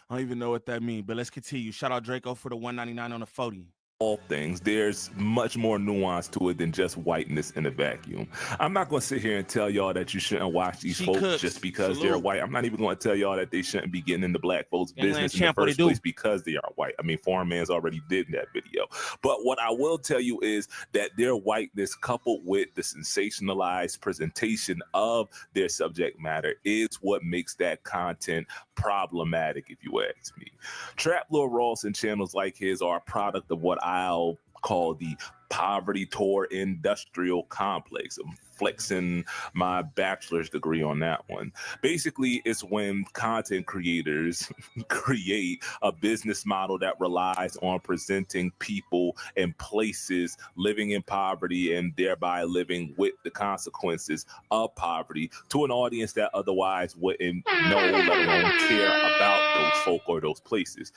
don't even know what that means. But let's continue. Shout out Draco for the 199 on the 40. All things, there's much more nuance to it than just whiteness in a vacuum. I'm not going to sit here and tell y'all that you shouldn't watch these folks just because they're white. I'm not even going to tell y'all that they shouldn't be getting into black folks' business in the first place because they are white. I mean, Foreign Man's already did that video. But what I will tell you is that their whiteness coupled with the sensationalized presentation of their subject matter is what makes that content problematic, if you ask me. Trap Lil Ross and channels like his are a product of what I'll call the poverty tour industrial complex. I'm flexing my bachelor's degree on that one. Basically, it's when content creators create a business model that relies on presenting people and places living in poverty and thereby living with the consequences of poverty to an audience that otherwise wouldn't know, let alone care about those folk or those places.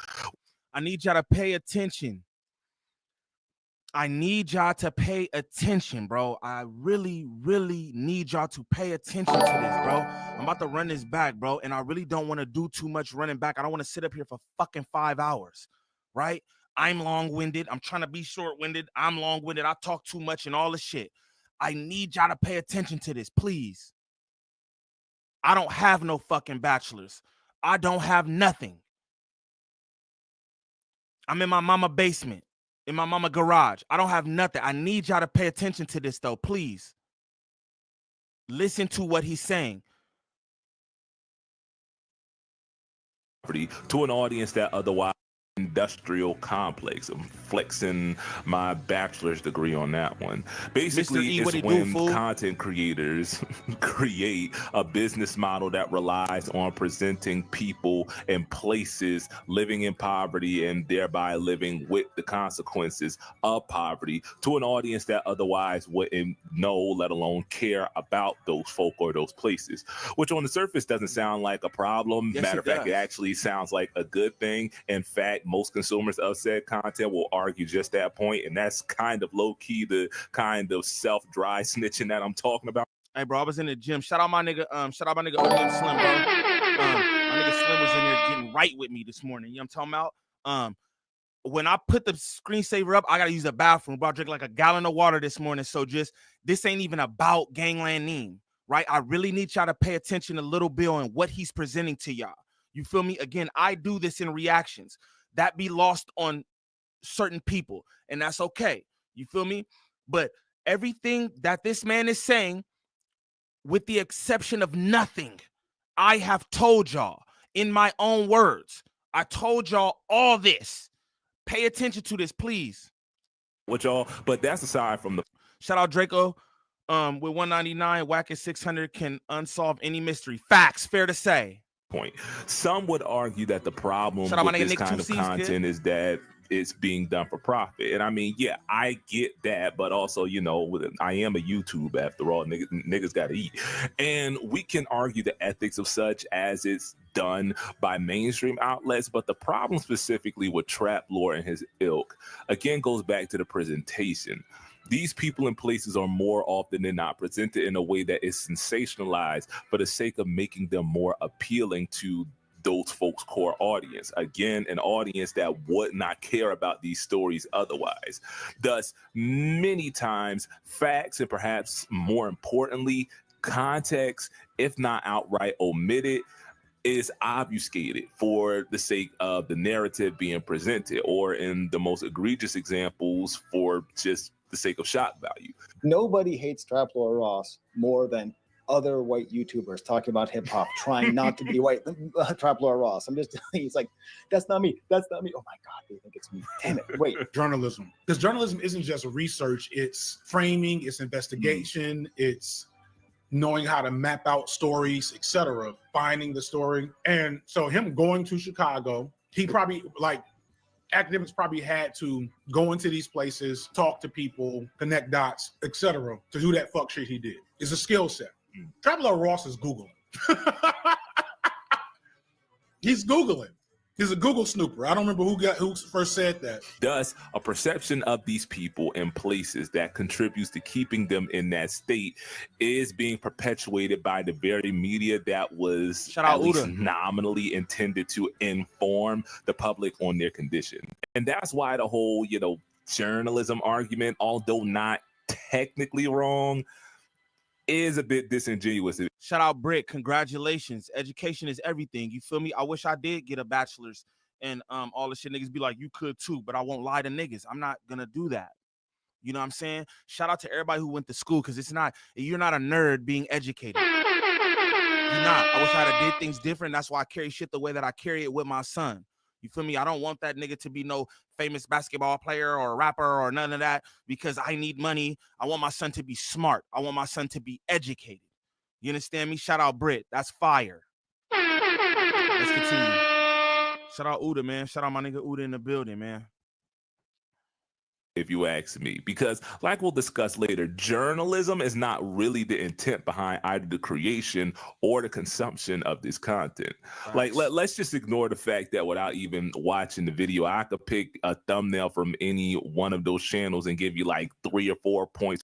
I need y'all to pay attention. I need y'all to pay attention, bro. I really, really need y'all to pay attention to this, bro. I'm about to run this back, bro, and I really don't want to do too much running back. I don't want to sit up here for fucking 5 hours, right? I'm long-winded. I'm trying to be short-winded. I'm long-winded. I talk too much and all this shit. I need y'all to pay attention to this, please. I don't have no fucking bachelor's. I don't have nothing. I'm in my mama basement. In my mama garage. I don't have nothing. I need y'all to pay attention to this, though, please. Listen to what he's saying. To an audience that otherwise industrial complex. I'm flexing my bachelor's degree on that one. Basically, it's when content creators create a business model that relies on presenting people and places living in poverty and thereby living with the consequences of poverty to an audience that otherwise wouldn't know, let alone care about those folk or those places, which on the surface doesn't sound like a problem. Matter of fact, it actually sounds like a good thing. In fact, most consumers of said content will argue just that point, and that's kind of low-key the kind of self-dry snitching that I'm talking about. Hey, bro, I was in the gym. Shout out my nigga Slim, bro. My nigga Slim was in there getting right with me this morning. You know what I'm talking about? When I put the screensaver up, I gotta use the bathroom, bro. I drank like a gallon of water this morning. So just, this ain't even about Gangland Niem, right? I really need y'all to pay attention to Little Bill and what he's presenting to y'all. You feel me? Again, I do this in reactions. That be lost on certain people, and that's okay. You feel me? But everything that this man is saying, with the exception of nothing, I have told y'all in my own words. I told y'all all this. Pay attention to this, please. What y'all, but that's aside from the shout out Draco. With 199, Wack at 600 can unsolve any mystery. Facts, fair to say. Point. Some would argue that the problem Shout out with my nigga this Nick kind of 2Cs, content kid. is that it's being done for profit. And I mean, yeah, I get that, but also, you know, I am a YouTube after all. Niggas gotta eat. And we can argue the ethics of such as it's done by mainstream outlets, but the problem specifically with Trap Lord and his ilk, again, goes back to the presentation. These people and places are more often than not presented in a way that is sensationalized for the sake of making them more appealing to those folks' core audience. Again, an audience that would not care about these stories otherwise. Thus, many times, facts and perhaps more importantly, context, if not outright omitted, is obfuscated for the sake of the narrative being presented, or in the most egregious examples, for just the sake of shock value. Nobody hates Trap Lord Ross more than other white YouTubers talking about hip hop, trying not to be white. Trap Lord Ross. I'm just telling you, it's like, that's not me. That's not me. Oh my God, they think it's me. Damn it. Wait. Journalism. Because journalism isn't just research, it's framing, it's investigation, it's knowing how to map out stories, etc., finding the story. And so him going to Chicago, he probably, like, academics probably had to go into these places, talk to people, connect dots, etc., to do that fuck shit he did. It's a skill set. Trap Lord Ross is Googling. He's Googling. He's a Google snooper. I don't remember who first said that. Thus, a perception of these people and places that contributes to keeping them in that state is being perpetuated by the very media that was at least nominally intended to inform the public on their condition. And that's why the whole, you know, journalism argument, although not technically wrong, is a bit disingenuous. Shout out Brick, congratulations. Education is everything. You feel me? I wish I did get a bachelor's and all the shit niggas be like, you could too, but I won't lie to niggas. I'm not gonna do that. You know what I'm saying? Shout out to everybody who went to school, because you're not a nerd being educated. You're not. I wish I had did things different. That's why I carry shit the way that I carry it with my son. You feel me? I don't want that nigga to be no famous basketball player or rapper or none of that because I need money. I want my son to be smart. I want my son to be educated. You understand me? Shout out Brit. That's fire. Let's continue. Shout out Uda, man. Shout out my nigga Uda in the building, man. If you ask me, because like we'll discuss later, journalism is not really the intent behind either the creation or the consumption of this content. Like, let's just ignore the fact that without even watching the video, I could pick a thumbnail from any one of those channels and give you like 3 or 4 points